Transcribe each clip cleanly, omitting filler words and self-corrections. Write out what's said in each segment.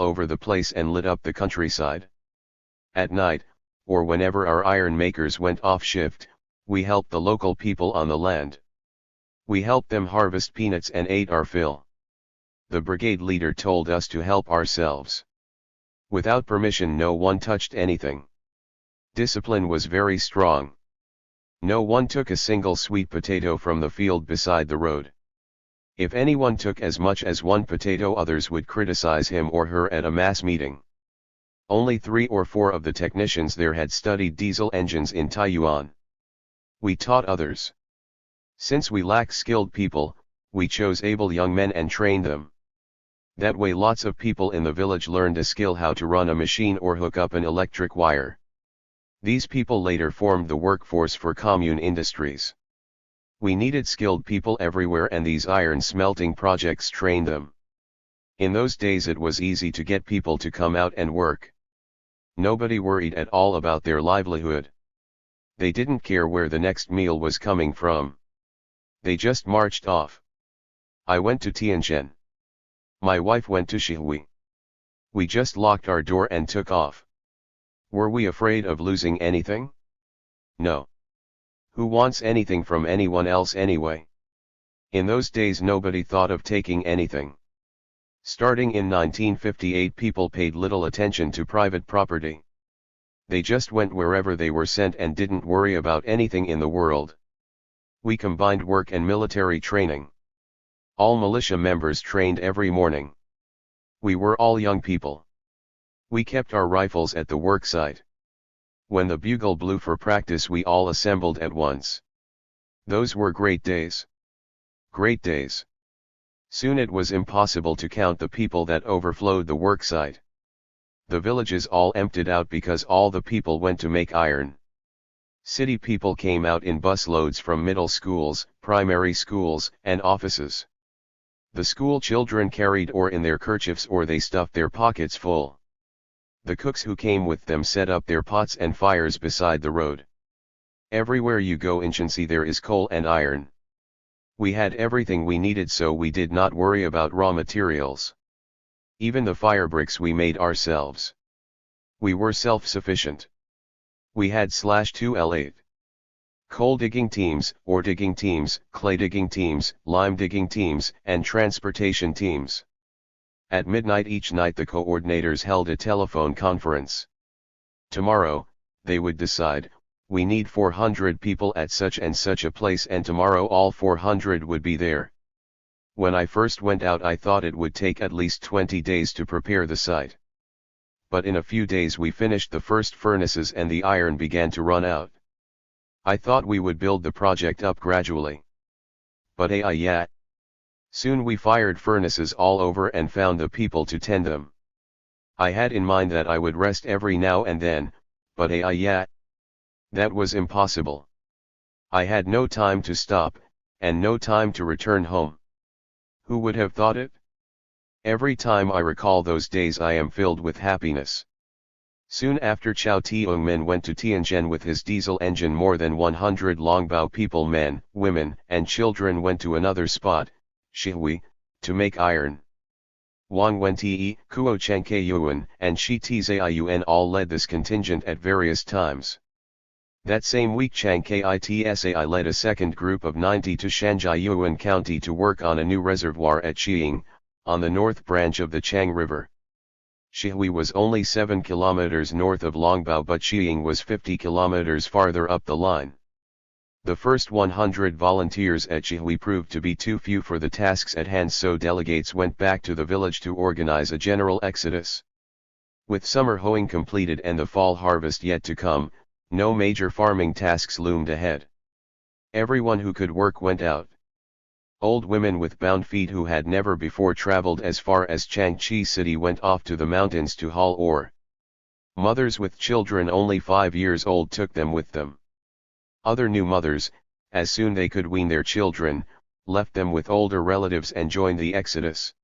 over the place and lit up the countryside. At night, or whenever our iron makers went off shift, we helped the local people on the land. We helped them harvest peanuts and ate our fill. The brigade leader told us to help ourselves. Without permission, no one touched anything. Discipline was very strong. No one took a single sweet potato from the field beside the road. If anyone took as much as one potato, others would criticize him or her at a mass meeting. Only 3 or 4 of the technicians there had studied diesel engines in Taiyuan. We taught others. Since we lacked skilled people, we chose able young men and trained them. That way lots of people in the village learned a skill how to run a machine or hook up an electric wire. These people later formed the workforce for commune industries. We needed skilled people everywhere, and these iron smelting projects trained them. In those days it was easy to get people to come out and work. Nobody worried at all about their livelihood. They didn't care where the next meal was coming from. They just marched off. I went to Tianjin. My wife went to Shihui. We just locked our door and took off. Were we afraid of losing anything? No. Who wants anything from anyone else anyway? In those days nobody thought of taking anything. Starting in 1958, people paid little attention to private property. They just went wherever they were sent and didn't worry about anything in the world. We combined work and military training. All militia members trained every morning. We were all young people. We kept our rifles at the worksite. When the bugle blew for practice, we all assembled at once. Those were great days. Great days. Soon it was impossible to count the people that overflowed the worksite. The villages all emptied out because all the people went to make iron. City people came out in busloads from middle schools, primary schools, and offices. The school children carried ore in their kerchiefs, or they stuffed their pockets full. The cooks who came with them set up their pots and fires beside the road. Everywhere you go in Shensi there is coal and iron. We had everything we needed, so we did not worry about raw materials. Even the fire bricks we made ourselves. We were self-sufficient. We had /2L8 coal digging teams, ore digging teams, clay digging teams, lime digging teams, and transportation teams. At midnight each night the coordinators held a telephone conference. Tomorrow, they would decide, we need 400 people at such and such a place, and tomorrow all 400 would be there. When I first went out I thought it would take at least 20 days to prepare the site. But in a few days we finished the first furnaces and the iron began to run out. I thought we would build the project up gradually. But yeah. Soon we fired furnaces all over and found the people to tend them. I had in mind that I would rest every now and then, but yeah. That was impossible. I had no time to stop, and no time to return home. Who would have thought it? Every time I recall those days I am filled with happiness. Soon after, Chow Tiongmin went to Tianjin with his diesel engine. More than 100 Longbao people, men, women, and children went to another spot, Shihui, to make iron. Wang Wentie, Kuo Chengke Yuan, and Shi Tzayuan all led this contingent at various times. That same week Changke Itsai led a second group of 90 to Shanjiayuan County to work on a new reservoir at Xiing, on the north branch of the Chang River. Shihui was only 7 kilometers north of Longbao, but Xiing was 50 kilometers farther up the line. The first 100 volunteers at Shihui proved to be too few for the tasks at hand, so delegates went back to the village to organize a general exodus. With summer hoeing completed and the fall harvest yet to come, no major farming tasks loomed ahead. Everyone who could work went out. Old women with bound feet who had never before traveled as far as Changchi City went off to the mountains to haul ore. Mothers with children only 5 years old took them with them. Other new mothers, as soon they could wean their children, left them with older relatives and joined the exodus.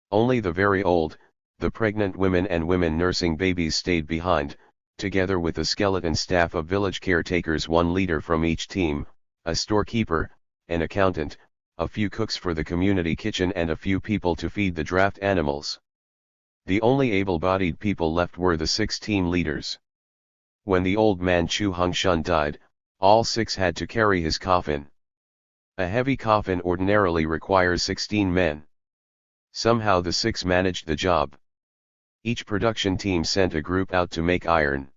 Only the very old, the pregnant women and women nursing babies stayed behind, together with a skeleton staff of village caretakers, one leader from each team, a storekeeper, an accountant, a few cooks for the community kitchen, and a few people to feed the draft animals. The only able-bodied people left were the 6 team leaders. When the old man Chu Hongshun died, all 6 had to carry his coffin. A heavy coffin ordinarily requires 16 men. Somehow the 6 managed the job. Each production team sent a group out to make iron.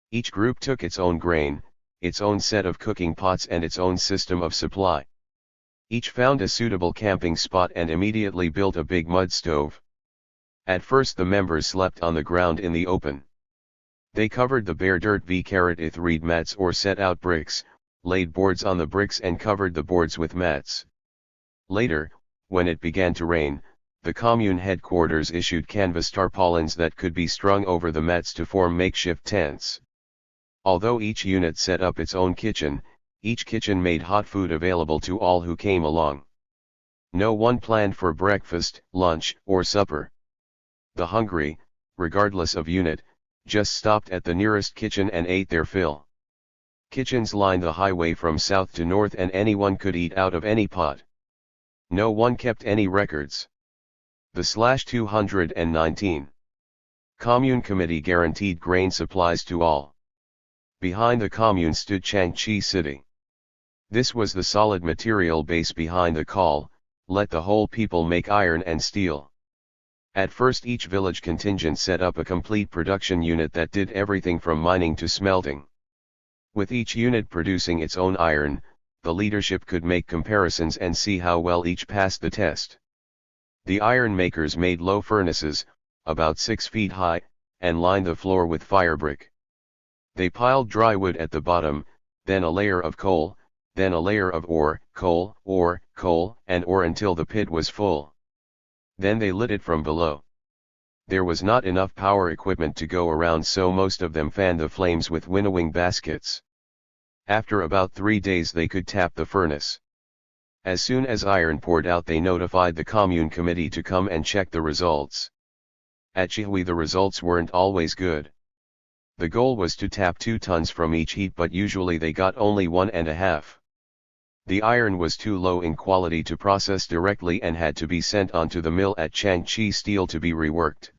Each group took its own grain, its own set of cooking pots and its own system of supply. Each found a suitable camping spot and immediately built a big mud stove. At first the members slept on the ground in the open. They covered the bare dirt with reed mats or set out bricks, laid boards on the bricks and covered the boards with mats. Later, when it began to rain, the commune headquarters issued canvas tarpaulins that could be strung over the mats to form makeshift tents. Although each unit set up its own kitchen, each kitchen made hot food available to all who came along. No one planned for breakfast, lunch, or supper. The hungry, regardless of unit, just stopped at the nearest kitchen and ate their fill. Kitchens lined the highway from south to north and anyone could eat out of any pot. No one kept any records. The /219 Commune Committee guaranteed grain supplies to all. Behind the commune stood Changchi City. This was the solid material base behind the call, let the whole people make iron and steel. At first each village contingent set up a complete production unit that did everything from mining to smelting. With each unit producing its own iron, the leadership could make comparisons and see how well each passed the test. The iron makers made low furnaces, about 6 feet high, and lined the floor with firebrick. They piled dry wood at the bottom, then a layer of coal, then a layer of ore, coal, and ore until the pit was full. Then they lit it from below. There was not enough power equipment to go around, so most of them fanned the flames with winnowing baskets. After about 3 days they could tap the furnace. As soon as iron poured out they notified the commune committee to come and check the results. At Chihui the results weren't always good. The goal was to tap 2 tons from each heat, but usually they got only 1.5. The iron was too low in quality to process directly and had to be sent on to the mill at Changchi Steel to be reworked.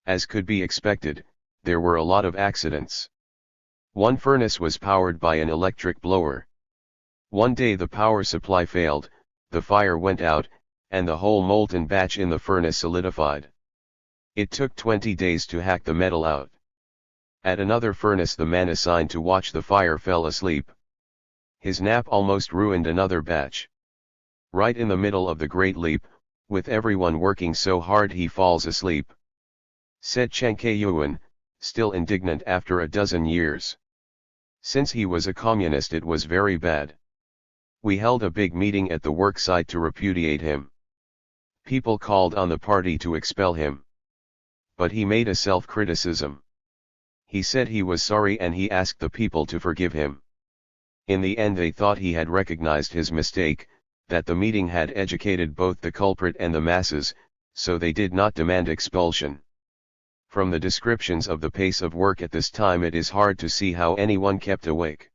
As could be expected, there were a lot of accidents. One furnace was powered by an electric blower. One day the power supply failed, the fire went out, and the whole molten batch in the furnace solidified. It took 20 days to hack the metal out. At another furnace the man assigned to watch the fire fell asleep. His nap almost ruined another batch. Right in the middle of the great leap, with everyone working so hard, he falls asleep. Said Chen Kaiyuan, still indignant after a dozen years. Since he was a communist it was very bad. We held a big meeting at the work site to repudiate him. People called on the party to expel him. But he made a self-criticism. He said he was sorry and he asked the people to forgive him. In the end they thought he had recognized his mistake, that the meeting had educated both the culprit and the masses, so they did not demand expulsion. From the descriptions of the pace of work at this time it is hard to see how anyone kept awake.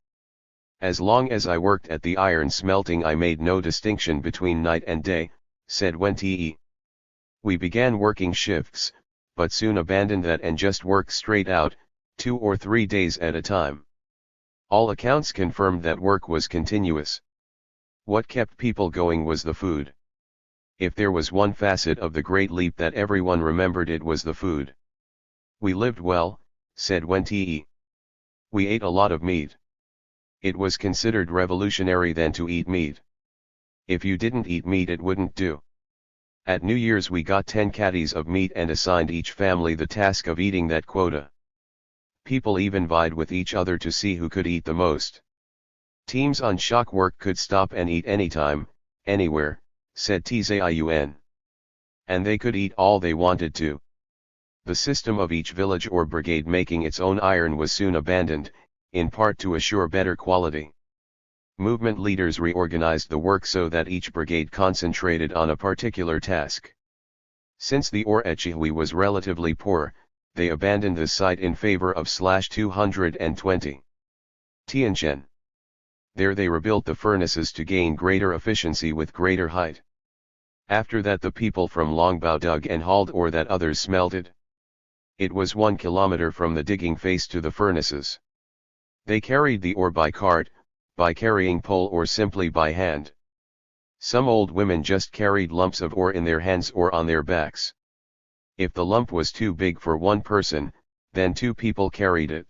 As long as I worked at the iron smelting I made no distinction between night and day, said Wen Te. We began working shifts, but soon abandoned that and just worked straight out, 2 or 3 days at a time. All accounts confirmed that work was continuous. What kept people going was the food. If there was one facet of the Great Leap that everyone remembered, it was the food. We lived well, said Wen Te. We ate a lot of meat. It was considered revolutionary then to eat meat. If you didn't eat meat it wouldn't do. At New Year's we got 10 caddies of meat and assigned each family the task of eating that quota. People even vied with each other to see who could eat the most. Teams on shock work could stop and eat anytime, anywhere, said Tzayun. And they could eat all they wanted to. The system of each village or brigade making its own iron was soon abandoned, in part to assure better quality. Movement leaders reorganized the work so that each brigade concentrated on a particular task. Since the ore at Chihui was relatively poor, they abandoned the site in favor of /220 Tianchen. There they rebuilt the furnaces to gain greater efficiency with greater height. After that the people from Longbao dug and hauled ore that others smelted. It was 1 kilometer from the digging face to the furnaces. They carried the ore by cart, by carrying pole or simply by hand. Some old women just carried lumps of ore in their hands or on their backs. If the lump was too big for one person, then 2 people carried it.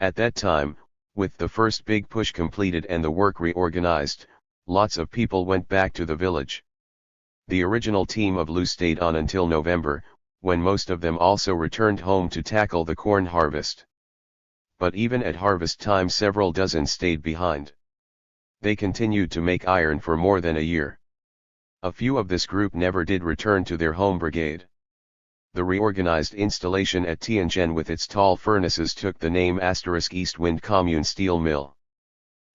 At that time, with the first big push completed and the work reorganized, lots of people went back to the village. The original team of Lu stayed on until November, when most of them also returned home to tackle the corn harvest. But even at harvest time several dozen stayed behind. They continued to make iron for more than a year. A few of this group never did return to their home brigade. The reorganized installation at Tianjin with its tall furnaces took the name East Wind Commune Steel Mill.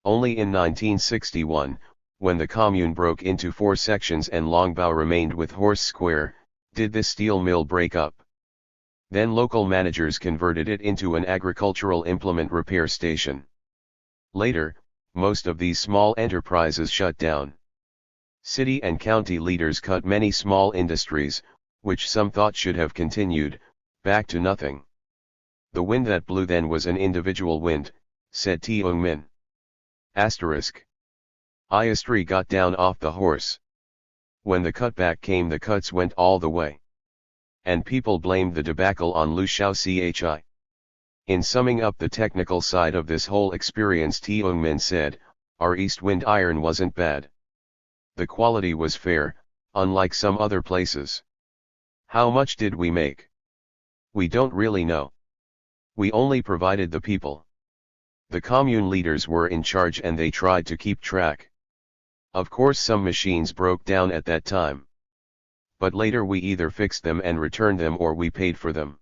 Only in 1961, when the commune broke into 4 sections and Longbao remained with Horse Square, did this steel mill break up. Then local managers converted it into an agricultural implement repair station. Later, most of these small enterprises shut down. City and county leaders cut many small industries, which some thought should have continued, back to nothing. The wind that blew then was an individual wind, said Tiongmin. Iastri got down off the horse. When the cutback came the cuts went all the way. And people blamed the debacle on Lu Xiao-Chi. In summing up the technical side of this whole experience, Tiongmin said, "Our east wind iron wasn't bad. The quality was fair, unlike some other places. How much did we make? We don't really know. We only provided the people. The commune leaders were in charge and they tried to keep track. Of course some machines broke down at that time. But later we either fixed them and returned them or we paid for them."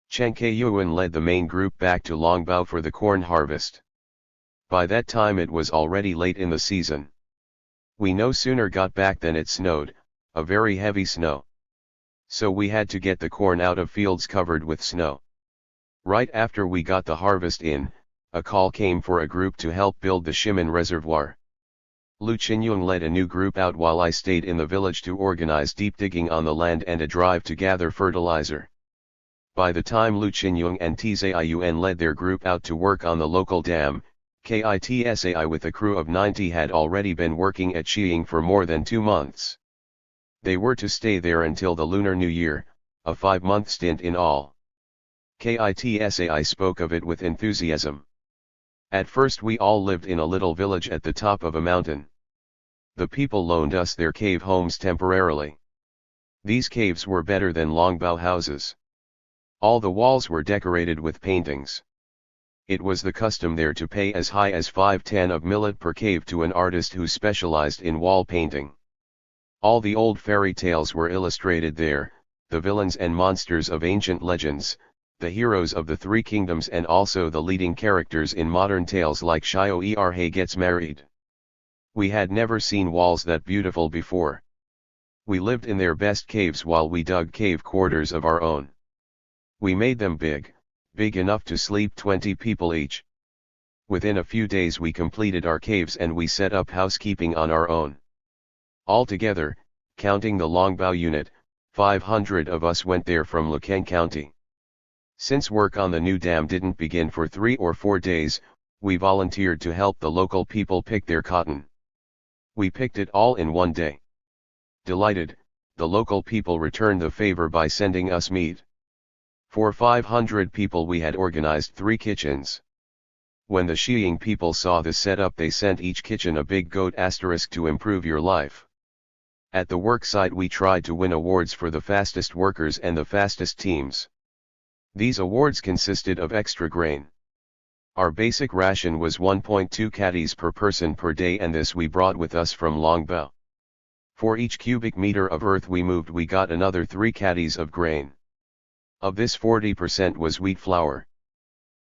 Chen Keyuan led the main group back to Longbao for the corn harvest. By that time it was already late in the season. We no sooner got back than it snowed, a very heavy snow. So we had to get the corn out of fields covered with snow. Right after we got the harvest in, a call came for a group to help build the Shimen Reservoir. Lu Qinyong led a new group out while I stayed in the village to organize deep digging on the land and a drive to gather fertilizer. By the time Lu Qinyong and Tzayuan led their group out to work on the local dam, Kitsai with a crew of 90 had already been working at Xiying for more than 2 months. They were to stay there until the Lunar New Year, a 5-month stint in all. Kitsai spoke of it with enthusiasm. At first we all lived in a little village at the top of a mountain. The people loaned us their cave homes temporarily. These caves were better than Longbao houses. All the walls were decorated with paintings. It was the custom there to pay as high as 510 of millet per cave to an artist who specialized in wall painting. All the old fairy tales were illustrated there, the villains and monsters of ancient legends, the heroes of the 3 kingdoms and also the leading characters in modern tales like Xiao Erhe Gets Married. We had never seen walls that beautiful before. We lived in their best caves while we dug cave quarters of our own. We made them big enough to sleep 20 people each. Within a few days we completed our caves and we set up housekeeping on our own. Altogether, counting the Longbao unit, 500 of us went there from Lukeng County. Since work on the new dam didn't begin for 3 or 4 days, we volunteered to help the local people pick their cotton. We picked it all in 1 day. Delighted, the local people returned the favor by sending us meat. For 500 people we had organized 3 kitchens. When the Xiying people saw the setup they sent each kitchen a big goat * to improve your life. At the work site we tried to win awards for the fastest workers and the fastest teams. These awards consisted of extra grain. Our basic ration was 1.2 caddies per person per day and this we brought with us from Longbao. For each cubic meter of earth we moved we got another 3 caddies of grain. Of this 40% was wheat flour.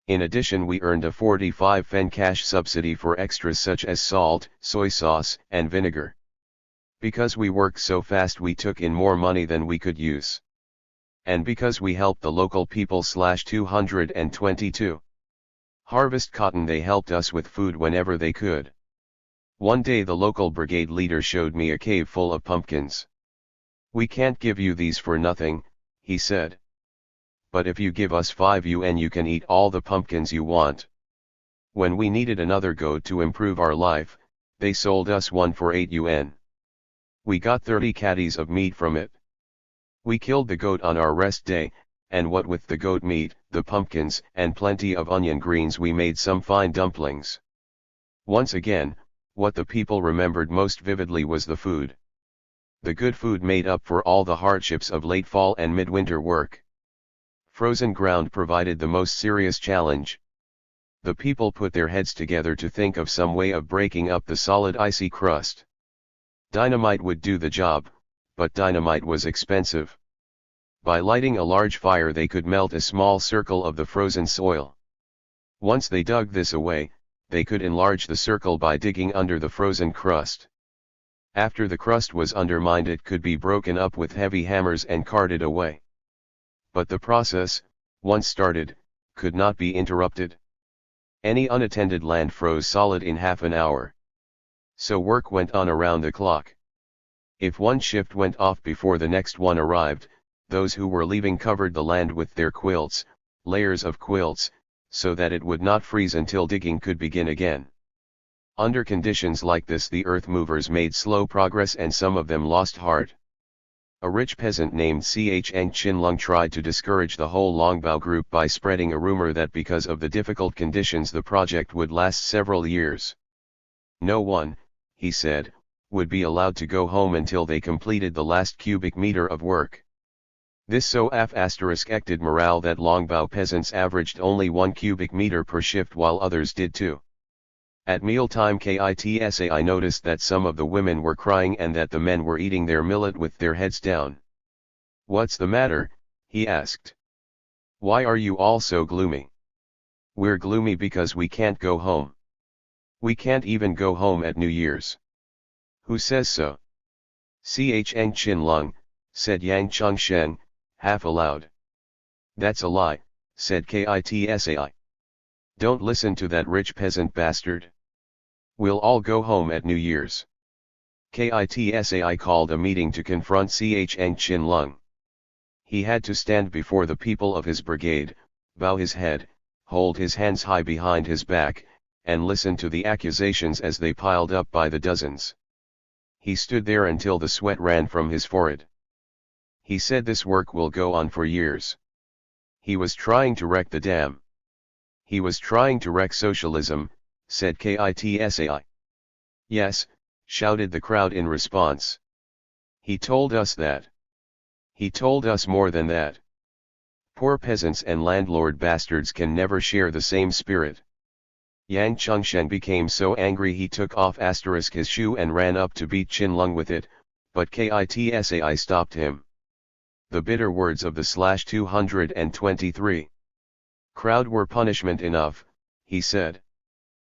In addition we earned a 45 fen cash subsidy for extras such as salt, soy sauce, and vinegar. Because we worked so fast we took in more money than we could use. And because we helped the local people /222 harvest cotton they helped us with food whenever they could. One day the local brigade leader showed me a cave full of pumpkins. "We can't give you these for nothing," he said. "But if you give us 5 yuan you can eat all the pumpkins you want." When we needed another goat to improve our life, they sold us one for 8 yuan. We got 30 catties of meat from it. We killed the goat on our rest day, and what with the goat meat, the pumpkins, and plenty of onion greens we made some fine dumplings. Once again, what the people remembered most vividly was the food. The good food made up for all the hardships of late fall and midwinter work. Frozen ground provided the most serious challenge. The people put their heads together to think of some way of breaking up the solid icy crust. Dynamite would do the job, but dynamite was expensive. By lighting a large fire they could melt a small circle of the frozen soil. Once they dug this away, they could enlarge the circle by digging under the frozen crust. After the crust was undermined it could be broken up with heavy hammers and carted away. But the process, once started, could not be interrupted. Any unattended land froze solid in half an hour. So work went on around the clock. If one shift went off before the next one arrived, those who were leaving covered the land with their quilts, layers of quilts, so that it would not freeze until digging could begin again. Under conditions like this the earth movers made slow progress and some of them lost heart. A rich peasant named Chang Chinlung tried to discourage the whole Longbao group by spreading a rumor that because of the difficult conditions the project would last several years. No one, he said, would be allowed to go home until they completed the last cubic meter of work. This so affected morale that Longbao peasants averaged only 1 cubic meter per shift while others did 2. At mealtime I noticed that some of the women were crying and that the men were eating their millet with their heads down. "What's the matter?" he asked. "Why are you all so gloomy?" "We're gloomy because we can't go home. We can't even go home at New Year's." "Who says so?" "Chang Chinlung," said Yang Chengsheng, half aloud. "That's a lie," said Kitsai. "Don't listen to that rich peasant bastard. We'll all go home at New Year's." Kitsai called a meeting to confront Chang Chinlung. He had to stand before the people of his brigade, bow his head, hold his hands high behind his back, and listen to the accusations as they piled up by the dozens. He stood there until the sweat ran from his forehead. He said this work will go on for years. He was trying to wreck the dam. He was trying to wreck socialism, said Kitsai. "Yes," shouted the crowd in response. "He told us that. He told us more than that. Poor peasants and landlord bastards can never share the same spirit." Yang Chengsheng became so angry he took off his shoe and ran up to beat Chinlung with it, but Kitsai stopped him. The bitter words of the /223 crowd were punishment enough, he said.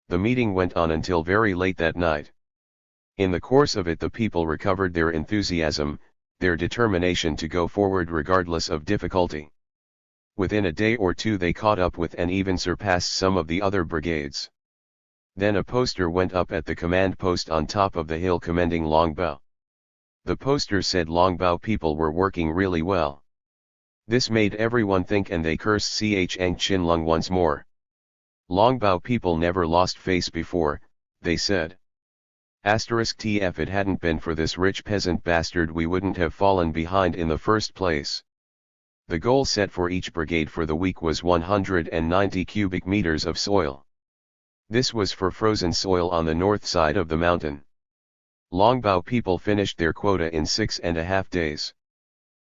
The meeting went on until very late that night. In the course of it the people recovered their enthusiasm, their determination to go forward regardless of difficulty. Within a day or two they caught up with and even surpassed some of the other brigades. Then a poster went up at the command post on top of the hill commending Longbao. The poster said Longbao people were working really well. This made everyone think and they cursed Chang Chinlung once more. Longbao people never lost face before, they said. *TF it hadn't been for this rich peasant bastard we wouldn't have fallen behind in the first place. The goal set for each brigade for the week was 190 cubic meters of soil. This was for frozen soil on the north side of the mountain. Longbao people finished their quota in 6.5 days.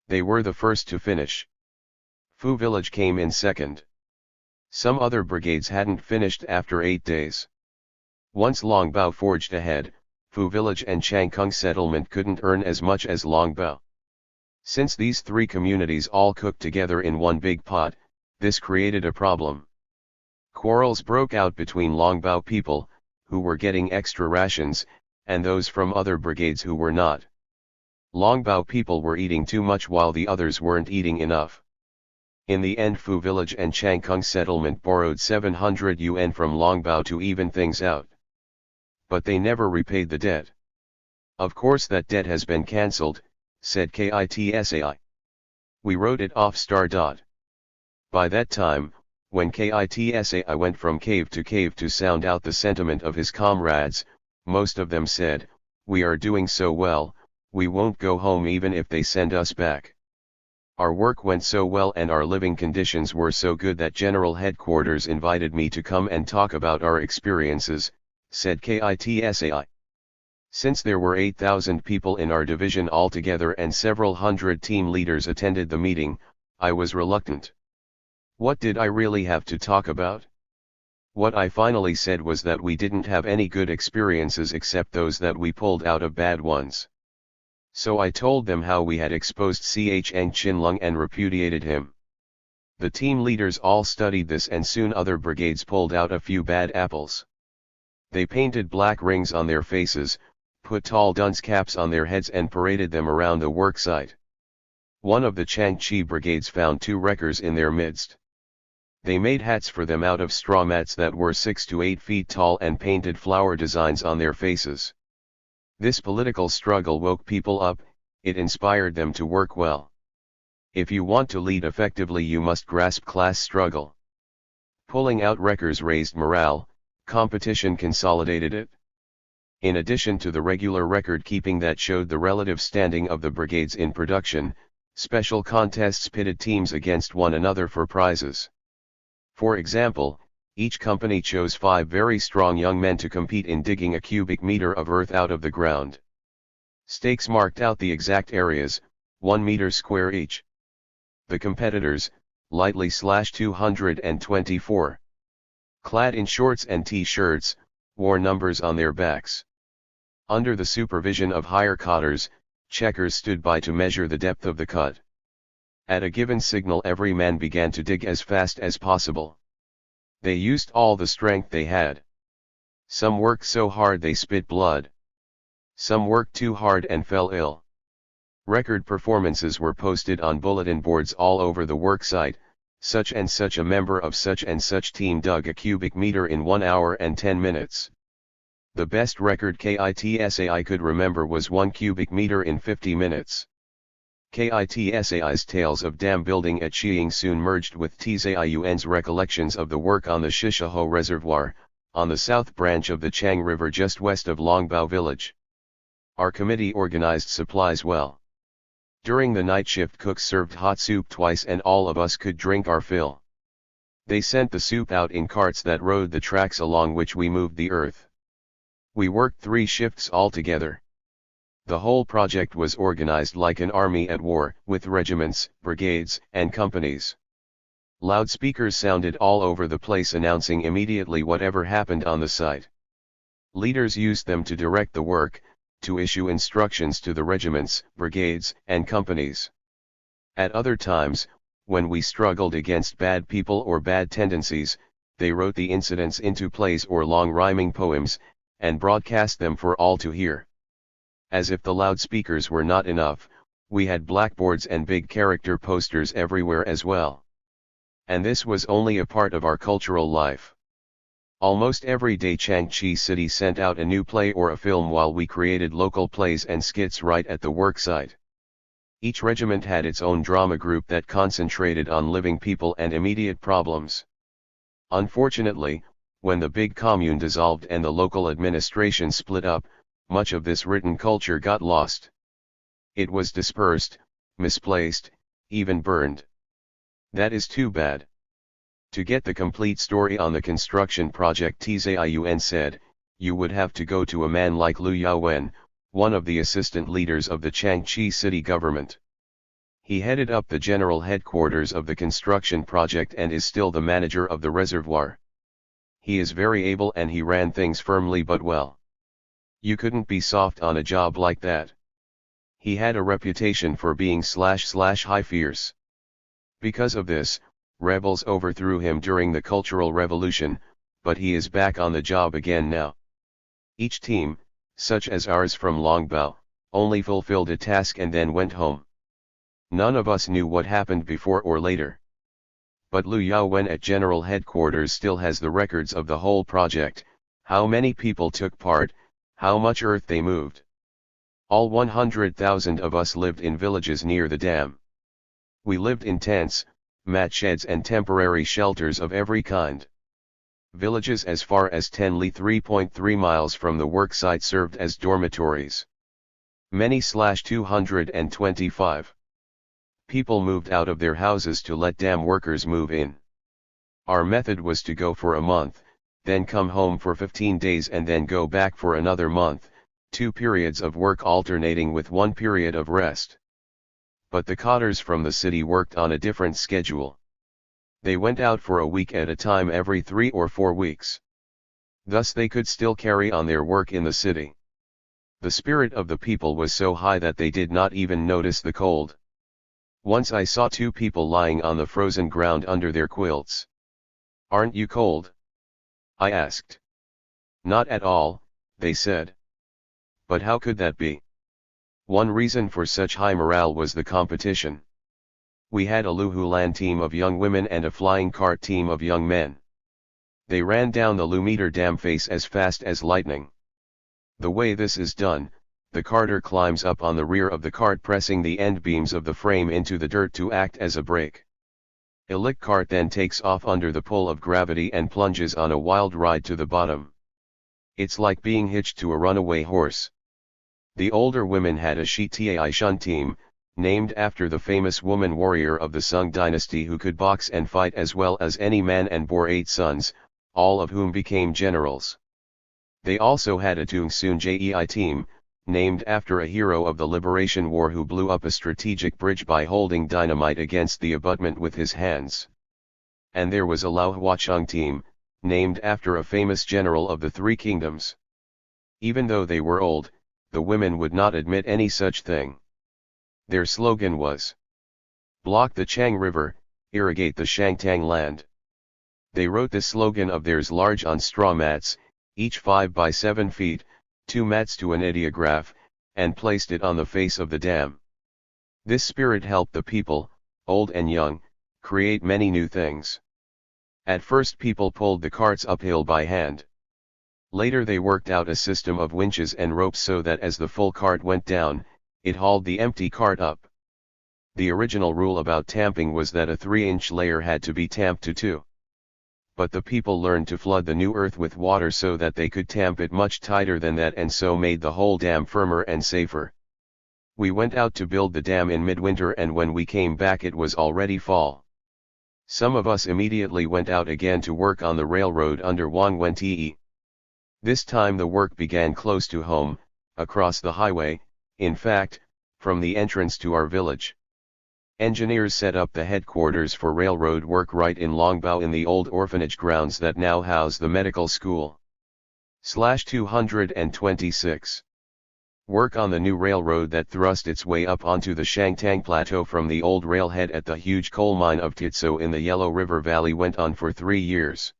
They were the first to finish. Fu village came in second. Some other brigades hadn't finished after 8 days. Once Longbao forged ahead, Fu village and Changkung settlement couldn't earn as much as Longbao. Since these three communities all cooked together in one big pot, this created a problem. Quarrels broke out between Longbao people, who were getting extra rations, and those from other brigades who were not. Longbao people were eating too much while the others weren't eating enough. In the end Fu village and Changkung settlement borrowed 700 yuan from Longbao to even things out. but they never repaid the debt. Of course that debt has been cancelled, said KITSAI. We wrote it off. By that time, when KITSAI went from cave to sound out the sentiment of his comrades, most of them said, "We are doing so well, we won't go home even if they send us back. Our work went so well and our living conditions were so good that General Headquarters invited me to come and talk about our experiences," said KITSAI. Since there were 8,000 people in our division altogether and several hundred team leaders attended the meeting, I was reluctant. What did I really have to talk about? What I finally said was that we didn't have any good experiences except those that we pulled out of bad ones. So I told them how we had exposed Cheng Chinlung and repudiated him. The team leaders all studied this and soon other brigades pulled out a few bad apples. They painted black rings on their faces, put tall dunce caps on their heads and paraded them around the worksite. One of the Changchi brigades found 2 wreckers in their midst. They made hats for them out of straw mats that were 6 to 8 feet tall and painted flower designs on their faces. This political struggle woke people up, it inspired them to work well. If you want to lead effectively, you must grasp class struggle. Pulling out wreckers raised morale, competition consolidated it. In addition to the regular record keeping that showed the relative standing of the brigades in production, special contests pitted teams against one another for prizes. For example, each company chose 5 very strong young men to compete in digging a cubic meter of earth out of the ground. Stakes marked out the exact areas, 1 meter square each. The competitors, lightly /224. Clad in shorts and t-shirts, wore numbers on their backs. Under the supervision of higher cotters, checkers stood by to measure the depth of the cut. At a given signal every man began to dig as fast as possible. They used all the strength they had. Some worked so hard they spit blood. Some worked too hard and fell ill. Record performances were posted on bulletin boards all over the worksite. Such and such a member of such and such team dug a cubic meter in 1 hour and 10 minutes. The best record KITSAI could remember was 1 cubic meter in 50 minutes. KITSAI's tales of dam building at Chiang soon merged with TZIUN's recollections of the work on the Shishaho Reservoir, on the south branch of the Chang River just west of Longbao village. Our committee organized supplies well. During the night shift cooks served hot soup twice and all of us could drink our fill. They sent the soup out in carts that rode the tracks along which we moved the earth. We worked 3 shifts altogether. The whole project was organized like an army at war, with regiments, brigades, and companies. Loudspeakers sounded all over the place announcing immediately whatever happened on the site. Leaders used them to direct the work, to issue instructions to the regiments, brigades, and companies. At other times, when we struggled against bad people or bad tendencies, they wrote the incidents into plays or long rhyming poems, and broadcast them for all to hear. As if the loudspeakers were not enough, we had blackboards and big character posters everywhere as well. And this was only a part of our cultural life. Almost every day Changchi City sent out a new play or a film while we created local plays and skits right at the worksite. Each regiment had its own drama group that concentrated on living people and immediate problems. Unfortunately, when the big commune dissolved and the local administration split up, much of this written culture got lost. It was dispersed, misplaced, even burned. That is too bad. To get the complete story on the construction project TZIUN said, you would have to go to a man like Liu Yaowen, one of the assistant leaders of the Changchi city government. He headed up the general headquarters of the construction project and is still the manager of the reservoir. He is very able and he ran things firmly but well. You couldn't be soft on a job like that. He had a reputation for being /high fierce. Because of this, rebels overthrew him during the Cultural Revolution, but he is back on the job again now. Each team, such as ours from Longbao, only fulfilled a task and then went home. None of us knew what happened before or later. But Liu Yaowen at General Headquarters still has the records of the whole project, how many people took part, How much earth they moved. All 100,000 of us lived in villages near the dam. We lived in tents, mat sheds and temporary shelters of every kind. Villages as far as 10 li 3.3 miles from the worksite served as dormitories. Many/225 people moved out of their houses to let dam workers move in. Our method was to go for a month, then come home for 15 days and then go back for another month, 2 periods of work alternating with 1 period of rest. But the cotters from the city worked on a different schedule. They went out for a week at a time every 3 or 4 weeks. Thus they could still carry on their work in the city. The spirit of the people was so high that they did not even notice the cold. Once I saw 2 people lying on the frozen ground under their quilts. "Aren't you cold?" I asked. "Not at all," they said. But how could that be? One reason for such high morale was the competition. We had a Luhulan team of young women and a flying cart team of young men. They ran down the Lumeter dam face as fast as lightning. The way this is done, the carter climbs up on the rear of the cart pressing the end beams of the frame into the dirt to act as a brake. Illick cart then takes off under the pull of gravity and plunges on a wild ride to the bottom. It's like being hitched to a runaway horse. The older women had a Shitai Shun team, named after the famous woman warrior of the Sung dynasty who could box and fight as well as any man and bore 8 sons, all of whom became generals. They also had a Tung Soon Jei team, named after a hero of the Liberation War who blew up a strategic bridge by holding dynamite against the abutment with his hands. And there was a Lao Huacheng team, named after a famous general of the Three Kingdoms. Even though they were old, the women would not admit any such thing. Their slogan was, "Block the Chang River, irrigate the Shangtang land." They wrote this slogan of theirs large on straw mats, each 5 by 7 feet, 2 mats to an ideograph, and placed it on the face of the dam. This spirit helped the people, old and young, create many new things. At first people pulled the carts uphill by hand. Later they worked out a system of winches and ropes so that as the full cart went down, it hauled the empty cart up. The original rule about tamping was that a 3-inch layer had to be tamped to 2. But the people learned to flood the new earth with water so that they could tamp it much tighter than that and so made the whole dam firmer and safer. We went out to build the dam in midwinter and when we came back it was already fall. Some of us immediately went out again to work on the railroad under Wang Wentii. This time the work began close to home, across the highway, in fact, from the entrance to our village. Engineers set up the headquarters for railroad work right in Longbao in the old orphanage grounds that now house the medical school. /226. Work on the new railroad that thrust its way up onto the Shangtang Plateau from the old railhead at the huge coal mine of Titso in the Yellow River Valley went on for 3 years.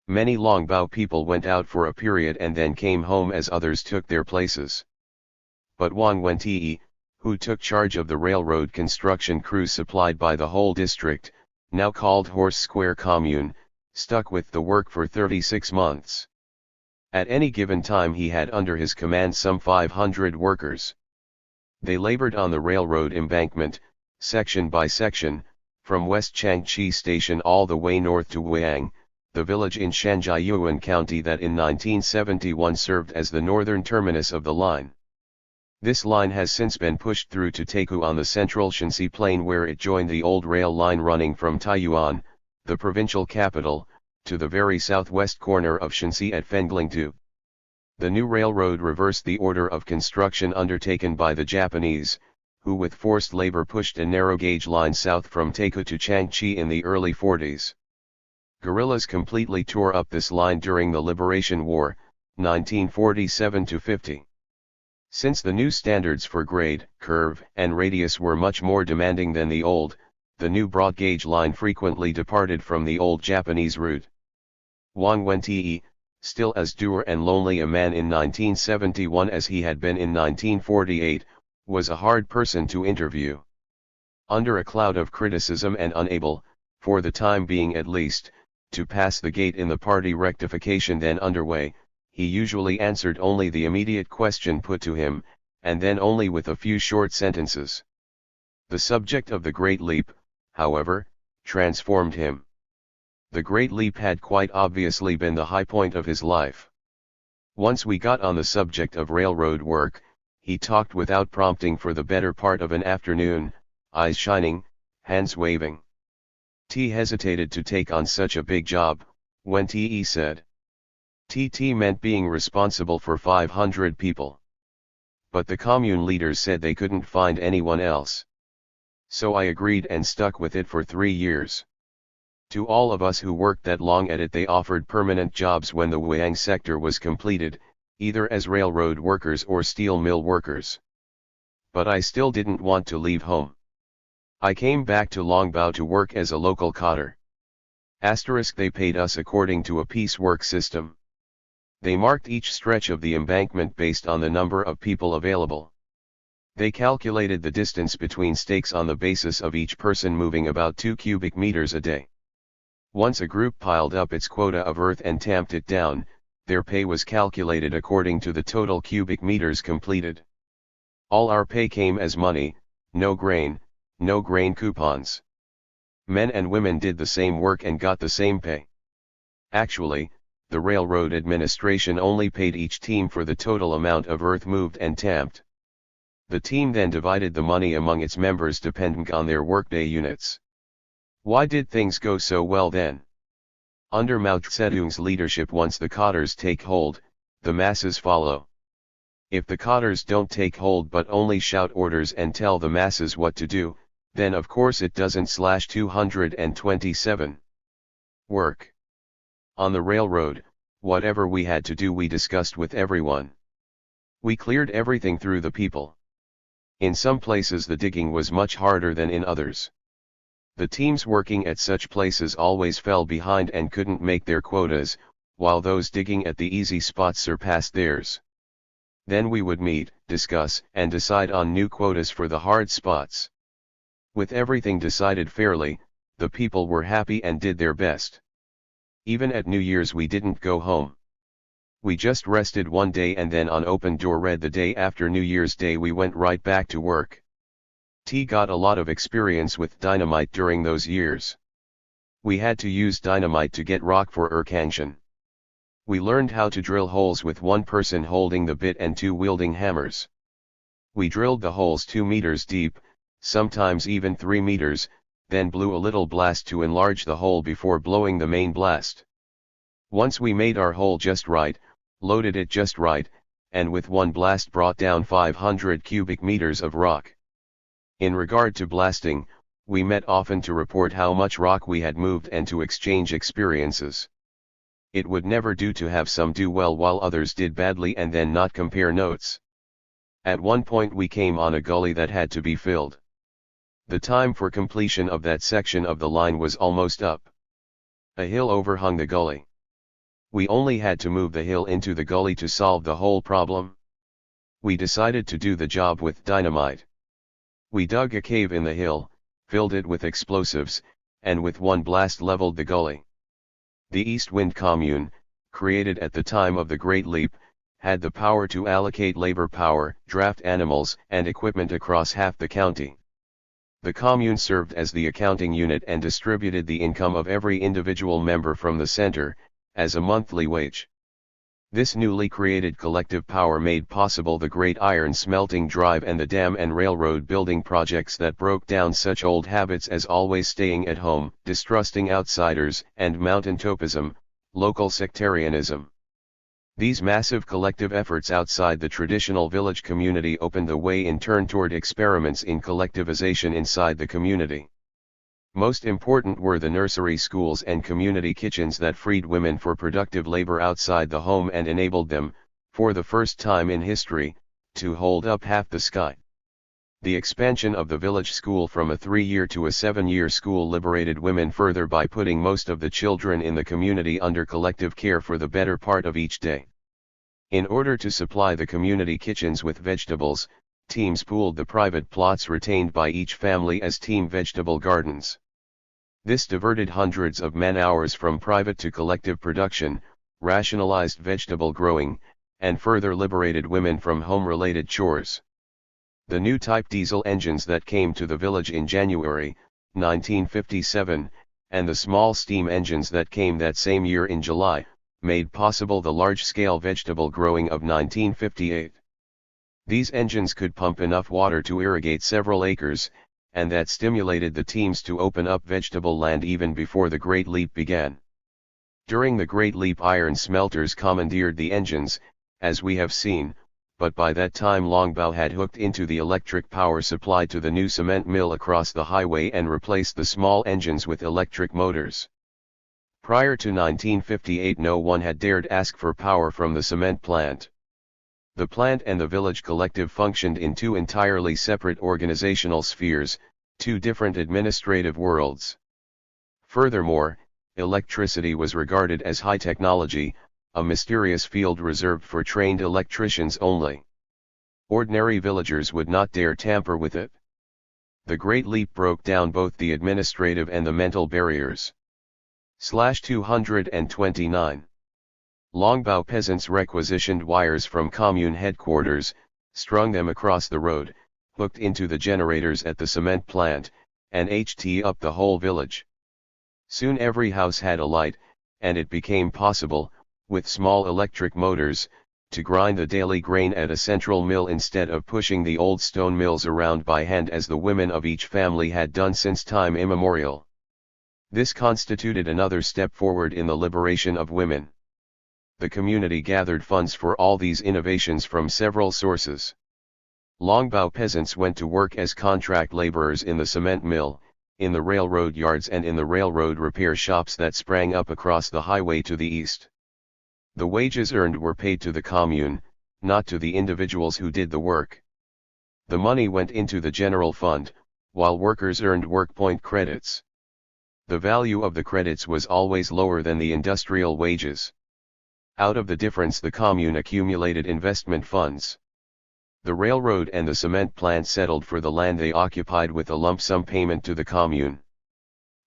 Many Longbao people went out for a period and then came home as others took their places. But Wang Wentii, who took charge of the railroad construction crews supplied by the whole district, now called Horse Square Commune, stuck with the work for 36 months. At any given time he had under his command some 500 workers. They labored on the railroad embankment, section by section, from West Changchi Station all the way north to Wuang, the village in Shanjiayuan County that in 1971 served as the northern terminus of the line. This line has since been pushed through to Taikoo on the central Shanxi Plain where it joined the old rail line running from Taiyuan, the provincial capital, to the very southwest corner of Shanxi at Fenglingtu. The new railroad reversed the order of construction undertaken by the Japanese, who with forced labor pushed a narrow-gauge line south from Taikoo to Changchi in the early 40s. Guerrillas completely tore up this line during the Liberation War, 1947-50. Since the new standards for grade, curve, and radius were much more demanding than the old, the new broad-gauge line frequently departed from the old Japanese route. Wang Wentii, still as dour and lonely a man in 1971 as he had been in 1948, was a hard person to interview. Under a cloud of criticism and unable, for the time being at least, to pass the gate in the party rectification then underway, he usually answered only the immediate question put to him, and then only with a few short sentences. The subject of the Great Leap, however, transformed him. The Great Leap had quite obviously been the high point of his life. Once we got on the subject of railroad work, he talked without prompting for the better part of an afternoon, eyes shining, hands waving. T hesitated to take on such a big job, when TE said. TT meant being responsible for 500 people. But the commune leaders said they couldn't find anyone else. So I agreed and stuck with it for 3 years. To all of us who worked that long at it they offered permanent jobs when the Wuyang sector was completed, either as railroad workers or steel mill workers. But I still didn't want to leave home. I came back to Longbao to work as a local cotter. They paid us according to a piecework system. They marked each stretch of the embankment based on the number of people available. They calculated the distance between stakes on the basis of each person moving about 2 cubic meters a day. Once a group piled up its quota of earth and tamped it down, their pay was calculated according to the total cubic meters completed. All our pay came as money, no grain coupons. Men and women did the same work and got the same pay. Actually, the railroad administration only paid each team for the total amount of earth moved and tamped. The team then divided the money among its members depending on their workday units. Why did things go so well then? Under Mao Zedong's leadership, once the cotters take hold, the masses follow. If the cotters don't take hold but only shout orders and tell the masses what to do, then of course it doesn't. 227. Work. On the railroad, whatever we had to do we discussed with everyone. We cleared everything through the people. In some places the digging was much harder than in others. The teams working at such places always fell behind and couldn't make their quotas, while those digging at the easy spots surpassed theirs. Then we would meet, discuss, and decide on new quotas for the hard spots. With everything decided fairly, the people were happy and did their best. Even at New Year's we didn't go home. We just rested one day and then on open door read the day after New Year's Day we went right back to work. T got a lot of experience with dynamite during those years. We had to use dynamite to get rock for Erkangshan. We learned how to drill holes with one person holding the bit and 2 wielding hammers. We drilled the holes 2 meters deep, sometimes even 3 meters, then blew a little blast to enlarge the hole before blowing the main blast. Once we made our hole just right, loaded it just right, and with one blast brought down 500 cubic meters of rock. In regard to blasting, we met often to report how much rock we had moved and to exchange experiences. It would never do to have some do well while others did badly and then not compare notes. At one point we came on a gully that had to be filled. The time for completion of that section of the line was almost up. A hill overhung the gully. We only had to move the hill into the gully to solve the whole problem. We decided to do the job with dynamite. We dug a cave in the hill, filled it with explosives, and with one blast leveled the gully. The East Wind Commune, created at the time of the Great Leap, had the power to allocate labor power, draft animals, and equipment across half the county. The commune served as the accounting unit and distributed the income of every individual member from the center, as a monthly wage. This newly created collective power made possible the great iron smelting drive and the dam and railroad building projects that broke down such old habits as always staying at home, distrusting outsiders, and mountaintopism, local sectarianism. These massive collective efforts outside the traditional village community opened the way in turn toward experiments in collectivization inside the community. Most important were the nursery schools and community kitchens that freed women for productive labor outside the home and enabled them, for the first time in history, to hold up half the sky. The expansion of the village school from a 3-year to a 7-year school liberated women further by putting most of the children in the community under collective care for the better part of each day. In order to supply the community kitchens with vegetables, teams pooled the private plots retained by each family as team vegetable gardens. This diverted hundreds of man-hours from private to collective production, rationalized vegetable growing, and further liberated women from home-related chores. The new type diesel engines that came to the village in January 1957, and the small steam engines that came that same year in July, made possible the large-scale vegetable growing of 1958. These engines could pump enough water to irrigate several acres, and that stimulated the teams to open up vegetable land even before the Great Leap began. During the Great Leap, iron smelters commandeered the engines, as we have seen, but by that time Longbow had hooked into the electric power supply to the new cement mill across the highway and replaced the small engines with electric motors. Prior to 1958, no one had dared ask for power from the cement plant. The plant and the village collective functioned in two entirely separate organizational spheres, two different administrative worlds. Furthermore, electricity was regarded as high technology, a mysterious field reserved for trained electricians only. Ordinary villagers would not dare tamper with it. The Great Leap broke down both the administrative and the mental barriers. 229. Longbow peasants requisitioned wires from commune headquarters, strung them across the road, hooked into the generators at the cement plant, and HT up the whole village. Soon every house had a light, and it became possible, with small electric motors, to grind the daily grain at a central mill instead of pushing the old stone mills around by hand as the women of each family had done since time immemorial. This constituted another step forward in the liberation of women. The community gathered funds for all these innovations from several sources. Longbow peasants went to work as contract laborers in the cement mill, in the railroad yards and in the railroad repair shops that sprang up across the highway to the east. The wages earned were paid to the commune, not to the individuals who did the work. The money went into the general fund, while workers earned work point credits. The value of the credits was always lower than the industrial wages. Out of the difference the commune accumulated investment funds. The railroad and the cement plant settled for the land they occupied with a lump sum payment to the commune.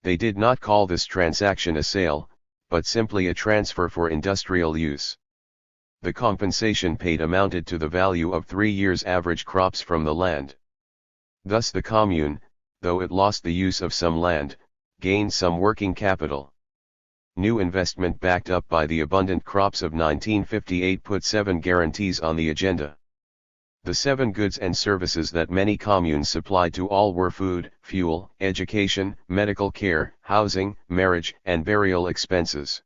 They did not call this transaction a sale, but simply a transfer for industrial use. The compensation paid amounted to the value of 3 years' average crops from the land. Thus the commune, though it lost the use of some land, gained some working capital. New investment backed up by the abundant crops of 1958 put 7 guarantees on the agenda. The 7 goods and services that many communes supplied to all were food, fuel, education, medical care, housing, marriage, and burial expenses.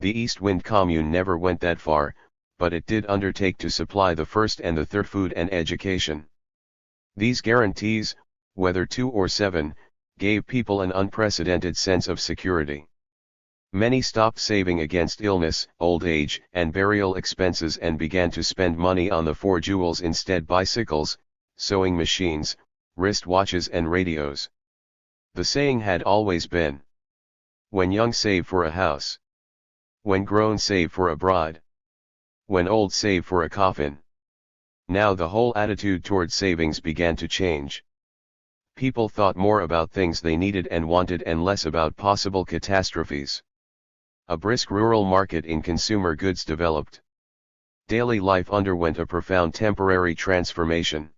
The East Wind commune never went that far, but it did undertake to supply the first and the third food and education. These guarantees, whether 2 or 7, gave people an unprecedented sense of security. Many stopped saving against illness, old age, and burial expenses and began to spend money on the 4 jewels instead: bicycles, sewing machines, wristwatches and radios. The saying had always been, when young save for a house. When grown save for a bride. When old save for a coffin. Now the whole attitude toward savings began to change. People thought more about things they needed and wanted and less about possible catastrophes. A brisk rural market in consumer goods developed. Daily life underwent a profound temporary transformation.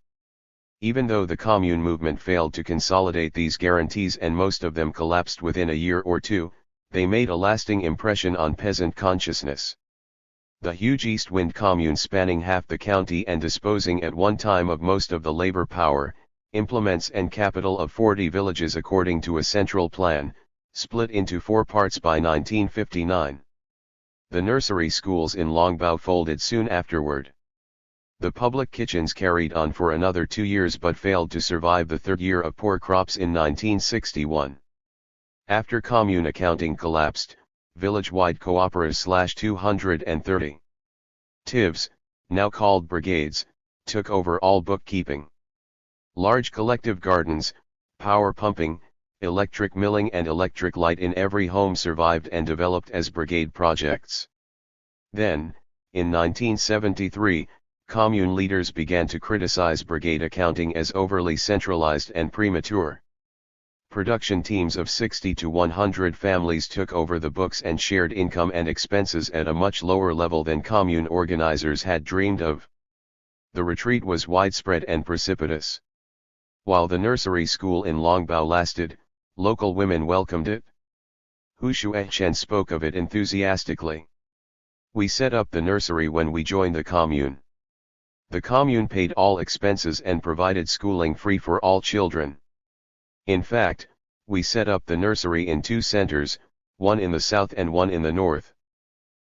Even though the commune movement failed to consolidate these guarantees and most of them collapsed within a year or two, they made a lasting impression on peasant consciousness. The huge East Wind commune, spanning half the county and disposing at one time of most of the labor power, implements and capital of 40 villages according to a central plan, split into 4 parts by 1959. The nursery schools in Longbow folded soon afterward. The public kitchens carried on for another 2 years but failed to survive the 3rd year of poor crops in 1961. After commune accounting collapsed, village-wide cooperatives 230 TIVs, now called brigades, took over all bookkeeping. Large collective gardens, power pumping, electric milling and electric light in every home survived and developed as brigade projects. Then, in 1973, commune leaders began to criticize brigade accounting as overly centralized and premature. Production teams of 60 to 100 families took over the books and shared income and expenses at a much lower level than commune organizers had dreamed of. The retreat was widespread and precipitous. While the nursery school in Longbao lasted, local women welcomed it. Hu Shuechen spoke of it enthusiastically. We set up the nursery when we joined the commune. The commune paid all expenses and provided schooling free for all children. In fact, we set up the nursery in 2 centers, one in the south and one in the north.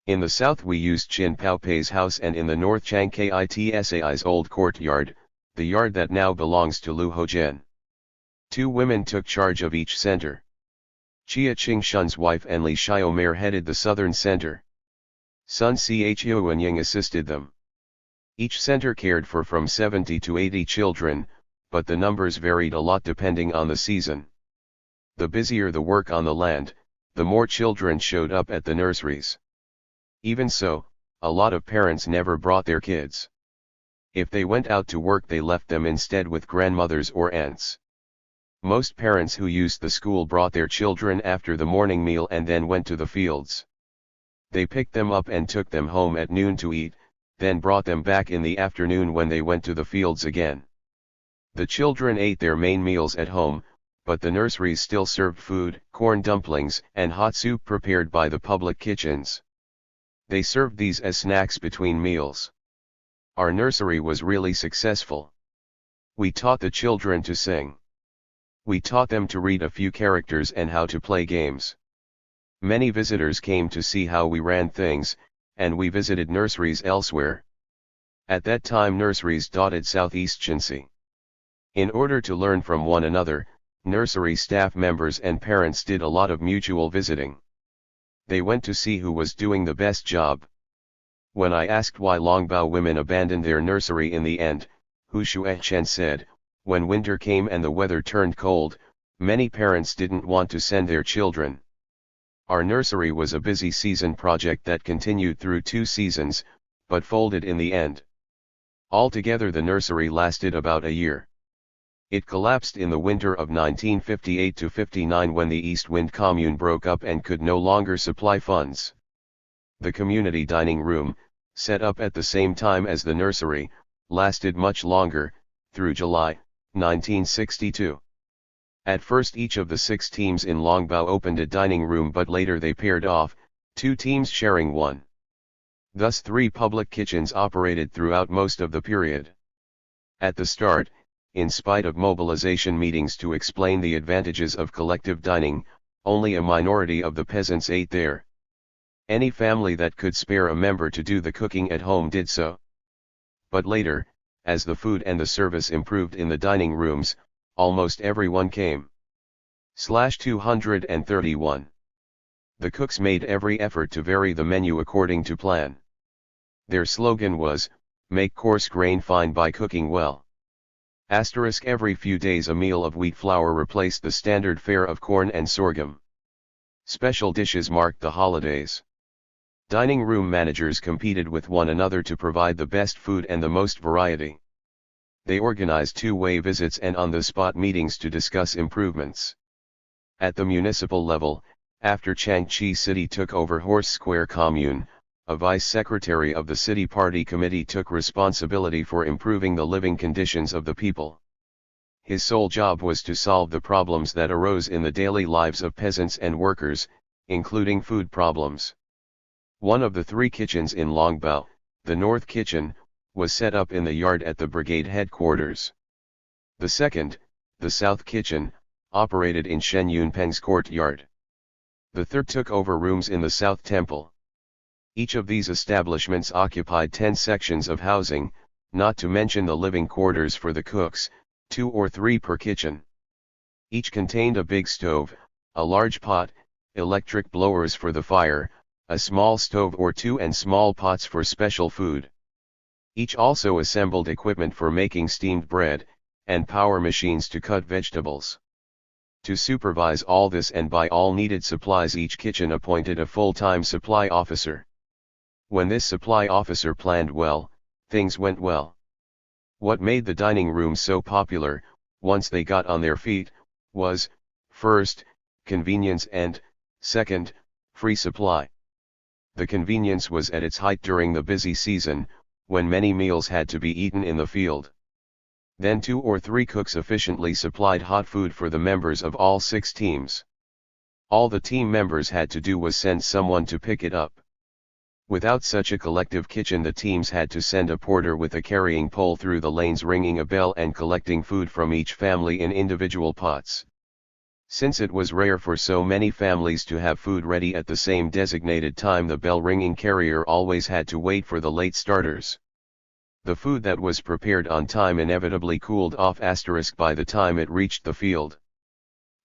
In the south we used Chin Paopei's house, and in the north Chang Kitsai's old courtyard, the yard that now belongs to Lu Hojian. 2 women took charge of each center. Chia Qingshun's wife and Li Xiaomer headed the southern center. Sun Chuanying assisted them. Each center cared for from 70 to 80 children, but the numbers varied a lot depending on the season. The busier the work on the land, the more children showed up at the nurseries. Even so, a lot of parents never brought their kids. If they went out to work, they left them instead with grandmothers or aunts. Most parents who used the school brought their children after the morning meal and then went to the fields. They picked them up and took them home at noon to eat, then brought them back in the afternoon when they went to the fields again. The children ate their main meals at home, but the nurseries still served food, corn dumplings, and hot soup prepared by the public kitchens. They served these as snacks between meals. Our nursery was really successful. We taught the children to sing. We taught them to read a few characters and how to play games. Many visitors came to see how we ran things, and we visited nurseries elsewhere. At that time nurseries dotted Southeast Shensi. In order to learn from one another, nursery staff members and parents did a lot of mutual visiting. They went to see who was doing the best job. When I asked why Longbao women abandoned their nursery in the end, Hu Shuechen said, when winter came and the weather turned cold, many parents didn't want to send their children. Our nursery was a busy season project that continued through 2 seasons, but folded in the end. Altogether the nursery lasted about a year. It collapsed in the winter of 1958-59 when the East Wind Commune broke up and could no longer supply funds. The community dining room, set up at the same time as the nursery, lasted much longer, through July 1962. At first each of the 6 teams in Longbao opened a dining room, but later they paired off, 2 teams sharing one. Thus 3 public kitchens operated throughout most of the period. At the start, in spite of mobilization meetings to explain the advantages of collective dining, only a minority of the peasants ate there. Any family that could spare a member to do the cooking at home did so. But later, as the food and the service improved in the dining rooms, almost everyone came. 231. The cooks made every effort to vary the menu according to plan. Their slogan was, "Make coarse grain fine by cooking well." Every few days a meal of wheat flour replaced the standard fare of corn and sorghum. Special dishes marked the holidays. Dining room managers competed with one another to provide the best food and the most variety. They organized 2-way visits and on-the-spot meetings to discuss improvements. At the municipal level, after Changchi City took over Horse Square Commune, a vice secretary of the city party committee took responsibility for improving the living conditions of the people. His sole job was to solve the problems that arose in the daily lives of peasants and workers, including food problems. One of the 3 kitchens in Longbao, the North Kitchen, was set up in the yard at the brigade headquarters. The second, the South Kitchen, operated in Shen Yunpeng's courtyard. The third took over rooms in the South Temple. Each of these establishments occupied 10 sections of housing, not to mention the living quarters for the cooks, 2 or 3 per kitchen. Each contained a big stove, a large pot, electric blowers for the fire, a small stove or 2 and small pots for special food. Each also assembled equipment for making steamed bread, and power machines to cut vegetables. To supervise all this and buy all needed supplies, each kitchen appointed a full-time supply officer. When this supply officer planned well, things went well. What made the dining room so popular, once they got on their feet, was, First, convenience and, second, free supply. The convenience was at its height during the busy season, when many meals had to be eaten in the field. Then 2 or 3 cooks efficiently supplied hot food for the members of all 6 teams. All the team members had to do was send someone to pick it up. Without such a collective kitchen, the teams had to send a porter with a carrying pole through the lanes, ringing a bell and collecting food from each family in individual pots. Since it was rare for so many families to have food ready at the same designated time, the bell-ringing carrier always had to wait for the late starters. The food that was prepared on time inevitably cooled off by the time it reached the field.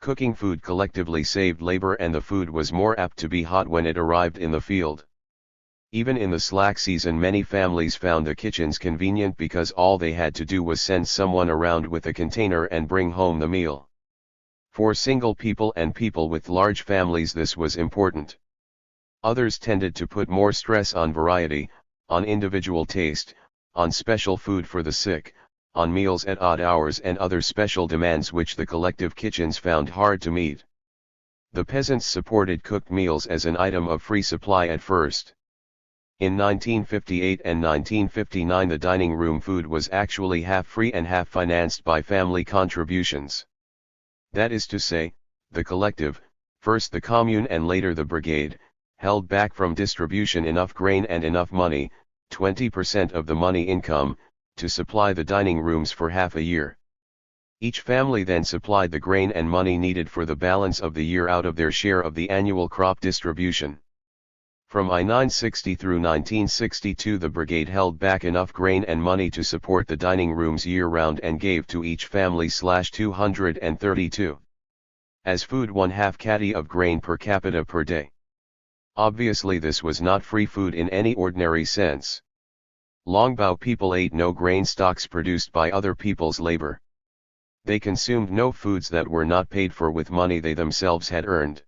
Cooking food collectively saved labor, and the food was more apt to be hot when it arrived in the field. Even in the slack season, many families found the kitchens convenient because all they had to do was send someone around with a container and bring home the meal. For single people and people with large families, this was important. Others tended to put more stress on variety, on individual taste, on special food for the sick, on meals at odd hours, and other special demands which the collective kitchens found hard to meet. The peasants supported cooked meals as an item of free supply at first. In 1958 and 1959, the dining room food was actually half free and half financed by family contributions. That is to say, the collective, first the commune and later the brigade, held back from distribution enough grain and enough money, 20% of the money income, to supply the dining rooms for half a year. Each family then supplied the grain and money needed for the balance of the year out of their share of the annual crop distribution. From I-960 through 1962, the brigade held back enough grain and money to support the dining rooms year-round and gave to each family 232 as food 1/2 caddy of grain per capita per day. Obviously this was not free food in any ordinary sense. Longbao people ate no grain stocks produced by other people's labor. They consumed no foods that were not paid for with money they themselves had earned.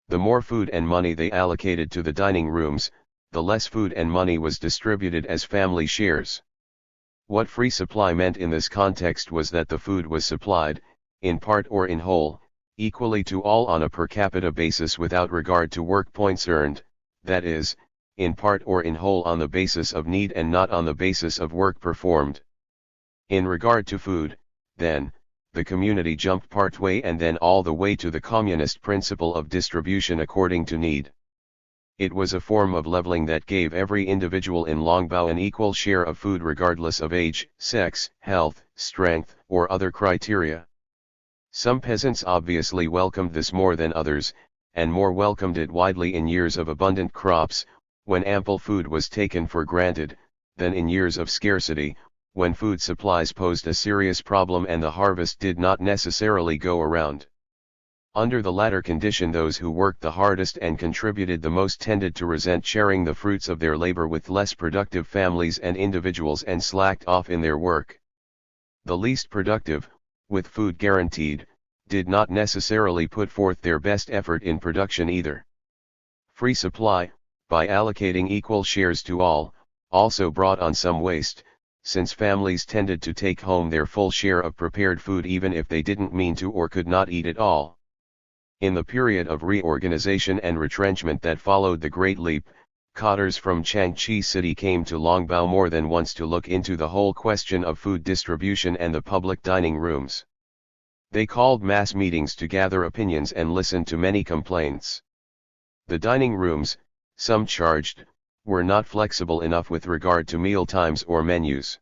The more food and money they allocated to the dining rooms, the less food and money was distributed as family shares. What free supply meant in this context was that the food was supplied, in part or in whole, equally to all on a per capita basis without regard to work points earned, that is, in part or in whole on the basis of need and not on the basis of work performed. In regard to food, then, the community jumped partway and then all the way to the communist principle of distribution according to need. It was a form of leveling that gave every individual in Longbao an equal share of food regardless of age, sex, health, strength, or other criteria. Some peasants obviously welcomed this more than others, and more welcomed it widely in years of abundant crops, when ample food was taken for granted, than in years of scarcity, when food supplies posed a serious problem and the harvest did not necessarily go around. Under the latter condition, those who worked the hardest and contributed the most tended to resent sharing the fruits of their labor with less productive families and individuals and slacked off in their work. The least productive, with food guaranteed, did not necessarily put forth their best effort in production either. Free supply, by allocating equal shares to all, also brought on some waste, since families tended to take home their full share of prepared food even if they didn't mean to or could not eat it all. In the period of reorganization and retrenchment that followed the Great Leap, cotters from Changchi City came to Longbao more than once to look into the whole question of food distribution and the public dining rooms. They called mass meetings to gather opinions and listen to many complaints. The dining rooms, some charged, were not flexible enough with regard to meal times or menus.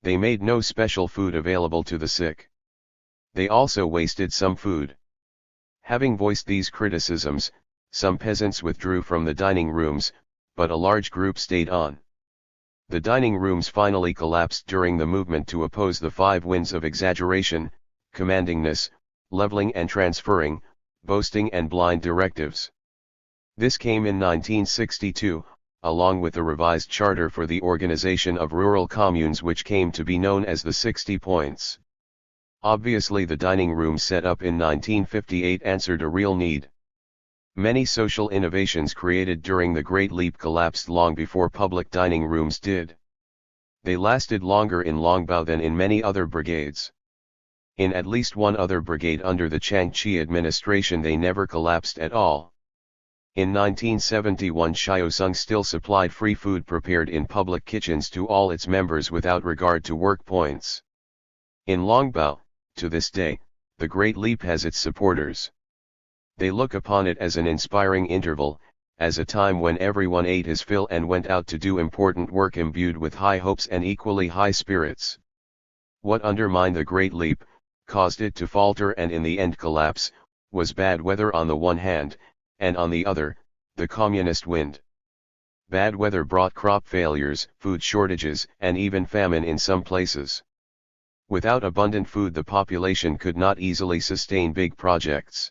They made no special food available to the sick. They also wasted some food. Having voiced these criticisms, some peasants withdrew from the dining rooms, but a large group stayed on. The dining rooms finally collapsed during the movement to oppose the 5 winds of exaggeration, commandingness, leveling and transferring, boasting and blind directives. This came in 1962, along with a revised charter for the organization of rural communes which came to be known as the 60 Points. Obviously the dining room set up in 1958 answered a real need. Many social innovations created during the Great Leap collapsed long before public dining rooms did. They lasted longer in Longbao than in many other brigades. In at least one other brigade under the Changchi administration they never collapsed at all. In 1971 Shiosung still supplied free food prepared in public kitchens to all its members without regard to work points. In Longbao, to this day, the Great Leap has its supporters. They look upon it as an inspiring interval, as a time when everyone ate his fill and went out to do important work imbued with high hopes and equally high spirits. What undermined the Great Leap, caused it to falter and in the end collapse, was bad weather on the one hand, and on the other, the communist wind. Bad weather brought crop failures, food shortages, and even famine in some places. Without abundant food the population could not easily sustain big projects.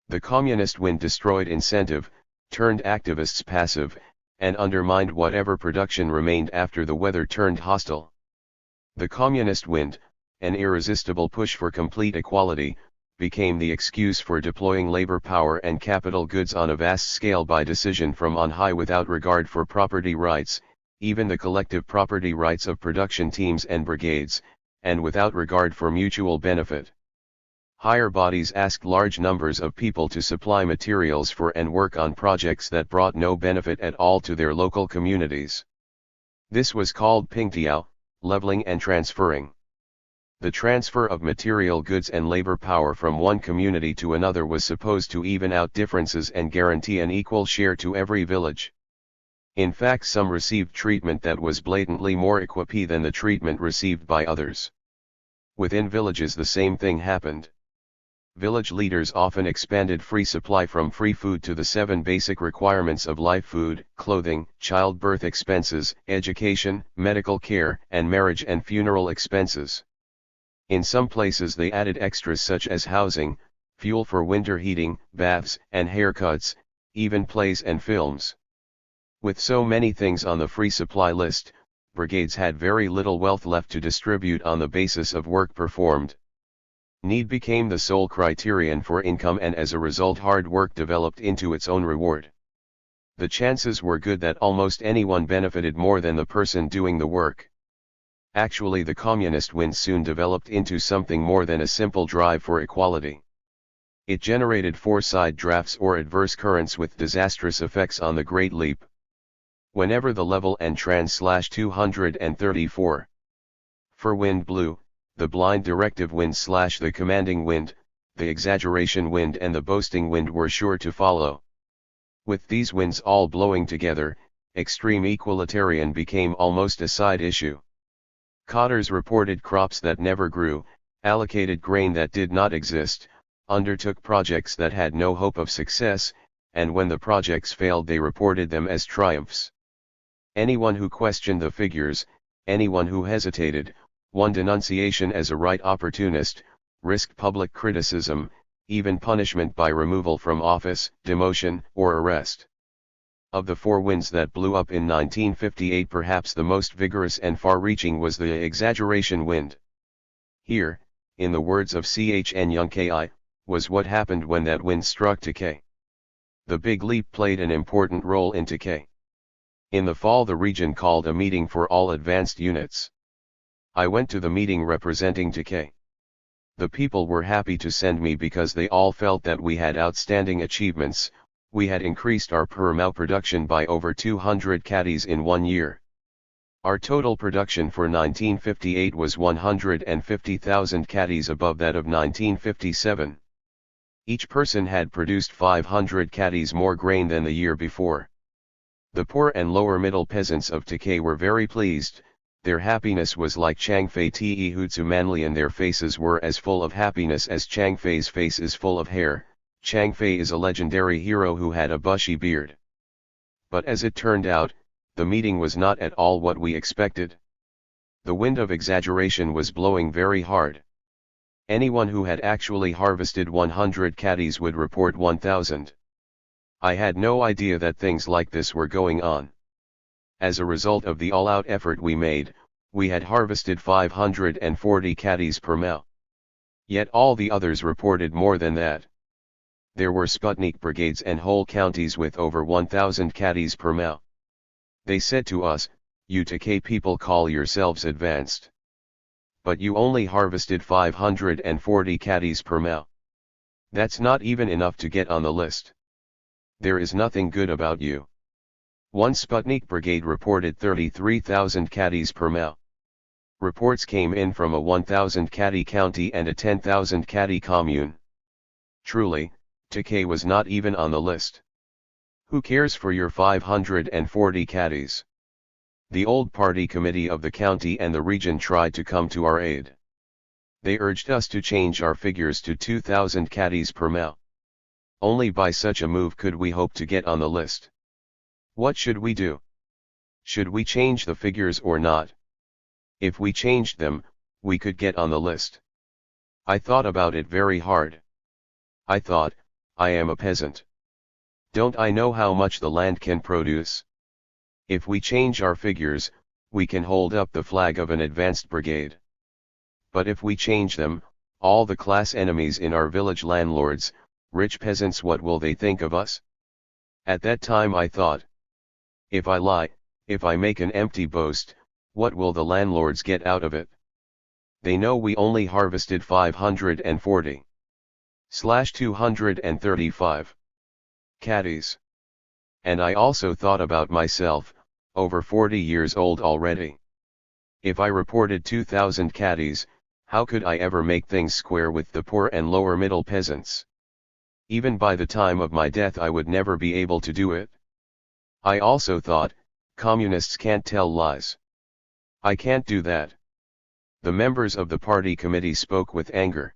The communist wind destroyed incentive, turned activists passive, and undermined whatever production remained after the weather turned hostile. The communist wind, an irresistible push for complete equality, became the excuse for deploying labor power and capital goods on a vast scale by decision from on high without regard for property rights, even the collective property rights of production teams and brigades, and without regard for mutual benefit. Higher bodies asked large numbers of people to supply materials for and work on projects that brought no benefit at all to their local communities. This was called pingtiao, leveling and transferring. The transfer of material goods and labor power from one community to another was supposed to even out differences and guarantee an equal share to every village. In fact, some received treatment that was blatantly more equipe than the treatment received by others. Within villages the same thing happened. Village leaders often expanded free supply from free food to the 7 basic requirements of life: food, clothing, childbirth expenses, education, medical care, and marriage and funeral expenses. In some places they added extras such as housing, fuel for winter heating, baths and haircuts, even plays and films. With so many things on the free supply list, brigades had very little wealth left to distribute on the basis of work performed. Need became the sole criterion for income, and as a result hard work developed into its own reward. The chances were good that almost anyone benefited more than the person doing the work. Actually, the communist wind soon developed into something more than a simple drive for equality. It generated 4 side drafts or adverse currents with disastrous effects on the Great Leap. Whenever the level and trans/234 for wind blew, the blind directive wind / the commanding wind, the exaggeration wind and the boasting wind were sure to follow. With these winds all blowing together, extreme equalitarian became almost a side issue. Cotters reported crops that never grew, allocated grain that did not exist, undertook projects that had no hope of success, and when the projects failed they reported them as triumphs. Anyone who questioned the figures, anyone who hesitated, won denunciation as a right opportunist, risked public criticism, even punishment by removal from office, demotion, or arrest. Of the 4 winds that blew up in 1958, perhaps the most vigorous and far-reaching was the exaggeration wind. Here, in the words of Chen Yongki, was what happened when that wind struck Takei. The Big Leap played an important role in Takei. In the fall the region called a meeting for all advanced units. I went to the meeting representing Takei. The people were happy to send me because they all felt that we had outstanding achievements. We had increased our per mao production by over 200 caddies in 1 year. Our total production for 1958 was 150,000 caddies above that of 1957. Each person had produced 500 caddies more grain than the year before. The poor and lower middle peasants of Takei were very pleased. Their happiness was like Changfei Te Hutsu Manli, and their faces were as full of happiness as Changfei's face is full of hair. Changfei is a legendary hero who had a bushy beard. But as it turned out, the meeting was not at all what we expected. The wind of exaggeration was blowing very hard. Anyone who had actually harvested 100 caddies would report 1,000. I had no idea that things like this were going on. As a result of the all-out effort we made, we had harvested 540 caddies per mao. Yet all the others reported more than that. There were Sputnik brigades and whole counties with over 1,000 caddies per mao. They said to us, "You Takei people call yourselves advanced. But you only harvested 540 caddies per mao. That's not even enough to get on the list. There is nothing good about you. One Sputnik brigade reported 33,000 caddies per mao. Reports came in from a 1,000 caddy county and a 10,000 caddy commune. Truly, Takei was not even on the list. Who cares for your 540 caddies? The old party committee of the county and the region tried to come to our aid. They urged us to change our figures to 2,000 caddies per mao. Only by such a move could we hope to get on the list. What should we do? Should we change the figures or not? If we changed them, we could get on the list. I thought about it very hard. I thought, I am a peasant. Don't I know how much the land can produce? If we change our figures, we can hold up the flag of an advanced brigade. But if we change them, all the class enemies in our village, landlords, rich peasants, what will they think of us? At that time I thought, if I lie, if I make an empty boast, what will the landlords get out of it? They know we only harvested 540/235 caddies. And I also thought about myself, over 40 years old already. If I reported 2,000 caddies, how could I ever make things square with the poor and lower middle peasants? Even by the time of my death I would never be able to do it. I also thought, communists can't tell lies. I can't do that. The members of the party committee spoke with anger.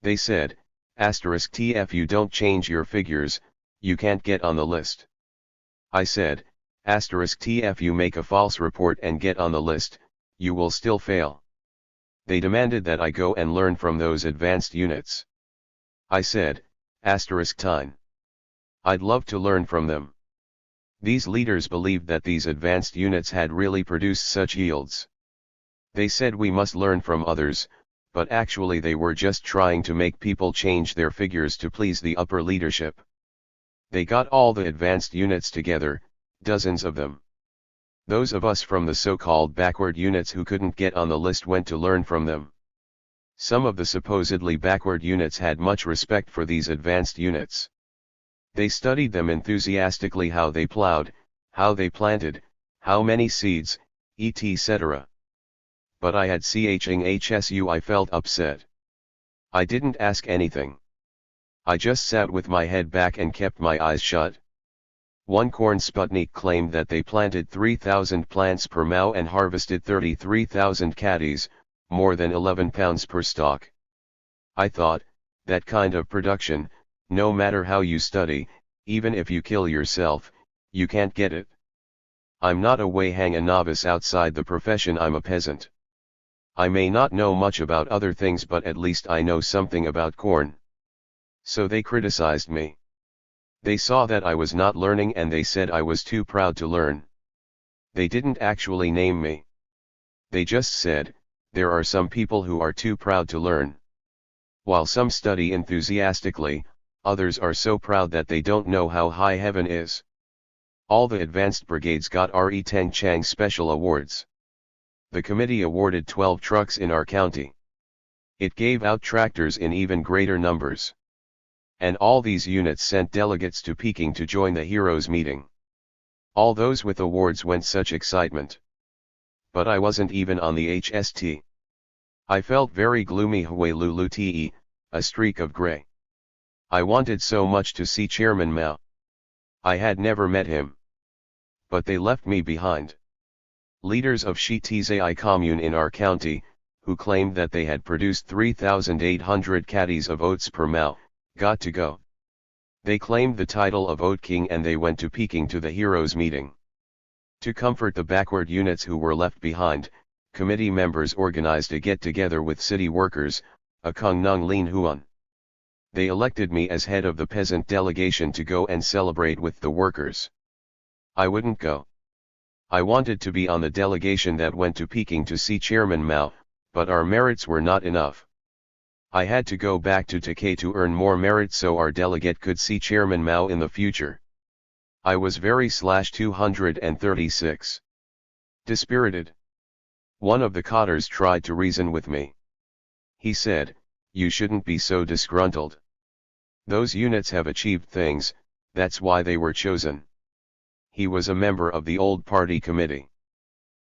They said, "If you don't change your figures, you can't get on the list." I said, "If you make a false report and get on the list, you will still fail." They demanded that I go and learn from those advanced units. I said, "I'd love to learn from them." These leaders believed that these advanced units had really produced such yields. They said we must learn from others, but actually they were just trying to make people change their figures to please the upper leadership. They got all the advanced units together, dozens of them. Those of us from the so-called backward units who couldn't get on the list went to learn from them. Some of the supposedly backward units had much respect for these advanced units. They studied them enthusiastically, how they plowed, how they planted, how many seeds, etc. But I had CHNHSU. I felt upset. I didn't ask anything. I just sat with my head back and kept my eyes shut. One corn Sputnik claimed that they planted 3,000 plants per mao and harvested 33,000 caddies, more than 11 pounds per stalk. I thought, that kind of production, no matter how you study, even if you kill yourself, you can't get it. I'm not a Weihang, a novice outside the profession, I'm a peasant. I may not know much about other things, but at least I know something about corn. So they criticized me. They saw that I was not learning and they said I was too proud to learn. They didn't actually name me. They just said, there are some people who are too proud to learn. While some study enthusiastically, others are so proud that they don't know how high heaven is. All the advanced brigades got RE Teng Chang special awards. The committee awarded 12 trucks in our county. It gave out tractors in even greater numbers. And all these units sent delegates to Peking to join the heroes meeting. All those with awards went such excitement. But I wasn't even on the HST. I felt very gloomy, Huelulute, a streak of grey. I wanted so much to see Chairman Mao. I had never met him. But they left me behind. Leaders of Shitizai commune in our county, who claimed that they had produced 3,800 caddies of oats per mao, got to go. They claimed the title of Oat King and they went to Peking to the heroes meeting. To comfort the backward units who were left behind, committee members organized a get-together with city workers, a Kung Nung Lin Huan. They elected me as head of the peasant delegation to go and celebrate with the workers. I wouldn't go. I wanted to be on the delegation that went to Peking to see Chairman Mao, but our merits were not enough. I had to go back to Takei to earn more merit so our delegate could see Chairman Mao in the future. I was very /236. Dispirited. One of the cotters tried to reason with me. He said, "You shouldn't be so disgruntled. Those units have achieved things, that's why they were chosen." He was a member of the old party committee.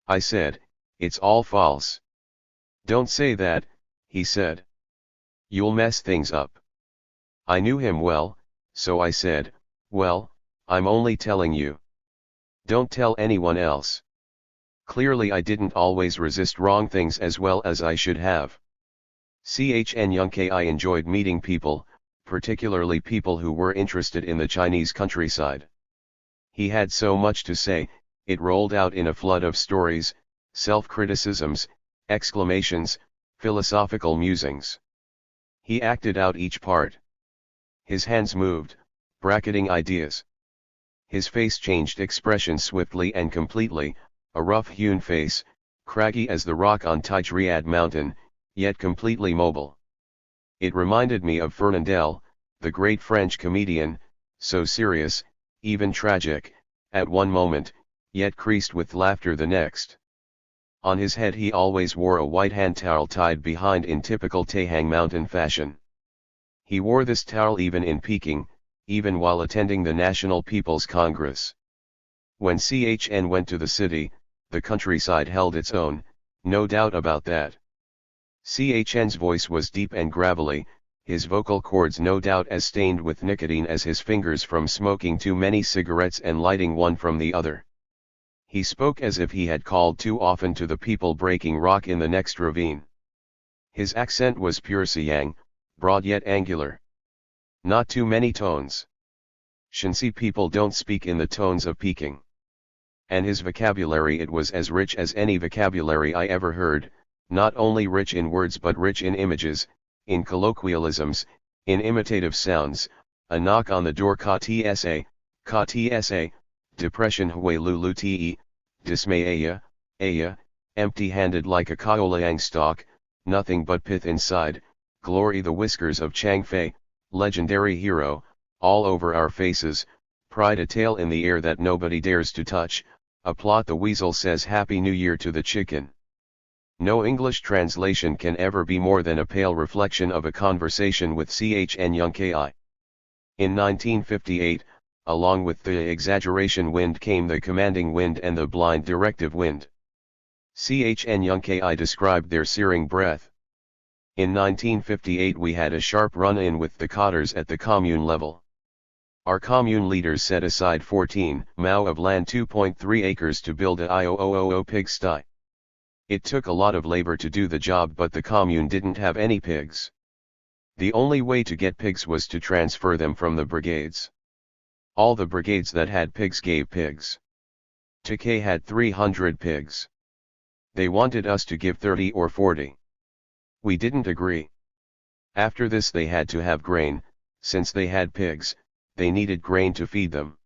I said, "It's all false." "Don't say that," he said. "You'll mess things up." I knew him well, so I said, "Well, I'm only telling you. Don't tell anyone else." Clearly I didn't always resist wrong things as well as I should have. Chen Yongke I enjoyed meeting people, particularly people who were interested in the Chinese countryside. He had so much to say, it rolled out in a flood of stories, self-criticisms, exclamations, philosophical musings. He acted out each part. His hands moved, bracketing ideas. His face changed expression swiftly and completely, a rough-hewn face, craggy as the rock on Tajriad mountain, yet completely mobile. It reminded me of Fernandel, the great French comedian, so serious, even tragic, at one moment, yet creased with laughter the next. On his head he always wore a white hand towel tied behind in typical Taihang mountain fashion. He wore this towel even in Peking, even while attending the National People's Congress. When Chen went to the city, the countryside held its own, no doubt about that. Chen's voice was deep and gravelly, his vocal cords no doubt as stained with nicotine as his fingers from smoking too many cigarettes and lighting one from the other. He spoke as if he had called too often to the people breaking rock in the next ravine. His accent was pure Siang, broad yet angular. Not too many tones. Shanxi people don't speak in the tones of Peking. And his vocabulary, it was as rich as any vocabulary I ever heard, not only rich in words but rich in images, in colloquialisms, in imitative sounds, a knock on the door ka tsa, depression hui lulu te, dismay aya, empty-handed like a kaolayang stalk, nothing but pith inside, glory the whiskers of Chang Fei, legendary hero, all over our faces, pride a tail in the air that nobody dares to touch, a plot the weasel says Happy New Year to the chicken. No English translation can ever be more than a pale reflection of a conversation with Chen Yongke. In 1958, along with the exaggeration wind came the commanding wind and the blind directive wind. Chen Yongke described their searing breath. In 1958 we had a sharp run-in with the cotters at the commune level. Our commune leaders set aside 14 mao of land 2.3 acres to build a IOOOO pigsty. It took a lot of labor to do the job, but the commune didn't have any pigs. The only way to get pigs was to transfer them from the brigades. All the brigades that had pigs gave pigs. Takei had 300 pigs. They wanted us to give 30 or 40. We didn't agree. After this they had to have grain, since they had pigs, they needed grain to feed them.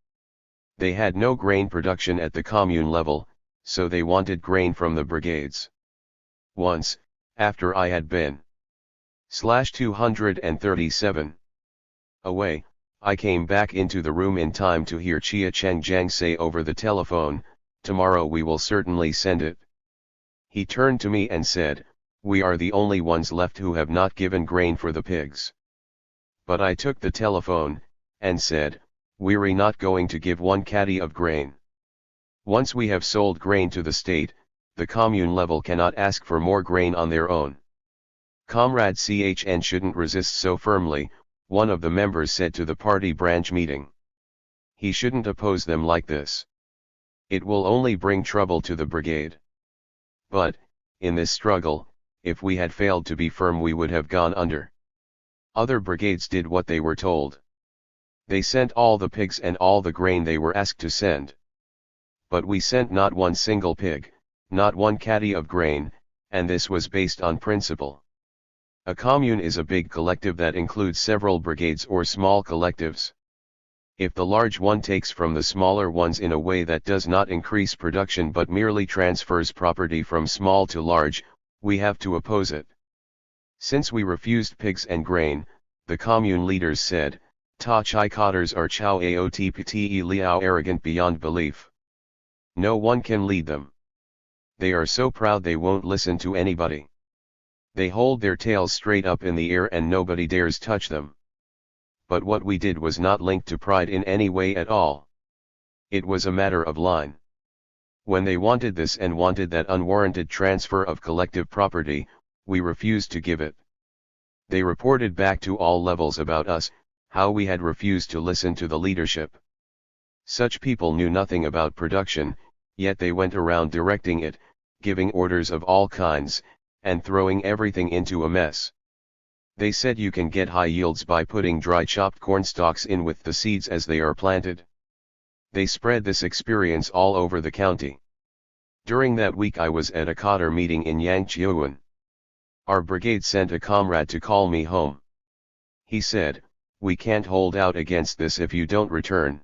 They had no grain production at the commune level, so they wanted grain from the brigades. Once, after I had been /237 away, I came back into the room in time to hear Chia Changjiang say over the telephone, "Tomorrow we will certainly send it." He turned to me and said, "We are the only ones left who have not given grain for the pigs." But I took the telephone, and said, "We're not going to give one caddy of grain. Once we have sold grain to the state, the commune level cannot ask for more grain on their own." Comrade Chen shouldn't resist so firmly, one of the members said to the party branch meeting. He shouldn't oppose them like this. It will only bring trouble to the brigade. But, in this struggle, if we had failed to be firm we would have gone under. Other brigades did what they were told. They sent all the pigs and all the grain they were asked to send. But we sent not one single pig, not one caddy of grain, and this was based on principle. A commune is a big collective that includes several brigades or small collectives. If the large one takes from the smaller ones in a way that does not increase production but merely transfers property from small to large, we have to oppose it. Since we refused pigs and grain, the commune leaders said, "Ta chai cotters are chow aotpte liao arrogant beyond belief. No one can lead them. They are so proud they won't listen to anybody. They hold their tails straight up in the air and nobody dares touch them. But what we did was not linked to pride in any way at all. It was a matter of line. When they wanted this and wanted that unwarranted transfer of collective property, we refused to give it. They reported back to all levels about us, how we had refused to listen to the leadership. Such people knew nothing about production, yet they went around directing it, giving orders of all kinds, and throwing everything into a mess. They said you can get high yields by putting dry chopped corn stalks in with the seeds as they are planted. They spread this experience all over the county. During that week I was at a cadre meeting in Yangchuan. Our brigade sent a comrade to call me home. He said, "We can't hold out against this if you don't return.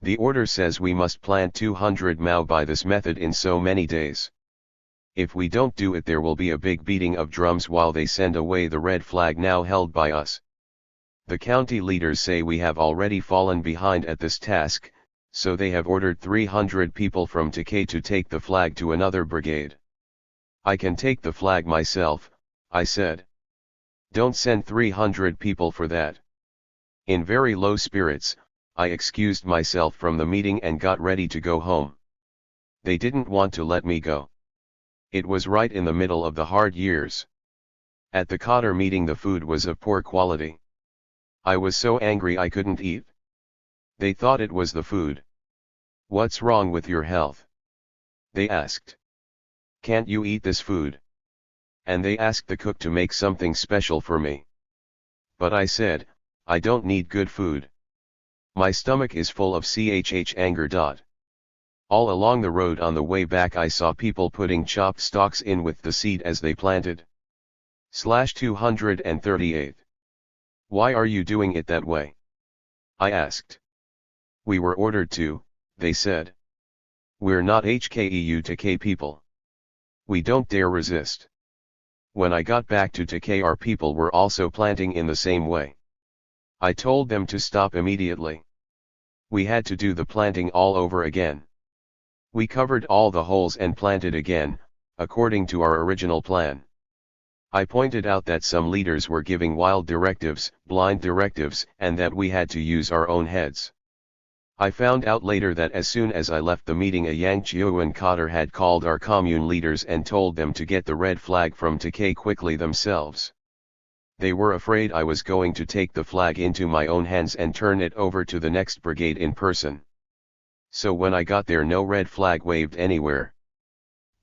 The order says we must plant 200 Mao by this method in so many days. If we don't do it there will be a big beating of drums while they send away the red flag now held by us." The county leaders say we have already fallen behind at this task, so they have ordered 300 people from Takei to take the flag to another brigade. "I can take the flag myself," I said. "Don't send 300 people for that." In very low spirits, I excused myself from the meeting and got ready to go home. They didn't want to let me go. It was right in the middle of the hard years. At the cadre meeting the food was of poor quality. I was so angry I couldn't eat. They thought it was the food. "What's wrong with your health?" they asked. "Can't you eat this food?" And they asked the cook to make something special for me. But I said, "I don't need good food. My stomach is full of anger. All along the road on the way back I saw people putting chopped stalks in with the seed as they planted. /238. Why are you doing it that way? I asked. We were ordered to, they said. We're not HKEU Takei people. We don't dare resist. When I got back to Takei our people were also planting in the same way. I told them to stop immediately. We had to do the planting all over again. We covered all the holes and planted again, according to our original plan. I pointed out that some leaders were giving wild directives, blind directives, and that we had to use our own heads. I found out later that as soon as I left the meeting a Yangchuan cadre had called our commune leaders and told them to get the red flag from Takei quickly themselves. They were afraid I was going to take the flag into my own hands and turn it over to the next brigade in person. So when I got there no red flag waved anywhere.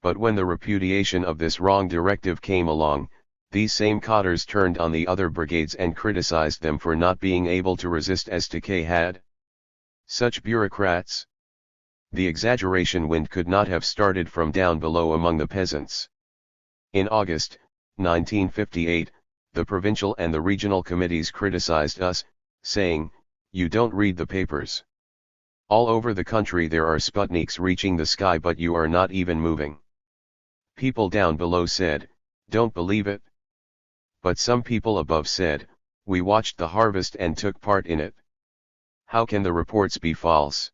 But when the repudiation of this wrong directive came along, these same cadres turned on the other brigades and criticized them for not being able to resist as Takei had. Such bureaucrats! The exaggeration wind could not have started from down below among the peasants. In August, 1958, the provincial and the regional committees criticized us, saying, "You don't read the papers. All over the country there are Sputniks reaching the sky but you are not even moving." People down below said, "Don't believe it." But some people above said, "We watched the harvest and took part in it. How can the reports be false?"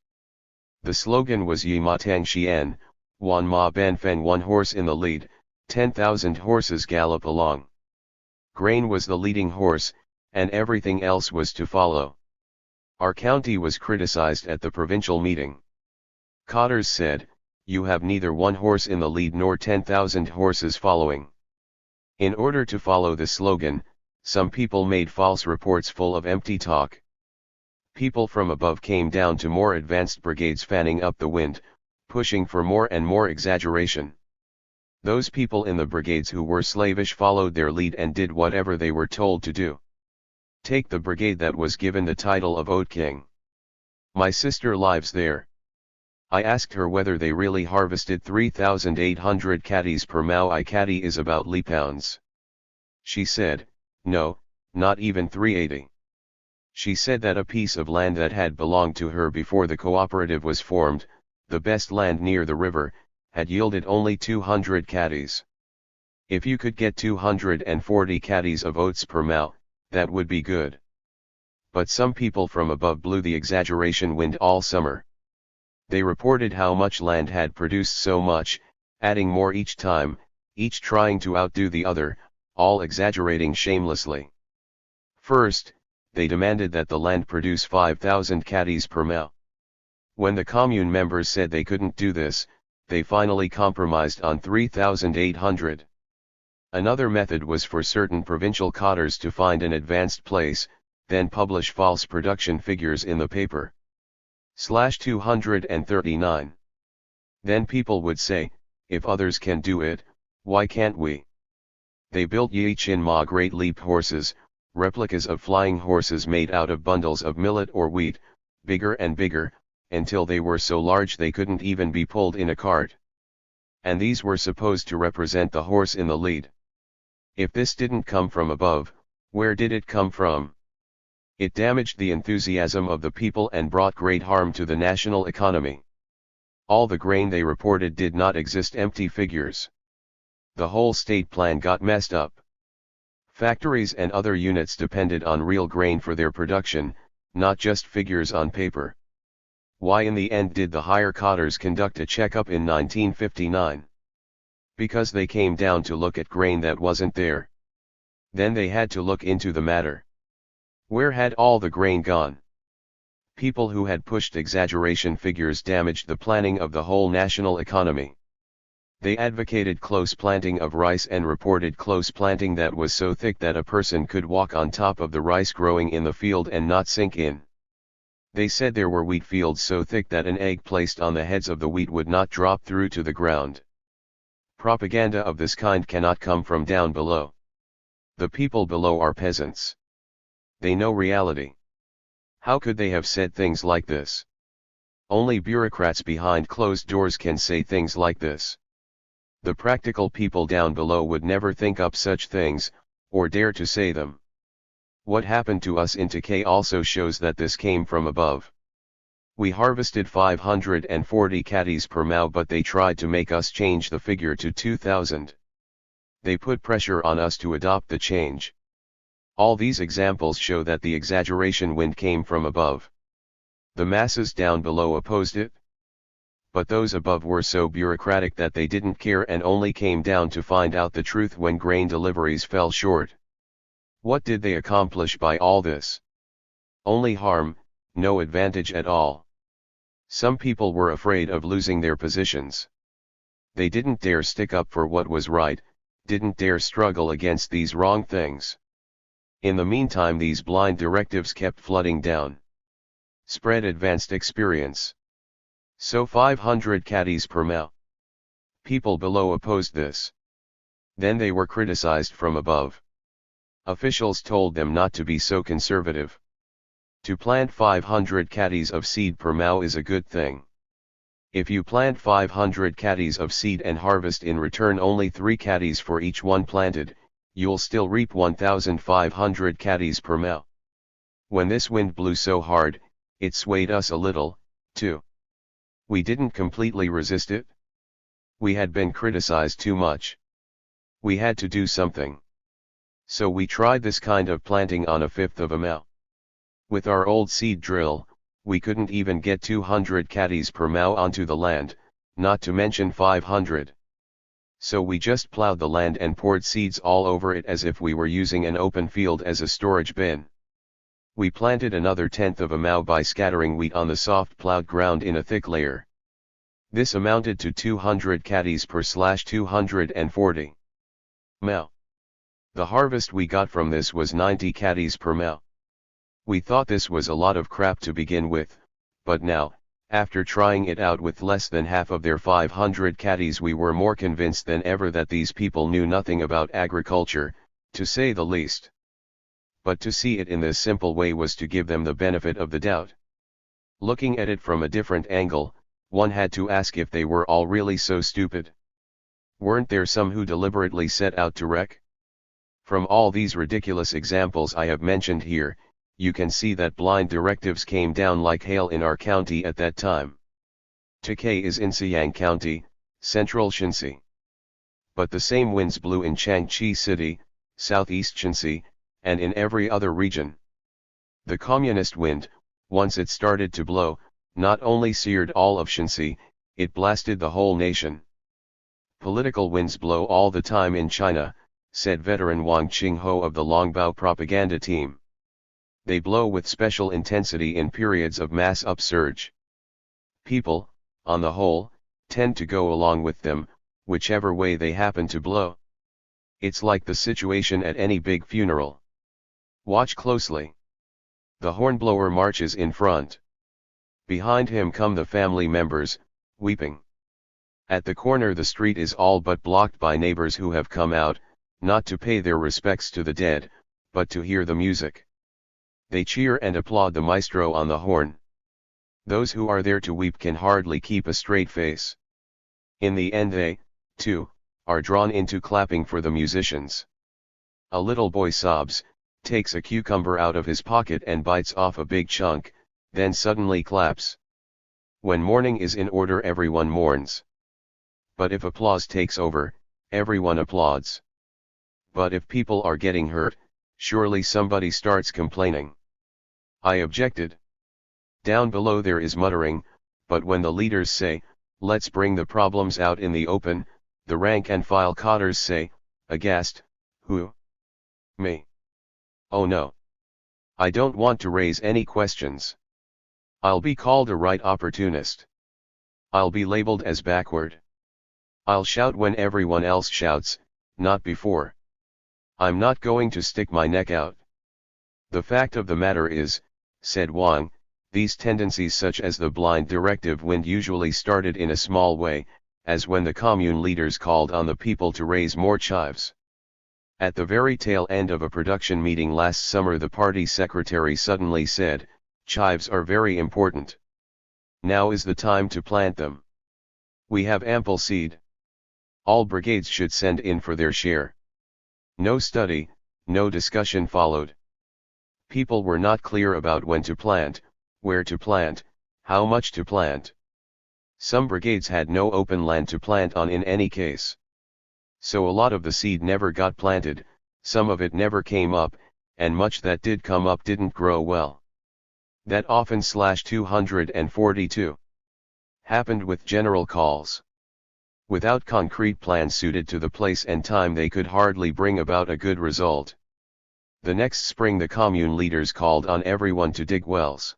The slogan was Yi Ma Tang Xian, Wan Ma Ben Fen, one horse in the lead, 10,000 horses gallop along. Grain was the leading horse, and everything else was to follow. Our county was criticized at the provincial meeting. Cadres said, "You have neither one horse in the lead nor 10,000 horses following." In order to follow the slogan, some people made false reports full of empty talk. People from above came down to more advanced brigades fanning up the wind, pushing for more and more exaggeration. Those people in the brigades who were slavish followed their lead and did whatever they were told to do. Take the brigade that was given the title of Oat King. My sister lives there. I asked her whether they really harvested 3,800 caddies per Mao. I caddy is about li pounds. She said, "No, not even 380. She said that a piece of land that had belonged to her before the cooperative was formed, the best land near the river, had yielded only 200 caddies. If you could get 240 caddies of oats per Mao, that would be good." But some people from above blew the exaggeration wind all summer. They reported how much land had produced so much, adding more each time, each trying to outdo the other, all exaggerating shamelessly. First, they demanded that the land produce 5,000 caddies per mile. When the commune members said they couldn't do this, they finally compromised on 3,800. Another method was for certain provincial cotters to find an advanced place, then publish false production figures in the paper. /239. Then people would say, if others can do it, why can't we? They built Yi Chin Ma great leap horses, replicas of flying horses made out of bundles of millet or wheat, bigger and bigger, until they were so large they couldn't even be pulled in a cart. And these were supposed to represent the horse in the lead. If this didn't come from above, where did it come from? It damaged the enthusiasm of the people and brought great harm to the national economy. All the grain they reported did not exist, empty figures. The whole state plan got messed up. Factories and other units depended on real grain for their production, not just figures on paper. Why in the end did the higher cotters conduct a checkup in 1959? Because they came down to look at grain that wasn't there. Then they had to look into the matter. Where had all the grain gone? People who had pushed exaggeration figures damaged the planning of the whole national economy. They advocated close planting of rice and reported close planting that was so thick that a person could walk on top of the rice growing in the field and not sink in. They said there were wheat fields so thick that an egg placed on the heads of the wheat would not drop through to the ground. Propaganda of this kind cannot come from down below. The people below are peasants. They know reality. How could they have said things like this? Only bureaucrats behind closed doors can say things like this. The practical people down below would never think up such things, or dare to say them. What happened to us in Takei also shows that this came from above. We harvested 540 caddies per mao, but they tried to make us change the figure to 2,000. They put pressure on us to adopt the change. All these examples show that the exaggeration wind came from above. The masses down below opposed it. But those above were so bureaucratic that they didn't care and only came down to find out the truth when grain deliveries fell short. What did they accomplish by all this? Only harm, no advantage at all. Some people were afraid of losing their positions. They didn't dare stick up for what was right, didn't dare struggle against these wrong things. In the meantime, these blind directives kept flooding down. Spread advanced experience. So 500 caddies per mao. People below opposed this. Then they were criticized from above. Officials told them not to be so conservative. To plant 500 caddies of seed per mao is a good thing. If you plant 500 caddies of seed and harvest in return only 3 caddies for each one planted, you'll still reap 1,500 caddies per mao. When this wind blew so hard, it swayed us a little, too. We didn't completely resist it. We had been criticized too much. We had to do something. So we tried this kind of planting on 1/5 of a mao. With our old seed drill, we couldn't even get 200 caddies per mao onto the land, not to mention 500. So we just plowed the land and poured seeds all over it as if we were using an open field as a storage bin. We planted another 1/10 of a mao by scattering wheat on the soft plowed ground in a thick layer. This amounted to 200 caddies per /240 mao. The harvest we got from this was 90 caddies per mao. We thought this was a lot of crap to begin with, but now, after trying it out with less than half of their 500 caddies, we were more convinced than ever that these people knew nothing about agriculture, to say the least. But to see it in this simple way was to give them the benefit of the doubt. Looking at it from a different angle, one had to ask if they were all really so stupid. Weren't there some who deliberately set out to wreck? From all these ridiculous examples I have mentioned here, you can see that blind directives came down like hail in our county at that time. Takei is in Siang County, central Shensi. But the same winds blew in Changchi City, southeast Shensi, and in every other region. The communist wind, once it started to blow, not only seared all of Shensi, it blasted the whole nation. Political winds blow all the time in China, said veteran Wang Qingho of the Longbao propaganda team. They blow with special intensity in periods of mass upsurge. People, on the whole, tend to go along with them, whichever way they happen to blow. It's like the situation at any big funeral. Watch closely. The hornblower marches in front. Behind him come the family members, weeping. At the corner the street is all but blocked by neighbors who have come out, not to pay their respects to the dead, but to hear the music. They cheer and applaud the maestro on the horn. Those who are there to weep can hardly keep a straight face. In the end they, too, are drawn into clapping for the musicians. A little boy sobs, takes a cucumber out of his pocket and bites off a big chunk, then suddenly claps. When mourning is in order everyone mourns. But if applause takes over, everyone applauds. But if people are getting hurt, surely somebody starts complaining. I objected. Down below there is muttering, but when the leaders say, let's bring the problems out in the open, the rank and file cotters say, aghast, who? Me. Oh no. I don't want to raise any questions. I'll be called a right opportunist. I'll be labeled as backward. I'll shout when everyone else shouts, not before. I'm not going to stick my neck out. The fact of the matter is, said Wang, these tendencies such as the blind directive wind usually started in a small way, as when the commune leaders called on the people to raise more chives. At the very tail end of a production meeting last summer the party secretary suddenly said, chives are very important. Now is the time to plant them. We have ample seed. All brigades should send in for their share. No study, no discussion followed. People were not clear about when to plant, where to plant, how much to plant. Some brigades had no open land to plant on in any case. So a lot of the seed never got planted, some of it never came up, and much that did come up didn't grow well. That often /242 happened with general calls. Without concrete plans suited to the place and time they could hardly bring about a good result. The next spring the commune leaders called on everyone to dig wells.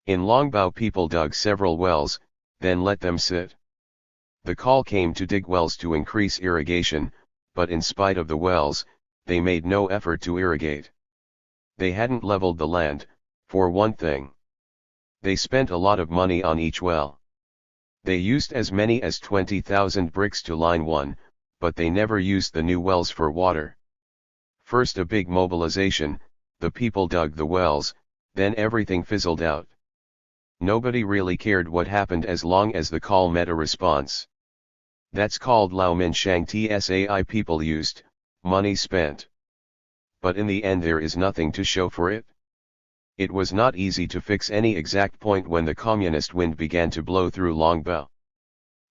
In Longbao people dug several wells, then let them sit. The call came to dig wells to increase irrigation, but in spite of the wells, they made no effort to irrigate. They hadn't leveled the land, for one thing. They spent a lot of money on each well. They used as many as 20,000 bricks to line one, but they never used the new wells for water. First a big mobilization, the people dug the wells, then everything fizzled out. Nobody really cared what happened as long as the call met a response. That's called Lao Min Shang Tsai people used, money spent. But in the end there is nothing to show for it. It was not easy to fix any exact point when the communist wind began to blow through Longbao.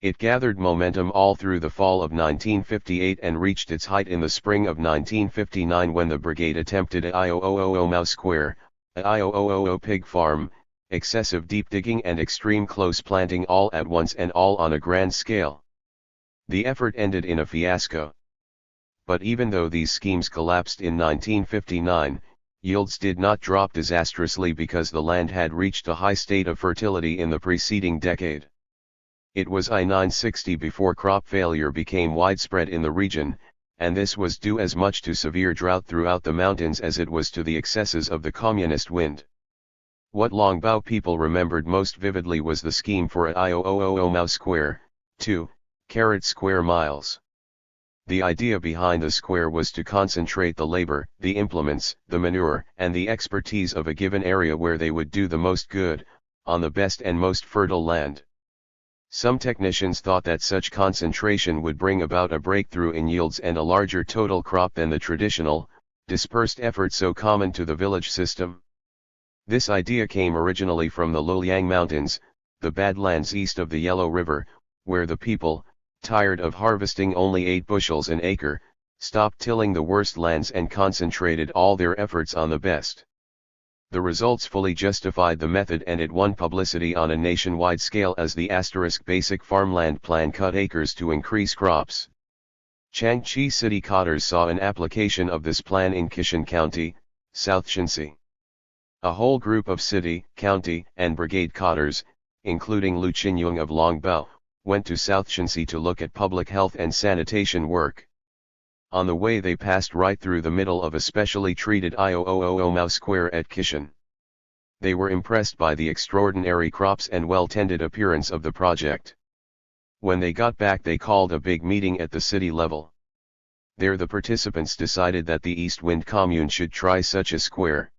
It gathered momentum all through the fall of 1958 and reached its height in the spring of 1959 when the brigade attempted a Ioo Mao Square, a Ioo pig farm, excessive deep digging and extreme close planting all at once and all on a grand scale. The effort ended in a fiasco. But even though these schemes collapsed in 1959, yields did not drop disastrously because the land had reached a high state of fertility in the preceding decade. It was I 960 before crop failure became widespread in the region, and this was due as much to severe drought throughout the mountains as it was to the excesses of the communist wind. What Longbao people remembered most vividly was the scheme for a Ioo Mao Square, 2 square miles. The idea behind the square was to concentrate the labor, the implements, the manure, and the expertise of a given area where they would do the most good, on the best and most fertile land. Some technicians thought that such concentration would bring about a breakthrough in yields and a larger total crop than the traditional, dispersed effort so common to the village system. This idea came originally from the Luliang Mountains, the badlands east of the Yellow River, where the people, tired of harvesting only 8 bushels an acre, stopped tilling the worst lands and concentrated all their efforts on the best. The results fully justified the method and it won publicity on a nationwide scale as the * basic farmland plan cut acres to increase crops. Changchi City Cotters saw an application of this plan in Kishan County, South Shensi. A whole group of city, county, and brigade Cotters, including Lu Qinyong of Longbao, went to South Shensi to look at public health and sanitation work. On the way they passed right through the middle of a specially treated Ioo square at Kishan. They were impressed by the extraordinary crops and well-tended appearance of the project. When they got back they called a big meeting at the city level. There the participants decided that the East Wind Commune should try such a square.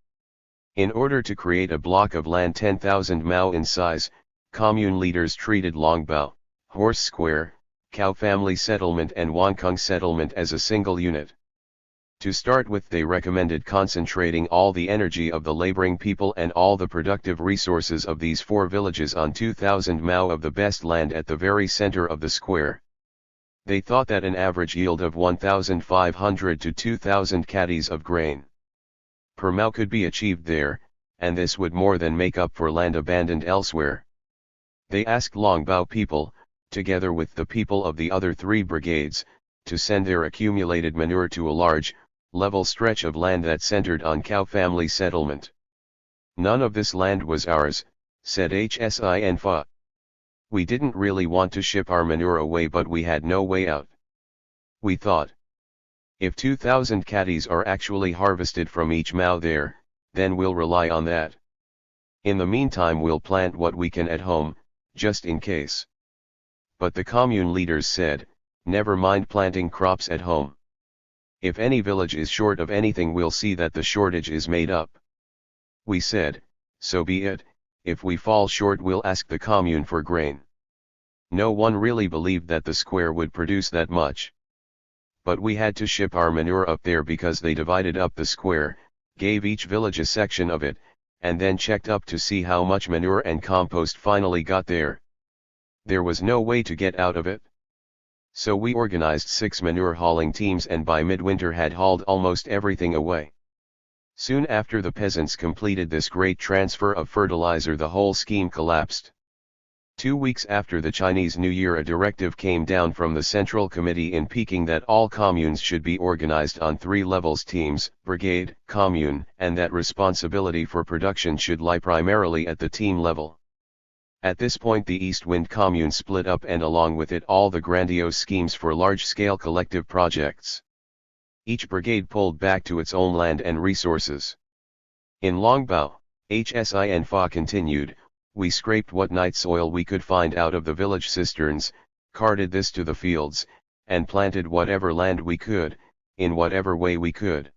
In order to create a block of land 10,000 mao in size, commune leaders treated Longbao, Horse Square, Cow Family Settlement and Wangkung Settlement as a single unit. To start with they recommended concentrating all the energy of the laboring people and all the productive resources of these 4 villages on 2,000 mao of the best land at the very center of the square. They thought that an average yield of 1,500 to 2,000 caddies of grain per mao could be achieved there, and this would more than make up for land abandoned elsewhere. They asked Longbao people, together with the people of the other 3 brigades, to send their accumulated manure to a large, level stretch of land that centered on Cow Family Settlement. None of this land was ours, said Shenfan. We didn't really want to ship our manure away but we had no way out. We thought, if 2,000 caddies are actually harvested from each mao there, then we'll rely on that. In the meantime we'll plant what we can at home, just in case. But the commune leaders said, never mind planting crops at home. If any village is short of anything we'll see that the shortage is made up. We said, so be it, if we fall short we'll ask the commune for grain. No one really believed that the square would produce that much. But we had to ship our manure up there because they divided up the square, gave each village a section of it, and then checked up to see how much manure and compost finally got there. There was no way to get out of it. So we organized 6 manure hauling teams and by midwinter had hauled almost everything away. Soon after the peasants completed this great transfer of fertilizer the whole scheme collapsed. 2 weeks after the Chinese New Year a directive came down from the Central Committee in Peking that all communes should be organized on 3 levels: teams, brigade, commune, and that responsibility for production should lie primarily at the team level. At this point the East Wind Commune split up and along with it all the grandiose schemes for large-scale collective projects. Each brigade pulled back to its own land and resources. In Longbao, Shenfan continued, we scraped what night soil we could find out of the village cisterns, carted this to the fields, and planted whatever land we could, in whatever way we could.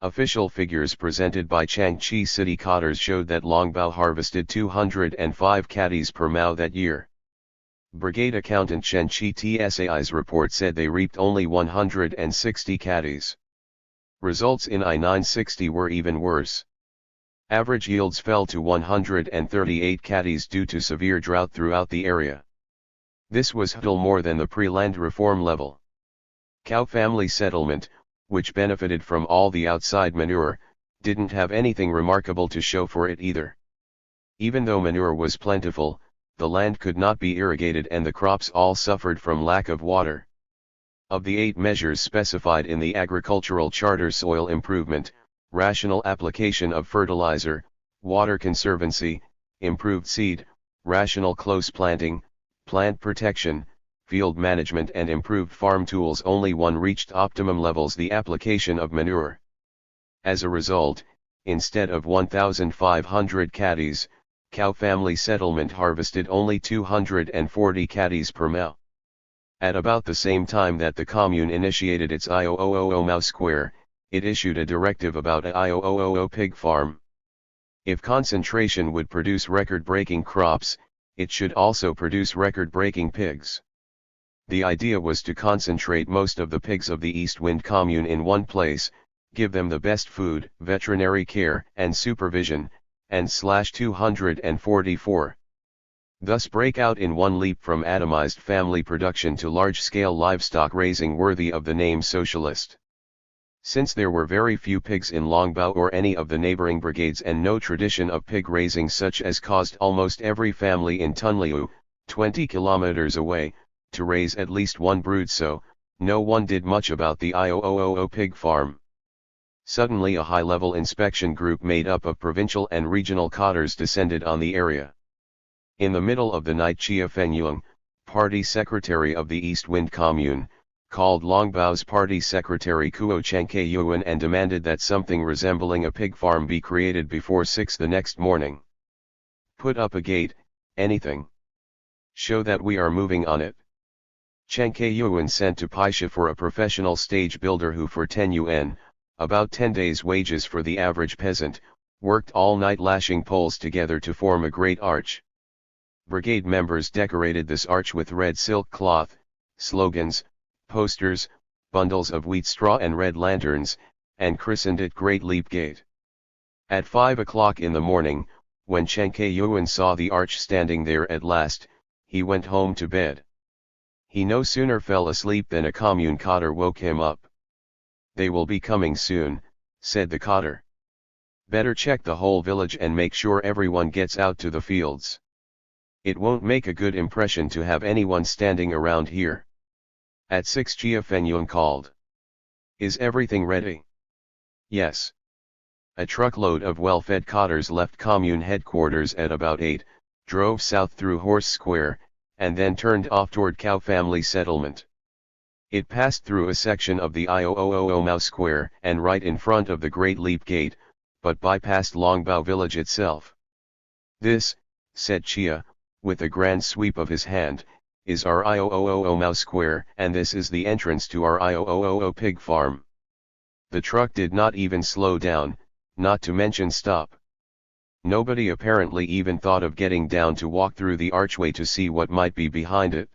Official figures presented by Changchi City Cotters showed that Longbao harvested 205 caddies per mao that year. Brigade accountant Changchi Tsai's report said they reaped only 160 caddies. Results in I-960 were even worse. Average yields fell to 138 caddies due to severe drought throughout the area. This was little more than the pre-land reform level. Cow Family Settlement, which benefited from all the outside manure, didn't have anything remarkable to show for it either. Even though manure was plentiful, the land could not be irrigated and the crops all suffered from lack of water. Of the 8 measures specified in the Agricultural Charter: soil improvement, rational application of fertilizer, water conservancy, improved seed, rational close planting, plant protection, field management and improved farm tools, only 1 reached optimum levels: the application of manure. As a result, instead of 1,500 caddies, Cow Family Settlement harvested only 240 caddies per mao. At about the same time that the commune initiated its Ioo mao square, it issued a directive about a Ioo pig farm. If concentration would produce record-breaking crops, it should also produce record-breaking pigs. The idea was to concentrate most of the pigs of the East Wind Commune in one place, give them the best food, veterinary care and supervision, and /244. Thus break out in one leap from atomized family production to large-scale livestock raising worthy of the name socialist. Since there were very few pigs in Longbao or any of the neighboring brigades and no tradition of pig raising such as caused almost every family in Tunliu, 20 kilometers away, to raise at least one brood, so no one did much about the IOOO pig farm. Suddenly a high-level inspection group made up of provincial and regional cadres descended on the area. In the middle of the night, Chia Fengyong, party secretary of the East Wind Commune, called Longbao's party secretary Kuo Chengke Yuan and demanded that something resembling a pig farm be created before 6 the next morning. Put up a gate, anything. Show that we are moving on it. Chengke Yuan sent to Paisha for a professional stage builder who for 10 yuan, about 10 days' wages for the average peasant, worked all night lashing poles together to form a great arch. Brigade members decorated this arch with red silk cloth, slogans, posters, bundles of wheat straw and red lanterns, and christened it Great Leap Gate. At 5 o'clock in the morning, when Chengke Yuan saw the arch standing there at last, he went home to bed. He no sooner fell asleep than a commune cadre woke him up. "They will be coming soon," said the cadre. "Better check the whole village and make sure everyone gets out to the fields. It won't make a good impression to have anyone standing around here." At 6 Jia Fengyong called. "Is everything ready?" "Yes." A truckload of well-fed cadres left commune headquarters at about 8, drove south through Horse Square, and then turned off toward Cow Family Settlement. It passed through a section of the Ioo Mao Square and right in front of the Great Leap Gate, but bypassed Longbao village itself. "This," said Chia, with a grand sweep of his hand, "is our Ioo Mao Square, and this is the entrance to our Ioo pig farm." The truck did not even slow down, not to mention stop. Nobody apparently even thought of getting down to walk through the archway to see what might be behind it.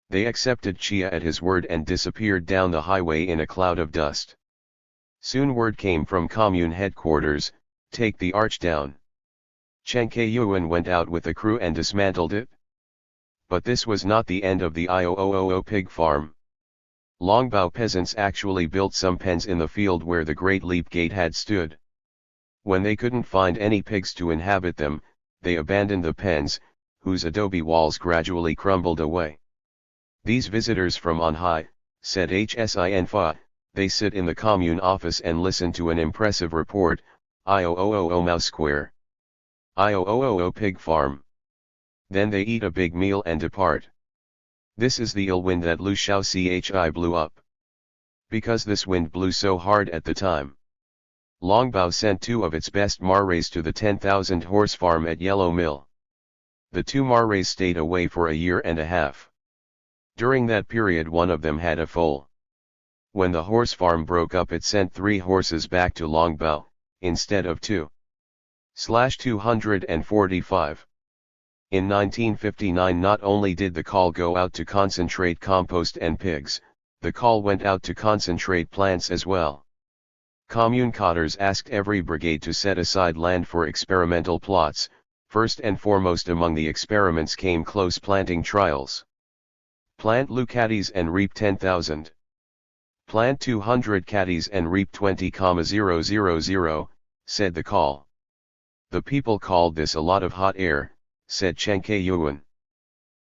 They accepted Chia at his word and disappeared down the highway in a cloud of dust. Soon word came from commune headquarters, "Take the arch down." Chengke Yuan went out with the crew and dismantled it. But this was not the end of the Ioo pig farm. Longbao peasants actually built some pens in the field where the Great Leap Gate had stood. When they couldn't find any pigs to inhabit them, they abandoned the pens, whose adobe walls gradually crumbled away. "These visitors from on high," said Hsinfa, "they sit in the commune office and listen to an impressive report, Ioo Mao Square. Ioo pig farm. Then they eat a big meal and depart. This is the ill wind that Lu Shao Chi blew up. Because this wind blew so hard at the time. Longbao sent 2 of its best Marais to the 10,000 horse farm at Yellow Mill. The 2 Marais stayed away for a year and a half. During that period one of them had a foal. When the horse farm broke up it sent 3 horses back to Longbao, instead of 2/245. In 1959 not only did the call go out to concentrate compost and pigs, the call went out to concentrate plants as well. Commune cadres asked every brigade to set aside land for experimental plots. First and foremost among the experiments came close planting trials. Plant Lucadis and reap 10,000. Plant 200 caddies and reap 20,000, said the call. The people called this a lot of hot air, said Chengke Yuan.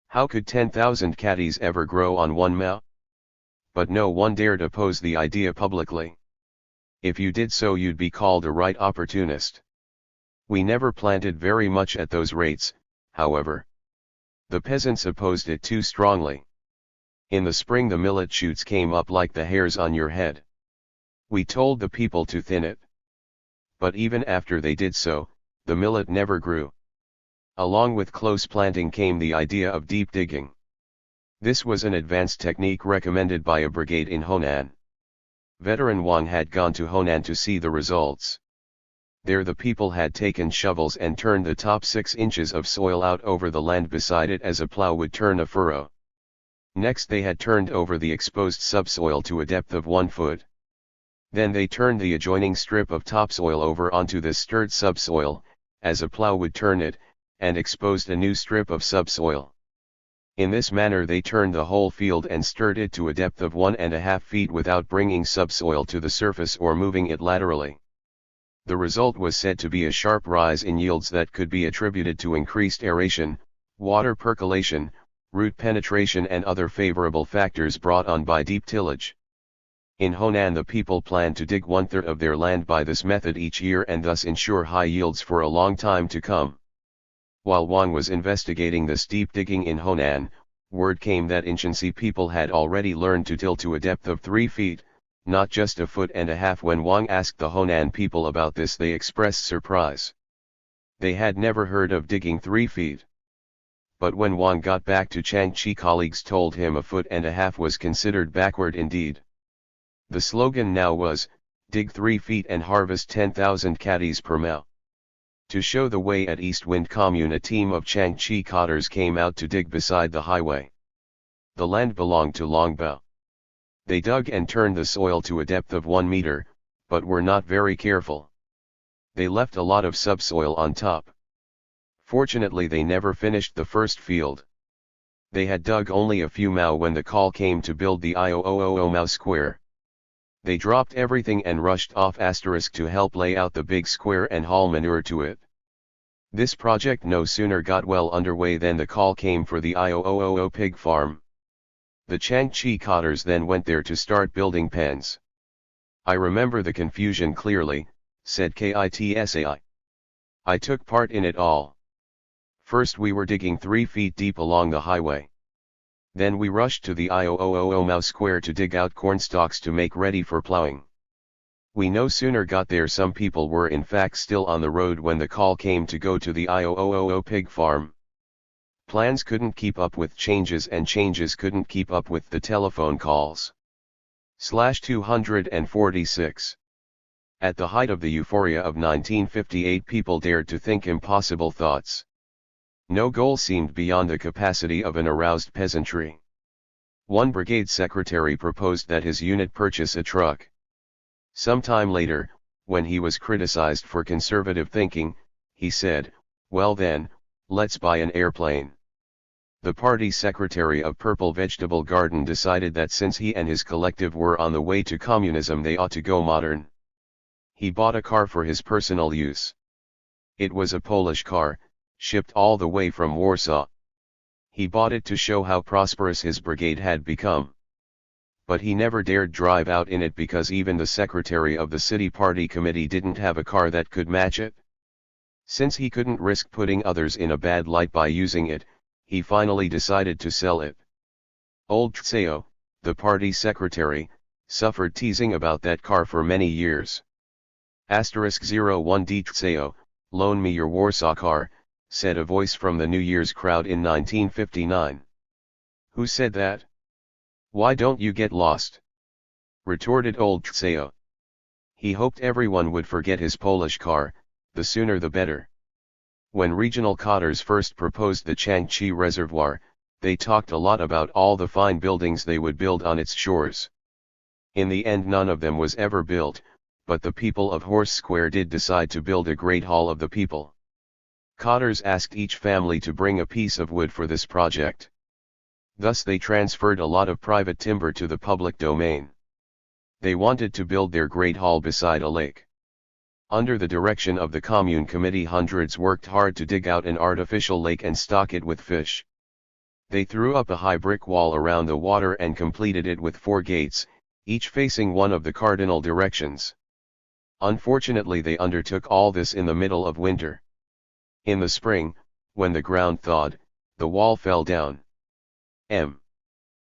How could 10,000 caddies ever grow on one mao? But no one dared oppose the idea publicly. If you did so you'd be called a right opportunist. We never planted very much at those rates, however. The peasants opposed it too strongly. In the spring the millet shoots came up like the hairs on your head. We told the people to thin it. But even after they did so, the millet never grew. Along with close planting came the idea of deep digging. This was an advanced technique recommended by a brigade in Honan. Veteran Wang had gone to Honan to see the results. There the people had taken shovels and turned the top 6 inches of soil out over the land beside it as a plow would turn a furrow. Next they had turned over the exposed subsoil to a depth of 1 foot. Then they turned the adjoining strip of topsoil over onto this stirred subsoil, as a plow would turn it, and exposed a new strip of subsoil. In this manner they turned the whole field and stirred it to a depth of 1.5 feet without bringing subsoil to the surface or moving it laterally. The result was said to be a sharp rise in yields that could be attributed to increased aeration, water percolation, root penetration and other favorable factors brought on by deep tillage. In Honan the people planned to dig 1/3 of their land by this method each year and thus ensure high yields for a long time to come. While Wang was investigating this deep digging in Honan, word came that Shensi people had already learned to till to a depth of 3 feet, not just 1.5 feet. When Wang asked the Honan people about this, they expressed surprise. They had never heard of digging 3 feet. But when Wang got back to Changchi, colleagues told him 1.5 feet was considered backward indeed. The slogan now was, dig 3 feet and harvest 10,000 caddies per mao. To show the way at East Wind Commune, a team of Changchi cotters came out to dig beside the highway. The land belonged to Longbao. They dug and turned the soil to a depth of 1 meter, but were not very careful. They left a lot of subsoil on top. Fortunately they never finished the first field. They had dug only a few mao when the call came to build the IOOO mao square. They dropped everything and rushed off to help lay out the big square and haul manure to it. This project no sooner got well underway than the call came for the IOOO pig farm. The Changchi cotters then went there to start building pens. I remember the confusion clearly, said Kitsai. I took part in it all. First we were digging 3 feet deep along the highway. Then we rushed to the IOOO mao square to dig out corn stalks to make ready for plowing. We no sooner got there, some people were in fact still on the road when the call came to go to the IOOO pig farm. Plans couldn't keep up with changes and changes couldn't keep up with the telephone calls. /246. At the height of the euphoria of 1958, people dared to think impossible thoughts. No goal seemed beyond the capacity of an aroused peasantry. One brigade secretary proposed that his unit purchase a truck. Some time later, when he was criticized for conservative thinking, he said, "Well then, let's buy an airplane." The party secretary of Purple Vegetable Garden decided that since he and his collective were on the way to communism, they ought to go modern. He bought a car for his personal use. It was a Polish car, shipped all the way from Warsaw. He bought it to show how prosperous his brigade had become. But he never dared drive out in it because even the secretary of the city party committee didn't have a car that could match it. Since he couldn't risk putting others in a bad light by using it, he finally decided to sell it. Old Tseo, the party secretary, suffered teasing about that car for many years. *01 D Tseo, loan me your Warsaw car, said a voice from the New Year's crowd in 1959. Who said that? Why don't you get lost? Retorted old Tseo. He hoped everyone would forget his Polish car, the sooner the better. When regional cotters first proposed the Changchi Reservoir, they talked a lot about all the fine buildings they would build on its shores. In the end none of them was ever built, but the people of Horse Square did decide to build a great hall of the people. Cotters asked each family to bring a piece of wood for this project. Thus they transferred a lot of private timber to the public domain. They wanted to build their great hall beside a lake. Under the direction of the commune committee, hundreds worked hard to dig out an artificial lake and stock it with fish. They threw up a high brick wall around the water and completed it with 4 gates, each facing one of the cardinal directions. Unfortunately, they undertook all this in the middle of winter. In the spring, when the ground thawed, the wall fell down.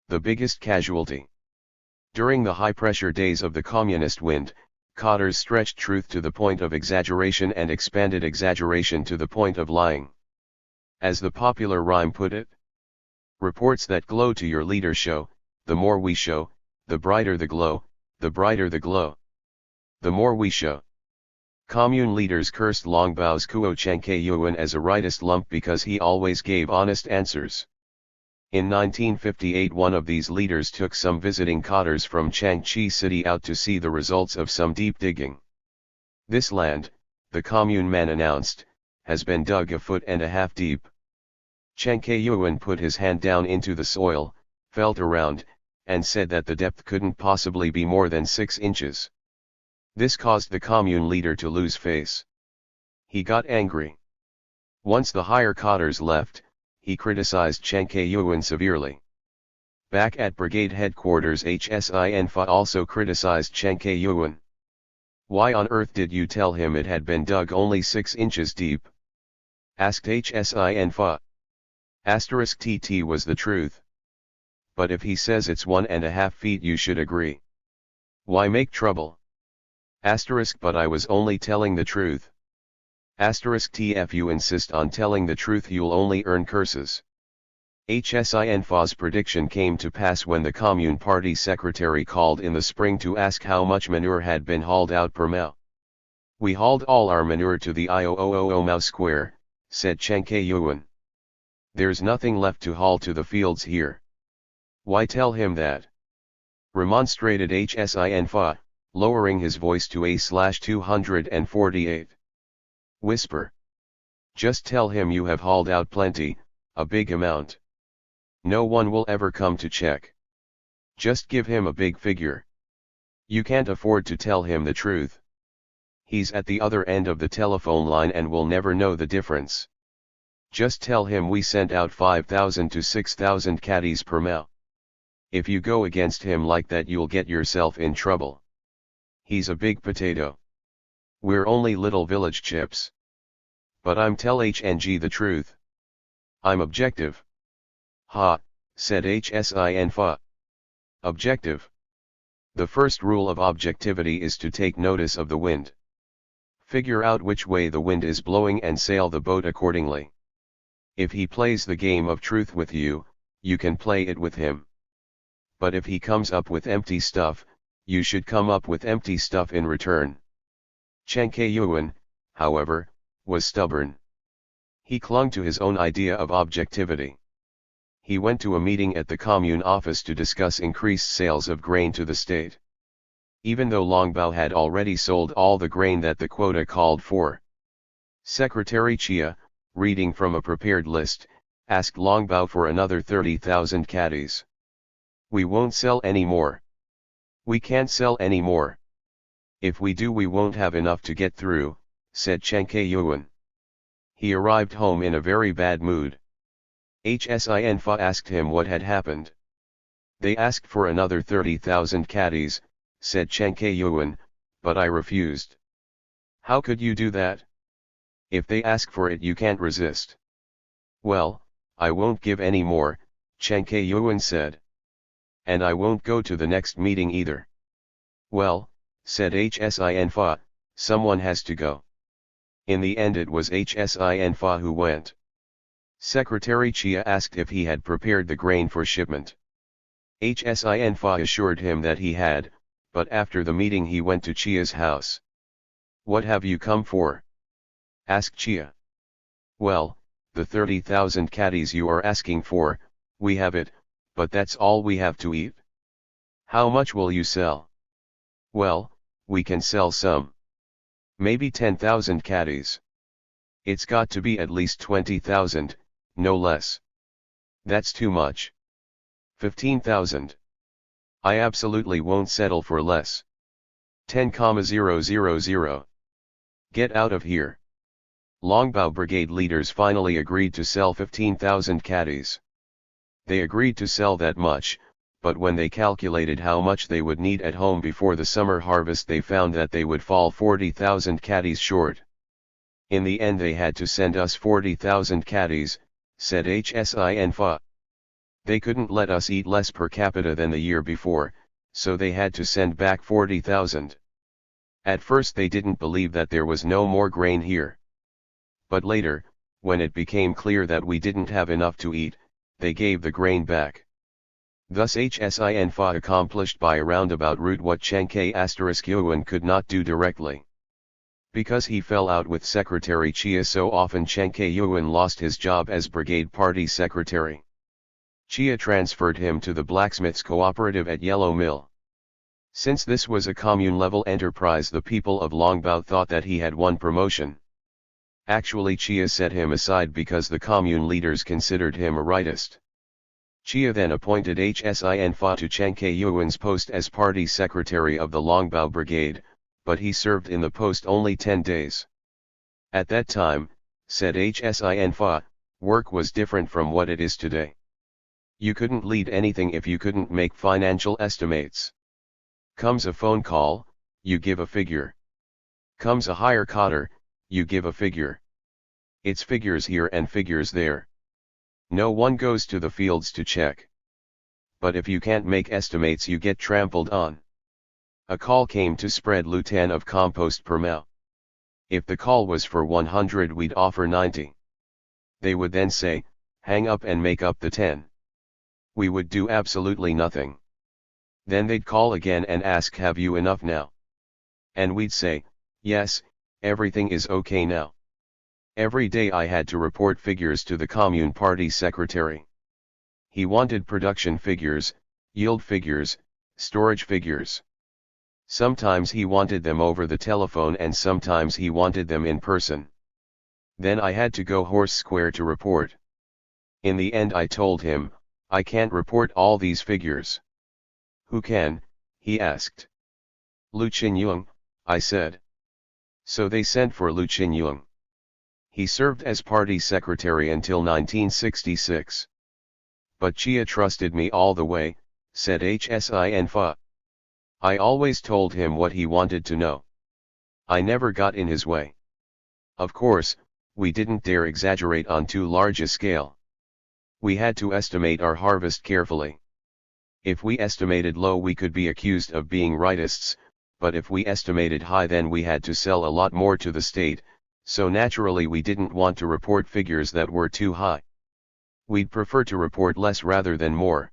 The biggest casualty. During the high-pressure days of the communist wind, cotters stretched truth to the point of exaggeration and expanded exaggeration to the point of lying. As the popular rhyme put it, reports that glow to your leader show, the more we show, the brighter the glow, the brighter the glow. The more we show. Commune leaders cursed Longbao's Kuo Chengke Yuan as a rightist lump because he always gave honest answers. In 1958, one of these leaders took some visiting cotters from Changchi City out to see the results of some deep digging. This land, the commune man announced, has been dug 1.5 feet deep. Chen Kayuan put his hand down into the soil, felt around, and said that the depth couldn't possibly be more than 6 inches. This caused the commune leader to lose face. He got angry. Once the higher cadres left, he criticized Chen Kayuan severely. Back at brigade headquarters, Hinton also criticized Chen Kayuan. Why on earth did you tell him it had been dug only 6 inches deep? Asked Hinton. Asterisk TT was the truth. But if he says it's 1.5 feet, you should agree. Why make trouble? Asterisk but I was only telling the truth. Asterisk TF you insist on telling the truth, you'll only earn curses. Hinton's prediction came to pass when the Commune Party secretary called in the spring to ask how much manure had been hauled out per mao. We hauled all our manure to the Ioo Mao Square, said Chen Kayuan. There's nothing left to haul to the fields here. Why tell him that? Remonstrated Hinton, lowering his voice to A/248. Whisper. Just tell him you have hauled out plenty, a big amount. No one will ever come to check. Just give him a big figure. You can't afford to tell him the truth. He's at the other end of the telephone line and will never know the difference. Just tell him we sent out 5,000 to 6,000 caddies per mao. If you go against him like that, you'll get yourself in trouble. He's a big potato. We're only little village chips. But I'm tell HNG the truth. I'm objective. Ha, said Hinton. Objective. The first rule of objectivity is to take notice of the wind. Figure out which way the wind is blowing and sail the boat accordingly. If he plays the game of truth with you, you can play it with him. But if he comes up with empty stuff, you should come up with empty stuff in return. Chen Kayuan, however, was stubborn. He clung to his own idea of objectivity. He went to a meeting at the commune office to discuss increased sales of grain to the state. Even though Longbao had already sold all the grain that the quota called for. Secretary Chia, reading from a prepared list, asked Longbao for another 30,000 caddies. We won't sell any more. We can't sell any more. If we do, we won't have enough to get through, said Chen Kayuan. He arrived home in a very bad mood. Hinton asked him what had happened. They asked for another 30,000 caddies, said Chen Kayuan, but I refused. How could you do that? If they ask for it, you can't resist. Well, I won't give any more, Chen Kayuan said. And I won't go to the next meeting either. Well, said Hinton, someone has to go. In the end it was Hinton who went. Secretary Chia asked if he had prepared the grain for shipment. Hinton assured him that he had, but after the meeting he went to Chia's house. What have you come for? Asked Chia. Well, the 30,000 caddies you are asking for, we have it, but that's all we have to eat. How much will you sell? Well, we can sell some. Maybe 10,000 caddies. It's got to be at least 20,000, no less. That's too much. 15,000. I absolutely won't settle for less. 10,000. Get out of here. Longbao brigade leaders finally agreed to sell 15,000 caddies. They agreed to sell that much, but when they calculated how much they would need at home before the summer harvest, they found that they would fall 40,000 caddies short. In the end they had to send us 40,000 caddies, said Hinton. They couldn't let us eat less per capita than the year before, so they had to send back 40,000. At first they didn't believe that there was no more grain here. But later, when it became clear that we didn't have enough to eat, they gave the grain back. Thus Hinton accomplished by a roundabout route what Chen Kayuan could not do directly. Because he fell out with Secretary Chia so often, Chen Kayuan lost his job as brigade party secretary. Chia transferred him to the blacksmiths cooperative at Yellow Mill. Since this was a commune-level enterprise, the people of Longbao thought that he had won promotion. Actually Chia set him aside because the commune leaders considered him a rightist. Chia then appointed Hsin to Chen Kayuan's post as party secretary of the Longbao Brigade, but he served in the post only 10 days. At that time, said Hsin, work was different from what it is today. You couldn't lead anything if you couldn't make financial estimates. Comes a phone call, you give a figure. Comes a hire cotter, you give a figure. It's figures here and figures there. No one goes to the fields to check. But if you can't make estimates you get trampled on. A call came to spread lutan of compost per mao. If the call was for 100 we'd offer 90. They would then say, hang up and make up the 10. We would do absolutely nothing. Then they'd call again and ask, have you enough now? And we'd say, yes, everything is okay now. Every day I had to report figures to the commune party secretary. He wanted production figures, yield figures, storage figures. Sometimes he wanted them over the telephone and sometimes he wanted them in person. Then I had to go horse square to report. In the end I told him, I can't report all these figures. Who can? He asked. Lu Qinyong, I said. So they sent for Lu Qinyong. He served as party secretary until 1966. But Chia trusted me all the way, said Hsin. I always told him what he wanted to know. I never got in his way. Of course, we didn't dare exaggerate on too large a scale. We had to estimate our harvest carefully. If we estimated low we could be accused of being rightists, but if we estimated high then we had to sell a lot more to the state, so naturally we didn't want to report figures that were too high. We'd prefer to report less rather than more.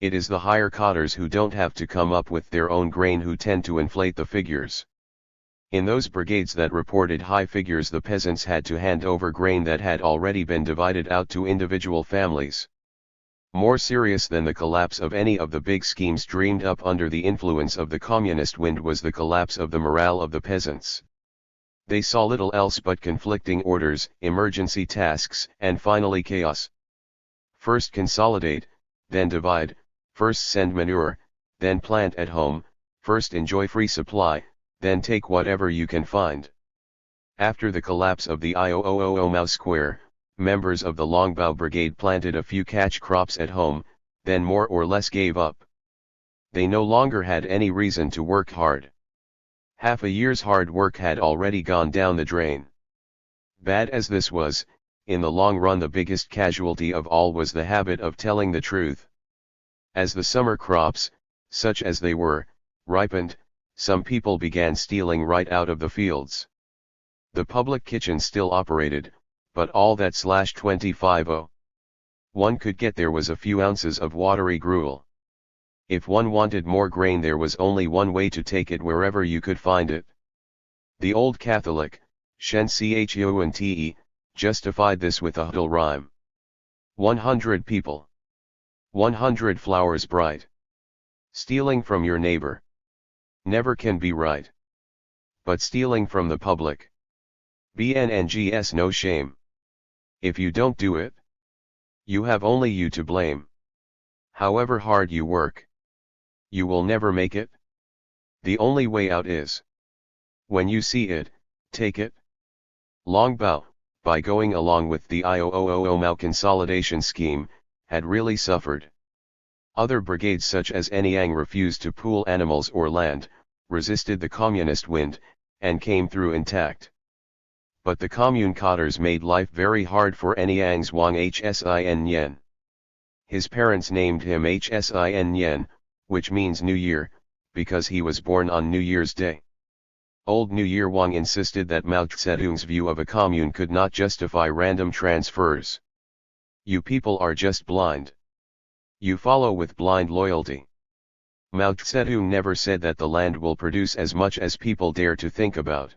It is the higher cotters who don't have to come up with their own grain who tend to inflate the figures. In those brigades that reported high figures the peasants had to hand over grain that had already been divided out to individual families. More serious than the collapse of any of the big schemes dreamed up under the influence of the communist wind was the collapse of the morale of the peasants. They saw little else but conflicting orders, emergency tasks, and finally chaos. First consolidate, then divide, first send manure, then plant at home, first enjoy free supply, then take whatever you can find. After the collapse of the Ioo Square, members of the Longbao Brigade planted a few catch crops at home, then more or less gave up. They no longer had any reason to work hard. Half a year's hard work had already gone down the drain. Bad as this was, in the long run the biggest casualty of all was the habit of telling the truth. As the summer crops, such as they were, ripened, some people began stealing right out of the fields. The public kitchen still operated, but all that /25 one could get there was a few ounces of watery gruel. If one wanted more grain there was only one way to take it wherever you could find it. The old Catholic, Shenfan, justified this with a Hudal rhyme. 100 people. 100 flowers bright. Stealing from your neighbor never can be right. But stealing from the public, BNNGS no shame. If you don't do it, you have only you to blame. However hard you work, you will never make it. The only way out is, when you see it, take it. Longbao, by going along with the Ioo consolidation scheme, had really suffered. Other brigades such as Anyang refused to pool animals or land, resisted the communist wind, and came through intact. But the commune cotters made life very hard for Anyang's Wang Hsin Yen. His parents named him Hsin Yen, which means New Year, because he was born on New Year's Day. Old New Year Wang insisted that Mao Zedong's view of a commune could not justify random transfers. You people are just blind. You follow with blind loyalty. Mao Zedong never said that the land will produce as much as people dare to think about.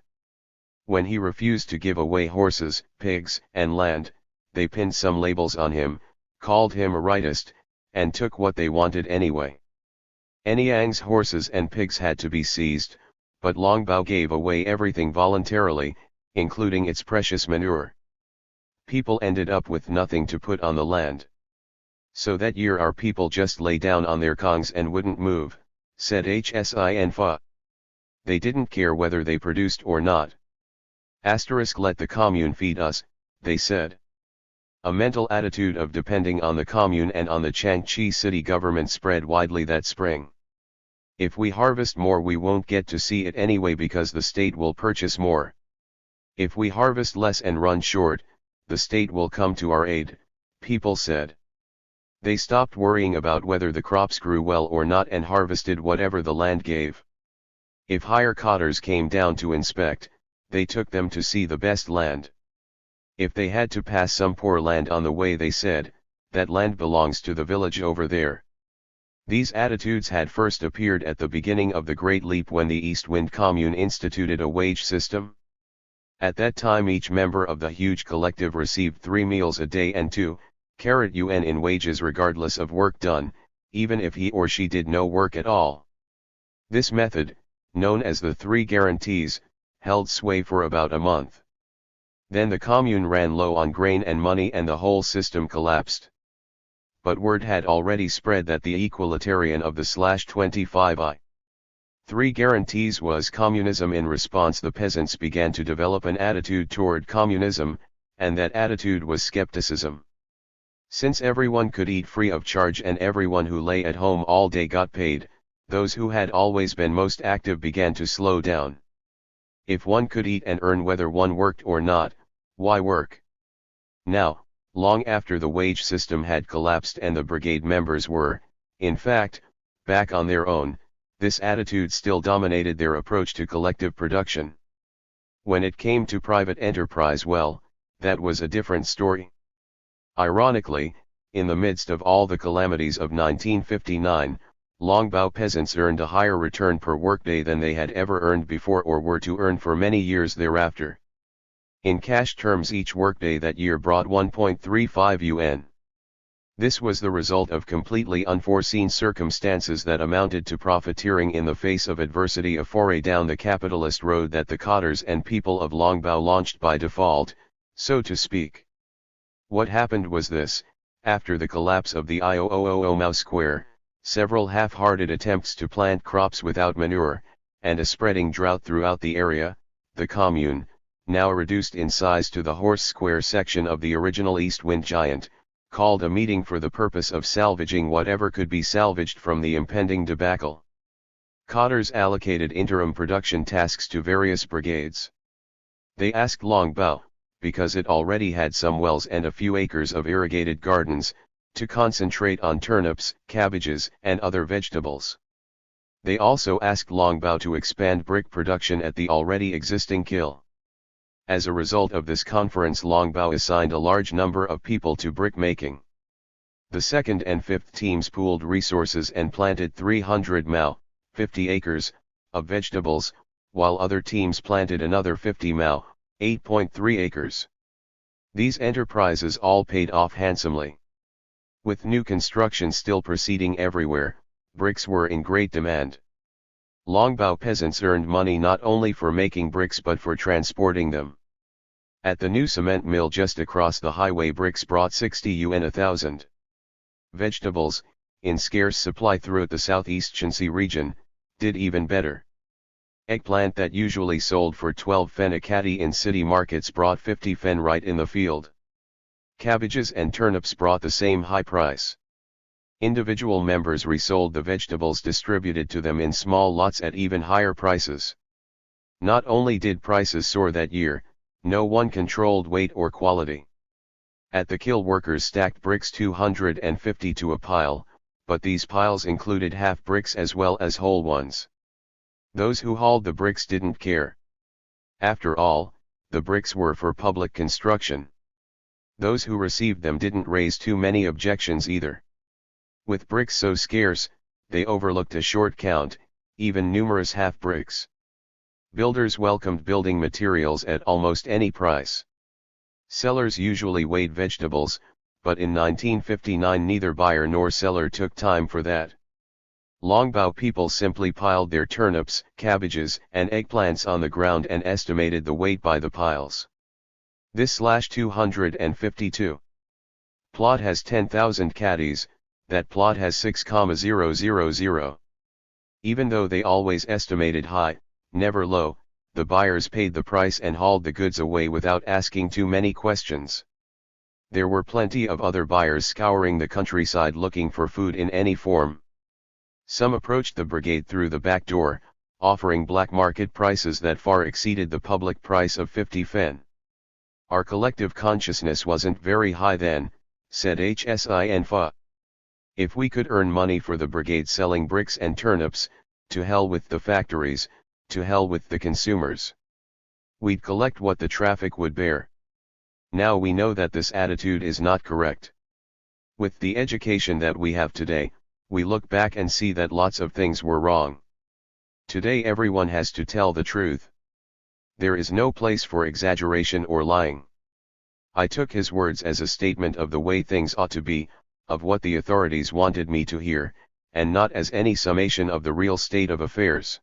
When he refused to give away horses, pigs, and land, they pinned some labels on him, called him a rightist, and took what they wanted anyway. Anyang's horses and pigs had to be seized, but Longbao gave away everything voluntarily, including its precious manure. People ended up with nothing to put on the land. So that year our people just lay down on their kongs and wouldn't move, said Shenfan. They didn't care whether they produced or not. Let the commune feed us, they said. A mental attitude of depending on the commune and on the Changchi city government spread widely that spring. If we harvest more we won't get to see it anyway because the state will purchase more. If we harvest less and run short, the state will come to our aid, people said. They stopped worrying about whether the crops grew well or not and harvested whatever the land gave. If hire cotters came down to inspect, they took them to see the best land. If they had to pass some poor land on the way they said, that land belongs to the village over there. These attitudes had first appeared at the beginning of the Great Leap when the East Wind Commune instituted a wage system. At that time each member of the huge collective received 3 meals a day and 2,000 yuan in wages regardless of work done, even if he or she did no work at all. This method, known as the 3 guarantees, held sway for about a month. Then the commune ran low on grain and money and the whole system collapsed. But word had already spread that the equalitarian of the /25i 3 guarantees was communism. In response the peasants began to develop an attitude toward communism, and that attitude was skepticism. Since everyone could eat free of charge and everyone who lay at home all day got paid, those who had always been most active began to slow down. If one could eat and earn whether one worked or not, why work? Now, long after the wage system had collapsed and the brigade members were, in fact, back on their own, this attitude still dominated their approach to collective production. When it came to private enterprise, well, that was a different story. Ironically, in the midst of all the calamities of 1959, Longbao peasants earned a higher return per workday than they had ever earned before or were to earn for many years thereafter. In cash terms each workday that year brought 1.35 yuan. This was the result of completely unforeseen circumstances that amounted to profiteering in the face of adversity, a foray down the capitalist road that the cotters and people of Longbao launched by default, so to speak. What happened was this: after the collapse of the Ioo Square, several half-hearted attempts to plant crops without manure, and a spreading drought throughout the area, the commune, now reduced in size to the horse square section of the original East Wind Giant, called a meeting for the purpose of salvaging whatever could be salvaged from the impending debacle. Cotters allocated interim production tasks to various brigades. They asked Longbao, because it already had some wells and a few acres of irrigated gardens, to concentrate on turnips, cabbages, and other vegetables. They also asked Longbao to expand brick production at the already existing kiln. As a result of this conference, Longbao assigned a large number of people to brick making. The 2nd and 5th teams pooled resources and planted 300 mao, 50 acres, of vegetables, while other teams planted another 50 mao, 8.3 acres. These enterprises all paid off handsomely. With new construction still proceeding everywhere, bricks were in great demand. Longbao peasants earned money not only for making bricks but for transporting them. At the new cement mill just across the highway, bricks brought 60 yuan a thousand. Vegetables, in scarce supply throughout the southeast Shensi region, did even better. Eggplant that usually sold for 12 fen a catty in city markets brought 50 fen right in the field. Cabbages and turnips brought the same high price. Individual members resold the vegetables distributed to them in small lots at even higher prices. Not only did prices soar that year, no one controlled weight or quality. At the kiln, workers stacked bricks 250 to a pile, but these piles included half bricks as well as whole ones. Those who hauled the bricks didn't care. After all, the bricks were for public construction. Those who received them didn't raise too many objections either. With bricks so scarce, they overlooked a short count, even numerous half bricks. Builders welcomed building materials at almost any price. Sellers usually weighed vegetables, but in 1959 neither buyer nor seller took time for that. Longbao people simply piled their turnips, cabbages, and eggplants on the ground and estimated the weight by the piles. This /252 plot has 10,000 caddies, that plot has 6,000. Even though they always estimated high, never low, the buyers paid the price and hauled the goods away without asking too many questions. There were plenty of other buyers scouring the countryside looking for food in any form. Some approached the brigade through the back door, offering black market prices that far exceeded the public price of 50 fen. Our collective consciousness wasn't very high then, said Shenfan. If we could earn money for the brigade selling bricks and turnips, to hell with the factories, to hell with the consumers. We'd collect what the traffic would bear. Now we know that this attitude is not correct. With the education that we have today, we look back and see that lots of things were wrong. Today everyone has to tell the truth. There is no place for exaggeration or lying. I took his words as a statement of the way things ought to be, of what the authorities wanted me to hear, and not as any summation of the real state of affairs.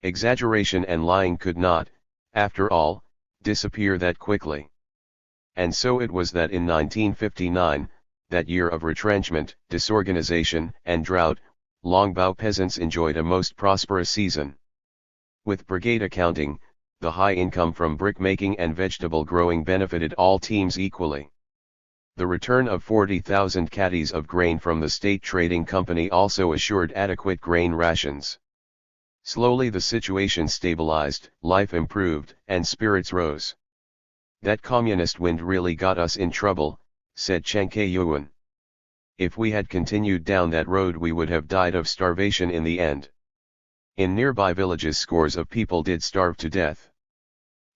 Exaggeration and lying could not, after all, disappear that quickly. And so it was that in 1959, that year of retrenchment, disorganization, and drought, Longbao peasants enjoyed a most prosperous season. With brigade accounting, the high income from brick-making and vegetable growing benefited all teams equally. The return of 40,000 caddies of grain from the state trading company also assured adequate grain rations. Slowly the situation stabilized, life improved, and spirits rose. That communist wind really got us in trouble, said Chen Kayuan. If we had continued down that road we would have died of starvation in the end. In nearby villages scores of people did starve to death.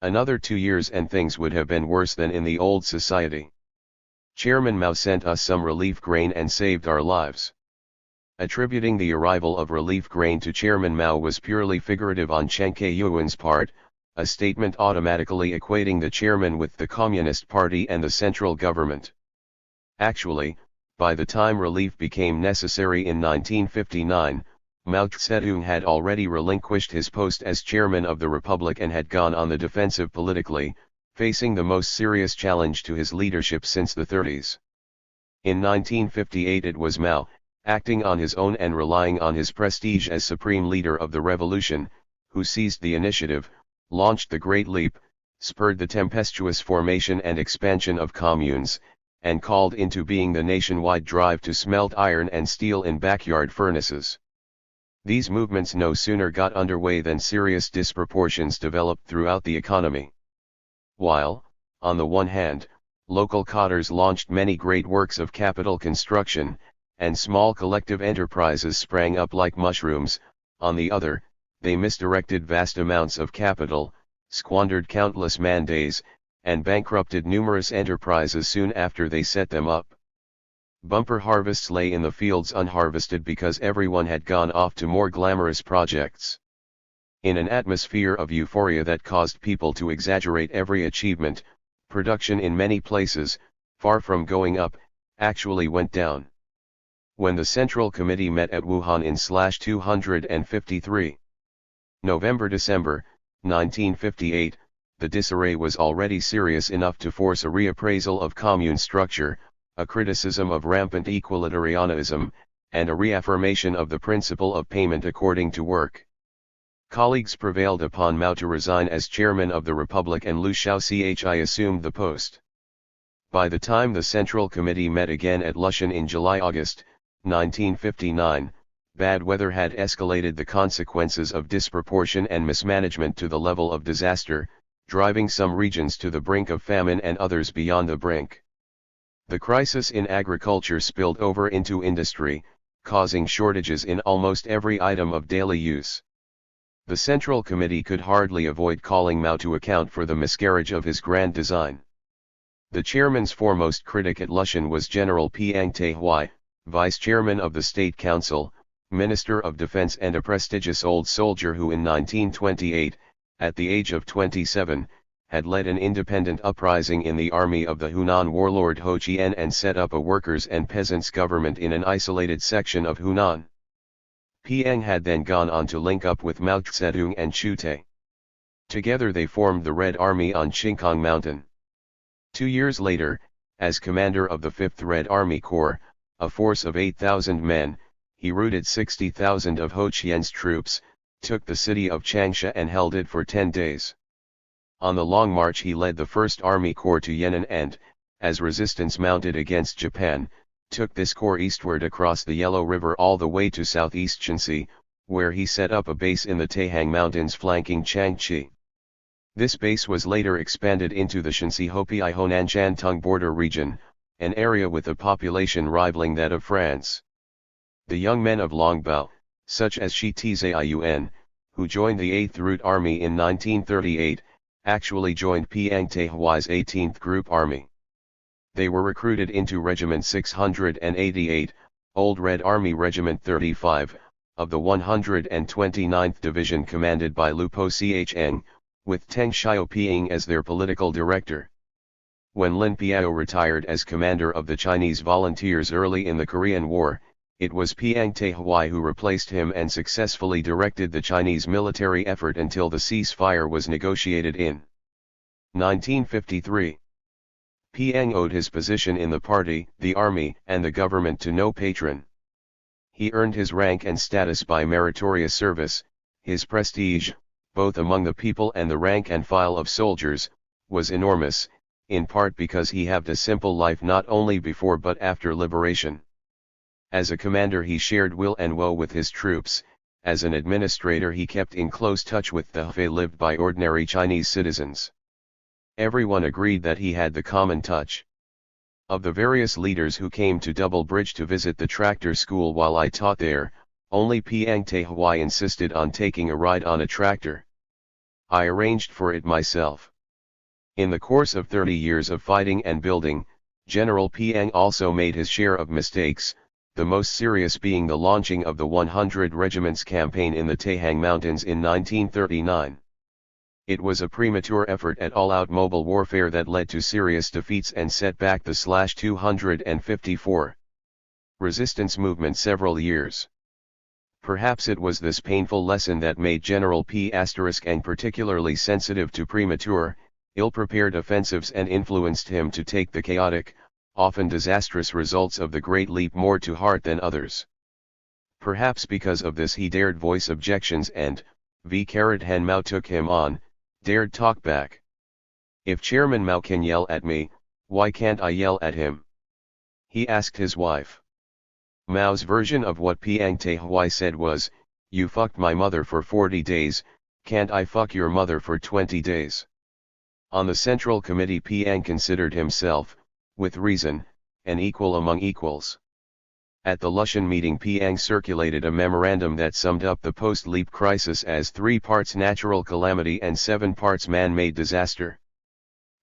Another 2 years and things would have been worse than in the old society. Chairman Mao sent us some relief grain and saved our lives. Attributing the arrival of relief grain to Chairman Mao was purely figurative on Chen Kayuan's part, a statement automatically equating the chairman with the Communist Party and the central government. Actually, by the time relief became necessary in 1959, Mao Zedong had already relinquished his post as chairman of the republic and had gone on the defensive politically, facing the most serious challenge to his leadership since the 30s. In 1958 it was Mao, acting on his own and relying on his prestige as supreme leader of the revolution, who seized the initiative, launched the Great Leap, spurred the tempestuous formation and expansion of communes, and called into being the nationwide drive to smelt iron and steel in backyard furnaces. These movements no sooner got underway than serious disproportions developed throughout the economy. While, on the one hand, local cotters launched many great works of capital construction, and small collective enterprises sprang up like mushrooms, on the other, they misdirected vast amounts of capital, squandered countless man-days, and bankrupted numerous enterprises soon after they set them up. Bumper harvests lay in the fields unharvested because everyone had gone off to more glamorous projects. In an atmosphere of euphoria that caused people to exaggerate every achievement, production in many places, far from going up, actually went down. When the Central Committee met at Wuhan in /253 November-December, 1958, the disarray was already serious enough to force a reappraisal of commune structure, a criticism of rampant equalitarianism, and a reaffirmation of the principle of payment according to work. Colleagues prevailed upon Mao to resign as chairman of the Republic and Liu Shaochi assumed the post. By the time the Central Committee met again at Lushan in July-August, 1959, bad weather had escalated the consequences of disproportion and mismanagement to the level of disaster, driving some regions to the brink of famine and others beyond the brink. The crisis in agriculture spilled over into industry, causing shortages in almost every item of daily use. The Central Committee could hardly avoid calling Mao to account for the miscarriage of his grand design. The chairman's foremost critic at Lushan was General Piang Taihui, vice chairman of the State Council, Minister of Defense and a prestigious old soldier who in 1928, at the age of 27, had led an independent uprising in the army of the Hunan warlord Ho Chien and set up a workers' and peasants' government in an isolated section of Hunan. Piang had then gone on to link up with Mao Zedong and Chu Tai. Together they formed the Red Army on Qingkong Mountain. 2 years later, as commander of the 5th Red Army Corps, a force of 8,000 men, he routed 60,000 of Ho Chien's troops, took the city of Changsha and held it for 10 days. On the Long March he led the 1st Army Corps to Yan'an and, as resistance mounted against Japan, took this corps eastward across the Yellow River all the way to southeast Shanxi, where he set up a base in the Taihang Mountains flanking Changchi. This base was later expanded into the Shanxi-Hopi-Honan Shantung border region, an area with a population rivaling that of France. The young men of Longbao, such as Shi Tziun, who joined the 8th Route Army in 1938, actually joined Piang Taihuai's 18th Group Army. They were recruited into Regiment 688, Old Red Army Regiment 35, of the 129th Division commanded by Lupo Cheng, with Teng Xiaoping as their political director. When Lin Piao retired as commander of the Chinese volunteers early in the Korean War, it was Piang Taihuai who replaced him and successfully directed the Chinese military effort until the ceasefire was negotiated in 1953. Piang owed his position in the party, the army, and the government to no patron. He earned his rank and status by meritorious service. His prestige, both among the people and the rank and file of soldiers, was enormous, in part because he had a simple life not only before but after liberation. As a commander he shared will and woe with his troops, as an administrator he kept in close touch with the Hefei lived by ordinary Chinese citizens. Everyone agreed that he had the common touch. Of the various leaders who came to Double Bridge to visit the tractor school while I taught there, only Piang Taihuai insisted on taking a ride on a tractor. I arranged for it myself. In the course of 30 years of fighting and building, General Piang also made his share of mistakes, the most serious being the launching of the 100 Regiments campaign in the Taihang Mountains in 1939. It was a premature effort at all-out mobile warfare that led to serious defeats and set back the /254 resistance movement several years. Perhaps it was this painful lesson that made General P***ang particularly sensitive to premature, ill-prepared offensives and influenced him to take the chaotic, often disastrous results of the Great Leap more to heart than others. Perhaps because of this he dared voice objections and, Hen Mao took him on, dared talk back. If Chairman Mao can yell at me, why can't I yell at him? He asked his wife. Mao's version of what Piang Taihuai said was, you fucked my mother for 40 days, can't I fuck your mother for 20 days? On the Central Committee Piang considered himself, with reason, an equal among equals. At the Lushan meeting Piang circulated a memorandum that summed up the post-leap crisis as 3 parts natural calamity and 7 parts man-made disaster.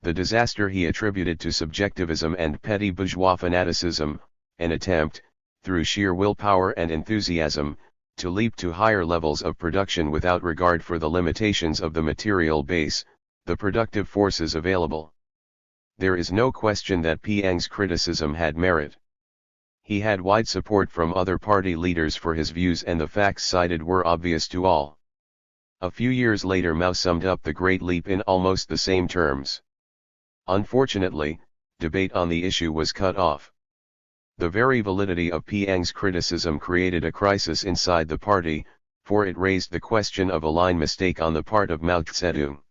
The disaster he attributed to subjectivism and petty bourgeois fanaticism, an attempt, through sheer willpower and enthusiasm, to leap to higher levels of production without regard for the limitations of the material base, the productive forces available. There is no question that Piang's criticism had merit. He had wide support from other party leaders for his views and the facts cited were obvious to all. A few years later Mao summed up the Great Leap in almost the same terms. Unfortunately, debate on the issue was cut off. The very validity of Piang's criticism created a crisis inside the party, for it raised the question of a line mistake on the part of Mao Zedong.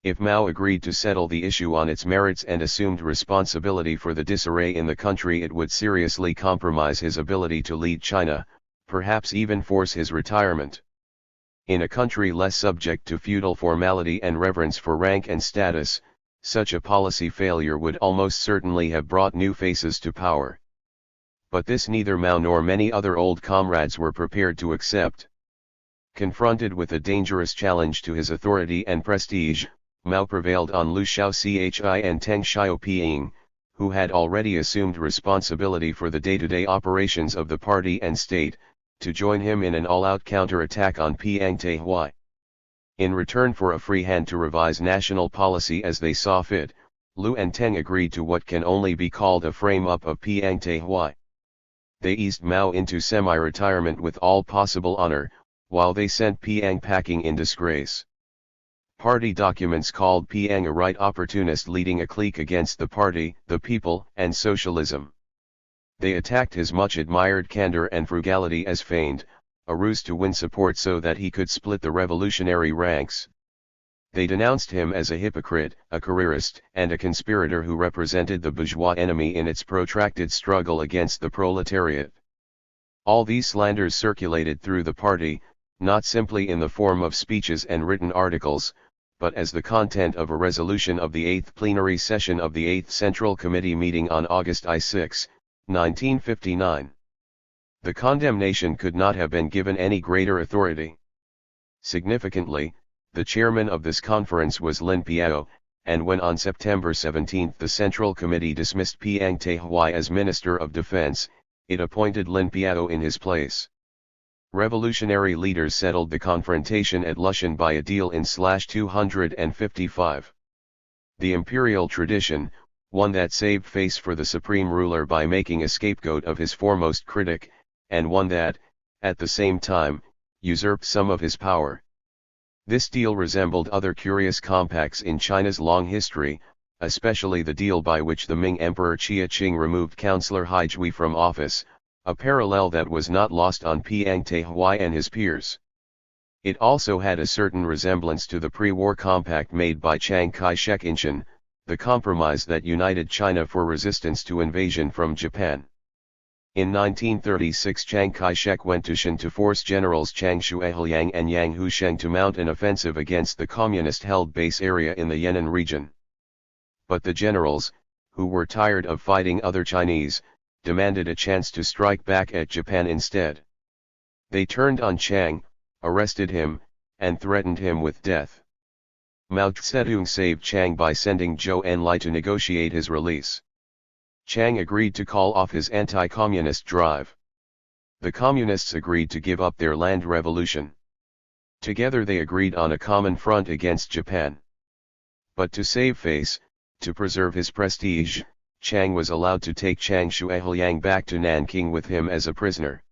If Mao agreed to settle the issue on its merits and assumed responsibility for the disarray in the country, it would seriously compromise his ability to lead China, perhaps even force his retirement. In a country less subject to feudal formality and reverence for rank and status, such a policy failure would almost certainly have brought new faces to power. But this neither Mao nor many other old comrades were prepared to accept. Confronted with a dangerous challenge to his authority and prestige, Mao prevailed on Liu Shaochi and Teng Xiaoping, who had already assumed responsibility for the day-to-day operations of the party and state, to join him in an all-out counter-attack on Piang Taihuai. In return for a free hand to revise national policy as they saw fit, Liu and Teng agreed to what can only be called a frame-up of Piang Taihuai. They eased Mao into semi-retirement with all possible honor, while they sent Piang packing in disgrace. Party documents called Piang a right opportunist leading a clique against the party, the people, and socialism. They attacked his much-admired candor and frugality as feigned, a ruse to win support so that he could split the revolutionary ranks. They denounced him as a hypocrite, a careerist, and a conspirator who represented the bourgeois enemy in its protracted struggle against the proletariat. All these slanders circulated through the party, not simply in the form of speeches and written articles, but as the content of a resolution of the 8th plenary session of the 8th Central Committee meeting on August 6, 1959. The condemnation could not have been given any greater authority. Significantly, the chairman of this conference was Lin Piao, and when on September 17 the Central Committee dismissed Piang Taihui as Minister of Defense, it appointed Lin Piao in his place. Revolutionary leaders settled the confrontation at Lushan by a deal in /255. The imperial tradition, one that saved face for the supreme ruler by making a scapegoat of his foremost critic, and one that, at the same time, usurped some of his power. This deal resembled other curious compacts in China's long history, especially the deal by which the Ming Emperor Qia Qing removed Councillor Hai Jui from office, a parallel that was not lost on Piang Taihui and his peers. It also had a certain resemblance to the pre-war compact made by Chiang Kai-shek in Shen, the compromise that united China for resistance to invasion from Japan. In 1936 Chiang Kai-shek went to Shan to force generals Chang Shuai-Liang and Yang Husheng to mount an offensive against the communist-held base area in the Yan'an region. But the generals, who were tired of fighting other Chinese, demanded a chance to strike back at Japan instead. They turned on Chiang, arrested him, and threatened him with death. Mao Zedong saved Chiang by sending Zhou Enlai to negotiate his release. Chiang agreed to call off his anti-communist drive. The communists agreed to give up their land revolution. Together they agreed on a common front against Japan. But to save face, to preserve his prestige, Chiang was allowed to take Chang Shuai-Liang back to Nanking with him as a prisoner.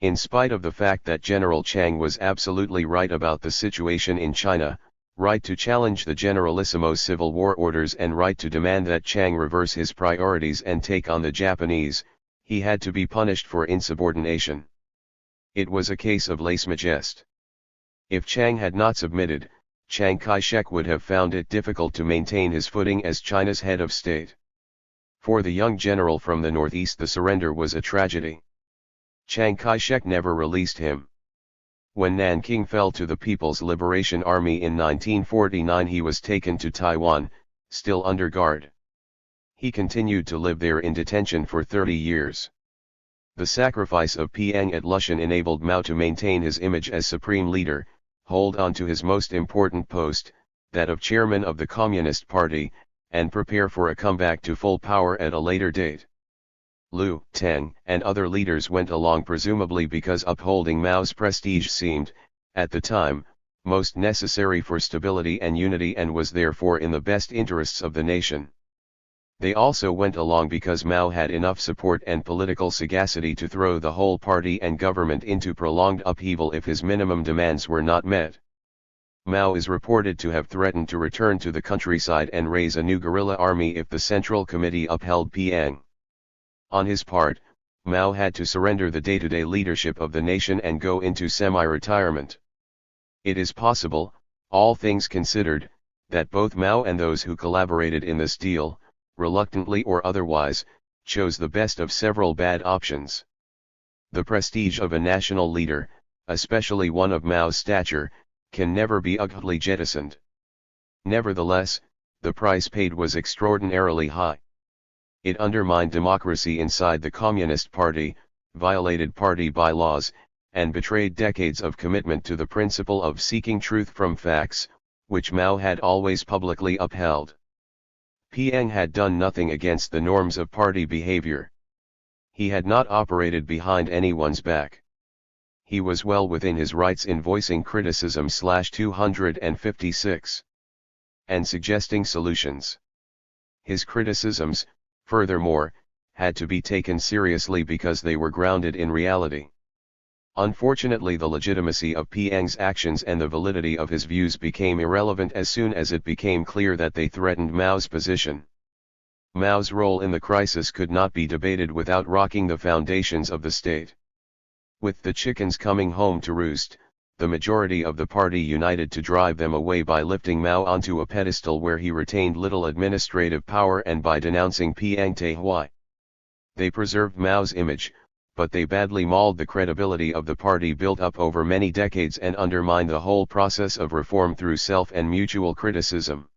In spite of the fact that General Chiang was absolutely right about the situation in China, right to challenge the Generalissimo's civil war orders and right to demand that Chiang reverse his priorities and take on the Japanese, he had to be punished for insubordination. It was a case of lèse majesté. If Chiang had not submitted, Chiang Kai-shek would have found it difficult to maintain his footing as China's head of state. For the young general from the northeast the surrender was a tragedy. Chiang Kai-shek never released him. When Nanking fell to the People's Liberation Army in 1949 he was taken to Taiwan, still under guard. He continued to live there in detention for 30 years. The sacrifice of Piang at Lushan enabled Mao to maintain his image as supreme leader, hold on to his most important post, that of chairman of the Communist Party, and prepare for a comeback to full power at a later date. Liu, Tang, and other leaders went along presumably because upholding Mao's prestige seemed, at the time, most necessary for stability and unity and was therefore in the best interests of the nation. They also went along because Mao had enough support and political sagacity to throw the whole party and government into prolonged upheaval if his minimum demands were not met. Mao is reported to have threatened to return to the countryside and raise a new guerrilla army if the Central Committee upheld Piang. On his part, Mao had to surrender the day-to-day leadership of the nation and go into semi-retirement. It is possible, all things considered, that both Mao and those who collaborated in this deal, reluctantly or otherwise, chose the best of several bad options. The prestige of a national leader, especially one of Mao's stature, can never be utterly jettisoned. Nevertheless, the price paid was extraordinarily high. It undermined democracy inside the Communist Party, violated party bylaws, and betrayed decades of commitment to the principle of seeking truth from facts, which Mao had always publicly upheld. Piang had done nothing against the norms of party behavior. He had not operated behind anyone's back. He was well within his rights in voicing criticism /256 and suggesting solutions. His criticisms, furthermore, had to be taken seriously because they were grounded in reality. Unfortunately, the legitimacy of Piang's actions and the validity of his views became irrelevant as soon as it became clear that they threatened Mao's position. Mao's role in the crisis could not be debated without rocking the foundations of the state. With the chickens coming home to roost, the majority of the party united to drive them away by lifting Mao onto a pedestal where he retained little administrative power and by denouncing Piang Taihui. They preserved Mao's image, but they badly mauled the credibility of the party built up over many decades and undermined the whole process of reform through self and mutual criticism.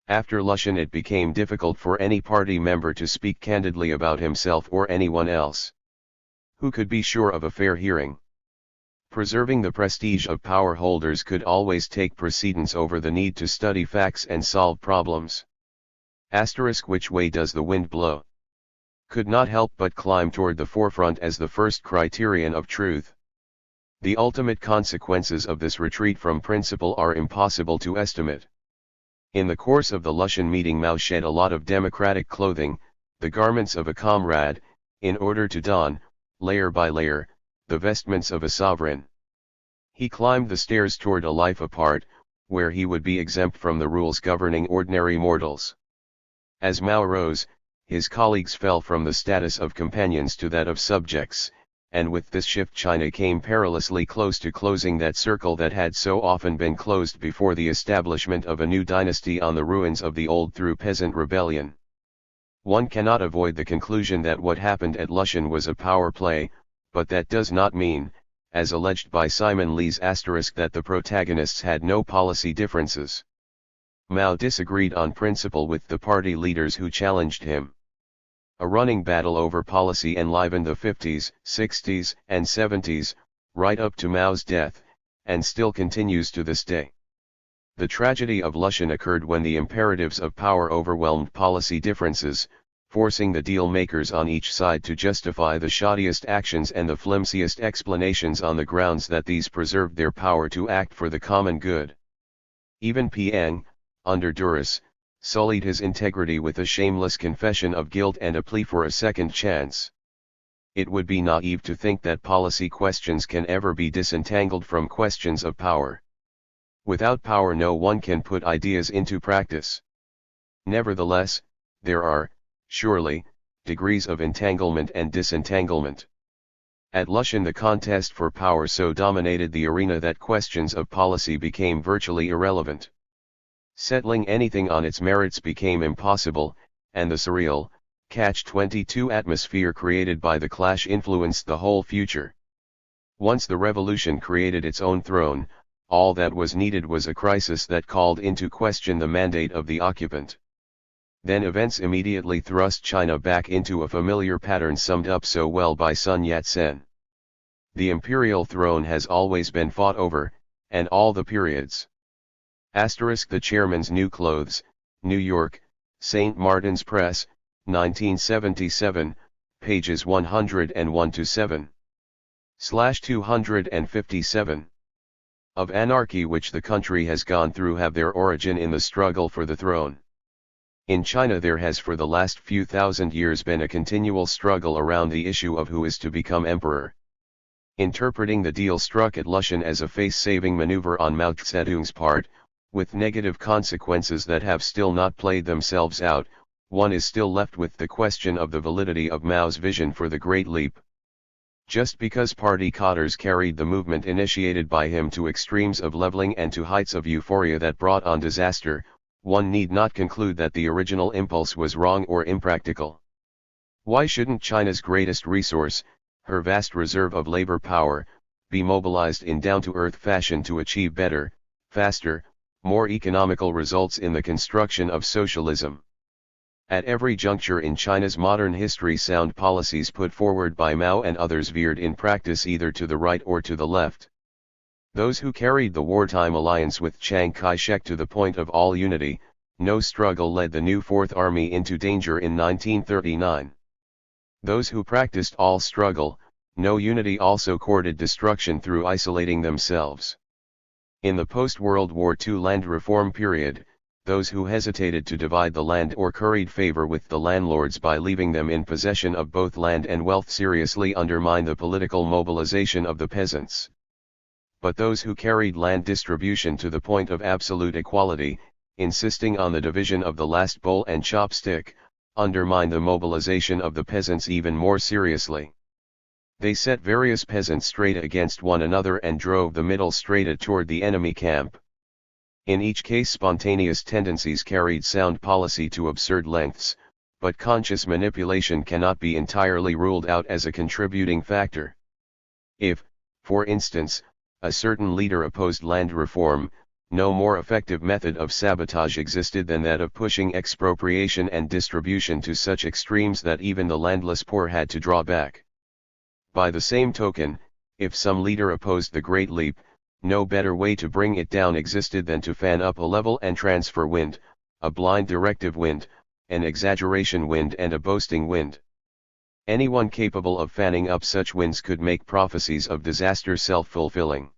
After Lushan, it became difficult for any party member to speak candidly about himself or anyone else. Who could be sure of a fair hearing? Preserving the prestige of power holders could always take precedence over the need to study facts and solve problems. Which way does the wind blow? Could not help but climb toward the forefront as the first criterion of truth. The ultimate consequences of this retreat from principle are impossible to estimate. In the course of the Lushan meeting, Mao shed a lot of democratic clothing, the garments of a comrade, in order to don, layer by layer, the vestments of a sovereign. He climbed the stairs toward a life apart, where he would be exempt from the rules governing ordinary mortals. As Mao rose, his colleagues fell from the status of companions to that of subjects, and with this shift China came perilously close to closing that circle that had so often been closed before the establishment of a new dynasty on the ruins of the old through peasant rebellion. One cannot avoid the conclusion that what happened at Lushan was a power play, but that does not mean, as alleged by Simon Lee's asterisk, that the protagonists had no policy differences. Mao disagreed on principle with the party leaders who challenged him. A running battle over policy enlivened the 50s, 60s, and 70s, right up to Mao's death, and still continues to this day. The tragedy of Lushan occurred when the imperatives of power overwhelmed policy differences, forcing the deal-makers on each side to justify the shoddiest actions and the flimsiest explanations on the grounds that these preserved their power to act for the common good. Even Piang, under duress, sullied his integrity with a shameless confession of guilt and a plea for a second chance. It would be naive to think that policy questions can ever be disentangled from questions of power. Without power, no one can put ideas into practice. Nevertheless, there are, surely, degrees of entanglement and disentanglement. At Lushan, the contest for power so dominated the arena that questions of policy became virtually irrelevant. Settling anything on its merits became impossible, and the surreal, catch-22 atmosphere created by the clash influenced the whole future. Once the revolution created its own throne, all that was needed was a crisis that called into question the mandate of the occupant. Then events immediately thrust China back into a familiar pattern summed up so well by Sun Yat-sen. The imperial throne has always been fought over, and all the periods. The Chairman's New Clothes, New York, St. Martin's Press, 1977, pages 101-7. /257. Of anarchy which the country has gone through have their origin in the struggle for the throne. In China there has for the last few thousand years been a continual struggle around the issue of who is to become emperor. Interpreting the deal struck at Lushan as a face-saving maneuver on Mao Zedong's part, with negative consequences that have still not played themselves out, one is still left with the question of the validity of Mao's vision for the Great Leap. Just because party cadres carried the movement initiated by him to extremes of leveling and to heights of euphoria that brought on disaster, one need not conclude that the original impulse was wrong or impractical. Why shouldn't China's greatest resource, her vast reserve of labor power, be mobilized in down-to-earth fashion to achieve better, faster, more economical results in the construction of socialism? At every juncture in China's modern history, sound policies put forward by Mao and others veered in practice either to the right or to the left. Those who carried the wartime alliance with Chiang Kai-shek to the point of all unity, no struggle led the new Fourth Army into danger in 1939. Those who practiced all struggle, no unity also courted destruction through isolating themselves. In the post-World War II land reform period, those who hesitated to divide the land or curried favor with the landlords by leaving them in possession of both land and wealth seriously undermined the political mobilization of the peasants. But those who carried land distribution to the point of absolute equality, insisting on the division of the last bowl and chopstick, undermined the mobilization of the peasants even more seriously. They set various peasants straight against one another and drove the middle straight toward the enemy camp. In each case spontaneous tendencies carried sound policy to absurd lengths, but conscious manipulation cannot be entirely ruled out as a contributing factor. If, for instance, a certain leader opposed land reform, no more effective method of sabotage existed than that of pushing expropriation and distribution to such extremes that even the landless poor had to draw back. By the same token, if some leader opposed the Great Leap, no better way to bring it down existed than to fan up a level and transfer wind, a blind directive wind, an exaggeration wind and a boasting wind. Anyone capable of fanning up such winds could make prophecies of disaster self-fulfilling.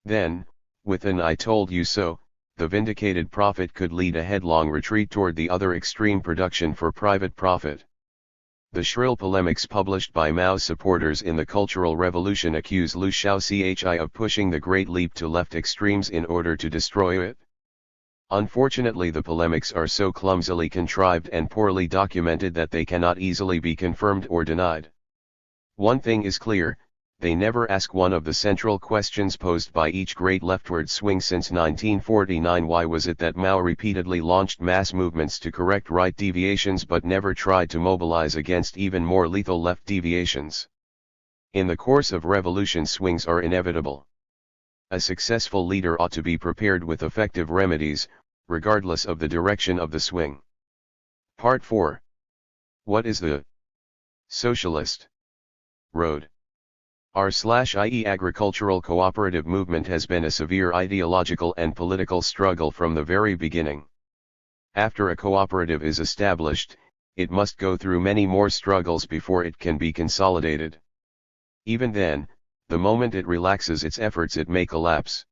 Then, with an "I told you so," the vindicated prophet could lead a headlong retreat toward the other extreme, production for private profit. The shrill polemics published by Mao's supporters in the Cultural Revolution accuse Liu Shaoxi of pushing the Great Leap to left extremes in order to destroy it. Unfortunately, the polemics are so clumsily contrived and poorly documented that they cannot easily be confirmed or denied. One thing is clear: they never ask one of the central questions posed by each great leftward swing since 1949. Why was it that Mao repeatedly launched mass movements to correct right deviations but never tried to mobilize against even more lethal left deviations? In the course of revolution, swings are inevitable. A successful leader ought to be prepared with effective remedies, regardless of the direction of the swing. Part 4. What is the socialist road? R/IE agricultural cooperative movement has been a severe ideological and political struggle from the very beginning. After a cooperative is established, it must go through many more struggles before it can be consolidated. Even then, the moment it relaxes its efforts, it may collapse.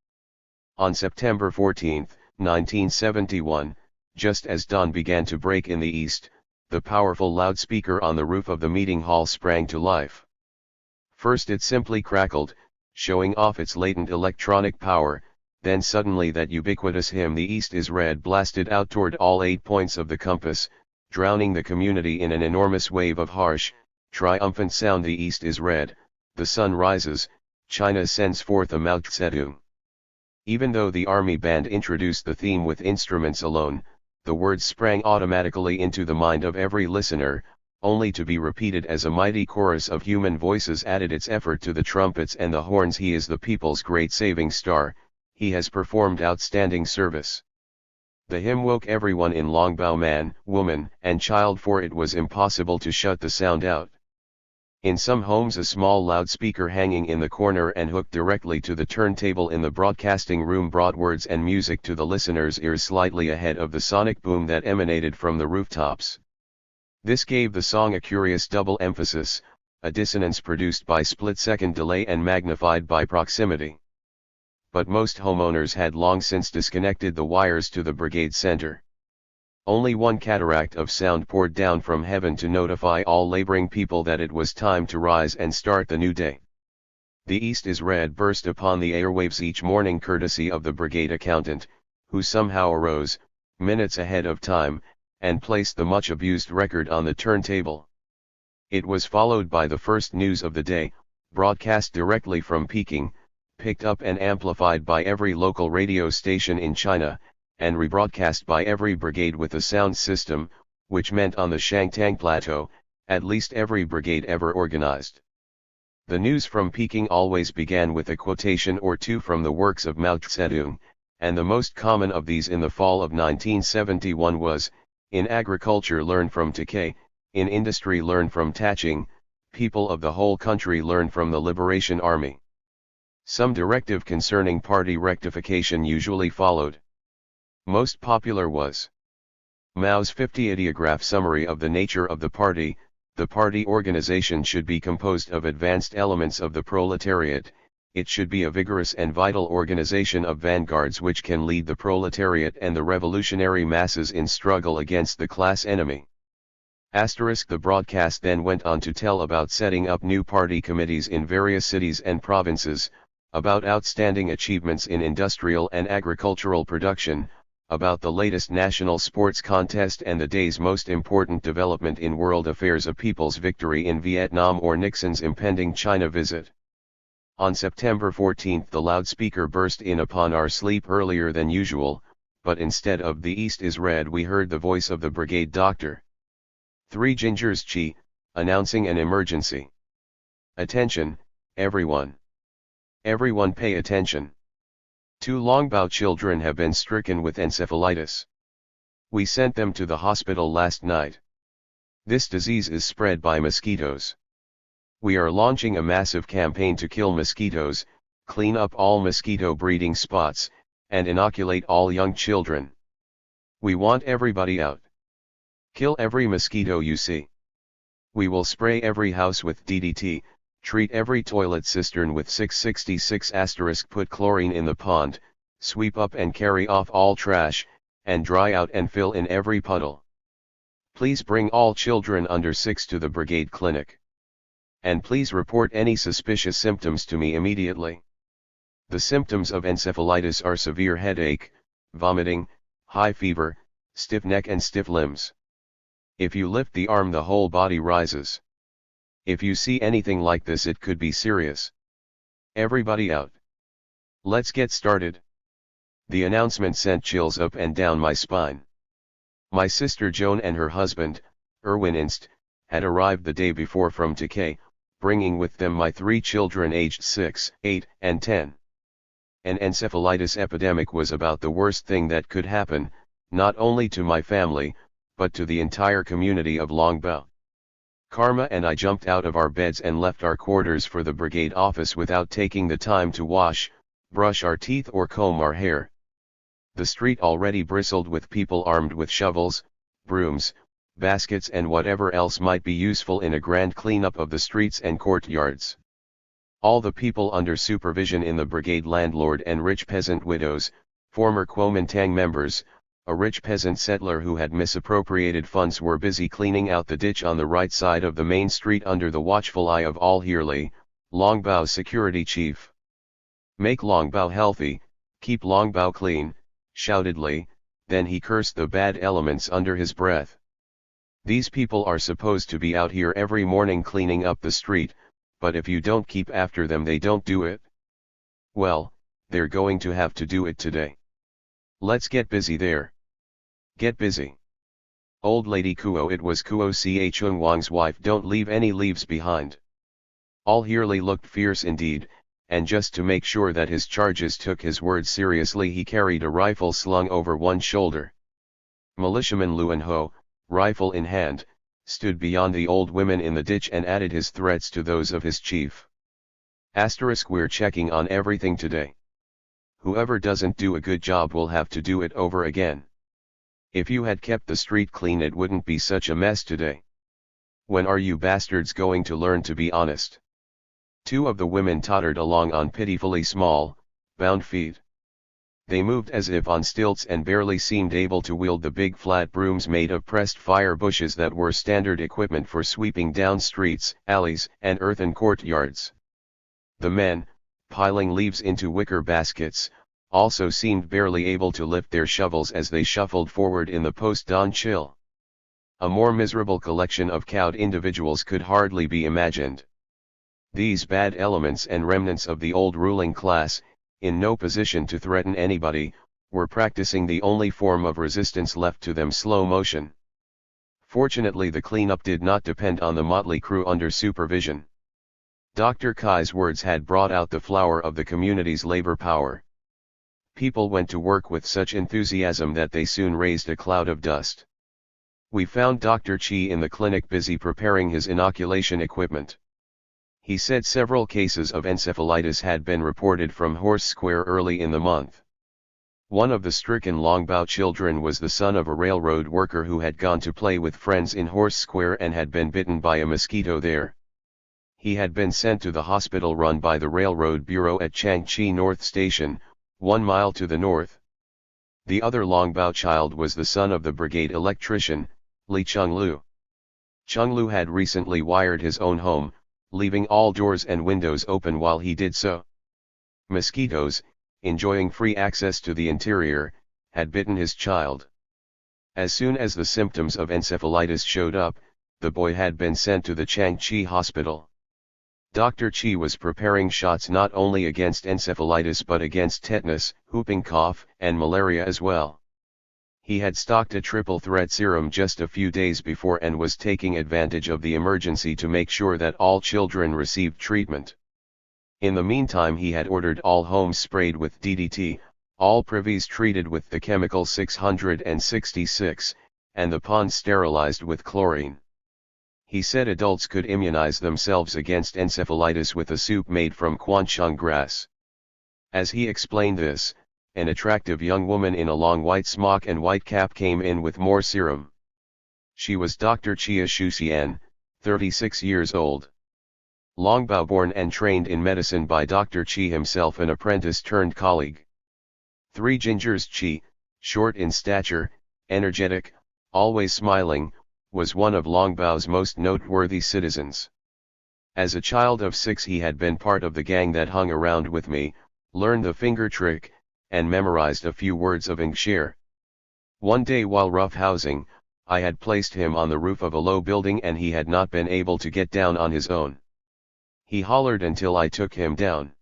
On September 14, 1971, just as dawn began to break in the east, the powerful loudspeaker on the roof of the meeting hall sprang to life. First it simply crackled, showing off its latent electronic power, then suddenly that ubiquitous hymn "The East is Red" blasted out toward all 8 points of the compass, drowning the community in an enormous wave of harsh, triumphant sound. The East is red, the sun rises, China sends forth a Mao Zedong. Even though the army band introduced the theme with instruments alone, the words sprang automatically into the mind of every listener, only to be repeated as a mighty chorus of human voices added its effort to the trumpets and the horns. He is the people's great saving star, he has performed outstanding service. The hymn woke everyone in Longbao, man, woman, and child, for it was impossible to shut the sound out. In some homes a small loudspeaker hanging in the corner and hooked directly to the turntable in the broadcasting room brought words and music to the listener's ears slightly ahead of the sonic boom that emanated from the rooftops. This gave the song a curious double emphasis, a dissonance produced by split-second delay and magnified by proximity. But most homeowners had long since disconnected the wires to the brigade center. Only one cataract of sound poured down from heaven to notify all laboring people that it was time to rise and start the new day. "The East is Red" burst upon the airwaves each morning courtesy of the brigade accountant, who somehow arose, minutes ahead of time, and placed the much-abused record on the turntable. It was followed by the first news of the day, broadcast directly from Peking, picked up and amplified by every local radio station in China, and rebroadcast by every brigade with a sound system, which meant on the Shangtang Plateau, at least every brigade ever organized. The news from Peking always began with a quotation or two from the works of Mao Zedong, and the most common of these in the fall of 1971 was, "In agriculture learn from Takei, in industry learn from Taching, people of the whole country learn from the Liberation Army." Some directive concerning party rectification usually followed. Most popular was Mao's 50-ideograph summary of the nature of the party. The party organization should be composed of advanced elements of the proletariat, it should be a vigorous and vital organization of vanguards which can lead the proletariat and the revolutionary masses in struggle against the class enemy. The broadcast then went on to tell about setting up new party committees in various cities and provinces, about outstanding achievements in industrial and agricultural production, about the latest national sports contest and the day's most important development in world affairs, a people's victory in Vietnam or Nixon's impending China visit. On September 14 the loudspeaker burst in upon our sleep earlier than usual, but instead of "The East is red" we heard the voice of the brigade doctor. Three Gingers Chi, announcing an emergency. Attention, everyone. Everyone pay attention. 2 Longbao children have been stricken with encephalitis. We sent them to the hospital last night. This disease is spread by mosquitoes. We are launching a massive campaign to kill mosquitoes, clean up all mosquito breeding spots, and inoculate all young children. We want everybody out. Kill every mosquito you see. We will spray every house with DDT, treat every toilet cistern with 666*, put chlorine in the pond, sweep up and carry off all trash, and dry out and fill in every puddle. Please bring all children under 6 to the brigade clinic. And please report any suspicious symptoms to me immediately. The symptoms of encephalitis are severe headache, vomiting, high fever, stiff neck and stiff limbs. If you lift the arm the whole body rises. If you see anything like this it could be serious. Everybody out. Let's get started. The announcement sent chills up and down my spine. My sister Joan and her husband, Erwin Inst, had arrived the day before from Takay, bringing with them my 3 children aged 6, 8, and 10. An encephalitis epidemic was about the worst thing that could happen, not only to my family, but to the entire community of Longbao. Karma and I jumped out of our beds and left our quarters for the brigade office without taking the time to wash, brush our teeth or comb our hair. The street already bristled with people armed with shovels, brooms, baskets and whatever else might be useful in a grand cleanup of the streets and courtyards. All the people under supervision in the brigade, landlord and rich peasant widows, former Kuomintang members, a rich peasant settler who had misappropriated funds, were busy cleaning out the ditch on the right side of the main street under the watchful eye of Al Hirli, Longbao's security chief. "Make Longbao healthy, keep Longbao clean," shouted Li, then he cursed the bad elements under his breath. "These people are supposed to be out here every morning cleaning up the street, but if you don't keep after them they don't do it. Well, they're going to have to do it today. Let's get busy there. Get busy. Old Lady Kuo," it was Kuo Chung Wang's wife, "don't leave any leaves behind." Al Hirli looked fierce indeed, and just to make sure that his charges took his words seriously he carried a rifle slung over one shoulder. Militiaman Luan Ho, rifle in hand, stood beyond the old women in the ditch and added his threats to those of his chief. "We're checking on everything today. Whoever doesn't do a good job will have to do it over again. If you had kept the street clean it wouldn't be such a mess today. When are you bastards going to learn to be honest?" 2 of the women tottered along on pitifully small, bound feet. They moved as if on stilts and barely seemed able to wield the big flat brooms made of pressed fire bushes that were standard equipment for sweeping down streets, alleys, and earthen courtyards. The men, piling leaves into wicker baskets, also seemed barely able to lift their shovels as they shuffled forward in the post-dawn chill. A more miserable collection of cowed individuals could hardly be imagined. These bad elements and remnants of the old ruling class, in no position to threaten anybody, were practicing the only form of resistance left to them: slow motion. Fortunately the cleanup did not depend on the motley crew under supervision. Dr. Kai's words had brought out the flower of the community's labor power. People went to work with such enthusiasm that they soon raised a cloud of dust. We found Dr. Chi in the clinic busy preparing his inoculation equipment. He said several cases of encephalitis had been reported from Horse Square early in the month. One of the stricken Longbao children was the son of a railroad worker who had gone to play with friends in Horse Square and had been bitten by a mosquito there. He had been sent to the hospital run by the Railroad Bureau at Changchi North Station, 1 mile to the north. The other Longbao child was the son of the brigade electrician, Li Chenglu. Chenglu had recently wired his own home, leaving all doors and windows open while he did so. Mosquitoes, enjoying free access to the interior, had bitten his child. As soon as the symptoms of encephalitis showed up, the boy had been sent to the Changchi hospital. Dr. Chi was preparing shots not only against encephalitis but against tetanus, whooping cough, and malaria as well. He had stocked a triple threat serum just a few days before and was taking advantage of the emergency to make sure that all children received treatment. In the meantime, he had ordered all homes sprayed with DDT, all privies treated with the chemical 666, and the ponds sterilized with chlorine. He said adults could immunize themselves against encephalitis with a soup made from quanchung grass. As he explained this, an attractive young woman in a long white smock and white cap came in with more serum. She was Dr. Chia Shuxian, 36 years old. Longbao, born and trained in medicine by Dr. Chi himself, an apprentice turned colleague. 3 Gingers Chi, short in stature, energetic, always smiling, was one of Longbao's most noteworthy citizens. As a child of 6 he had been part of the gang that hung around with me, learned the finger trick, and memorized a few words of Ingshire. One day while roughhousing, I had placed him on the roof of a low building and he had not been able to get down on his own. He hollered until I took him down.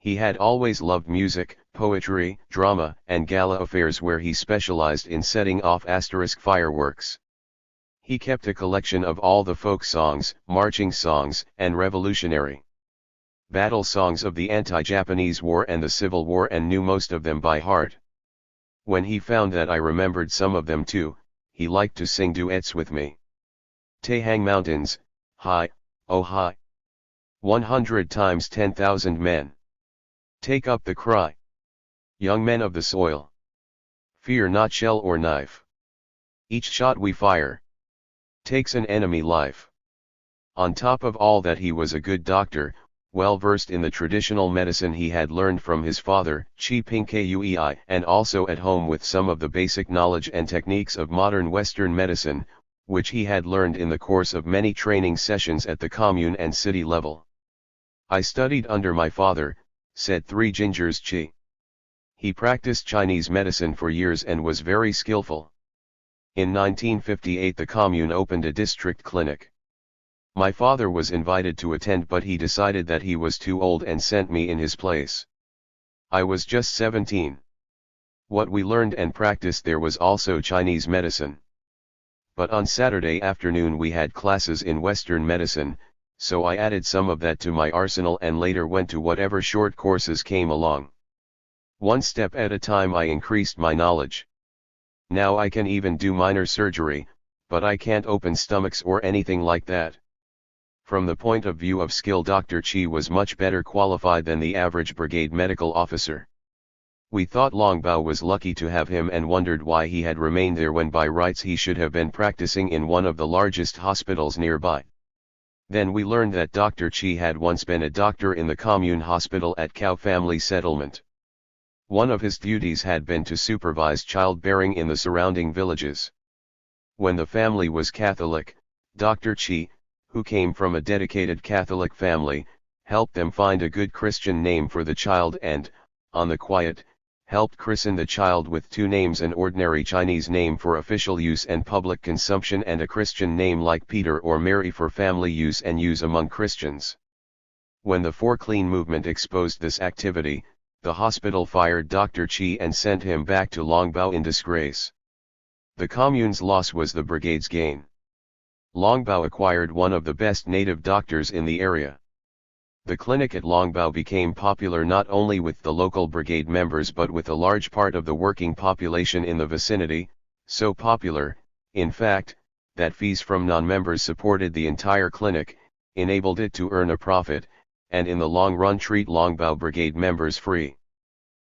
He had always loved music, poetry, drama, and gala affairs where he specialized in setting off fireworks. He kept a collection of all the folk songs, marching songs, and revolutionary battle songs of the anti-Japanese war and the Civil War and knew most of them by heart. When he found that I remembered some of them too, he liked to sing duets with me. Taihang Mountains, hi, oh hi. 100 times 10,000 men. Take up the cry. Young men of the soil. Fear not shell or knife. Each shot we fire takes an enemy life. On top of all that, he was a good doctor, well versed in the traditional medicine he had learned from his father, Chi Ping Kui, and also at home with some of the basic knowledge and techniques of modern Western medicine, which he had learned in the course of many training sessions at the commune and city level. I studied under my father, said 3 Gingers Chi. He practiced Chinese medicine for years and was very skillful. In 1958 the commune opened a district clinic. My father was invited to attend but he decided that he was too old and sent me in his place. I was just 17. What we learned and practiced there was also Chinese medicine. But on Saturday afternoon we had classes in Western medicine, so I added some of that to my arsenal and later went to whatever short courses came along. One step at a time I increased my knowledge. Now I can even do minor surgery, but I can't open stomachs or anything like that. From the point of view of skill, Dr. Chi was much better qualified than the average brigade medical officer. We thought Longbao was lucky to have him and wondered why he had remained there when by rights he should have been practicing in one of the largest hospitals nearby. Then we learned that Dr. Chi had once been a doctor in the commune hospital at Cow Family Settlement. One of his duties had been to supervise childbearing in the surrounding villages. When the family was Catholic, Dr. Chi, who came from a dedicated Catholic family, helped them find a good Christian name for the child and, on the quiet, helped christen the child with 2 names: an ordinary Chinese name for official use and public consumption and a Christian name like Peter or Mary for family use and use among Christians. When the 4 Clean movement exposed this activity, the hospital fired Dr. Chi and sent him back to Longbao in disgrace. The commune's loss was the brigade's gain. Longbao acquired one of the best native doctors in the area. The clinic at Longbao became popular not only with the local brigade members but with a large part of the working population in the vicinity, so popular, in fact, that fees from non-members supported the entire clinic, enabled it to earn a profit, and in the long run treat Longbao brigade members free.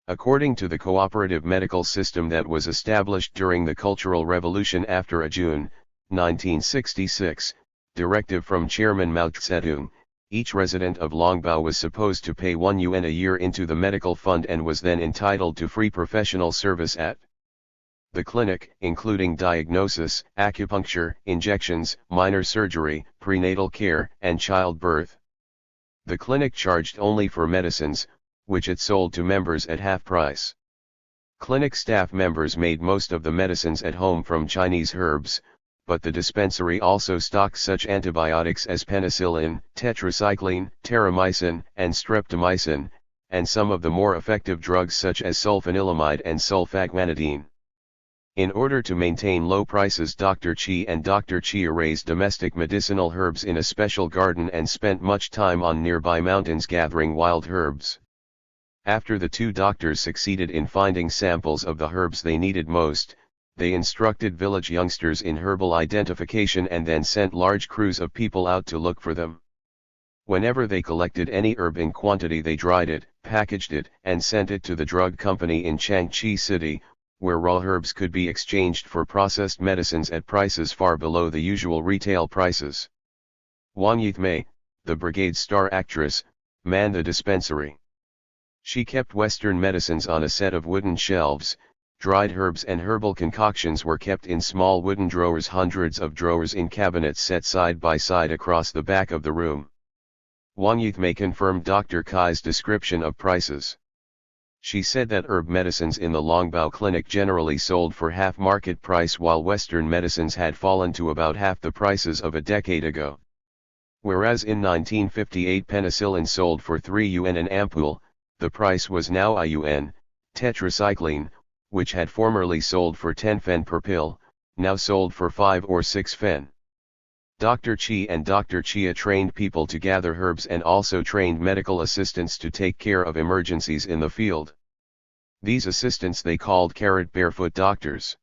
According to the cooperative medical system that was established during the Cultural Revolution after a June 1966 directive from Chairman Mao Zedong, Each resident of Longbao was supposed to pay 1 yuan a year into the medical fund and was then entitled to free professional service at the clinic, including diagnosis, acupuncture, injections, minor surgery, prenatal care, and childbirth. The clinic charged only for medicines, which it sold to members at half price. Clinic staff members made most of the medicines at home from Chinese herbs, but the dispensary also stocked such antibiotics as penicillin, tetracycline, terramycin, and streptomycin, and some of the more effective drugs such as sulfanilamide and sulfaguanidine. In order to maintain low prices, Dr. Qi and Dr. Chia raised domestic medicinal herbs in a special garden and spent much time on nearby mountains gathering wild herbs. After the two doctors succeeded in finding samples of the herbs they needed most, they instructed village youngsters in herbal identification and then sent large crews of people out to look for them. Whenever they collected any herb in quantity, they dried it, packaged it, and sent it to the drug company in Changchi City, where raw herbs could be exchanged for processed medicines at prices far below the usual retail prices. Wang Yithmei, the Brigade's star actress, manned the dispensary. She kept Western medicines on a set of wooden shelves. Dried herbs and herbal concoctions were kept in small wooden drawers, hundreds of drawers in cabinets set side by side across the back of the room. Wang Yithmei confirmed Dr. Kai's description of prices. She said that herb medicines in the Longbao clinic generally sold for half market price, while Western medicines had fallen to about half the prices of a decade ago. Whereas in 1958 penicillin sold for 3 yuan an ampoule, the price was now a yuan. Tetracycline, which had formerly sold for 10 fen per pill, now sold for 5 or 6 fen. Dr. Qi and Dr. Chia trained people to gather herbs and also trained medical assistants to take care of emergencies in the field. These assistants they called carrot barefoot doctors.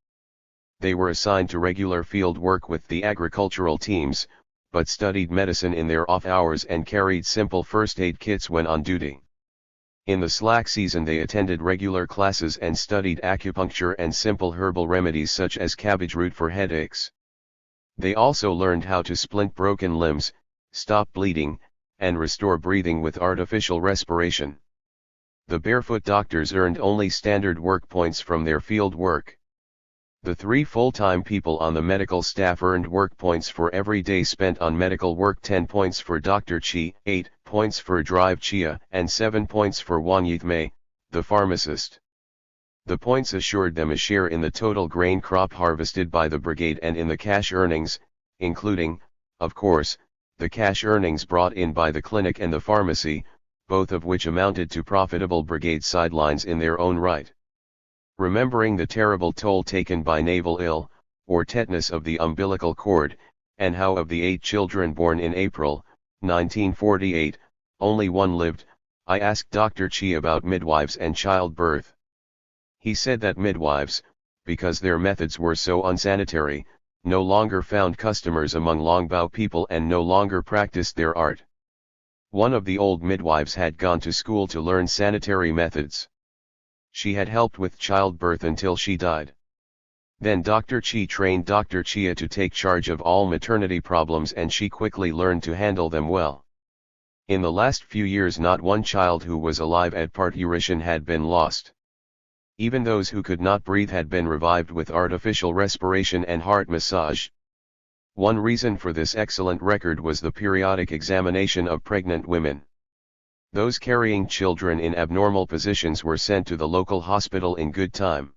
They were assigned to regular field work with the agricultural teams, but studied medicine in their off hours and carried simple first aid kits when on duty. In the slack season they attended regular classes and studied acupuncture and simple herbal remedies such as cabbage root for headaches. They also learned how to splint broken limbs, stop bleeding, and restore breathing with artificial respiration. The barefoot doctors earned only standard work points from their field work. The 3 full-time people on the medical staff earned work points for every day spent on medical work: 10 points for Dr. Qi, 8 points for Drive Chia, and 7 points for Wang Yithmei, the pharmacist. The points assured them a share in the total grain crop harvested by the brigade and in the cash earnings, including, of course, the cash earnings brought in by the clinic and the pharmacy, both of which amounted to profitable brigade sidelines in their own right. Remembering the terrible toll taken by naval ill, or tetanus of the umbilical cord, and how of the 8 children born in April, 1948, only one lived, I asked Dr. Qi about midwives and childbirth. He said that midwives, because their methods were so unsanitary, no longer found customers among Longbao people and no longer practiced their art. One of the old midwives had gone to school to learn sanitary methods. She had helped with childbirth until she died. Then Dr. Qi trained Dr. Chia to take charge of all maternity problems and she quickly learned to handle them well. In the last few years not one child who was alive at parturition had been lost. Even those who could not breathe had been revived with artificial respiration and heart massage. One reason for this excellent record was the periodic examination of pregnant women. Those carrying children in abnormal positions were sent to the local hospital in good time.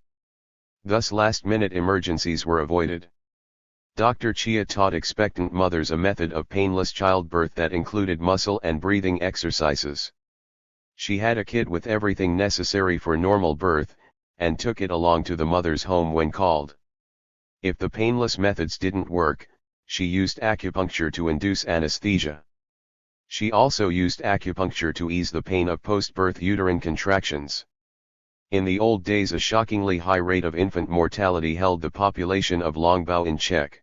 Thus last-minute emergencies were avoided. Dr. Chia taught expectant mothers a method of painless childbirth that included muscle and breathing exercises. She had a kit with everything necessary for normal birth, and took it along to the mother's home when called. If the painless methods didn't work, she used acupuncture to induce anesthesia. She also used acupuncture to ease the pain of post-birth uterine contractions. In the old days a shockingly high rate of infant mortality held the population of Longbao in check.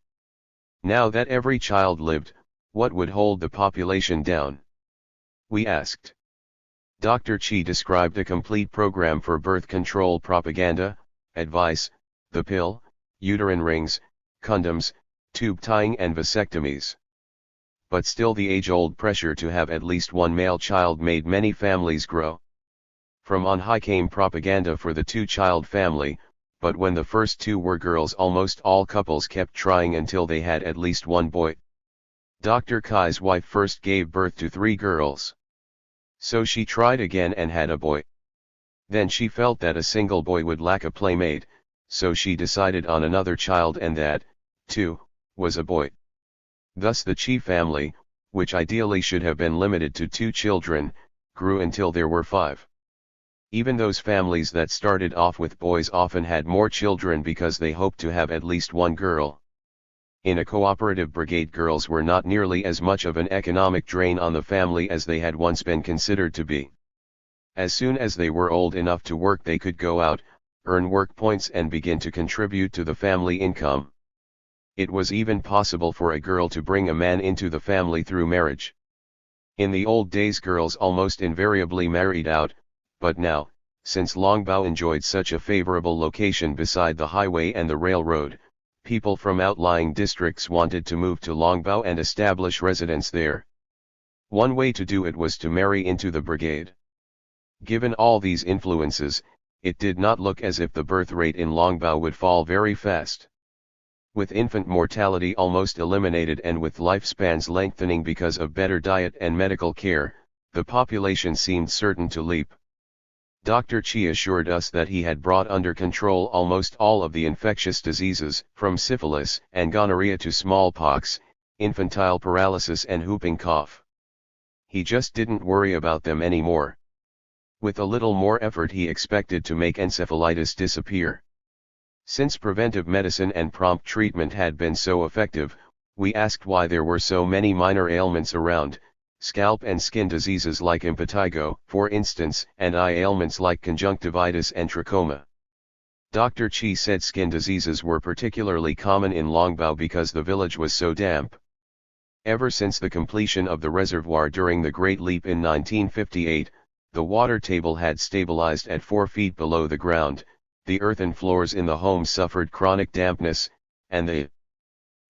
Now that every child lived, what would hold the population down? We asked. Dr. Qi described a complete program for birth control propaganda, advice, the pill, uterine rings, condoms, tube tying and vasectomies. But still the age-old pressure to have at least one male child made many families grow. From on high came propaganda for the two-child family, but when the first two were girls almost all couples kept trying until they had at least one boy. Dr. Kai's wife first gave birth to 3 girls. So she tried again and had a boy. Then she felt that a single boy would lack a playmate, so she decided on another child and that, too, was a boy. Thus the Chi family, which ideally should have been limited to 2 children, grew until there were 5. Even those families that started off with boys often had more children because they hoped to have at least one girl. In a cooperative brigade, girls were not nearly as much of an economic drain on the family as they had once been considered to be. As soon as they were old enough to work, they could go out, earn work points and begin to contribute to the family income. It was even possible for a girl to bring a man into the family through marriage. In the old days, girls almost invariably married out, but now, since Longbao enjoyed such a favorable location beside the highway and the railroad, people from outlying districts wanted to move to Longbao and establish residence there. One way to do it was to marry into the brigade. Given all these influences, it did not look as if the birth rate in Longbao would fall very fast. With infant mortality almost eliminated and with lifespans lengthening because of better diet and medical care, the population seemed certain to leap. Dr. Chi assured us that he had brought under control almost all of the infectious diseases, from syphilis and gonorrhea to smallpox, infantile paralysis and whooping cough. He just didn't worry about them anymore. With a little more effort, he expected to make encephalitis disappear. Since preventive medicine and prompt treatment had been so effective, we asked why there were so many minor ailments around, scalp and skin diseases like impetigo, for instance, and eye ailments like conjunctivitis and trachoma. Dr. Chi said skin diseases were particularly common in Longbao because the village was so damp. Ever since the completion of the reservoir during the Great Leap in 1958, the water table had stabilized at 4 feet below the ground. The earthen floors in the home suffered chronic dampness, and the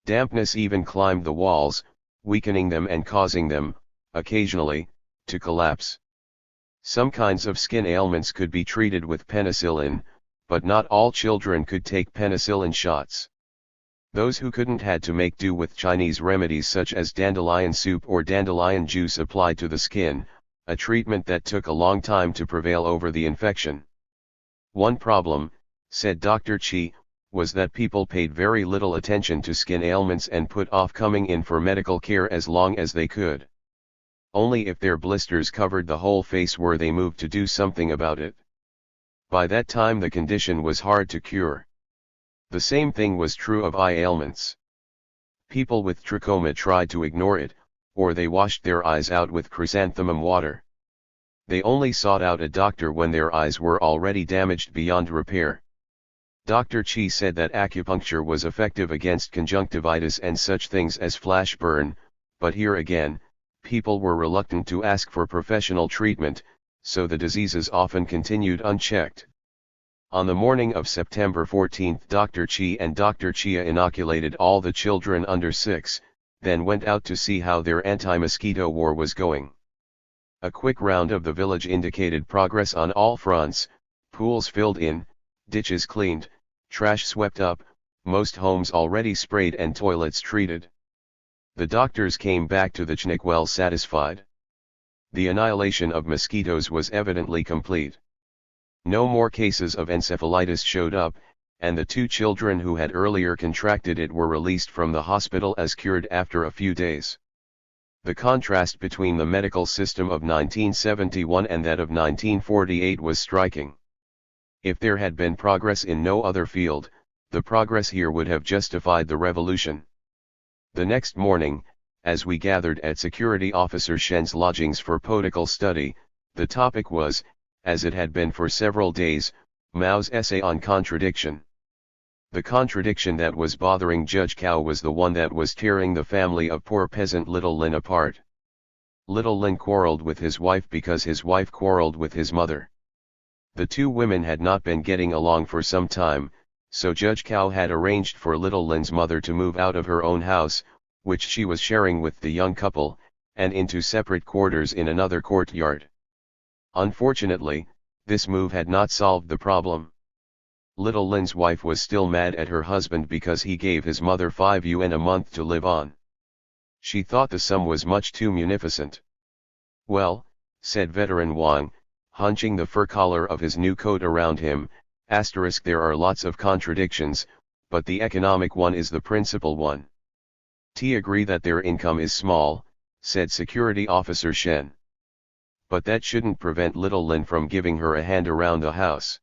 dampness even climbed the walls, weakening them and causing them, occasionally, to collapse. Some kinds of skin ailments could be treated with penicillin, but not all children could take penicillin shots. Those who couldn't had to make do with Chinese remedies such as dandelion soup or dandelion juice applied to the skin, a treatment that took a long time to prevail over the infection. One problem, said Dr. Chi, was that people paid very little attention to skin ailments and put off coming in for medical care as long as they could. Only if their blisters covered the whole face were they moved to do something about it. By that time the condition was hard to cure. The same thing was true of eye ailments. People with trachoma tried to ignore it, or they washed their eyes out with chrysanthemum water. They only sought out a doctor when their eyes were already damaged beyond repair. Dr. Chi said that acupuncture was effective against conjunctivitis and such things as flash burn, but here again, people were reluctant to ask for professional treatment, so the diseases often continued unchecked. On the morning of September 14, Dr. Chi and Dr. Chia inoculated all the children under 6, then went out to see how their anti-mosquito war was going. A quick round of the village indicated progress on all fronts: pools filled in, ditches cleaned, trash swept up, most homes already sprayed and toilets treated. The doctors came back to the clinic well satisfied. The annihilation of mosquitoes was evidently complete. No more cases of encephalitis showed up, and the 2 children who had earlier contracted it were released from the hospital as cured after a few days. The contrast between the medical system of 1971 and that of 1948 was striking. If there had been progress in no other field, the progress here would have justified the revolution. The next morning, as we gathered at Security Officer Shen's lodgings for political study, the topic was, as it had been for several days, Mao's essay on contradiction. The contradiction that was bothering Judge Cao was the one that was tearing the family of poor peasant Little Lin apart. Little Lin quarreled with his wife because his wife quarreled with his mother. The 2 women had not been getting along for some time, so Judge Cao had arranged for Little Lin's mother to move out of her own house, which she was sharing with the young couple, and into separate quarters in another courtyard. Unfortunately, this move had not solved the problem. Little Lin's wife was still mad at her husband because he gave his mother 5 yuan a month to live on. She thought the sum was much too munificent. Well, said veteran Wang, hunching the fur collar of his new coat around him, there are lots of contradictions, but the economic one is the principal one. T agree that their income is small, said security officer Shen. But that shouldn't prevent little Lin from giving her a hand around the house.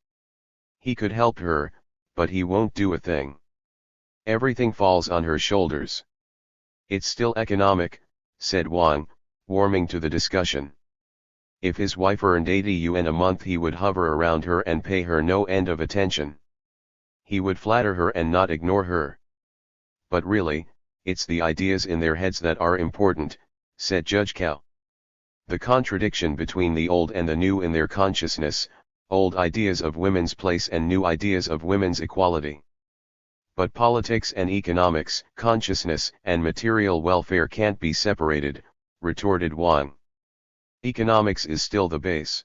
He could help her, but he won't do a thing. Everything falls on her shoulders. It's still economic, said Wang, warming to the discussion. If his wife earned 80 yuan a month, he would hover around her and pay her no end of attention. He would flatter her and not ignore her. But really, it's the ideas in their heads that are important, said Judge Cao. The contradiction between the old and the new in their consciousness, old ideas of women's place and new ideas of women's equality. But politics and economics, consciousness and material welfare can't be separated, retorted Wang. Economics is still the base.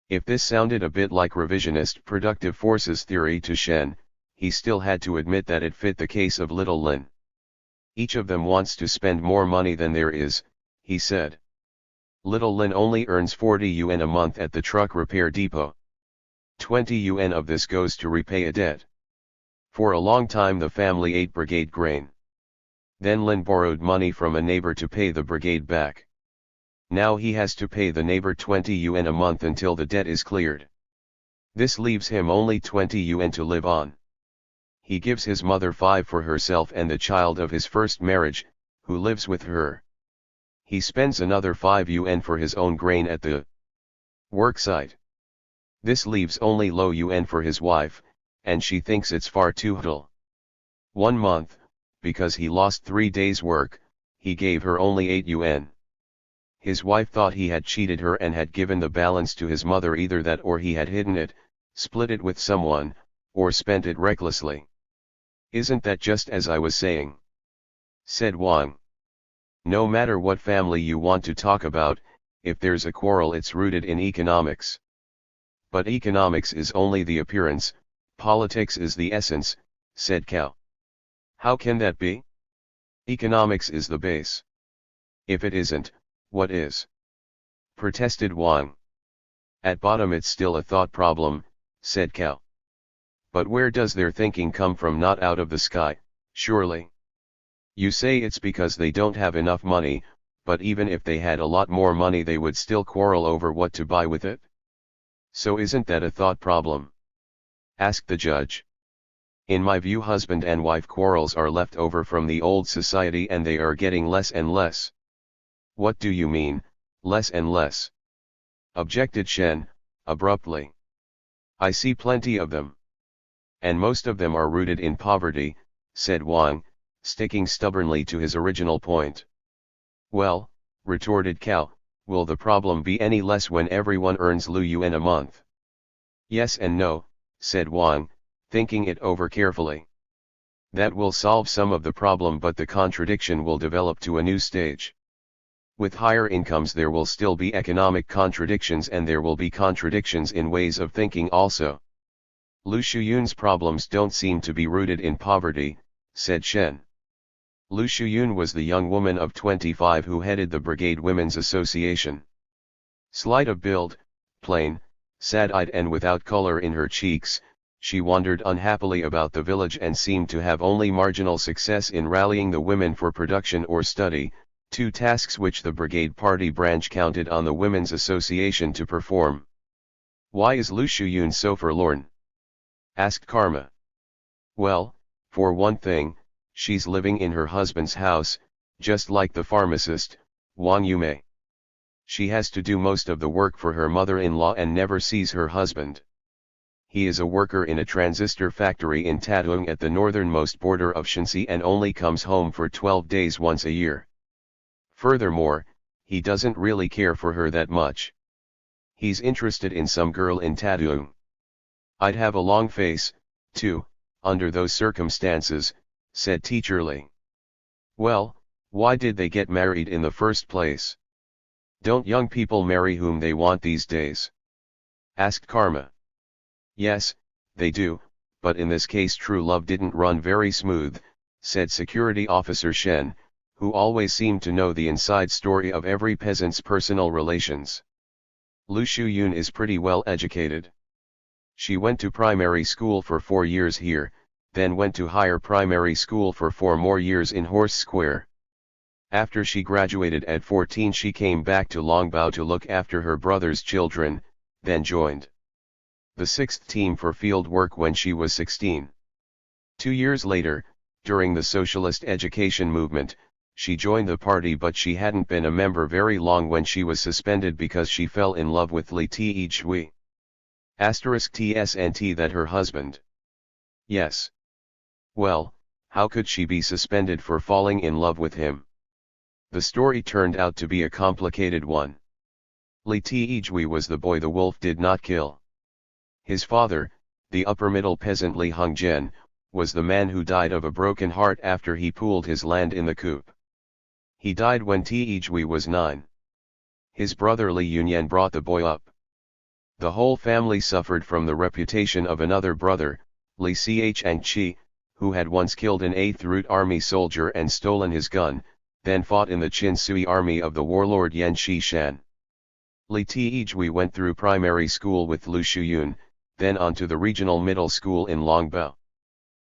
If this sounded a bit like revisionist productive forces theory to Shen, he still had to admit that it fit the case of little Lin. Each of them wants to spend more money than there is, he said. Little Lin only earns 40 yuan a month at the truck repair depot. 20 yuan of this goes to repay a debt. For a long time the family ate brigade grain. Then Lin borrowed money from a neighbor to pay the brigade back. Now he has to pay the neighbor 20 yuan a month until the debt is cleared. This leaves him only 20 yuan to live on. He gives his mother 5 for herself and the child of his first marriage, who lives with her. He spends another 5 yuan for his own grain at the worksite. This leaves only low yuan for his wife, and she thinks it's far too little. 1 month, because he lost 3 days' work, he gave her only 8 yuan. His wife thought he had cheated her and had given the balance to his mother, either that or he had hidden it, split it with someone, or spent it recklessly. Isn't that just as I was saying? Said Wang. No matter what family you want to talk about, if there's a quarrel it's rooted in economics. But economics is only the appearance, politics is the essence, said Cao. How can that be? Economics is the base. If it isn't, what is? Protested Wang. At bottom it's still a thought problem, said Cao. But where does their thinking come from? Not out of the sky, surely. You say it's because they don't have enough money, but even if they had a lot more money they would still quarrel over what to buy with it. So isn't that a thought problem? Asked the judge. In my view, husband and wife quarrels are left over from the old society and they are getting less and less. What do you mean, less and less? Objected Shen, abruptly. I see plenty of them. And most of them are rooted in poverty, said Wang, sticking stubbornly to his original point. Well, retorted Cao, will the problem be any less when everyone earns Lu Yuan a month? Yes and no, said Wang, thinking it over carefully. That will solve some of the problem, but the contradiction will develop to a new stage. With higher incomes there will still be economic contradictions, and there will be contradictions in ways of thinking also. Lu Shuyun's problems don't seem to be rooted in poverty, said Shen. Lu Shuyun was the young woman of 25 who headed the Brigade Women's Association. Slight of build, plain, sad-eyed and without color in her cheeks, she wandered unhappily about the village and seemed to have only marginal success in rallying the women for production or study, 2 tasks which the Brigade Party branch counted on the Women's Association to perform. Why is Lu Shuyun so forlorn? Asked Karma. Well, for one thing, she's living in her husband's house, just like the pharmacist, Wang Yumei. She has to do most of the work for her mother-in-law and never sees her husband. He is a worker in a transistor factory in Tatung at the northernmost border of Shanxi and only comes home for 12 days once a year. Furthermore, he doesn't really care for her that much. He's interested in some girl in Tatung. I'd have a long face, too, under those circumstances, said Teacher Li. Well, Why did they get married in the first place? Don't young people marry whom they want these days? Asked Karma. Yes, they do, but in this case true love didn't run very smooth, said Security Officer Shen, who always seemed to know the inside story of every peasant's personal relations. Lu Shuyun is pretty well educated. She went to primary school for 4 years here, then went to higher primary school for 4 more years in Horse Square. After she graduated at 14 she came back to Longbao to look after her brother's children, then joined the 6th team for field work when she was 16. 2 years later, during the socialist education movement, she joined the party, but she hadn't been a member very long when she was suspended because she fell in love with Li Tishui. *TSNT that her husband. Yes. Well, how could she be suspended for falling in love with him? The story turned out to be a complicated one. Li Tishui was the boy the wolf did not kill. His father, the upper-middle peasant Li Hongzhen, was the man who died of a broken heart after he pooled his land in the coup. He died when Tishui was 9. His brother Li Yunyan brought the boy up. The whole family suffered from the reputation of another brother, Li Changqi, who had once killed an 8th Route Army soldier and stolen his gun, then fought in the Qin Sui army of the warlord Yan Shishan. Li Tishui went through primary school with Lu Shuyun, then on to the regional middle school in Longbao.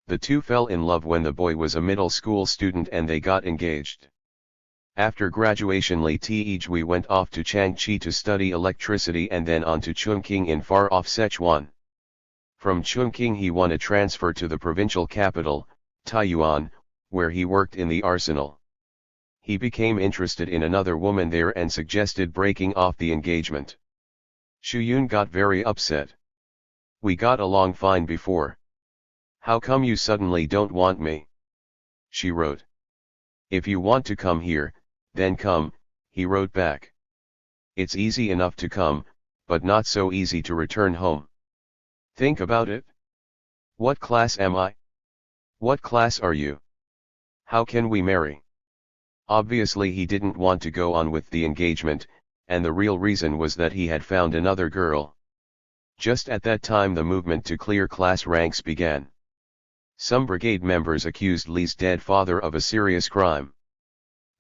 The two fell in love when the boy was a middle school student and they got engaged. After graduation Li Tishui went off to Changchi to study electricity and then on to Chungking in far-off Sichuan. From Chungking he won a transfer to the provincial capital, Taiyuan, where he worked in the arsenal. He became interested in another woman there and suggested breaking off the engagement. Shuyun got very upset. We got along fine before. How come you suddenly don't want me? She wrote. If you want to come here, then come, he wrote back. It's easy enough to come, but not so easy to return home. Think about it. What class am I? What class are you? How can we marry? Obviously he didn't want to go on with the engagement, and the real reason was that he had found another girl. Just at that time the movement to clear class ranks began. Some brigade members accused Li's dead father of a serious crime.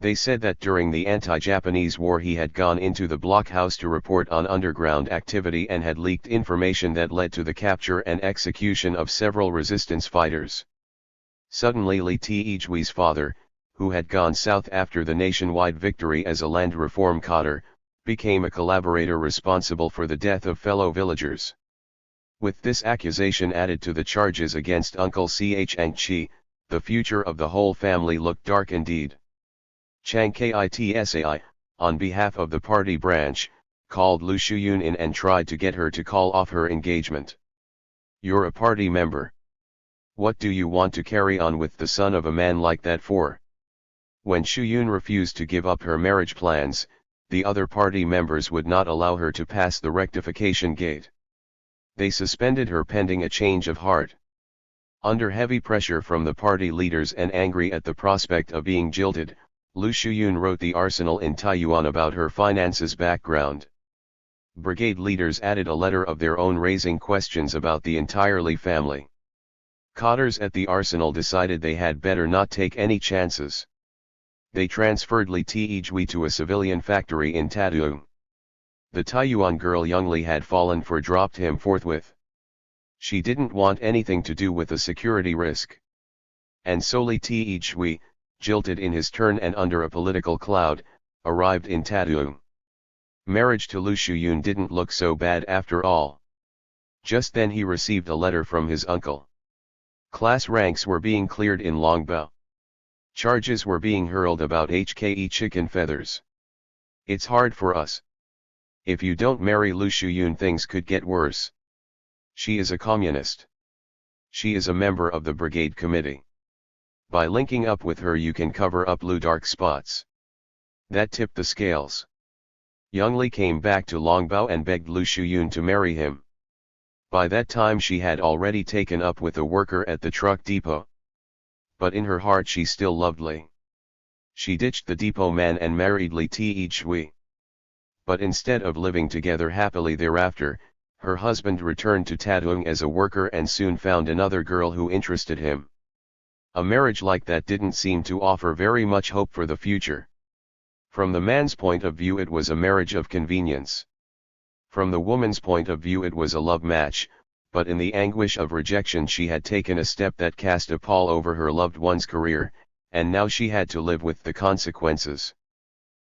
They said that during the anti-Japanese war he had gone into the blockhouse to report on underground activity and had leaked information that led to the capture and execution of several resistance fighters. Suddenly Li Tishui's father, who had gone south after the nationwide victory as a land reform cadre, became a collaborator responsible for the death of fellow villagers. With this accusation added to the charges against Uncle Changqi, the future of the whole family looked dark indeed. Chang Kitsai, on behalf of the party branch, called Lu Shuyun in and tried to get her to call off her engagement. You're a party member. What do you want to carry on with the son of a man like that for? When Shuyun refused to give up her marriage plans, the other party members would not allow her to pass the rectification gate. They suspended her pending a change of heart. Under heavy pressure from the party leaders and angry at the prospect of being jilted, Lu Shuyun wrote the arsenal in Taiyuan about her finances background. Brigade leaders added a letter of their own raising questions about the entire Li family. Cadres at the arsenal decided they had better not take any chances. They transferred Li Tishui to a civilian factory in Taduong. The Taiyuan girl young Li had fallen for dropped him forthwith. She didn't want anything to do with the security risk. And so Li Tishui, jilted in his turn and under a political cloud, arrived in Taduong. Marriage to Lu Shuyun didn't look so bad after all. Just then he received a letter from his uncle. Class ranks were being cleared in Longbao. Charges were being hurled about HKE chicken feathers. It's hard for us. If you don't marry Lu Shuyun things could get worse. She is a communist. She is a member of the brigade committee. By linking up with her you can cover up Lu dark spots. That tipped the scales. Young Li came back to Longbao and begged Lu Shuyun to marry him. By that time she had already taken up with a worker at the truck depot. But in her heart she still loved Li. She ditched the depot man and married Li Te-Shui. But instead of living together happily thereafter, her husband returned to Tadung as a worker and soon found another girl who interested him. A marriage like that didn't seem to offer very much hope for the future. From the man's point of view it was a marriage of convenience. From the woman's point of view it was a love match, but in the anguish of rejection she had taken a step that cast a pall over her loved one's career, and now she had to live with the consequences.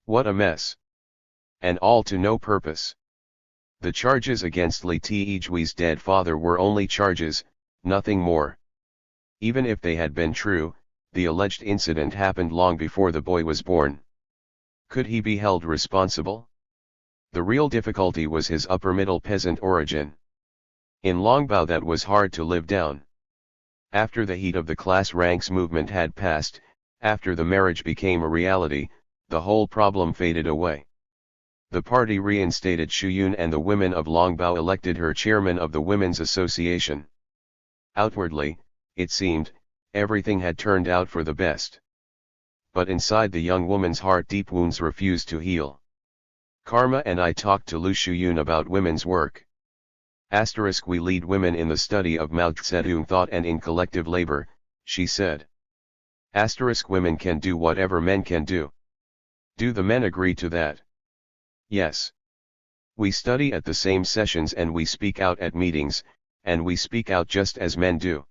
What a mess! And all to no purpose. The charges against Li Te-Shui's dead father were only charges, nothing more. Even if they had been true, the alleged incident happened long before the boy was born. Could he be held responsible? The real difficulty was his upper-middle peasant origin. In Longbao that was hard to live down. After the heat of the class ranks movement had passed, after the marriage became a reality, the whole problem faded away. The party reinstated Shuyun and the women of Longbao elected her chairman of the Women's Association. Outwardly, it seemed, everything had turned out for the best. But inside the young woman's heart deep wounds refused to heal. Karma and I talked to Lu Shuyun about women's work. We lead women in the study of Mao Zedong thought and in collective labor, she said. Women can do whatever men can do. Do the men agree to that? Yes. We study at the same sessions and we speak out at meetings, and we speak out just as men do.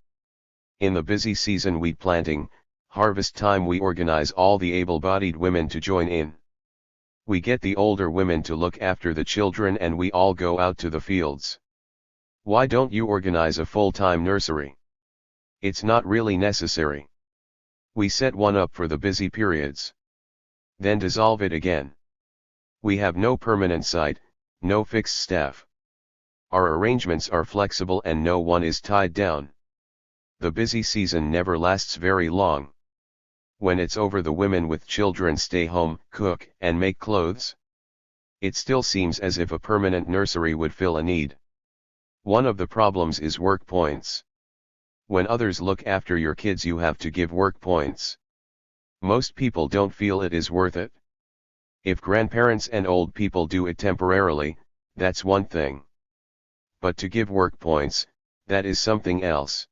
In the busy season wheat planting, harvest time we organize all the able-bodied women to join in. We get the older women to look after the children and we all go out to the fields. Why don't you organize a full-time nursery? It's not really necessary. We set one up for the busy periods. Then dissolve it again. We have no permanent site, no fixed staff. Our arrangements are flexible and no one is tied down. The busy season never lasts very long. When it's over the women with children stay home, cook, and make clothes. It still seems as if a permanent nursery would fill a need. One of the problems is work points. When others look after your kids you have to give work points. Most people don't feel it is worth it. If grandparents and old people do it temporarily, that's one thing. But to give work points, that is something else.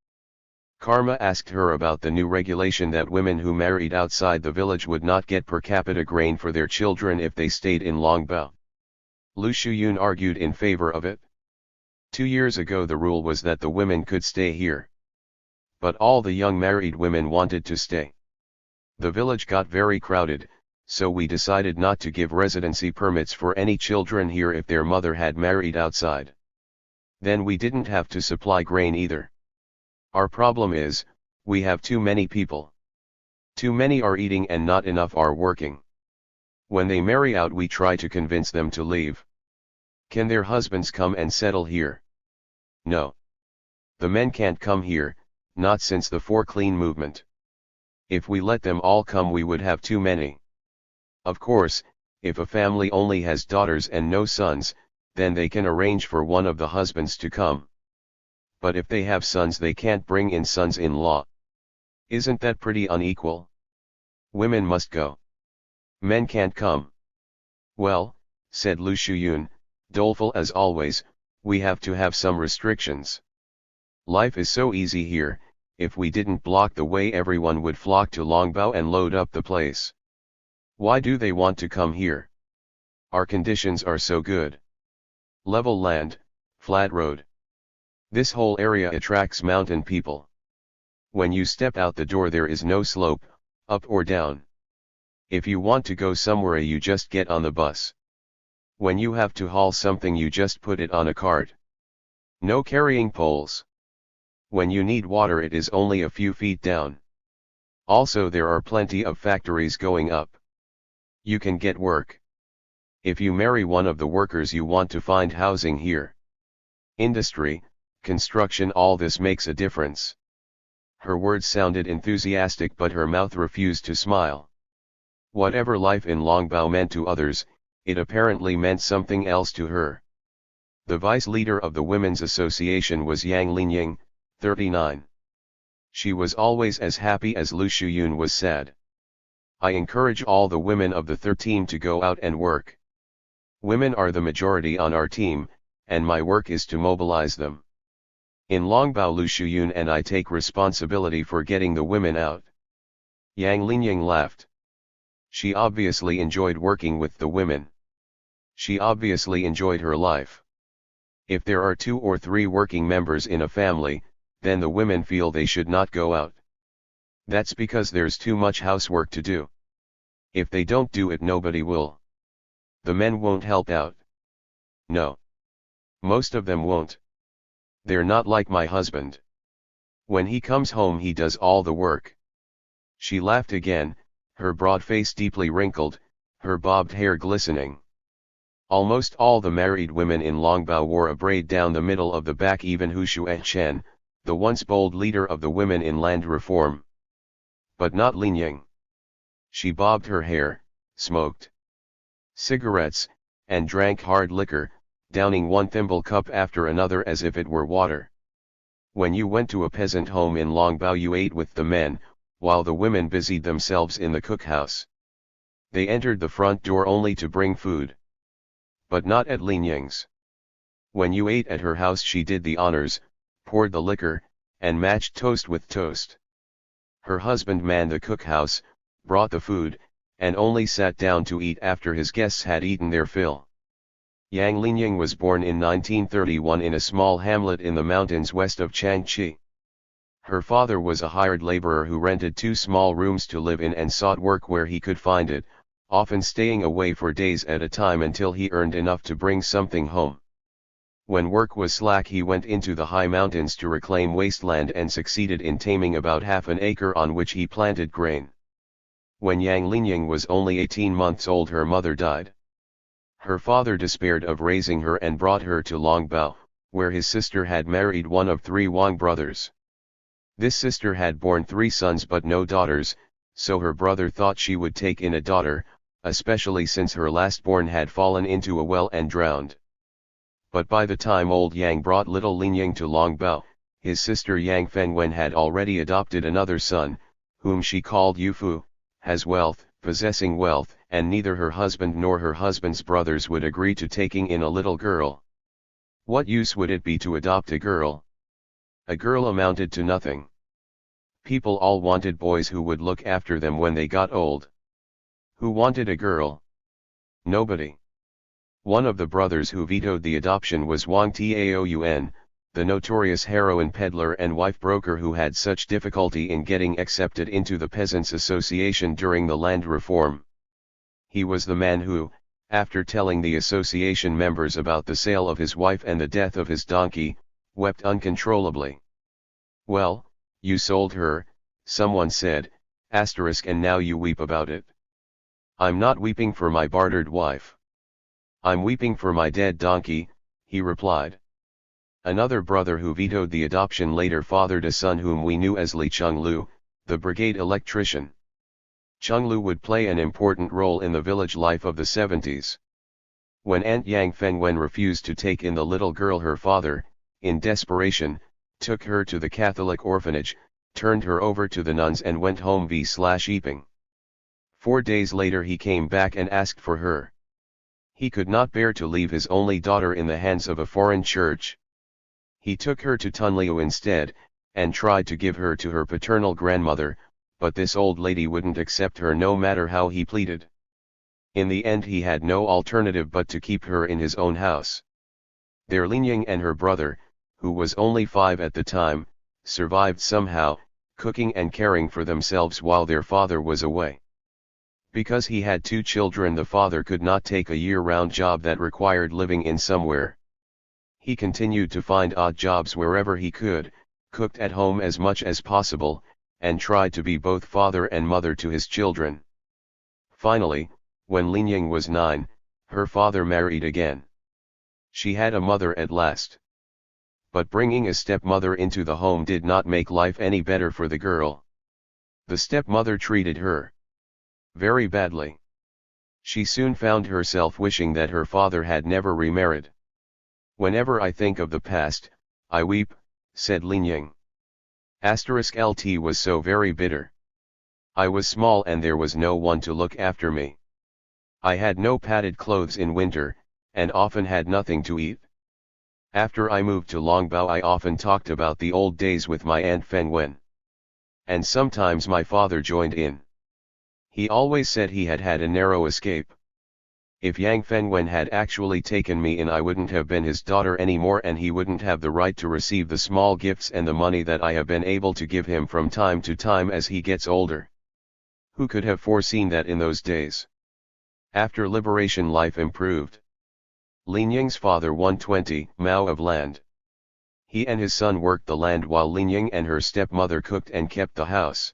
Karma asked her about the new regulation that women who married outside the village would not get per capita grain for their children if they stayed in Longbao. Lu Shuyun argued in favor of it. 2 years ago the rule was that the women could stay here. But all the young married women wanted to stay. The village got very crowded, so we decided not to give residency permits for any children here if their mother had married outside. Then we didn't have to supply grain either. Our problem is, we have too many people. Too many are eating and not enough are working. When they marry out we try to convince them to leave. Can their husbands come and settle here? No. The men can't come here, not since the For Clean movement. If we let them all come we would have too many. Of course, if a family only has daughters and no sons, then they can arrange for one of the husbands to come. But if they have sons they can't bring in sons-in-law. Isn't that pretty unequal? Women must go. Men can't come. Well, said Lu Shuyun, doleful as always, we have to have some restrictions. Life is so easy here, if we didn't block the way everyone would flock to Longbao and load up the place. Why do they want to come here? Our conditions are so good. Level land, flat road. This whole area attracts mountain people. When you step out the door there is no slope, up or down. If you want to go somewhere you just get on the bus. When you have to haul something you just put it on a cart. No carrying poles. When you need water it is only a few feet down. Also there are plenty of factories going up. You can get work. If you marry one of the workers you want to find housing here. Industry, construction, all this makes a difference. Her words sounded enthusiastic but her mouth refused to smile. Whatever life in Longbao meant to others, it apparently meant something else to her. The vice leader of the Women's Association was Yang Linying, 39. She was always as happy as Lu Shuyun was sad. I encourage all the women of the 13 to go out and work. Women are the majority on our team, and my work is to mobilize them. In Longbao Lu Shuyun and I take responsibility for getting the women out. Yang Linying laughed. She obviously enjoyed working with the women. She obviously enjoyed her life. If there are 2 or 3 working members in a family, then the women feel they should not go out. That's because there's too much housework to do. If they don't do it, nobody will. The men won't help out. No. Most of them won't. They're not like my husband. When he comes home he does all the work. She laughed again, her broad face deeply wrinkled, her bobbed hair glistening. Almost all the married women in Longbao wore a braid down the middle of the back, even Hu Shuechen, the once bold leader of the women in land reform. But not Linying. She bobbed her hair, smoked cigarettes, and drank hard liquor, downing one thimble cup after another as if it were water. When you went to a peasant home in Longbao you ate with the men, while the women busied themselves in the cookhouse. They entered the front door only to bring food. But not at Linying's. When you ate at her house she did the honors, poured the liquor, and matched toast with toast. Her husband manned the cookhouse, brought the food, and only sat down to eat after his guests had eaten their fill. Yang Linying was born in 1931 in a small hamlet in the mountains west of Changchi. Her father was a hired laborer who rented 2 small rooms to live in and sought work where he could find it, often staying away for days at a time until he earned enough to bring something home. When work was slack he went into the high mountains to reclaim wasteland and succeeded in taming about half an acre on which he planted grain. When Yang Linying was only 18 months old her mother died. Her father despaired of raising her and brought her to Longbao, where his sister had married one of 3 Wang brothers. This sister had borne 3 sons but no daughters, so her brother thought she would take in a daughter, especially since her last-born had fallen into a well and drowned. But by the time old Yang brought little Linying to Longbao, his sister Yang Fengwen had already adopted another son, whom she called Yufu, has wealth, possessing wealth, and neither her husband nor her husband's brothers would agree to taking in a little girl. What use would it be to adopt a girl? A girl amounted to nothing. People all wanted boys who would look after them when they got old. Who wanted a girl? Nobody. One of the brothers who vetoed the adoption was Wang Taoyuan, the notorious heroin peddler and wife broker who had such difficulty in getting accepted into the Peasants' Association during the land reform. He was the man who, after telling the association members about the sale of his wife and the death of his donkey, wept uncontrollably. "Well, you sold her," someone said, and now you weep about it. "I'm not weeping for my bartered wife. I'm weeping for my dead donkey," he replied. Another brother who vetoed the adoption later fathered a son whom we knew as Li Chenglu, the brigade electrician. Chenglu would play an important role in the village life of the 70s. When Aunt Yang Fengwen refused to take in the little girl, her father, in desperation, took her to the Catholic orphanage, turned her over to the nuns and went home v/eeping. 4 days later he came back and asked for her. He could not bear to leave his only daughter in the hands of a foreign church. He took her to Tunliu instead, and tried to give her to her paternal grandmother, but this old lady wouldn't accept her no matter how he pleaded. In the end he had no alternative but to keep her in his own house. Their Linying and her brother, who was only 5 at the time, survived somehow, cooking and caring for themselves while their father was away. Because he had 2 children, the father could not take a year-round job that required living in somewhere. He continued to find odd jobs wherever he could, cooked at home as much as possible, and tried to be both father and mother to his children. Finally, when Linying was 9, her father married again. She had a mother at last. But bringing a stepmother into the home did not make life any better for the girl. The stepmother treated her very badly. She soon found herself wishing that her father had never remarried. "Whenever I think of the past, I weep," said Linying. *LT was so very bitter. I was small and there was no one to look after me. I had no padded clothes in winter, and often had nothing to eat. After I moved to Longbao I often talked about the old days with my Aunt Fengwen. And sometimes my father joined in. He always said he had had a narrow escape. If Yang Fengwen had actually taken me in I wouldn't have been his daughter anymore and he wouldn't have the right to receive the small gifts and the money that I have been able to give him from time to time as he gets older. Who could have foreseen that in those days? After liberation life improved. Lin Ying's father won 20 mao of land. He and his son worked the land while Lin Ying and her stepmother cooked and kept the house.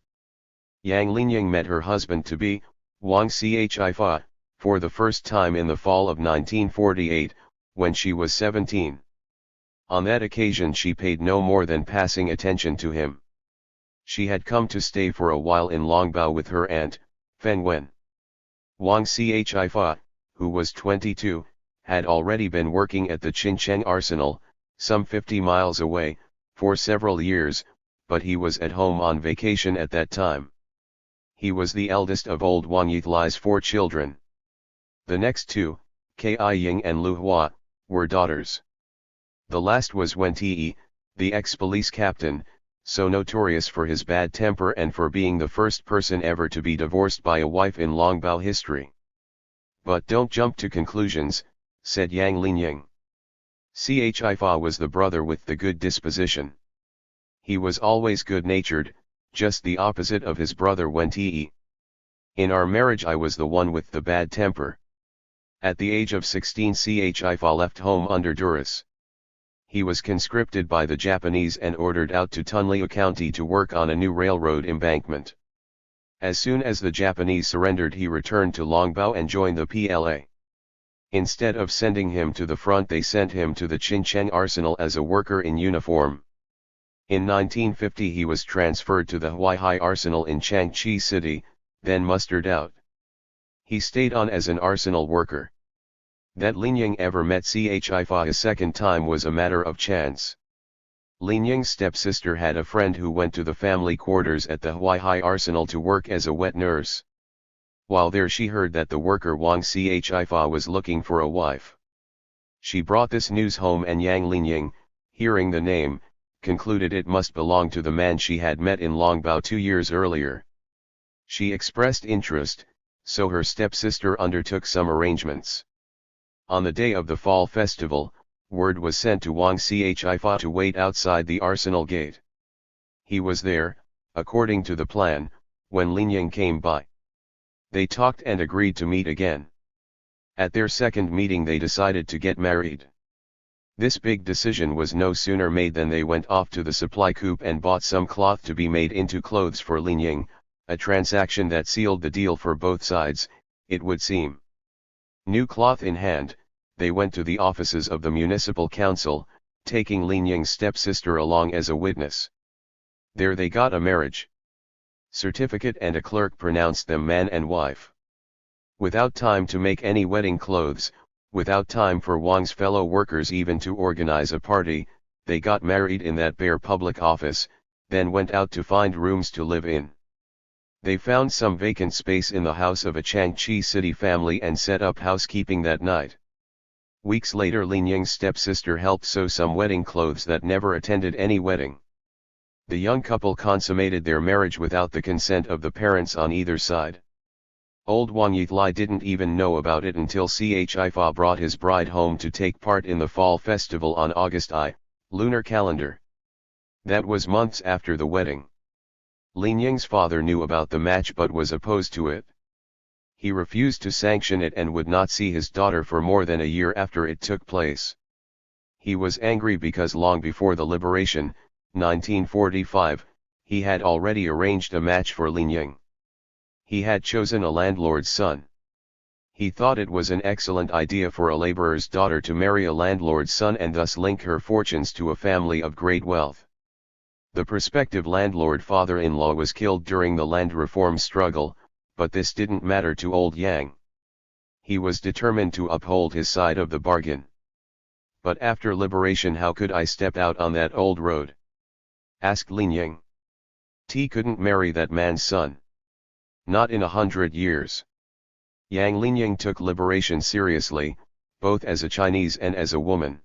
Yang Linying met her husband-to-be, Wang Chifa, for the first time in the fall of 1948, when she was 17. On that occasion she paid no more than passing attention to him. She had come to stay for a while in Longbao with her aunt, Fengwen. Wang Chifa, who was 22, had already been working at the Qincheng arsenal, some 50 miles away, for several years, but he was at home on vacation at that time. He was the eldest of old Wang Yithlai's 4 children. The next 2, Kai Ying and Lu Hua, were daughters. The last was Wen Te, the ex-police captain, so notorious for his bad temper and for being the first person ever to be divorced by a wife in Longbao history. But don't jump to conclusions, said Yang Linying. Chifa was the brother with the good disposition. He was always good-natured, just the opposite of his brother Wen Te. In our marriage I was the one with the bad temper. At the age of 16 Chifa left home under duress. He was conscripted by the Japanese and ordered out to Tunliu County to work on a new railroad embankment. As soon as the Japanese surrendered he returned to Longbao and joined the PLA. Instead of sending him to the front they sent him to the Qincheng arsenal as a worker in uniform. In 1950 he was transferred to the Huaihai arsenal in Changchi City, then mustered out. He stayed on as an arsenal worker. That Lin Ying ever met Chifa a second time was a matter of chance. Lin Ying's stepsister had a friend who went to the family quarters at the Huaihai arsenal to work as a wet nurse. While there she heard that the worker Wang Chifa was looking for a wife. She brought this news home and Yang Linying, hearing the name, concluded it must belong to the man she had met in Longbao 2 years earlier. She expressed interest, so her stepsister undertook some arrangements. On the day of the fall festival, word was sent to Wang Chifa to wait outside the arsenal gate. He was there, according to the plan, when Lin Ying came by. They talked and agreed to meet again. At their second meeting they decided to get married. This big decision was no sooner made than they went off to the supply coop and bought some cloth to be made into clothes for Lin Ying, a transaction that sealed the deal for both sides, it would seem. New cloth in hand, they went to the offices of the municipal council, taking Lin Ying's stepsister along as a witness. There they got a marriage certificate and a clerk pronounced them man and wife. Without time to make any wedding clothes, without time for Wang's fellow workers even to organize a party, they got married in that bare public office, then went out to find rooms to live in. They found some vacant space in the house of a Changchi City family and set up housekeeping that night. Weeks later Lin Ying's stepsister helped sew some wedding clothes that never attended any wedding. The young couple consummated their marriage without the consent of the parents on either side. Old Wang Yithlai didn't even know about it until Chifa brought his bride home to take part in the fall festival on August I, lunar calendar. That was months after the wedding. Lin Ying's father knew about the match but was opposed to it. He refused to sanction it and would not see his daughter for more than a year after it took place. He was angry because long before the liberation, 1945, he had already arranged a match for Lin Ying. He had chosen a landlord's son. He thought it was an excellent idea for a laborer's daughter to marry a landlord's son and thus link her fortunes to a family of great wealth. The prospective landlord father-in-law was killed during the land reform struggle, but this didn't matter to old Yang. He was determined to uphold his side of the bargain. But after liberation how could I step out on that old road? Asked Lin Ying. T couldn't marry that man's son. Not in 100 years. Yang Linying took liberation seriously, both as a Chinese and as a woman.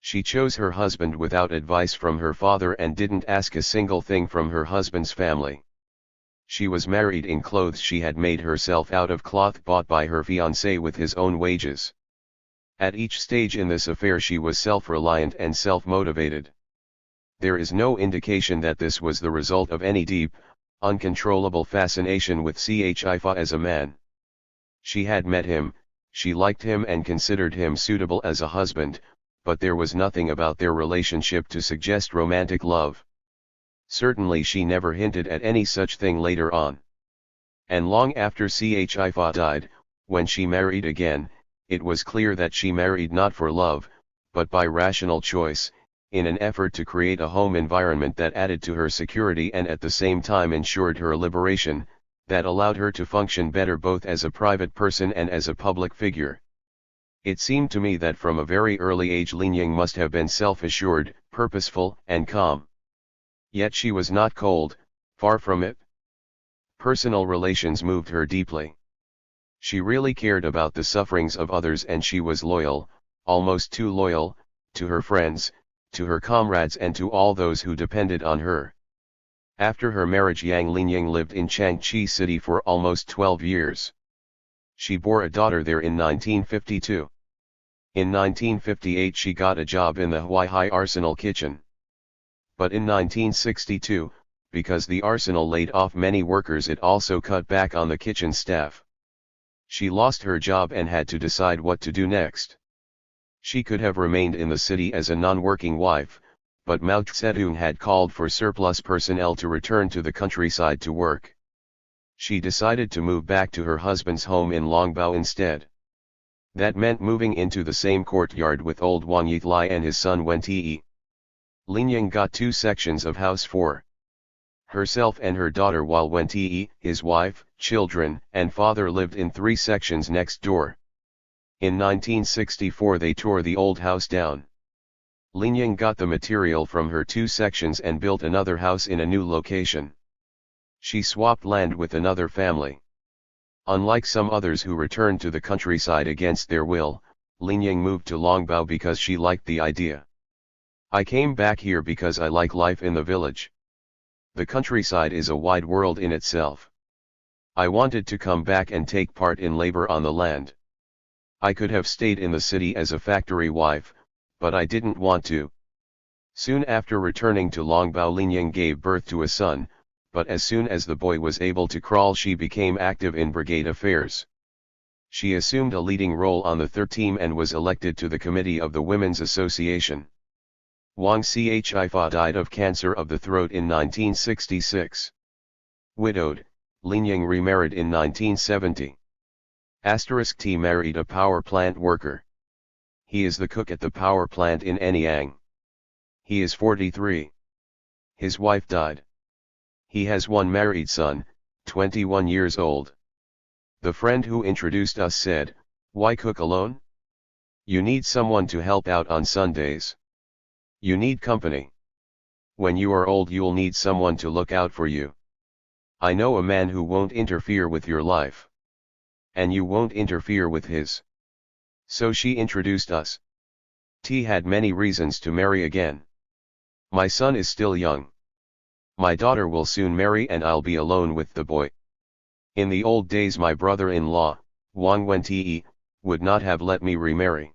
She chose her husband without advice from her father and didn't ask a single thing from her husband's family. She was married in clothes she had made herself out of cloth bought by her fiancé with his own wages. At each stage in this affair she was self-reliant and self-motivated. There is no indication that this was the result of any deep, uncontrollable fascination with Chifa as a man. She had met him, she liked him and considered him suitable as a husband, but there was nothing about their relationship to suggest romantic love. Certainly she never hinted at any such thing later on. And long after Chifa died, when she married again, it was clear that she married not for love, but by rational choice, in an effort to create a home environment that added to her security and at the same time ensured her liberation, that allowed her to function better both as a private person and as a public figure. It seemed to me that from a very early age Linying must have been self-assured, purposeful, and calm. Yet she was not cold, far from it. Personal relations moved her deeply. She really cared about the sufferings of others and she was loyal, almost too loyal, to her friends, to her comrades and to all those who depended on her. After her marriage Yang Linying lived in Changchi City for almost 12 years. She bore a daughter there in 1952. In 1958 she got a job in the Huaihai Arsenal kitchen. But in 1962, because the arsenal laid off many workers it also cut back on the kitchen staff. She lost her job and had to decide what to do next. She could have remained in the city as a non-working wife, but Mao Zedong had called for surplus personnel to return to the countryside to work. She decided to move back to her husband's home in Longbao instead. That meant moving into the same courtyard with old Wang Yitlai and his son Wen Te. Linying got 2 sections of house for herself and her daughter while Wen Te, his wife, children, and father lived in 3 sections next door. In 1964 they tore the old house down. Linying got the material from her 2 sections and built another house in a new location. She swapped land with another family. Unlike some others who returned to the countryside against their will, Linying moved to Longbao because she liked the idea. I came back here because I like life in the village. The countryside is a wide world in itself. I wanted to come back and take part in labor on the land. I could have stayed in the city as a factory wife, but I didn't want to. Soon after returning to Longbao Linying gave birth to a son, but as soon as the boy was able to crawl she became active in brigade affairs. She assumed a leading role on the third team and was elected to the committee of the Women's Association. Wang Chifa died of cancer of the throat in 1966. Widowed, Linying remarried in 1970. T married a power plant worker. He is the cook at the power plant in Anyang. He is 43. His wife died. He has one married son, 21 years old. The friend who introduced us said, "Why cook alone? You need someone to help out on Sundays. You need company. When you are old you'll need someone to look out for you. I know a man who won't interfere with your life. And you won't interfere with his." So she introduced us. T had many reasons to marry again. My son is still young. My daughter will soon marry and I'll be alone with the boy. In the old days my brother-in-law, Wang Wente, would not have let me remarry.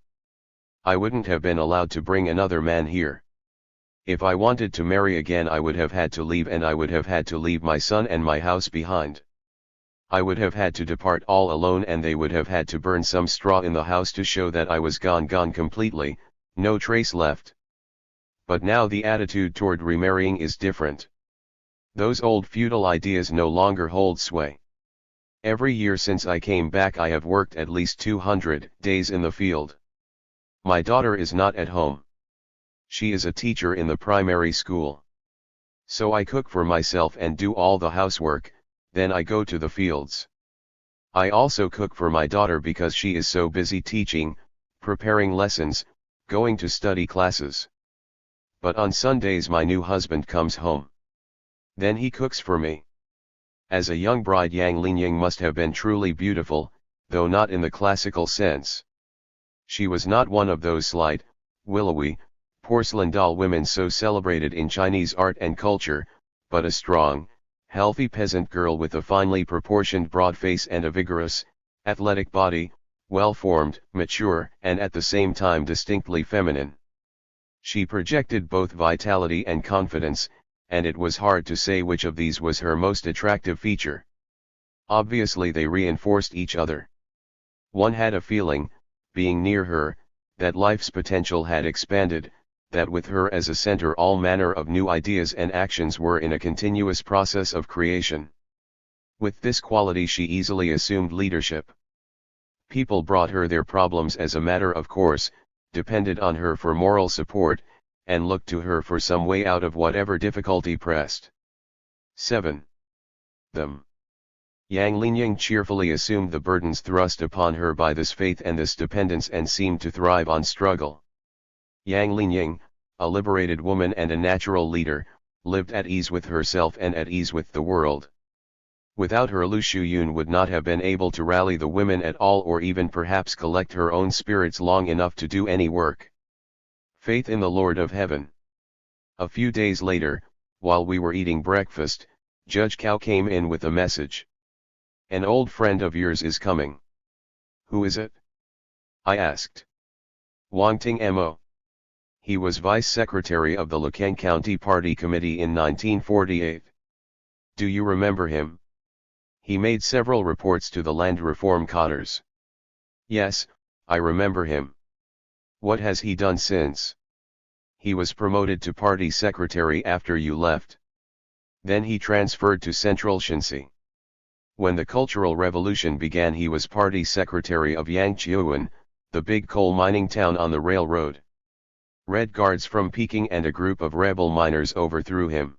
I wouldn't have been allowed to bring another man here. If I wanted to marry again I would have had to leave and I would have had to leave my son and my house behind. I would have had to depart all alone and they would have had to burn some straw in the house to show that I was gone completely, no trace left. But now the attitude toward remarrying is different. Those old feudal ideas no longer hold sway. Every year since I came back I have worked at least 200 days in the field. My daughter is not at home. She is a teacher in the primary school. So I cook for myself and do all the housework, then I go to the fields. I also cook for my daughter because she is so busy teaching, preparing lessons, going to study classes. But on Sundays my new husband comes home. Then he cooks for me. As a young bride, Yang Linying must have been truly beautiful, though not in the classical sense. She was not one of those slight, willowy, porcelain doll women so celebrated in Chinese art and culture, but a strong, healthy peasant girl with a finely proportioned broad face and a vigorous, athletic body, well-formed, mature, and at the same time distinctly feminine. She projected both vitality and confidence, and it was hard to say which of these was her most attractive feature. Obviously they reinforced each other. One had a feeling, being near her, that life's potential had expanded, that with her as a center all manner of new ideas and actions were in a continuous process of creation. With this quality she easily assumed leadership. People brought her their problems as a matter of course, depended on her for moral support, and looked to her for some way out of whatever difficulty pressed. 7. Them. Yang Linying cheerfully assumed the burdens thrust upon her by this faith and this dependence and seemed to thrive on struggle. Yang Linying, a liberated woman and a natural leader, lived at ease with herself and at ease with the world. Without her Lu Shuyun would not have been able to rally the women at all or even perhaps collect her own spirits long enough to do any work. Faith in the Lord of Heaven. A few days later, while we were eating breakfast, Judge Cao came in with a message. An old friend of yours is coming. Who is it? I asked. Wang Ting Mo. He was vice secretary of the Lukang County Party Committee in 1948. Do you remember him? He made several reports to the land reform cadres. Yes, I remember him. What has he done since? He was promoted to party secretary after you left. Then he transferred to Central Shensi. When the Cultural Revolution began, he was party secretary of Yangqiuan, the big coal mining town on the railroad. Red Guards from Peking and a group of rebel miners overthrew him.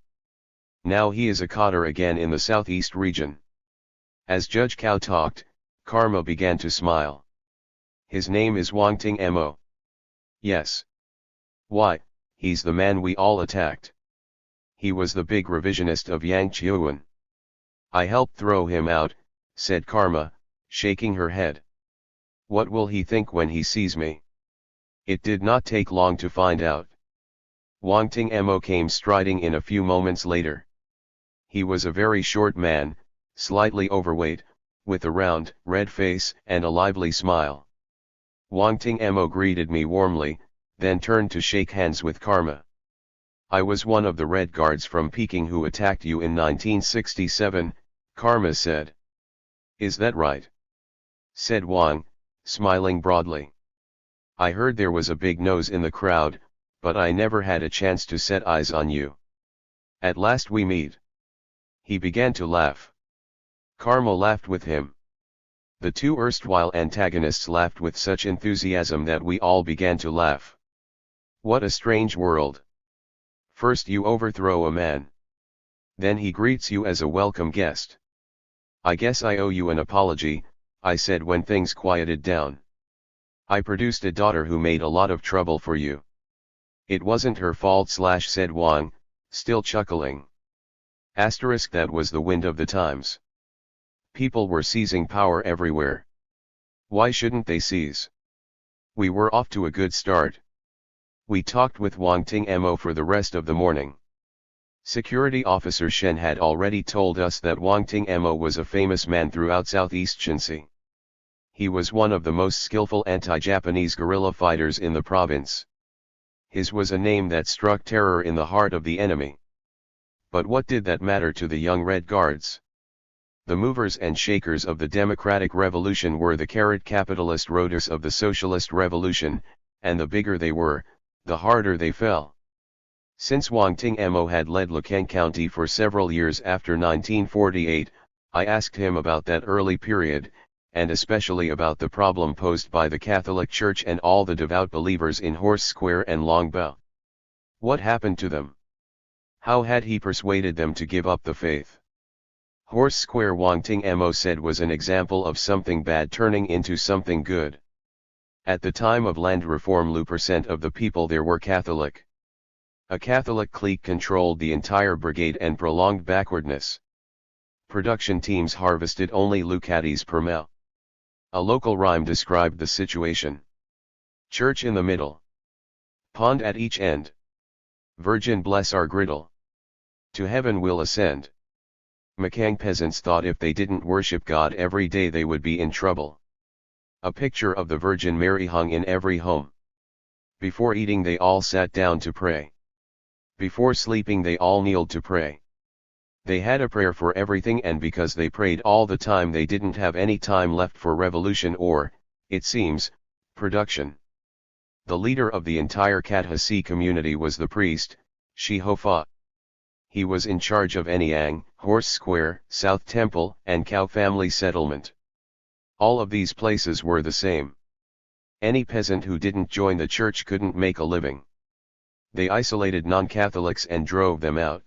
Now he is a cadre again in the southeast region. As Judge Cao talked, Karma began to smile. His name is Wang Ting Mo. Yes. Why, he's the man we all attacked. He was the big revisionist of Yangqiuan. I helped throw him out, said Karma, shaking her head. What will he think when he sees me? It did not take long to find out. Wang Ting Mo came striding in a few moments later. He was a very short man, slightly overweight, with a round, red face and a lively smile. Wang Ting Mo greeted me warmly, then turned to shake hands with Karma. I was one of the Red Guards from Peking who attacked you in 1967, Karma said. Is that right? Said Wang, smiling broadly. I heard there was a big nose in the crowd, but I never had a chance to set eyes on you. At last we meet. He began to laugh. Karma laughed with him. The two erstwhile antagonists laughed with such enthusiasm that we all began to laugh. What a strange world. First you overthrow a man. Then he greets you as a welcome guest. I guess I owe you an apology, I said when things quieted down. I produced a daughter who made a lot of trouble for you. It wasn't her fault said Wang, still chuckling. Asterisk that was the wind of the times. People were seizing power everywhere. Why shouldn't they seize? We were off to a good start. We talked with Wang Ting Mo for the rest of the morning. Security officer Shen had already told us that Wang Ting Mo was a famous man throughout Southeast Shensi. He was one of the most skillful anti-Japanese guerrilla fighters in the province. His was a name that struck terror in the heart of the enemy. But what did that matter to the young Red Guards? The movers and shakers of the democratic revolution were the carrot capitalist roaders of the socialist revolution, and the bigger they were, the harder they fell. Since Wang Ting Mo had led Lukang County for several years after 1948, I asked him about that early period, and especially about the problem posed by the Catholic Church and all the devout believers in Horse Square and Longbao. What happened to them? How had he persuaded them to give up the faith? Horse Square, Wang Ting Mo said, was an example of something bad turning into something good. At the time of land reform, 2% of the people there were Catholic. A Catholic clique controlled the entire brigade and prolonged backwardness. Production teams harvested only lucadis per mil. A local rhyme described the situation. Church in the middle. Pond at each end. Virgin bless our griddle. To heaven we'll ascend. Makang peasants thought if they didn't worship God every day they would be in trouble. A picture of the Virgin Mary hung in every home. Before eating they all sat down to pray. Before sleeping they all kneeled to pray. They had a prayer for everything, and because they prayed all the time they didn't have any time left for revolution or, it seems, production. The leader of the entire Kathasi community was the priest, Shehofa. He was in charge of Anyang, Horse Square, South Temple, and Cow Family Settlement. All of these places were the same. Any peasant who didn't join the church couldn't make a living. They isolated non-Catholics and drove them out.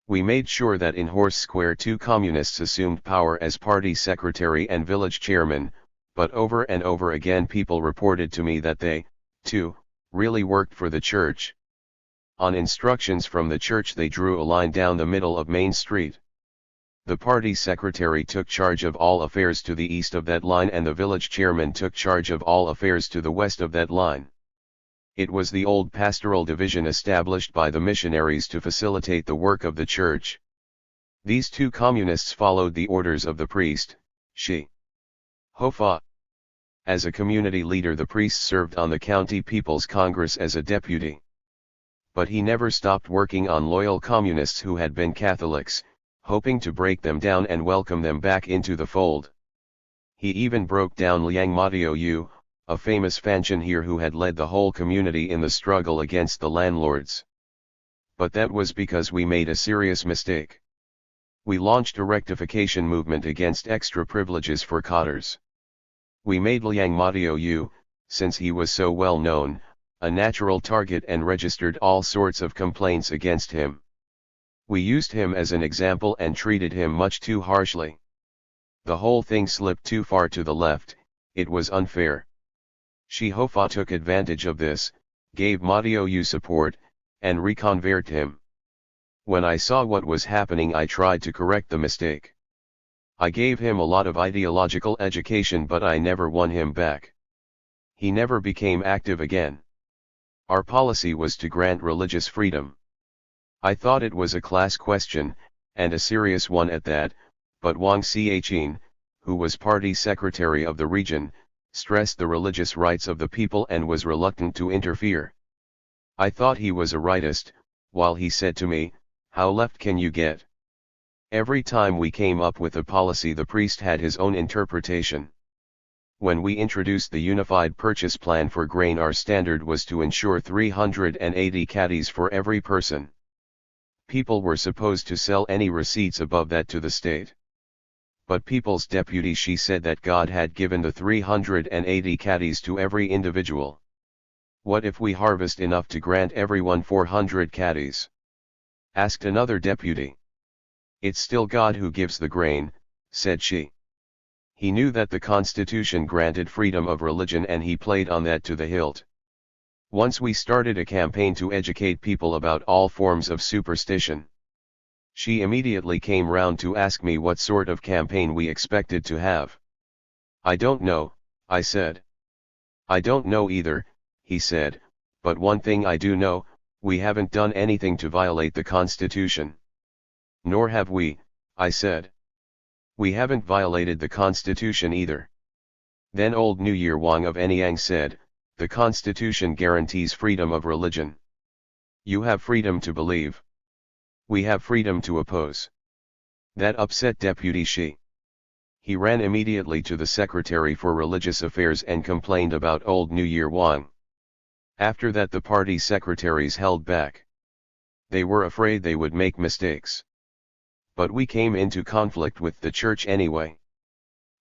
We made sure that in Horse Square 2 communists assumed power as party secretary and village chairman, but over and over again people reported to me that they, too, really worked for the church. On instructions from the church they drew a line down the middle of Main Street. The party secretary took charge of all affairs to the east of that line and the village chairman took charge of all affairs to the west of that line. It was the old pastoral division established by the missionaries to facilitate the work of the church. These 2 communists followed the orders of the priest, Shehofa. As a community leader the priest served on the County People's Congress as a deputy. But he never stopped working on loyal communists who had been Catholics, hoping to break them down and welcome them back into the fold. He even broke down Liang Matio, a famous Fanchan here who had led the whole community in the struggle against the landlords. But that was because we made a serious mistake. We launched a rectification movement against extra privileges for cotters. We made Liang Matio, since he was so well known, a natural target and registered all sorts of complaints against him. We used him as an example and treated him much too harshly. The whole thing slipped too far to the left, it was unfair. Shehofa took advantage of this, gave Matio support, and reconverted him. When I saw what was happening I tried to correct the mistake. I gave him a lot of ideological education but I never won him back. He never became active again. Our policy was to grant religious freedom. I thought it was a class question, and a serious one at that, but Wang Xiaqin, who was party secretary of the region, stressed the religious rights of the people and was reluctant to interfere. I thought he was a rightist, while he said to me, "How left can you get?" Every time we came up with a policy the priest had his own interpretation. When we introduced the Unified Purchase Plan for grain our standard was to ensure 380 caddies for every person. People were supposed to sell any receipts above that to the state. But People's Deputy she said that God had given the 380 caddies to every individual. What if we harvest enough to grant everyone 400 caddies? Asked another deputy. It's still God who gives the grain, said she. He knew that the Constitution granted freedom of religion and he played on that to the hilt. Once we started a campaign to educate people about all forms of superstition. She immediately came round to ask me what sort of campaign we expected to have. I don't know, I said. I don't know either, he said, but one thing I do know, we haven't done anything to violate the Constitution. Nor have we, I said. We haven't violated the Constitution either. Then Old New Year Wang of Anyang said, the Constitution guarantees freedom of religion. You have freedom to believe. We have freedom to oppose. That upset Deputy Shi. He ran immediately to the Secretary for Religious Affairs and complained about Old New Year Wang. After that the party secretaries held back. They were afraid they would make mistakes. But we came into conflict with the church anyway.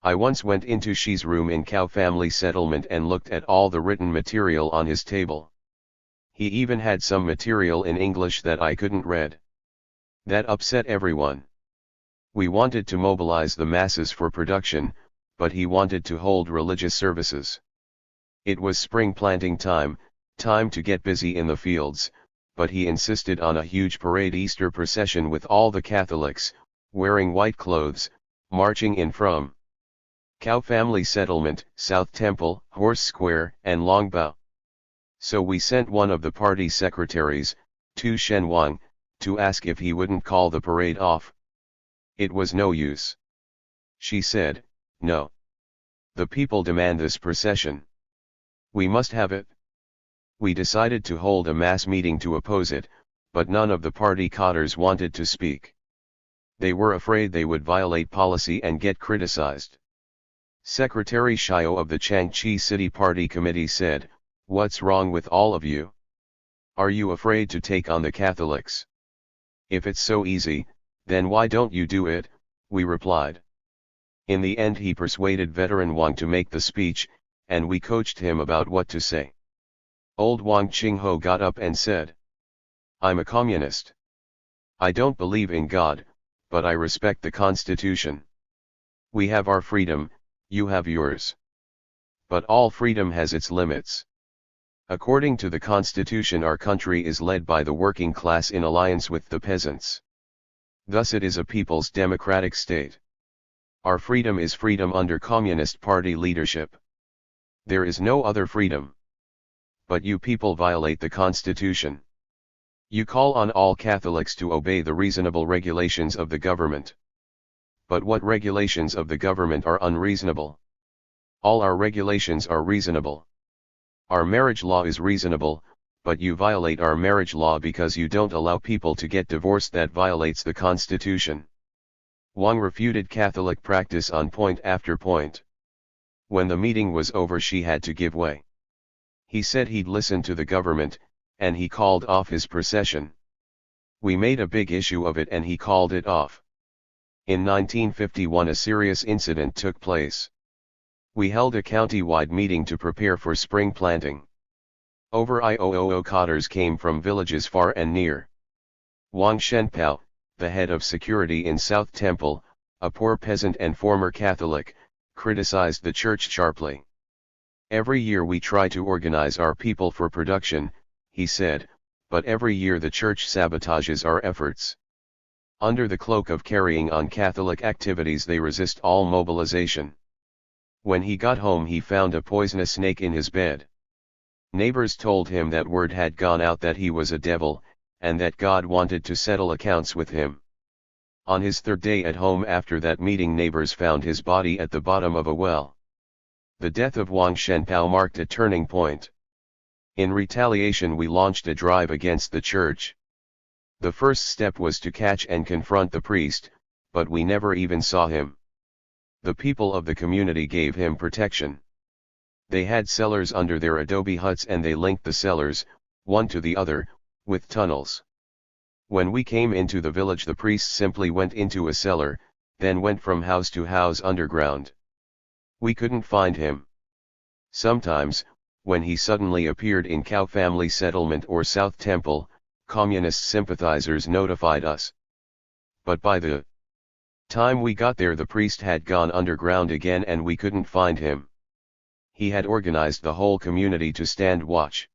I once went into Shi's room in Cow Family Settlement and looked at all the written material on his table. He even had some material in English that I couldn't read. That upset everyone. We wanted to mobilize the masses for production, but he wanted to hold religious services. It was spring planting time to get busy in the fields, but he insisted on a huge parade Easter procession with all the Catholics, wearing white clothes, marching in from Cow Family Settlement, South Temple, Horse Square, and Longbao. So we sent one of the party secretaries, to Shenfan, to ask if he wouldn't call the parade off. It was no use. She said, "No. The people demand this procession. We must have it." We decided to hold a mass meeting to oppose it, but none of the party cadres wanted to speak. They were afraid they would violate policy and get criticized. Secretary Shio of the Changchi City Party Committee said, "What's wrong with all of you? Are you afraid to take on the Catholics? If it's so easy, then why don't you do it?" we replied. In the end he persuaded veteran Wang to make the speech, and we coached him about what to say. Old Wang Qingho got up and said, "I'm a communist. I don't believe in God, but I respect the Constitution. We have our freedom, you have yours. But all freedom has its limits. According to the Constitution, our country is led by the working class in alliance with the peasants. Thus it is a people's democratic state. Our freedom is freedom under Communist Party leadership. There is no other freedom. But you people violate the Constitution. You call on all Catholics to obey the reasonable regulations of the government. But what regulations of the government are unreasonable? All our regulations are reasonable. Our marriage law is reasonable, but you violate our marriage law because you don't allow people to get divorced. That violates the Constitution." Wang refuted Catholic practice on point after point. When the meeting was over, she had to give way. He said he'd listen to the government, and he called off his procession. We made a big issue of it and he called it off. In 1951 a serious incident took place. We held a county-wide meeting to prepare for spring planting. Over 500 cadres came from villages far and near. Wang Shenpao, the head of security in South Temple, a poor peasant and former Catholic, criticized the church sharply. "Every year we try to organize our people for production," he said, "but every year the church sabotages our efforts. Under the cloak of carrying on Catholic activities they resist all mobilization." When he got home he found a poisonous snake in his bed. Neighbors told him that word had gone out that he was a devil, and that God wanted to settle accounts with him. On his third day at home after that meeting, neighbors found his body at the bottom of a well. The death of Wang Shenpao marked a turning point. In retaliation we launched a drive against the church. The first step was to catch and confront the priest, but we never even saw him. The people of the community gave him protection. They had cellars under their adobe huts and they linked the cellars, one to the other, with tunnels. When we came into the village the priest simply went into a cellar, then went from house to house underground. We couldn't find him. Sometimes, when he suddenly appeared in Cow Family Settlement or South Temple, communist sympathizers notified us. But by the time we got there the priest had gone underground again and we couldn't find him. He had organized the whole community to stand watch.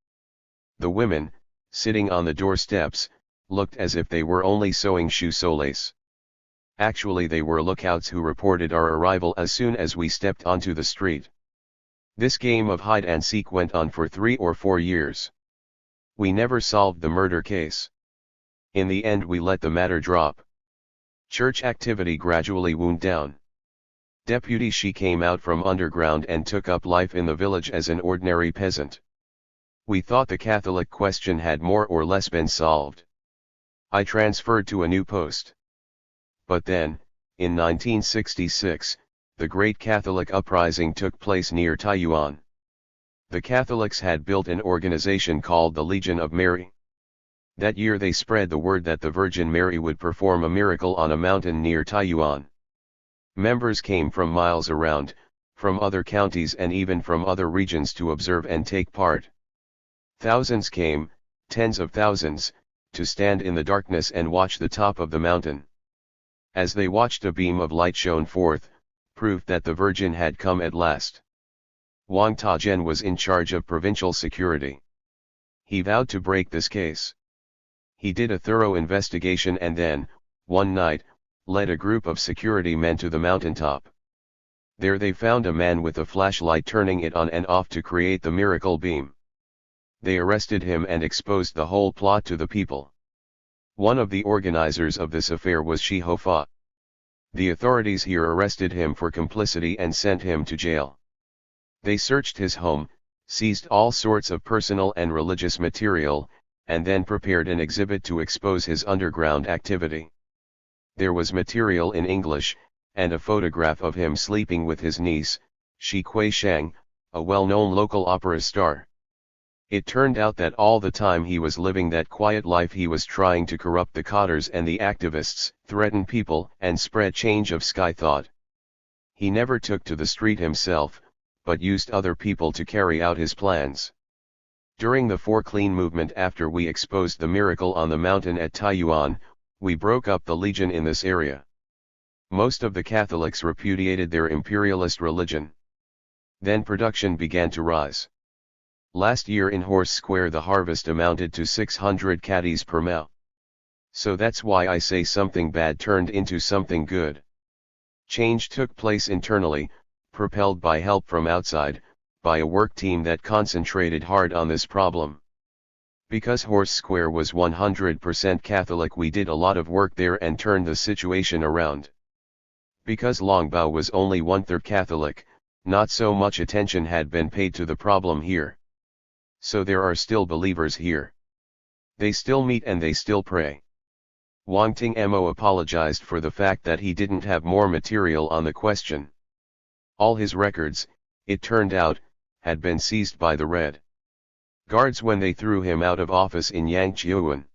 The women, sitting on the doorsteps, looked as if they were only sewing shoe soles. Actually they were lookouts who reported our arrival as soon as we stepped onto the street. This game of hide and seek went on for 3 or 4 years. We never solved the murder case. In the end we let the matter drop. Church activity gradually wound down. Deputy Shi came out from underground and took up life in the village as an ordinary peasant. We thought the Catholic question had more or less been solved. I transferred to a new post. But then, in 1966, the Great Catholic Uprising took place near Taiyuan. The Catholics had built an organization called the Legion of Mary. That year they spread the word that the Virgin Mary would perform a miracle on a mountain near Taiyuan. Members came from miles around, from other counties and even from other regions to observe and take part. Thousands came, tens of thousands, to stand in the darkness and watch the top of the mountain. As they watched a beam of light shone forth, proof that the Virgin had come at last. Wang Tajian was in charge of provincial security. He vowed to break this case. He did a thorough investigation and then, one night, led a group of security men to the mountaintop. There they found a man with a flashlight turning it on and off to create the miracle beam. They arrested him and exposed the whole plot to the people. One of the organizers of this affair was Shi Hofa. The authorities here arrested him for complicity and sent him to jail. They searched his home, seized all sorts of personal and religious material, and then prepared an exhibit to expose his underground activity. There was material in English, and a photograph of him sleeping with his niece, Shi Kuei-shang, a well-known local opera star. It turned out that all the time he was living that quiet life he was trying to corrupt the cotters and the activists, threaten people and spread change of sky thought. He never took to the street himself, but used other people to carry out his plans. During the For Clean movement after we exposed the miracle on the mountain at Taiyuan, we broke up the Legion in this area. Most of the Catholics repudiated their imperialist religion. Then production began to rise. Last year in Horse Square the harvest amounted to 600 caddies per mao. So that's why I say something bad turned into something good. Change took place internally, propelled by help from outside, by a work team that concentrated hard on this problem. Because Horse Square was 100% Catholic, we did a lot of work there and turned the situation around. Because Longbao was only 1/3 Catholic, not so much attention had been paid to the problem here. So there are still believers here. They still meet and they still pray. Wang Tingmo apologized for the fact that he didn't have more material on the question. All his records, it turned out, had been seized by the Red Guards when they threw him out of office in Yangchuan.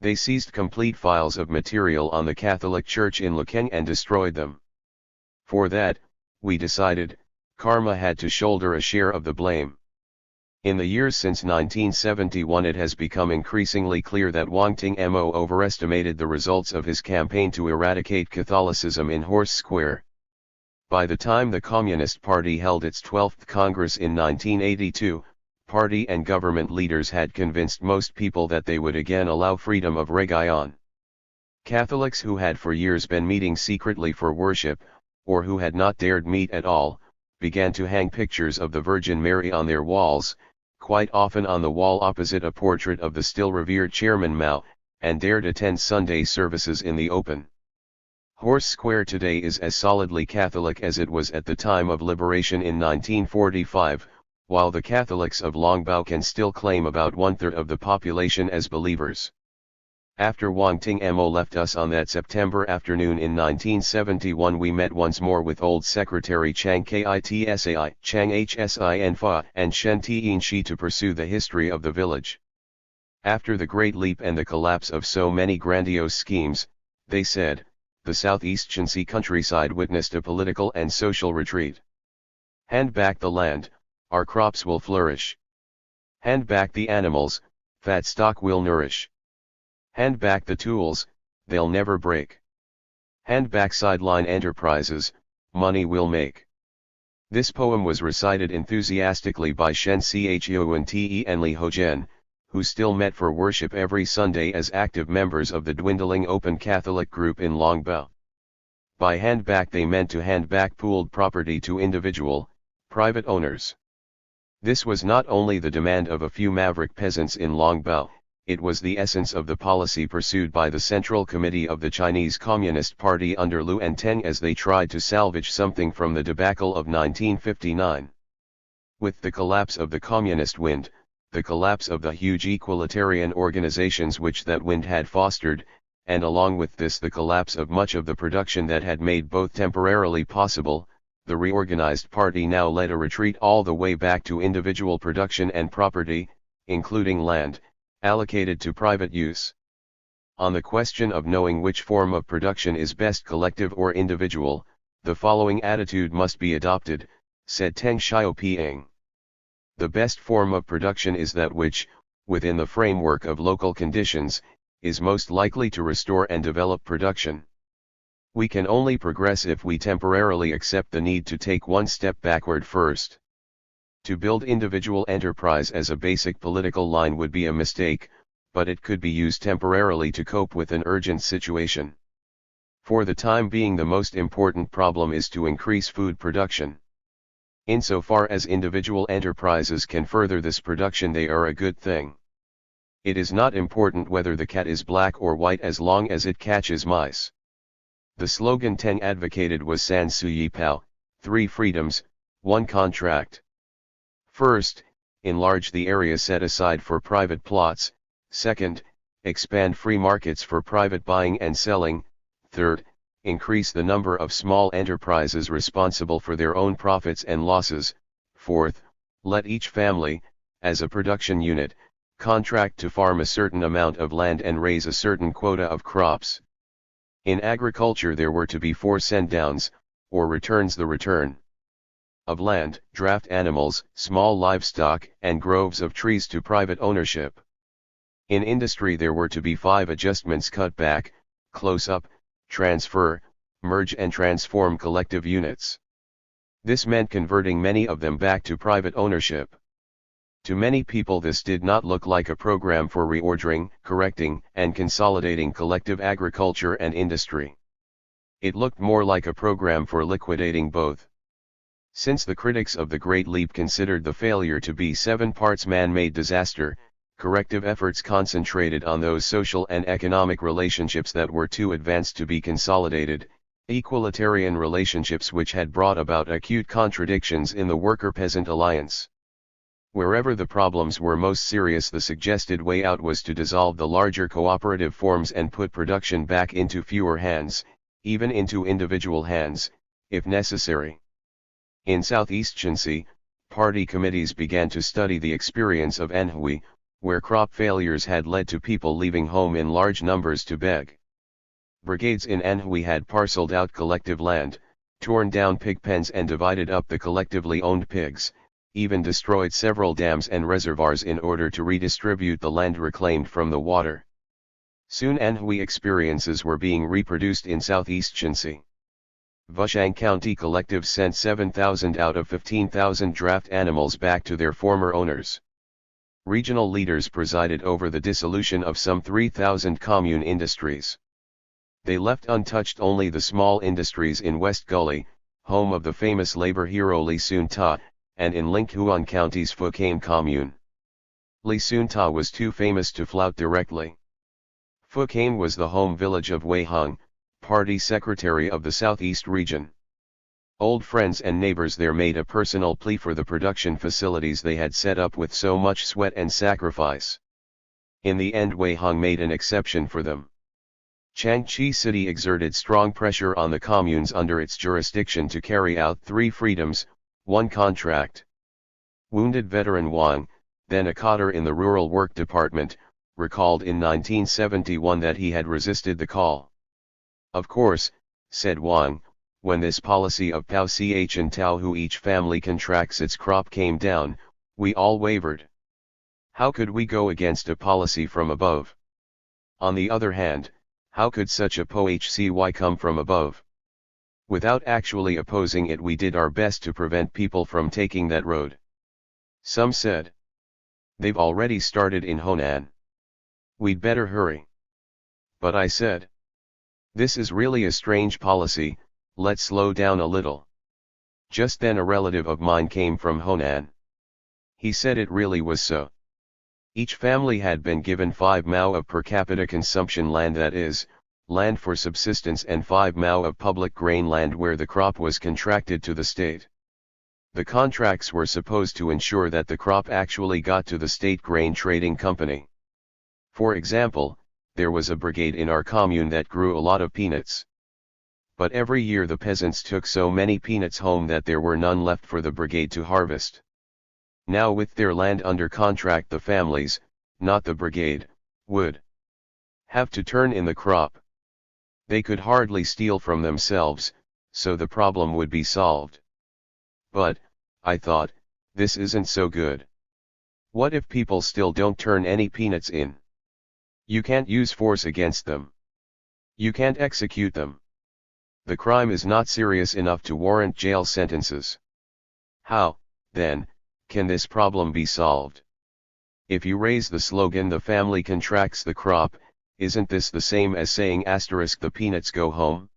They seized complete files of material on the Catholic Church in Lekeng and destroyed them. For that, we decided, karma had to shoulder a share of the blame. In the years since 1971 it has become increasingly clear that Wang Tingmo overestimated the results of his campaign to eradicate Catholicism in Horse Square. By the time the Communist Party held its 12th Congress in 1982, party and government leaders had convinced most people that they would again allow freedom of religion. Catholics who had for years been meeting secretly for worship, or who had not dared meet at all, began to hang pictures of the Virgin Mary on their walls, quite often on the wall opposite a portrait of the still revered Chairman Mao, and dared attend Sunday services in the open. Horse Square today is as solidly Catholic as it was at the time of liberation in 1945, while the Catholics of Longbao can still claim about 1/3 of the population as believers. After Wang Tingmo left us on that September afternoon in 1971, we met once more with old Secretary Chang Kitsai, Chang Hsin Fa, and Shen Tianxi to pursue the history of the village. After the Great Leap and the collapse of so many grandiose schemes, they said, the Southeast Shanxi countryside witnessed a political and social retreat. Hand back the land, our crops will flourish. Hand back the animals, fat stock will nourish. Hand back the tools, they'll never break. Hand back sideline enterprises, money will make. This poem was recited enthusiastically by Shen Chio and Te and Li Hojian, who still met for worship every Sunday as active members of the dwindling Open Catholic group in Longbao. By hand back they meant to hand back pooled property to individual, private owners. This was not only the demand of a few maverick peasants in Longbao, it was the essence of the policy pursued by the Central Committee of the Chinese Communist Party under Liu Enteng as they tried to salvage something from the debacle of 1959. With the collapse of the communist wind, the collapse of the huge equalitarian organizations which that wind had fostered, and along with this the collapse of much of the production that had made both temporarily possible, the reorganized party now led a retreat all the way back to individual production and property, including land, allocated to private use. On the question of knowing which form of production is best, collective or individual, the following attitude must be adopted, said Teng Xiaoping. The best form of production is that which, within the framework of local conditions, is most likely to restore and develop production. We can only progress if we temporarily accept the need to take one step backward first. To build individual enterprise as a basic political line would be a mistake, but it could be used temporarily to cope with an urgent situation. For the time being, the most important problem is to increase food production. Insofar as individual enterprises can further this production, they are a good thing. It is not important whether the cat is black or white as long as it catches mice. The slogan Teng advocated was San Sui Pao, 3 freedoms, 1 contract. First, enlarge the area set aside for private plots. Second, expand free markets for private buying and selling. Third, increase the number of small enterprises responsible for their own profits and losses. Fourth, let each family, as a production unit, contract to farm a certain amount of land and raise a certain quota of crops. In agriculture there were to be 4 send-downs, or returns: the return of land, draft animals, small livestock, and groves of trees to private ownership. In industry there were to be 5 adjustments: cut back, close up, transfer, merge and transform collective units. This meant converting many of them back to private ownership. To many people this did not look like a program for reordering, correcting, and consolidating collective agriculture and industry. It looked more like a program for liquidating both. Since the critics of the Great Leap considered the failure to be 7 parts man-made disaster, corrective efforts concentrated on those social and economic relationships that were too advanced to be consolidated, equalitarian relationships which had brought about acute contradictions in the worker-peasant alliance. Wherever the problems were most serious, the suggested way out was to dissolve the larger cooperative forms and put production back into fewer hands, even into individual hands, if necessary. In Southeast Shensi, party committees began to study the experience of Anhui, where crop failures had led to people leaving home in large numbers to beg. Brigades in Anhui had parceled out collective land, torn down pig pens and divided up the collectively owned pigs, even destroyed several dams and reservoirs in order to redistribute the land reclaimed from the water. Soon Anhui experiences were being reproduced in Southeast Shensi. Wushang County collectives sent 7,000 out of 15,000 draft animals back to their former owners. Regional leaders presided over the dissolution of some 3,000 commune industries. They left untouched only the small industries in West Gully, home of the famous labor hero Li Sun Ta, and in Linghuan County's Fukame commune. Li Sun Ta was too famous to flout directly. Fukame was the home village of Wei Hung, party secretary of the Southeast region. Old friends and neighbors there made a personal plea for the production facilities they had set up with so much sweat and sacrifice. In the end, Wei Hung made an exception for them. Changchi City exerted strong pressure on the communes under its jurisdiction to carry out 3 freedoms, 1 contract. Wounded veteran Wang, then a cadre in the Rural Work Department, recalled in 1971 that he had resisted the call. Of course, said Wang, when this policy of Pao Ch and Tao who each family contracts its crop came down, we all wavered. How could we go against a policy from above? On the other hand, how could such a POHCY come from above? Without actually opposing it, we did our best to prevent people from taking that road. Some said, they've already started in Honan. We'd better hurry. But I said, this is really a strange policy, let's slow down a little. Just then a relative of mine came from Honan. He said it really was so. Each family had been given 5 mao of per capita consumption land, that is, land for subsistence, and 5 mao of public grain land where the crop was contracted to the state. The contracts were supposed to ensure that the crop actually got to the state grain trading company. For example, there was a brigade in our commune that grew a lot of peanuts. But every year the peasants took so many peanuts home that there were none left for the brigade to harvest. Now with their land under contract, the families, not the brigade, would have to turn in the crop. They could hardly steal from themselves, so the problem would be solved. But, I thought, this isn't so good. What if people still don't turn any peanuts in? You can't use force against them. You can't execute them. The crime is not serious enough to warrant jail sentences. How, then, can this problem be solved? If you raise the slogan "the family contracts the crop," isn't this the same as saying ** the peanuts go home"?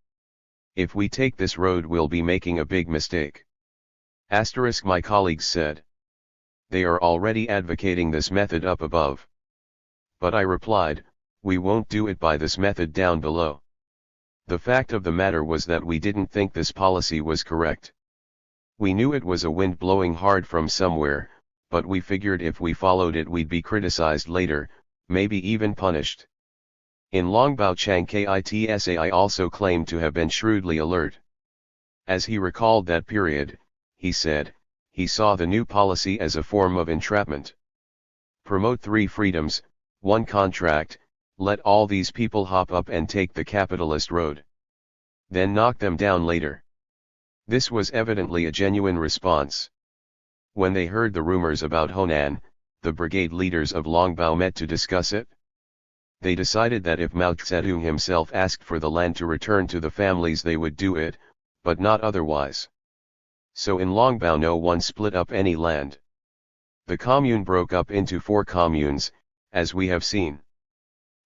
If we take this road we'll be making a big mistake. Asterisk, my colleagues said. They are already advocating this method up above. But I replied, we won't do it by this method down below. The fact of the matter was that we didn't think this policy was correct. We knew it was a wind blowing hard from somewhere, but we figured if we followed it we'd be criticized later, maybe even punished. In Longbao Chang Kitsai also claimed to have been shrewdly alert. As he recalled that period, he said, he saw the new policy as a form of entrapment. Promote 3 freedoms, 1 contract, let all these people hop up and take the capitalist road. Then knock them down later. This was evidently a genuine response. When they heard the rumors about Honan, the brigade leaders of Longbao met to discuss it. They decided that if Mao Zedong himself asked for the land to return to the families they would do it, but not otherwise. So in Longbao no one split up any land. The commune broke up into 4 communes, as we have seen.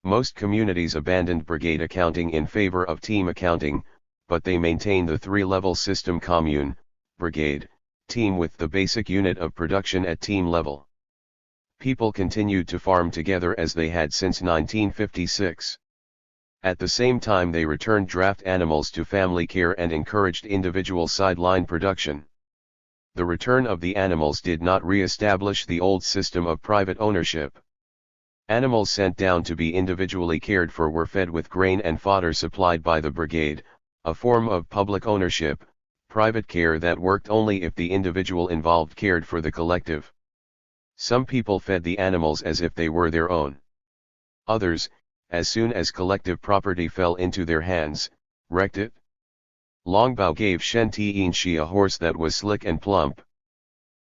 Most communities abandoned brigade accounting in favor of team accounting, but they maintained the 3-level system: commune, brigade, team, with the basic unit of production at team level. People continued to farm together as they had since 1956. At the same time they returned draft animals to family care and encouraged individual sideline production. The return of the animals did not re-establish the old system of private ownership. Animals sent down to be individually cared for were fed with grain and fodder supplied by the brigade, a form of public ownership, private care that worked only if the individual involved cared for the collective. Some people fed the animals as if they were their own. Others, as soon as collective property fell into their hands, wrecked it. Longbao gave Shen Tianxi a horse that was slick and plump.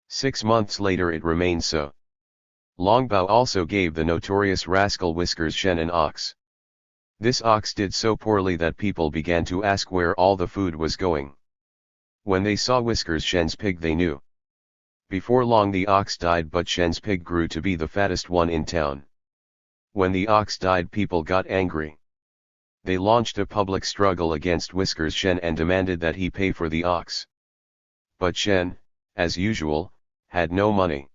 6 months later it remained so. Longbao also gave the notorious rascal Whiskers Shen an ox. This ox did so poorly that people began to ask where all the food was going. When they saw Whiskers Shen's pig they knew. Before long the ox died, but Shen's pig grew to be the fattest one in town. When the ox died people got angry. They launched a public struggle against Whiskers Shen and demanded that he pay for the ox. But Shen, as usual, had no money.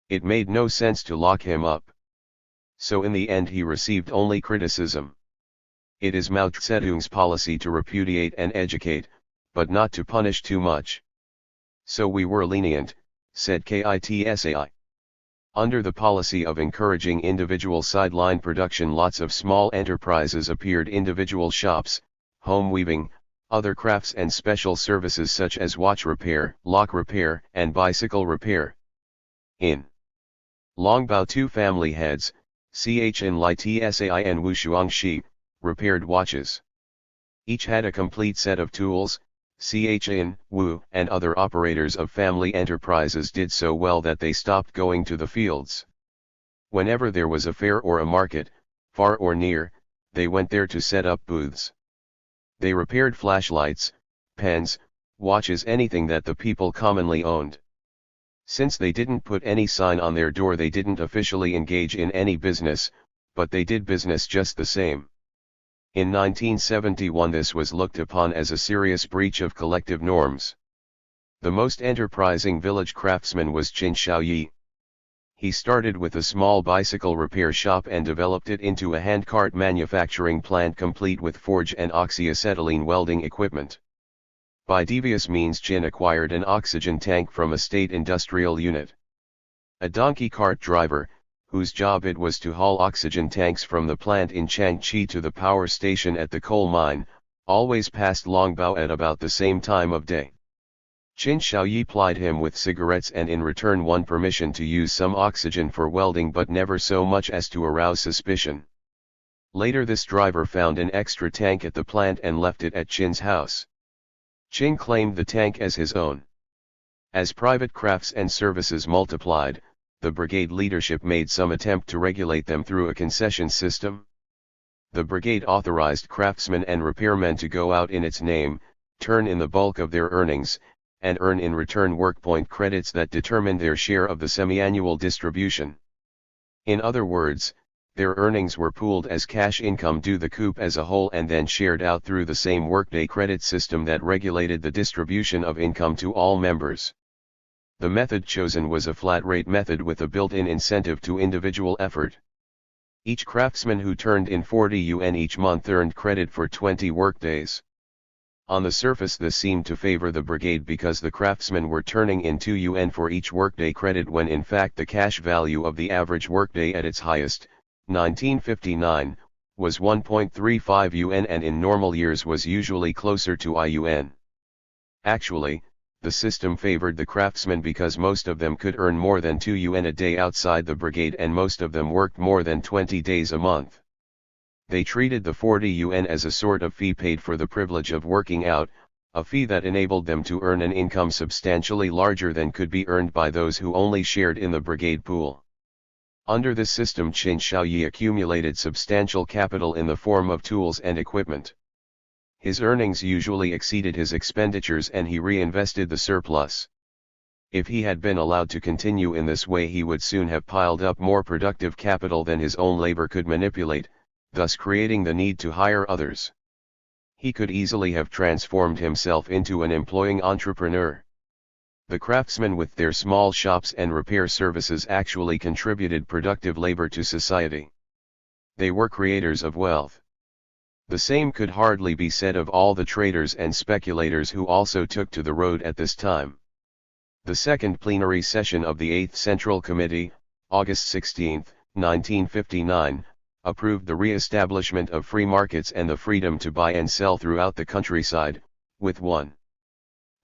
It made no sense to lock him up. So in the end he received only criticism. It is Mao Zedong's policy to repudiate and educate, but not to punish too much. So we were lenient, said Kitsai. Under the policy of encouraging individual sideline production, lots of small enterprises appeared: individual shops, home weaving, other crafts and special services such as watch repair, lock repair, and bicycle repair. In Longbao 2 family heads, Chin Lai Tsai and Wu Shuangxi, repaired watches. Each had a complete set of tools. Chin, Wu, and other operators of family enterprises did so well that they stopped going to the fields. Whenever there was a fair or a market, far or near, they went there to set up booths. They repaired flashlights, pens, watches, anything that the people commonly owned. Since they didn't put any sign on their door, they didn't officially engage in any business, but they did business just the same. In 1971 this was looked upon as a serious breach of collective norms. The most enterprising village craftsman was Qin Shaoyi. He started with a small bicycle repair shop and developed it into a handcart manufacturing plant complete with forge and oxyacetylene welding equipment. By devious means Qin acquired an oxygen tank from a state industrial unit. A donkey cart driver, whose job it was to haul oxygen tanks from the plant in Changchi to the power station at the coal mine, always passed Longbao at about the same time of day. Qin Shaoyi plied him with cigarettes and in return won permission to use some oxygen for welding, but never so much as to arouse suspicion. Later this driver found an extra tank at the plant and left it at Qin's house. Qin claimed the tank as his own. As private crafts and services multiplied, the brigade leadership made some attempt to regulate them through a concession system. The brigade authorized craftsmen and repairmen to go out in its name, turn in the bulk of their earnings, and earn in return workpoint credits that determined their share of the semi-annual distribution. In other words, Their earnings were pooled as cash income due the coup as a whole and then shared out through the same workday credit system that regulated the distribution of income to all members. The method chosen was a flat rate method with a built-in incentive to individual effort. Each craftsman who turned in 40 yuan each month earned credit for 20 workdays. On the surface this seemed to favor the brigade because the craftsmen were turning in 2 yuan for each workday credit when in fact the cash value of the average workday at its highest, 1959, was 1.35 yuan and in normal years was usually closer to yuan. Actually, the system favored the craftsmen because most of them could earn more than 2 yuan a day outside the brigade and most of them worked more than 20 days a month. They treated the 40 yuan as a sort of fee paid for the privilege of working out, a fee that enabled them to earn an income substantially larger than could be earned by those who only shared in the brigade pool. Under this system Qin Shaoyi accumulated substantial capital in the form of tools and equipment. His earnings usually exceeded his expenditures and he reinvested the surplus. If he had been allowed to continue in this way he would soon have piled up more productive capital than his own labor could manipulate, thus creating the need to hire others. He could easily have transformed himself into an employing entrepreneur. The craftsmen with their small shops and repair services actually contributed productive labor to society. They were creators of wealth. The same could hardly be said of all the traders and speculators who also took to the road at this time. The second plenary session of the 8th Central Committee, August 16, 1959, approved the re-establishment of free markets and the freedom to buy and sell throughout the countryside, with one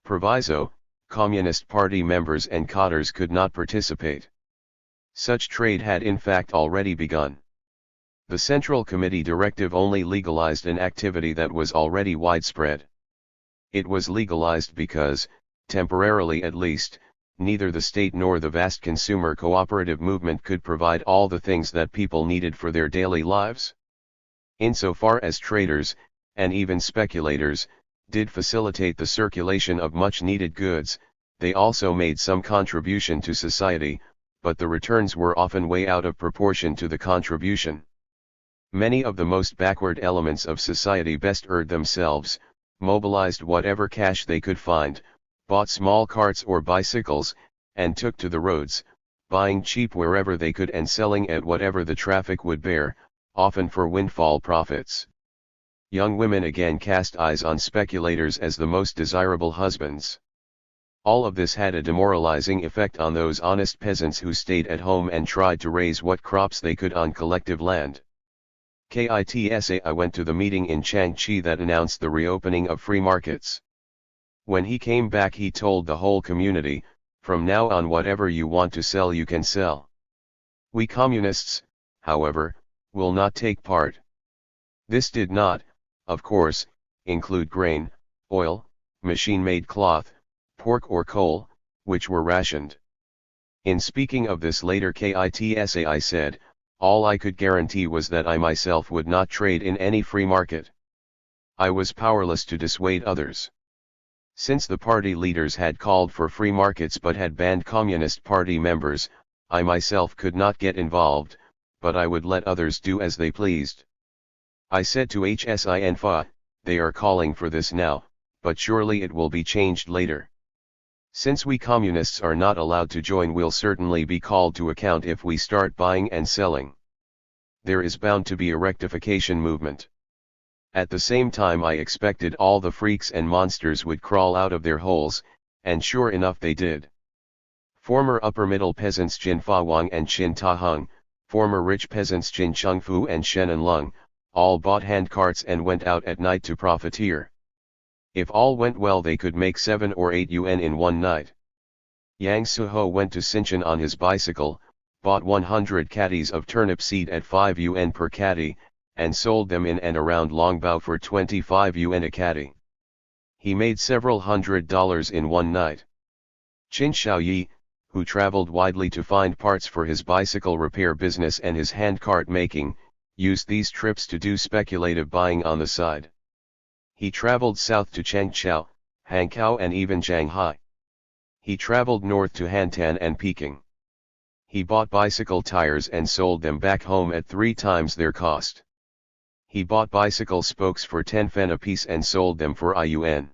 proviso: Communist Party members and cadres could not participate. Such trade had in fact already begun. The Central Committee directive only legalized an activity that was already widespread. It was legalized because, temporarily at least, neither the state nor the vast consumer cooperative movement could provide all the things that people needed for their daily lives. Insofar as traders, and even speculators, did facilitate the circulation of much-needed goods, they also made some contribution to society, but the returns were often way out of proportion to the contribution. Many of the most backward elements of society bestirred themselves, mobilized whatever cash they could find, bought small carts or bicycles, and took to the roads, buying cheap wherever they could and selling at whatever the traffic would bear, often for windfall profits. Young women again cast eyes on speculators as the most desirable husbands. All of this had a demoralizing effect on those honest peasants who stayed at home and tried to raise what crops they could on collective land. I went to the meeting in Changchi that announced the reopening of free markets. When he came back he told the whole community, from now on whatever you want to sell you can sell. We communists, however, will not take part. This did not, of course, include grain, oil, machine-made cloth, pork or coal, which were rationed. In speaking of this later I said, all I could guarantee was that I myself would not trade in any free market. I was powerless to dissuade others. Since the party leaders had called for free markets but had banned Communist Party members, I myself could not get involved, but I would let others do as they pleased. I said to Shenfan, they are calling for this now, but surely it will be changed later. Since we communists are not allowed to join, we'll certainly be called to account if we start buying and selling. There is bound to be a rectification movement. At the same time I expected all the freaks and monsters would crawl out of their holes, and sure enough they did. Former upper-middle peasants Jin Fa Wang and Qin Ta Hung, former rich peasants Jin Chengfu and Shen Lung, all bought handcarts and went out at night to profiteer. If all went well they could make 7 or 8 yuan in one night. Yang Suho went to Hinton on his bicycle, bought 100 caddies of turnip seed at 5 yuan per caddy, and sold them in and around Longbao for 25 yuan a caddy. He made several $100s in one night. Qin Shaoyi, who traveled widely to find parts for his bicycle repair business and his handcart making, used these trips to do speculative buying on the side. He traveled south to Changchou, Hankou and even Shanghai. He traveled north to Hantan and Peking. He bought bicycle tires and sold them back home at 3 times their cost. He bought bicycle spokes for 10 fen apiece and sold them for IUN.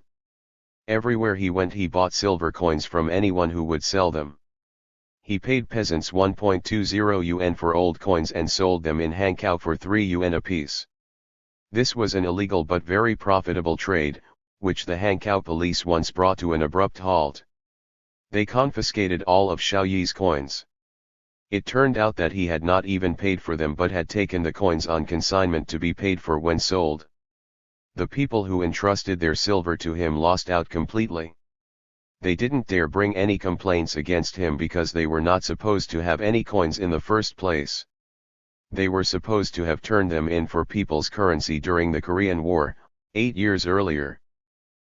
Everywhere he went he bought silver coins from anyone who would sell them. He paid peasants 1.20 yuan for old coins and sold them in Hankow for 3 yuan apiece. This was an illegal but very profitable trade, which the Hankow police once brought to an abrupt halt. They confiscated all of Xiaoyi's coins. It turned out that he had not even paid for them but had taken the coins on consignment to be paid for when sold. The people who entrusted their silver to him lost out completely. They didn't dare bring any complaints against him because they were not supposed to have any coins in the first place. They were supposed to have turned them in for people's currency during the Korean War, 8 years earlier.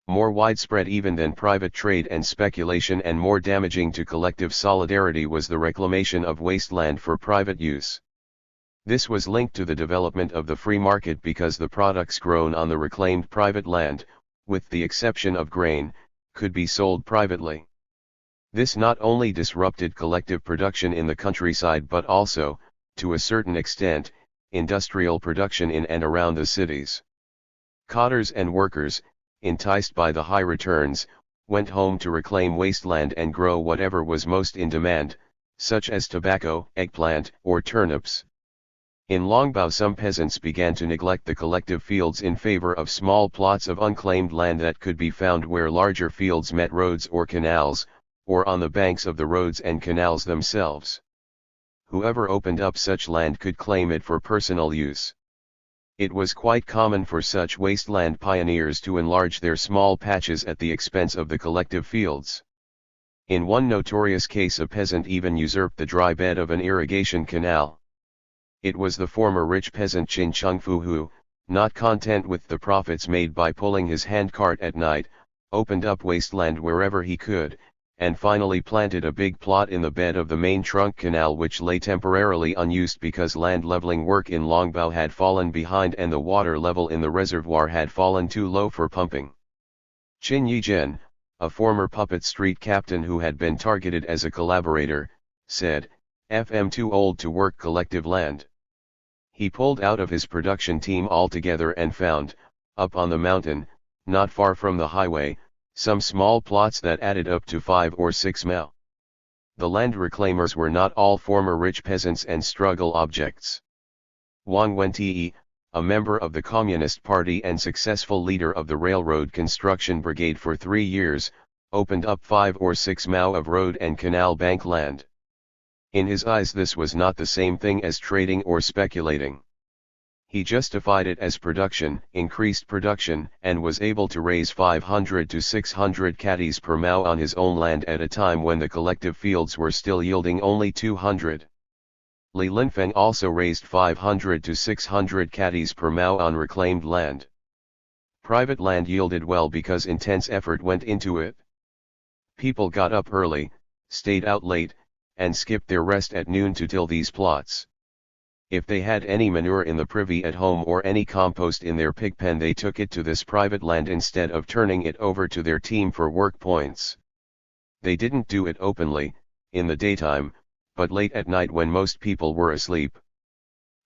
More widespread even than private trade and speculation and more damaging to collective solidarity was the reclamation of wasteland for private use. This was linked to the development of the free market because the products grown on the reclaimed private land, with the exception of grain, could be sold privately. This not only disrupted collective production in the countryside but also, to a certain extent, industrial production in and around the cities. Cotters and workers, enticed by the high returns, went home to reclaim wasteland and grow whatever was most in demand, such as tobacco, eggplant, or turnips. In Longbao some peasants began to neglect the collective fields in favor of small plots of unclaimed land that could be found where larger fields met roads or canals, or on the banks of the roads and canals themselves. Whoever opened up such land could claim it for personal use. It was quite common for such wasteland pioneers to enlarge their small patches at the expense of the collective fields. In one notorious case a peasant even usurped the dry bed of an irrigation canal. It was the former rich peasant Qin Chengfu who, not content with the profits made by pulling his handcart at night, opened up wasteland wherever he could, and finally planted a big plot in the bed of the main trunk canal which lay temporarily unused because land leveling work in Longbao had fallen behind and the water level in the reservoir had fallen too low for pumping. Qin Yizhen, a former puppet street captain who had been targeted as a collaborator, said, "I'm too old to work collective land." He pulled out of his production team altogether and found, up on the mountain, not far from the highway, some small plots that added up to 5 or 6 mao. The land reclaimers were not all former rich peasants and struggle objects. Wang Wentie, a member of the Communist Party and successful leader of the railroad construction brigade for 3 years, opened up 5 or 6 mao of road and canal bank land. In his eyes this was not the same thing as trading or speculating. He justified it as production, increased production, and was able to raise 500 to 600 caddies per mao on his own land at a time when the collective fields were still yielding only 200. Li Linfeng also raised 500 to 600 caddies per mao on reclaimed land. Private land yielded well because intense effort went into it. People got up early, stayed out late, and skipped their rest at noon to till these plots. If they had any manure in the privy at home or any compost in their pig pen they took it to this private land instead of turning it over to their team for work points. They didn't do it openly, in the daytime, but late at night when most people were asleep.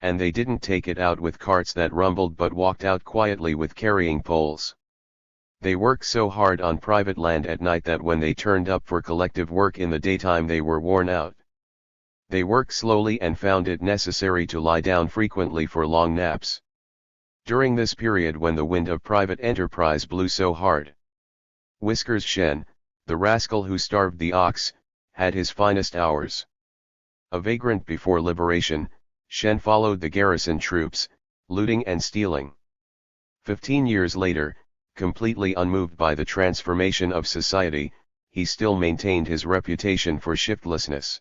And they didn't take it out with carts that rumbled but walked out quietly with carrying poles. They worked so hard on private land at night that when they turned up for collective work in the daytime they were worn out. They worked slowly and found it necessary to lie down frequently for long naps. During this period when the wind of private enterprise blew so hard, Whiskers Shen, the rascal who starved the ox, had his finest hours. A vagrant before liberation, Shen followed the garrison troops, looting and stealing. 15 years later, completely unmoved by the transformation of society, he still maintained his reputation for shiftlessness.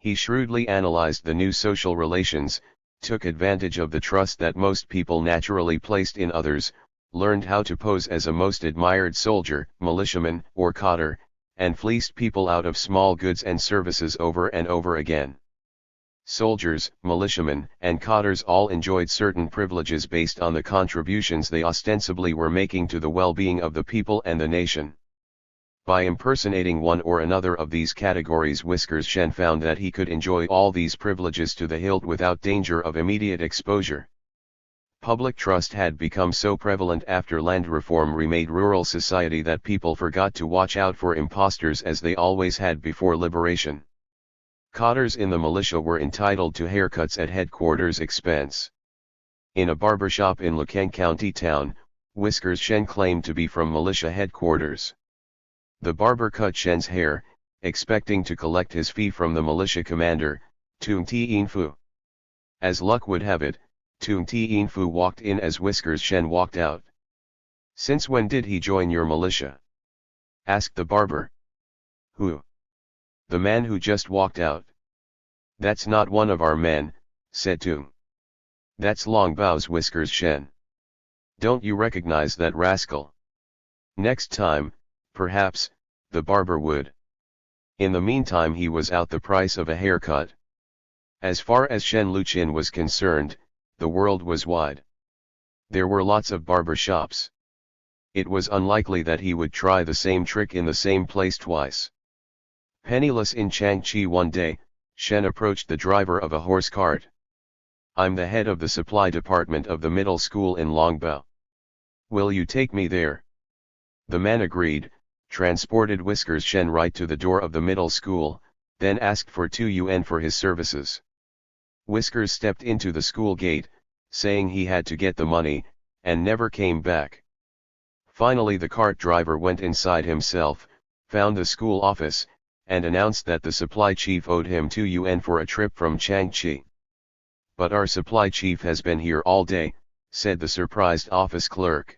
He shrewdly analyzed the new social relations, took advantage of the trust that most people naturally placed in others, learned how to pose as a most admired soldier, militiaman, or cotter, and fleeced people out of small goods and services over and over again. Soldiers, militiamen, and cotters all enjoyed certain privileges based on the contributions they ostensibly were making to the well-being of the people and the nation. By impersonating one or another of these categories, Whiskers Shen found that he could enjoy all these privileges to the hilt without danger of immediate exposure. Public trust had become so prevalent after land reform remade rural society that people forgot to watch out for impostors as they always had before liberation. Cotters in the militia were entitled to haircuts at headquarters expense. In a barbershop in Lukang County town, Whiskers Shen claimed to be from militia headquarters. The barber cut Shen's hair, expecting to collect his fee from the militia commander, Tung Tien Fu. As luck would have it, Tung Tien Fu walked in as Whiskers Shen walked out. "Since when did he join your militia?" asked the barber. "Who?" "The man who just walked out." "That's not one of our men," said Tung. "That's Long Bao's Whiskers Shen. Don't you recognize that rascal?" Next time, perhaps, the barber would. In the meantime he was out the price of a haircut. As far as Shen Luchin was concerned, the world was wide. There were lots of barber shops. It was unlikely that he would try the same trick in the same place twice. Penniless in Changchi one day, Shen approached the driver of a horse cart. "I'm the head of the supply department of the middle school in Longbao. Will you take me there?" The man agreed, transported Whiskers Shen right to the door of the middle school, then asked for 2 yuan for his services. Whiskers stepped into the school gate, saying he had to get the money, and never came back. Finally the cart driver went inside himself, found the school office, and announced that the supply chief owed him 2 yuan for a trip from Changchi. "But our supply chief has been here all day," said the surprised office clerk.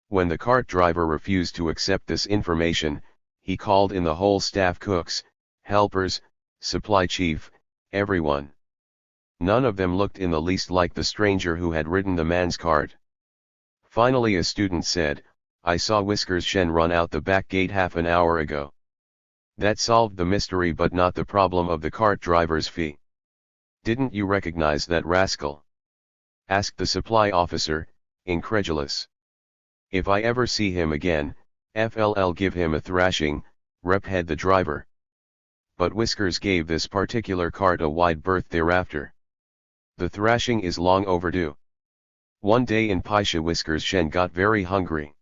When the cart driver refused to accept this information, he called in the whole staff, cooks, helpers, supply chief, everyone. None of them looked in the least like the stranger who had ridden the man's cart. Finally a student said, "I saw Whiskers Shen run out the back gate half an hour ago." That solved the mystery but not the problem of the cart driver's fee. "Didn't you recognize that rascal?" asked the supply officer, incredulous. "If I ever see him again, FLL give him a thrashing," replied the driver. But Whiskers gave this particular cart a wide berth thereafter. The thrashing is long overdue. One day in Paisha, Whiskers Shen got very hungry.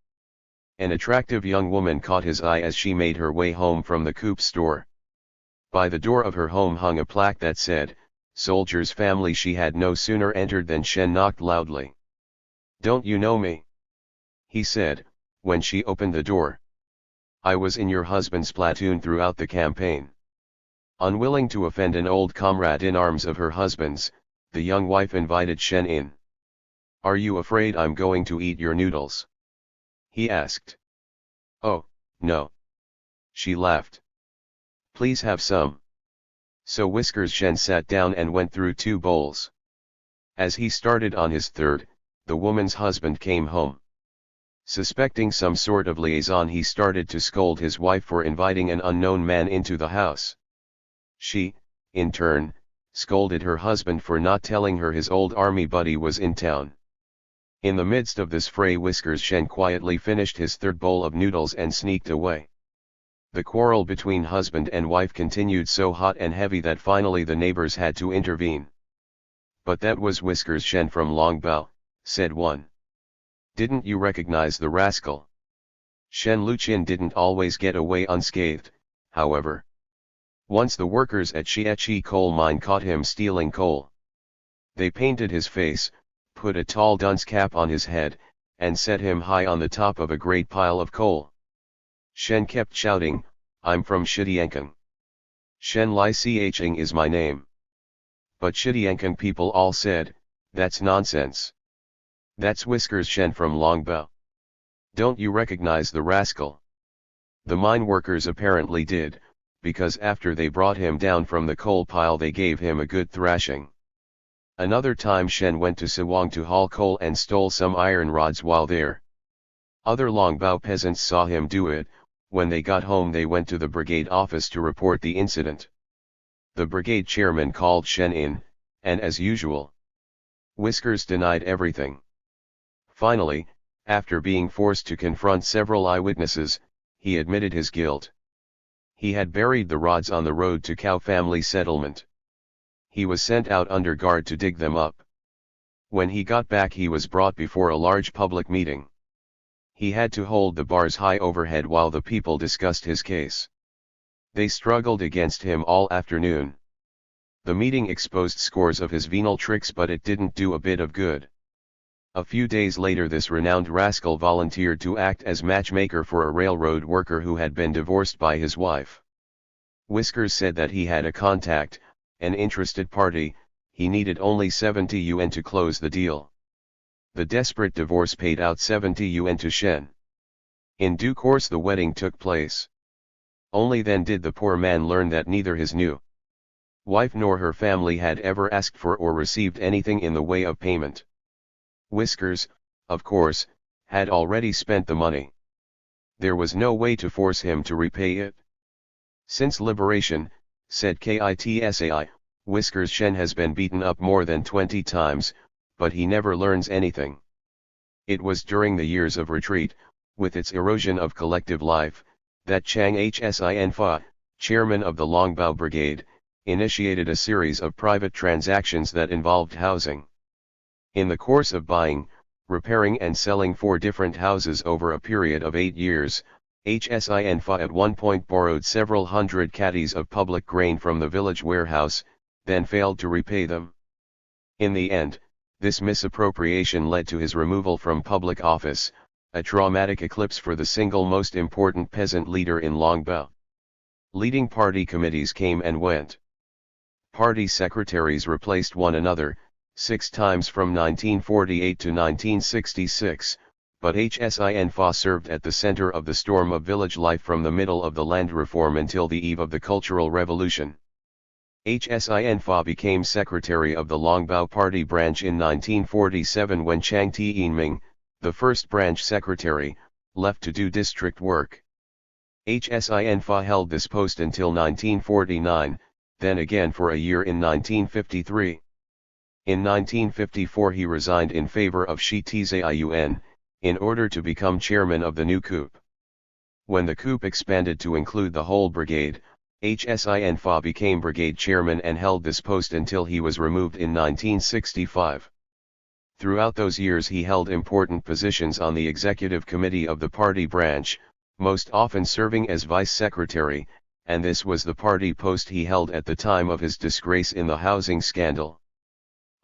An attractive young woman caught his eye as she made her way home from the Coop store. By the door of her home hung a plaque that said, "Soldier's family." She had no sooner entered than Shen knocked loudly. "Don't you know me?" he said, when she opened the door. "I was in your husband's platoon throughout the campaign." Unwilling to offend an old comrade in arms of her husband's, the young wife invited Shen in. "Are you afraid I'm going to eat your noodles?" he asked. "Oh, no." She laughed. "Please have some." So Whiskers Shen sat down and went through 2 bowls. As he started on his third, the woman's husband came home. Suspecting some sort of liaison, he started to scold his wife for inviting an unknown man into the house. She, in turn, scolded her husband for not telling her his old army buddy was in town. In the midst of this fray, Whiskers Shen quietly finished his third bowl of noodles and sneaked away. The quarrel between husband and wife continued so hot and heavy that finally the neighbors had to intervene. "But that was Whiskers Shen from Longbao," said one. "Didn't you recognize the rascal?" Shen Luchin didn't always get away unscathed, however. Once the workers at Chiachi coal mine caught him stealing coal. They painted his face, put a tall dunce cap on his head, and set him high on the top of a great pile of coal. Shen kept shouting, "I'm from Shidiankang. Shen Lai Ching is my name." But Shidiankang people all said, "That's nonsense. That's Whiskers Shen from Longbao. Don't you recognize the rascal?" The mine workers apparently did, because after they brought him down from the coal pile they gave him a good thrashing. Another time Shen went to Sawang to haul coal and stole some iron rods while there. Other Longbao peasants saw him do it. When they got home they went to the brigade office to report the incident. The brigade chairman called Shen in, and as usual, Whiskers denied everything. Finally, after being forced to confront several eyewitnesses, he admitted his guilt. He had buried the rods on the road to Cow family settlement. He was sent out under guard to dig them up. When he got back, he was brought before a large public meeting. He had to hold the bars high overhead while the people discussed his case. They struggled against him all afternoon. The meeting exposed scores of his venal tricks, but it didn't do a bit of good. A few days later, this renowned rascal volunteered to act as matchmaker for a railroad worker who had been divorced by his wife. Whiskers said that he had a contact, an interested party. He needed only 70 yuan to close the deal. The desperate divorce paid out 70 yuan to Shen. In due course the wedding took place. Only then did the poor man learn that neither his new wife nor her family had ever asked for or received anything in the way of payment. Whiskers, of course, had already spent the money. There was no way to force him to repay it. Since liberation, said Kitsai, Whiskers Shen has been beaten up more than 20 times, but he never learns anything. It was during the years of retreat, with its erosion of collective life, that Chang Hsin, chairman of the Longbao Brigade, initiated a series of private transactions that involved housing. In the course of buying, repairing and selling 4 different houses over a period of 8 years, Hsin at one point borrowed several hundred caddies of public grain from the village warehouse, then failed to repay them. In the end, this misappropriation led to his removal from public office, a traumatic eclipse for the single most important peasant leader in Longbao. Leading party committees came and went. Party secretaries replaced one another, 6 times from 1948 to 1966, but Hsin served at the center of the storm of village life from the middle of the land reform until the eve of the Cultural Revolution. Hsin became secretary of the Longbao Party branch in 1947 when Chang Tianming, the first branch secretary, left to do district work. Hsin held this post until 1949, then again for a year in 1953. In 1954 he resigned in favor of Shi Tzayuan, in order to become chairman of the new coup. When the coup expanded to include the whole brigade, Hsin became brigade chairman and held this post until he was removed in 1965. Throughout those years he held important positions on the executive committee of the party branch, most often serving as vice secretary, and this was the party post he held at the time of his disgrace in the housing scandal.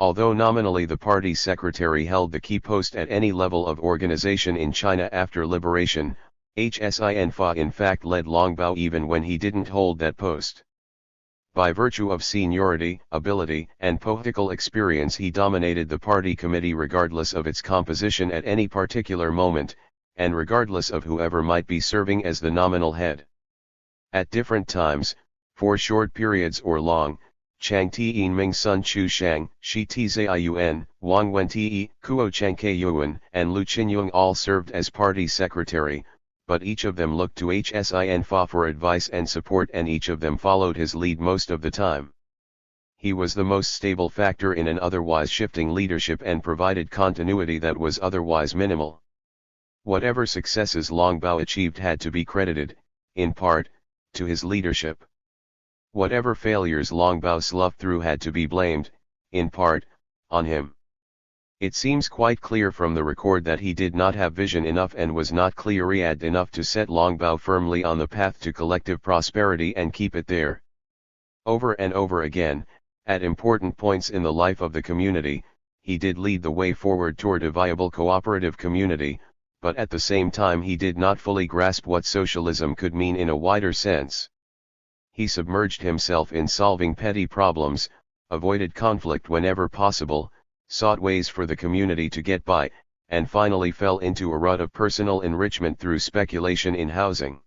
Although nominally the party secretary held the key post at any level of organization in China after liberation, Hsin in fact led Longbao even when he didn't hold that post. By virtue of seniority, ability, and political experience he dominated the party committee regardless of its composition at any particular moment, and regardless of whoever might be serving as the nominal head. At different times, for short periods or long, Chang Tianming, Sun Chu Shang, Shi Tzayuan, Wang Wenti, Kuo Changkeyuan, and Lu Qinyong all served as party secretary, but each of them looked to Hsin for advice and support, and each of them followed his lead most of the time. He was the most stable factor in an otherwise shifting leadership and provided continuity that was otherwise minimal. Whatever successes Longbao achieved had to be credited, in part, to his leadership. Whatever failures Longbao sloughed through had to be blamed, in part, on him. It seems quite clear from the record that he did not have vision enough and was not clear-eyed enough to set Longbao firmly on the path to collective prosperity and keep it there. Over and over again, at important points in the life of the community, he did lead the way forward toward a viable cooperative community, but at the same time he did not fully grasp what socialism could mean in a wider sense. He submerged himself in solving petty problems, avoided conflict whenever possible, sought ways for the community to get by, and finally fell into a rut of personal enrichment through speculation in housing.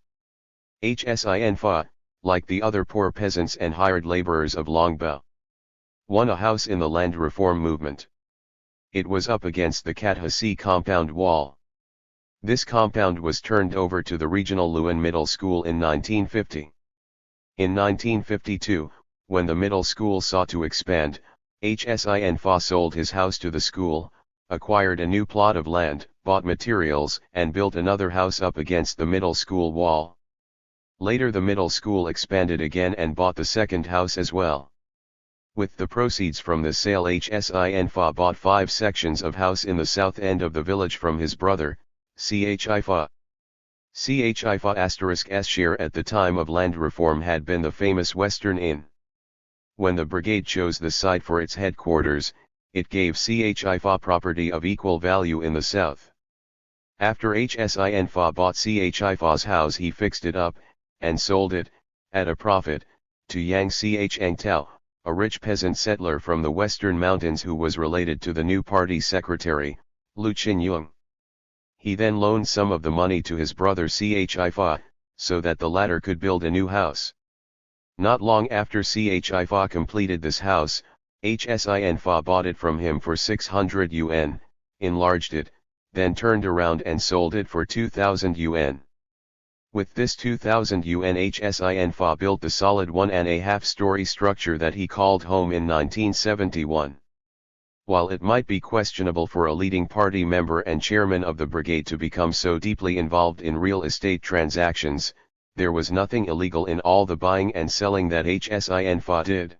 Hsin, like the other poor peasants and hired laborers of Longbao, won a house in the land reform movement. It was up against the Kathasi compound wall. This compound was turned over to the regional Luan Middle School in 1950. In 1952, when the middle school sought to expand, Hsin sold his house to the school, acquired a new plot of land, bought materials, and built another house up against the middle school wall. Later the middle school expanded again and bought the second house as well. With the proceeds from the sale, Shenfan bought 5 sections of house in the south end of the village from his brother, Shenfan. Shenfan's share at the time of land reform had been the famous Western Inn. When the brigade chose the site for its headquarters, it gave Shenfan property of equal value in the south. After Shenfan bought Shenfan's house, he fixed it up, and sold it, at a profit, to Yang Xiangtao, a rich peasant settler from the western mountains who was related to the new party secretary, Lu Qinyong. He then loaned some of the money to his brother Shenfan, so that the latter could build a new house. Not long after Shenfan completed this house, Shenfan bought it from him for 600 yuan, enlarged it, then turned around and sold it for 2,000 yuan. With this 2,000 yuan, Shenfan built the solid 1.5-story structure that he called home in 1971. While it might be questionable for a leading party member and chairman of the brigade to become so deeply involved in real estate transactions, there was nothing illegal in all the buying and selling that Shenfan did.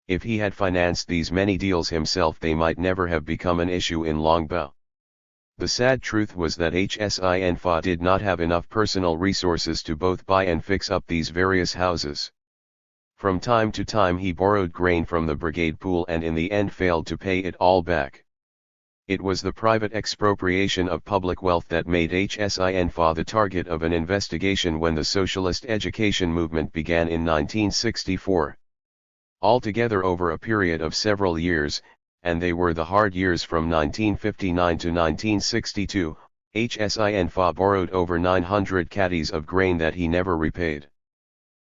If he had financed these many deals himself, they might never have become an issue in Longbao. The sad truth was that Shenfan did not have enough personal resources to both buy and fix up these various houses. From time to time he borrowed grain from the brigade pool and in the end failed to pay it all back. It was the private expropriation of public wealth that made Shenfan the target of an investigation when the socialist education movement began in 1964. Altogether over a period of several years, and they were the hard years from 1959 to 1962, Shenfan borrowed over 900 caddies of grain that he never repaid.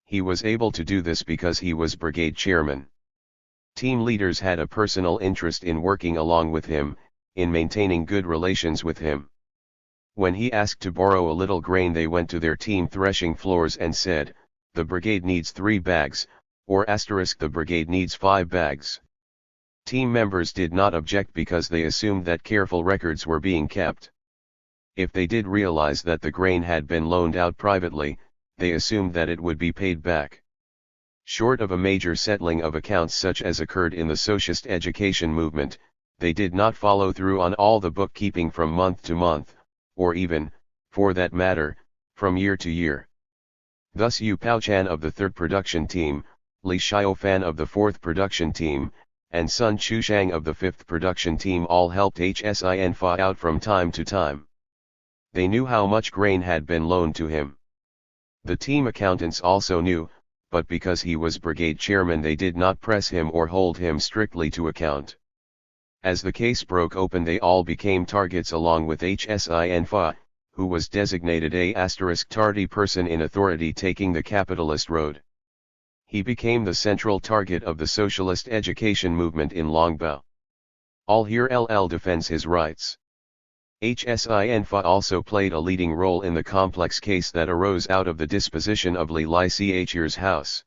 He was able to do this because he was brigade chairman. Team leaders had a personal interest in working along with him, in maintaining good relations with him. When he asked to borrow a little grain, they went to their team threshing floors and said, "The brigade needs 3 bags, or the brigade needs 5 bags. Team members did not object because they assumed that careful records were being kept. If they did realize that the grain had been loaned out privately, they assumed that it would be paid back. Short of a major settling of accounts such as occurred in the socialist education movement, they did not follow through on all the bookkeeping from month to month, or even, for that matter, from year to year. Thus Yu Paochan of the 3rd production team, Li Xiaofan of the 4th production team, and Sun Chushang of the 5th production team all helped Shenfan out from time to time. They knew how much grain had been loaned to him. The team accountants also knew, but because he was brigade chairman they did not press him or hold him strictly to account. As the case broke open, they all became targets along with Shenfan, who was designated a tardy person in authority taking the capitalist road. He became the central target of the socialist education movement in Longbao. All here defends his rights. Shenfan also played a leading role in the complex case that arose out of the disposition of Li Chier's house.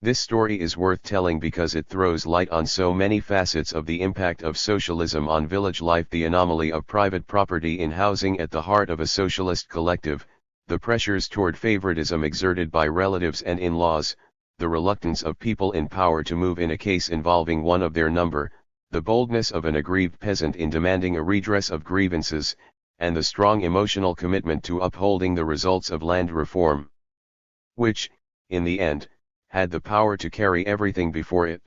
This story is worth telling because it throws light on so many facets of the impact of socialism on village life, the anomaly of private property in housing at the heart of a socialist collective, the pressures toward favoritism exerted by relatives and in-laws, the reluctance of people in power to move in a case involving one of their number, the boldness of an aggrieved peasant in demanding a redress of grievances, and the strong emotional commitment to upholding the results of land reform, which, in the end, had the power to carry everything before it.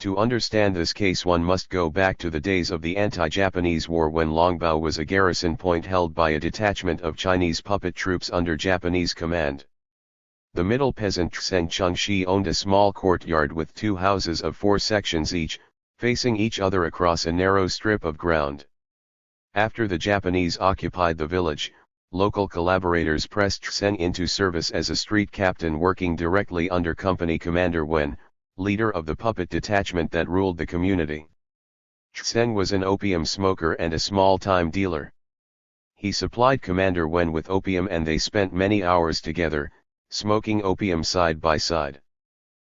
To understand this case one must go back to the days of the anti-Japanese war, when Longbao was a garrison point held by a detachment of Chinese puppet troops under Japanese command. The middle peasant Tseng Chengshi owned a small courtyard with 2 houses of 4 sections each, facing each other across a narrow strip of ground. After the Japanese occupied the village, local collaborators pressed Tseng into service as a street captain working directly under company commander Wen, leader of the puppet detachment that ruled the community. Tseng was an opium smoker and a small-time dealer. He supplied Commander Wen with opium and they spent many hours together, smoking opium side by side.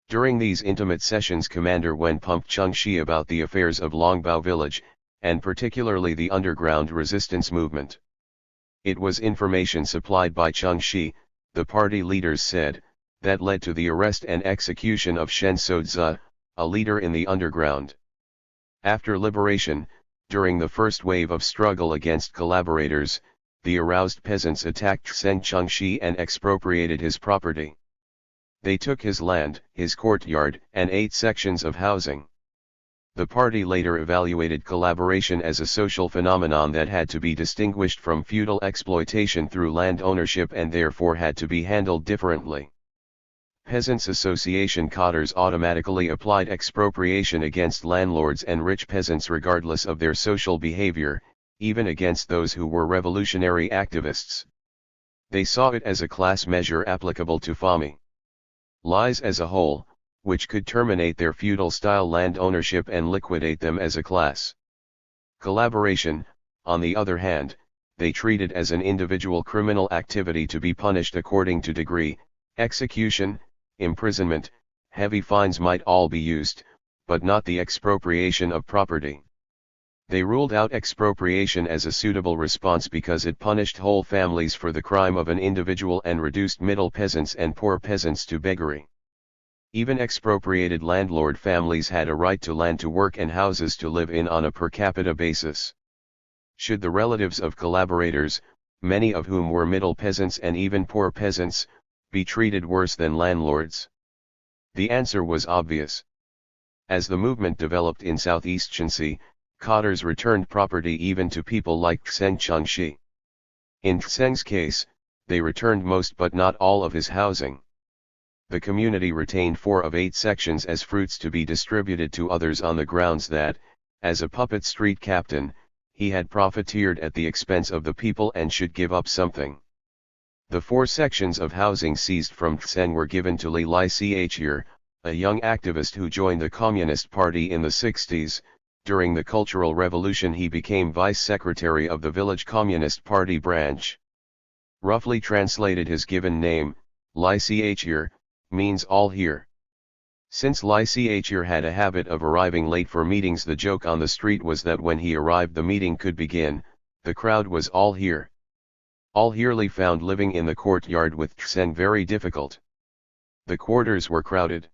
During these intimate sessions Commander Wen pumped Chengshi about the affairs of Longbao village, and particularly the underground resistance movement. It was information supplied by Cheng Shi, the party leaders said, that led to the arrest and execution of Shen Sozi, a leader in the underground. After liberation, during the first wave of struggle against collaborators, the aroused peasants attacked Shen Chengshi and expropriated his property. They took his land, his courtyard, and 8 sections of housing. The party later evaluated collaboration as a social phenomenon that had to be distinguished from feudal exploitation through land ownership and therefore had to be handled differently. Peasants' Association cadres automatically applied expropriation against landlords and rich peasants regardless of their social behavior, even against those who were revolutionary activists. They saw it as a class measure applicable to familles as a whole, which could terminate their feudal-style land ownership and liquidate them as a class. Collaboration, on the other hand, they treated as an individual criminal activity to be punished according to degree. Execution, imprisonment, heavy fines might all be used, but not the expropriation of property. They ruled out expropriation as a suitable response because it punished whole families for the crime of an individual and reduced middle peasants and poor peasants to beggary. Even expropriated landlord families had a right to land to work and houses to live in on a per capita basis. Should the relatives of collaborators, many of whom were middle peasants and even poor peasants, be treated worse than landlords? The answer was obvious. As the movement developed in southeast Shanxi, cadres returned property even to people like Xeng Chengshi. In Xeng's case, they returned most but not all of his housing. The community retained 4 of 8 sections as fruits to be distributed to others on the grounds that, as a puppet street captain, he had profiteered at the expense of the people and should give up something. The 4 sections of housing seized from Xen were given to Li Chir, a young activist who joined the Communist Party in the 60s. During the Cultural Revolution he became vice secretary of the village Communist Party branch. Roughly translated, his given name, Li Chir, means all here. Since Li Chir had a habit of arriving late for meetings, the joke on the street was that when he arrived the meeting could begin. The crowd was all here. All Herely found living in the courtyard with Xen very difficult. The quarters were crowded.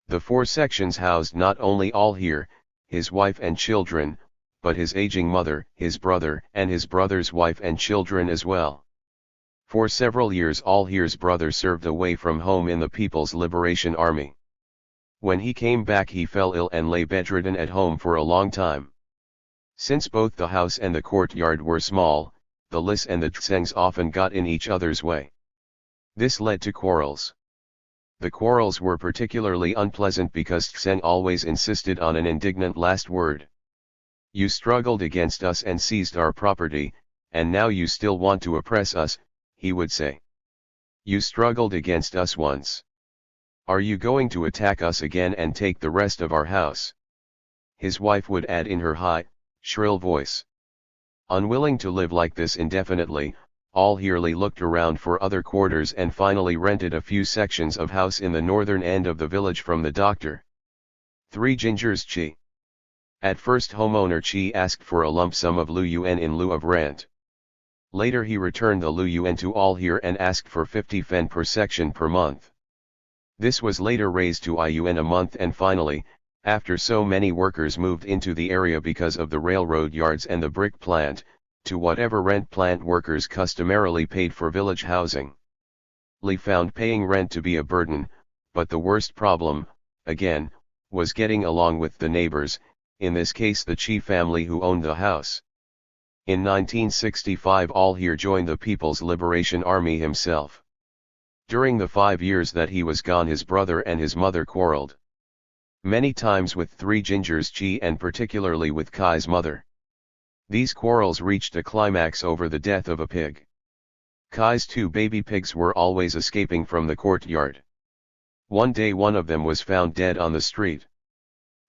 The 4 sections housed not only All Here, his wife and children, but his aging mother, his brother, and his brother's wife and children as well. For several years All Here's brother served away from home in the People's Liberation Army. When he came back he fell ill and lay bedridden at home for a long time. Since both the house and the courtyard were small, the Lis and the Tsengs often got in each other's way. This led to quarrels. The quarrels were particularly unpleasant because Tseng always insisted on an indignant last word. You struggled against us and seized our property, and now you still want to oppress us, he would say. You struggled against us once. Are you going to attack us again and take the rest of our house? His wife would add in her high, shrill voice. Unwilling to live like this indefinitely, All Herely looked around for other quarters and finally rented a few sections of house in the northern end of the village from the doctor. 3 Gingers Chi. At first homeowner Chi asked for a lump sum of Lu Yuan in lieu of rent. Later he returned the Lu Yuan to All Here and asked for 50 fen per section per month. This was later raised to I Yuan a month, and finally, after so many workers moved into the area because of the railroad yards and the brick plant, to whatever rent plant workers customarily paid for village housing. Li found paying rent to be a burden, but the worst problem, again, was getting along with the neighbors, in this case the Chi family who owned the house. In 1965 All Here joined the People's Liberation Army himself. During the 5 years that he was gone his brother and his mother quarreled. Many times with 3 Gingers Chi and particularly with Kai's mother. These quarrels reached a climax over the death of a pig. Kai's 2 baby pigs were always escaping from the courtyard. One day one of them was found dead on the street.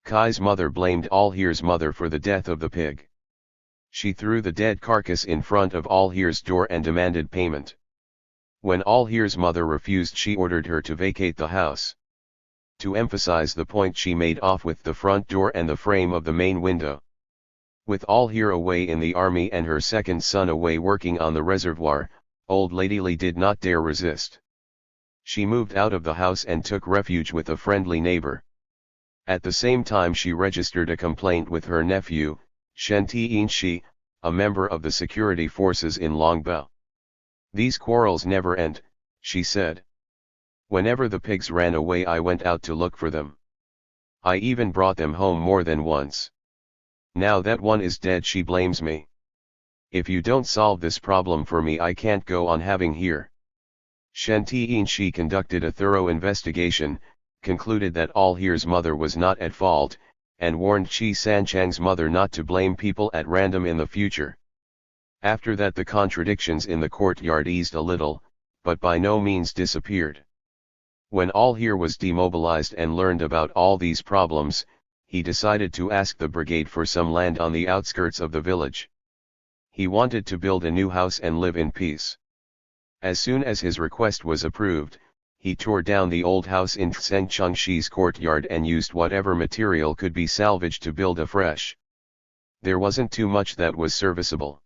Kai's mother blamed All Here's mother for the death of the pig. She threw the dead carcass in front of All Here's door and demanded payment. When All Here's mother refused, she ordered her to vacate the house. To emphasize the point, she made off with the front door and the frame of the main window. With all here away in the army and her second son away working on the reservoir, old lady Li did not dare resist. She moved out of the house and took refuge with a friendly neighbor. At the same time she registered a complaint with her nephew, Shenfan, a member of the security forces in Longbao. These quarrels never end, she said. Whenever the pigs ran away I went out to look for them. I even brought them home more than once. Now that one is dead she blames me. If you don't solve this problem for me I can't go on having here. Shenfan conducted a thorough investigation, concluded that All Here's mother was not at fault, and warned Chi Sanchang's mother not to blame people at random in the future. After that the contradictions in the courtyard eased a little, but by no means disappeared. When All Here was demobilized and learned about all these problems, he decided to ask the brigade for some land on the outskirts of the village. He wanted to build a new house and live in peace. As soon as his request was approved, he tore down the old house in Chengchengshi's courtyard and used whatever material could be salvaged to build afresh. There wasn't too much that was serviceable.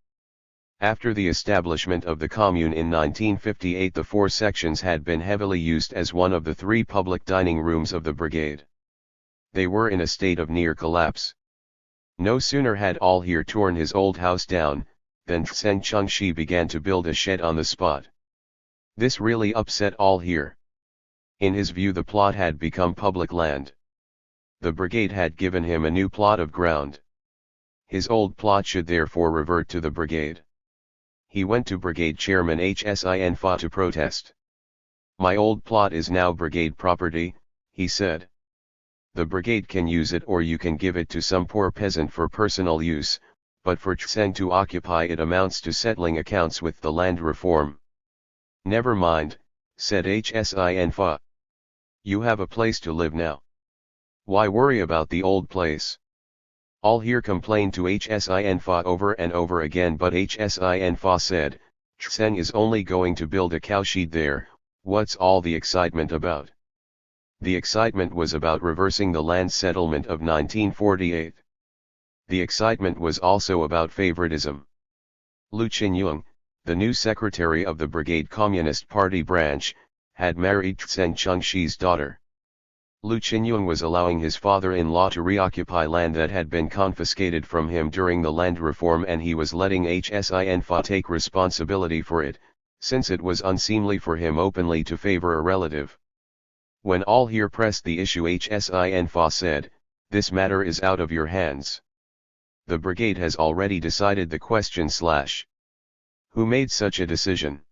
After the establishment of the commune in 1958 the four sections had been heavily used as one of the three public dining rooms of the brigade. They were in a state of near collapse. No sooner had All Here torn his old house down, than Chengchengshi began to build a shed on the spot. This really upset All Here. In his view the plot had become public land. The brigade had given him a new plot of ground. His old plot should therefore revert to the brigade. He went to brigade chairman Shenfan to protest. My old plot is now brigade property, he said. The brigade can use it or you can give it to some poor peasant for personal use, but for Tseng to occupy it amounts to settling accounts with the land reform. Never mind, said Shenfan. You have a place to live now. Why worry about the old place? All Here complained to Shenfan over and over again, but Shenfan said, Tseng is only going to build a cowshed there, what's all the excitement about? The excitement was about reversing the land settlement of 1948. The excitement was also about favoritism. Lu Qinyong, the new secretary of the Brigade Communist Party branch, had married Tseng Chengshi's daughter. Lu Qinyong was allowing his father-in-law to reoccupy land that had been confiscated from him during the land reform, and he was letting Shenfan take responsibility for it, since it was unseemly for him openly to favor a relative. When All Here pressed the issue, Shenfan said, "This matter is out of your hands. The brigade has already decided the question / Who made such a decision?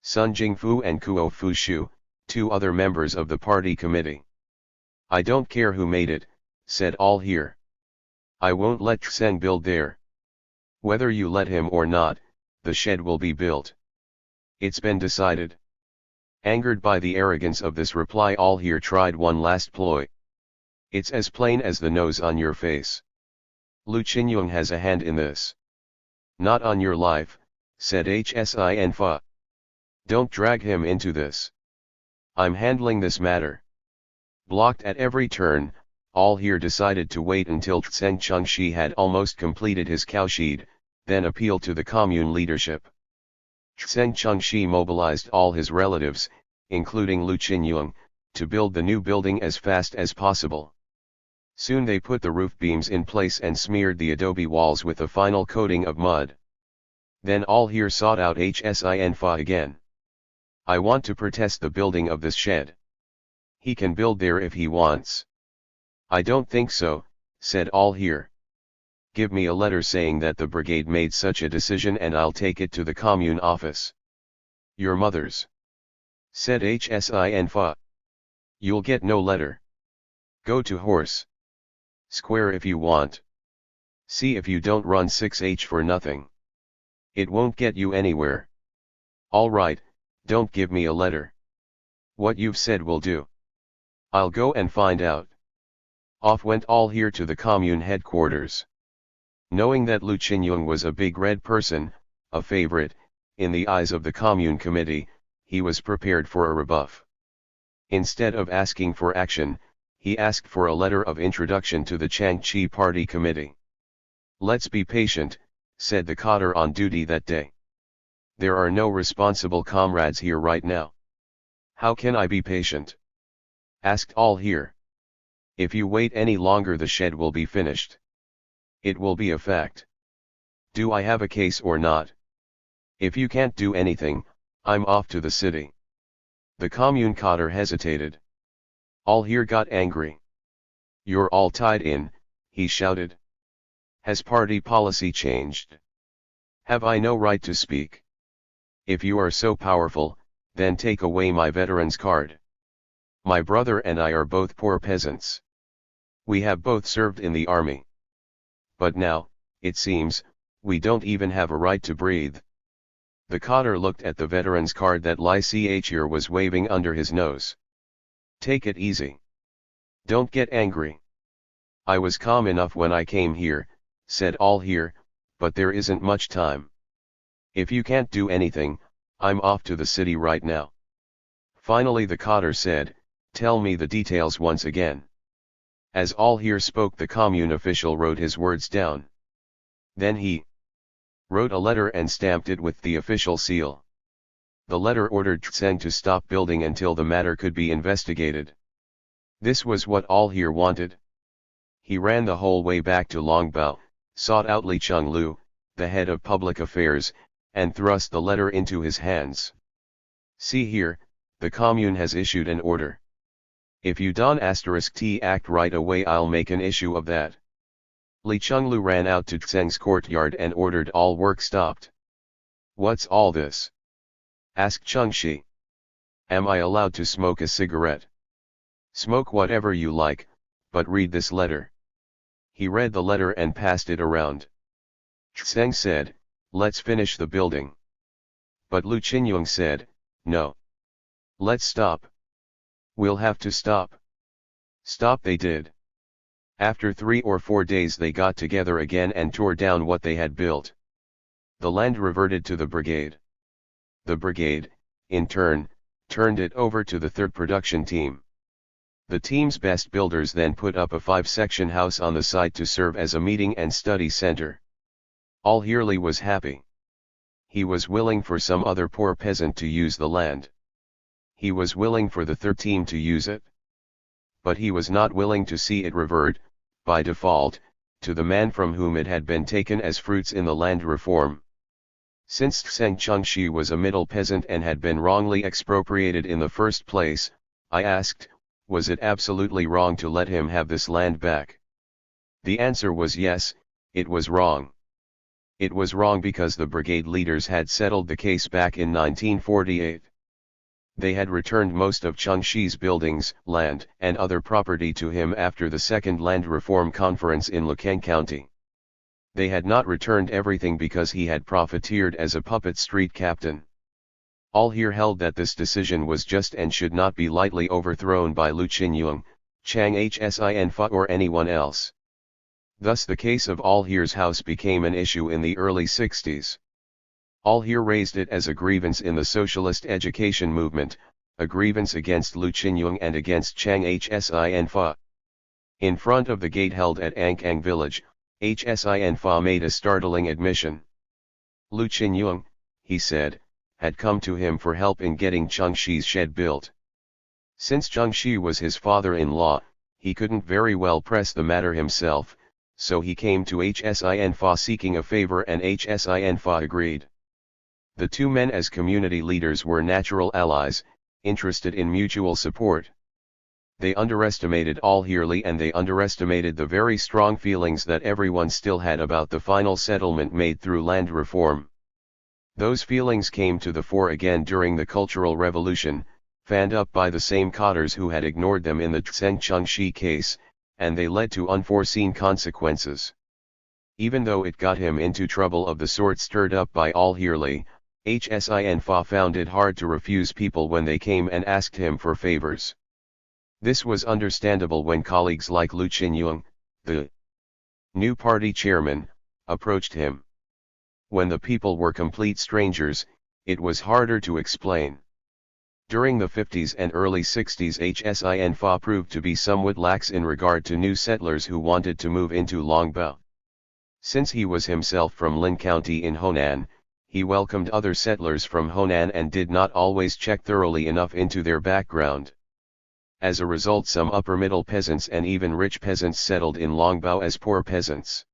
Sun Jingfu and Kuo Fushu, two other members of the party committee. I don't care who made it," said All Here. "I won't let Tseng build there. Whether you let him or not, the shed will be built. It's been decided." Angered by the arrogance of this reply, All Here tried one last ploy. "It's as plain as the nose on your face. Lu Qinyong has a hand in this." "Not on your life," said Shenfan. "Don't drag him into this. I'm handling this matter." Blocked at every turn, All Here decided to wait until Tseng Chengshi had almost completed his cowshed, then appeal to the commune leadership. Tseng Chengshi mobilized all his relatives, including Lu Qinyong, to build the new building as fast as possible. Soon they put the roof beams in place and smeared the adobe walls with a final coating of mud. Then All Here sought out Shenfan again. "I want to protest the building of this shed. He can build there if he wants." "I don't think so," said All Here. "Give me a letter saying that the brigade made such a decision and I'll take it to the commune office." "Your mother's," said Shenfan. "You'll get no letter. Go to horse square if you want. See if you don't run 6H for nothing. It won't get you anywhere." "All right, don't give me a letter. What you've said will do. I'll go and find out." Off went All Here to the commune headquarters. Knowing that Lu Qinyong was a big red person, a favorite, in the eyes of the commune committee, he was prepared for a rebuff. Instead of asking for action, he asked for a letter of introduction to the Changchi Party Committee. Let's be patient, said the cotter on duty that day. There are no responsible comrades here right now. How can I be patient? Asked all here. If you wait any longer the shed will be finished. It will be a fact. Do I have a case or not? If you can't do anything, I'm off to the city. The commune cotter hesitated. All here got angry. You're all tied in, he shouted. Has party policy changed? Have I no right to speak? If you are so powerful, then take away my veteran's card. My brother and I are both poor peasants. We have both served in the army. But now, it seems, we don't even have a right to breathe. The cotter looked at the veteran's card that Lycaour was waving under his nose. Take it easy. Don't get angry. I was calm enough when I came here, said all here, but there isn't much time. If you can't do anything, I'm off to the city right now. Finally the cotter said, tell me the details once again. As all here spoke the commune official wrote his words down. Then he wrote a letter and stamped it with the official seal. The letter ordered Tseng to stop building until the matter could be investigated. This was what all here wanted. He ran the whole way back to Longbao, sought out Li Chenglu, the head of public affairs, and thrust the letter into his hands. See here, the commune has issued an order. If you don't *t act right away I'll make an issue of that. Li Chenglu ran out to Tseng's courtyard and ordered all work stopped. What's all this? Asked Chengshi. Am I allowed to smoke a cigarette? Smoke whatever you like, but read this letter. He read the letter and passed it around. Tseng said, let's finish the building. But Lu Qinyong said, no. Let's stop. We'll have to stop. Stop they did. After 3 or 4 days they got together again and tore down what they had built. The land reverted to the brigade. The brigade, in turn, turned it over to the 3rd production team. The team's best builders then put up a 5-section house on the site to serve as a meeting and study center. All Heerly was happy. He was willing for some other poor peasant to use the land. He was willing for the 3rd team to use it. But he was not willing to see it revert, by default, to the man from whom it had been taken as fruits in the land reform. Since Tseng Chengshi was a middle peasant and had been wrongly expropriated in the first place, I asked, was it absolutely wrong to let him have this land back? The answer was yes, it was wrong. It was wrong because the brigade leaders had settled the case back in 1948. They had returned most of Chengshi's buildings, land, and other property to him after the Second Land Reform Conference in Lekeng County. They had not returned everything because he had profiteered as a puppet street captain. All here held that this decision was just and should not be lightly overthrown by Lu Qinyong, Chang Hsin Fa or anyone else. Thus the case of All Here's house became an issue in the early 60s. All Here raised it as a grievance in the socialist education movement, a grievance against Lu Qinyong and against Chang Hsin Fa. In front of the gate held at Ankang village, Hsin Fa made a startling admission. Lu Qinyong, he said, had come to him for help in getting Chengshi's shed built. Since Chengshi was his father-in-law, he couldn't very well press the matter himself, so he came to Hsin Fa seeking a favor and Hsin Fa agreed. The two men as community leaders were natural allies, interested in mutual support. They underestimated All Heerly and they underestimated the very strong feelings that everyone still had about the final settlement made through land reform. Those feelings came to the fore again during the Cultural Revolution, fanned up by the same cotters who had ignored them in the Tseng Chengshi case, and they led to unforeseen consequences. Even though it got him into trouble of the sort stirred up by All Heerly, Hsin Fa found it hard to refuse people when they came and asked him for favors. This was understandable when colleagues like Lu Qinyong, the new party chairman, approached him. When the people were complete strangers, it was harder to explain. During the 50s and early 60s Hsin Fa proved to be somewhat lax in regard to new settlers who wanted to move into Longbao. Since he was himself from Lin County in Honan, he welcomed other settlers from Honan and did not always check thoroughly enough into their background. As a result, some upper-middle peasants and even rich peasants settled in Longbao as poor peasants.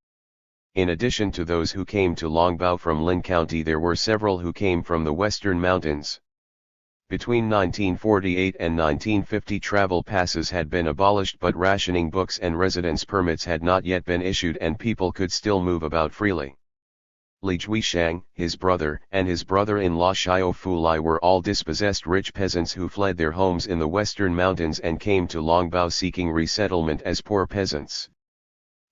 In addition to those who came to Longbao from Lin County, there were several who came from the western mountains. Between 1948 and 1950, travel passes had been abolished, but rationing books and residence permits had not yet been issued, and people could still move about freely. Li Juishang, his brother, and his brother-in-law Xiao Fulai were all dispossessed rich peasants who fled their homes in the western mountains and came to Longbao seeking resettlement as poor peasants.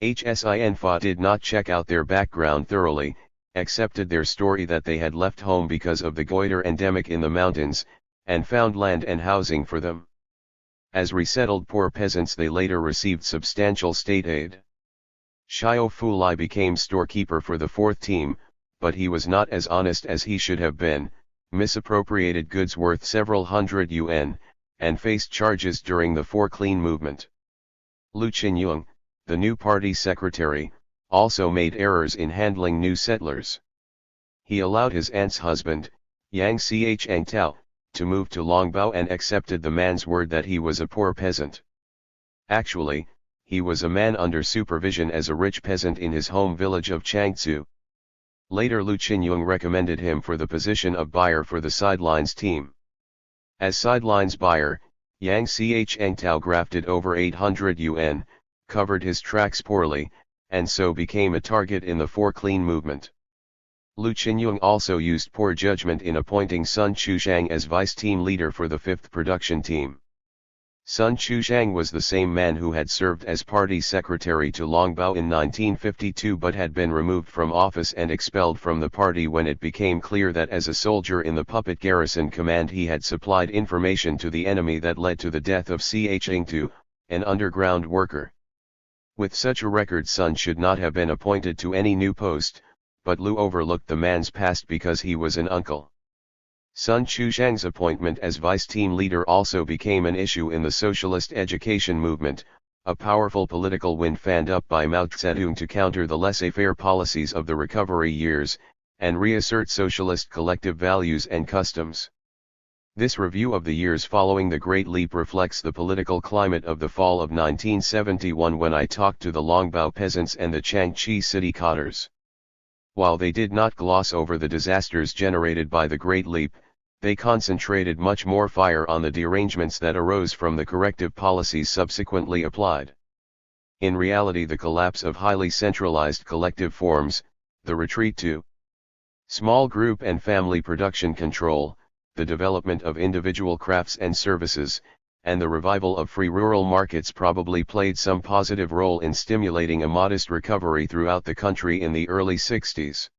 Shenfan did not check out their background thoroughly, accepted their story that they had left home because of the goiter endemic in the mountains, and found land and housing for them. As resettled poor peasants, they later received substantial state aid. Xiao Fulai became storekeeper for the 4th team, but he was not as honest as he should have been, misappropriated goods worth several hundred yuan, and faced charges during the 4 Clean movement. Lu Qinyong, the new party secretary, also made errors in handling new settlers. He allowed his aunt's husband, Yang Chang Tao, to move to Longbao and accepted the man's word that he was a poor peasant. Actually, he was a man under supervision as a rich peasant in his home village of Changzhou. Later, Lu Qinyong recommended him for the position of buyer for the sidelines team. As sidelines buyer, Yang Chang Tao grafted over 800 yuan, covered his tracks poorly, and so became a target in the 4 Clean movement. Lu Qinyong also used poor judgment in appointing Sun Chushang as vice team leader for the 5th production team. Sun Chushang was the same man who had served as party secretary to Longbao in 1952 but had been removed from office and expelled from the party when it became clear that as a soldier in the puppet garrison command he had supplied information to the enemy that led to the death of Chengtu, an underground worker. With such a record, Sun should not have been appointed to any new post, but Lu overlooked the man's past because he was an uncle. Sun Chushang's appointment as vice team leader also became an issue in the socialist education movement, a powerful political wind fanned up by Mao Zedong to counter the laissez-faire policies of the recovery years, and reassert socialist collective values and customs. This review of the years following the Great Leap reflects the political climate of the fall of 1971 when I talked to the Longbao peasants and the Changchi city cotters. While they did not gloss over the disasters generated by the Great Leap, they concentrated much more fire on the derangements that arose from the corrective policies subsequently applied. In reality, the collapse of highly centralized collective forms, the retreat to small group and family production control, the development of individual crafts and services, and the revival of free rural markets probably played some positive role in stimulating a modest recovery throughout the country in the early 60s.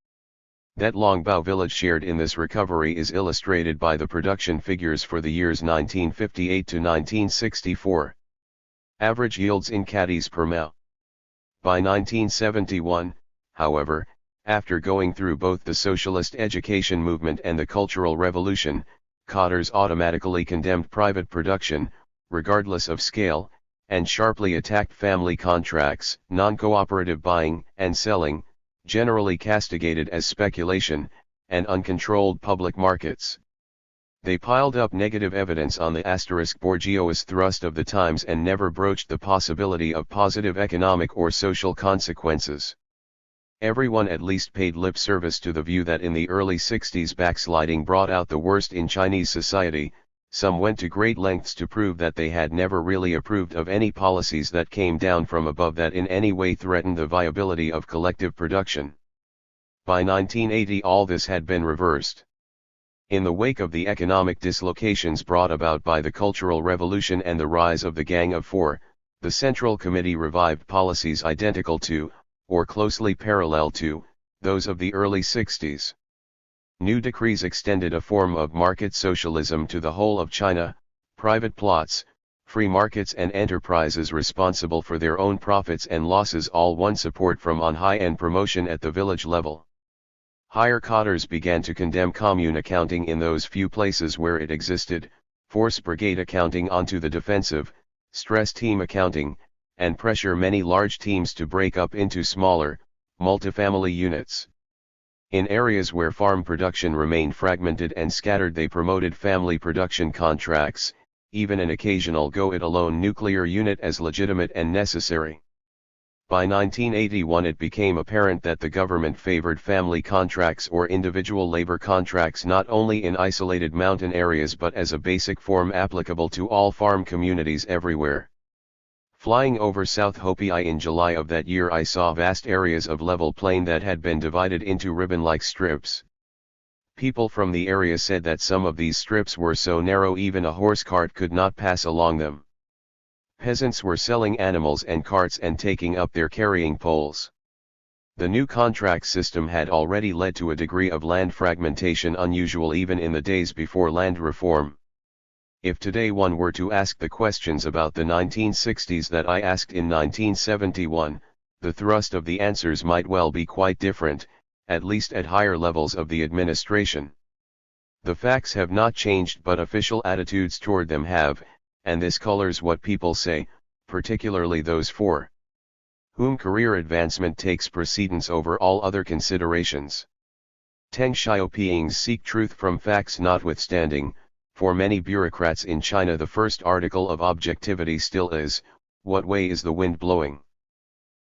That Longbao village shared in this recovery is illustrated by the production figures for the years 1958 to 1964. Average yields in caddies per mao. By 1971, however, after going through both the socialist education movement and the Cultural Revolution, cotters automatically condemned private production, regardless of scale, and sharply attacked family contracts, non-cooperative buying and selling, generally castigated as speculation, and uncontrolled public markets. They piled up negative evidence on the bourgeois thrust of the times and never broached the possibility of positive economic or social consequences. Everyone at least paid lip service to the view that in the early 60s backsliding brought out the worst in Chinese society. Some went to great lengths to prove that they had never really approved of any policies that came down from above that in any way threatened the viability of collective production. By 1980 all this had been reversed. In the wake of the economic dislocations brought about by the Cultural Revolution and the rise of the Gang of Four, the Central Committee revived policies identical to, or closely parallel to, those of the early 60s. New decrees extended a form of market socialism to the whole of China, private plots, free markets and enterprises responsible for their own profits and losses all won support from on high and promotion at the village level. Higher cotters began to condemn commune accounting in those few places where it existed, force brigade accounting onto the defensive, stress team accounting, and pressure many large teams to break up into smaller, multifamily units. In areas where farm production remained fragmented and scattered, they promoted family production contracts, even an occasional go-it-alone nuclear unit as legitimate and necessary. By 1981 it became apparent that the government favored family contracts or individual labor contracts not only in isolated mountain areas but as a basic form applicable to all farm communities everywhere. Flying over South Hopi in July of that year, I saw vast areas of level plain that had been divided into ribbon-like strips. People from the area said that some of these strips were so narrow even a horse cart could not pass along them. Peasants were selling animals and carts and taking up their carrying poles. The new contract system had already led to a degree of land fragmentation unusual even in the days before land reform. If today one were to ask the questions about the 1960s that I asked in 1971, the thrust of the answers might well be quite different, at least at higher levels of the administration. The facts have not changed, but official attitudes toward them have, and this colors what people say, particularly those for whom career advancement takes precedence over all other considerations. Teng Xiaopings seek truth from facts notwithstanding. For many bureaucrats in China the first article of objectivity still is, what way is the wind blowing?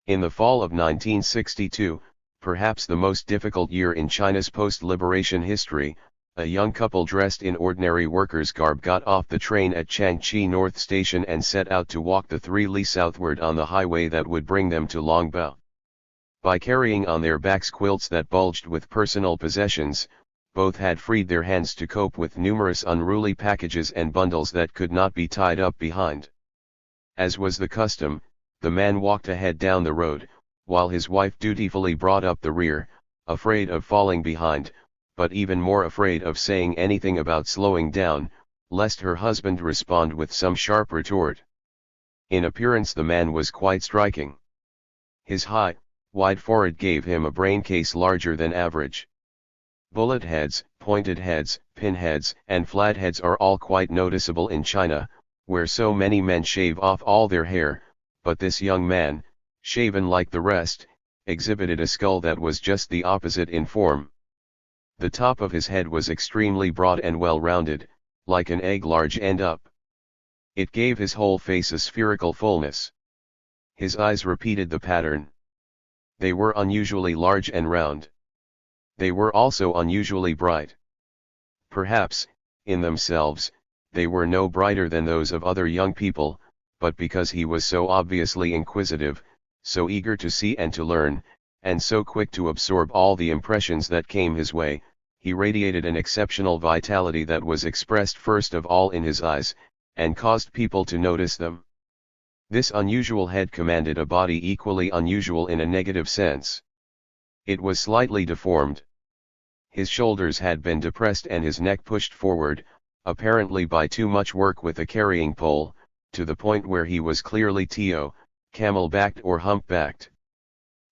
In the fall of 1962, perhaps the most difficult year in China's post-liberation history, a young couple dressed in ordinary workers' garb got off the train at Changchi North Station and set out to walk the 3 li southward on the highway that would bring them to Longbao. By carrying on their backs quilts that bulged with personal possessions, both had freed their hands to cope with numerous unruly packages and bundles that could not be tied up behind. As was the custom, the man walked ahead down the road, while his wife dutifully brought up the rear, afraid of falling behind, but even more afraid of saying anything about slowing down, lest her husband respond with some sharp retort. In appearance the man was quite striking. His high, wide forehead gave him a brain case larger than average. Bullet heads, pointed heads, pinheads, and flat heads are all quite noticeable in China, where so many men shave off all their hair, but this young man, shaven like the rest, exhibited a skull that was just the opposite in form. The top of his head was extremely broad and well-rounded, like an egg large and up. It gave his whole face a spherical fullness. His eyes repeated the pattern. They were unusually large and round. They were also unusually bright. Perhaps, in themselves, they were no brighter than those of other young people, but because he was so obviously inquisitive, so eager to see and to learn, and so quick to absorb all the impressions that came his way, he radiated an exceptional vitality that was expressed first of all in his eyes, and caused people to notice them. This unusual head commanded a body equally unusual in a negative sense. It was slightly deformed. His shoulders had been depressed and his neck pushed forward, apparently by too much work with a carrying pole, to the point where he was clearly camel-backed or hump-backed.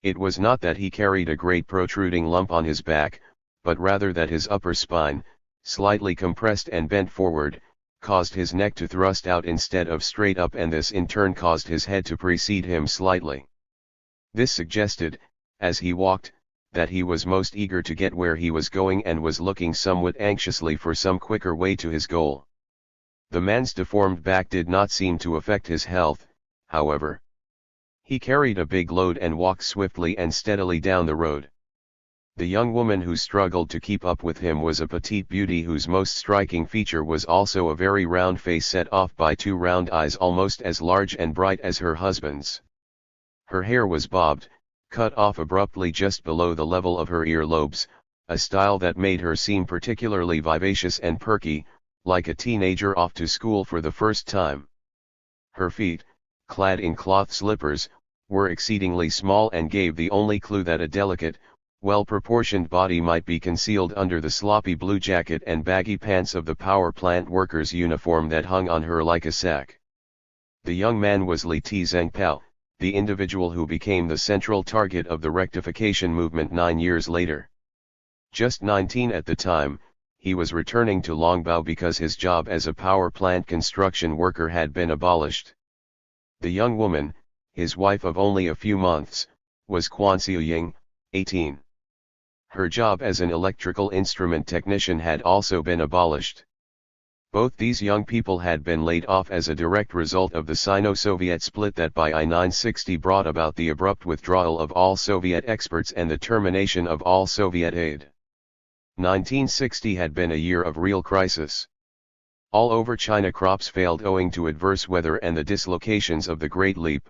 It was not that he carried a great protruding lump on his back, but rather that his upper spine, slightly compressed and bent forward, caused his neck to thrust out instead of straight up, and this in turn caused his head to precede him slightly. This suggested, as he walked, that he was most eager to get where he was going and was looking somewhat anxiously for some quicker way to his goal. The man's deformed back did not seem to affect his health, however. He carried a big load and walked swiftly and steadily down the road. The young woman who struggled to keep up with him was a petite beauty whose most striking feature was also a very round face set off by 2 round eyes almost as large and bright as her husband's. Her hair was bobbed, cut off abruptly just below the level of her earlobes, a style that made her seem particularly vivacious and perky, like a teenager off to school for the first time. Her feet, clad in cloth slippers, were exceedingly small and gave the only clue that a delicate, well-proportioned body might be concealed under the sloppy blue jacket and baggy pants of the power plant worker's uniform that hung on her like a sack. The young man was Li Zhengpao, the individual who became the central target of the rectification movement 9 years later. Just 19 at the time, he was returning to Longbao because his job as a power plant construction worker had been abolished. The young woman, his wife of only a few months, was Quan Xiuying, 18. Her job as an electrical instrument technician had also been abolished. Both these young people had been laid off as a direct result of the Sino-Soviet split that by I-960 brought about the abrupt withdrawal of all Soviet experts and the termination of all Soviet aid. 1960 had been a year of real crisis. All over China crops failed owing to adverse weather and the dislocations of the Great Leap.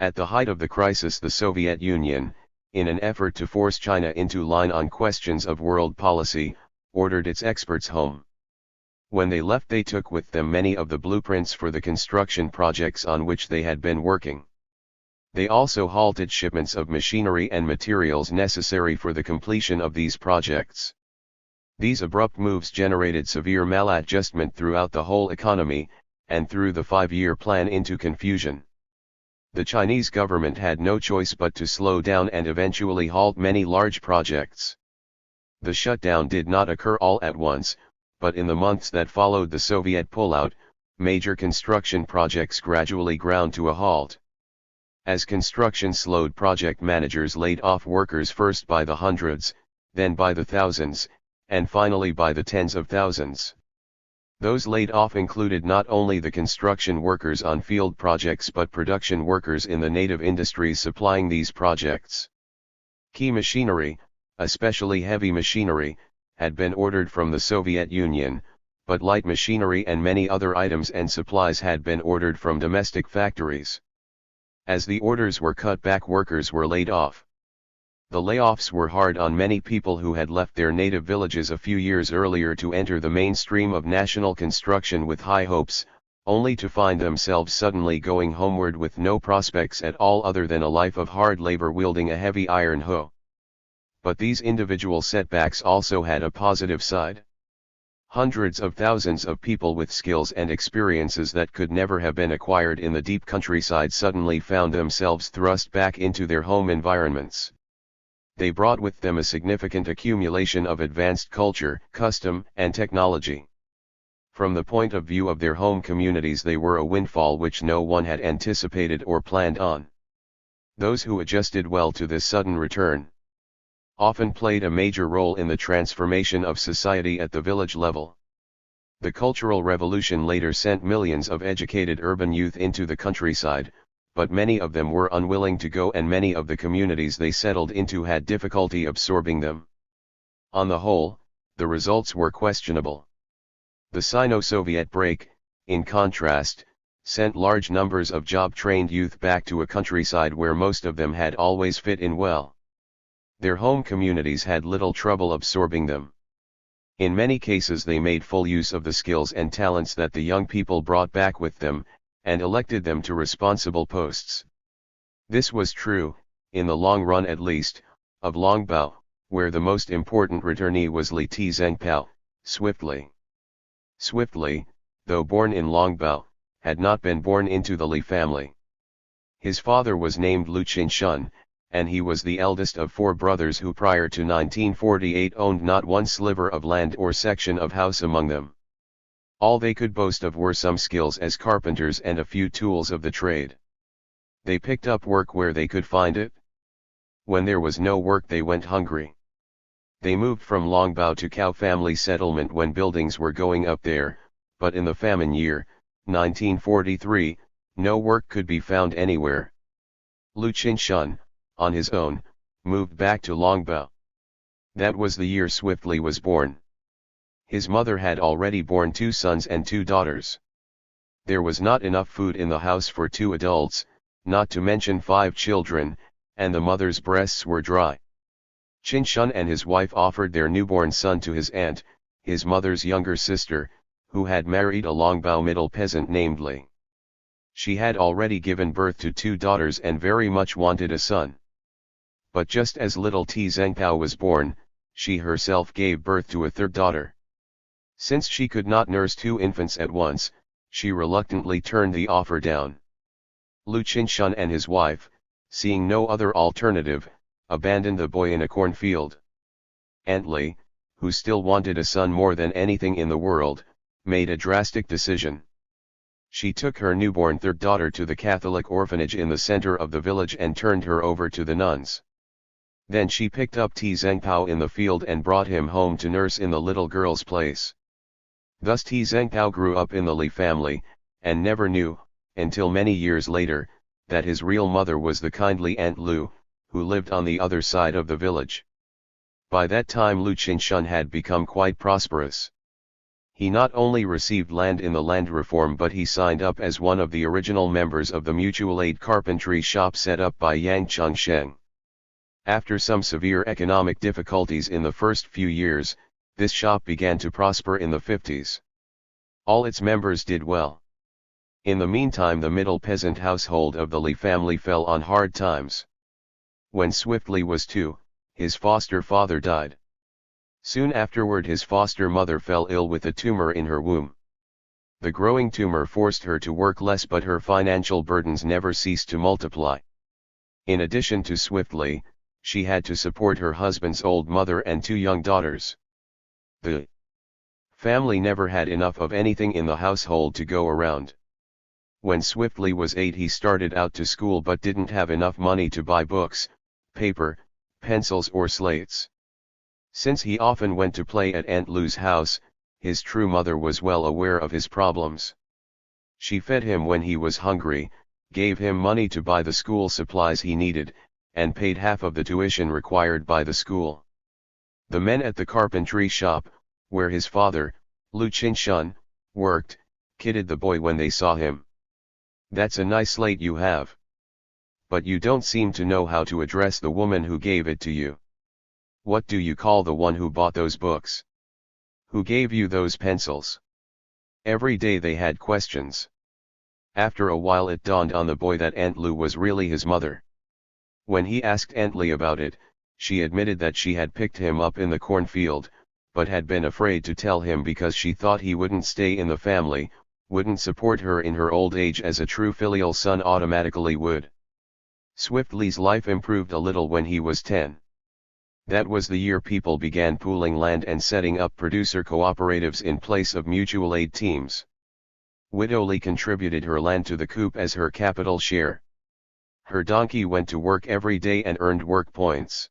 At the height of the crisis, the Soviet Union, in an effort to force China into line on questions of world policy, ordered its experts home. When they left, they took with them many of the blueprints for the construction projects on which they had been working. They also halted shipments of machinery and materials necessary for the completion of these projects. These abrupt moves generated severe maladjustment throughout the whole economy, and threw the 5-year plan into confusion. The Chinese government had no choice but to slow down and eventually halt many large projects. The shutdown did not occur all at once, but in the months that followed the Soviet pullout, major construction projects gradually ground to a halt. As construction slowed, project managers laid off workers first by the hundreds, then by the thousands, and finally by the tens of thousands. Those laid off included not only the construction workers on field projects but production workers in the native industries supplying these projects. Key machinery, especially heavy machinery, had been ordered from the Soviet Union, but light machinery and many other items and supplies had been ordered from domestic factories. As the orders were cut back, workers were laid off. The layoffs were hard on many people who had left their native villages a few years earlier to enter the mainstream of national construction with high hopes, only to find themselves suddenly going homeward with no prospects at all other than a life of hard labor wielding a heavy iron hoe. But these individual setbacks also had a positive side. Hundreds of thousands of people with skills and experiences that could never have been acquired in the deep countryside suddenly found themselves thrust back into their home environments. They brought with them a significant accumulation of advanced culture, custom, and technology. From the point of view of their home communities, they were a windfall which no one had anticipated or planned on. Those who adjusted well to this sudden return often played a major role in the transformation of society at the village level. The Cultural Revolution later sent millions of educated urban youth into the countryside, but many of them were unwilling to go, and many of the communities they settled into had difficulty absorbing them. On the whole, the results were questionable. The Sino-Soviet break, in contrast, sent large numbers of job-trained youth back to a countryside where most of them had always fit in well. Their home communities had little trouble absorbing them. In many cases they made full use of the skills and talents that the young people brought back with them, and elected them to responsible posts. This was true, in the long run at least, of Longbao, where the most important returnee was Li Tizengpao, Swiftly. Swiftly, though born in Longbao, had not been born into the Li family. His father was named Lu Qinshan, and he was the eldest of 4 brothers who prior to 1948 owned not one sliver of land or section of house among them. All they could boast of were some skills as carpenters and a few tools of the trade. They picked up work where they could find it. When there was no work, they went hungry. They moved from Longbao to Cao family settlement when buildings were going up there, but in the famine year, 1943, no work could be found anywhere. Lu Qinshan, on his own, moved back to Longbao. That was the year Swiftly was born. His mother had already borne 2 sons and 2 daughters. There was not enough food in the house for 2 adults, not to mention 5 children, and the mother's breasts were dry. Qinshan and his wife offered their newborn son to his aunt, his mother's younger sister, who had married a Longbao middle peasant named Li. She had already given birth to 2 daughters and very much wanted a son. But just as little Tizengpao was born, she herself gave birth to a 3rd daughter. Since she could not nurse 2 infants at once, she reluctantly turned the offer down. Lu Qinshan and his wife, seeing no other alternative, abandoned the boy in a cornfield. Aunt Li, who still wanted a son more than anything in the world, made a drastic decision. She took her newborn 3rd daughter to the Catholic orphanage in the center of the village and turned her over to the nuns. Then she picked up Ti Zhengpao in the field and brought him home to nurse in the little girl's place. Thus Ti Zhengpao grew up in the Li family, and never knew, until many years later, that his real mother was the kindly Aunt Lu, who lived on the other side of the village. By that time Lu Qinshan had become quite prosperous. He not only received land in the land reform, but he signed up as one of the original members of the mutual aid carpentry shop set up by Yang Chengsheng. After some severe economic difficulties in the first few years, this shop began to prosper in the 50s. All its members did well. In the meantime, the middle peasant household of the Li family fell on hard times. When Swiftly was 2, his foster father died. Soon afterward his foster mother fell ill with a tumor in her womb. The growing tumor forced her to work less, but her financial burdens never ceased to multiply. In addition to Swiftly, she had to support her husband's old mother and 2 young daughters. The family never had enough of anything in the household to go around. When Swiftly was 8, he started out to school but didn't have enough money to buy books, paper, pencils or slates. Since he often went to play at Aunt Lu's house, his true mother was well aware of his problems. She fed him when he was hungry, gave him money to buy the school supplies he needed, and paid half of the tuition required by the school. The men at the carpentry shop, where his father, Lu Qinshan, worked, kidded the boy when they saw him. "That's a nice slate you have. But you don't seem to know how to address the woman who gave it to you. What do you call the one who bought those books? Who gave you those pencils?" Every day they had questions. After a while it dawned on the boy that Aunt Lu was really his mother. When he asked Aunt Li about it, she admitted that she had picked him up in the cornfield, but had been afraid to tell him because she thought he wouldn't stay in the family, wouldn't support her in her old age as a true filial son automatically would. Swiftly's life improved a little when he was 10. That was the year people began pooling land and setting up producer cooperatives in place of mutual aid teams. Widow Li contributed her land to the coup as her capital share. Her donkey went to work every day and earned work points.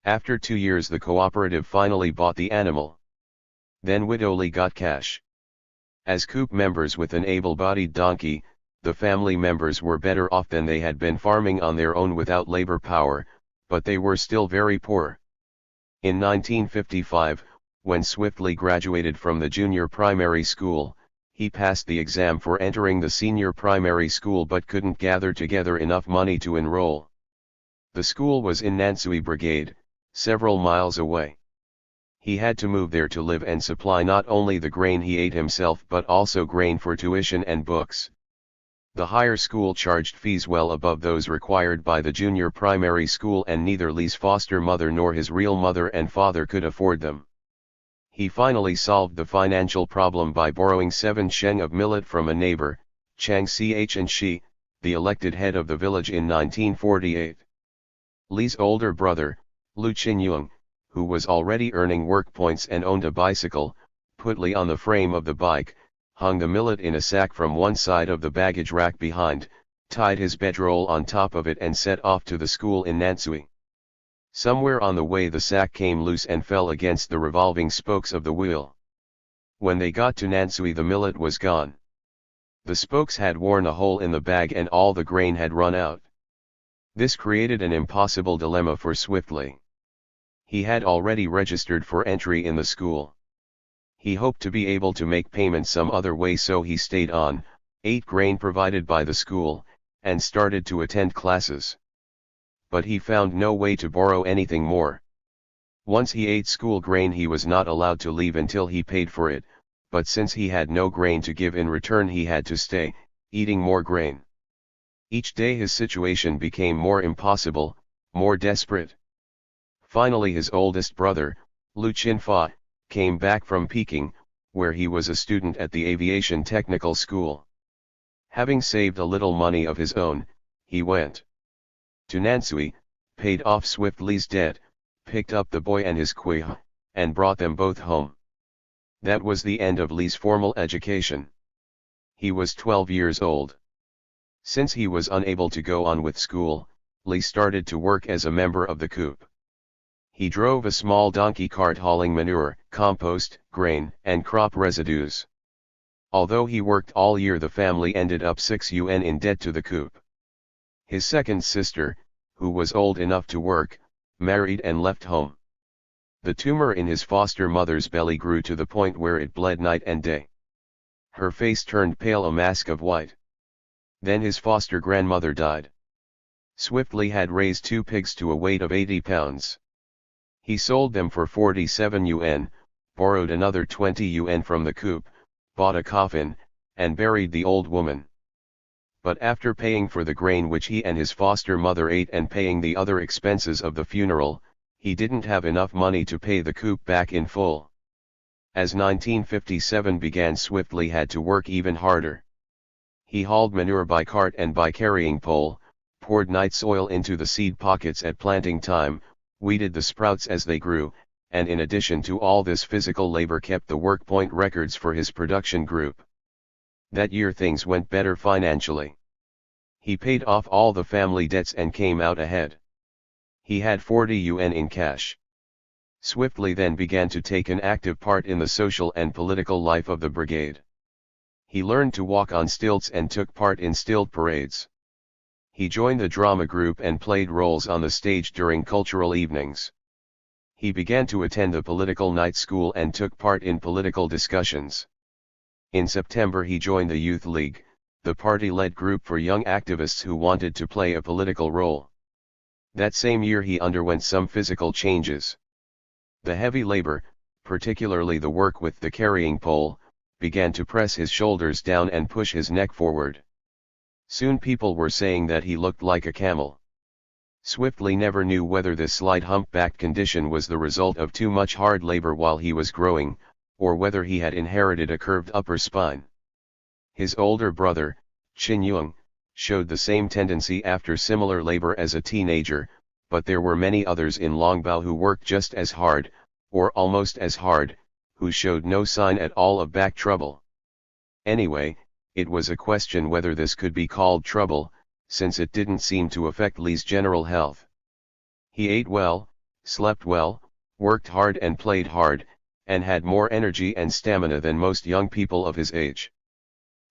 After 2 years the cooperative finally bought the animal. Then Widow Li got cash. As coup members with an able-bodied donkey, the family members were better off than they had been farming on their own without labor power, but they were still very poor. In 1955, when Swiftly graduated from the junior primary school, he passed the exam for entering the senior primary school but couldn't gather together enough money to enroll. The school was in Nansui Brigade, several miles away. He had to move there to live and supply not only the grain he ate himself but also grain for tuition and books. The higher school charged fees well above those required by the junior primary school, and neither Li's foster mother nor his real mother and father could afford them. He finally solved the financial problem by borrowing 7 sheng of millet from a neighbor, Chang Ch and Shi, the elected head of the village in 1948. Li's older brother, Lu Qinyong, who was already earning work points and owned a bicycle, put Li on the frame of the bike, hung the millet in a sack from one side of the baggage rack behind, tied his bedroll on top of it and set off to the school in Nansui. Somewhere on the way the sack came loose and fell against the revolving spokes of the wheel. When they got to Nansui the millet was gone. The spokes had worn a hole in the bag and all the grain had run out. This created an impossible dilemma for Swiftly. He had already registered for entry in the school. He hoped to be able to make payment some other way, so he stayed on, ate grain provided by the school, and started to attend classes. But he found no way to borrow anything more. Once he ate school grain he was not allowed to leave until he paid for it, but since he had no grain to give in return he had to stay, eating more grain. Each day his situation became more impossible, more desperate. Finally his oldest brother, Lu Qianfa, came back from Peking, where he was a student at the aviation technical school. Having saved a little money of his own, he went to Nansui, paid off Swiftly's debt, picked up the boy and his kuiha, and brought them both home. That was the end of Li's formal education. He was 12 years old. Since he was unable to go on with school, Lee started to work as a member of the coup. He drove a small donkey cart hauling manure, compost, grain, and crop residues. Although he worked all year, the family ended up 6 yuan in debt to the coup. His second sister, who was old enough to work, married and left home. The tumor in his foster mother's belly grew to the point where it bled night and day. Her face turned pale, a mask of white. Then his foster grandmother died. Swiftly had raised 2 pigs to a weight of 80 pounds. He sold them for 47 yuan, borrowed another 20 yuan from the coup, bought a coffin, and buried the old woman. But after paying for the grain which he and his foster mother ate and paying the other expenses of the funeral, he didn't have enough money to pay the coup back in full. As 1957 began, Swiftly had to work even harder. He hauled manure by cart and by carrying pole, poured night soil into the seed pockets at planting time, weeded the sprouts as they grew, and in addition to all this physical labor, kept the work point records for his production group. That year things went better financially. He paid off all the family debts and came out ahead. He had 40 yuan in cash. Swiftly then began to take an active part in the social and political life of the brigade. He learned to walk on stilts and took part in stilt parades. He joined the drama group and played roles on the stage during cultural evenings. He began to attend the political night school and took part in political discussions. In September he joined the Youth League, the party-led group for young activists who wanted to play a political role. That same year he underwent some physical changes. The heavy labor, particularly the work with the carrying pole, began to press his shoulders down and push his neck forward. Soon people were saying that he looked like a camel. Swiftly never knew whether this slight humpbacked condition was the result of too much hard labor while he was growing, or whether he had inherited a curved upper spine. His older brother, Chin Yung, showed the same tendency after similar labor as a teenager, but there were many others in Longbao who worked just as hard, or almost as hard, who showed no sign at all of back trouble. Anyway, it was a question whether this could be called trouble, since it didn't seem to affect Lee's general health. He ate well, slept well, worked hard and played hard, and had more energy and stamina than most young people of his age.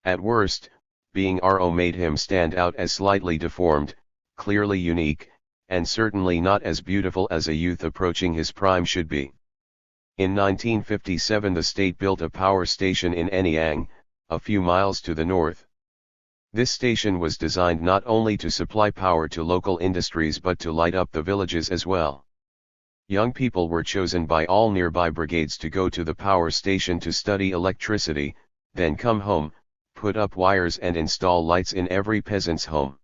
At worst, being RO made him stand out as slightly deformed, clearly unique, and certainly not as beautiful as a youth approaching his prime should be. In 1957 the state built a power station in Anyang, a few miles to the north. This station was designed not only to supply power to local industries but to light up the villages as well. Young people were chosen by all nearby brigades to go to the power station to study electricity, then come home, put up wires and install lights in every peasant's home.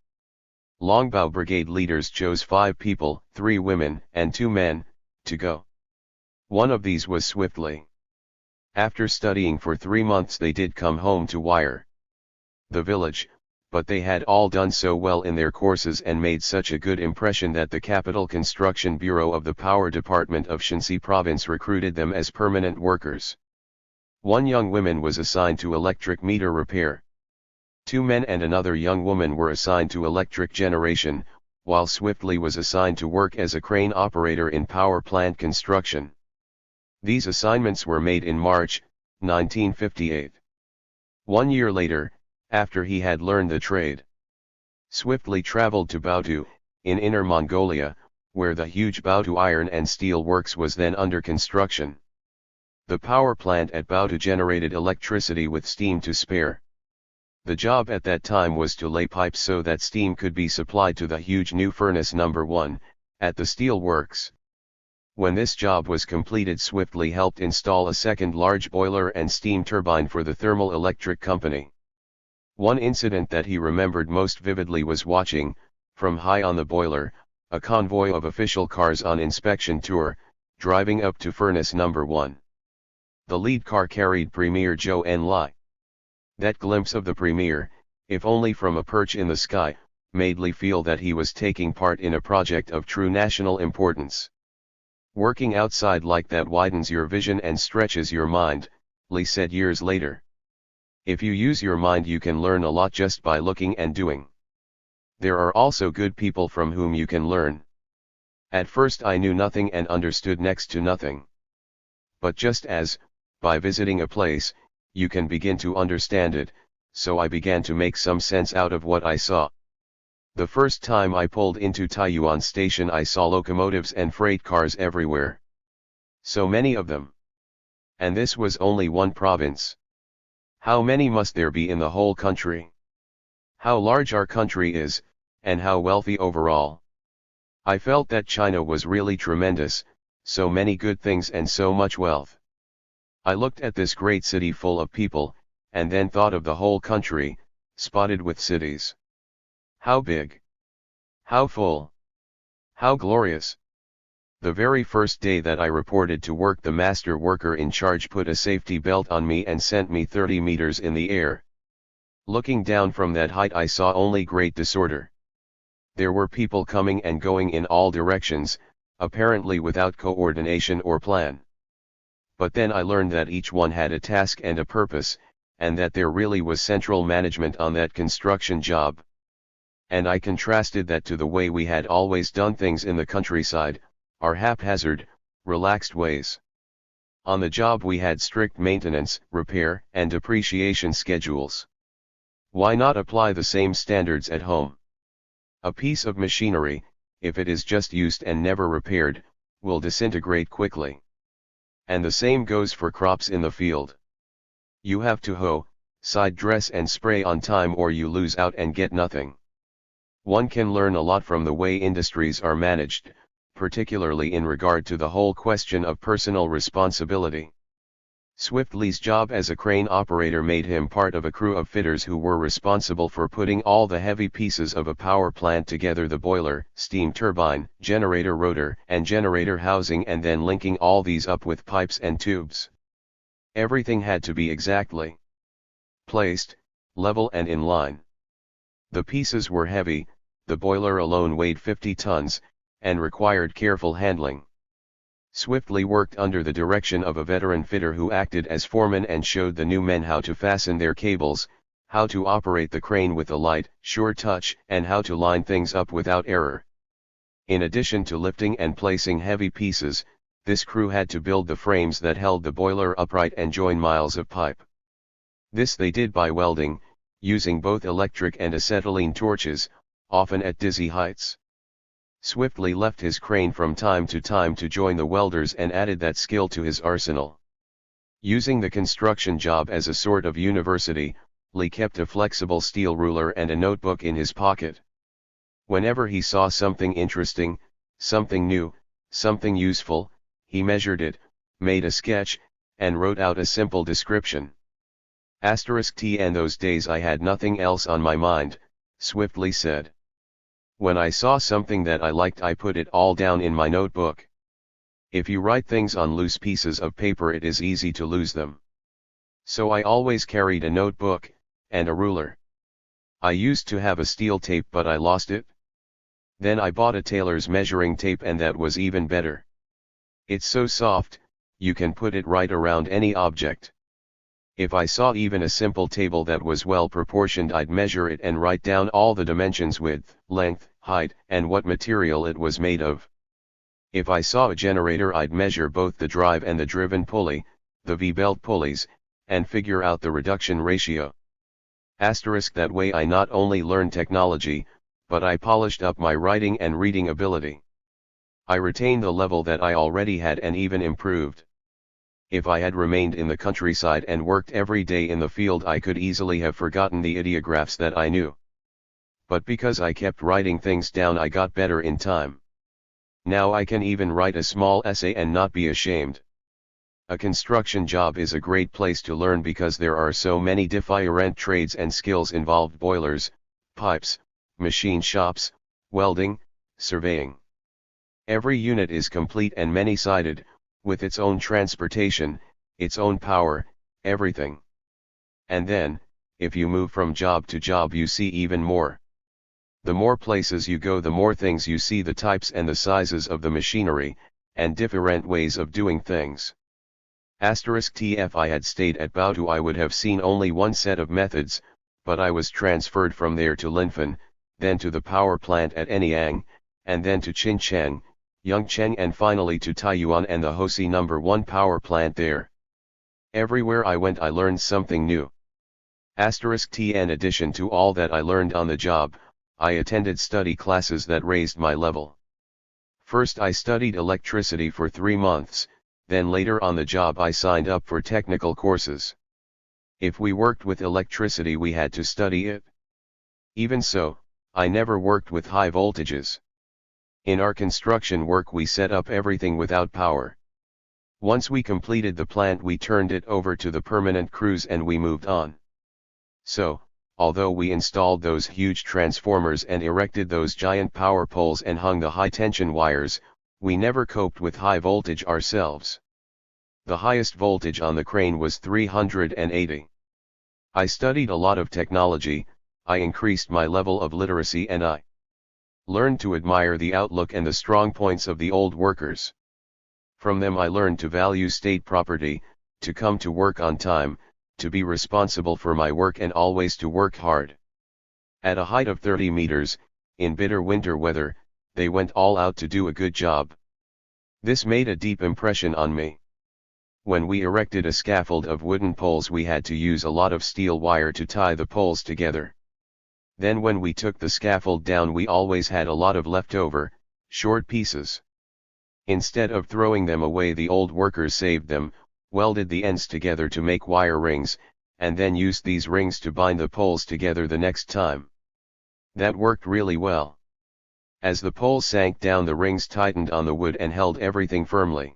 Longbao brigade leaders chose 5 people, 3 women and 2 men, to go. One of these was Swiftly. After studying for 3 months they did come home to wire the village, but they had all done so well in their courses and made such a good impression that the Capital Construction Bureau of the Power Department of Shanxi Province recruited them as permanent workers. 1 young woman was assigned to electric meter repair. 2 men and another young woman were assigned to electric generation, while Swiftly was assigned to work as a crane operator in power plant construction. These assignments were made in March, 1958. 1 year later, after he had learned the trade, Swiftly traveled to Baotou, in Inner Mongolia, where the huge Baotou iron and steel works was then under construction. The power plant at Baotou generated electricity with steam to spare. The job at that time was to lay pipes so that steam could be supplied to the huge new furnace number 1, at the steel works. When this job was completed, Swiftly helped install a second large boiler and steam turbine for the thermal electric company. One incident that he remembered most vividly was watching, from high on the boiler, a convoy of official cars on inspection tour, driving up to furnace number 1. The lead car carried Premier Zhou Enlai. That glimpse of the Premier, if only from a perch in the sky, made Li feel that he was taking part in a project of true national importance. Working outside like that widens your vision and stretches your mind, Li said years later. If you use your mind you can learn a lot just by looking and doing. There are also good people from whom you can learn. At first I knew nothing and understood next to nothing. But just as, by visiting a place, you can begin to understand it, so I began to make some sense out of what I saw. The first time I pulled into Taiyuan station I saw locomotives and freight cars everywhere. So many of them. And this was only one province. How many must there be in the whole country? How large our country is, and how wealthy overall. I felt that China was really tremendous, so many good things and so much wealth. I looked at this great city full of people, and then thought of the whole country, spotted with cities. How big! How full! How glorious! The very first day that I reported to work, the master worker in charge put a safety belt on me and sent me 30 meters in the air. Looking down from that height I saw only great disorder. There were people coming and going in all directions, apparently without coordination or plan. But then I learned that each one had a task and a purpose, and that there really was central management on that construction job. And I contrasted that to the way we had always done things in the countryside, our haphazard, relaxed ways. On the job we had strict maintenance, repair, and depreciation schedules. Why not apply the same standards at home? A piece of machinery, if it is just used and never repaired, will disintegrate quickly. And the same goes for crops in the field. You have to hoe, side dress and spray on time or you lose out and get nothing. One can learn a lot from the way industries are managed, particularly in regard to the whole question of personal responsibility. Swiftly's job as a crane operator made him part of a crew of fitters who were responsible for putting all the heavy pieces of a power plant together: the boiler, steam turbine, generator rotor, and generator housing, and then linking all these up with pipes and tubes. Everything had to be exactly placed, level and in line. The pieces were heavy, the boiler alone weighed 50 tons, and required careful handling. Swiftly worked under the direction of a veteran fitter who acted as foreman and showed the new men how to fasten their cables, how to operate the crane with a light, sure touch, and how to line things up without error. In addition to lifting and placing heavy pieces, this crew had to build the frames that held the boiler upright and join miles of pipe. This they did by welding, using both electric and acetylene torches, often at dizzy heights. Swiftly left his crane from time to join the welders and added that skill to his arsenal. Using the construction job as a sort of university, Lee kept a flexible steel ruler and a notebook in his pocket. Whenever he saw something interesting, something new, something useful, he measured it, made a sketch, and wrote out a simple description. *T and those days I had nothing else on my mind, Swiftly said. When I saw something that I liked I put it all down in my notebook. If you write things on loose pieces of paper it is easy to lose them. So I always carried a notebook, and a ruler. I used to have a steel tape but I lost it. Then I bought a tailor's measuring tape and that was even better. It's so soft, you can put it right around any object. If I saw even a simple table that was well proportioned I'd measure it and write down all the dimensions: width, length, height, and what material it was made of. If I saw a generator I'd measure both the drive and the driven pulley, the V-belt pulleys, and figure out the reduction ratio. That way I not only learned technology, but I polished up my writing and reading ability. I retained the level that I already had and even improved. If I had remained in the countryside and worked every day in the field I could easily have forgotten the ideographs that I knew. But because I kept writing things down I got better in time. Now I can even write a small essay and not be ashamed. A construction job is a great place to learn because there are so many different trades and skills involved: boilers, pipes, machine shops, welding, surveying. Every unit is complete and many-sided, with its own transportation, its own power, everything. And then, if you move from job to job you see even more. The more places you go the more things you see: the types and the sizes of the machinery, and different ways of doing things. If I had stayed at Baotou I would have seen only one set of methods, but I was transferred from there to Linfen, then to the power plant at Anyang, and then to Qincheng, Yongcheng, and finally to Taiyuan and the Hosi No. 1 power plant there. Everywhere I went I learned something new. *T. In addition to all that I learned on the job, I attended study classes that raised my level. First I studied electricity for 3 months, then later on the job I signed up for technical courses. If we worked with electricity we had to study it. Even so, I never worked with high voltages. In our construction work we set up everything without power. Once we completed the plant we turned it over to the permanent crews and we moved on. So, although we installed those huge transformers and erected those giant power poles and hung the high-tension wires, we never coped with high voltage ourselves. The highest voltage on the crane was 380. I studied a lot of technology, I increased my level of literacy, and I learned to admire the outlook and the strong points of the old workers. From them I learned to value state property, to come to work on time, to be responsible for my work and always to work hard. At a height of 30 meters, in bitter winter weather, they went all out to do a good job. This made a deep impression on me. When we erected a scaffold of wooden poles we had to use a lot of steel wire to tie the poles together. Then when we took the scaffold down we always had a lot of leftover, short pieces. Instead of throwing them away the old workers saved them, welded the ends together to make wire rings, and then used these rings to bind the poles together the next time. That worked really well. As the poles sank down the rings tightened on the wood and held everything firmly.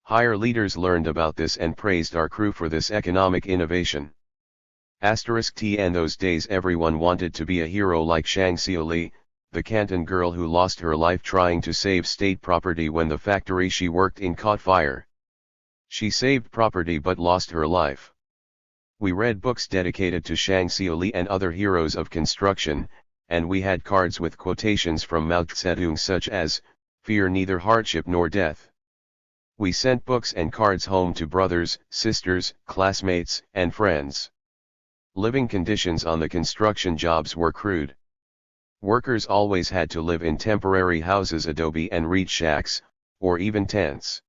Higher leaders learned about this and praised our crew for this economic innovation. *T. In those days everyone wanted to be a hero like Shang Xiuli, the Canton girl who lost her life trying to save state property when the factory she worked in caught fire. She saved property but lost her life. We read books dedicated to Shang Xiuli and other heroes of construction, and we had cards with quotations from Mao Zedong such as, "Fear neither hardship nor death." We sent books and cards home to brothers, sisters, classmates, and friends. Living conditions on the construction jobs were crude. Workers always had to live in temporary houses, adobe and reed shacks, or even tents.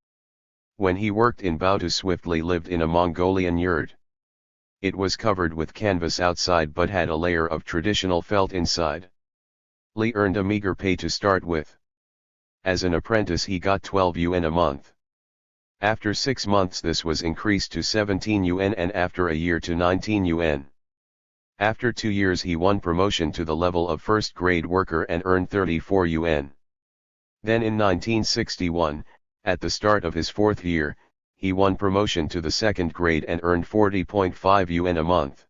When he worked in Baotou Swiftly lived in a Mongolian yurt. It was covered with canvas outside but had a layer of traditional felt inside. Li earned a meager pay to start with. As an apprentice he got 12 yuan a month. After 6 months this was increased to 17 yuan and after a year to 19 yuan. After 2 years he won promotion to the level of first grade worker and earned 34 yuan. Then in 1961, at the start of his 4th year, he won promotion to the second grade and earned 40.5 yuan a month.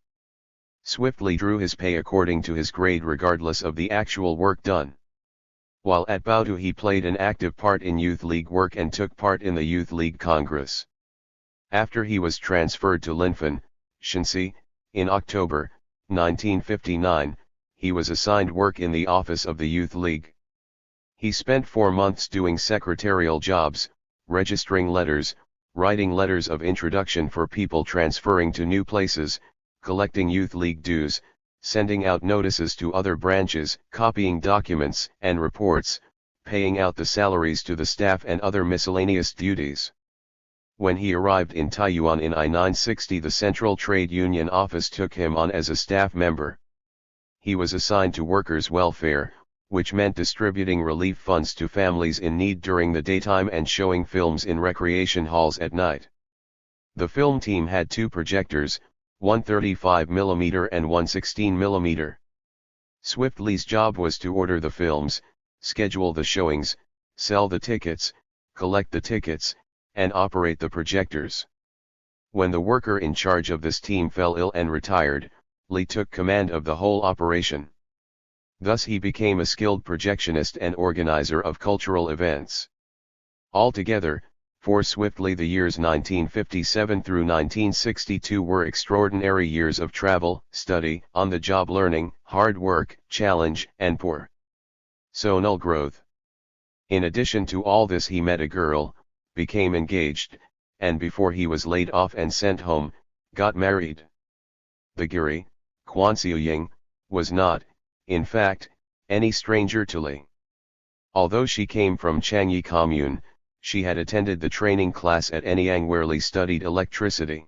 Swiftly drew his pay according to his grade regardless of the actual work done. While at Baotou he played an active part in youth league work and took part in the Youth League Congress. After he was transferred to Linfen, Shanxi, in October 1959, he was assigned work in the office of the Youth League. He spent 4 months doing secretarial jobs, registering letters, writing letters of introduction for people transferring to new places, collecting Youth League dues, sending out notices to other branches, copying documents and reports, paying out the salaries to the staff and other miscellaneous duties. When he arrived in Taiyuan in I-960 the Central Trade Union Office took him on as a staff member. He was assigned to workers' welfare, which meant distributing relief funds to families in need during the daytime and showing films in recreation halls at night. The film team had 2 projectors, one 35mm and one 16mm. Swiftly's job was to order the films, schedule the showings, sell the tickets, collect the tickets, and operate the projectors. When the worker in charge of this team fell ill and retired, Li took command of the whole operation. Thus he became a skilled projectionist and organizer of cultural events. Altogether, for Swiftly the years 1957 through 1962 were extraordinary years of travel, study, on-the-job learning, hard work, challenge, and personal growth. In addition to all this he met a girl, became engaged, and before he was laid off and sent home, got married. The Giri, Quan Xiuying, was not, in fact, any stranger to Li. Although she came from Changyi Commune, she had attended the training class at Anyang where Li studied electricity.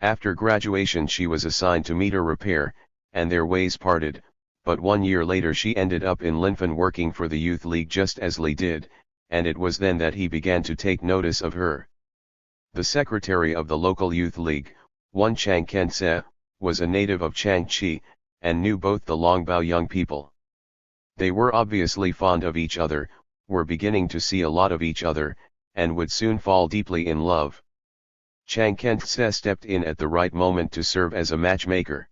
After graduation she was assigned to meter repair, and their ways parted, but 1 year later she ended up in Linfen working for the Youth League just as Li did, and it was then that he began to take notice of her. The secretary of the local youth league, one Chang Kentse, was a native of Changchi, and knew both the Longbao young people. They were obviously fond of each other, were beginning to see a lot of each other, and would soon fall deeply in love. Chang Kentse stepped in at the right moment to serve as a matchmaker.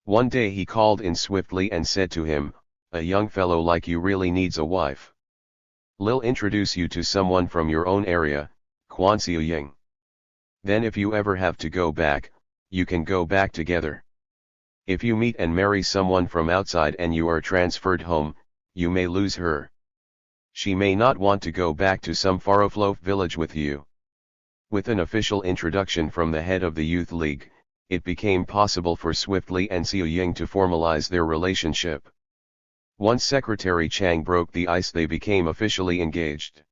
One day he called in swiftly and said to him, "A young fellow like you really needs a wife. Lil introduce you to someone from your own area, Quan Xiu Ying. Then if you ever have to go back, you can go back together. If you meet and marry someone from outside and you are transferred home, you may lose her. She may not want to go back to some far-off village with you." With an official introduction from the head of the Youth League, it became possible for Swiftly and Xiu Ying to formalize their relationship. Once Secretary Chang broke the ice, they became officially engaged.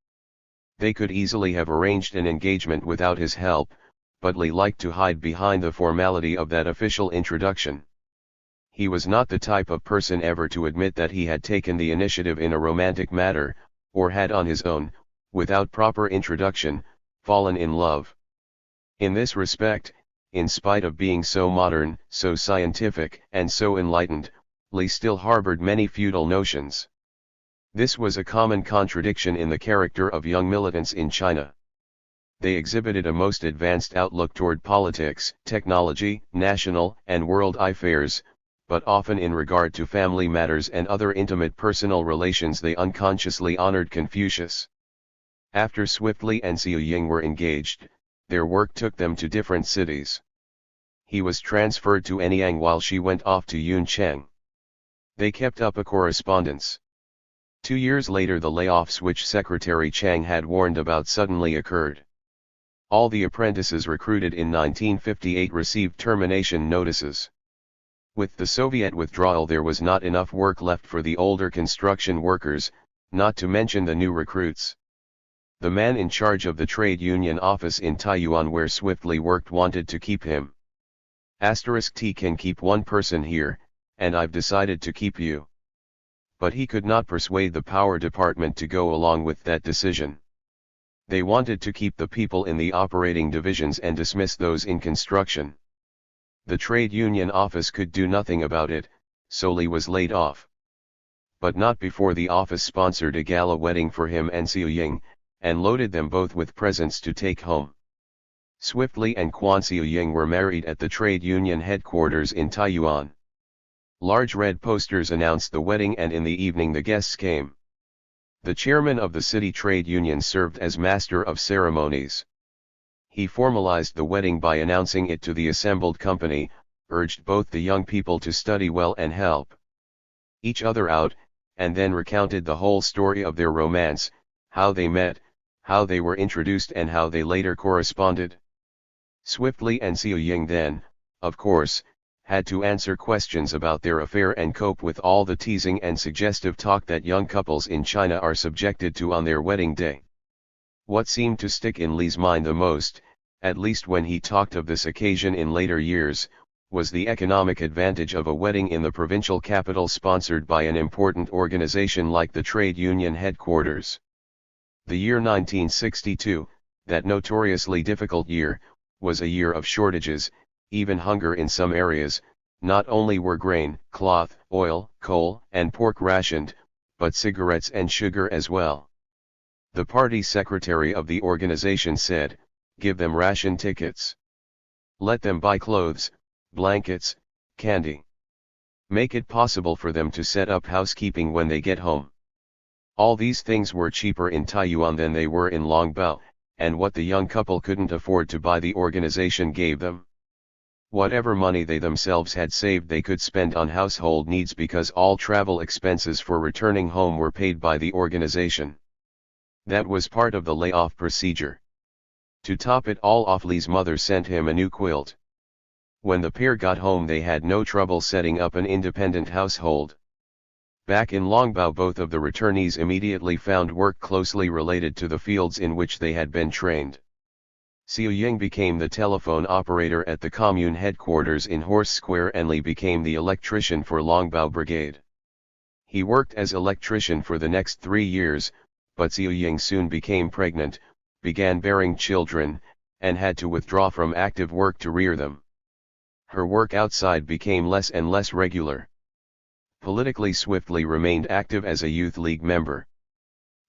They could easily have arranged an engagement without his help, but Li liked to hide behind the formality of that official introduction. He was not the type of person ever to admit that he had taken the initiative in a romantic matter, or had on his own, without proper introduction, fallen in love. In this respect, in spite of being so modern, so scientific, and so enlightened, Li still harbored many feudal notions. This was a common contradiction in the character of young militants in China. They exhibited a most advanced outlook toward politics, technology, national and world affairs, but often in regard to family matters and other intimate personal relations they unconsciously honored Confucius. After Swiftly and Xiu Ying were engaged, their work took them to different cities. He was transferred to Anyang while she went off to Yuncheng. They kept up a correspondence. 2 years later the layoffs which Secretary Chang had warned about suddenly occurred. All the apprentices recruited in 1958 received termination notices. With the Soviet withdrawal there was not enough work left for the older construction workers, not to mention the new recruits. The man in charge of the trade union office in Taiyuan where Swiftly worked wanted to keep him. T can keep one person here, and I've decided to keep you. But he could not persuade the power department to go along with that decision. They wanted to keep the people in the operating divisions and dismiss those in construction. The trade union office could do nothing about it, so Li was laid off. But not before the office sponsored a gala wedding for him and Xiu Ying, and loaded them both with presents to take home. Swiftly and Quan Xiu Ying were married at the trade union headquarters in Taiyuan. Large red posters announced the wedding and in the evening the guests came. The chairman of the city trade union served as master of ceremonies. He formalized the wedding by announcing it to the assembled company, urged both the young people to study well and help each other out, and then recounted the whole story of their romance, how they met, how they were introduced and how they later corresponded. Swiftly and Xiu Ying then, of course, had to answer questions about their affair and cope with all the teasing and suggestive talk that young couples in China are subjected to on their wedding day. What seemed to stick in Li's mind the most, at least when he talked of this occasion in later years, was the economic advantage of a wedding in the provincial capital sponsored by an important organization like the trade union headquarters. The year 1962, that notoriously difficult year, was a year of shortages, even hunger in some areas. Not only were grain, cloth, oil, coal, and pork rationed, but cigarettes and sugar as well. The party secretary of the organization said, "Give them ration tickets. Let them buy clothes, blankets, candy. Make it possible for them to set up housekeeping when they get home." All these things were cheaper in Taiyuan than they were in Longbao, and what the young couple couldn't afford to buy the organization gave them. Whatever money they themselves had saved they could spend on household needs because all travel expenses for returning home were paid by the organization. That was part of the layoff procedure. To top it all off, Li's mother sent him a new quilt. When the pair got home they had no trouble setting up an independent household. Back in Longbao, both of the returnees immediately found work closely related to the fields in which they had been trained. Xiu Ying became the telephone operator at the commune headquarters in Horse Square, and Li became the electrician for Longbao Brigade. He worked as electrician for the next 3 years, but Xiu Ying soon became pregnant, began bearing children, and had to withdraw from active work to rear them. Her work outside became less and less regular. Politically, Swiftly remained active as a youth league member.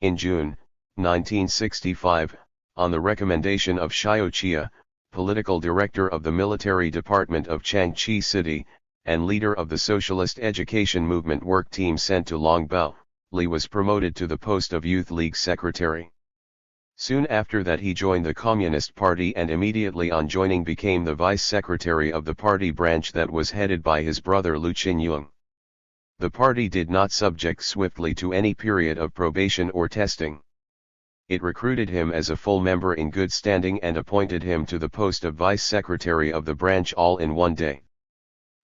In June 1965, on the recommendation of Xiao Qia, political director of the military department of Changchi City, and leader of the Socialist Education Movement work team sent to Longbao, Li was promoted to the post of Youth League secretary. Soon after that he joined the Communist Party, and immediately on joining became the vice secretary of the party branch that was headed by his brother Lu Qinyong. The party did not subject Swiftly to any period of probation or testing. It recruited him as a full member in good standing and appointed him to the post of vice secretary of the branch all in one day.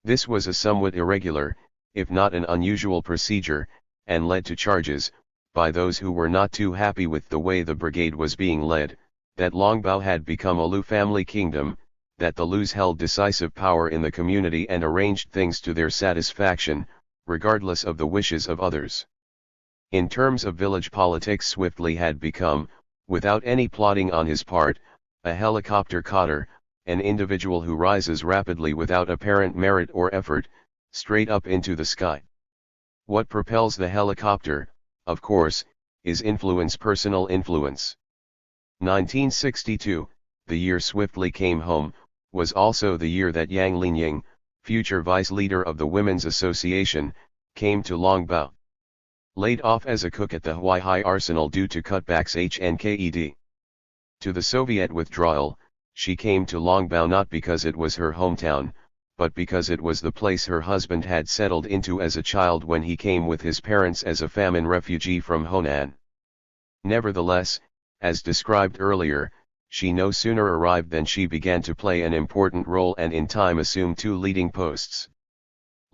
This was a somewhat irregular, if not an unusual procedure, and led to charges, by those who were not too happy with the way the brigade was being led, that Longbao had become a Lu family kingdom, that the Lus held decisive power in the community and arranged things to their satisfaction, regardless of the wishes of others. In terms of village politics, Swiftly had become, without any plotting on his part, a helicopter cotter, an individual who rises rapidly without apparent merit or effort, straight up into the sky. What propels the helicopter, of course, is influence, personal influence. 1962, the year Swiftly came home, was also the year that Yang Linying, future vice leader of the Women's Association, came to Longbao. Laid off as a cook at the Huaihai Arsenal due to cutbacks HNKED. To the Soviet withdrawal, she came to Longbao not because it was her hometown, but because it was the place her husband had settled into as a child when he came with his parents as a famine refugee from Honan. Nevertheless, as described earlier, she no sooner arrived than she began to play an important role and in time assumed 2 leading posts.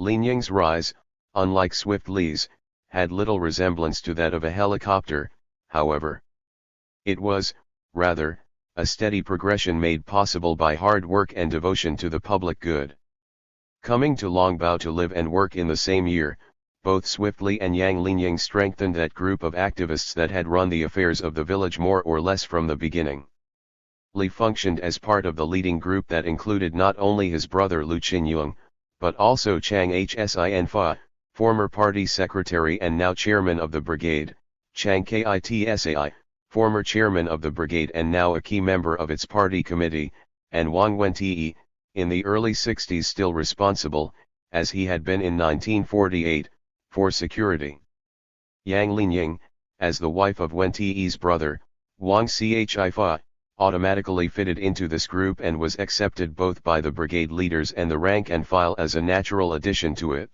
Linying's rise, unlike Swiftly's, had little resemblance to that of a helicopter, however. It was, rather, a steady progression made possible by hard work and devotion to the public good. Coming to Longbao to live and work in the same year, both Swiftly and Yang Linying strengthened that group of activists that had run the affairs of the village more or less from the beginning. Li functioned as part of the leading group that included not only his brother Lu Qinyong, but also Chang Hsin, former party secretary and now chairman of the brigade, Chang Kitsai, former chairman of the brigade and now a key member of its party committee, and Wang Wentie, in the early 60s still responsible, as he had been in 1948, for security. Yang Linying, as the wife of Wentie's brother, Wang Chi, automatically fitted into this group and was accepted both by the brigade leaders and the rank and file as a natural addition to it.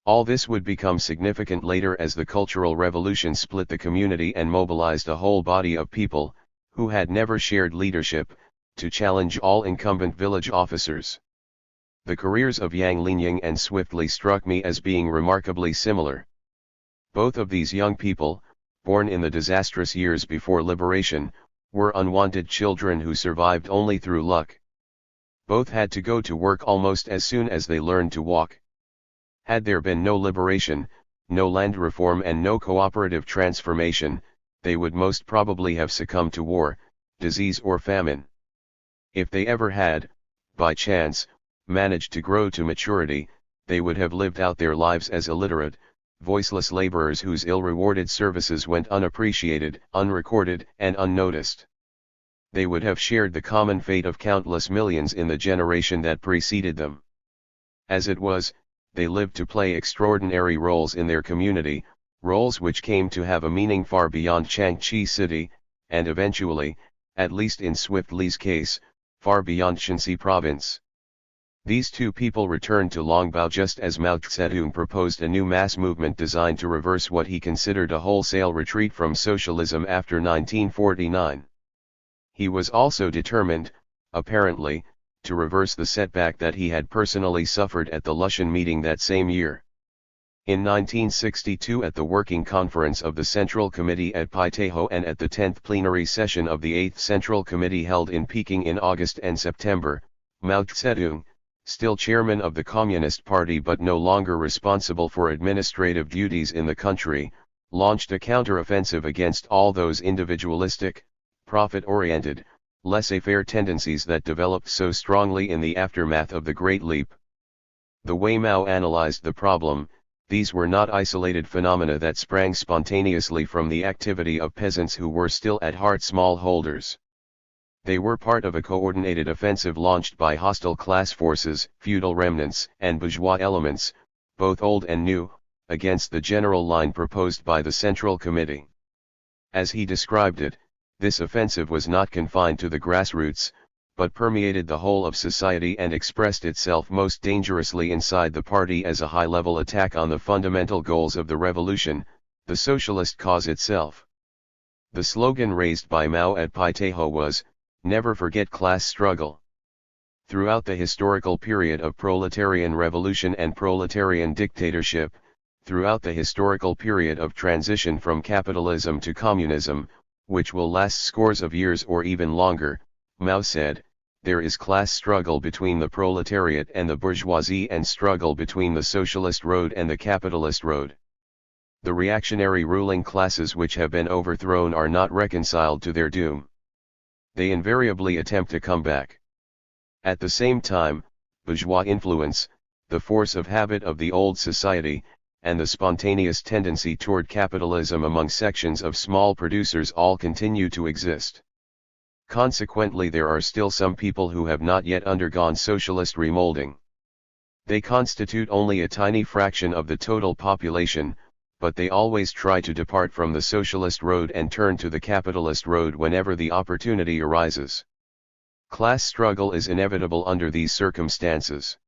All this would become significant later as the Cultural Revolution split the community and mobilized a whole body of people, who had never shared leadership, to challenge all incumbent village officers. The careers of Yang Linying and Swiftly struck me as being remarkably similar. Both of these young people, born in the disastrous years before liberation, were unwanted children who survived only through luck. Both had to go to work almost as soon as they learned to walk. Had there been no liberation, no land reform and no cooperative transformation, they would most probably have succumbed to war, disease or famine. If they ever had, by chance, managed to grow to maturity, they would have lived out their lives as illiterate, voiceless laborers whose ill-rewarded services went unappreciated, unrecorded, and unnoticed. They would have shared the common fate of countless millions in the generation that preceded them. As it was, they lived to play extraordinary roles in their community, roles which came to have a meaning far beyond Changchi City, and eventually, at least in Swiftly's case, far beyond Shanxi province. These 2 people returned to Longbao just as Mao Zedong proposed a new mass movement designed to reverse what he considered a wholesale retreat from socialism after 1949. He was also determined, apparently, to reverse the setback that he had personally suffered at the Lushan meeting that same year. In 1962 at the Working Conference of the Central Committee at Paiteho and at the 10th plenary session of the 8th Central Committee held in Peking in August and September, Mao Zedong, still chairman of the Communist Party but no longer responsible for administrative duties in the country, launched a counter-offensive against all those individualistic, profit-oriented, laissez-faire tendencies that developed so strongly in the aftermath of the Great Leap. The way Mao analyzed the problem, these were not isolated phenomena that sprang spontaneously from the activity of peasants who were still at heart smallholders. They were part of a coordinated offensive launched by hostile class forces, feudal remnants, and bourgeois elements, both old and new, against the general line proposed by the Central Committee. As he described it, this offensive was not confined to the grassroots, but permeated the whole of society and expressed itself most dangerously inside the party as a high-level attack on the fundamental goals of the revolution, the socialist cause itself. The slogan raised by Mao at Paiteho was, "Never forget class struggle." Throughout the historical period of proletarian revolution and proletarian dictatorship, throughout the historical period of transition from capitalism to communism, which will last scores of years or even longer, Mao said, there is class struggle between the proletariat and the bourgeoisie and struggle between the socialist road and the capitalist road. The reactionary ruling classes which have been overthrown are not reconciled to their doom. They invariably attempt to come back. At the same time, bourgeois influence, the force of habit of the old society, and the spontaneous tendency toward capitalism among sections of small producers all continue to exist. Consequently, there are still some people who have not yet undergone socialist remolding. They constitute only a tiny fraction of the total population, but they always try to depart from the socialist road and turn to the capitalist road whenever the opportunity arises. Class struggle is inevitable under these circumstances.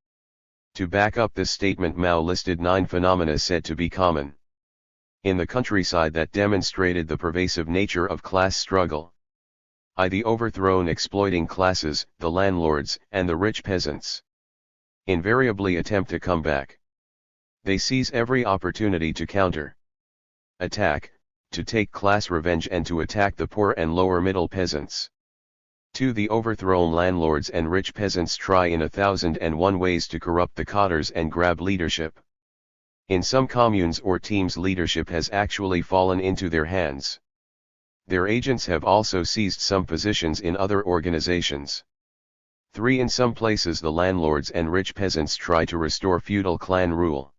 To back up this statement, Mao listed 9 phenomena said to be common in the countryside that demonstrated the pervasive nature of class struggle. The overthrown exploiting classes, the landlords, and the rich peasants, invariably attempt to come back. They seize every opportunity to counter-attack, to take class revenge and to attack the poor and lower middle peasants. 2. The overthrown landlords and rich peasants try in 1,001 ways to corrupt the cadres and grab leadership. In some communes or teams, leadership has actually fallen into their hands. Their agents have also seized some positions in other organizations. 3. In some places the landlords and rich peasants try to restore feudal clan rule.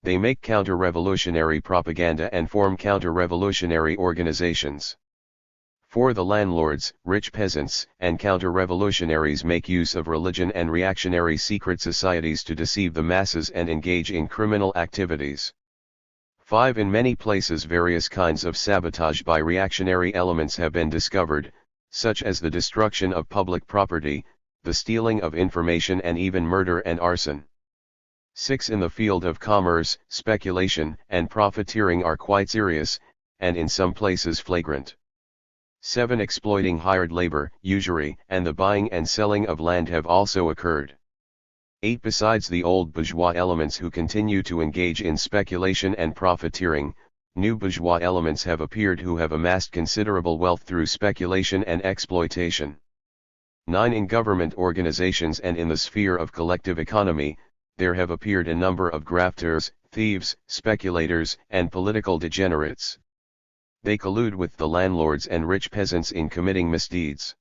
They make counter-revolutionary propaganda and form counter-revolutionary organizations. 4. The landlords, rich peasants, and counter-revolutionaries make use of religion and reactionary secret societies to deceive the masses and engage in criminal activities. 5. In many places various kinds of sabotage by reactionary elements have been discovered, such as the destruction of public property, the stealing of information, and even murder and arson. 6. In the field of commerce, speculation and profiteering are quite serious, and in some places flagrant. 7. Exploiting hired labor, usury, and the buying and selling of land have also occurred. 8. Besides the old bourgeois elements who continue to engage in speculation and profiteering, new bourgeois elements have appeared who have amassed considerable wealth through speculation and exploitation. 9. In government organizations and in the sphere of collective economy, there have appeared a number of grafters, thieves, speculators, and political degenerates. They collude with the landlords and rich peasants in committing misdeeds.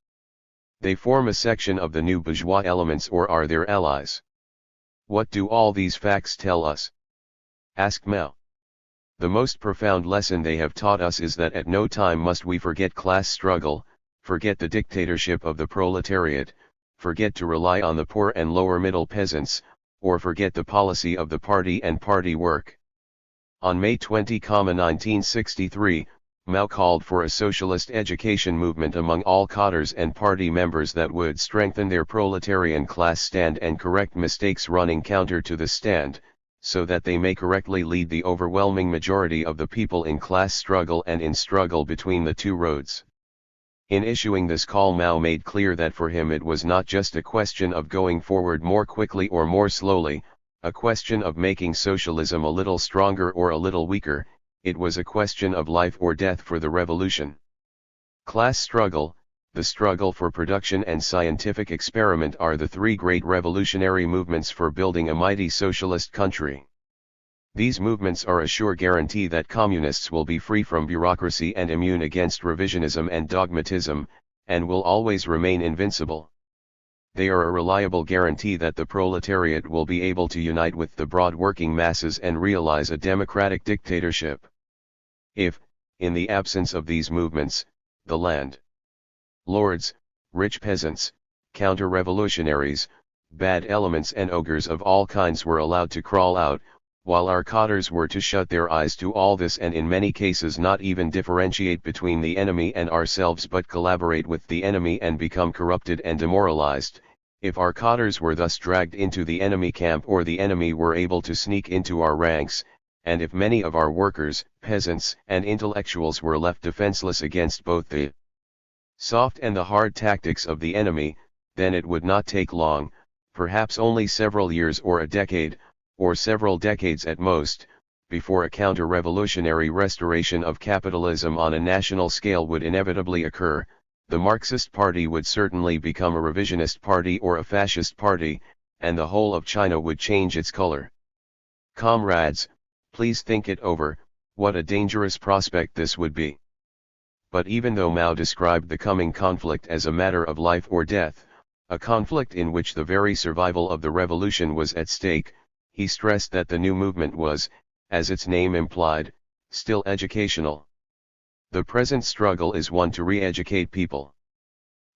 They form a section of the new bourgeois elements or are their allies. What do all these facts tell us? Asked Mao. The most profound lesson they have taught us is that at no time must we forget class struggle, forget the dictatorship of the proletariat, forget to rely on the poor and lower middle peasants, or forget the policy of the party and party work. On May 20, 1963, Mao called for a socialist education movement among all cadres and party members that would strengthen their proletarian class stand and correct mistakes running counter to the stand, so that they may correctly lead the overwhelming majority of the people in class struggle and in struggle between the two roads. In issuing this call, Mao made clear that for him it was not just a question of going forward more quickly or more slowly, a question of making socialism a little stronger or a little weaker, it was a question of life or death for the revolution. Class struggle, the struggle for production and scientific experiment are the three great revolutionary movements for building a mighty socialist country. These movements are a sure guarantee that communists will be free from bureaucracy and immune against revisionism and dogmatism, and will always remain invincible. They are a reliable guarantee that the proletariat will be able to unite with the broad working masses and realize a democratic dictatorship. If, in the absence of these movements, the land lords, rich peasants, counter-revolutionaries, bad elements and ogres of all kinds were allowed to crawl out, while our cotters were to shut their eyes to all this and in many cases not even differentiate between the enemy and ourselves but collaborate with the enemy and become corrupted and demoralized, if our cotters were thus dragged into the enemy camp or the enemy were able to sneak into our ranks, and if many of our workers, peasants, and intellectuals were left defenseless against both the soft and the hard tactics of the enemy, then it would not take long, perhaps only several years or a decade, or several decades at most, before a counter-revolutionary restoration of capitalism on a national scale would inevitably occur. The Marxist Party would certainly become a revisionist party or a fascist party, and the whole of China would change its color. Comrades, please think it over, what a dangerous prospect this would be. But even though Mao described the coming conflict as a matter of life or death, a conflict in which the very survival of the revolution was at stake, he stressed that the new movement was, as its name implied, still educational. The present struggle is one to re-educate people.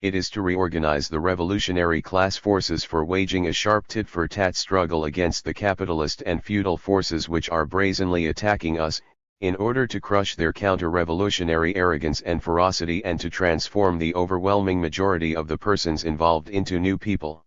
It is to reorganize the revolutionary class forces for waging a sharp tit-for-tat struggle against the capitalist and feudal forces which are brazenly attacking us, in order to crush their counter-revolutionary arrogance and ferocity and to transform the overwhelming majority of the persons involved into new people.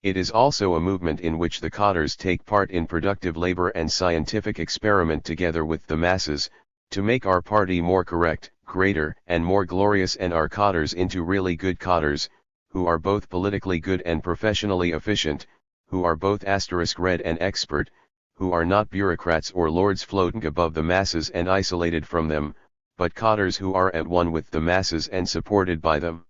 It is also a movement in which the cotters take part in productive labor and scientific experiment together with the masses, to make our party more correct, greater, and more glorious and our cotters into really good cotters, who are both politically good and professionally efficient, who are both *read and expert, who are not bureaucrats or lords floating above the masses and isolated from them, but cotters who are at one with the masses and supported by them.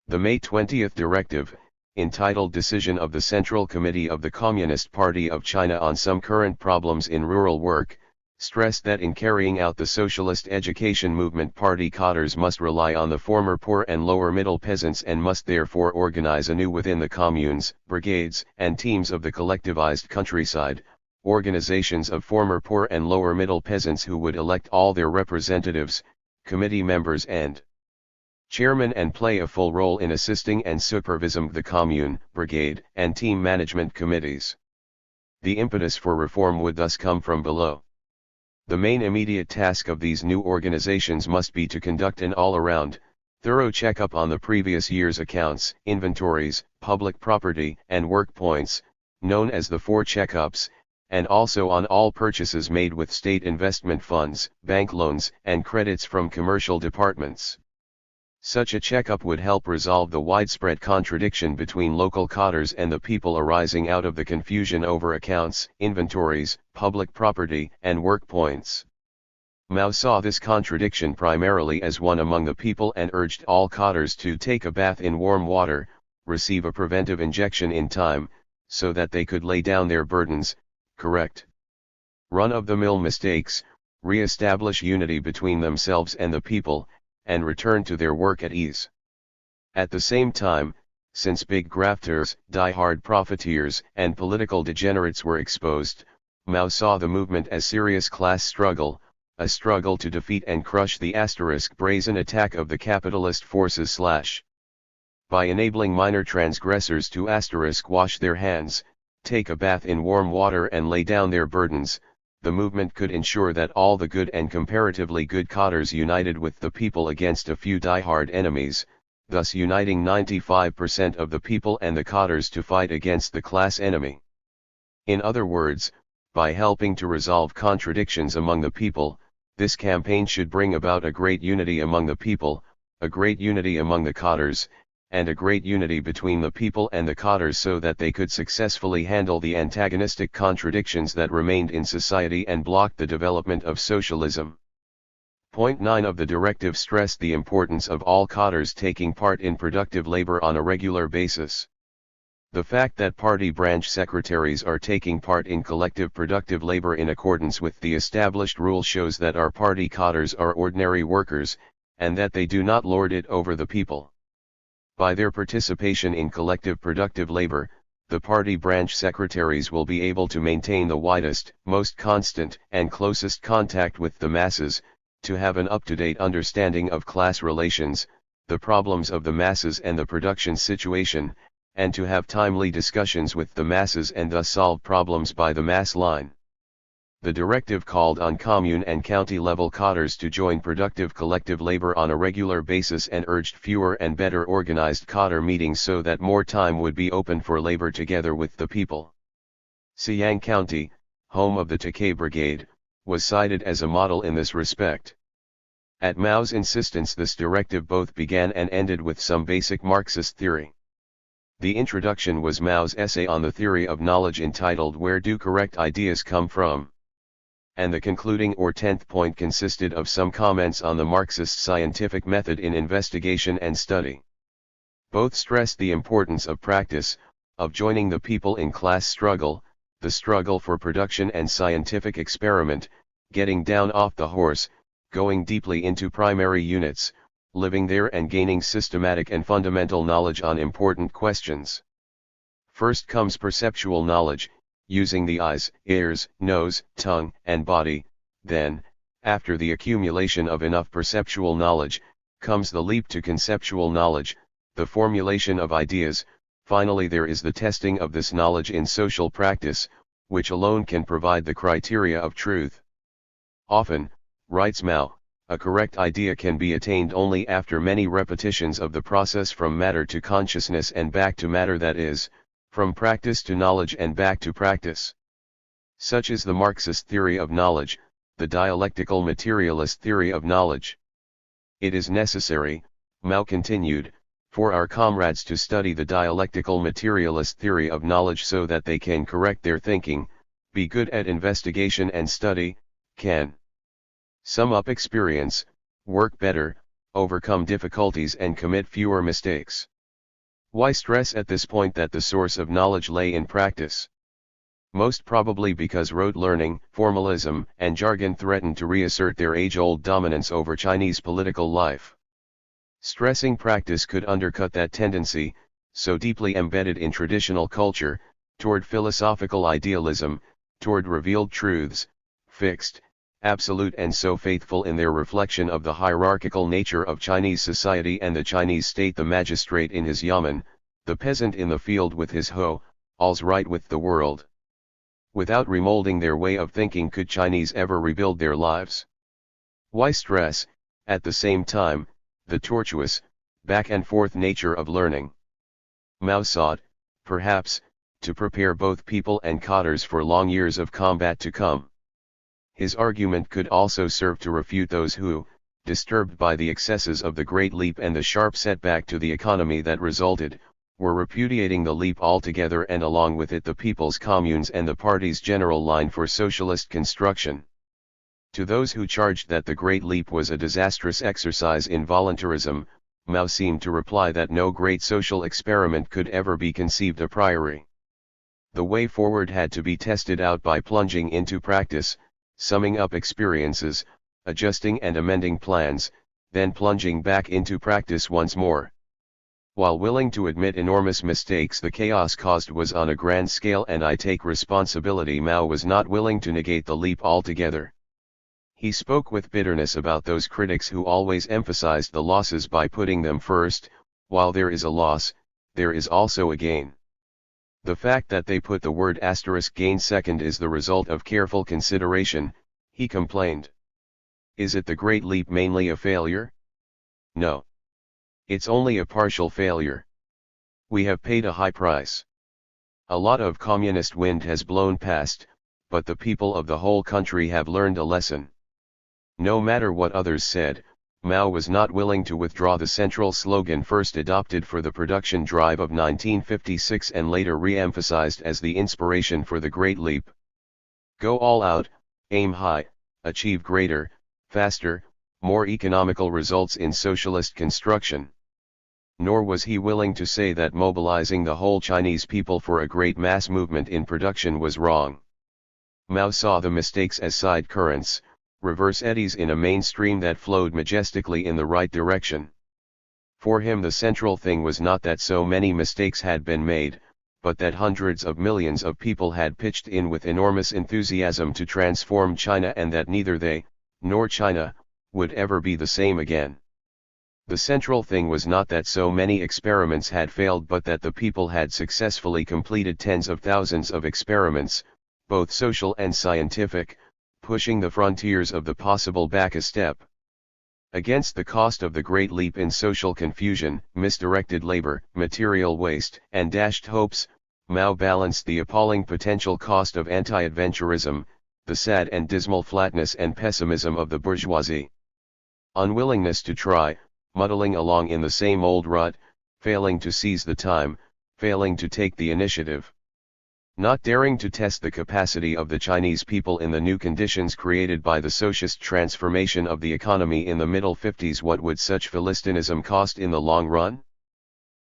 The May 20th directive, entitled Decision of the Central Committee of the Communist Party of China on some current problems in rural work, stressed that in carrying out the socialist education movement party cotters must rely on the former poor and lower middle peasants and must therefore organize anew within the communes, brigades, and teams of the collectivized countryside, organizations of former poor and lower middle peasants who would elect all their representatives, committee members and chairmen and play a full role in assisting and supervising the commune, brigade, and team management committees. The impetus for reform would thus come from below. The main immediate task of these new organizations must be to conduct an all-around, thorough checkup on the previous year's accounts, inventories, public property, and work points, known as the 4 checkups, and also on all purchases made with state investment funds, bank loans, and credits from commercial departments. Such a checkup would help resolve the widespread contradiction between local cotters and the people arising out of the confusion over accounts, inventories, public property, and work points. Mao saw this contradiction primarily as one among the people and urged all cotters to take a bath in warm water, receive a preventive injection in time, so that they could lay down their burdens, correct run-of-the-mill mistakes, re-establish unity between themselves and the people, and return to their work at ease. At the same time, since big grafters, die-hard profiteers, and political degenerates were exposed, Mao saw the movement as serious class struggle, a struggle to defeat and crush the brazen attack of the capitalist forces / by enabling minor transgressors to wash their hands, take a bath in warm water and lay down their burdens, the movement could ensure that all the good and comparatively good cotters united with the people against a few die-hard enemies, thus uniting 95% of the people and the cotters to fight against the class enemy. In other words, by helping to resolve contradictions among the people, this campaign should bring about a great unity among the people, a great unity among the cotters, and a great unity between the people and the cadres so that they could successfully handle the antagonistic contradictions that remained in society and blocked the development of socialism. Point 9 of the directive stressed the importance of all cadres taking part in productive labor on a regular basis. The fact that party branch secretaries are taking part in collective productive labor in accordance with the established rule shows that our party cadres are ordinary workers, and that they do not lord it over the people. By their participation in collective productive labor, the party branch secretaries will be able to maintain the widest, most constant, and closest contact with the masses, to have an up-to-date understanding of class relations, the problems of the masses and the production situation, and to have timely discussions with the masses and thus solve problems by the mass line. The directive called on commune and county level cadres to join productive collective labor on a regular basis and urged fewer and better organized cadre meetings so that more time would be open for labor together with the people. Siang County, home of the Takei Brigade, was cited as a model in this respect. At Mao's insistence, this directive both began and ended with some basic Marxist theory. The introduction was Mao's essay on the theory of knowledge entitled "Where Do Correct Ideas Come From?" And the concluding or 10th point consisted of some comments on the Marxist scientific method in investigation and study. Both stressed the importance of practice, of joining the people in class struggle, the struggle for production and scientific experiment, getting down off the horse, going deeply into primary units, living there and gaining systematic and fundamental knowledge on important questions. First comes perceptual knowledge, using the eyes, ears, nose, tongue, and body. Then, after the accumulation of enough perceptual knowledge, comes the leap to conceptual knowledge, the formulation of ideas. Finally, there is the testing of this knowledge in social practice, which alone can provide the criteria of truth. Often, writes Mao, a correct idea can be attained only after many repetitions of the process from matter to consciousness and back to matter, that is, from practice to knowledge and back to practice. Such is the Marxist theory of knowledge, the dialectical materialist theory of knowledge. It is necessary, Mao continued, for our comrades to study the dialectical materialist theory of knowledge so that they can correct their thinking, be good at investigation and study, can sum up experience, work better, overcome difficulties and commit fewer mistakes. Why stress at this point that the source of knowledge lay in practice? Most probably because rote learning, formalism, and jargon threaten to reassert their age-old dominance over Chinese political life. Stressing practice could undercut that tendency, so deeply embedded in traditional culture, toward philosophical idealism, toward revealed truths, fixed, absolute, and so faithful in their reflection of the hierarchical nature of Chinese society and the Chinese state, the magistrate in his yamen, the peasant in the field with his hoe, all's right with the world. Without remolding their way of thinking could Chinese ever rebuild their lives? Why stress, at the same time, the tortuous, back-and-forth nature of learning? Mao sought, perhaps, to prepare both people and cadres for long years of combat to come. His argument could also serve to refute those who, disturbed by the excesses of the Great Leap and the sharp setback to the economy that resulted, were repudiating the leap altogether and along with it the people's communes and the party's general line for socialist construction. To those who charged that the Great Leap was a disastrous exercise in voluntarism, Mao seemed to reply that no great social experiment could ever be conceived a priori. The way forward had to be tested out by plunging into practice, summing up experiences, adjusting and amending plans, then plunging back into practice once more. While willing to admit enormous mistakes the chaos caused was on a grand scale and I take responsibility, Mao was not willing to negate the leap altogether. He spoke with bitterness about those critics who always emphasized the losses by putting them first. While there is a loss, there is also a gain. The fact that they put the word *gain second is the result of careful consideration, he complained. Is it the Great Leap mainly a failure? No. It's only a partial failure. We have paid a high price. A lot of communist wind has blown past, but the people of the whole country have learned a lesson. No matter what others said, Mao was not willing to withdraw the central slogan first adopted for the production drive of 1956 and later re-emphasized as the inspiration for the Great Leap. Go all out, aim high, achieve greater, faster, more economical results in socialist construction. Nor was he willing to say that mobilizing the whole Chinese people for a great mass movement in production was wrong. Mao saw the mistakes as side currents, reverse eddies in a mainstream that flowed majestically in the right direction. For him the central thing was not that so many mistakes had been made, but that hundreds of millions of people had pitched in with enormous enthusiasm to transform China and that neither they, nor China, would ever be the same again. The central thing was not that so many experiments had failed but that the people had successfully completed tens of thousands of experiments, both social and scientific, pushing the frontiers of the possible back a step. Against the cost of the great leap in social confusion, misdirected labor, material waste, and dashed hopes, Mao balanced the appalling potential cost of anti-adventurism, the sad and dismal flatness and pessimism of the bourgeoisie. Unwillingness to try, muddling along in the same old rut, failing to seize the time, failing to take the initiative. Not daring to test the capacity of the Chinese people in the new conditions created by the socialist transformation of the economy in the middle 50s. What would such philistinism cost in the long run?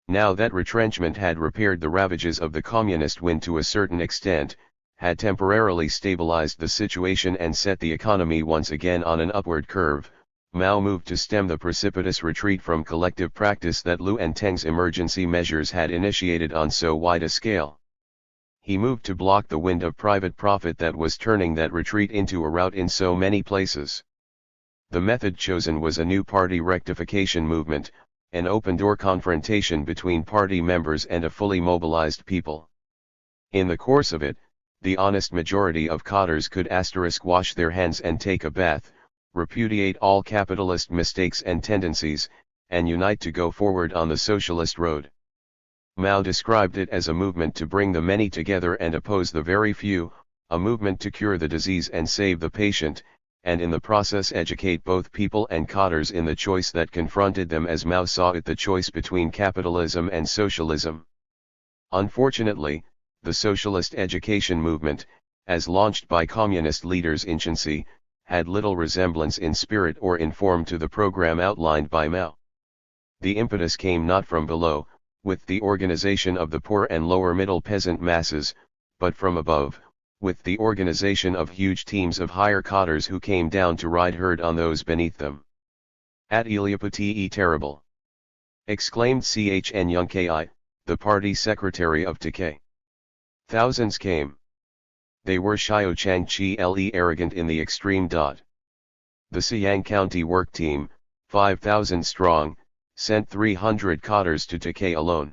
Now that retrenchment had repaired the ravages of the communist wind to a certain extent, had temporarily stabilized the situation and set the economy once again on an upward curve, Mao moved to stem the precipitous retreat from collective practice that Liu and Teng's emergency measures had initiated on so wide a scale. He moved to block the wind of private profit that was turning that retreat into a rout in so many places. The method chosen was a new party rectification movement, an open-door confrontation between party members and a fully mobilized people. In the course of it, the honest majority of cadres could wash their hands and take a bath, repudiate all capitalist mistakes and tendencies, and unite to go forward on the socialist road. Mao described it as a movement to bring the many together and oppose the very few, a movement to cure the disease and save the patient, and in the process educate both people and cadres in the choice that confronted them as Mao saw it, the choice between capitalism and socialism. Unfortunately, the socialist education movement, as launched by communist leaders in Shensi, had little resemblance in spirit or in form to the program outlined by Mao. The impetus came not from below, with the organization of the poor and lower middle peasant masses, but from above, with the organization of huge teams of higher cadres who came down to ride herd on those beneath them. At Iliapati terrible! Exclaimed Chen Yongki, the party secretary of Takei. Thousands came. They were Xiao Changqi le arrogant in the extreme. The Siang County work team, 5,000 strong, sent 300 cadres to Takei alone.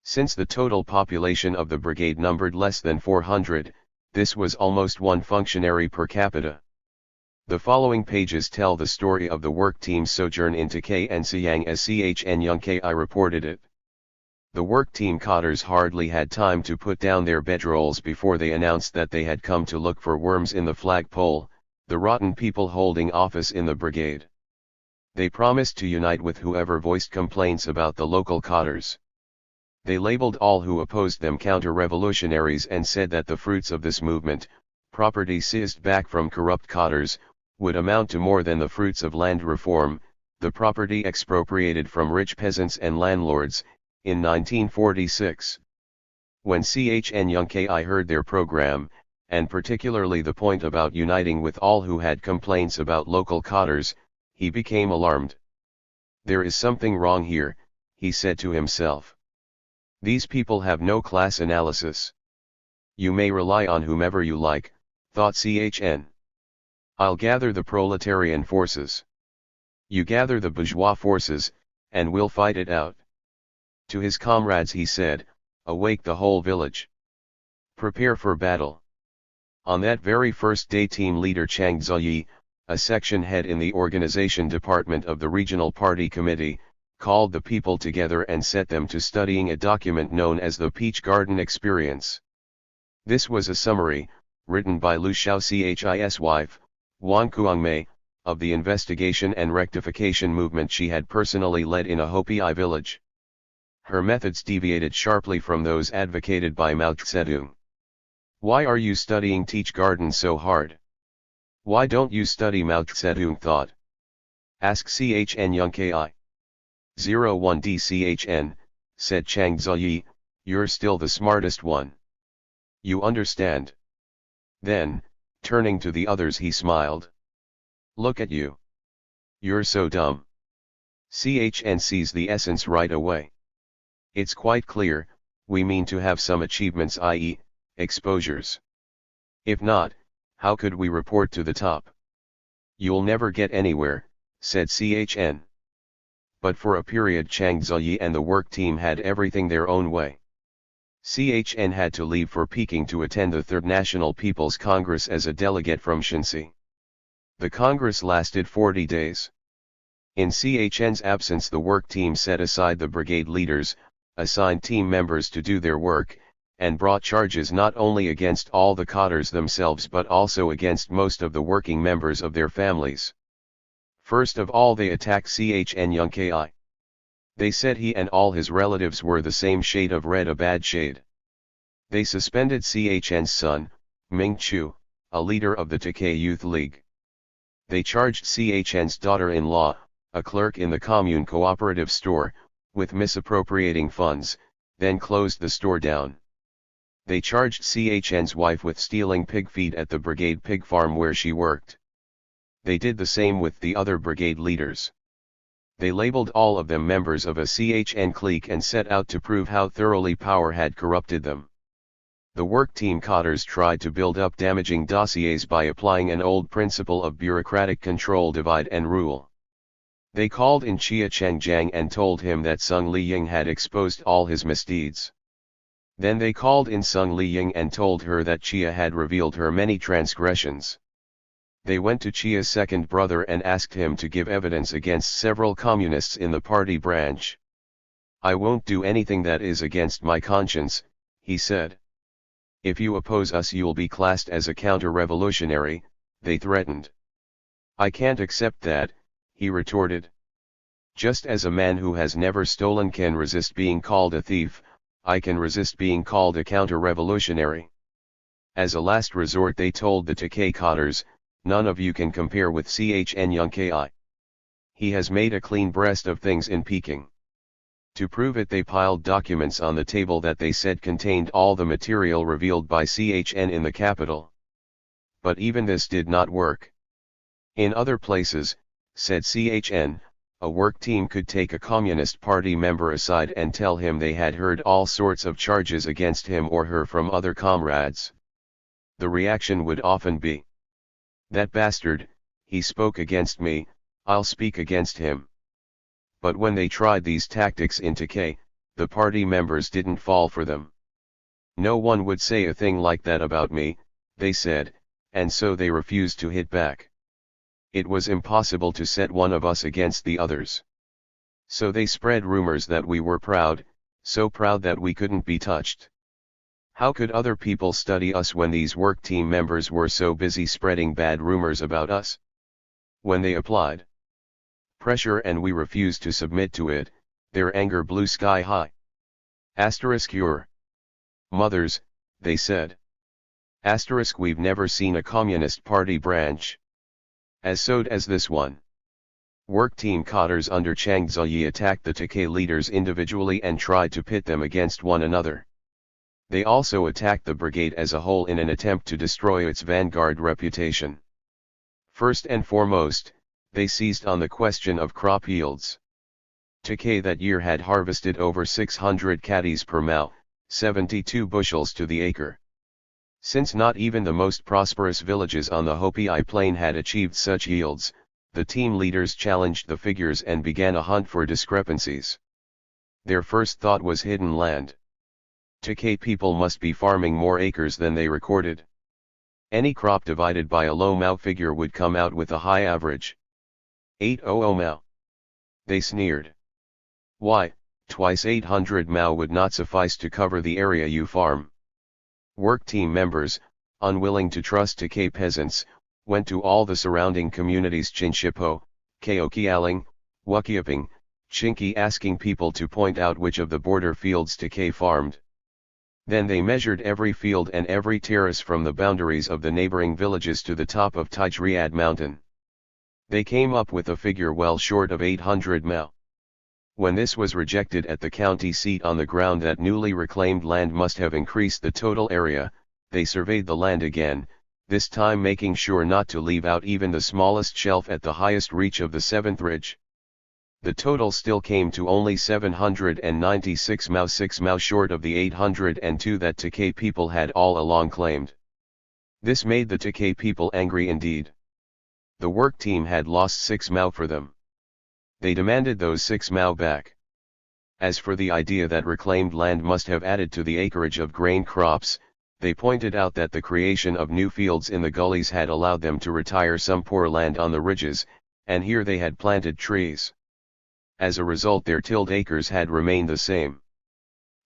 Since the total population of the brigade numbered less than 400, this was almost one functionary per capita. The following pages tell the story of the work team's sojourn in Takei and Siang as Chen Yongki reported it. The work team cadres hardly had time to put down their bedrolls before they announced that they had come to look for worms in the flagpole, the rotten people holding office in the brigade. They promised to unite with whoever voiced complaints about the local cadres. They labeled all who opposed them counter-revolutionaries and said that the fruits of this movement, property seized back from corrupt cadres, would amount to more than the fruits of land reform, the property expropriated from rich peasants and landlords, in 1946. When Chen Yongki heard their program, and particularly the point about uniting with all who had complaints about local cadres, he became alarmed. There is something wrong here, he said to himself. These people have no class analysis. You may rely on whomever you like, thought Chen. I'll gather the proletarian forces. You gather the bourgeois forces, and we'll fight it out. To his comrades he said, awake the whole village. Prepare for battle. On that very first day team leader Chang Ziyi, a section head in the organization department of the regional party committee, called the people together and set them to studying a document known as the Peach Garden Experience. This was a summary, written by Liu Xiaoxi's wife, Wang Kuangmei, of the investigation and rectification movement she had personally led in a Hopi village. Her methods deviated sharply from those advocated by Mao Zedong. Why are you studying Teach Garden so hard? Why don't you study? Mao Zedong thought. Ask Chn Yung Ki. 01 DCHN, said Chang Ziyi, you're still the smartest one. You understand. Then, turning to the others he smiled. Look at you. You're so dumb. Chn sees the essence right away. It's quite clear, we mean to have some achievements, i.e., exposures. If not, how could we report to the top? You'll never get anywhere, said Chn. But for a period Chang Ziyi and the work team had everything their own way. Chn had to leave for Peking to attend the Third National People's Congress as a delegate from Shensi. The Congress lasted 40 days. In Chn's absence the work team set aside the brigade leaders, assigned team members to do their work, and brought charges not only against all the cadres themselves but also against most of the working members of their families. First of all they attacked Chn Yung Ki. They said he and all his relatives were the same shade of red, a bad shade. They suspended Chn's son, Ming Chu, a leader of the Takei Youth League. They charged Chn's daughter-in-law, a clerk in the commune cooperative store, with misappropriating funds, then closed the store down. They charged Chn's wife with stealing pig feed at the brigade pig farm where she worked. They did the same with the other brigade leaders. They labeled all of them members of a Chn clique and set out to prove how thoroughly power had corrupted them. The work team cadres tried to build up damaging dossiers by applying an old principle of bureaucratic control: divide and rule. They called in Chia Chengjiang and told him that Sung Liying had exposed all his misdeeds. Then they called in Sung Liying and told her that Chia had revealed her many transgressions. They went to Chia's second brother and asked him to give evidence against several communists in the party branch. I won't do anything that is against my conscience, he said. If you oppose us you'll be classed as a counter-revolutionary, they threatened. I can't accept that, he retorted. Just as a man who has never stolen can resist being called a thief, I can resist being called a counter-revolutionary. As a last resort they told the Takei cadres, none of you can compare with Chn Yung Ki. He has made a clean breast of things in Peking. To prove it they piled documents on the table that they said contained all the material revealed by Chn in the capital. But even this did not work. In other places, said Chn, a work team could take a Communist Party member aside and tell him they had heard all sorts of charges against him or her from other comrades. The reaction would often be, that bastard, he spoke against me, I'll speak against him. But when they tried these tactics in Takei, the party members didn't fall for them. No one would say a thing like that about me, they said, and so they refused to hit back. It was impossible to set one of us against the others. So they spread rumors that we were proud, so proud that we couldn't be touched. How could other people study us when these work team members were so busy spreading bad rumors about us? When they applied pressure and we refused to submit to it, their anger blew sky high. Your mothers, they said. We've never seen a Communist Party branch as sewed as this one. Work team cadres under Chang Ziyi attacked the Takei leaders individually and tried to pit them against one another. They also attacked the brigade as a whole in an attempt to destroy its vanguard reputation. First and foremost, they seized on the question of crop yields. Takei that year had harvested over 600 caddies per mao, 72 bushels to the acre. Since not even the most prosperous villages on the Hopi Plain had achieved such yields, the team leaders challenged the figures and began a hunt for discrepancies. Their first thought was hidden land. Takei people must be farming more acres than they recorded. Any crop divided by a low mao figure would come out with a high average. 800 mao. They sneered. Why, twice 800 mao would not suffice to cover the area you farm. Work team members, unwilling to trust Takei peasants, went to all the surrounding communities Chinshipo, Kaokialing, Wukiaping, Chinki, asking people to point out which of the border fields Takei farmed. Then they measured every field and every terrace from the boundaries of the neighboring villages to the top of Tajriad mountain. They came up with a figure well short of 800 mao. When this was rejected at the county seat on the ground that newly reclaimed land must have increased the total area, they surveyed the land again, this time making sure not to leave out even the smallest shelf at the highest reach of the 7th ridge. The total still came to only 796 mao, 6 mao short of the 802 that Takei people had all along claimed. This made the Takei people angry indeed. The work team had lost 6 mao for them. They demanded those 6 mao back. As for the idea that reclaimed land must have added to the acreage of grain crops, they pointed out that the creation of new fields in the gullies had allowed them to retire some poor land on the ridges, and here they had planted trees. As a result, their tilled acres had remained the same.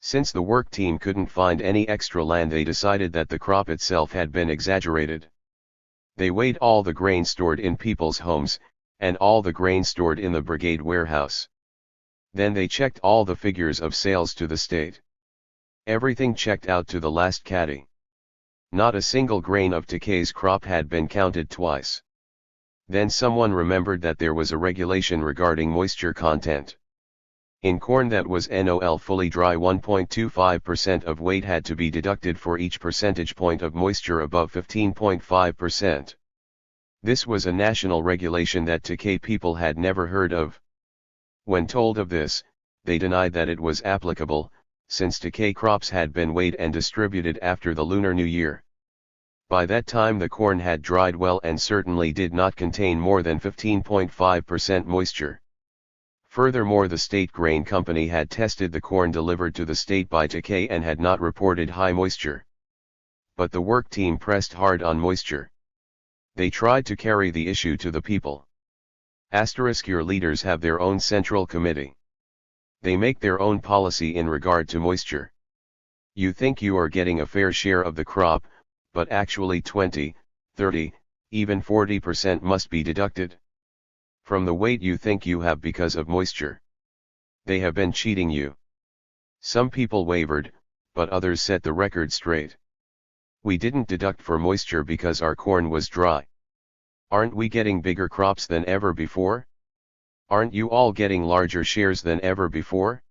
Since the work team couldn't find any extra land, they decided that the crop itself had been exaggerated. They weighed all the grain stored in people's homes, and all the grain stored in the brigade warehouse. Then they checked all the figures of sales to the state. Everything checked out to the last caddy. Not a single grain of Takei's crop had been counted twice. Then someone remembered that there was a regulation regarding moisture content. In corn that was NOL fully dry, 1.25% of weight had to be deducted for each percentage point of moisture above 15.5%. This was a national regulation that Takei people had never heard of. When told of this, they denied that it was applicable, since Takei crops had been weighed and distributed after the Lunar New Year. By that time the corn had dried well and certainly did not contain more than 15.5% moisture. Furthermore, the state grain company had tested the corn delivered to the state by Takei and had not reported high moisture. But the work team pressed hard on moisture. They tried to carry the issue to the people. Your leaders have their own central committee. They make their own policy in regard to moisture. You think you are getting a fair share of the crop, but actually 20, 30, even 40% must be deducted from the weight you think you have because of moisture. They have been cheating you. Some people wavered, but others set the record straight. We didn't deduct for moisture because our corn was dry. Aren't we getting bigger crops than ever before? Aren't you all getting larger shares than ever before?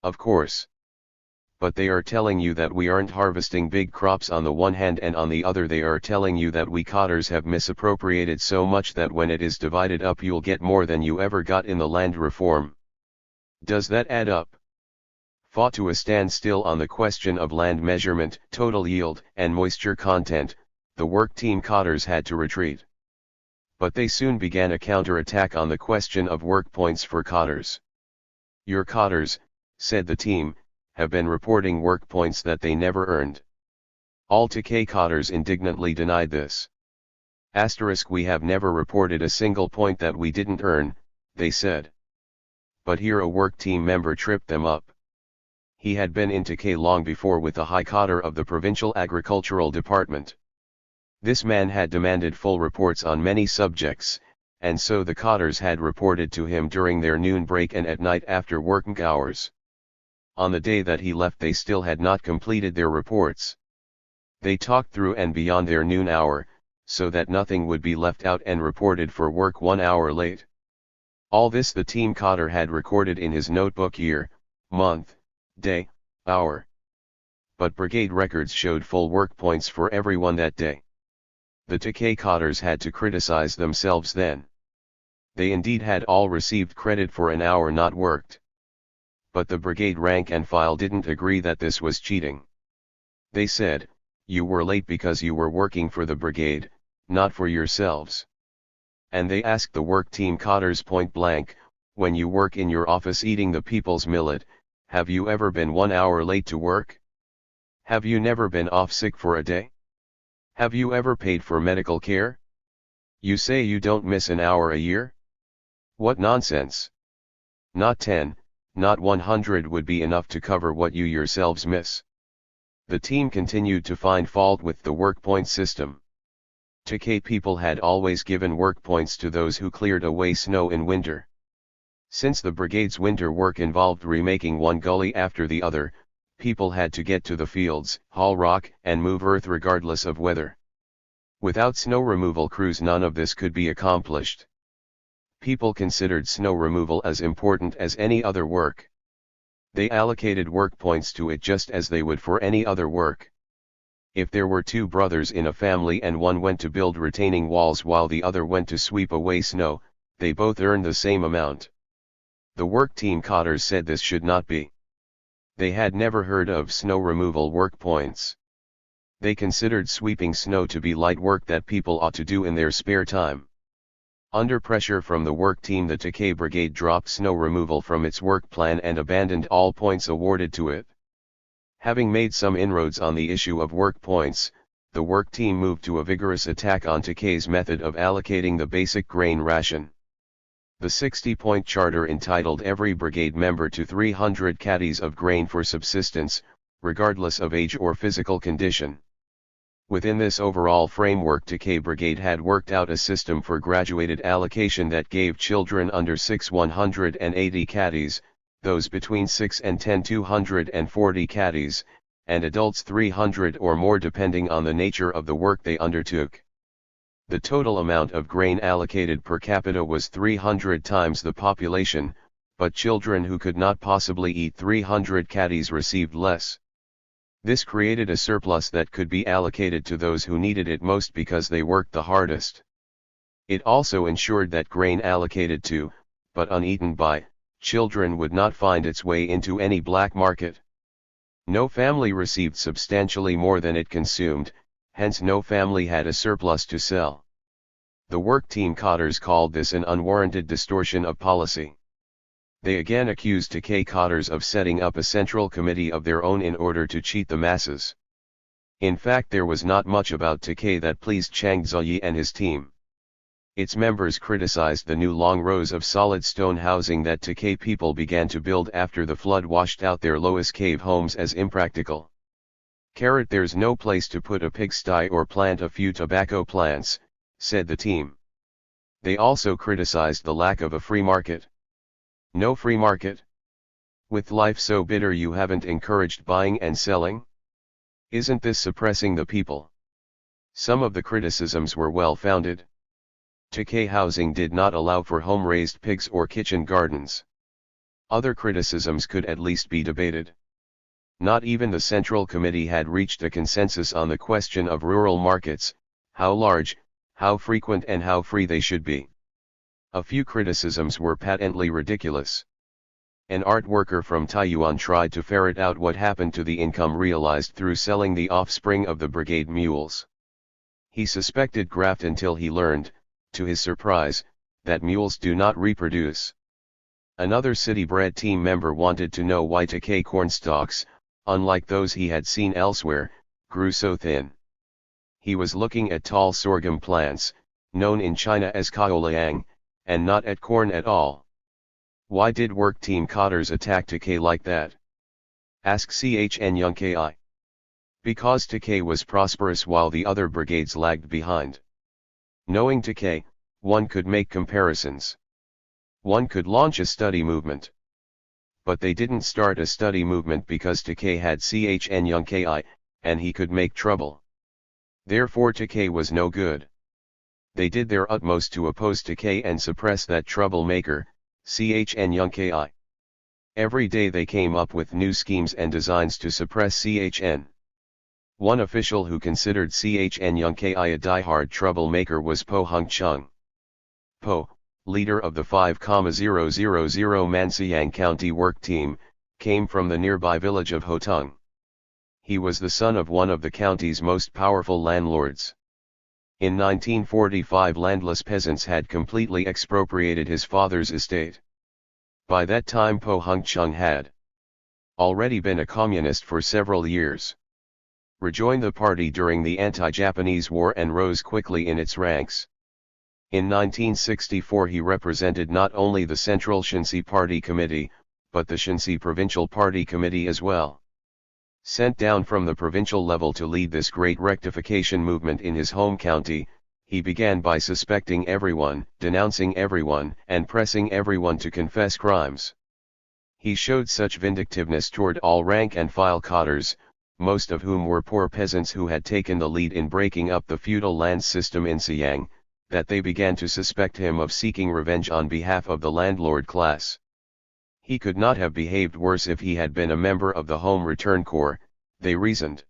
Of course. But they are telling you that we aren't harvesting big crops on the one hand, and on the other they are telling you that we cotters have misappropriated so much that when it is divided up you'll get more than you ever got in the land reform. Does that add up? Fought to a standstill on the question of land measurement, total yield, and moisture content, the work team cotters had to retreat. But they soon began a counter-attack on the question of work points for cotters. Your cotters, said the team, have been reporting work points that they never earned. All Takei cotters indignantly denied this. We have never reported a single point that we didn't earn, they said. But here a work team member tripped them up. He had been in Takei long before with the High Cotter of the Provincial Agricultural Department. This man had demanded full reports on many subjects, and so the cotters had reported to him during their noon break and at night after working hours. On the day that he left they still had not completed their reports. They talked through and beyond their noon hour, so that nothing would be left out, and reported for work 1 hour late. All this the team cotter had recorded in his notebook: year, month, day, hour. But brigade records showed full work points for everyone that day. The Takei cotters had to criticize themselves then. They indeed had all received credit for an hour not worked. But the brigade rank and file didn't agree that this was cheating. They said, you were late because you were working for the brigade, not for yourselves. And they asked the work team cotters point blank, when you work in your office eating the people's millet, have you ever been 1 hour late to work? Have you never been off sick for a day? Have you ever paid for medical care? You say you don't miss an hour a year? What nonsense! Not 10, not 100 would be enough to cover what you yourselves miss. The team continued to find fault with the work point system. Takei people had always given work points to those who cleared away snow in winter. Since the brigade's winter work involved remaking one gully after the other, people had to get to the fields, haul rock, and move earth regardless of weather. Without snow removal crews none of this could be accomplished. People considered snow removal as important as any other work. They allocated work points to it just as they would for any other work. If there were two brothers in a family and one went to build retaining walls while the other went to sweep away snow, they both earned the same amount. The work team cotters said this should not be. They had never heard of snow removal work points. They considered sweeping snow to be light work that people ought to do in their spare time. Under pressure from the work team, the Takei Brigade dropped snow removal from its work plan and abandoned all points awarded to it. Having made some inroads on the issue of work points, the work team moved to a vigorous attack on Takei's method of allocating the basic grain ration. The 60-point charter entitled every brigade member to 300 caddies of grain for subsistence, regardless of age or physical condition. Within this overall framework, Takei Brigade had worked out a system for graduated allocation that gave children under 6 180 caddies, those between 6 and 10 240 caddies, and adults 300 or more depending on the nature of the work they undertook. The total amount of grain allocated per capita was 300 times the population, but children who could not possibly eat 300 caddies received less. This created a surplus that could be allocated to those who needed it most because they worked the hardest. It also ensured that grain allocated to, but uneaten by, children would not find its way into any black market. No family received substantially more than it consumed, hence no family had a surplus to sell. The work team cotters called this an unwarranted distortion of policy. They again accused Takei cotters of setting up a central committee of their own in order to cheat the masses. In fact, there was not much about Takei that pleased Chang Ziyi and his team. Its members criticized the new long rows of solid stone housing that Takei people began to build after the flood washed out their Loess cave homes as impractical. There's no place to put a pigsty or plant a few tobacco plants, said the team. They also criticized the lack of a free market. No free market? With life so bitter you haven't encouraged buying and selling? Isn't this suppressing the people? Some of the criticisms were well founded. Takei housing did not allow for home-raised pigs or kitchen gardens. Other criticisms could at least be debated. Not even the Central Committee had reached a consensus on the question of rural markets, how large, how frequent and how free they should be. A few criticisms were patently ridiculous. An art worker from Taiyuan tried to ferret out what happened to the income realized through selling the offspring of the brigade mules. He suspected graft until he learned, to his surprise, that mules do not reproduce. Another city-bred team member wanted to know why Takei cornstalks, unlike those he had seen elsewhere, grew so thin. He was looking at tall sorghum plants, known in China as kaoliang, and not at corn at all. Why did work team cotters attack Takei like that? Ask Chen Young Ki. Because Takei was prosperous while the other brigades lagged behind. Knowing Takei, one could make comparisons. One could launch a study movement. But they didn't start a study movement because Takei had Chen Young Ki, and he could make trouble. Therefore Takei was no good. They did their utmost to oppose Takei and suppress that troublemaker, Chen Young Ki. Every day they came up with new schemes and designs to suppress Chen. One official who considered Chen Young Ki a die-hard troublemaker was Po Hung Chung. Po, leader of the 5,000 Mansiang County work team, came from the nearby village of Hotung. He was the son of one of the county's most powerful landlords. In 1945, landless peasants had completely expropriated his father's estate. By that time Po Hung Chung had already been a communist for several years. Rejoined the party during the anti-Japanese war and rose quickly in its ranks. In 1964 he represented not only the Central Shensi Party Committee, but the Shensi Provincial Party Committee as well. Sent down from the provincial level to lead this great rectification movement in his home county, he began by suspecting everyone, denouncing everyone, and pressing everyone to confess crimes. He showed such vindictiveness toward all rank-and-file cotters, most of whom were poor peasants who had taken the lead in breaking up the feudal land system in Siang, that they began to suspect him of seeking revenge on behalf of the landlord class. He could not have behaved worse if he had been a member of the Home Return Corps, they reasoned.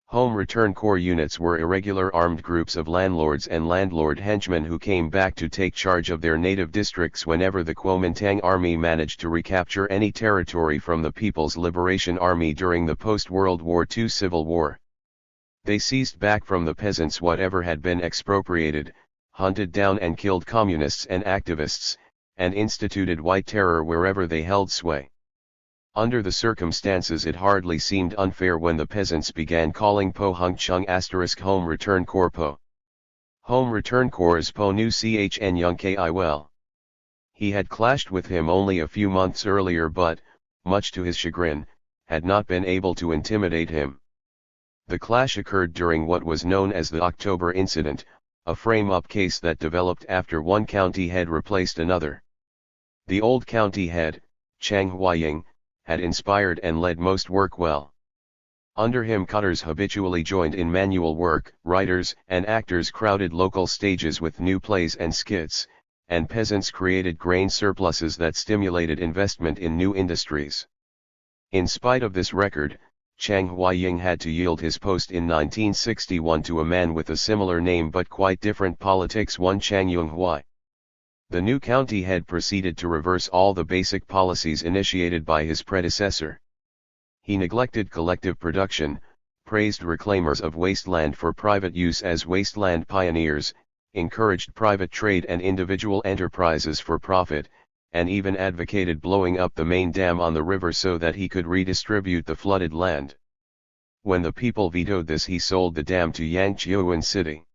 Home Return Corps units were irregular armed groups of landlords and landlord henchmen who came back to take charge of their native districts whenever the Kuomintang army managed to recapture any territory from the People's Liberation Army during the post-World War II Civil War. They seized back from the peasants whatever had been expropriated, hunted down and killed communists and activists, and instituted white terror wherever they held sway. Under the circumstances it hardly seemed unfair when the peasants began calling Po Hung Chung * Home Return Corps Po. Home Return Corps Po knew Chen Yung Ki well. He had clashed with him only a few months earlier but, much to his chagrin, had not been able to intimidate him. The clash occurred during what was known as the October Incident, a frame-up case that developed after one county head replaced another. The old county head, Chang Huaying, had inspired and led most work well. Under him cutters habitually joined in manual work, writers and actors crowded local stages with new plays and skits, and peasants created grain surpluses that stimulated investment in new industries. In spite of this record, Chang Huaying had to yield his post in 1961 to a man with a similar name but quite different politics, one Chang Yung-hwai. The new county head proceeded to reverse all the basic policies initiated by his predecessor. He neglected collective production, praised reclaimers of wasteland for private use as wasteland pioneers, encouraged private trade and individual enterprises for profit, and even advocated blowing up the main dam on the river so that he could redistribute the flooded land. When the people vetoed this, he sold the dam to Yangqiuan City.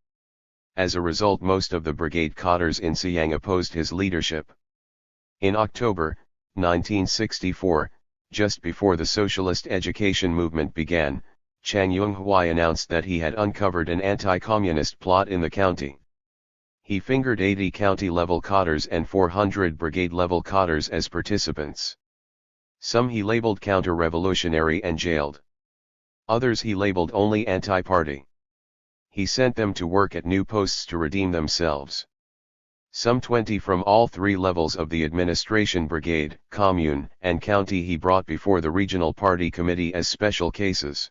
As a result, most of the brigade cotters in Siang opposed his leadership. In October 1964, just before the socialist education movement began, Chang Yung-hwai announced that he had uncovered an anti-communist plot in the county. He fingered 80 county-level cotters and 400 brigade-level cotters as participants. Some he labeled counter-revolutionary and jailed. Others he labeled only anti-party. He sent them to work at new posts to redeem themselves. Some 20 from all three levels of the administration, brigade, commune, and county he brought before the regional party committee as special cases.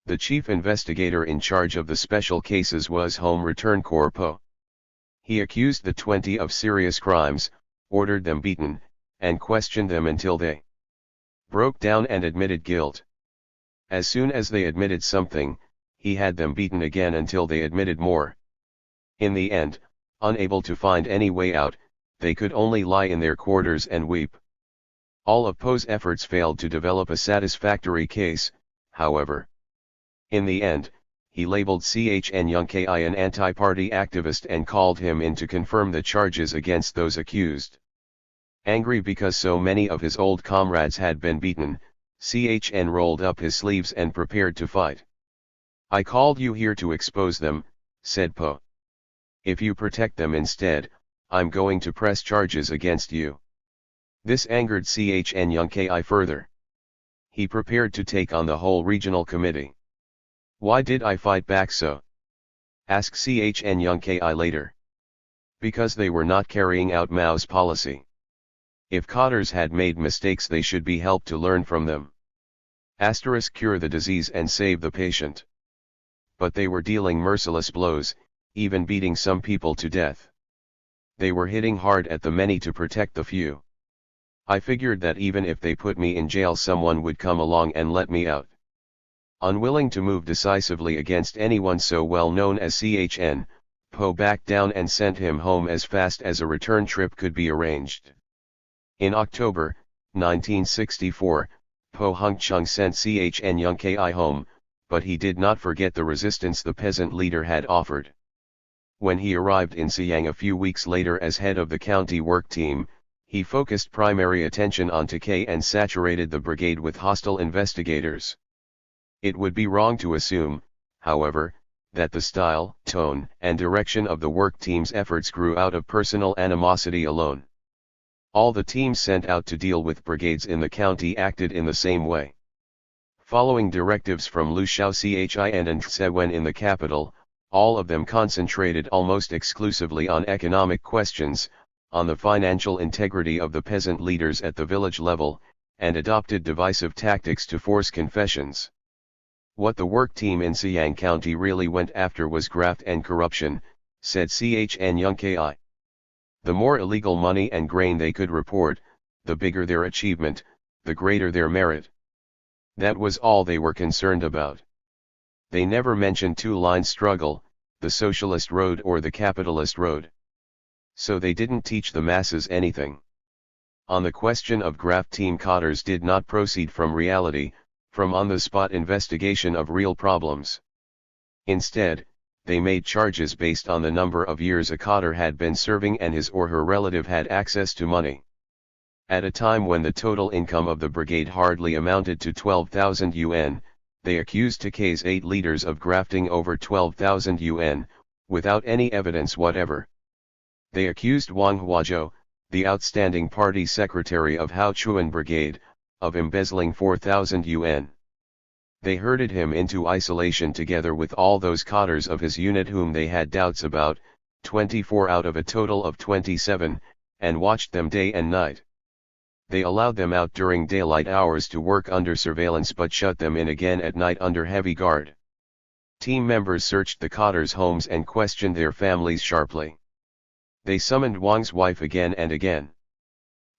The chief investigator in charge of the special cases was Home Return Corps Po. He accused the 20 of serious crimes, ordered them beaten, and questioned them until they broke down and admitted guilt. As soon as they admitted something, he had them beaten again until they admitted more. In the end, unable to find any way out, they could only lie in their quarters and weep. All of Po's efforts failed to develop a satisfactory case, however. In the end, he labeled Chen Yung Ki an anti-party activist and called him in to confirm the charges against those accused. Angry because so many of his old comrades had been beaten, Chen rolled up his sleeves and prepared to fight. "I called you here to expose them," said Po. "If you protect them instead, I'm going to press charges against you." This angered Chen Yung Ki further. He prepared to take on the whole regional committee. "Why did I fight back so?" asked Chen Yung Ki later. "Because they were not carrying out Mao's policy. If cotters had made mistakes, they should be helped to learn from them. Cure the disease and save the patient. But they were dealing merciless blows, even beating some people to death. They were hitting hard at the many to protect the few. I figured that even if they put me in jail, someone would come along and let me out." Unwilling to move decisively against anyone so well known as Chen, Po backed down and sent him home as fast as a return trip could be arranged. In October 1964, Po Hung Chung sent Chen Yung Ki home, but he did not forget the resistance the peasant leader had offered. When he arrived in Siang a few weeks later as head of the county work team, he focused primary attention on Takei and saturated the brigade with hostile investigators. It would be wrong to assume, however, that the style, tone, and direction of the work team's efforts grew out of personal animosity alone. All the teams sent out to deal with brigades in the county acted in the same way. Following directives from Liu Shaoxian and Tsewen in the capital, all of them concentrated almost exclusively on economic questions, on the financial integrity of the peasant leaders at the village level, and adopted divisive tactics to force confessions. What the work team in Siang County really went after was graft and corruption, said Chen Yongki. The more illegal money and grain they could report, the bigger their achievement, the greater their merit. That was all they were concerned about. They never mentioned two-line struggle, the socialist road or the capitalist road. So they didn't teach the masses anything. On the question of graft, team Cotters did not proceed from reality, from on-the-spot investigation of real problems. Instead, they made charges based on the number of years a Cotter had been serving and his or her relative had access to money. At a time when the total income of the brigade hardly amounted to 12,000 yuan, they accused Takei's 8 leaders of grafting over 12,000 yuan, without any evidence whatever. They accused Wang Huazhou, the outstanding party secretary of Haochuan Brigade, of embezzling 4,000 yuan. They herded him into isolation together with all those Cotters of his unit whom they had doubts about, 24 out of a total of 27, and watched them day and night. They allowed them out during daylight hours to work under surveillance but shut them in again at night under heavy guard. Team members searched the Cotters' homes and questioned their families sharply. They summoned Wang's wife again and again.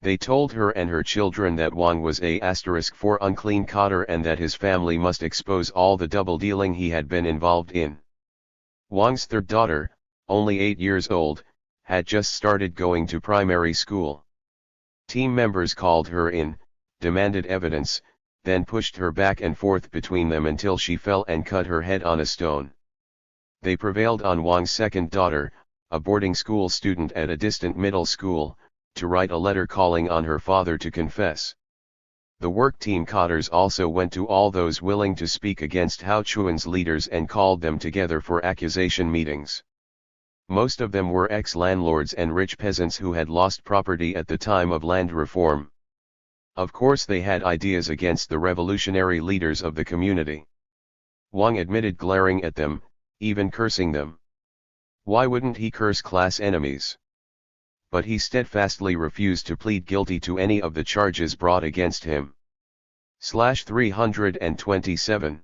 They told her and her children that Wang was *4 unclean Cotter and that his family must expose all the double-dealing he had been involved in. Wang's third daughter, only 8 years old, had just started going to primary school. Team members called her in, demanded evidence, then pushed her back and forth between them until she fell and cut her head on a stone. They prevailed on Wang's second daughter, a boarding school student at a distant middle school, to write a letter calling on her father to confess. The work team Cotters also went to all those willing to speak against Haochuan's leaders and called them together for accusation meetings. Most of them were ex-landlords and rich peasants who had lost property at the time of land reform. Of course they had ideas against the revolutionary leaders of the community. Wang admitted glaring at them, even cursing them. Why wouldn't he curse class enemies? But he steadfastly refused to plead guilty to any of the charges brought against him. 327.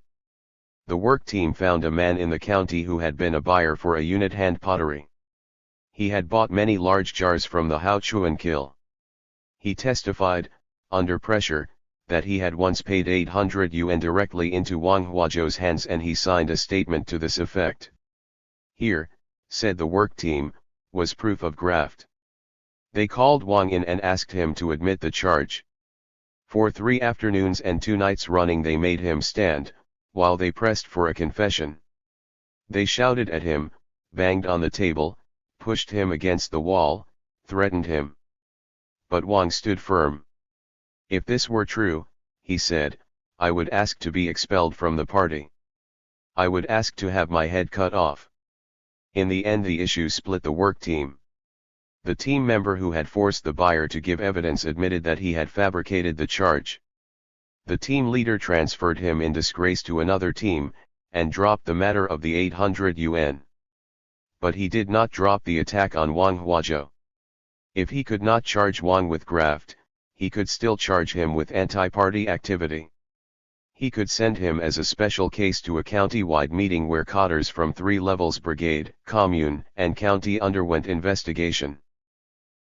The work team found a man in the county who had been a buyer for a unit hand pottery. He had bought many large jars from the Haochuan Kill. He testified, under pressure, that he had once paid 800 yuan directly into Wang Huazhou's hands and he signed a statement to this effect. Here, said the work team, was proof of graft. They called Wang in and asked him to admit the charge. For 3 afternoons and 2 nights running they made him stand, while they pressed for a confession. They shouted at him, banged on the table, pushed him against the wall, threatened him. But Wang stood firm. If this were true, he said, I would ask to be expelled from the party. I would ask to have my head cut off. In the end the issue split the work team. The team member who had forced the buyer to give evidence admitted that he had fabricated the charge. The team leader transferred him in disgrace to another team, and dropped the matter of the 800 yuan. But he did not drop the attack on Wang Huazhou. If he could not charge Wang with graft, he could still charge him with anti-party activity. He could send him as a special case to a county-wide meeting where Cotters from 3 levels brigade, commune, and county underwent investigation.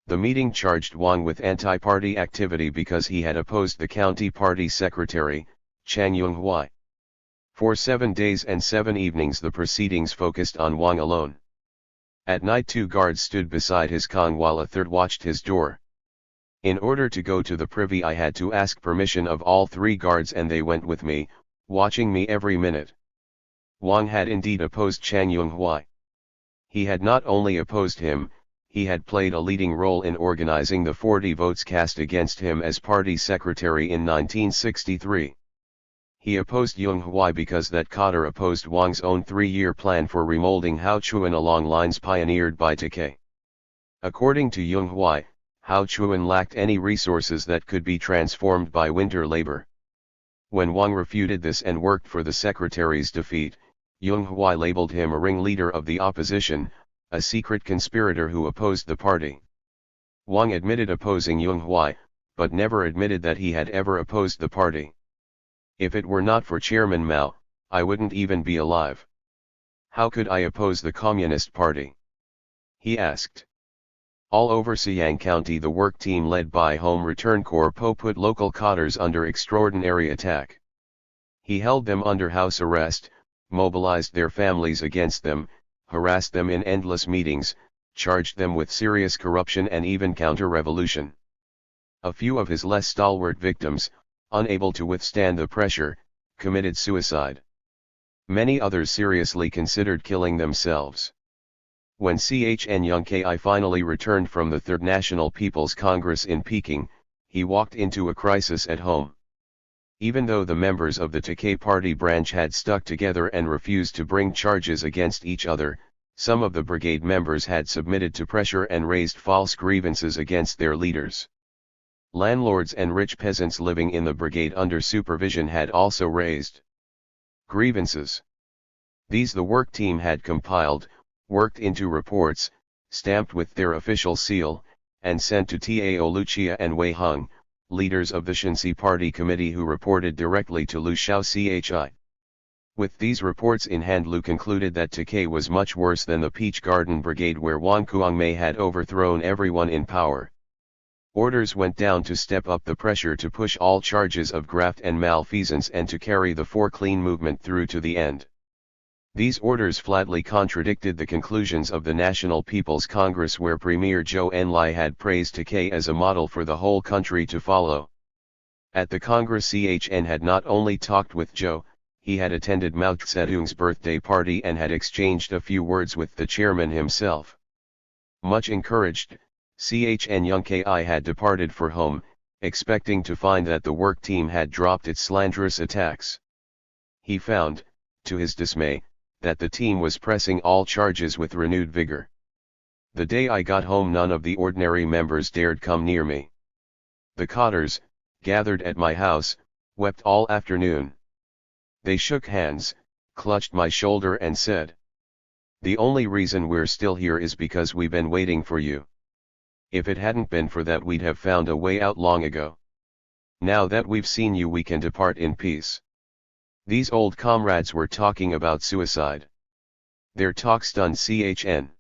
The meeting charged Wang with anti-party activity because he had opposed the county party secretary, Chang Yonghui. For 7 days and 7 evenings the proceedings focused on Wang alone. At night 2 guards stood beside his kong while a third watched his door. In order to go to the privy I had to ask permission of all 3 guards and they went with me, watching me every minute. Wang had indeed opposed Chang Yonghui. He had not only opposed him, he had played a leading role in organizing the 40 votes cast against him as party secretary in 1963. He opposed Yung Huai because that cadre opposed Wang's own 3-year plan for remolding Haochuan along lines pioneered by Takei. According to Yung Huai, Haochuan lacked any resources that could be transformed by winter labor. When Wang refuted this and worked for the secretary's defeat, Yung Huai labeled him a ringleader of the opposition, a secret conspirator who opposed the party. Wang admitted opposing Yung Huai, but never admitted that he had ever opposed the party. If it were not for Chairman Mao, I wouldn't even be alive. How could I oppose the Communist Party? He asked. All over Siang County the work team led by Home Return Corps put local cadres under extraordinary attack. He held them under house arrest, mobilized their families against them, harassed them in endless meetings, charged them with serious corruption and even counter-revolution. A few of his less stalwart victims, unable to withstand the pressure, committed suicide. Many others seriously considered killing themselves. When Chen Yongkai finally returned from the Third National People's Congress in Peking, he walked into a crisis at home. Even though the members of the Takei Party branch had stuck together and refused to bring charges against each other, some of the brigade members had submitted to pressure and raised false grievances against their leaders. Landlords and rich peasants living in the brigade under supervision had also raised grievances. These the work team had compiled, worked into reports, stamped with their official seal, and sent to Tao Lucia and Wei Hung, leaders of the Shensi Party Committee who reported directly to Lu Xiao Chi. With these reports in hand, Lu concluded that Takei was much worse than the Peach Garden Brigade where Wang Kuangmei had overthrown everyone in power. Orders went down to step up the pressure to push all charges of graft and malfeasance and to carry the Four Clean movement through to the end. These orders flatly contradicted the conclusions of the National People's Congress where Premier Zhou Enlai had praised Takei as a model for the whole country to follow. At the Congress, Chen had not only talked with Zhou, he had attended Mao Zedong's birthday party and had exchanged a few words with the chairman himself. Much encouraged, Chen Yongkai had departed for home, expecting to find that the work team had dropped its slanderous attacks. He found, to his dismay, that the team was pressing all charges with renewed vigor. The day I got home none of the ordinary members dared come near me. The cadres, gathered at my house, wept all afternoon. They shook hands, clutched my shoulder and said, "The only reason we're still here is because we've been waiting for you. If it hadn't been for that we'd have found a way out long ago. Now that we've seen you we can depart in peace." These old comrades were talking about suicide. Their talk stunned Chen.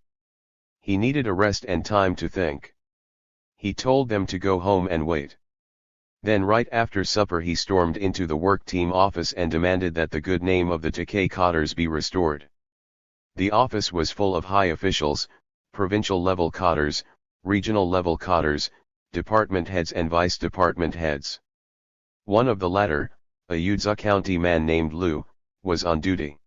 He needed a rest and time to think. He told them to go home and wait. Then right after supper he stormed into the work team office and demanded that the good name of the Takei cadres be restored. The office was full of high officials, provincial-level cadres, regional-level cadres, department heads and vice-department heads. One of the latter, a Yuzhou County man named Lu, was on duty.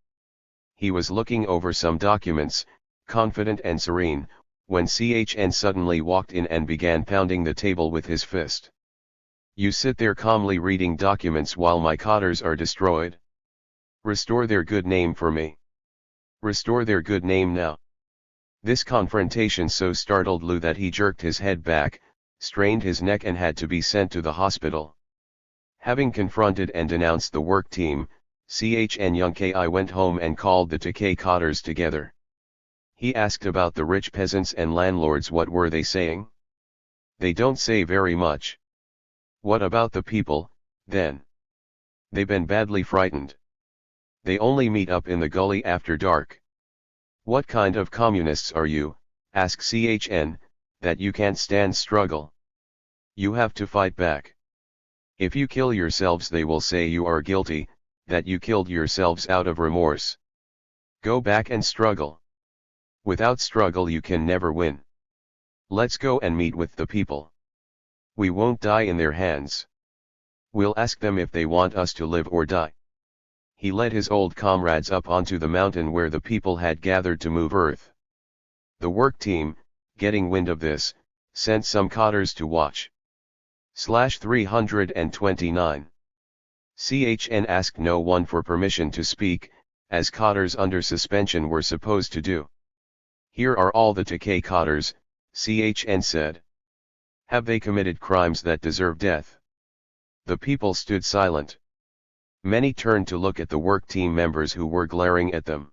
He was looking over some documents, confident and serene, when Chen suddenly walked in and began pounding the table with his fist. "You sit there calmly reading documents while my cadres are destroyed? Restore their good name for me. Restore their good name now." This confrontation so startled Lu that he jerked his head back, strained his neck and had to be sent to the hospital. Having confronted and denounced the work team, Chen Yongkai went home and called the Takei cadres together. He asked about the rich peasants and landlords. What were they saying? They don't say very much. What about the people, then? They've been badly frightened. They only meet up in the gully after dark. What kind of communists are you, asked Chen, that you can't stand struggle? You have to fight back. If you kill yourselves they will say you are guilty, that you killed yourselves out of remorse. Go back and struggle. Without struggle you can never win. Let's go and meet with the people. We won't die in their hands. We'll ask them if they want us to live or die. He led his old comrades up onto the mountain where the people had gathered to move earth. The work team, getting wind of this, sent some cadres to watch. /329 Chn asked no one for permission to speak, as cotters under suspension were supposed to do. Here are all the Takei cotters, Chn said. Have they committed crimes that deserve death? The people stood silent. Many turned to look at the work team members who were glaring at them.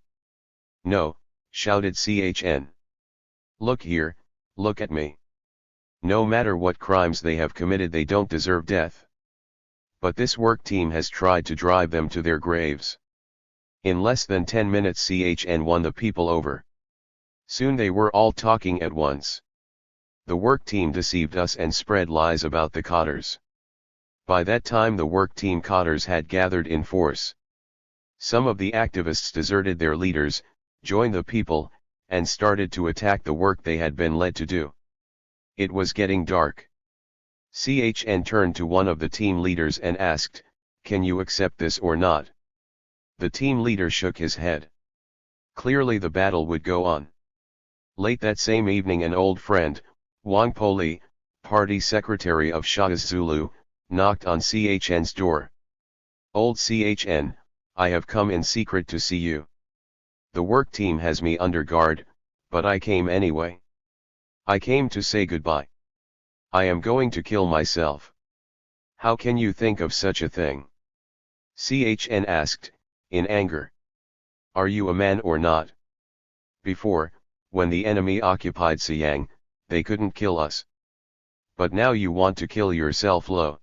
No, shouted Chn. Look here, look at me. No matter what crimes they have committed, they don't deserve death. But this work team has tried to drive them to their graves. In less than 10 minutes Chn won the people over. Soon they were all talking at once. The work team deceived us and spread lies about the cotters. By that time the work team cotters had gathered in force. Some of the activists deserted their leaders, joined the people, and started to attack the work they had been led to do. It was getting dark. Chn turned to one of the team leaders and asked, "Can you accept this or not?" The team leader shook his head. Clearly the battle would go on. Late that same evening an old friend, Wang Poli, party secretary of Shah's Zulu, knocked on Chn's door. "Old Chn, I have come in secret to see you. The work team has me under guard, but I came anyway. I came to say goodbye. I am going to kill myself." "How can you think of such a thing?" Chn asked, in anger. "Are you a man or not? Before, when the enemy occupied Siang, they couldn't kill us. But now you want to kill yourself." "Lo.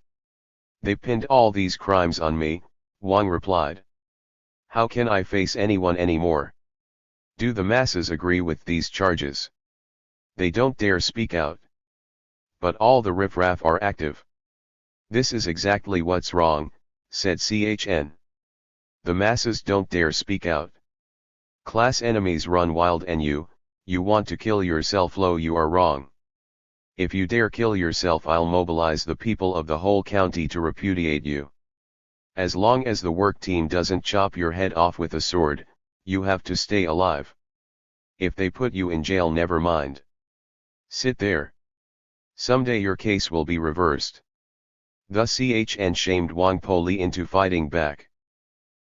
They pinned all these crimes on me," Wang replied. "How can I face anyone anymore? Do the masses agree with these charges? They don't dare speak out. But all the riffraff are active." "This is exactly what's wrong," said Chn. "The masses don't dare speak out. Class enemies run wild and you want to kill yourself. Lo, you are wrong. If you dare kill yourself, I'll mobilize the people of the whole county to repudiate you. As long as the work team doesn't chop your head off with a sword, you have to stay alive. If they put you in jail, never mind. Sit there. Someday your case will be reversed." Thus Chn shamed Wang Poli into fighting back.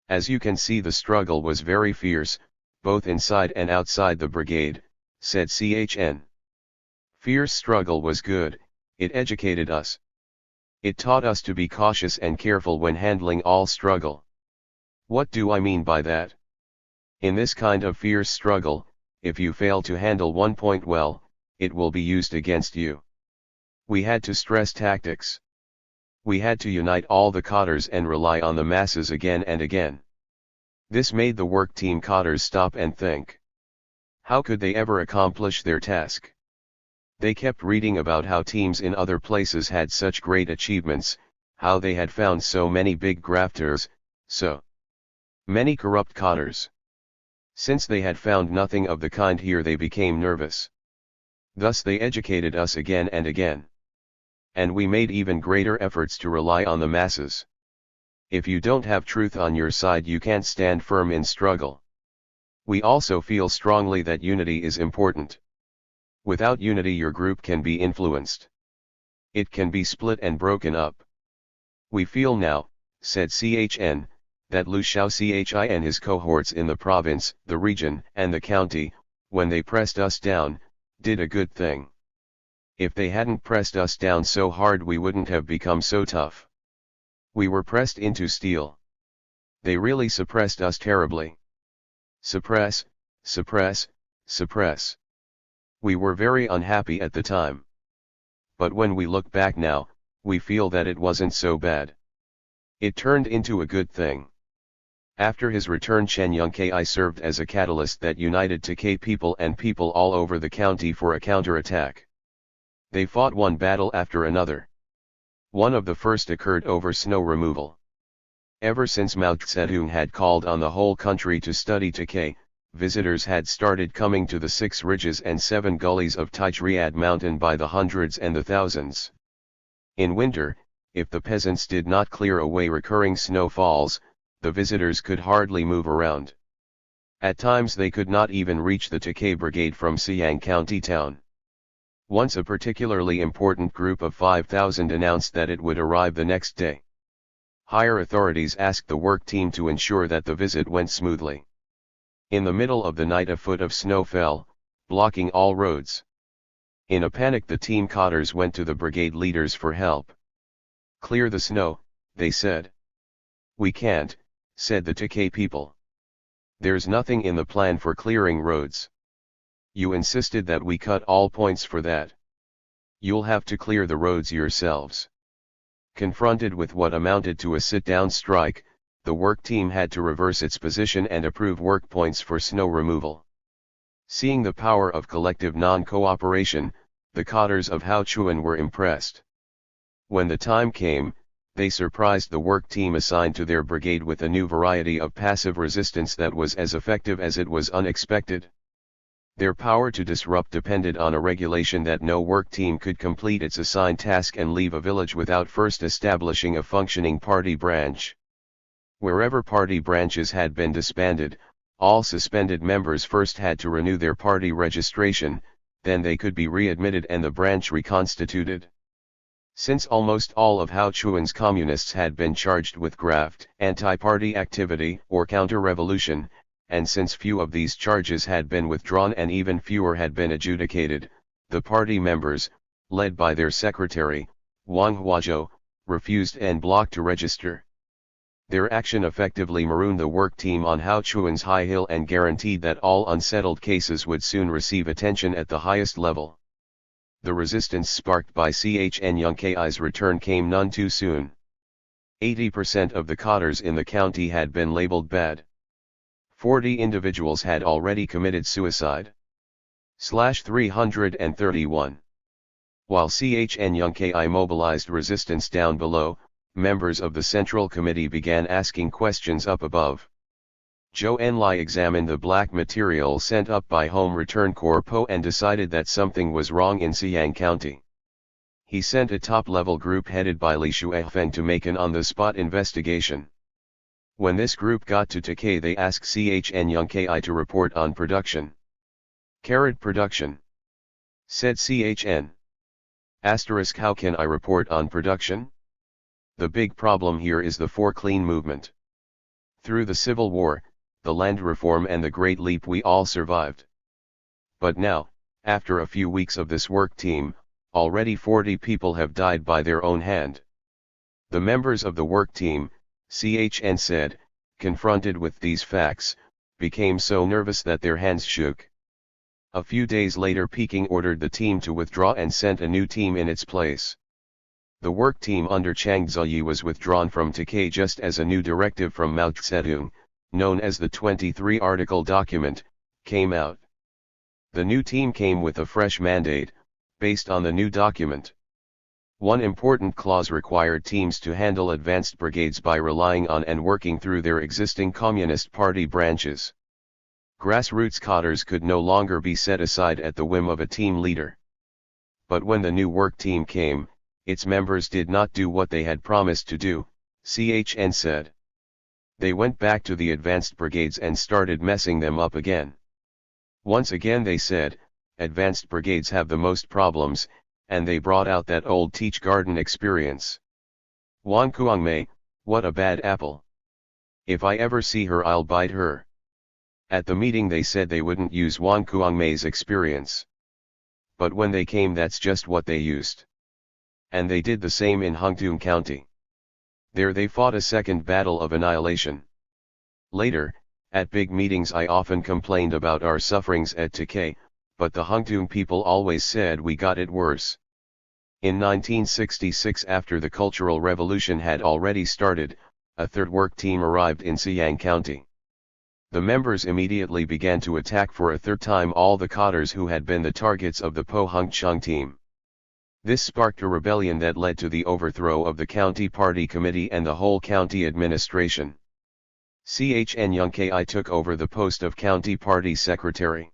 As you can see, the struggle was very fierce, both inside and outside the brigade, said Chn. Fierce struggle was good, it educated us. It taught us to be cautious and careful when handling all struggle. What do I mean by that? In this kind of fierce struggle, if you fail to handle one point well, it will be used against you. We had to stress tactics. We had to unite all the cotters and rely on the masses again and again. This made the work team cotters stop and think. How could they ever accomplish their task? They kept reading about how teams in other places had such great achievements, how they had found so many big grafters, so many corrupt cotters. Since they had found nothing of the kind here, they became nervous. Thus they educated us again and again. And we made even greater efforts to rely on the masses. If you don't have truth on your side, you can't stand firm in struggle. We also feel strongly that unity is important. Without unity, your group can be influenced. It can be split and broken up. We feel now, said Chn, that Liu Xiaochi and his cohorts in the province, the region, and the county, when they pressed us down, did a good thing. If they hadn't pressed us down so hard, we wouldn't have become so tough. We were pressed into steel. They really suppressed us terribly. Suppress, suppress, suppress. We were very unhappy at the time. But when we look back now, we feel that it wasn't so bad. It turned into a good thing. After his return, Chen Yongkai served as a catalyst that united Takei people and people all over the county for a counterattack. They fought one battle after another. One of the first occurred over snow removal. Ever since Mao Zedong had called on the whole country to study Takei, visitors had started coming to the 6 ridges and 7 gullies of Tijriad mountain by the hundreds and the thousands. In winter, if the peasants did not clear away recurring snowfalls, the visitors could hardly move around. At times they could not even reach the Takei brigade from Siang County town. Once a particularly important group of 5,000 announced that it would arrive the next day. Higher authorities asked the work team to ensure that the visit went smoothly. In the middle of the night a foot of snow fell, blocking all roads. In a panic the team cotters went to the brigade leaders for help. "Clear the snow," they said. "We can't," said the Takei people. "There's nothing in the plan for clearing roads. You insisted that we cut all points for that. You'll have to clear the roads yourselves." Confronted with what amounted to a sit-down strike, the work team had to reverse its position and approve work points for snow removal. Seeing the power of collective non-cooperation, the cotters of Haochuan were impressed. When the time came, they surprised the work team assigned to their brigade with a new variety of passive resistance that was as effective as it was unexpected. Their power to disrupt depended on a regulation that no work team could complete its assigned task and leave a village without first establishing a functioning party branch. Wherever party branches had been disbanded, all suspended members first had to renew their party registration, then they could be readmitted and the branch reconstituted. Since almost all of Haochuan's communists had been charged with graft, anti-party activity, or counter-revolution, and since few of these charges had been withdrawn and even fewer had been adjudicated, the party members, led by their secretary, Wang Huazhou, refused en bloc to register. Their action effectively marooned the work team on Haochuan's high hill and guaranteed that all unsettled cases would soon receive attention at the highest level. The resistance sparked by Chen Yongkai's return came none too soon. 80% of the cotters in the county had been labeled bad. 40 individuals had already committed suicide. 331. While Chen Yongkai mobilized resistance down below, members of the Central Committee began asking questions up above. Zhou Enlai examined the black material sent up by Home Return Corps and decided that something was wrong in Siyang County. He sent a top-level group headed by Li Shuefeng to make an on-the-spot investigation. When this group got to Takei they asked Chen Yongkai to report on production. "Carrot production," said Chen. **, how can I report on production? The big problem here is the For Clean movement. Through the Civil War, the land reform and the Great Leap we all survived. But now, after a few weeks of this work team, already 40 people have died by their own hand." The members of the work team, Chen said, confronted with these facts, became so nervous that their hands shook. A few days later Peking ordered the team to withdraw and sent a new team in its place. The work team under Chang Ziyi was withdrawn from Takei just as a new directive from Mao Zedong, known as the 23-article document, came out. The new team came with a fresh mandate, based on the new document. One important clause required teams to handle advanced brigades by relying on and working through their existing Communist Party branches. Grassroots cotters could no longer be set aside at the whim of a team leader. But when the new work team came, its members did not do what they had promised to do, Chen said. They went back to the advanced brigades and started messing them up again. Once again they said, advanced brigades have the most problems, and they brought out that old Teach Garden experience. "Wang Kuangmei, what a bad apple. If I ever see her I'll bite her." At the meeting they said they wouldn't use Wang Kuangmei's experience. But when they came that's just what they used. And they did the same in Hungtung County. There they fought a second battle of annihilation. Later, at big meetings I often complained about our sufferings at Takei, but the Hungtung people always said we got it worse. In 1966, after the Cultural Revolution had already started, a third work team arrived in Siyang County. The members immediately began to attack for a third time all the cotters who had been the targets of the Po Hungchung team. This sparked a rebellion that led to the overthrow of the county party committee and the whole county administration. Chen Yongkai took over the post of county party secretary.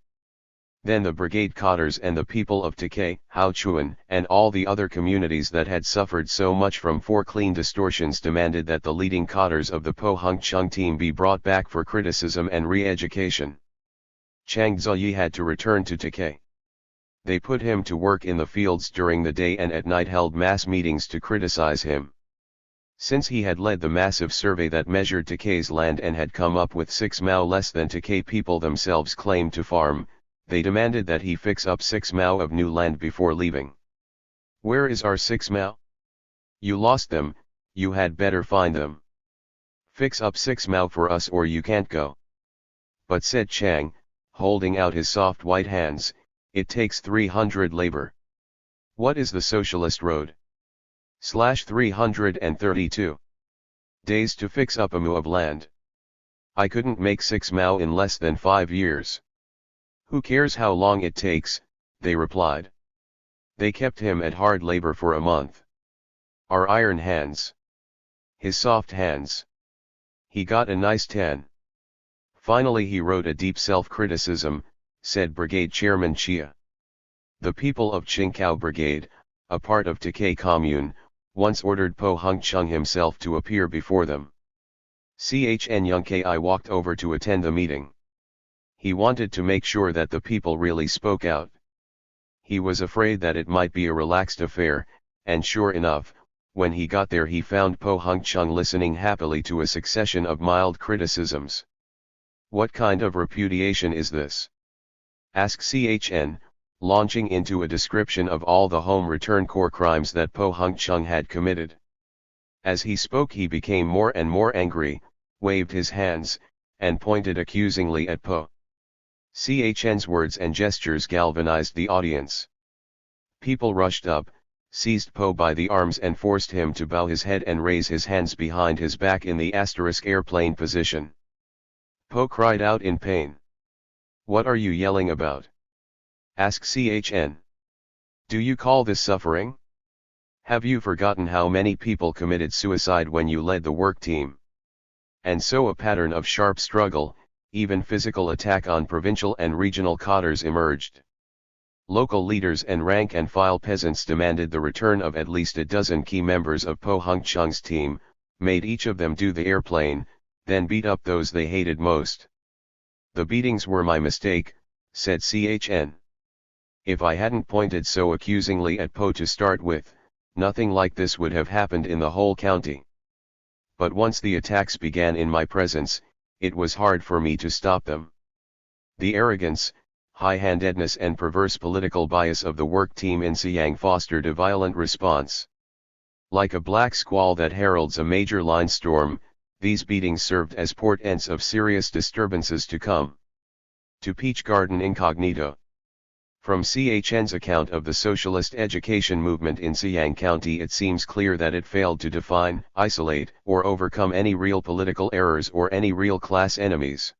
Then the brigade cotters and the people of Takei, Haochuan, and all the other communities that had suffered so much from For Clean distortions demanded that the leading cotters of the Po Hungchung team be brought back for criticism and re-education. Chang Ziyi had to return to Takei. They put him to work in the fields during the day and at night held mass meetings to criticize him. Since he had led the massive survey that measured Takei's land and had come up with 6 mao less than Takei people themselves claimed to farm, they demanded that he fix up 6 mao of new land before leaving. "Where is our 6 mao? You lost them, you had better find them. Fix up 6 mao for us or you can't go." "But," said Chang, holding out his soft white hands, "it takes 300 labor. What is the socialist road? /332 days to fix up a mu of land. I couldn't make 6 mao in less than 5 years. "Who cares how long it takes," they replied. They kept him at hard labor for a month. Our iron hands. His soft hands. He got a nice 10. Finally he wrote a deep self-criticism, said Brigade Chairman Chia. The people of Qingkao Brigade, a part of Takei Commune, once ordered Po Hung-chung himself to appear before them. Chen Yongki walked over to attend the meeting. He wanted to make sure that the people really spoke out. He was afraid that it might be a relaxed affair, and sure enough, when he got there he found Po Hung-chung listening happily to a succession of mild criticisms. "What kind of repudiation is this?" asked Chen, launching into a description of all the home return corps crimes that Po Hung-chung had committed. As he spoke he became more and more angry, waved his hands, and pointed accusingly at Po. Chen's words and gestures galvanized the audience. People rushed up, seized Po by the arms and forced him to bow his head and raise his hands behind his back in the airplane position. Po cried out in pain. "What are you yelling about?" asked Chen. "Do you call this suffering? Have you forgotten how many people committed suicide when you led the work team?" And so a pattern of sharp struggle, even physical attack on provincial and regional cadres emerged. Local leaders and rank-and-file peasants demanded the return of at least a dozen key members of Po Hung-chung's team, made each of them do the airplane, then beat up those they hated most. "The beatings were my mistake," said Chen. "If I hadn't pointed so accusingly at Po to start with, nothing like this would have happened in the whole county. But once the attacks began in my presence, it was hard for me to stop them." The arrogance, high-handedness and perverse political bias of the work team in Siang fostered a violent response. Like a black squall that heralds a major line storm, these beatings served as portents of serious disturbances to come. To Peach Garden Incognito. From Chen's account of the socialist education movement in Siang County, it seems clear that it failed to define, isolate, or overcome any real political errors or any real class enemies.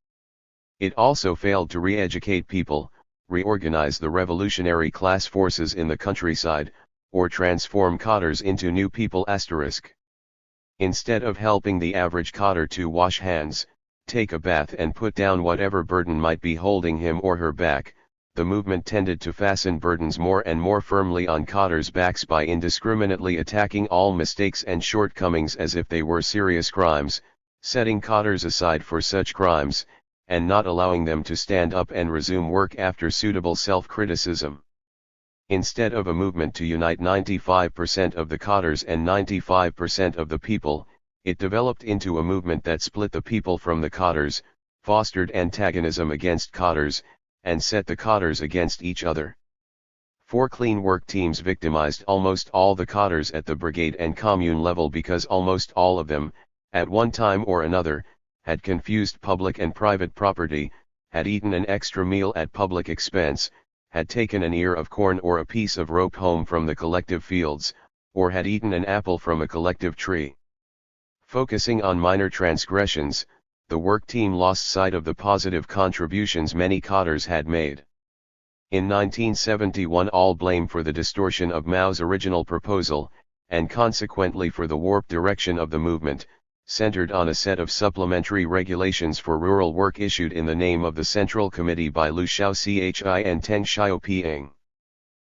It also failed to re-educate people, reorganize the revolutionary class forces in the countryside, or transform cadres into new people. Instead of helping the average cadre to wash hands, take a bath and put down whatever burden might be holding him or her back, the movement tended to fasten burdens more and more firmly on cadres' backs by indiscriminately attacking all mistakes and shortcomings as if they were serious crimes, setting cadres aside for such crimes, and not allowing them to stand up and resume work after suitable self-criticism. Instead of a movement to unite 95% of the cadres and 95% of the people, it developed into a movement that split the people from the cadres, fostered antagonism against cadres, and set the cadres against each other. 4 clean work teams victimized almost all the cadres at the brigade and commune level because almost all of them, at one time or another, had confused public and private property, had eaten an extra meal at public expense, had taken an ear of corn or a piece of rope home from the collective fields, or had eaten an apple from a collective tree. Focusing on minor transgressions, the work team lost sight of the positive contributions many cadres had made. In 1971, all blame for the distortion of Mao's original proposal, and consequently for the warped direction of the movement, centered on a set of supplementary regulations for rural work issued in the name of the Central Committee by Liu Xiao and Teng Xiaoping.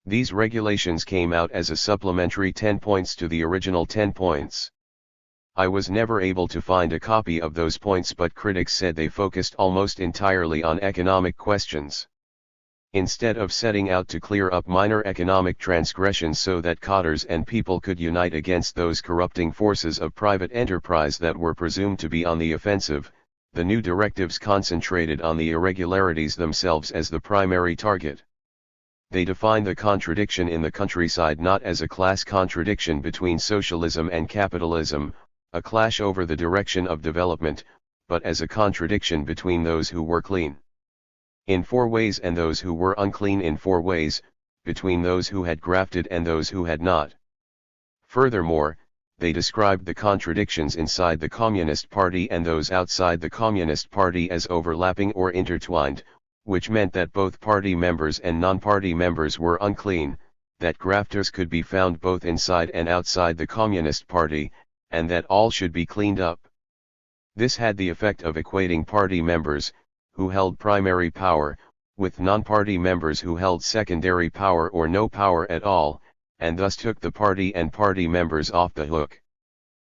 These regulations came out as a supplementary 10 points to the original 10 points. I was never able to find a copy of those points, but critics said they focused almost entirely on economic questions. Instead of setting out to clear up minor economic transgressions so that cottars and people could unite against those corrupting forces of private enterprise that were presumed to be on the offensive, the new directives concentrated on the irregularities themselves as the primary target. They defined the contradiction in the countryside not as a class contradiction between socialism and capitalism, a clash over the direction of development, but as a contradiction between those who were clean in 4 ways and those who were unclean in 4 ways, between those who had grafted and those who had not. Furthermore, they described the contradictions inside the Communist Party and those outside the Communist Party as overlapping or intertwined, which meant that both party members and non-party members were unclean, that grafters could be found both inside and outside the Communist Party, and that all should be cleaned up. This had the effect of equating party members, who held primary power, with non-party members who held secondary power or no power at all, and thus took the party and party members off the hook.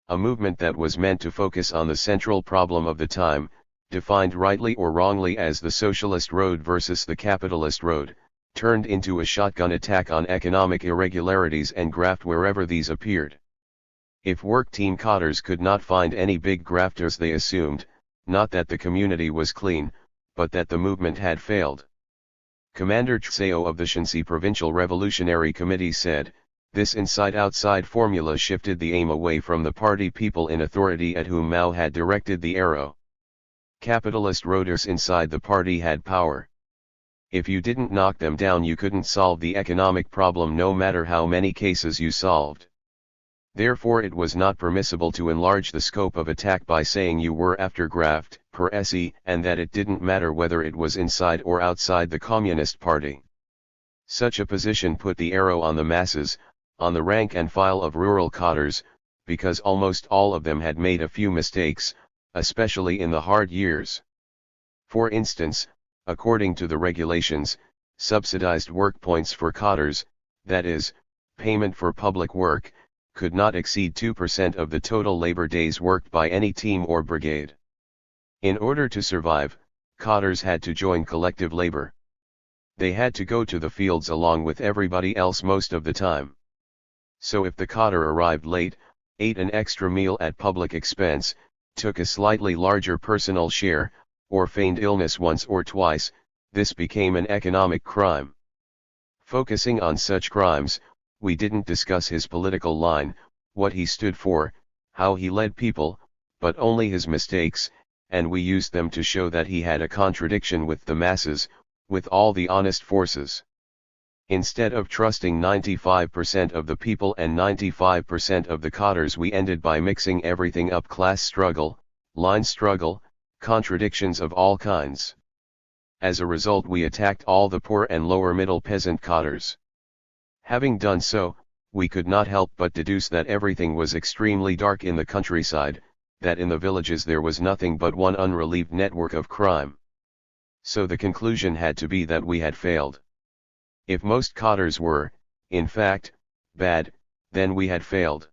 A movement that was meant to focus on the central problem of the time, defined rightly or wrongly as the socialist road versus the capitalist road, turned into a shotgun attack on economic irregularities and graft wherever these appeared. If work team cottars could not find any big grafters, they assumed, not that the community was clean, but that the movement had failed. Commander Tseo of the Shensi Provincial Revolutionary Committee said, "This inside-outside formula shifted the aim away from the party people in authority at whom Mao had directed the arrow. Capitalist roaders inside the party had power. If you didn't knock them down, you couldn't solve the economic problem no matter how many cases you solved. Therefore it was not permissible to enlarge the scope of attack by saying you were after graft, per se, and that it didn't matter whether it was inside or outside the Communist Party. Such a position put the arrow on the masses, on the rank and file of rural cottars, because almost all of them had made a few mistakes, especially in the hard years. For instance, according to the regulations, subsidized work points for cottars, that is, payment for public work, could not exceed 2% of the total labor days worked by any team or brigade. In order to survive, cottars had to join collective labor. They had to go to the fields along with everybody else most of the time. So if the cotter arrived late, ate an extra meal at public expense, took a slightly larger personal share, or feigned illness once or twice, this became an economic crime. Focusing on such crimes, we didn't discuss his political line, what he stood for, how he led people, but only his mistakes, and we used them to show that he had a contradiction with the masses, with all the honest forces. Instead of trusting 95% of the people and 95% of the cottars, we ended by mixing everything up: class struggle, line struggle, contradictions of all kinds. As a result, we attacked all the poor and lower middle peasant cottars. Having done so, we could not help but deduce that everything was extremely dark in the countryside, that in the villages there was nothing but one unrelieved network of crime. So the conclusion had to be that we had failed. If most cottars were, in fact, bad, then we had failed.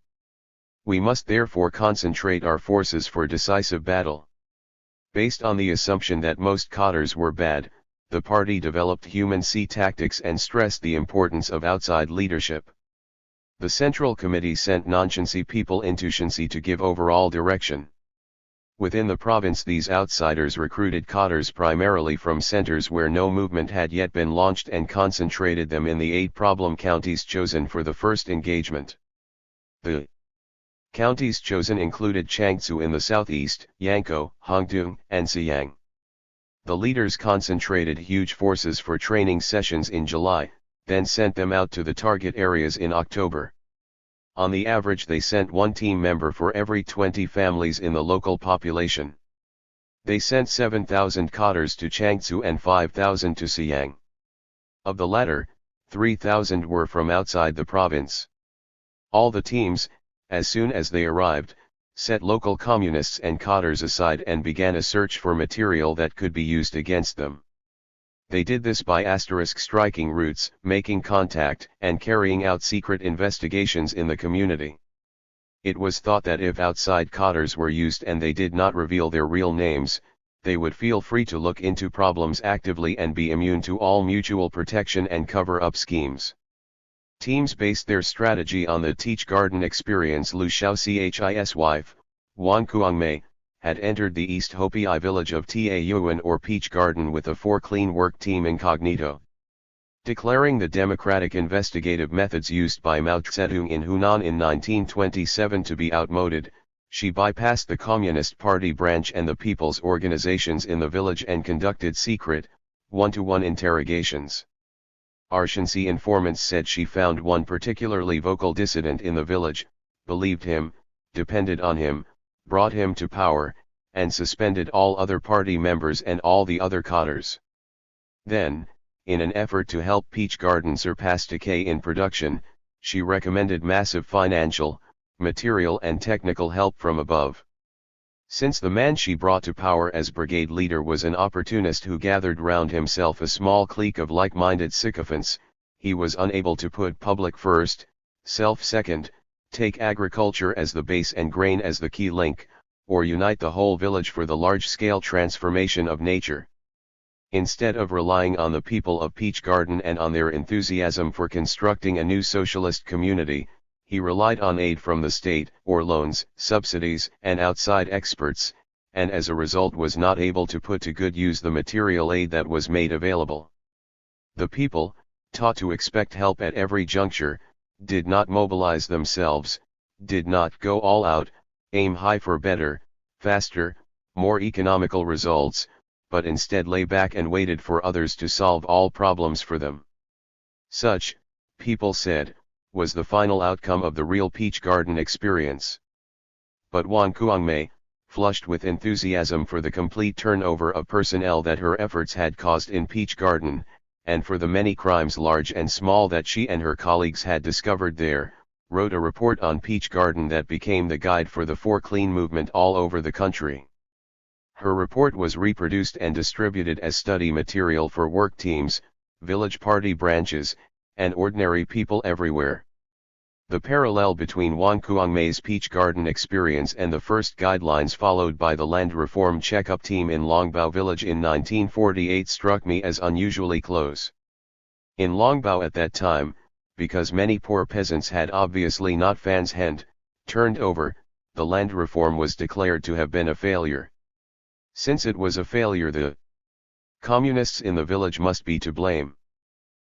We must therefore concentrate our forces for decisive battle. Based on the assumption that most cottars were bad, the party developed human-see tactics and stressed the importance of outside leadership. The Central Committee sent non-Shensi people into Shensi to give overall direction. Within the province, these outsiders recruited cottars primarily from centers where no movement had yet been launched and concentrated them in the 8 problem counties chosen for the first engagement. The counties chosen included Changzhou in the southeast, Yankou, Hangtung, and Siyang. The leaders concentrated huge forces for training sessions in July, then sent them out to the target areas in October. On the average, they sent 1 team member for every 20 families in the local population. They sent 7,000 cottars to Changzhou and 5,000 to Siyang. Of the latter, 3,000 were from outside the province. All the teams, as soon as they arrived, set local communists and cottars aside and began a search for material that could be used against them. They did this by striking routes, making contact, and carrying out secret investigations in the community. It was thought that if outside cottars were used and they did not reveal their real names, they would feel free to look into problems actively and be immune to all mutual protection and cover-up schemes. Teams based their strategy on the Teach Garden experience. Liu Xiaoxi's wife, Wan Kuangmei, had entered the East Hopi village of Taoyuan or Peach Garden with a 4 clean work team incognito. Declaring the democratic investigative methods used by Mao Zedong in Hunan in 1927 to be outmoded, she bypassed the Communist Party branch and the people's organizations in the village and conducted secret, one-to-one interrogations. Arshansi informants said she found one particularly vocal dissident in the village, believed him, depended on him, brought him to power, and suspended all other party members and all the other cadres. Then, in an effort to help Peach Garden surpass decay in production, she recommended massive financial, material and technical help from above. Since the man she brought to power as brigade leader was an opportunist who gathered round himself a small clique of like-minded sycophants, he was unable to put public first, self second, take agriculture as the base and grain as the key link, or unite the whole village for the large-scale transformation of nature. Instead of relying on the people of Peach Garden and on their enthusiasm for constructing a new socialist community, he relied on aid from the state, or loans, subsidies, and outside experts, and as a result was not able to put to good use the material aid that was made available. The people, taught to expect help at every juncture, did not mobilize themselves, did not go all out, aim high for better, faster, more economical results, but instead lay back and waited for others to solve all problems for them. Such, people said, was the final outcome of the real Peach Garden experience. But Wan Kuangmei, flushed with enthusiasm for the complete turnover of personnel that her efforts had caused in Peach Garden, and for the many crimes large and small that she and her colleagues had discovered there, wrote a report on Peach Garden that became the guide for the 4 Clean movement all over the country. Her report was reproduced and distributed as study material for work teams, village party branches, and ordinary people everywhere. The parallel between Wan Kuangmei's Peach Garden experience and the first guidelines followed by the land reform checkup team in Longbao village in 1948 struck me as unusually close. In Longbao at that time, because many poor peasants had obviously not fans hand, turned over, the land reform was declared to have been a failure. Since it was a failure, the communists in the village must be to blame.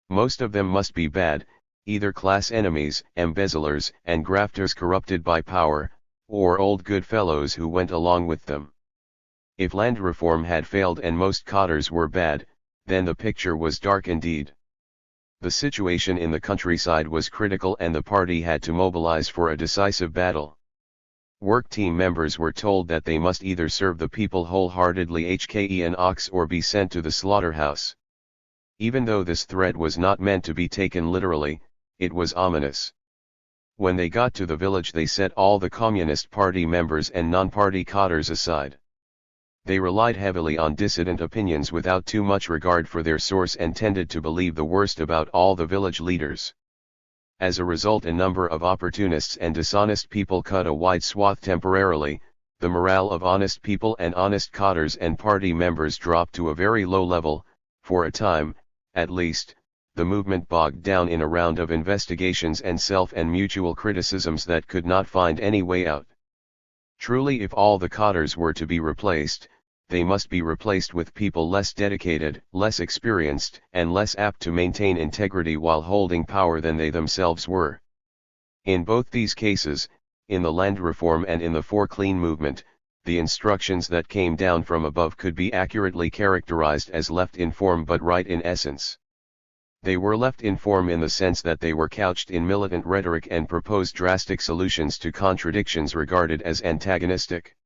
Most of them must be bad, either class enemies, embezzlers and grafters corrupted by power, or old good fellows who went along with them. If land reform had failed and most cadres were bad, then the picture was dark indeed. The situation in the countryside was critical and the party had to mobilize for a decisive battle. Work team members were told that they must either serve the people wholeheartedly hken ox or be sent to the slaughterhouse. Even though this threat was not meant to be taken literally, it was ominous. When they got to the village they set all the Communist Party members and non-party cadres aside. They relied heavily on dissident opinions without too much regard for their source and tended to believe the worst about all the village leaders. As a result, a number of opportunists and dishonest people cut a wide swath temporarily. The morale of honest people and honest cadres and party members dropped to a very low level. For a time, at least, the movement bogged down in a round of investigations and self and mutual criticisms that could not find any way out. Truly, if all the cadres were to be replaced, they must be replaced with people less dedicated, less experienced, and less apt to maintain integrity while holding power than they themselves were. In both these cases, in the land reform and in the 4 Clean movement, the instructions that came down from above could be accurately characterized as left in form but right in essence. They were left in form in the sense that they were couched in militant rhetoric and proposed drastic solutions to contradictions regarded as antagonistic.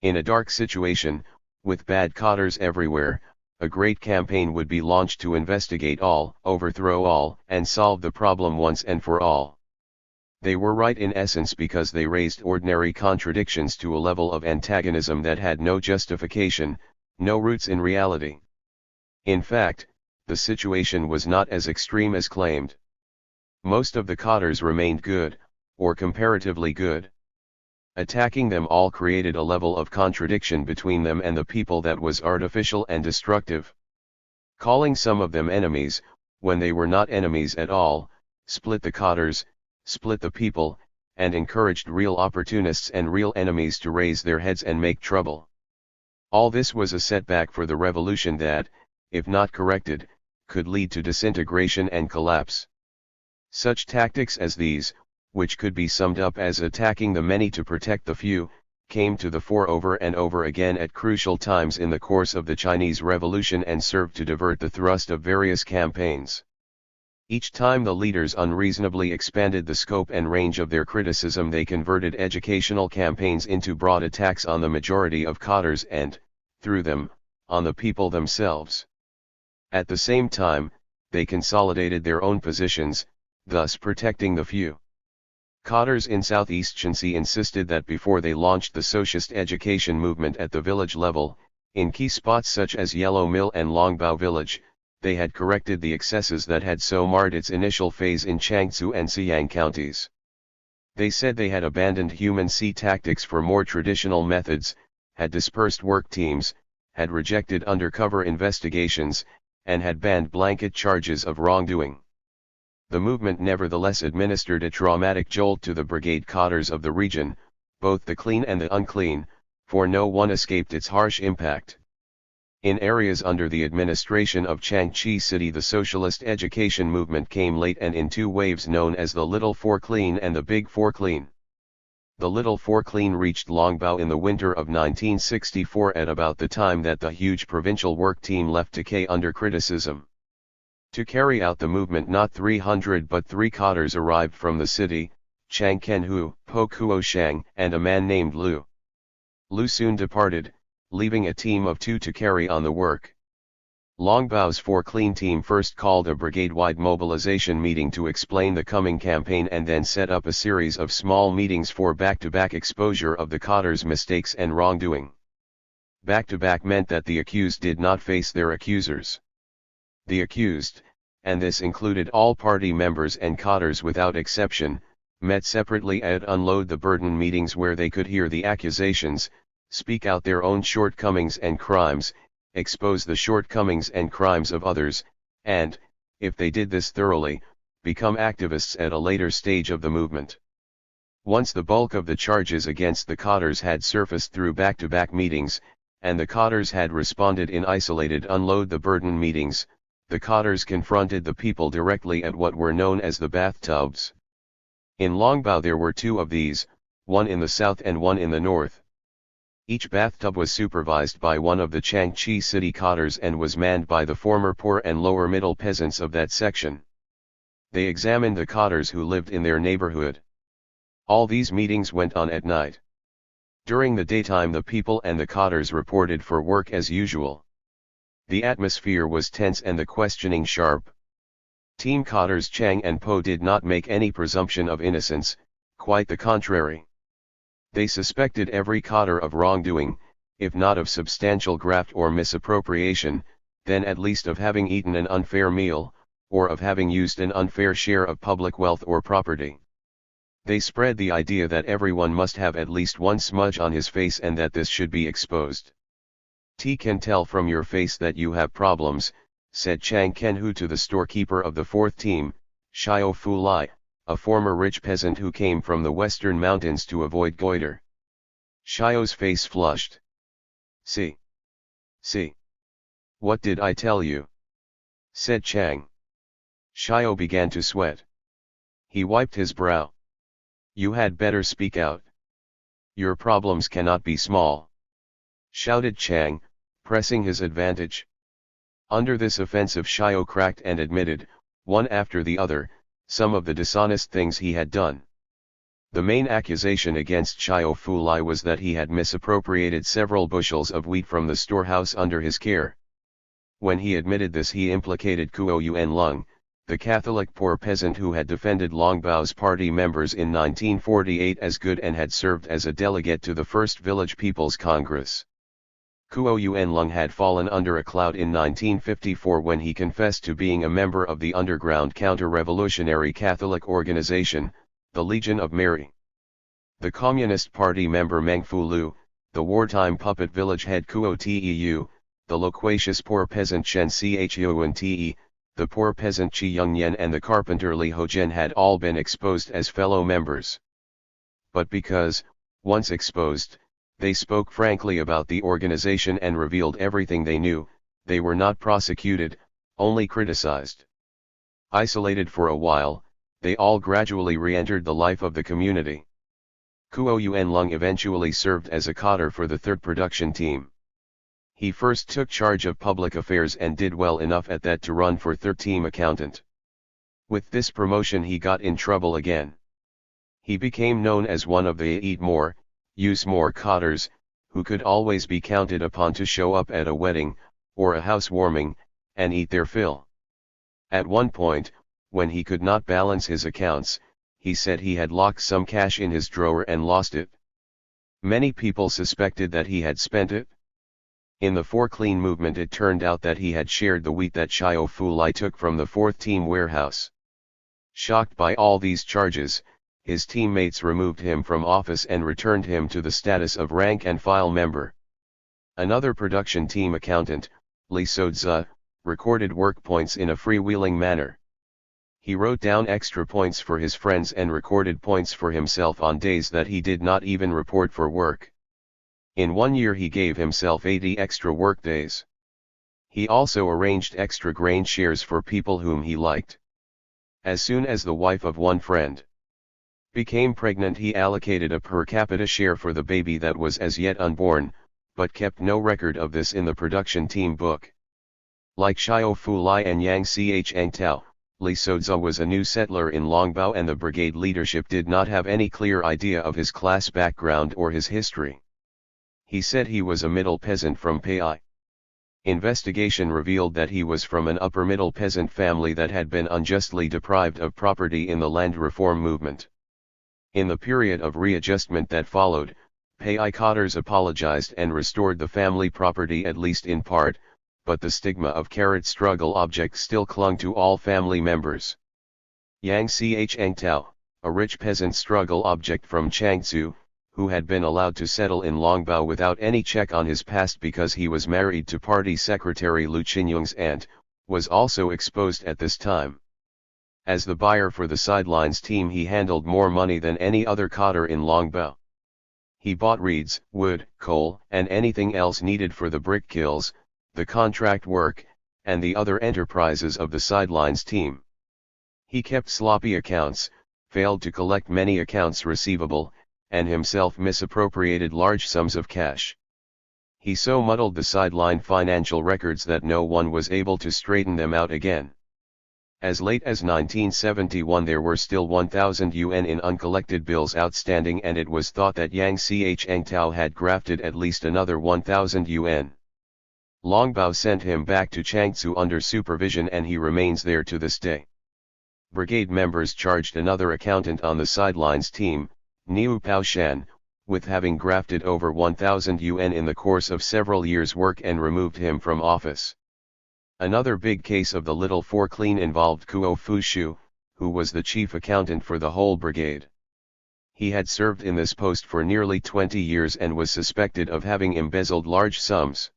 In a dark situation, with bad cadres everywhere, a great campaign would be launched to investigate all, overthrow all, and solve the problem once and for all. They were right in essence because they raised ordinary contradictions to a level of antagonism that had no justification, no roots in reality. In fact, the situation was not as extreme as claimed. Most of the cadres remained good, or comparatively good. Attacking them all created a level of contradiction between them and the people that was artificial and destructive. Calling some of them enemies, when they were not enemies at all, split the Khatars, split the people, and encouraged real opportunists and real enemies to raise their heads and make trouble. All this was a setback for the revolution that, if not corrected, could lead to disintegration and collapse. Such tactics as these, which could be summed up as attacking the many to protect the few, came to the fore over and over again at crucial times in the course of the Chinese Revolution and served to divert the thrust of various campaigns. Each time the leaders unreasonably expanded the scope and range of their criticism, they converted educational campaigns into broad attacks on the majority of Khatars and, through them, on the people themselves. At the same time, they consolidated their own positions, thus protecting the few. Khatars in Southeast Shanxi insisted that before they launched the socialist education movement at the village level, in key spots such as Yellow Mill and Longbao village, they had corrected the excesses that had so marred its initial phase in Jiangsu and Xiyang counties. They said they had abandoned human-see tactics for more traditional methods, had dispersed work teams, had rejected undercover investigations, and had banned blanket charges of wrongdoing. The movement nevertheless administered a traumatic jolt to the brigade Khatars of the region, both the clean and the unclean, for no one escaped its harsh impact. In areas under the administration of Changchi City, the socialist education movement came late and in two waves known as the Little Four Clean and the Big Four Clean. The Little Four Clean reached Longbao in the winter of 1964 at about the time that the huge provincial work team left decay under criticism. To carry out the movement, not 300 but 3 Khatars arrived from the city, Chang Kenhu, Po Kuo Shang, and a man named Lu. Lu soon departed, leaving a team of 2 to carry on the work. Longbao's Four Clean team first called a brigade-wide mobilization meeting to explain the coming campaign and then set up a series of small meetings for back-to-back exposure of the Khatars' mistakes and wrongdoing. Back-to-back meant that the accused did not face their accusers. The accused, and this included all party members and Khatars without exception, met separately at Unload the Burden meetings where they could hear the accusations, speak out their own shortcomings and crimes, expose the shortcomings and crimes of others, and, if they did this thoroughly, become activists at a later stage of the movement. Once the bulk of the charges against the Khatars had surfaced through back-to-back meetings, and the Khatars had responded in isolated Unload the Burden meetings, the Khatars confronted the people directly at what were known as the bathtubs. In Longbao there were 2 of these, one in the south and one in the north. Each bathtub was supervised by one of the Changchi City Khatars and was manned by the former poor and lower middle peasants of that section. They examined the Khatars who lived in their neighborhood. All these meetings went on at night. During the daytime the people and the Khatars reported for work as usual. The atmosphere was tense and the questioning sharp. Team Khatars Chang and Po did not make any presumption of innocence, quite the contrary. They suspected every Khatar of wrongdoing, if not of substantial graft or misappropriation, then at least of having eaten an unfair meal, or of having used an unfair share of public wealth or property. They spread the idea that everyone must have at least one smudge on his face and that this should be exposed. "T can tell from your face that you have problems," said Chang Kenhu to the storekeeper of the 4th team, Xiao Fulai, a former rich peasant who came from the western mountains to avoid goiter. Xiao's face flushed. See. What did I tell you?" said Chang. Xiao began to sweat. He wiped his brow. "You had better speak out. Your problems cannot be small," shouted Chang, pressing his advantage. Under this offensive Xiao cracked and admitted, one after the other, some of the dishonest things he had done. The main accusation against Xiao Fulai was that he had misappropriated several bushels of wheat from the storehouse under his care. When he admitted this he implicated Kuo Yuanlong, the Catholic poor peasant who had defended Longbao's party members in 1948 as good and had served as a delegate to the First Village People's Congress. Kuo Yuanlong had fallen under a cloud in 1954 when he confessed to being a member of the underground counter-revolutionary Catholic organization, the Legion of Mary. The Communist Party member Meng Fulu, the wartime puppet village head Kuo Teu, the loquacious poor peasant Shen Chuan Te, the poor peasant Chi Youngyen and the carpenter Li Hojian had all been exposed as fellow members. But because, once exposed, they spoke frankly about the organization and revealed everything they knew, they were not prosecuted, only criticized. Isolated for a while, they all gradually re-entered the life of the community. Kuo Yuan Lung eventually served as a cadre for the third production team. He first took charge of public affairs and did well enough at that to run for third team accountant. With this promotion he got in trouble again. He became known as one of the eat more, use more cadres, who could always be counted upon to show up at a wedding, or a housewarming, and eat their fill. At one point, when he could not balance his accounts, he said he had locked some cash in his drawer and lost it. Many people suspected that he had spent it. In the For Clean movement it turned out that he had shared the wheat that Xiao Fulai took from the fourth team warehouse. Shocked by all these charges, his teammates removed him from office and returned him to the status of rank and file member. Another production team accountant, Li Sodza, recorded work points in a freewheeling manner. He wrote down extra points for his friends and recorded points for himself on days that he did not even report for work. In 1 year he gave himself 80 extra work days. He also arranged extra grain shares for people whom he liked. As soon as the wife of one friend became pregnant, he allocated a per capita share for the baby that was as yet unborn, but kept no record of this in the production team book. Like Xiao Fulai and Yang Chang Tao, Li Sodza was a new settler in Longbao and the brigade leadership did not have any clear idea of his class background or his history. He said he was a middle peasant from Pai. Investigation revealed that he was from an upper-middle peasant family that had been unjustly deprived of property in the land reform movement. In the period of readjustment that followed, Pai cadres apologized and restored the family property at least in part, but the stigma of struggle object still clung to all family members. Yang Chang Tao, a rich peasant struggle object from Changzhou, who had been allowed to settle in Longbao without any check on his past because he was married to party secretary Lu Qinyong's aunt, was also exposed at this time. As the buyer for the sidelines team he handled more money than any other cadre in Longbao. He bought reeds, wood, coal, and anything else needed for the brick kilns, the contract work, and the other enterprises of the sidelines team. He kept sloppy accounts, failed to collect many accounts receivable, and himself misappropriated large sums of cash. He so muddled the sideline financial records that no one was able to straighten them out again. As late as 1971 there were still 1,000 yuan in uncollected bills outstanding and it was thought that Yang Chang Tao had grafted at least another 1,000 yuan. Longbao sent him back to Changzhou under supervision and he remains there to this day. Brigade members charged another accountant on the sidelines team, Niu Paoshan, with having grafted over 1,000 yuan in the course of several years' work and removed him from office. Another big case of the Little For Clean involved Kuo Fushu, who was the chief accountant for the whole brigade. He had served in this post for nearly 20 years and was suspected of having embezzled large sums.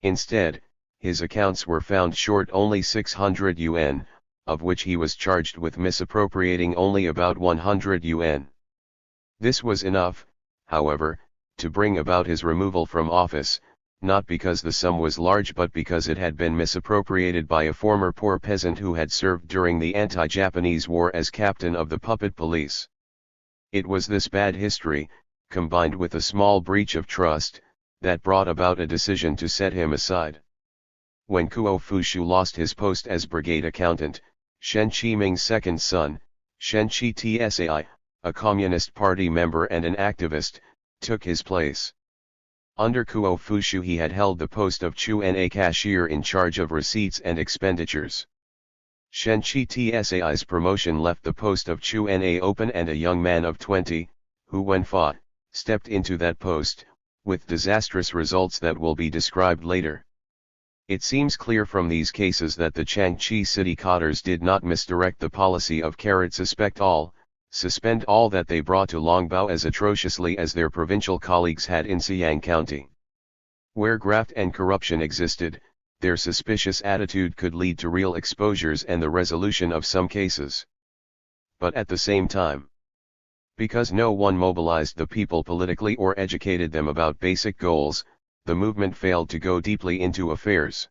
Instead, his accounts were found short only 600 yuan, of which he was charged with misappropriating only about 100 yuan. This was enough, however, to bring about his removal from office, not because the sum was large but because it had been misappropriated by a former poor peasant who had served during the anti-Japanese war as captain of the puppet police. It was this bad history, combined with a small breach of trust, that brought about a decision to set him aside. When Kuo Fushu lost his post as brigade accountant, Shen Qiming's second son, Shen Qi Tsai, a Communist Party member and an activist, took his place. Under Kuo Fushu he had held the post of Chuan cashier in charge of receipts and expenditures. Shen Qi Tsai's promotion left the post of Chuan open and a young man of 20, who when fought, stepped into that post, with disastrous results that will be described later. It seems clear from these cases that the Changchi city cadres did not misdirect the policy of suspect all, suspend all that they brought to Longbao as atrociously as their provincial colleagues had in Siang County. Where graft and corruption existed, their suspicious attitude could lead to real exposures and the resolution of some cases. But at the same time, because no one mobilized the people politically or educated them about basic goals, the movement failed to go deeply into affairs.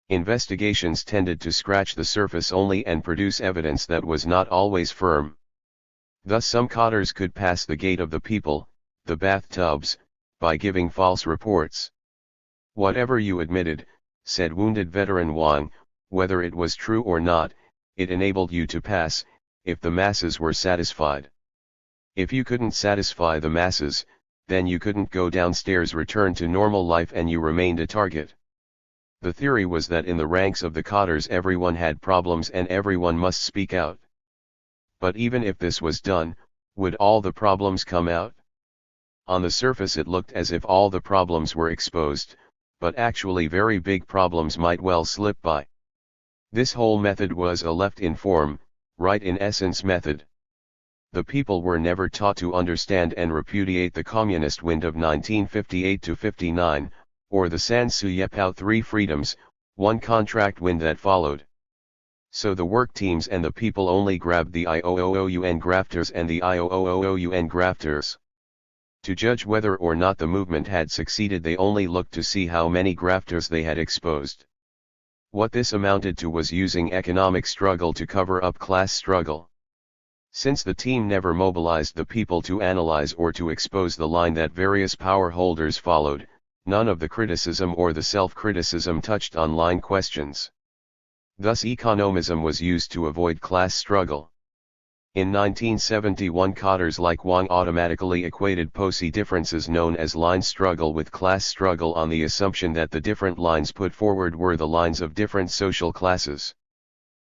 Investigations tended to scratch the surface only and produce evidence that was not always firm. Thus some cotters could pass the gate of the people, the bathtubs, by giving false reports. Whatever you admitted, said wounded veteran Wang, whether it was true or not, it enabled you to pass, if the masses were satisfied. If you couldn't satisfy the masses, then you couldn't go downstairs, return to normal life, and you remained a target. The theory was that in the ranks of the cotters everyone had problems and everyone must speak out. But even if this was done, would all the problems come out? On the surface it looked as if all the problems were exposed, but actually very big problems might well slip by. This whole method was a left in form, right in essence method. The people were never taught to understand and repudiate the communist wind of 1958-59, or the San Suyepao Three Freedoms, One Contract wind that followed. So the work teams and the people only grabbed the IOOUN grafters and the IOOUN grafters. To judge whether or not the movement had succeeded, they only looked to see how many grafters they had exposed. What this amounted to was using economic struggle to cover up class struggle. Since the team never mobilized the people to analyze or to expose the line that various power holders followed, none of the criticism or the self-criticism touched on line questions. Thus economism was used to avoid class struggle. In 1971 cotters like Wang automatically equated POSI differences known as line struggle with class struggle on the assumption that the different lines put forward were the lines of different social classes.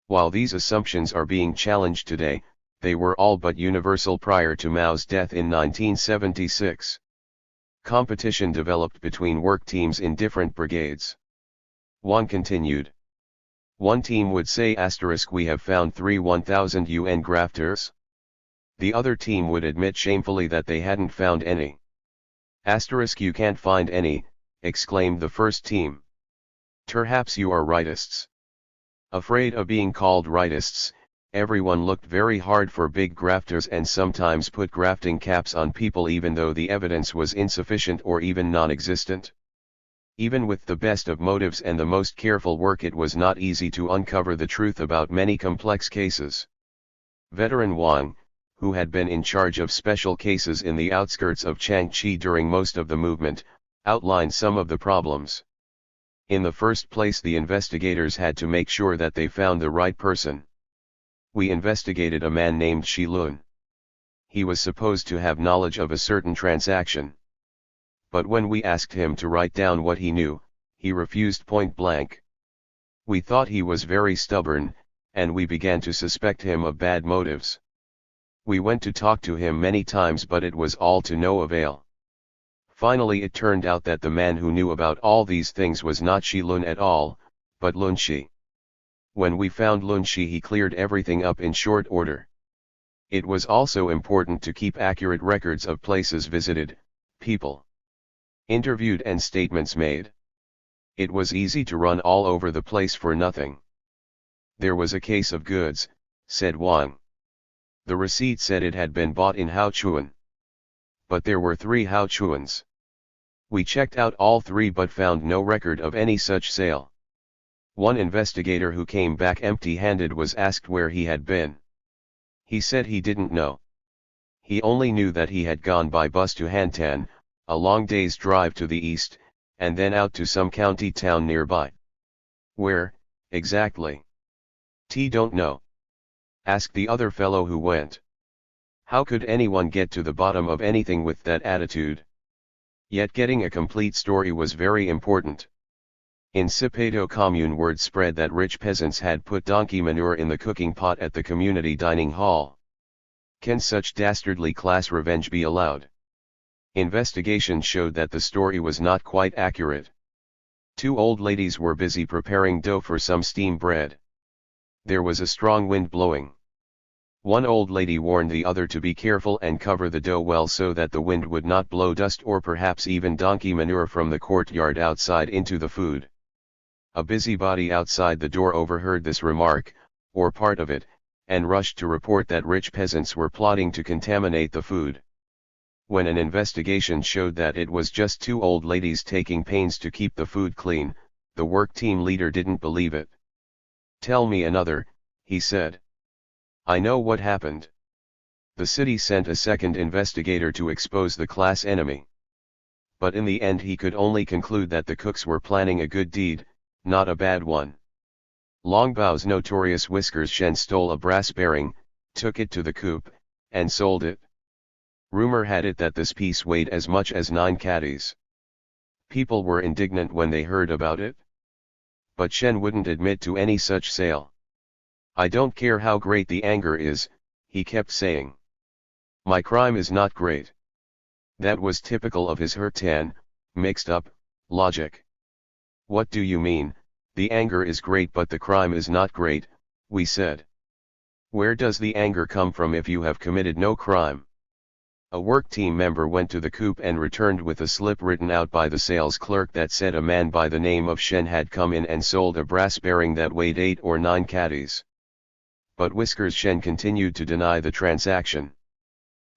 While these assumptions are being challenged today, they were all but universal prior to Mao's death in 1976. Competition developed between work teams in different brigades. Wang continued. One team would say *, we have found 1,000 UN grafters. The other team would admit shamefully that they hadn't found any. *, you can't find any, exclaimed the first team. Perhaps you are rightists. Afraid of being called rightists, everyone looked very hard for big grafters and sometimes put grafting caps on people even though the evidence was insufficient or even non-existent. Even with the best of motives and the most careful work, it was not easy to uncover the truth about many complex cases. Veteran Wang, who had been in charge of special cases in the outskirts of Changchi during most of the movement, outlined some of the problems. In the first place, the investigators had to make sure that they found the right person. We investigated a man named Shi Lun. He was supposed to have knowledge of a certain transaction. But when we asked him to write down what he knew, he refused point blank. We thought he was very stubborn, and we began to suspect him of bad motives. We went to talk to him many times, but it was all to no avail. Finally it turned out that the man who knew about all these things was not Shi Lun at all, but Lun Shi. When we found Lun Shi, he cleared everything up in short order. It was also important to keep accurate records of places visited, people interviewed and statements made. It was easy to run all over the place for nothing. There was a case of goods, said Wang. The receipt said it had been bought in Haochuan. But there were 3 Haochuans. We checked out all 3 but found no record of any such sale. One investigator who came back empty-handed was asked where he had been. He said he didn't know. He only knew that he had gone by bus to Hinton, a long day's drive to the east, and then out to some county town nearby. Where, exactly? Don't know. Asked the other fellow who went. How could anyone get to the bottom of anything with that attitude? Yet getting a complete story was very important. In Sipato commune, word spread that rich peasants had put donkey manure in the cooking pot at the community dining hall. Can such dastardly class revenge be allowed? Investigation showed that the story was not quite accurate. 2 old ladies were busy preparing dough for some steam bread. There was a strong wind blowing. One old lady warned the other to be careful and cover the dough well so that the wind would not blow dust or perhaps even donkey manure from the courtyard outside into the food. A busybody outside the door overheard this remark, or part of it, and rushed to report that rich peasants were plotting to contaminate the food. When an investigation showed that it was just two old ladies taking pains to keep the food clean, the work team leader didn't believe it. "Tell me another," he said. "I know what happened." The city sent a second investigator to expose the class enemy. But in the end he could only conclude that the cooks were planning a good deed, not a bad one. Longbao's notorious Whiskers Shen stole a brass bearing, took it to the coop, and sold it. Rumor had it that this piece weighed as much as 9 caddies. People were indignant when they heard about it. But Shen wouldn't admit to any such sale. "I don't care how great the anger is," he kept saying. "My crime is not great." That was typical of his Hinton, mixed up, logic. "What do you mean, the anger is great but the crime is not great?" we said. "Where does the anger come from if you have committed no crime?" A work team member went to the coop and returned with a slip written out by the sales clerk that said a man by the name of Shen had come in and sold a brass bearing that weighed 8 or 9 caddies. But Whiskers Shen continued to deny the transaction.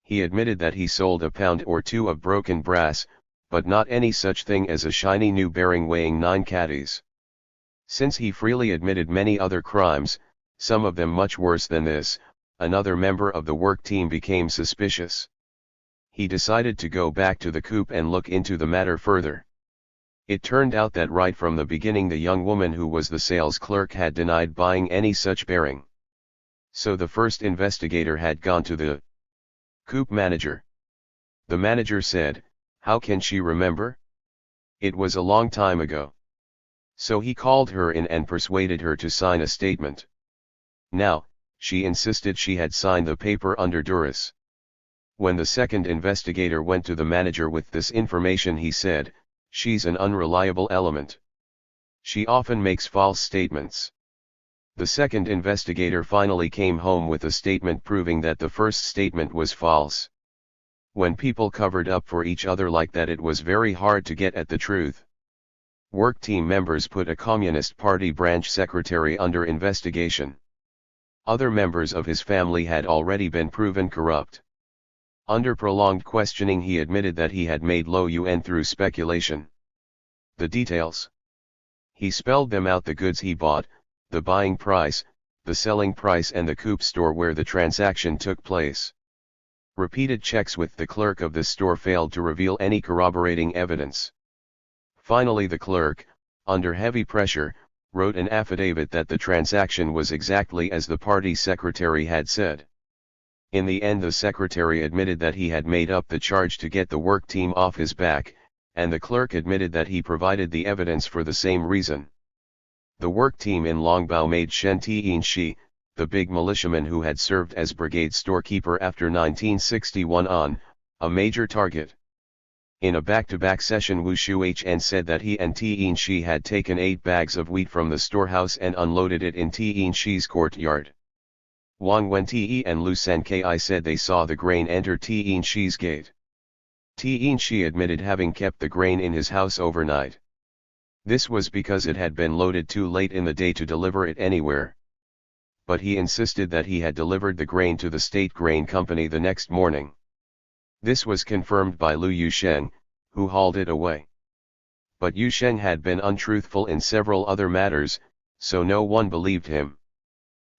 He admitted that he sold a pound or 2 of broken brass, but not any such thing as a shiny new bearing weighing 9 caddies. Since he freely admitted many other crimes, some of them much worse than this, another member of the work team became suspicious. He decided to go back to the coop and look into the matter further. It turned out that right from the beginning the young woman who was the sales clerk had denied buying any such bearing. So the first investigator had gone to the coop manager. The manager said, "How can she remember? It was a long time ago." So he called her in and persuaded her to sign a statement. Now, she insisted she had signed the paper under duress. When the second investigator went to the manager with this information he said, "She's an unreliable element. She often makes false statements." The second investigator finally came home with a statement proving that the first statement was false. When people covered up for each other like that, it was very hard to get at the truth. Work team members put a Communist Party branch secretary under investigation. Other members of his family had already been proven corrupt. Under prolonged questioning he admitted that he had made low yuan through speculation. The details. He spelled them out: the goods he bought, the buying price, the selling price, and the coop store where the transaction took place. Repeated checks with the clerk of the store failed to reveal any corroborating evidence. Finally the clerk, under heavy pressure, wrote an affidavit that the transaction was exactly as the party secretary had said. In the end the secretary admitted that he had made up the charge to get the work team off his back, and the clerk admitted that he provided the evidence for the same reason. The work team in Longbao made Shen Tianxi, the big militiaman who had served as brigade storekeeper after 1961 a major target. In a back-to-back session Wu Shuchen said that he and Tianxi had taken 8 bags of wheat from the storehouse and unloaded it in Tianxi's courtyard. Wang Wenti and Lu Sankai said they saw the grain enter Tianxi's gate. Tianxi admitted having kept the grain in his house overnight. This was because it had been loaded too late in the day to deliver it anywhere. But he insisted that he had delivered the grain to the State Grain Company the next morning. This was confirmed by Lu Yusheng, who hauled it away. But Yusheng had been untruthful in several other matters, so no one believed him.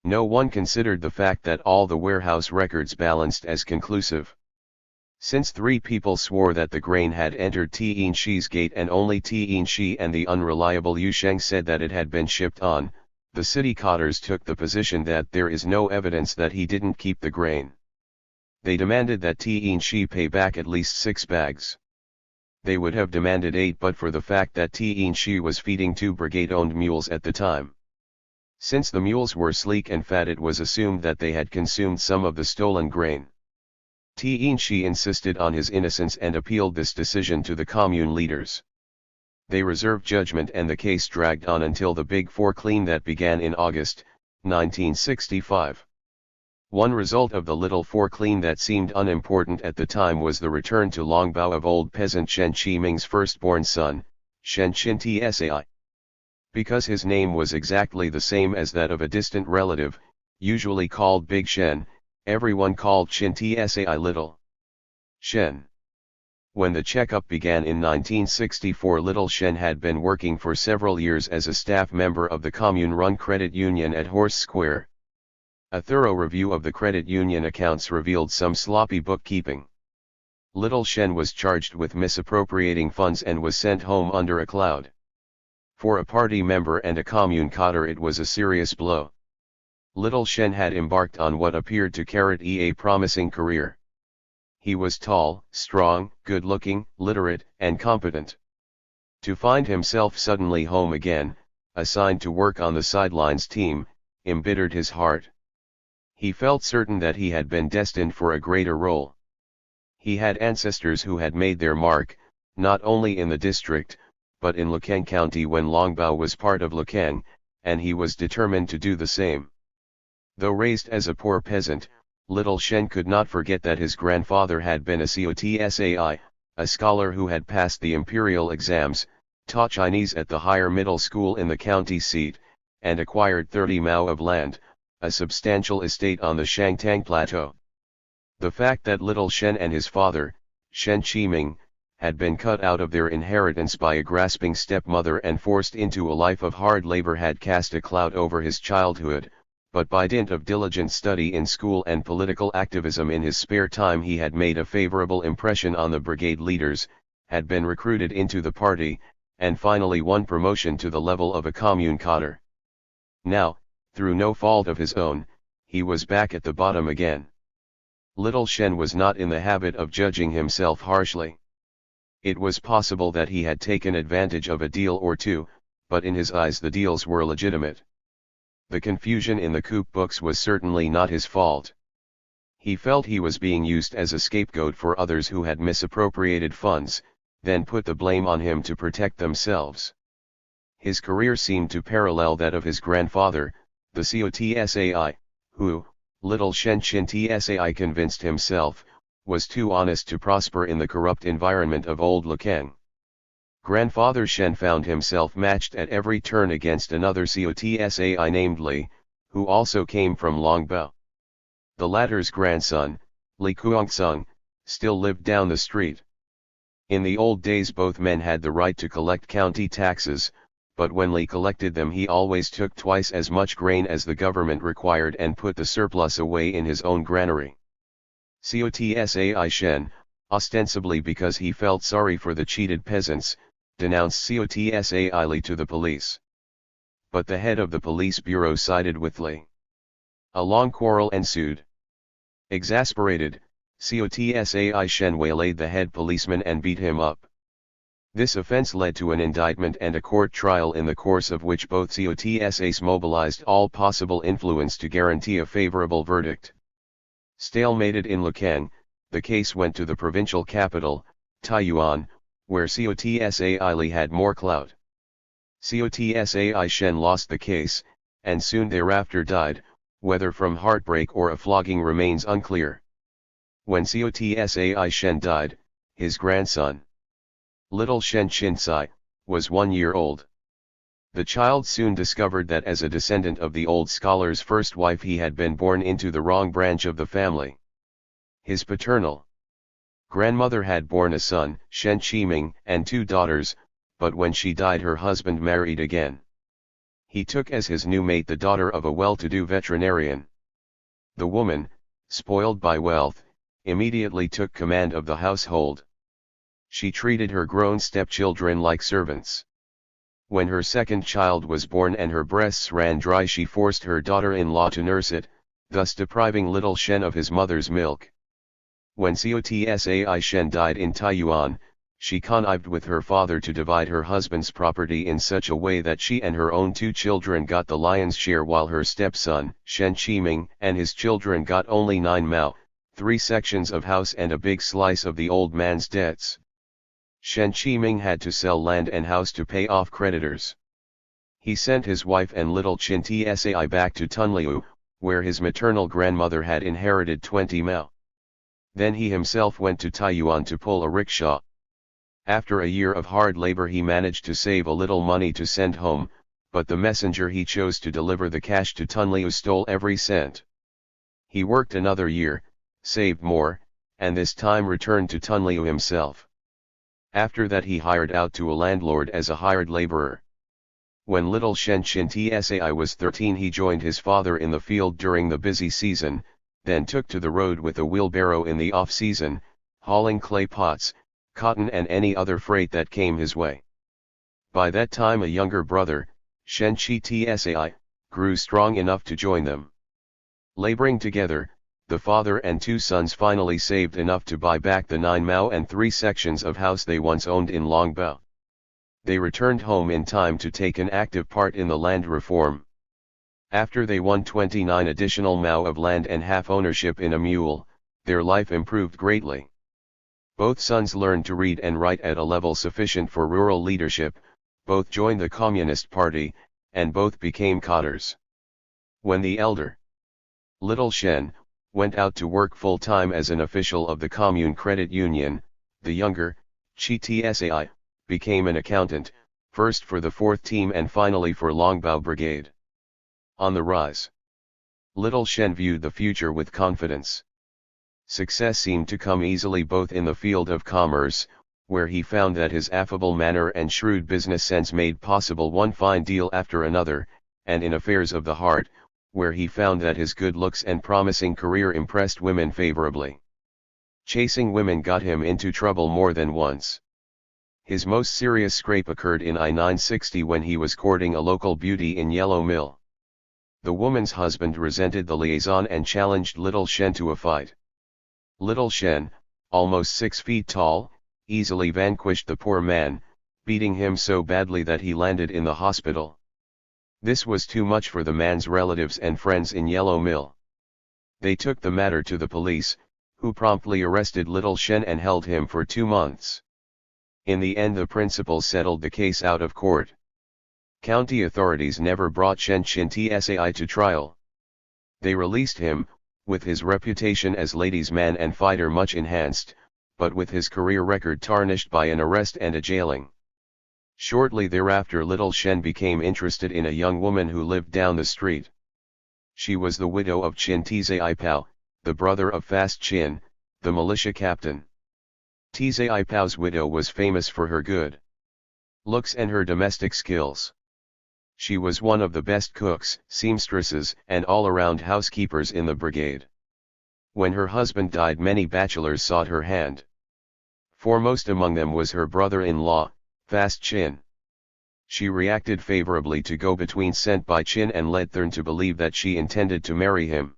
No one considered the fact that all the warehouse records balanced as conclusive. Since 3 people swore that the grain had entered Tianxi's gate and only Tianxi and the unreliable Yusheng said that it had been shipped on, the city cotters took the position that there is no evidence that he didn't keep the grain. They demanded that Tianxi pay back at least 6 bags. They would have demanded 8 but for the fact that Tianxi was feeding 2 brigade-owned mules at the time. Since the mules were sleek and fat, it was assumed that they had consumed some of the stolen grain. Tianxi insisted on his innocence and appealed this decision to the commune leaders. They reserved judgment and the case dragged on until the Big Four clean that began in August 1965. One result of the little forclane that seemed unimportant at the time was the return to Longbao of old peasant Shen Qiming's firstborn son, Shen Qin Tsai. Because his name was exactly the same as that of a distant relative, usually called Big Shen, everyone called Qin Tsai Little Shen. When the checkup began in 1964, Little Shen had been working for several years as a staff member of the commune-run credit union at Horse Square. A thorough review of the credit union accounts revealed some sloppy bookkeeping. Little Shen was charged with misappropriating funds and was sent home under a cloud. For a party member and a commune cadre, it was a serious blow. Little Shen had embarked on what appeared to a promising career. He was tall, strong, good-looking, literate, and competent. To find himself suddenly home again, assigned to work on the sidelines team, embittered his heart. He felt certain that he had been destined for a greater role. He had ancestors who had made their mark, not only in the district, but in Lukang County when Longbao was part of Lukang, and he was determined to do the same. Though raised as a poor peasant, Little Shen could not forget that his grandfather had been a Cotsai, a scholar who had passed the imperial exams, taught Chinese at the higher middle school in the county seat, and acquired 30 mao of land, a substantial estate on the Shangtang Plateau. The fact that Little Shen and his father, Shen Qiming, had been cut out of their inheritance by a grasping stepmother and forced into a life of hard labor had cast a cloud over his childhood, but by dint of diligent study in school and political activism in his spare time he had made a favorable impression on the brigade leaders, had been recruited into the party, and finally won promotion to the level of a commune cadre. Now, through no fault of his own, he was back at the bottom again. Little Shen was not in the habit of judging himself harshly. It was possible that he had taken advantage of a deal or two, but in his eyes the deals were legitimate. The confusion in the coup books was certainly not his fault. He felt he was being used as a scapegoat for others who had misappropriated funds, then put the blame on him to protect themselves. His career seemed to parallel that of his grandfather, the Cotsai, who, Little Shen Qin Tsai convinced himself, was too honest to prosper in the corrupt environment of old Lukang. Grandfather Shen found himself matched at every turn against another Cotsai named Li, who also came from Longbao. The latter's grandson, Li Kuangsung, still lived down the street. In the old days both men had the right to collect county taxes, but when Li collected them he always took twice as much grain as the government required and put the surplus away in his own granary. Cotsai Shen, ostensibly because he felt sorry for the cheated peasants, denounced Cotsai Li to the police. But the head of the police bureau sided with Li. A long quarrel ensued. Exasperated, Cotsai Shen waylaid the head policeman and beat him up. This offense led to an indictment and a court trial in the course of which both Cotsais mobilized all possible influence to guarantee a favorable verdict. Stalemated in Lukang, the case went to the provincial capital, Taiyuan, where Cotsai Li had more clout. Cotsai Shen lost the case, and soon thereafter died, whether from heartbreak or a flogging remains unclear. When Cotsai Shen died, his grandson, Little Shen Qintsai, was 1 year old. The child soon discovered that as a descendant of the old scholar's first wife he had been born into the wrong branch of the family. His paternal grandmother had borne a son, Shen Qiming, and 2 daughters, but when she died her husband married again. He took as his new mate the daughter of a well-to-do veterinarian. The woman, spoiled by wealth, immediately took command of the household. She treated her grown stepchildren like servants. When her second child was born and her breasts ran dry she forced her daughter-in-law to nurse it, thus depriving Little Shen of his mother's milk. When Cotsai Shen died in Taiyuan, she connived with her father to divide her husband's property in such a way that she and her own 2 children got the lion's share while her stepson, Shen Qiming, and his children got only 9 mao, 3 sections of house and a big slice of the old man's debts. Shen Qiming had to sell land and house to pay off creditors. He sent his wife and Little Qin Tsai back to Tunliu, where his maternal grandmother had inherited 20 mao. Then he himself went to Taiyuan to pull a rickshaw. After a year of hard labor he managed to save a little money to send home, but the messenger he chose to deliver the cash to Tunliu stole every cent. He worked another year, saved more, and this time returned to Tunliu himself. After that he hired out to a landlord as a hired laborer. When little Shen Tsai was 13 he joined his father in the field during the busy season, then took to the road with a wheelbarrow in the off-season, hauling clay pots, cotton and any other freight that came his way. By that time a younger brother, Shen Tsai, grew strong enough to join them. Laboring together, the father and two sons finally saved enough to buy back the 9 mao and 3 sections of house they once owned in Longbao. They returned home in time to take an active part in the land reform. After they won 29 additional mao of land and half ownership in a mule, their life improved greatly. Both sons learned to read and write at a level sufficient for rural leadership, both joined the Communist Party, and both became cadres. When the elder, little Shen, went out to work full-time as an official of the Commune Credit Union, the younger, Tsai, became an accountant, first for the 4th team and finally for Longbao Brigade. On the rise, little Shen viewed the future with confidence. Success seemed to come easily both in the field of commerce, where he found that his affable manner and shrewd business sense made possible one fine deal after another, and in affairs of the heart, where he found that his good looks and promising career impressed women favorably. Chasing women got him into trouble more than once. His most serious scrape occurred in I-960 when he was courting a local beauty in Yellow Mill. The woman's husband resented the liaison and challenged little Shen to a fight. Little Shen, almost 6 feet tall, easily vanquished the poor man, beating him so badly that he landed in the hospital. This was too much for the man's relatives and friends in Yellow Mill. They took the matter to the police, who promptly arrested little Shen and held him for 2 months. In the end the principal settled the case out of court. County authorities never brought Shen Tsai to trial. They released him, with his reputation as ladies' man and fighter much enhanced, but with his career record tarnished by an arrest and a jailing. Shortly thereafter little Shen became interested in a young woman who lived down the street. She was the widow of Chin Tzai Pao, the brother of Fast Chin, the militia captain. Tzai Pao's widow was famous for her good looks and her domestic skills. She was one of the best cooks, seamstresses, and all-around housekeepers in the brigade. When her husband died many bachelors sought her hand. Foremost among them was her brother-in-law, Fast Chin. She reacted favorably to go-between sent by Chin and led Thurn to believe that she intended to marry him.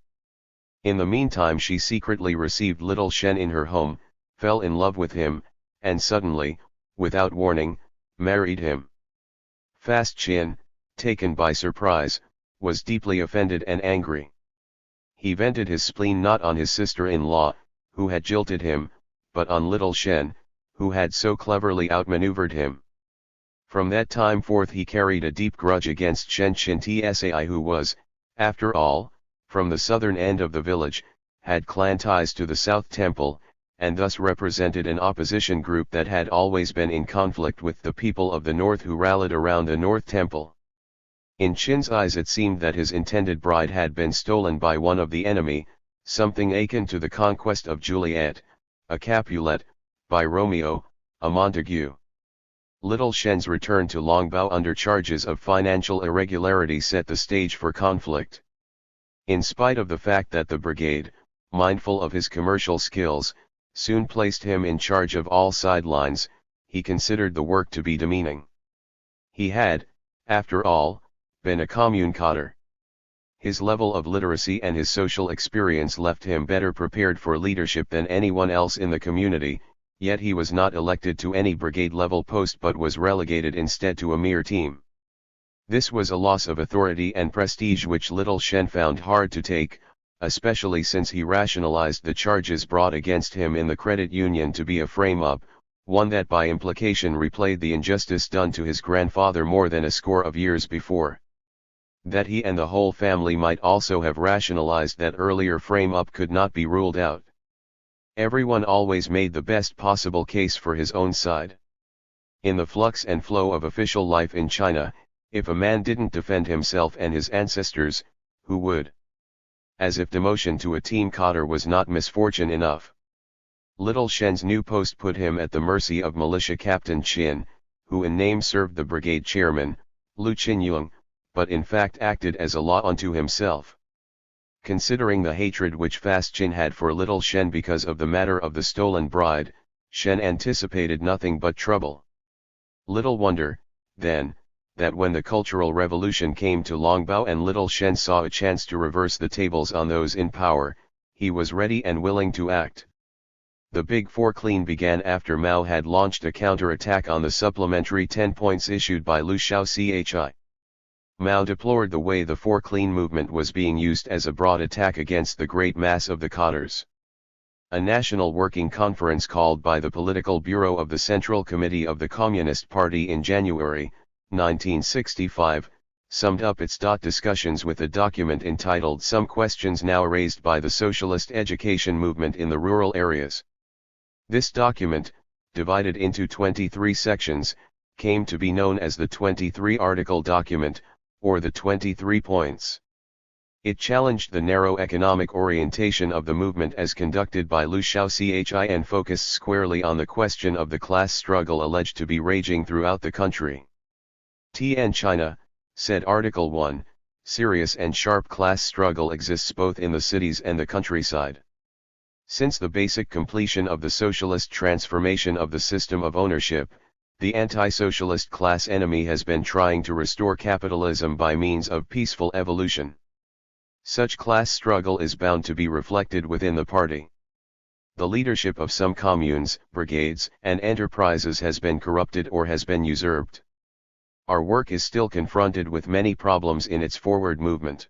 In the meantime she secretly received little Shen in her home, fell in love with him, and suddenly, without warning, married him. Fast Chin, taken by surprise, was deeply offended and angry. He vented his spleen not on his sister-in-law, who had jilted him, but on little Shen, who had so cleverly outmaneuvered him. From that time forth he carried a deep grudge against Shen Tsai, who was, after all, from the southern end of the village, had clan ties to the South Temple, and thus represented an opposition group that had always been in conflict with the people of the North who rallied around the North Temple. In Chin's eyes it seemed that his intended bride had been stolen by one of the enemy, something akin to the conquest of Juliet, a Capulet, by Romeo, a Montague. Little Shen's return to Longbao under charges of financial irregularity set the stage for conflict. In spite of the fact that the brigade, mindful of his commercial skills, soon placed him in charge of all sidelines, he considered the work to be demeaning. He had, after all, been a commune cadre. His level of literacy and his social experience left him better prepared for leadership than anyone else in the community, yet he was not elected to any brigade-level post but was relegated instead to a mere team. This was a loss of authority and prestige which little Shen found hard to take, especially since he rationalized the charges brought against him in the credit union to be a frame-up, one that by implication replayed the injustice done to his grandfather more than a score of years before. That he and the whole family might also have rationalized that earlier frame-up could not be ruled out. Everyone always made the best possible case for his own side. In the flux and flow of official life in China, if a man didn't defend himself and his ancestors, who would? As if demotion to a team cadre was not misfortune enough. Little Shen's new post put him at the mercy of militia captain Qin, who in name served the brigade chairman, Lu Qinyong, but in fact acted as a law unto himself. Considering the hatred which Fast Qin had for Little Shen because of the matter of the stolen bride, Shen anticipated nothing but trouble. Little wonder, then, that when the Cultural Revolution came to Longbao and Little Shen saw a chance to reverse the tables on those in power, he was ready and willing to act. The Big Four clean began after Mao had launched a counter-attack on the supplementary 10 points issued by Liu Shaochi. Mao deplored the way the Four Clean movement was being used as a broad attack against the great mass of the cadres. A national working conference called by the Political Bureau of the Central Committee of the Communist Party in January 1965, summed up its discussions with a document entitled Some Questions Now Raised by the Socialist Education Movement in the Rural Areas. This document, divided into 23 sections, came to be known as the 23-article document, or the 23 points. It challenged the narrow economic orientation of the movement as conducted by Liu Shaochi and focused squarely on the question of the class struggle alleged to be raging throughout the country. TN China, said Article 1, serious and sharp class struggle exists both in the cities and the countryside. Since the basic completion of the socialist transformation of the system of ownership, the anti-socialist class enemy has been trying to restore capitalism by means of peaceful evolution. Such class struggle is bound to be reflected within the party. The leadership of some communes, brigades, and enterprises has been corrupted or has been usurped. Our work is still confronted with many problems in its forward movement.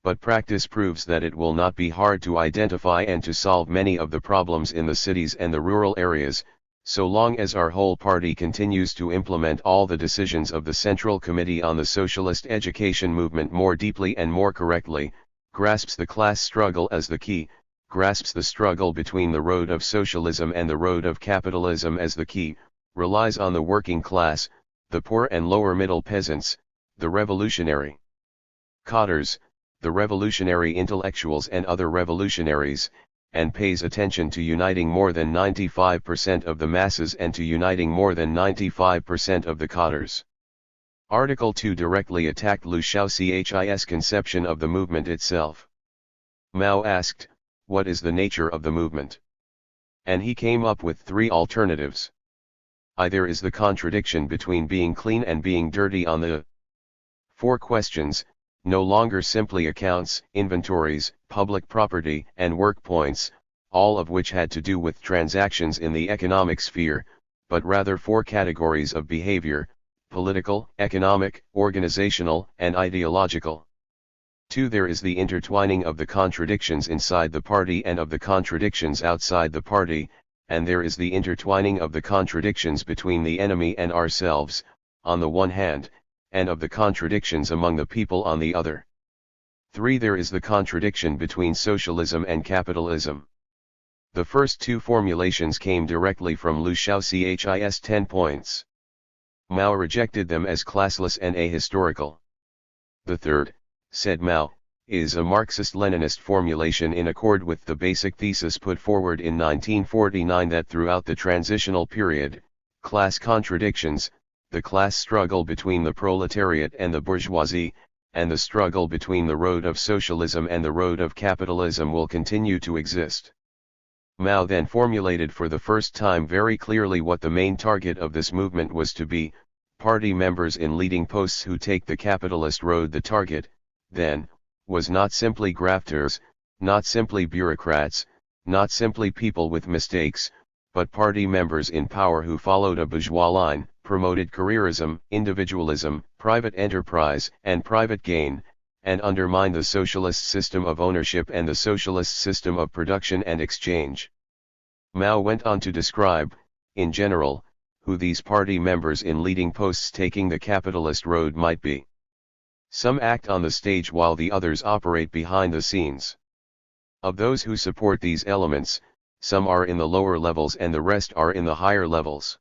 But practice proves that it will not be hard to identify and to solve many of the problems in the cities and the rural areas, so long as our whole party continues to implement all the decisions of the Central Committee on the Socialist Education Movement more deeply and more correctly, grasps the class struggle as the key, grasps the struggle between the road of socialism and the road of capitalism as the key, relies on the working class, the poor and lower middle peasants, the revolutionary cadres, the revolutionary intellectuals and other revolutionaries, and pays attention to uniting more than 95% of the masses and to uniting more than 95% of the cadres. Article 2 directly attacked Liu Shaochi's conception of the movement itself. Mao asked, what is the nature of the movement? And he came up with 3 alternatives. Either is the contradiction between being clean and being dirty on the 4 questions, no longer simply accounts, inventories, public property, and work points, all of which had to do with transactions in the economic sphere, but rather 4 categories of behavior: political, economic, organizational, and ideological. 2. There is the intertwining of the contradictions inside the party and of the contradictions outside the party, and there is the intertwining of the contradictions between the enemy and ourselves, on the one hand, and of the contradictions among the people on the other. 3. There is the contradiction between socialism and capitalism. The first 2 formulations came directly from Liu Shaochi's 10 points. Mao rejected them as classless and ahistorical. The third, said Mao, is a Marxist-Leninist formulation in accord with the basic thesis put forward in 1949 that throughout the transitional period, class contradictions, the class struggle between the proletariat and the bourgeoisie, and the struggle between the road of socialism and the road of capitalism will continue to exist. Mao then formulated for the first time very clearly what the main target of this movement was to be: party members in leading posts who take the capitalist road. The target, then, was not simply grafters, not simply bureaucrats, not simply people with mistakes, but party members in power who followed a bourgeois line, promoted careerism, individualism, private enterprise, and private gain, and undermined the socialist system of ownership and the socialist system of production and exchange. Mao went on to describe, in general, who these party members in leading posts taking the capitalist road might be. Some act on the stage while the others operate behind the scenes. Of those who support these elements, some are in the lower levels and the rest are in the higher levels.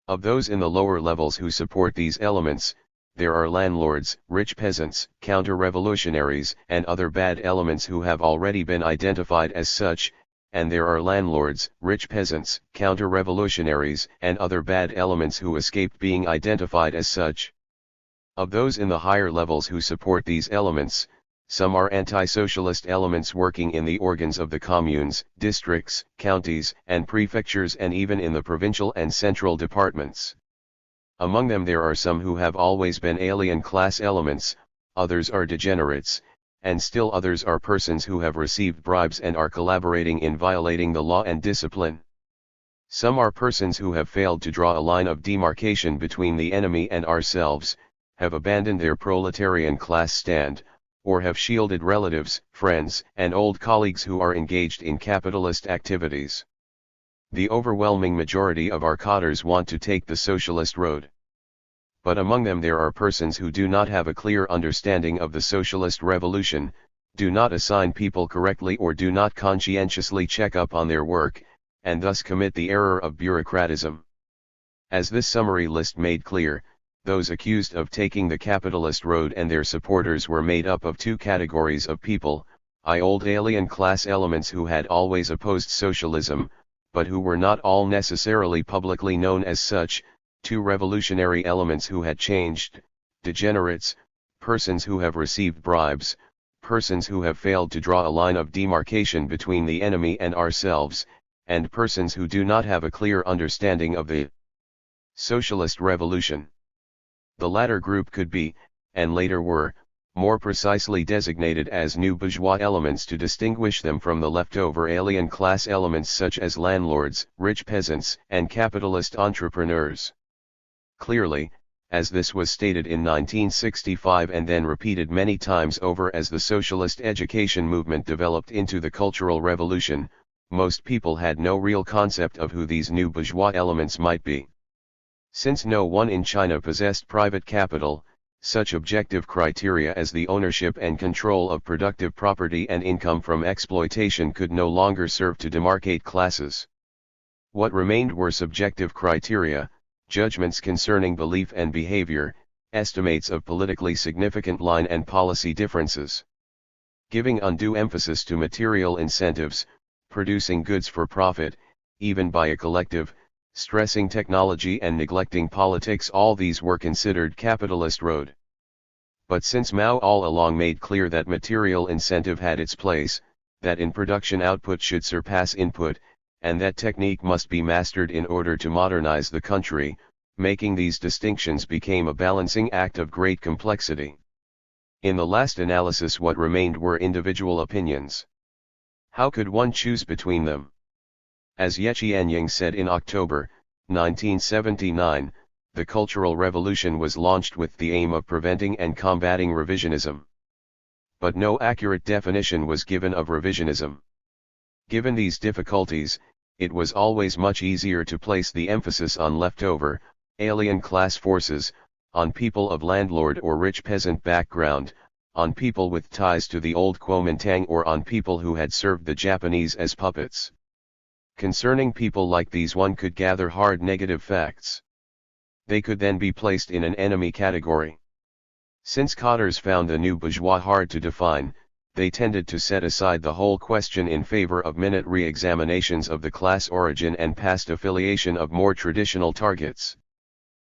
Of those in the lower levels who support these elements, there are landlords, rich peasants, counter-revolutionaries, and other bad elements who have already been identified as such, and there are landlords, rich peasants, counter-revolutionaries, and other bad elements who escaped being identified as such. Of those in the higher levels who support these elements, some are anti-socialist elements working in the organs of the communes, districts, counties, and prefectures and even in the provincial and central departments. Among them there are some who have always been alien class elements, others are degenerates, and still others are persons who have received bribes and are collaborating in violating the law and discipline. Some are persons who have failed to draw a line of demarcation between the enemy and ourselves, have abandoned their proletarian class stand, or have shielded relatives, friends, and old colleagues who are engaged in capitalist activities. The overwhelming majority of our cadres want to take the socialist road. But among them there are persons who do not have a clear understanding of the socialist revolution, do not assign people correctly or do not conscientiously check up on their work, and thus commit the error of bureaucratism. As this summary list made clear, those accused of taking the capitalist road and their supporters were made up of two categories of people, old alien class elements who had always opposed socialism, but who were not all necessarily publicly known as such, two revolutionary elements who had changed, degenerates, persons who have received bribes, persons who have failed to draw a line of demarcation between the enemy and ourselves, and persons who do not have a clear understanding of the socialist revolution. The latter group could be, and later were, more precisely designated as new bourgeois elements to distinguish them from the leftover alien class elements such as landlords, rich peasants, and capitalist entrepreneurs. Clearly, as this was stated in 1965 and then repeated many times over as the socialist education movement developed into the Cultural Revolution, most people had no real concept of who these new bourgeois elements might be. Since no one in China possessed private capital, such objective criteria as the ownership and control of productive property and income from exploitation could no longer serve to demarcate classes. What remained were subjective criteria, judgments concerning belief and behavior, estimates of politically significant line and policy differences. Giving undue emphasis to material incentives, producing goods for profit, even by a collective, stressing technology and neglecting politics, all these were considered capitalist road. But since Mao all along made clear that material incentive had its place, that in production output should surpass input, and that technique must be mastered in order to modernize the country, making these distinctions became a balancing act of great complexity. In the last analysis what remained were individual opinions. How could one choose between them? As Ye Qianying said in October, 1979, the Cultural Revolution was launched with the aim of preventing and combating revisionism. But no accurate definition was given of revisionism. Given these difficulties, it was always much easier to place the emphasis on leftover, alien class forces, on people of landlord or rich peasant background, on people with ties to the old Kuomintang or on people who had served the Japanese as puppets. Concerning people like these one could gather hard negative facts. They could then be placed in an enemy category. Since cadres found the new bourgeois hard to define, they tended to set aside the whole question in favor of minute re-examinations of the class origin and past affiliation of more traditional targets.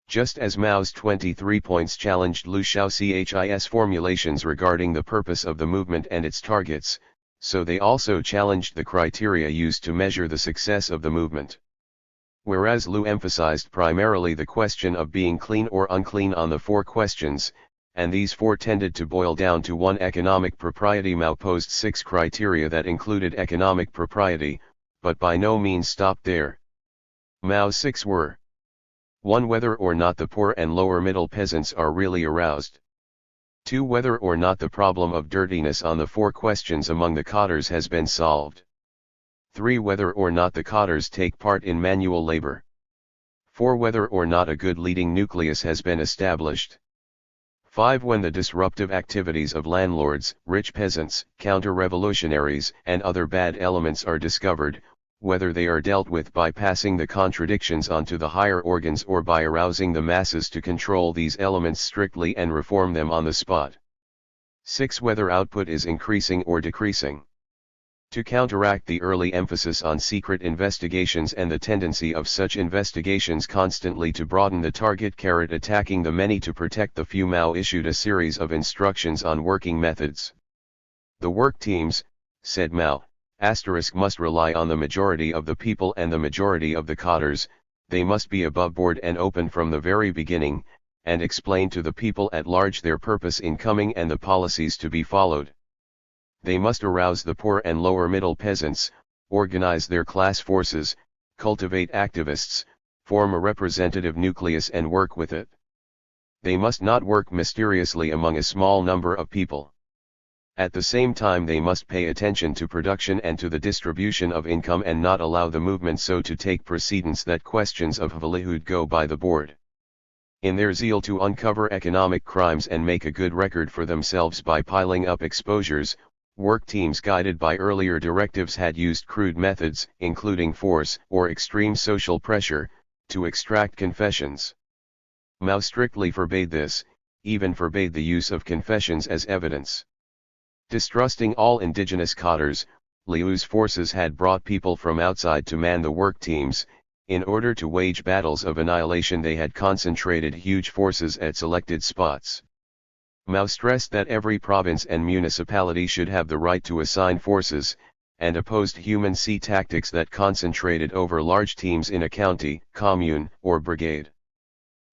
Just as Mao's 23 points challenged Liu Shaoxi's formulations regarding the purpose of the movement and its targets, so they also challenged the criteria used to measure the success of the movement. Whereas Liu emphasized primarily the question of being clean or unclean on the four questions, and these four tended to boil down to one economic propriety, Mao posed 6 criteria that included economic propriety, but by no means stopped there. Mao's 6 were: 1. Whether or not the poor and lower middle peasants are really aroused. 2. Whether or not the problem of dirtiness on the 4 questions among the cadres has been solved. 3. Whether or not the cadres take part in manual labor. 4. Whether or not a good leading nucleus has been established. 5. When the disruptive activities of landlords, rich peasants, counter-revolutionaries, and other bad elements are discovered, whether they are dealt with by passing the contradictions onto the higher organs or by arousing the masses to control these elements strictly and reform them on the spot. 6. Whether output is increasing or decreasing. To counteract the early emphasis on secret investigations and the tendency of such investigations constantly to broaden the target, attacking the many to protect the few, Mao issued a series of instructions on working methods. The work teams, said Mao, must rely on the majority of the people and the majority of the cadres. They must be above board and open from the very beginning, and explain to the people at large their purpose in coming and the policies to be followed. They must arouse the poor and lower middle peasants, organize their class forces, cultivate activists, form a representative nucleus and work with it. They must not work mysteriously among a small number of people. At the same time they must pay attention to production and to the distribution of income and not allow the movement so to take precedence that questions of livelihood go by the board. In their zeal to uncover economic crimes and make a good record for themselves by piling up exposures, work teams guided by earlier directives had used crude methods, including force or extreme social pressure, to extract confessions. Mao strictly forbade this, even forbade the use of confessions as evidence. Distrusting all indigenous cadres, Liu's forces had brought people from outside to man the work teams. In order to wage battles of annihilation they had concentrated huge forces at selected spots. Mao stressed that every province and municipality should have the right to assign forces, and opposed human sea tactics that concentrated over large teams in a county, commune, or brigade.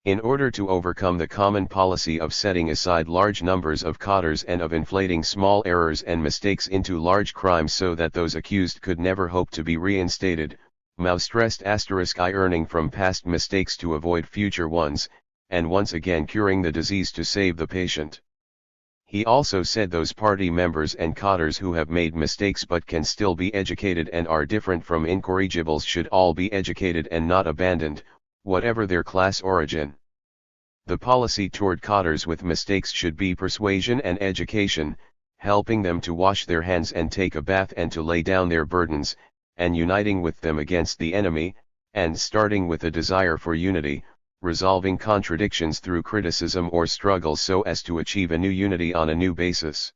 In order to overcome the common policy of setting aside large numbers of cadres and of inflating small errors and mistakes into large crimes so that those accused could never hope to be reinstated, Mao stressed earning from past mistakes to avoid future ones, and once again curing the disease to save the patient. He also said those party members and cadres who have made mistakes but can still be educated and are different from incorrigibles should all be educated and not abandoned, whatever their class origin. The policy toward cadres with mistakes should be persuasion and education, helping them to wash their hands and take a bath and to lay down their burdens, and uniting with them against the enemy, and starting with a desire for unity, resolving contradictions through criticism or struggle so as to achieve a new unity on a new basis.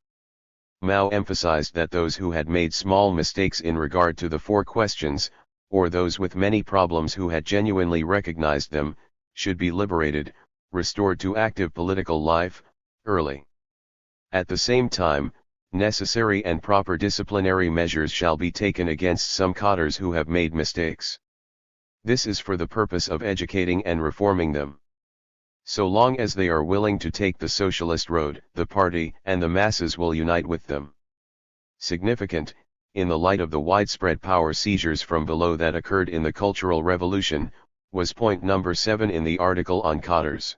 Mao emphasized that those who had made small mistakes in regard to the 4 questions, or those with many problems who had genuinely recognized them, should be liberated, restored to active political life, early. At the same time, necessary and proper disciplinary measures shall be taken against some cadres who have made mistakes. This is for the purpose of educating and reforming them. So long as they are willing to take the socialist road, the party and the masses will unite with them. Significant, in the light of the widespread power seizures from below that occurred in the Cultural Revolution, was point number 7 in the article on cadres.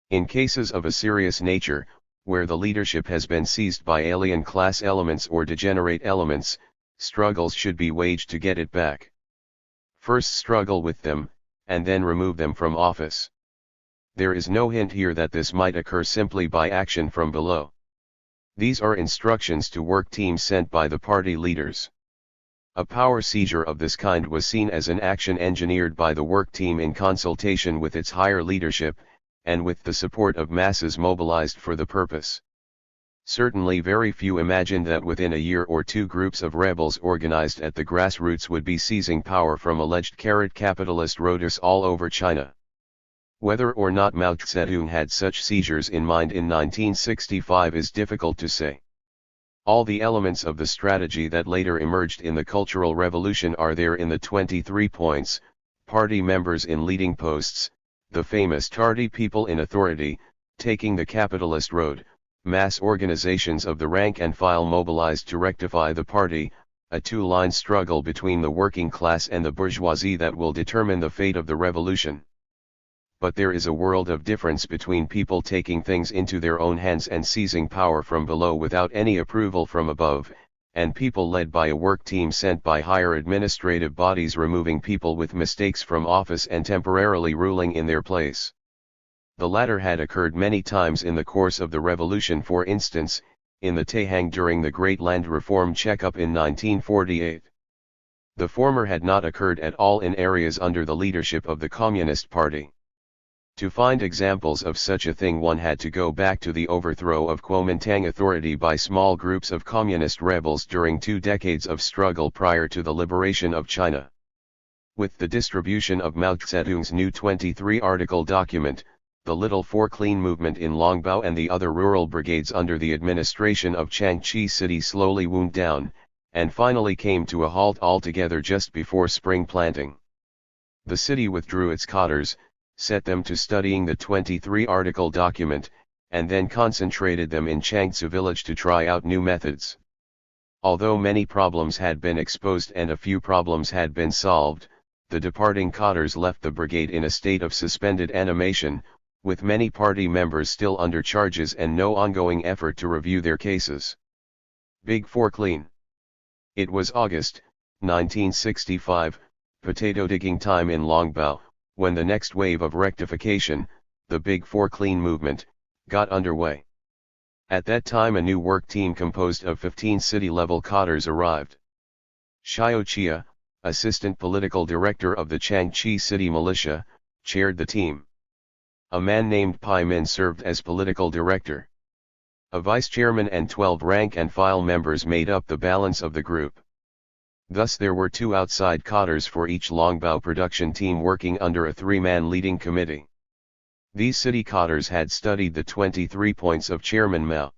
In cases of a serious nature, where the leadership has been seized by alien class elements or degenerate elements, struggles should be waged to get it back. First struggle with them, and then remove them from office. There is no hint here that this might occur simply by action from below. These are instructions to work teams sent by the party leaders. A power seizure of this kind was seen as an action engineered by the work team in consultation with its higher leadership, and with the support of masses mobilized for the purpose. Certainly very few imagined that within a year or 2 groups of rebels organized at the grassroots would be seizing power from alleged capitalist roaders all over China. Whether or not Mao Zedong had such seizures in mind in 1965 is difficult to say. All the elements of the strategy that later emerged in the Cultural Revolution are there in the 23 points: party members in leading posts, the famous tardy people in authority, taking the capitalist road, mass organizations of the rank and file mobilized to rectify the party, a 2-line struggle between the working class and the bourgeoisie that will determine the fate of the revolution. But there is a world of difference between people taking things into their own hands and seizing power from below without any approval from above, and people led by a work team sent by higher administrative bodies removing people with mistakes from office and temporarily ruling in their place. The latter had occurred many times in the course of the revolution, for instance, in the Taihang during the Great Land Reform Checkup in 1948. The former had not occurred at all in areas under the leadership of the Communist Party. To find examples of such a thing, one had to go back to the overthrow of Kuomintang authority by small groups of communist rebels during 2 decades of struggle prior to the liberation of China. With the distribution of Mao Zedong's new 23-article document, the Little Four Clean movement in Longbao and the other rural brigades under the administration of Changchi City slowly wound down, and finally came to a halt altogether just before spring planting. The city withdrew its cadres, set them to studying the 23-article document, and then concentrated them in Changtsu village to try out new methods. Although many problems had been exposed and a few problems had been solved, the departing cadres left the brigade in a state of suspended animation, with many party members still under charges and no ongoing effort to review their cases. Big Four Clean. It was August, 1965, potato digging time in Longbao, when the next wave of rectification, the Big Four Clean movement, got underway. At that time a new work team composed of 15 city-level cadres arrived. Xiao Chia, assistant political director of the Changchi City Militia, chaired the team. A man named Pai Min served as political director. A vice-chairman and 12 rank-and-file members made up the balance of the group. Thus there were 2 outside cadres for each Longbao production team working under a 3-man leading committee. These city cadres had studied the 23 points of Chairman Mao.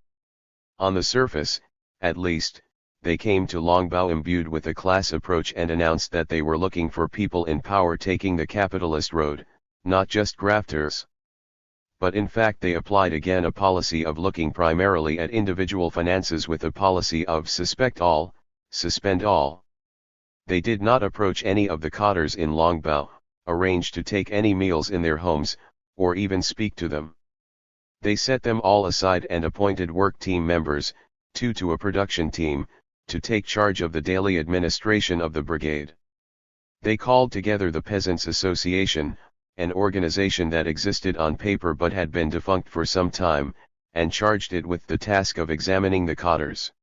On the surface, at least, they came to Longbao imbued with a class approach and announced that they were looking for people in power taking the capitalist road, not just grafters. But in fact they applied again a policy of looking primarily at individual finances with a policy of suspect all, suspend all. They did not approach any of the cadres in Longbao, arrange to take any meals in their homes, or even speak to them. They set them all aside and appointed work team members, 2 to a production team, to take charge of the daily administration of the brigade. They called together the Peasants' Association, an organization that existed on paper but had been defunct for some time, and charged it with the task of examining the cadres.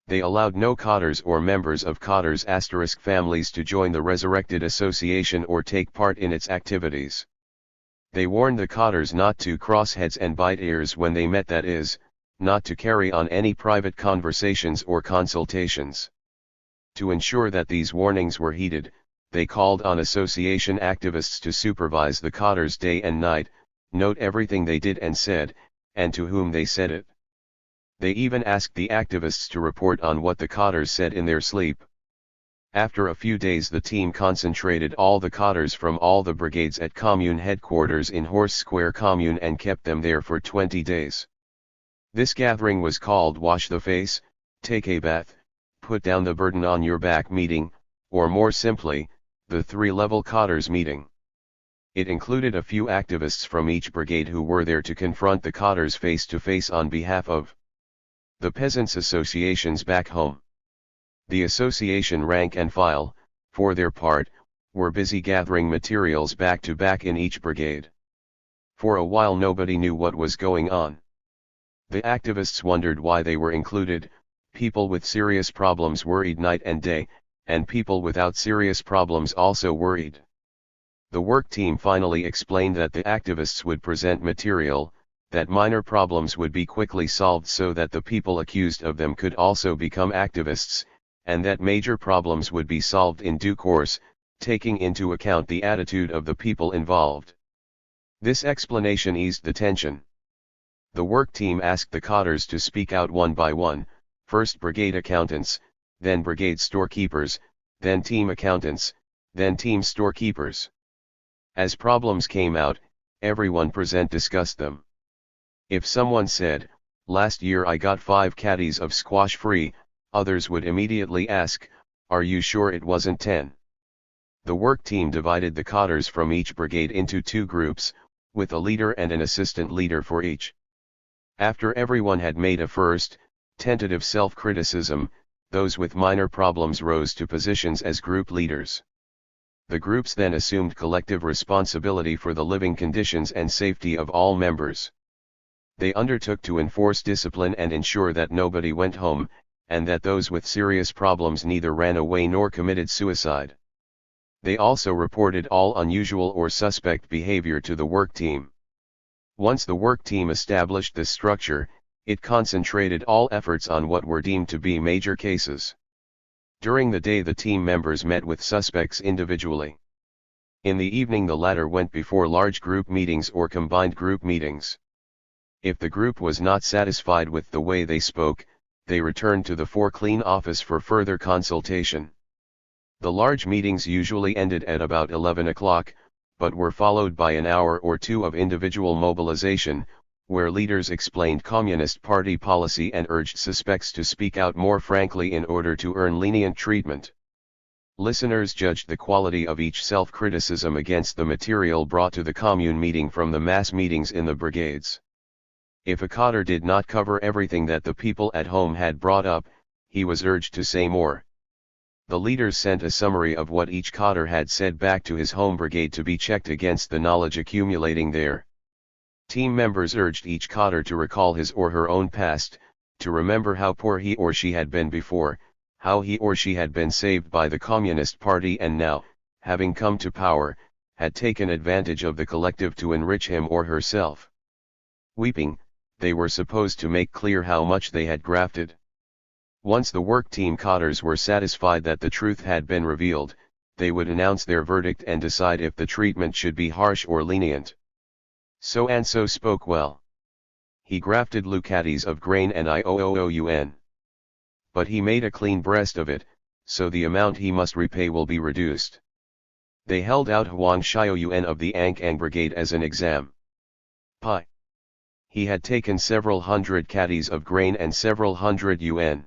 They allowed no cadres or members of cadres' * families to join the resurrected association or take part in its activities. They warned the cadres not to cross heads and bite ears when they met, that is, not to carry on any private conversations or consultations. To ensure that these warnings were heeded, they called on association activists to supervise the cadres day and night, note everything they did and said, and to whom they said it. They even asked the activists to report on what the cadres said in their sleep. After a few days the team concentrated all the cadres from all the brigades at commune headquarters in Horse Square Commune and kept them there for 20 days. This gathering was called Wash the Face, Take a Bath, Put Down the Burden on Your Back meeting, or more simply, the 3-level cadres meeting. It included a few activists from each brigade who were there to confront the cadres face to face on behalf of the peasants' associations back home. The association rank and file, for their part, were busy gathering materials back to back in each brigade. For a while nobody knew what was going on. The activists wondered why they were included. People with serious problems worried night and day, and people without serious problems also worried. The work team finally explained that the activists would present material, that minor problems would be quickly solved so that the people accused of them could also become activists, and that major problems would be solved in due course, taking into account the attitude of the people involved. This explanation eased the tension. The work team asked the cadres to speak out one by one, first brigade accountants, then brigade storekeepers, then team accountants, then team storekeepers. As problems came out, everyone present discussed them. If someone said, "Last year I got 5 caddies of squash free," others would immediately ask, "Are you sure it wasn't 10? The work team divided the cadres from each brigade into 2 groups, with a leader and an assistant leader for each. After everyone had made a first, tentative self-criticism, those with minor problems rose to positions as group leaders. The groups then assumed collective responsibility for the living conditions and safety of all members. They undertook to enforce discipline and ensure that nobody went home, and that those with serious problems neither ran away nor committed suicide. They also reported all unusual or suspect behavior to the work team. Once the work team established this structure, it concentrated all efforts on what were deemed to be major cases. During the day the team members met with suspects individually. In the evening the latter went before large group meetings or combined group meetings. If the group was not satisfied with the way they spoke, they returned to the four-clean office for further consultation. The large meetings usually ended at about 11 o'clock, but were followed by an hour or two of individual mobilization, where leaders explained Communist Party policy and urged suspects to speak out more frankly in order to earn lenient treatment. Listeners judged the quality of each self-criticism against the material brought to the commune meeting from the mass meetings in the brigades. If a cadre did not cover everything that the people at home had brought up, he was urged to say more. The leaders sent a summary of what each cadre had said back to his home brigade to be checked against the knowledge accumulating there. Team members urged each cadre to recall his or her own past, to remember how poor he or she had been before, how he or she had been saved by the Communist Party and now, having come to power, had taken advantage of the collective to enrich him or herself. Weeping, they were supposed to make clear how much they had grafted. Once the work team cadres were satisfied that the truth had been revealed, they would announce their verdict and decide if the treatment should be harsh or lenient. So-and-so spoke well. He grafted lucadis of grain and IOOOUN. But he made a clean breast of it, so the amount he must repay will be reduced. They held out Huang Xiaoyuan of the Ang Brigade as an exam. Pi. He had taken several hundred caddies of grain and several hundred yuan.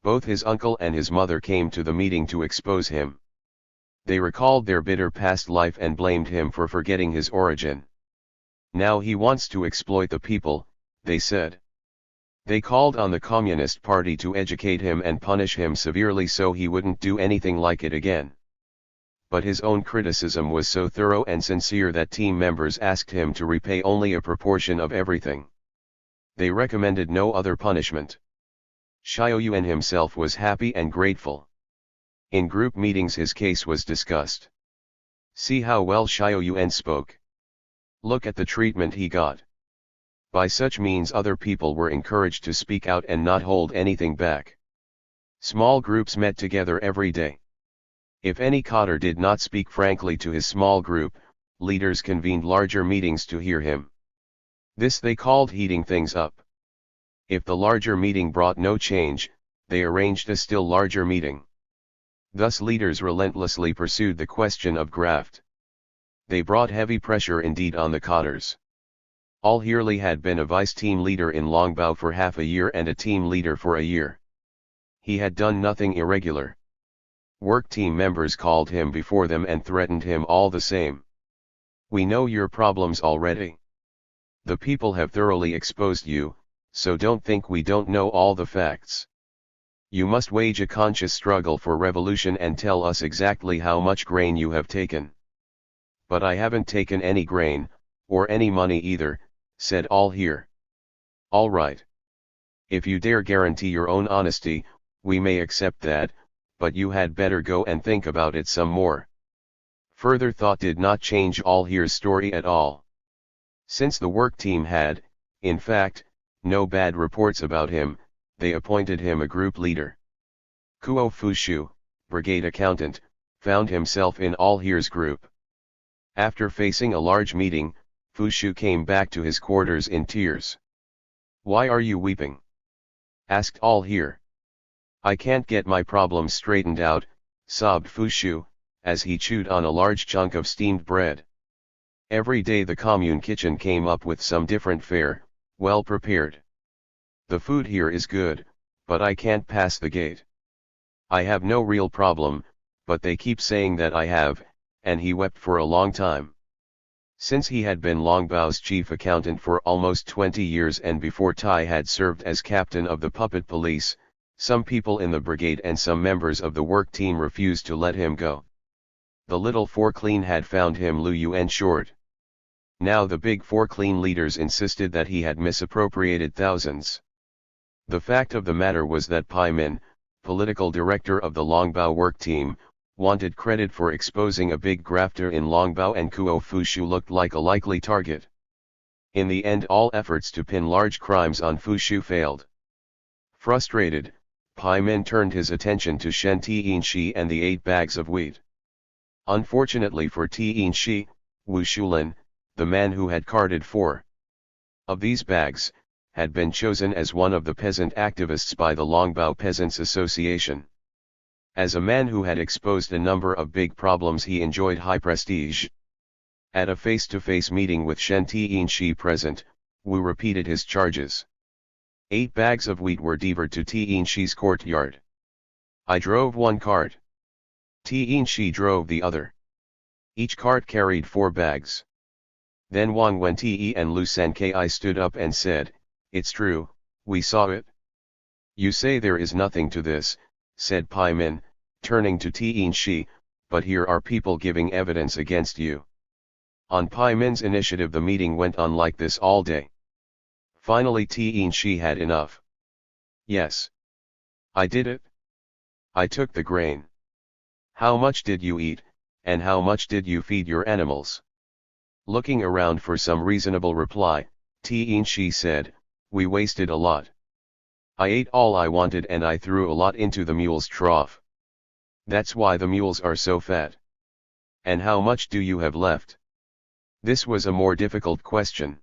Both his uncle and his mother came to the meeting to expose him. They recalled their bitter past life and blamed him for forgetting his origin. Now he wants to exploit the people, they said. They called on the Communist Party to educate him and punish him severely so he wouldn't do anything like it again. But his own criticism was so thorough and sincere that team members asked him to repay only a proportion of everything. They recommended no other punishment. Xiaoyuan himself was happy and grateful. In group meetings his case was discussed. See how well Xiaoyuan spoke. Look at the treatment he got. By such means other people were encouraged to speak out and not hold anything back. Small groups met together every day. If any cadre did not speak frankly to his small group, leaders convened larger meetings to hear him. This they called heating things up. If the larger meeting brought no change, they arranged a still larger meeting. Thus leaders relentlessly pursued the question of graft. They brought heavy pressure indeed on the cadres. Al-Hirli had been a vice-team leader in Longbao for half a year and a team leader for a year. He had done nothing irregular. Work team members called him before them and threatened him all the same. We know your problems already. The people have thoroughly exposed you, so don't think we don't know all the facts. You must wage a conscious struggle for revolution and tell us exactly how much grain you have taken. But I haven't taken any grain, or any money either, said Al-Hir. All right. If you dare guarantee your own honesty, we may accept that, but you had better go and think about it some more. Further thought did not change Al-Hir's story at all. Since the work team had, in fact, no bad reports about him, they appointed him a group leader. Kuo Fushu, brigade accountant, found himself in Al-Hir's group. After facing a large meeting, Fushu came back to his quarters in tears. Why are you weeping? Asked Al-Hir. I can't get my problems straightened out, sobbed Fushu, as he chewed on a large chunk of steamed bread. Every day the commune kitchen came up with some different fare, well prepared. The food here is good, but I can't pass the gate. I have no real problem, but they keep saying that I have, and he wept for a long time. Since he had been Longbao's chief accountant for almost 20 years and before Tai had served as captain of the puppet police, some people in the brigade and some members of the work team refused to let him go. The little Four Clean had found him Lu Yuan short. Now the big Four Clean leaders insisted that he had misappropriated thousands. The fact of the matter was that Pai Min, political director of the Longbao work team, wanted credit for exposing a big grafter in Longbao, and Kuo Fushu looked like a likely target. In the end, all efforts to pin large crimes on Fushu failed. Frustrated, Pai Min turned his attention to Shen Tianxi and the 8 bags of wheat. Unfortunately for Tianxi, Wu Shulin, the man who had carted 4 of these bags, had been chosen as one of the peasant activists by the Longbao Peasants Association. As a man who had exposed a number of big problems, he enjoyed high prestige. At a face-to-face meeting with Shen Tianxi present, Wu repeated his charges. 8 bags of wheat were delivered to Tianxi's courtyard. I drove one cart. Tianxi drove the other. Each cart carried 4 bags. Then Wang Wenti and Lu Sankai stood up and said, "It's true, we saw it." "You say there is nothing to this," said Pai Min, turning to Tianxi, "but here are people giving evidence against you." On Pai Min's initiative, the meeting went on like this all day. Finally Tianxi had enough. "Yes. I did it. I took the grain. How much did you eat, and how much did you feed your animals?" Looking around for some reasonable reply, Tianxi said, "We wasted a lot. I ate all I wanted and I threw a lot into the mule's trough. That's why the mules are so fat." "And how much do you have left?" This was a more difficult question.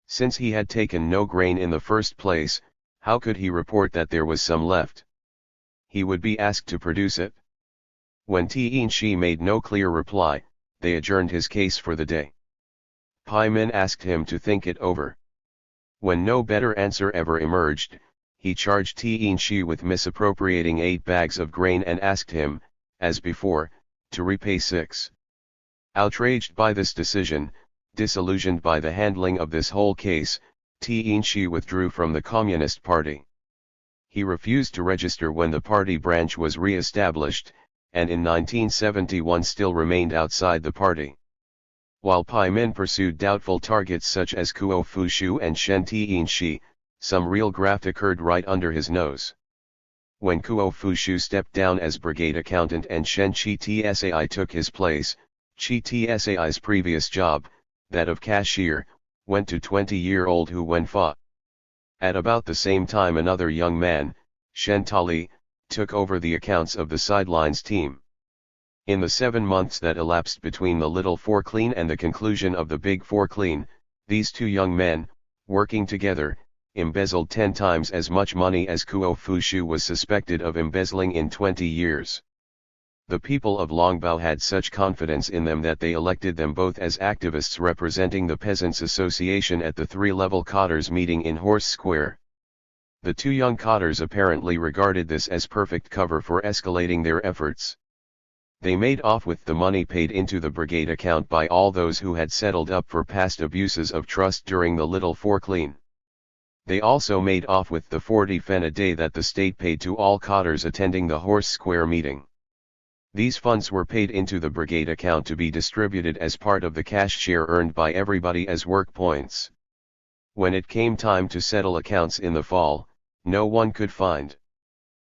Since he had taken no grain in the first place, how could he report that there was some left? He would be asked to produce it. When Tianxi made no clear reply, they adjourned his case for the day. Pai Min asked him to think it over. When no better answer ever emerged, he charged Tianxi with misappropriating 8 bags of grain and asked him, as before, to repay 6. Outraged by this decision, disillusioned by the handling of this whole case, Tianxi withdrew from the Communist Party. He refused to register when the party branch was re-established, and in 1971 still remained outside the party. While Pai Min pursued doubtful targets such as Kuo Fushu and Shen Tianxi, some real graft occurred right under his nose. When Kuo Fushu stepped down as brigade accountant and Shen Chi Tsai took his place, Chi Tsai's previous job, that of cashier, went to 20-year-old Hu Wenfa. At about the same time, another young man, Shen Tali, took over the accounts of the sidelines team. In the 7 months that elapsed between the Little Four Clean and the conclusion of the Big Four Clean, these 2 young men, working together, embezzled 10 times as much money as Kuo Fushu was suspected of embezzling in 20 years. The people of Longbao had such confidence in them that they elected them both as activists representing the Peasants' Association at the 3-level cotters meeting in Horse Square. The 2 young cotters apparently regarded this as perfect cover for escalating their efforts. They made off with the money paid into the brigade account by all those who had settled up for past abuses of trust during the Little Four Clean. They also made off with the 40 fen a day that the state paid to all cotters attending the Horse Square meeting. These funds were paid into the brigade account to be distributed as part of the cash share earned by everybody as work points. When it came time to settle accounts in the fall, no one could find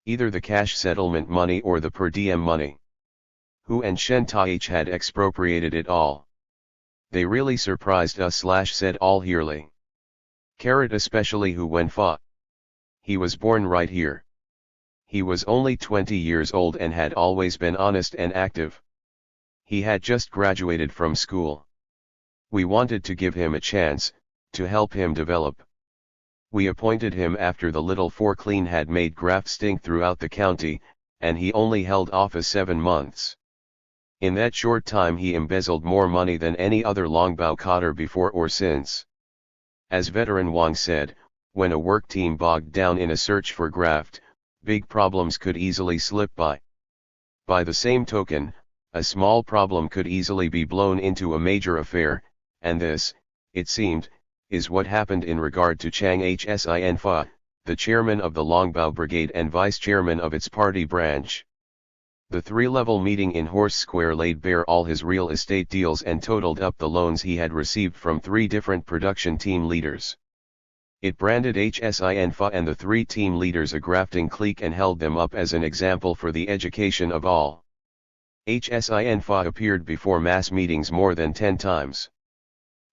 either the cash settlement money or the per diem money. Hu and Shen Taich had expropriated it all. "They really surprised us," said all Hearly. Especially Hu Wenfa. He was born right here. He was only 20 years old and had always been honest and active. He had just graduated from school. We wanted to give him a chance, to help him develop. We appointed him after the Little Four Clean had made graft stink throughout the county, and he only held office 7 months. In that short time he embezzled more money than any other Longbao cotter before or since. As veteran Wang said, when a work team bogged down in a search for graft, big problems could easily slip by. By the same token, a small problem could easily be blown into a major affair, and this, it seemed, is what happened in regard to Chang Hsin Fa, the chairman of the Longbao Brigade and vice chairman of its party branch. The three-level meeting in Horse Square laid bare all his real estate deals and totaled up the loans he had received from three different production team leaders. It branded Hinton and the three team leaders a grafting clique and held them up as an example for the education of all. Hinton appeared before mass meetings more than 10 times.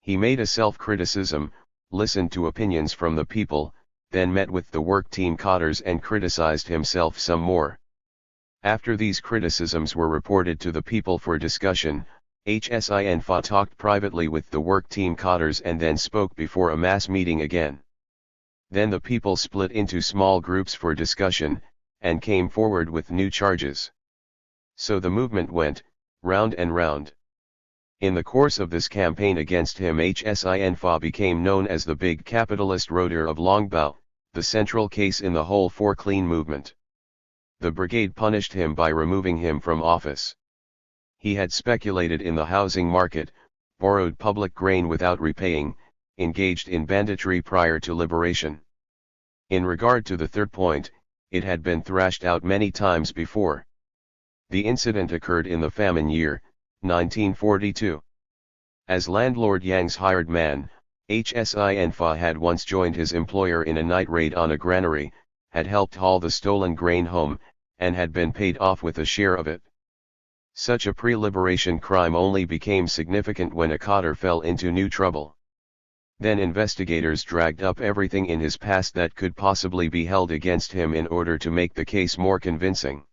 He made a self-criticism, listened to opinions from the people, then met with the work team cotters and criticized himself some more. After these criticisms were reported to the people for discussion, Hinton talked privately with the work team cotters and then spoke before a mass meeting again. Then the people split into small groups for discussion, and came forward with new charges. So the movement went, round and round. In the course of this campaign against him, Hinton became known as the big capitalist roader of Longbao, the central case in the whole For Clean movement. The brigade punished him by removing him from office. He had speculated in the housing market, borrowed public grain without repaying, engaged in banditry prior to liberation. In regard to the third point, it had been thrashed out many times before. The incident occurred in the famine year, 1942. As landlord Yang's hired man, Hinton had once joined his employer in a night raid on a granary, had helped haul the stolen grain home, and had been paid off with a share of it. Such a pre-liberation crime only became significant when a cotter fell into new trouble. Then investigators dragged up everything in his past that could possibly be held against him in order to make the case more convincing.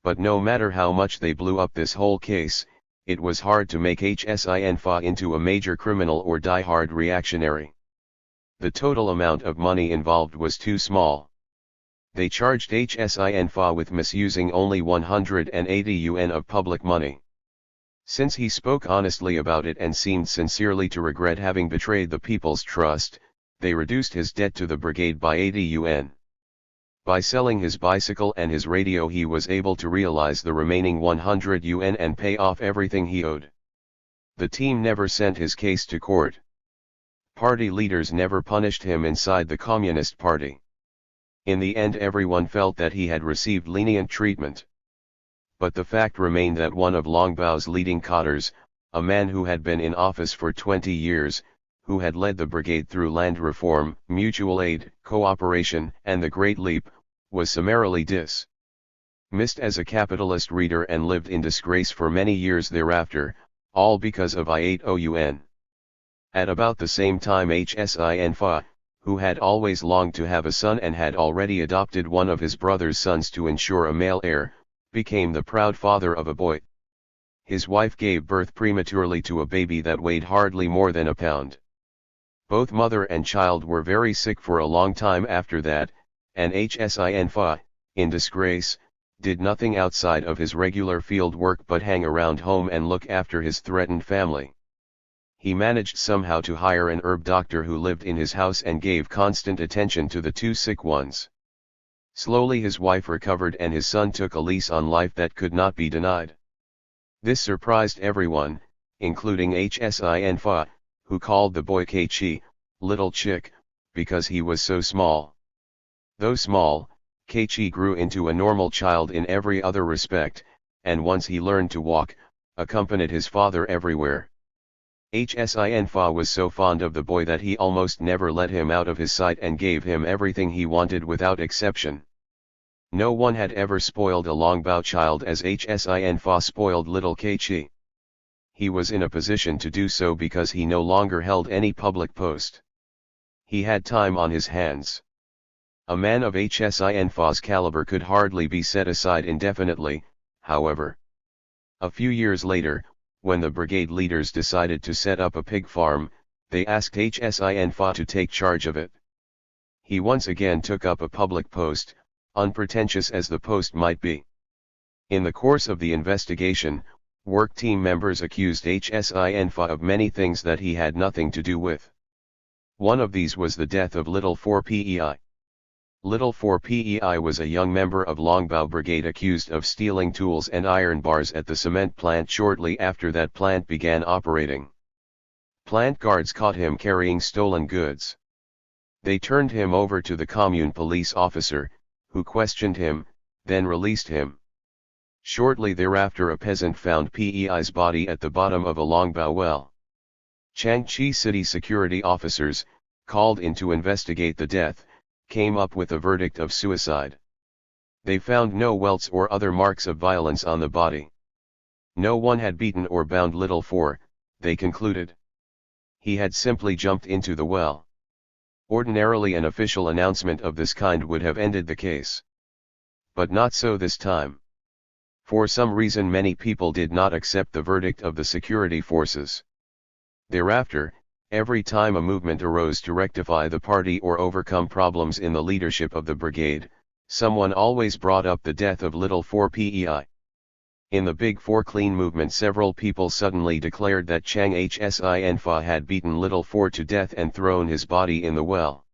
But no matter how much they blew up this whole case, it was hard to make Hinton into a major criminal or die-hard reactionary. The total amount of money involved was too small. They charged Hinton with misusing only 180 yuan of public money. Since he spoke honestly about it and seemed sincerely to regret having betrayed the people's trust, they reduced his debt to the brigade by 80 yuan. By selling his bicycle and his radio he was able to realize the remaining 100 yuan and pay off everything he owed. The team never sent his case to court. Party leaders never punished him inside the Communist Party. In the end everyone felt that he had received lenient treatment. But the fact remained that one of Longbao's leading cotters, a man who had been in office for 20 years, who had led the brigade through land reform, mutual aid, cooperation, and the Great Leap, was summarily dismissed as a capitalist reader and lived in disgrace for many years thereafter, all because of I-8OUN. At about the same time Hinton, who had always longed to have a son and had already adopted one of his brother's sons to ensure a male heir, became the proud father of a boy. His wife gave birth prematurely to a baby that weighed hardly more than a pound. Both mother and child were very sick for a long time after that, and Hinton, in disgrace, did nothing outside of his regular field work but hang around home and look after his threatened family. He managed somehow to hire an herb doctor who lived in his house and gave constant attention to the two sick ones. Slowly his wife recovered and his son took a lease on life that could not be denied. This surprised everyone, including Hinton, who called the boy Keiichi, little chick, because he was so small. Though small, Keiichi grew into a normal child in every other respect, and once he learned to walk, accompanied his father everywhere. Hinton was so fond of the boy that he almost never let him out of his sight and gave him everything he wanted without exception. No one had ever spoiled a Longbao child as Hinton spoiled little Keiichi. He was in a position to do so because he no longer held any public post. He had time on his hands. A man of Hinton's caliber could hardly be set aside indefinitely, however. A few years later, when the brigade leaders decided to set up a pig farm, they asked Hinton to take charge of it. He once again took up a public post, unpretentious as the post might be. In the course of the investigation, work team members accused Hinton of many things that he had nothing to do with. One of these was the death of Little 4PEI. Little 4PEI was a young member of Longbao Brigade accused of stealing tools and iron bars at the cement plant shortly after that plant began operating. Plant guards caught him carrying stolen goods. They turned him over to the commune police officer, who questioned him, then released him. Shortly thereafter a peasant found Pei's body at the bottom of a Longbao well. Changchi city security officers, called in to investigate the death, came up with a verdict of suicide. They found no welts or other marks of violence on the body. No one had beaten or bound Little Four, they concluded. He had simply jumped into the well. Ordinarily an official announcement of this kind would have ended the case. But not so this time. For some reason many people did not accept the verdict of the security forces. Thereafter, every time a movement arose to rectify the party or overcome problems in the leadership of the brigade, someone always brought up the death of Little Four Pei. In the Big Four Clean movement several people suddenly declared that Chang Hsinfa had beaten Little Four to death and thrown his body in the well.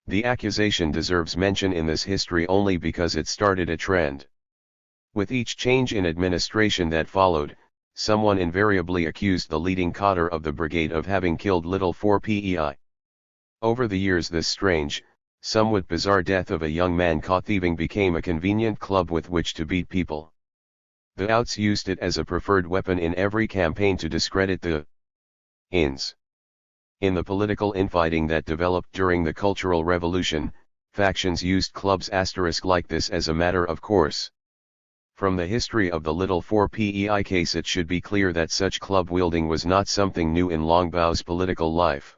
The accusation deserves mention in this history only because it started a trend. With each change in administration that followed, someone invariably accused the leading cadre of the brigade of having killed Little Four Pei. Over the years this strange, somewhat bizarre death of a young man caught thieving became a convenient club with which to beat people. The outs used it as a preferred weapon in every campaign to discredit the ins. In the political infighting that developed during the Cultural Revolution, factions used clubs like this as a matter of course. From the history of the Little Four Pei case it should be clear that such club wielding was not something new in Longbao's political life.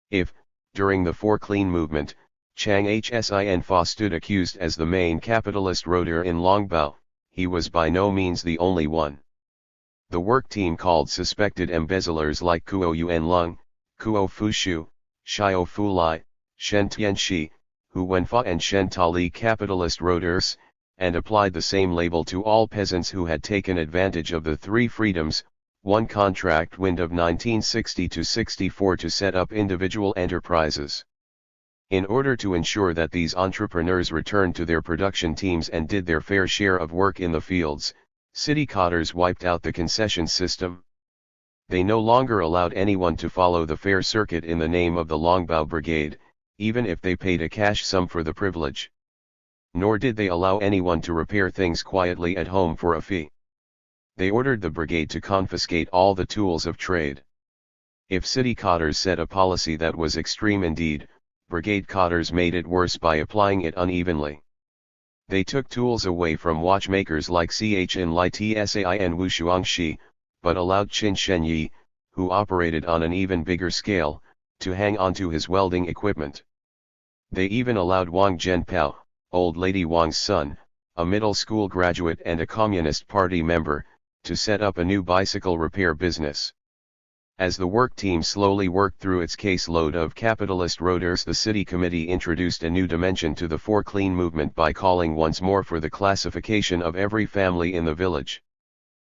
If, during the Four Clean movement, Chang Hsinfa stood accused as the main capitalist roader in Longbao, he was by no means the only one. The work team called suspected embezzlers like Kuo Yuanlong, Kuo Fushu, Xiao Fulai, Shen Tianxi, Hu Wenfa and Shen Tali capitalist roaders, and applied the same label to all peasants who had taken advantage of the three freedoms, one contract wind of 1960–64 to set up individual enterprises. In order to ensure that these entrepreneurs returned to their production teams and did their fair share of work in the fields, city cadres wiped out the concession system. They no longer allowed anyone to follow the fair circuit in the name of the Longbao Brigade, even if they paid a cash sum for the privilege. Nor did they allow anyone to repair things quietly at home for a fee. They ordered the brigade to confiscate all the tools of trade. If city cadres set a policy that was extreme indeed, brigade cadres made it worse by applying it unevenly. They took tools away from watchmakers like Chin Lai Tsai and Wu Shuangxi, but allowed Qin Shenyi, who operated on an even bigger scale, to hang onto his welding equipment. They even allowed Wang Zhenpao, Old Lady Wang's son, a middle school graduate and a Communist Party member, to set up a new bicycle repair business. As the work team slowly worked through its caseload of capitalist roaders, the city committee introduced a new dimension to the Four Clean movement by calling once more for the classification of every family in the village.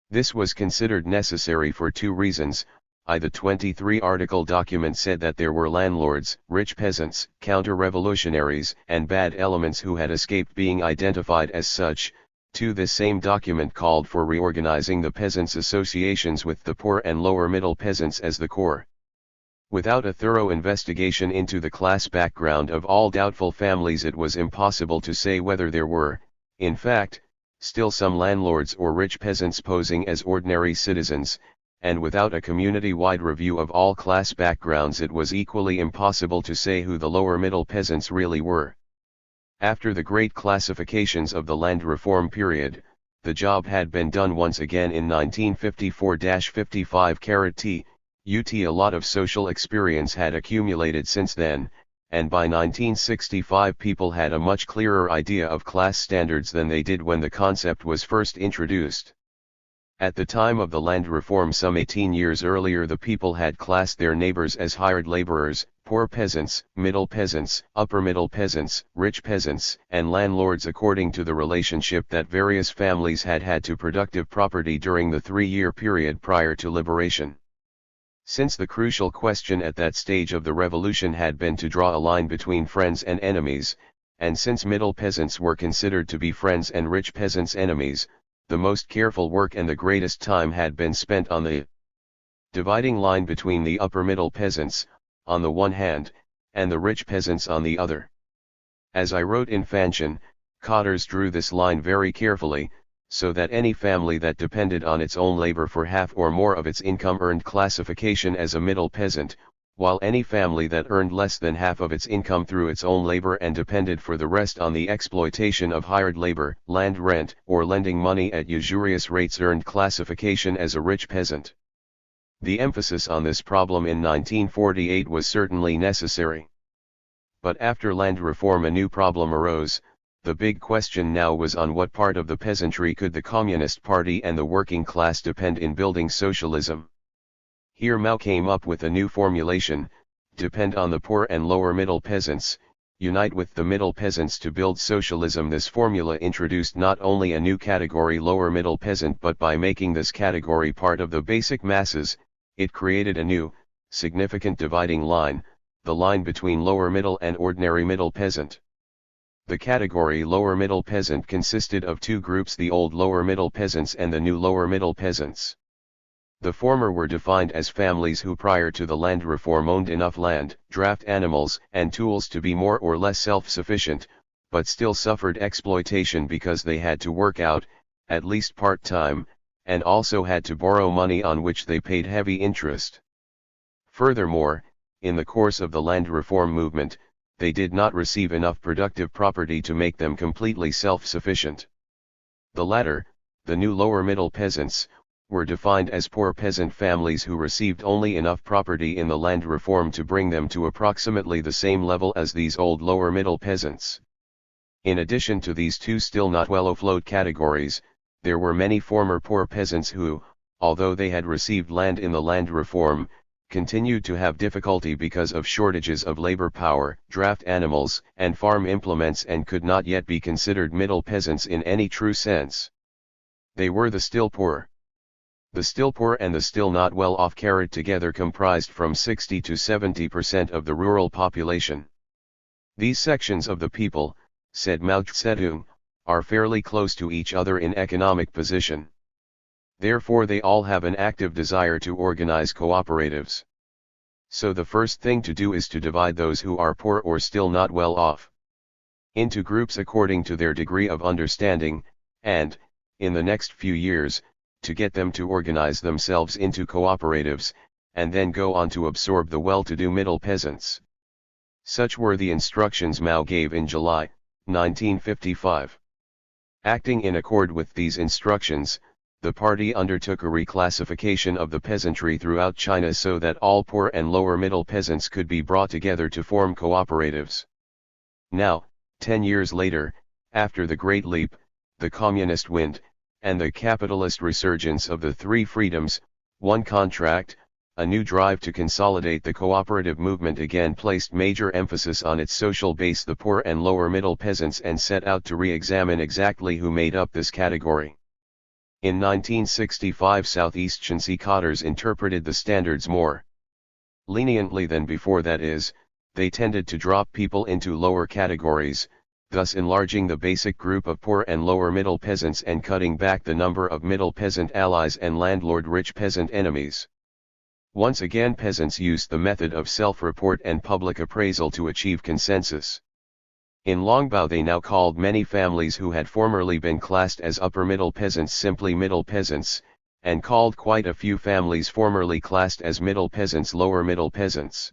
This was considered necessary for two reasons. The 23-article document said that there were landlords, rich peasants, counter-revolutionaries, and bad elements who had escaped being identified as such. 2. This same document called for reorganizing the peasants' associations with the poor and lower-middle peasants as the core. Without a thorough investigation into the class background of all doubtful families, it was impossible to say whether there were, in fact, still some landlords or rich peasants posing as ordinary citizens, and without a community-wide review of all class backgrounds it was equally impossible to say who the lower-middle peasants really were. After the great classifications of the land reform period, the job had been done once again in 1954–55 UT. A lot of social experience had accumulated since then, and by 1965 people had a much clearer idea of class standards than they did when the concept was first introduced. At the time of the land reform some 18 years earlier, the people had classed their neighbors as hired laborers, poor peasants, upper middle peasants, rich peasants, and landlords according to the relationship that various families had had to productive property during the 3-year period prior to liberation. Since the crucial question at that stage of the revolution had been to draw a line between friends and enemies, and since middle peasants were considered to be friends and rich peasants enemies, the most careful work and the greatest time had been spent on the dividing line between the upper middle peasants, on the one hand, and the rich peasants on the other. As I wrote in Fanchen, cadres drew this line very carefully, so that any family that depended on its own labor for half or more of its income earned classification as a middle peasant, while any family that earned less than half of its income through its own labor and depended for the rest on the exploitation of hired labor, land rent, or lending money at usurious rates earned classification as a rich peasant. The emphasis on this problem in 1948 was certainly necessary. But after land reform a new problem arose. The big question now was on what part of the peasantry could the Communist Party and the working class depend in building socialism. Here Mao came up with a new formulation: depend on the poor and lower middle peasants, unite with the middle peasants to build socialism. This formula introduced not only a new category, lower middle peasant, but by making this category part of the basic masses, it created a new, significant dividing line, the line between lower middle and ordinary middle peasant. The category lower middle peasant consisted of two groups: the old lower middle peasants and the new lower middle peasants. The former were defined as families who prior to the land reform owned enough land, draft animals, and tools to be more or less self-sufficient, but still suffered exploitation because they had to work out, at least part-time, and also had to borrow money on which they paid heavy interest. Furthermore, in the course of the land reform movement, they did not receive enough productive property to make them completely self-sufficient. The latter, the new lower middle peasants, were defined as poor peasant families who received only enough property in the land reform to bring them to approximately the same level as these old lower middle peasants. In addition to these two still not well afloat categories, there were many former poor peasants who, although they had received land in the land reform, continued to have difficulty because of shortages of labor power, draft animals, and farm implements, and could not yet be considered middle peasants in any true sense. They were the still poor. The still poor and the still not well off carried together comprised from 60 to 70% of the rural population. These sections of the people, said Mao Zedong, are fairly close to each other in economic position. Therefore they all have an active desire to organize cooperatives. So the first thing to do is to divide those who are poor or still not well off into groups according to their degree of understanding, and, in the next few years, to get them to organize themselves into cooperatives, and then go on to absorb the well-to-do middle peasants. Such were the instructions Mao gave in July, 1955. Acting in accord with these instructions, the party undertook a reclassification of the peasantry throughout China so that all poor and lower middle peasants could be brought together to form cooperatives. Now, 10 years later, after the Great Leap, the communist wind, and the capitalist resurgence of the three freedoms, one contract, a new drive to consolidate the cooperative movement again placed major emphasis on its social base, the poor and lower middle peasants, and set out to re-examine exactly who made up this category. In 1965 Southeast Shensi cadres interpreted the standards more leniently than before, that is, they tended to drop people into lower categories, thus enlarging the basic group of poor and lower middle peasants and cutting back the number of middle peasant allies and landlord rich peasant enemies. Once again peasants used the method of self-report and public appraisal to achieve consensus. In Longbao they now called many families who had formerly been classed as upper middle peasants simply middle peasants, and called quite a few families formerly classed as middle peasants lower middle peasants.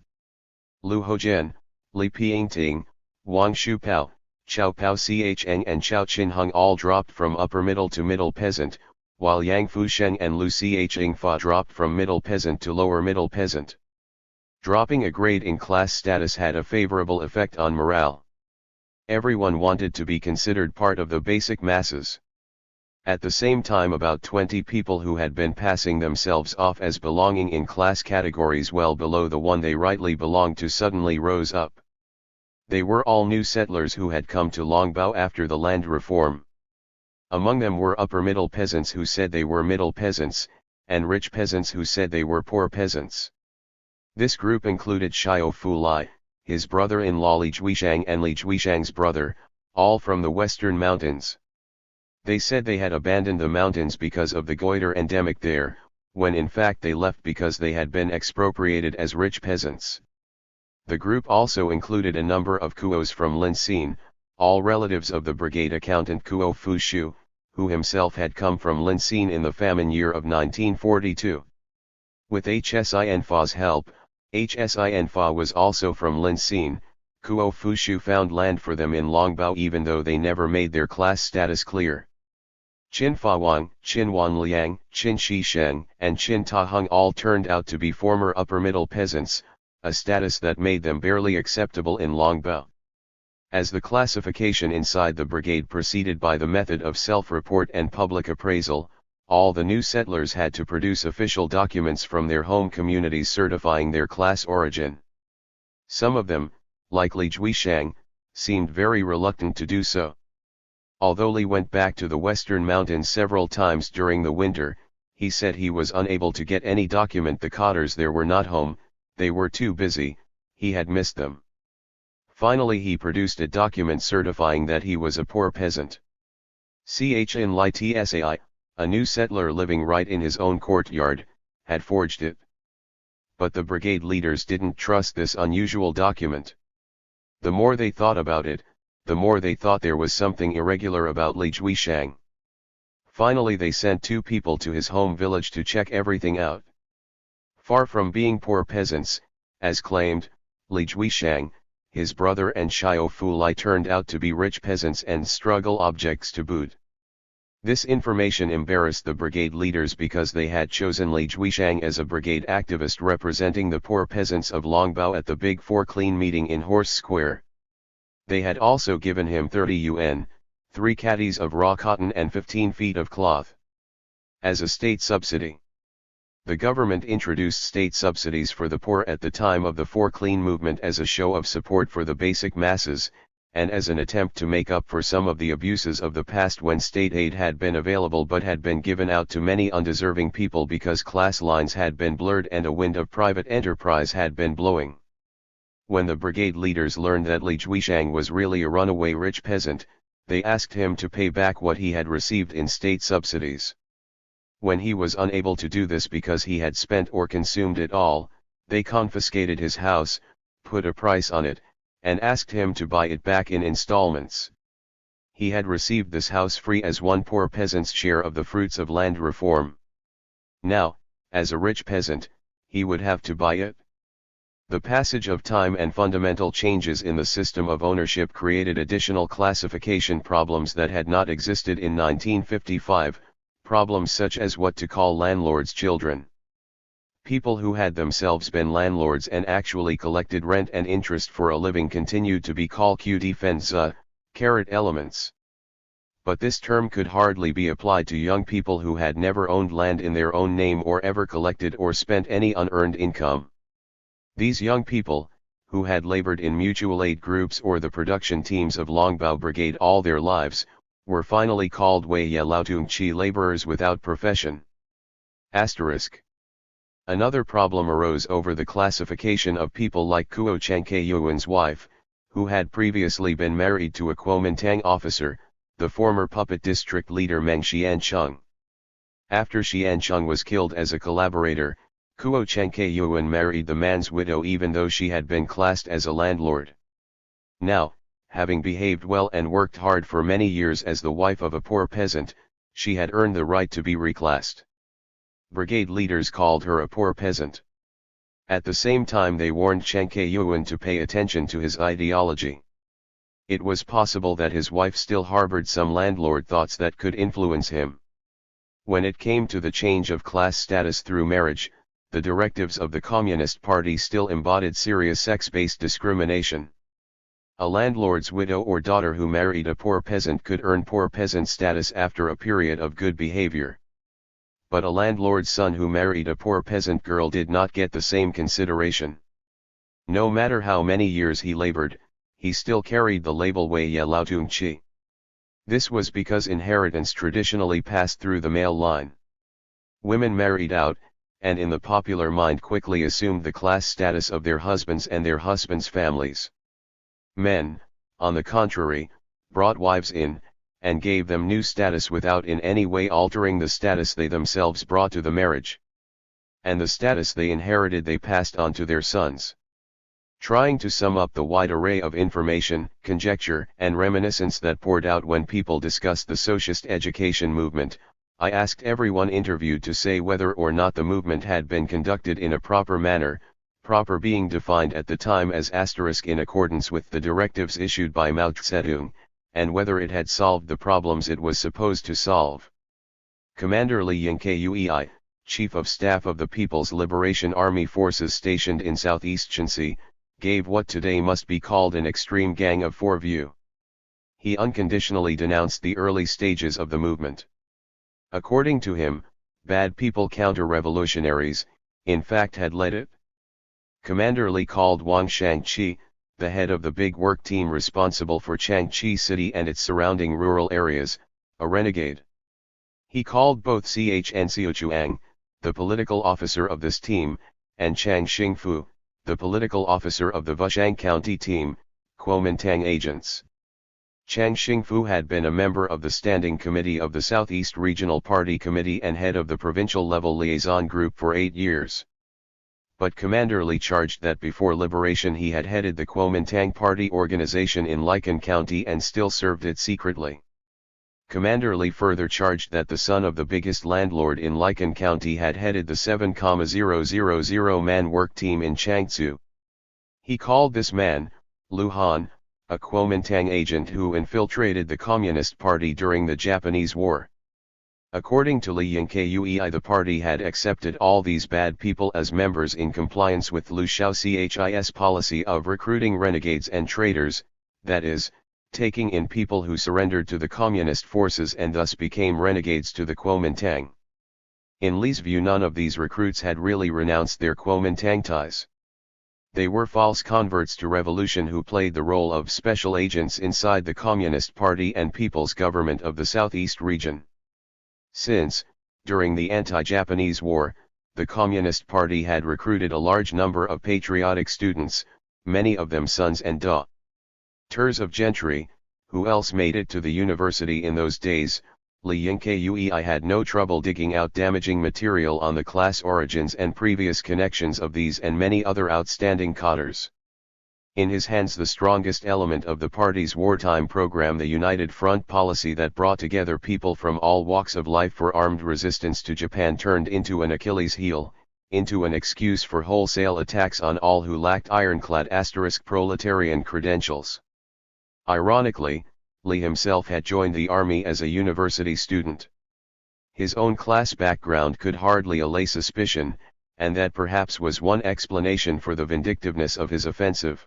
Lu Hojian, Li Pingting, Wang Shupao, Chao Pao Cheng and Chao Qinheng all dropped from upper middle to middle peasant, while Yang Fusheng and Lu Chingfa dropped from middle peasant to lower middle peasant. Dropping a grade in class status had a favorable effect on morale. Everyone wanted to be considered part of the basic masses. At the same time about 20 people who had been passing themselves off as belonging in class categories well below the one they rightly belonged to suddenly rose up. They were all new settlers who had come to Longbao after the land reform. Among them were upper middle peasants who said they were middle peasants, and rich peasants who said they were poor peasants. This group included Xiao Fulai, his brother-in-law Li Juishang and Li Juishang's brother, all from the western mountains. They said they had abandoned the mountains because of the goiter endemic there, when in fact they left because they had been expropriated as rich peasants. The group also included a number of Kuos from Linxin, all relatives of the brigade accountant Kuo Fushu, who himself had come from Linsin in the famine year of 1942. With Hsinfa's help, Hsinfa was also from Linsin. Kuo Fushu found land for them in Longbao even though they never made their class status clear. Qin Fawang, Qin Wanliang, Qin Shisheng, and Qin Taheng all turned out to be former upper-middle peasants, a status that made them barely acceptable in Longbao. As the classification inside the brigade proceeded by the method of self-report and public appraisal, all the new settlers had to produce official documents from their home communities certifying their class origin. Some of them, like Li Juishang, seemed very reluctant to do so. Although Li went back to the western mountains several times during the winter, he said he was unable to get any document. The cadres there were not home, they were too busy, he had missed them. Finally he produced a document certifying that he was a poor peasant. Chin Lai Tsai, a new settler living right in his own courtyard, had forged it. But the brigade leaders didn't trust this unusual document. The more they thought about it, the more they thought there was something irregular about Li Juishang. Finally they sent 2 people to his home village to check everything out. Far from being poor peasants, as claimed, Li Juishang, his brother and Xiao Fulai turned out to be rich peasants and struggle objects to boot. This information embarrassed the brigade leaders because they had chosen Li Juishang as a brigade activist representing the poor peasants of Longbao at the Big Four Clean meeting in Horse Square. They had also given him 30 yuan, 3 caddies of raw cotton and 15 feet of cloth, as a state subsidy. The government introduced state subsidies for the poor at the time of the Four Clean movement as a show of support for the basic masses, and as an attempt to make up for some of the abuses of the past when state aid had been available but had been given out to many undeserving people because class lines had been blurred and a wind of private enterprise had been blowing. When the brigade leaders learned that Li Juishang was really a runaway rich peasant, they asked him to pay back what he had received in state subsidies. When he was unable to do this because he had spent or consumed it all, they confiscated his house, put a price on it, and asked him to buy it back in installments. He had received this house free as one poor peasant's share of the fruits of land reform. Now, as a rich peasant, he would have to buy it. The passage of time and fundamental changes in the system of ownership created additional classification problems that had not existed in 1955, problems such as what to call landlords' children. People who had themselves been landlords and actually collected rent and interest for a living continued to be called defensa, elements. But this term could hardly be applied to young people who had never owned land in their own name or ever collected or spent any unearned income. These young people, who had labored in mutual aid groups or the production teams of Longbao Brigade all their lives, were finally called Wei Yalautung Chi laborers without profession. Asterisk. Another problem arose over the classification of people like Kuo Changke Yuan's wife, who had previously been married to a Kuomintang officer, the former puppet district leader Meng Xiancheng. After Xiancheng was killed as a collaborator, Kuo Changke Yuan married the man's widow even though she had been classed as a landlord. Now, having behaved well and worked hard for many years as the wife of a poor peasant, she had earned the right to be reclassed. Brigade leaders called her a poor peasant. At the same time they warned Changke Yuan to pay attention to his ideology. It was possible that his wife still harbored some landlord thoughts that could influence him. When it came to the change of class status through marriage, the directives of the Communist Party still embodied serious sex-based discrimination. A landlord's widow or daughter who married a poor peasant could earn poor peasant status after a period of good behavior. But a landlord's son who married a poor peasant girl did not get the same consideration. No matter how many years he labored, he still carried the label Wei Yalautung Chi. This was because inheritance traditionally passed through the male line. Women married out, and in the popular mind quickly assumed the class status of their husbands and their husbands' families. Men, on the contrary, brought wives in, and gave them new status without in any way altering the status they themselves brought to the marriage. And the status they inherited they passed on to their sons. Trying to sum up the wide array of information, conjecture, and reminiscence that poured out when people discussed the socialist education movement, I asked everyone interviewed to say whether or not the movement had been conducted in a proper manner, proper being defined at the time as * in accordance with the directives issued by Mao Zedong, and whether it had solved the problems it was supposed to solve. Commander Li Yingkui, Chief of Staff of the People's Liberation Army forces stationed in southeast Shensi, gave what today must be called an extreme Gang of Four view. He unconditionally denounced the early stages of the movement. According to him, bad people counter-revolutionaries, in fact had led it. Commander Li called Wang Shangqi, the head of the big work team responsible for Changchi City and its surrounding rural areas, a renegade. He called both Chen Xiuchuang, the political officer of this team, and Chang Xingfu, the political officer of the Wushang County team, Kuomintang agents. Chang Xingfu had been a member of the Standing Committee of the Southeast Regional Party Committee and head of the provincial-level liaison group for 8 years. But Commander Li charged that before liberation he had headed the Kuomintang Party organization in Licon County and still served it secretly. Commander Li further charged that the son of the biggest landlord in Licon County had headed the 7,000-man work team in Changzhou. He called this man, Lu Han, a Kuomintang agent who infiltrated the Communist Party during the Japanese War. According to Li Yingkui, the party had accepted all these bad people as members in compliance with Liu Shaoxi's policy of recruiting renegades and traitors, that is, taking in people who surrendered to the communist forces and thus became renegades to the Kuomintang. In Li's view, none of these recruits had really renounced their Kuomintang ties. They were false converts to revolution who played the role of special agents inside the Communist Party and People's Government of the Southeast region. Since, during the anti-Japanese war, the Communist Party had recruited a large number of patriotic students, many of them sons and daughters of gentry, who else made it to the university in those days. Li Yingkui had no trouble digging out damaging material on the class origins and previous connections of these and many other outstanding cadres. In his hands the strongest element of the party's wartime program, the United Front policy that brought together people from all walks of life for armed resistance to Japan, turned into an Achilles heel, into an excuse for wholesale attacks on all who lacked ironclad * proletarian credentials. Ironically, Li himself had joined the army as a university student. His own class background could hardly allay suspicion, and that perhaps was one explanation for the vindictiveness of his offensive.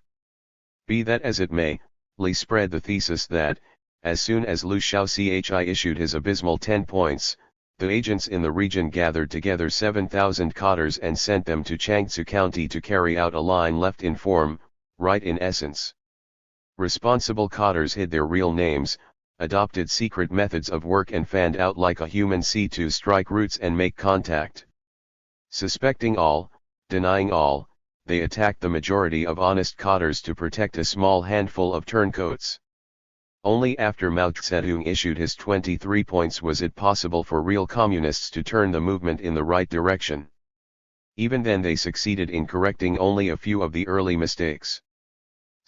Be that as it may, Li spread the thesis that, as soon as Liu Shaoxi issued his abysmal 10 points, the agents in the region gathered together 7,000 cadres and sent them to Changzhou County to carry out a line left in form, right in essence. Responsible cadres hid their real names, adopted secret methods of work and fanned out like a human sea to strike routes and make contact. Suspecting all, denying all, they attacked the majority of honest cadres to protect a small handful of turncoats. Only after Mao Zedong issued his 23 points was it possible for real communists to turn the movement in the right direction. Even then they succeeded in correcting only a few of the early mistakes.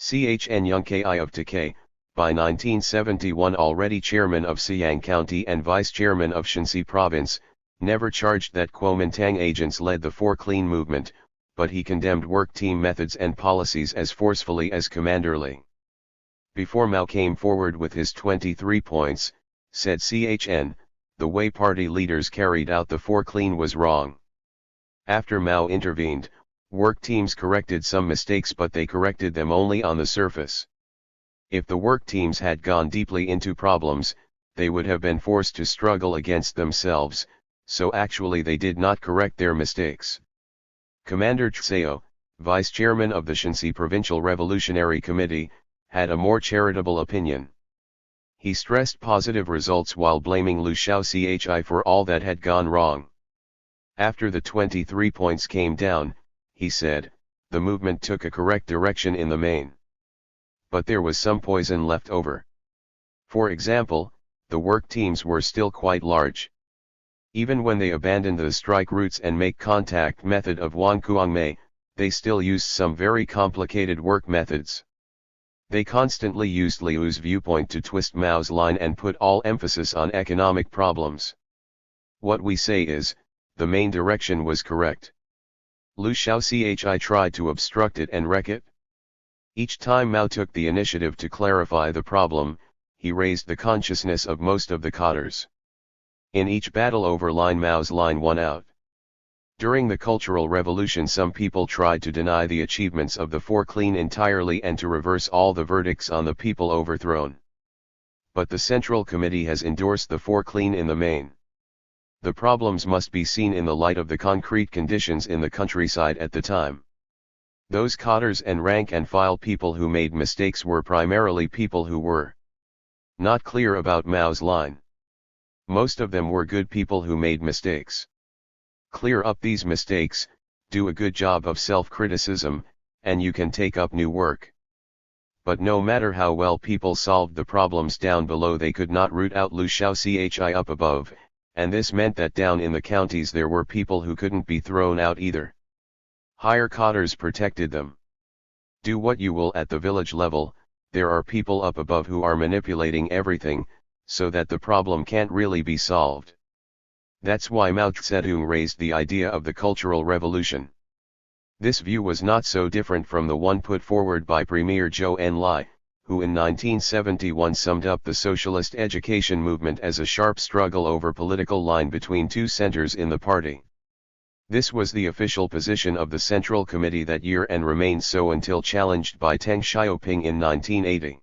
Chen Yongkai of Takei, by 1971 already chairman of Siang County and vice chairman of Shensi Province, never charged that Kuomintang agents led the Four Clean movement, but he condemned work team methods and policies as forcefully as Commander Li. Before Mao came forward with his 23 points, said Chen, the way party leaders carried out the Four Clean was wrong. After Mao intervened, work teams corrected some mistakes, but they corrected them only on the surface. If the work teams had gone deeply into problems, they would have been forced to struggle against themselves, so actually they did not correct their mistakes. Commander Tseo, vice chairman of the Shensi Provincial Revolutionary Committee, had a more charitable opinion. He stressed positive results while blaming Liu Shaoxi for all that had gone wrong. After the 23 points came down, he said, the movement took a correct direction in the main. But there was some poison left over. For example, the work teams were still quite large. Even when they abandoned the strike routes and make contact method of Wang Kuangmei, they still used some very complicated work methods. They constantly used Liu's viewpoint to twist Mao's line and put all emphasis on economic problems. What we say is, the main direction was correct. Liu Shaochi tried to obstruct it and wreck it. Each time Mao took the initiative to clarify the problem, he raised the consciousness of most of the cadres. In each battle over line, Mao's line won out. During the Cultural Revolution, some people tried to deny the achievements of the Four Clean entirely and to reverse all the verdicts on the people overthrown. But the Central Committee has endorsed the Four Clean in the main. The problems must be seen in the light of the concrete conditions in the countryside at the time. Those cadres and rank-and-file people who made mistakes were primarily people who were not clear about Mao's line. Most of them were good people who made mistakes. Clear up these mistakes, do a good job of self-criticism, and you can take up new work. But no matter how well people solved the problems down below, they could not root out Liu Shaochi up above, and this meant that down in the counties there were people who couldn't be thrown out either. Higher cadres protected them. Do what you will at the village level, there are people up above who are manipulating everything, so that the problem can't really be solved. That's why Mao Zedong raised the idea of the Cultural Revolution. This view was not so different from the one put forward by Premier Zhou Enlai, who in 1971 summed up the socialist education movement as a sharp struggle over political line between two centers in the party. This was the official position of the Central Committee that year and remained so until challenged by Deng Xiaoping in 1980.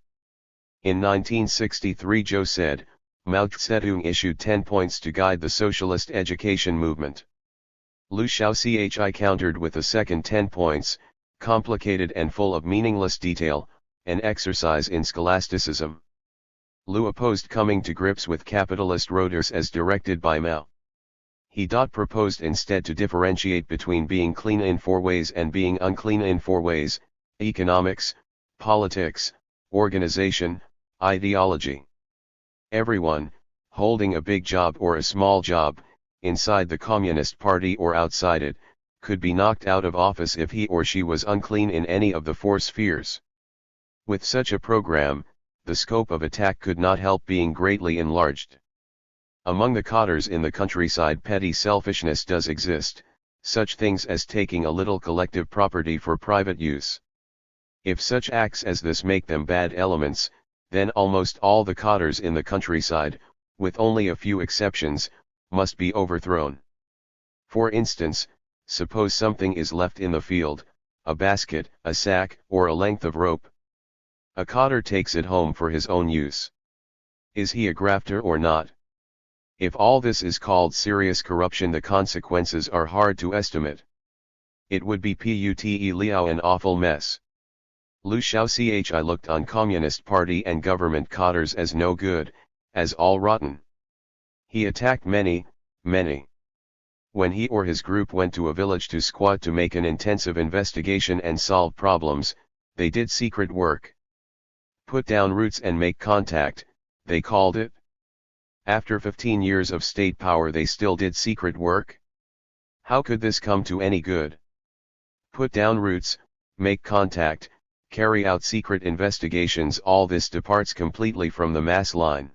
In 1963, Zhou said, Mao Zedong issued 10 points to guide the socialist education movement. Liu Shaochi countered with a second 10 points, complicated and full of meaningless detail, an exercise in scholasticism. Liu opposed coming to grips with capitalist roaders as directed by Mao. He proposed instead to differentiate between being clean in 4 ways and being unclean in 4 ways: economics, politics, organization, ideology. Everyone, holding a big job or a small job, inside the Communist Party or outside it, could be knocked out of office if he or she was unclean in any of the 4 spheres. With such a program, the scope of attack could not help being greatly enlarged. Among the cadres in the countryside, petty selfishness does exist, such things as taking a little collective property for private use. If such acts as this make them bad elements, then almost all the cadres in the countryside, with only a few exceptions, must be overthrown. For instance, suppose something is left in the field, a basket, a sack, or a length of rope. A cadre takes it home for his own use. Is he a grafter or not? If all this is called serious corruption, the consequences are hard to estimate. It would be an awful mess. Liu Shaochi looked on Communist Party and government cadres as no good, as all rotten. He attacked many. When he or his group went to a village to squat to make an intensive investigation and solve problems, they did secret work. Put down roots and make contact, they called it. After 15 years of state power, they still did secret work? How could this come to any good? Put down roots, make contact, carry out secret investigations, all this departs completely from the mass line.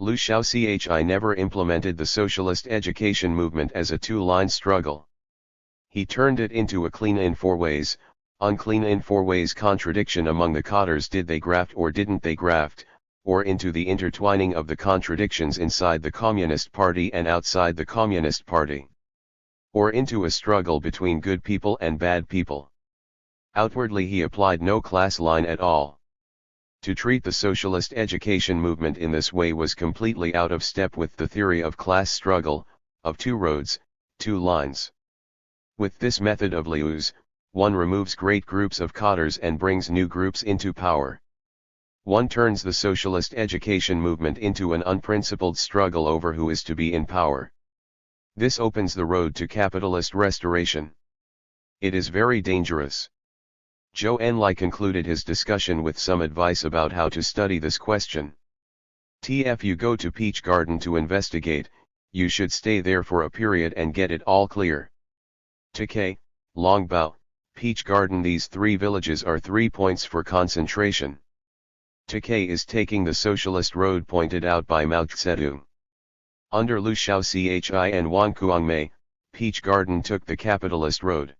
Liu Shaochi never implemented the socialist education movement as a two-line struggle. He turned it into a clean in 4 ways, unclean in 4 ways contradiction among the cadres: did they graft or didn't they graft, or into the intertwining of the contradictions inside the Communist Party and outside the Communist Party, or into a struggle between good people and bad people. Outwardly he applied no class line at all. To treat the socialist education movement in this way was completely out of step with the theory of class struggle, of 2 roads, 2 lines. With this method of Liu's, one removes great groups of cadres and brings new groups into power. One turns the socialist education movement into an unprincipled struggle over who is to be in power. This opens the road to capitalist restoration. It is very dangerous. Zhou Enlai concluded his discussion with some advice about how to study this question. If you go to Peach Garden to investigate, you should stay there for a period and get it all clear. Take long bow, Peach Garden. These three villages are 3 points for concentration. Takei is taking the socialist road pointed out by Mao Zedong. Under Liu Shaoxi and Wang Kuangmei, Peach Garden took the capitalist road.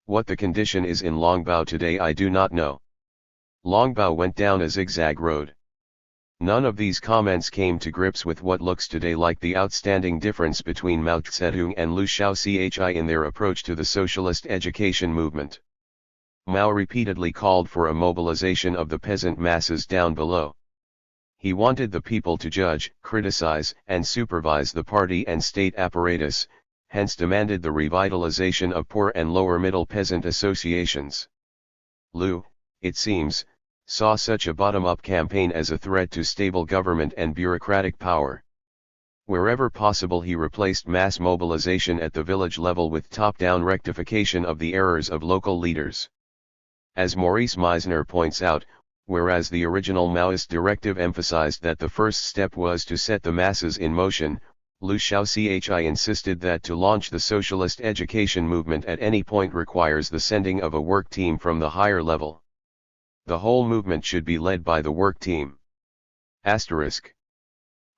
What the condition is in Longbao today I do not know. Longbao went down a zigzag road. None of these comments came to grips with what looks today like the outstanding difference between Mao Zedong and Liu Shaoxi in their approach to the socialist education movement. Mao repeatedly called for a mobilization of the peasant masses down below. He wanted the people to judge, criticize, and supervise the party and state apparatus, hence demanded the revitalization of poor and lower-middle peasant associations. Liu, it seems, saw such a bottom-up campaign as a threat to stable government and bureaucratic power. Wherever possible he replaced mass mobilization at the village level with top-down rectification of the errors of local leaders. As Maurice Meisner points out, whereas the original Maoist directive emphasized that the first step was to set the masses in motion, Liu Shaoxi insisted that to launch the socialist education movement at any point requires the sending of a work team from the higher level. The whole movement should be led by the work team. Asterisk.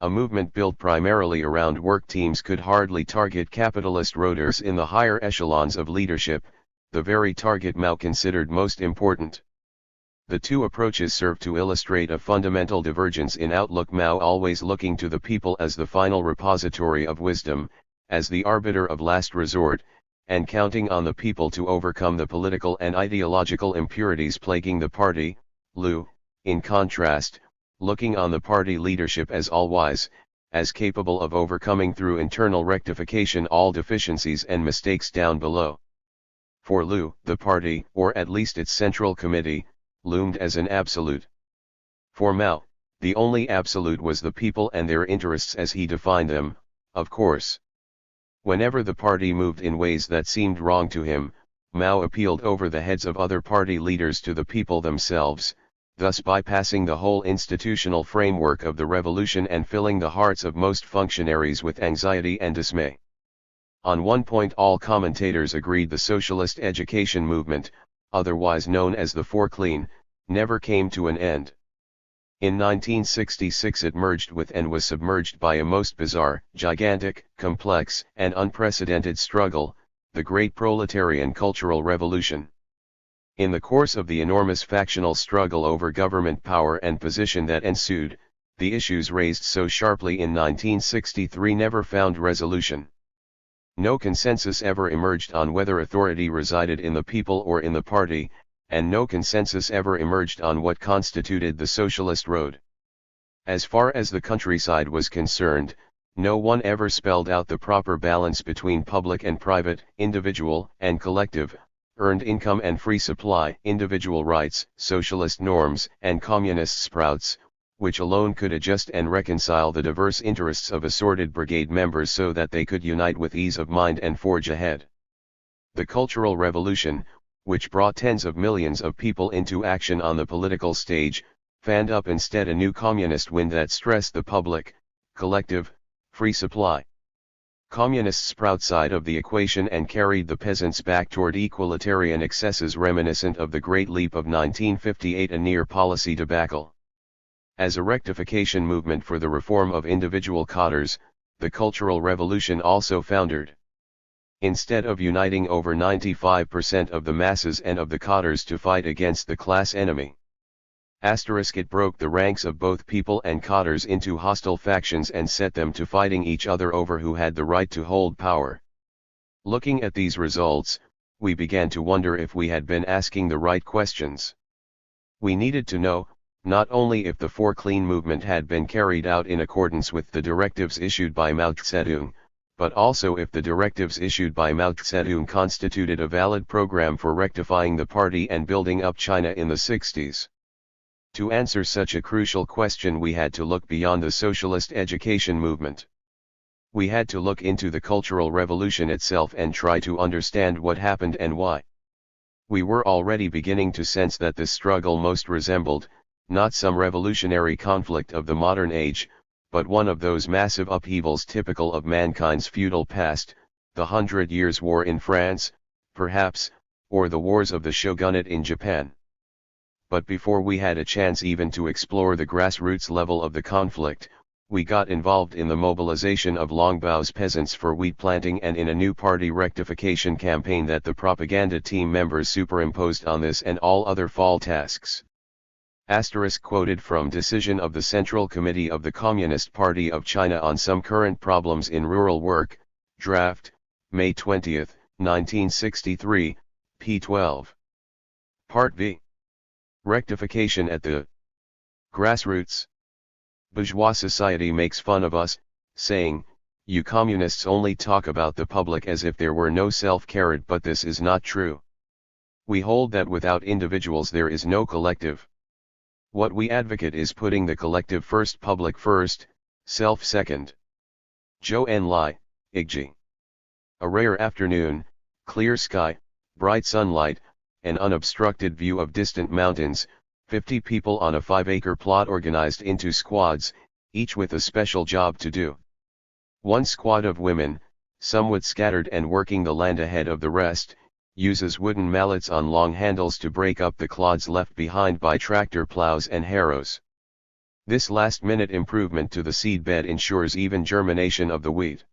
A movement built primarily around work teams could hardly target capitalist roaders in the higher echelons of leadership, the very target Mao considered most important. The two approaches serve to illustrate a fundamental divergence in outlook. Mao always looking to the people as the final repository of wisdom, as the arbiter of last resort, and counting on the people to overcome the political and ideological impurities plaguing the party. Liu, in contrast, looking on the party leadership as all-wise, as capable of overcoming through internal rectification all deficiencies and mistakes down below. For Liu, the party, or at least its central committee, loomed as an absolute. For Mao, the only absolute was the people and their interests as he defined them, of course. Whenever the party moved in ways that seemed wrong to him, Mao appealed over the heads of other party leaders to the people themselves, thus bypassing the whole institutional framework of the revolution and filling the hearts of most functionaries with anxiety and dismay. On one point all commentators agreed: the socialist education movement, otherwise known as the Four Clean, never came to an end. In 1966 it merged with and was submerged by a most bizarre, gigantic, complex, and unprecedented struggle, the Great Proletarian Cultural Revolution. In the course of the enormous factional struggle over government power and position that ensued, the issues raised so sharply in 1963 never found resolution. No consensus ever emerged on whether authority resided in the people or in the party, and no consensus ever emerged on what constituted the socialist road. As far as the countryside was concerned, no one ever spelled out the proper balance between public and private, individual and collective, earned income and free supply, individual rights, socialist norms, and communist sprouts, which alone could adjust and reconcile the diverse interests of assorted brigade members so that they could unite with ease of mind and forge ahead. The Cultural Revolution, which brought tens of millions of people into action on the political stage, fanned up instead a new communist wind that stressed the public, collective, free supply. Communists sprout side of the equation and carried the peasants back toward equalitarian excesses reminiscent of the Great Leap of 1958, a near policy debacle. As a rectification movement for the reform of individual cadres, the Cultural Revolution also foundered. Instead of uniting over 95% of the masses and of the cadres to fight against the class enemy. It broke the ranks of both people and cadres into hostile factions and set them to fighting each other over who had the right to hold power. Looking at these results, we began to wonder if we had been asking the right questions. We needed to know, not only if the Four Clean movement had been carried out in accordance with the directives issued by Mao Zedong, but also if the directives issued by Mao Zedong constituted a valid program for rectifying the party and building up China in the 60s. To answer such a crucial question we had to look beyond the socialist education movement. We had to look into the Cultural Revolution itself and try to understand what happened and why. We were already beginning to sense that this struggle most resembled, not some revolutionary conflict of the modern age, but one of those massive upheavals typical of mankind's feudal past, the 100 Years' War in France, perhaps, or the wars of the shogunate in Japan. But before we had a chance even to explore the grassroots level of the conflict, we got involved in the mobilization of Longbao's peasants for wheat planting and in a new party rectification campaign that the propaganda team members superimposed on this and all other fall tasks. Asterisk quoted from Decision of the Central Committee of the Communist Party of China on some current problems in rural work, draft, May 20, 1963, p. 12. Part V. Rectification at the grassroots. Bourgeois society makes fun of us, saying, "You communists only talk about the public as if there were no self-care, but this is not true. We hold that without individuals there is no collective. What we advocate is putting the collective first, public first, self second." Zhou Enlai, Igji. A rare afternoon, clear sky, bright sunlight, an unobstructed view of distant mountains, 50 people on a 5-acre plot organized into squads, each with a special job to do. One squad of women, somewhat scattered and working the land ahead of the rest, uses wooden mallets on long handles to break up the clods left behind by tractor plows and harrows. This last-minute improvement to the seed bed ensures even germination of the wheat.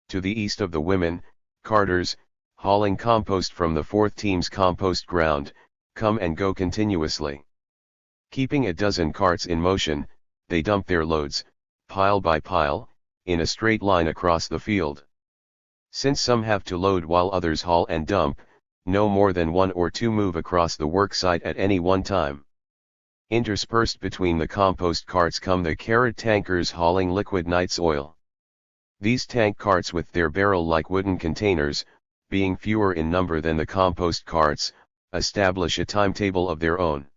To the east of the women, carters, hauling compost from the 4th team's compost ground, come and go continuously. Keeping a dozen carts in motion, they dump their loads, pile by pile, in a straight line across the field. Since some have to load while others haul and dump, no more than 1 or 2 move across the worksite at any one time. Interspersed between the compost carts come the carrot tankers hauling liquid night oil. These tank carts with their barrel-like wooden containers, being fewer in number than the compost carts, establish a timetable of their own.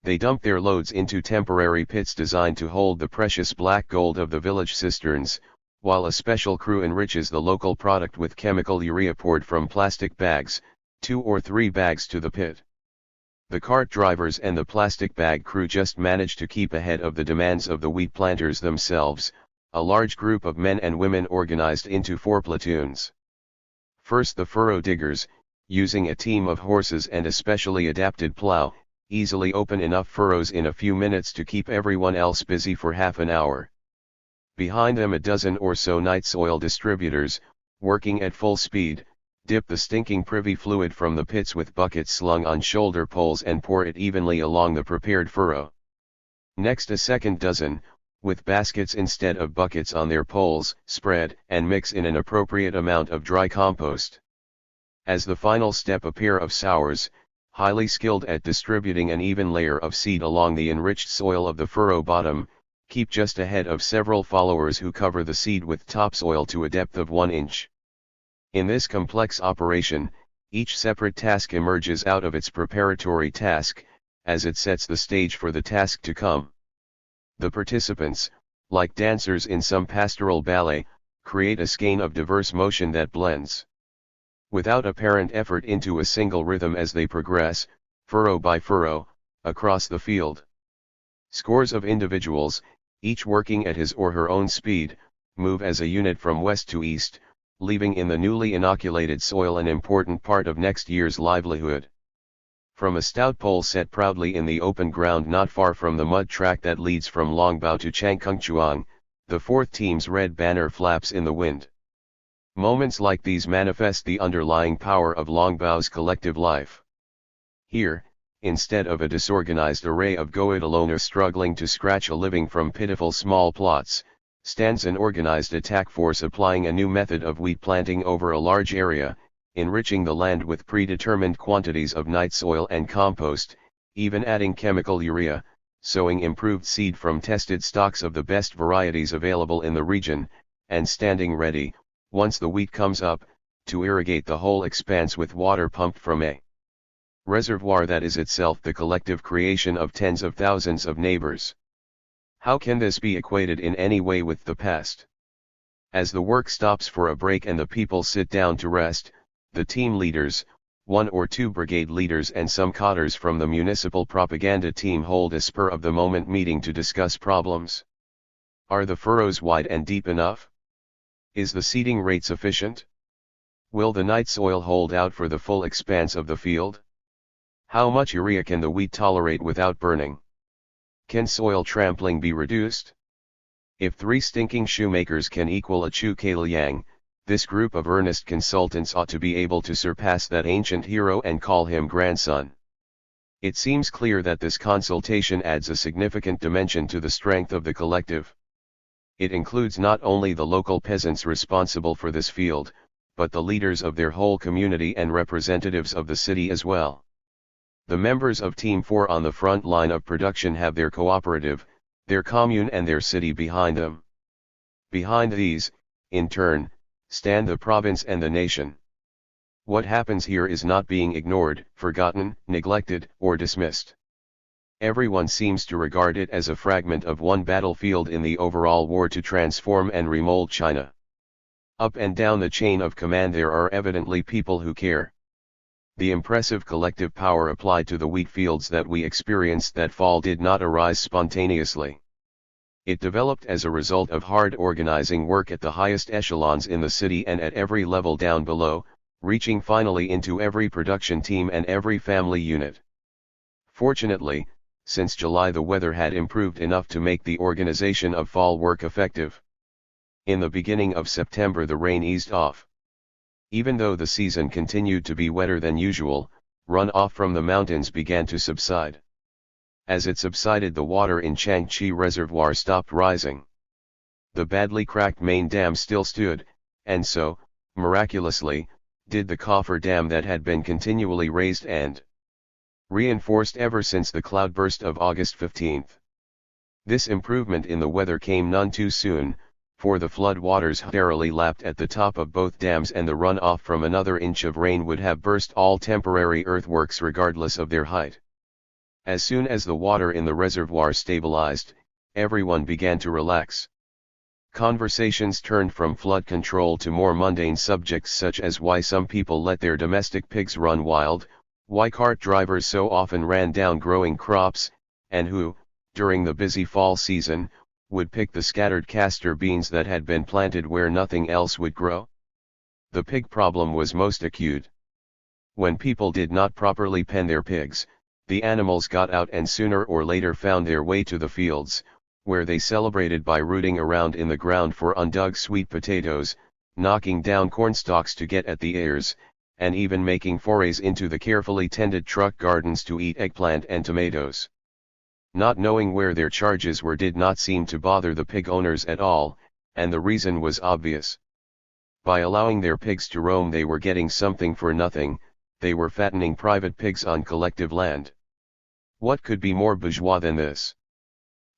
They dump their loads into temporary pits designed to hold the precious black gold of the village cisterns, while a special crew enriches the local product with chemical urea poured from plastic bags, 2 or 3 bags to the pit. The cart drivers and the plastic bag crew just manage to keep ahead of the demands of the wheat planters themselves, a large group of men and women organized into 4 platoons. First, the furrow diggers, using a team of horses and a specially adapted plow, easily open enough furrows in a few minutes to keep everyone else busy for half an hour. Behind them a dozen or so night soil distributors, working at full speed, dip the stinking privy fluid from the pits with buckets slung on shoulder poles and pour it evenly along the prepared furrow. Next a second dozen, with baskets instead of buckets on their poles, spread and mix in an appropriate amount of dry compost. As the final step, a pair of sowers, highly skilled at distributing an even layer of seed along the enriched soil of the furrow bottom, keep just ahead of several followers who cover the seed with topsoil to a depth of 1 inch. In this complex operation, each separate task emerges out of its preparatory task, as it sets the stage for the task to come. The participants, like dancers in some pastoral ballet, create a skein of diverse motion that blends without apparent effort into a single rhythm as they progress, furrow by furrow, across the field. Scores of individuals, each working at his or her own speed, move as a unit from west to east, leaving in the newly inoculated soil an important part of next year's livelihood. From a stout pole set proudly in the open ground not far from the mud track that leads from Longbao to Changkungchuang, the 4th team's red banner flaps in the wind. Moments like these manifest the underlying power of Longbao's collective life. Here, instead of a disorganized array of Goidaloners struggling to scratch a living from pitiful small plots, stands an organized attack force applying a new method of wheat planting over a large area, enriching the land with predetermined quantities of night soil and compost, even adding chemical urea, sowing improved seed from tested stocks of the best varieties available in the region, and standing ready, once the wheat comes up, to irrigate the whole expanse with water pumped from a reservoir that is itself the collective creation of tens of thousands of neighbors. How can this be equated in any way with the past? As the work stops for a break and the people sit down to rest, the team leaders, 1 or 2 brigade leaders and some cotters from the municipal propaganda team hold a spur-of-the-moment meeting to discuss problems. Are the furrows wide and deep enough? Is the seeding rate sufficient? Will the night soil hold out for the full expanse of the field? How much urea can the wheat tolerate without burning? Can soil trampling be reduced? If 3 stinking shoemakers can equal a Chu Liang, this group of earnest consultants ought to be able to surpass that ancient hero and call him grandson. It seems clear that this consultation adds a significant dimension to the strength of the collective. It includes not only the local peasants responsible for this field, but the leaders of their whole community and representatives of the city as well. The members of Team 4 on the front line of production have their cooperative, their commune and their city behind them. Behind these, in turn, stand the province and the nation. What happens here is not being ignored, forgotten, neglected, or dismissed. Everyone seems to regard it as a fragment of one battlefield in the overall war to transform and remold China. Up and down the chain of command there are evidently people who care. The impressive collective power applied to the wheat fields that we experienced that fall did not arise spontaneously. It developed as a result of hard organizing work at the highest echelons in the city and at every level down below, reaching finally into every production team and every family unit. Fortunately, since July the weather had improved enough to make the organization of fall work effective. In the beginning of September the rain eased off. Even though the season continued to be wetter than usual, runoff from the mountains began to subside. As it subsided the water in Changchi Reservoir stopped rising. The badly cracked main dam still stood, and so, miraculously, did the coffer dam that had been continually raised and reinforced ever since the cloudburst of August 15. This improvement in the weather came none too soon, for the flood waters thoroughly lapped at the top of both dams and the runoff from another inch of rain would have burst all temporary earthworks regardless of their height. As soon as the water in the reservoir stabilized, everyone began to relax. Conversations turned from flood control to more mundane subjects such as why some people let their domestic pigs run wild, why cart drivers so often ran down growing crops, and who, during the busy fall season, would pick the scattered castor beans that had been planted where nothing else would grow. The pig problem was most acute. When people did not properly pen their pigs, the animals got out and sooner or later found their way to the fields, where they celebrated by rooting around in the ground for undug sweet potatoes, knocking down cornstalks to get at the ears, and even making forays into the carefully tended truck gardens to eat eggplant and tomatoes. Not knowing where their charges were did not seem to bother the pig owners at all, and the reason was obvious. By allowing their pigs to roam they were getting something for nothing, they were fattening private pigs on collective land. What could be more bourgeois than this?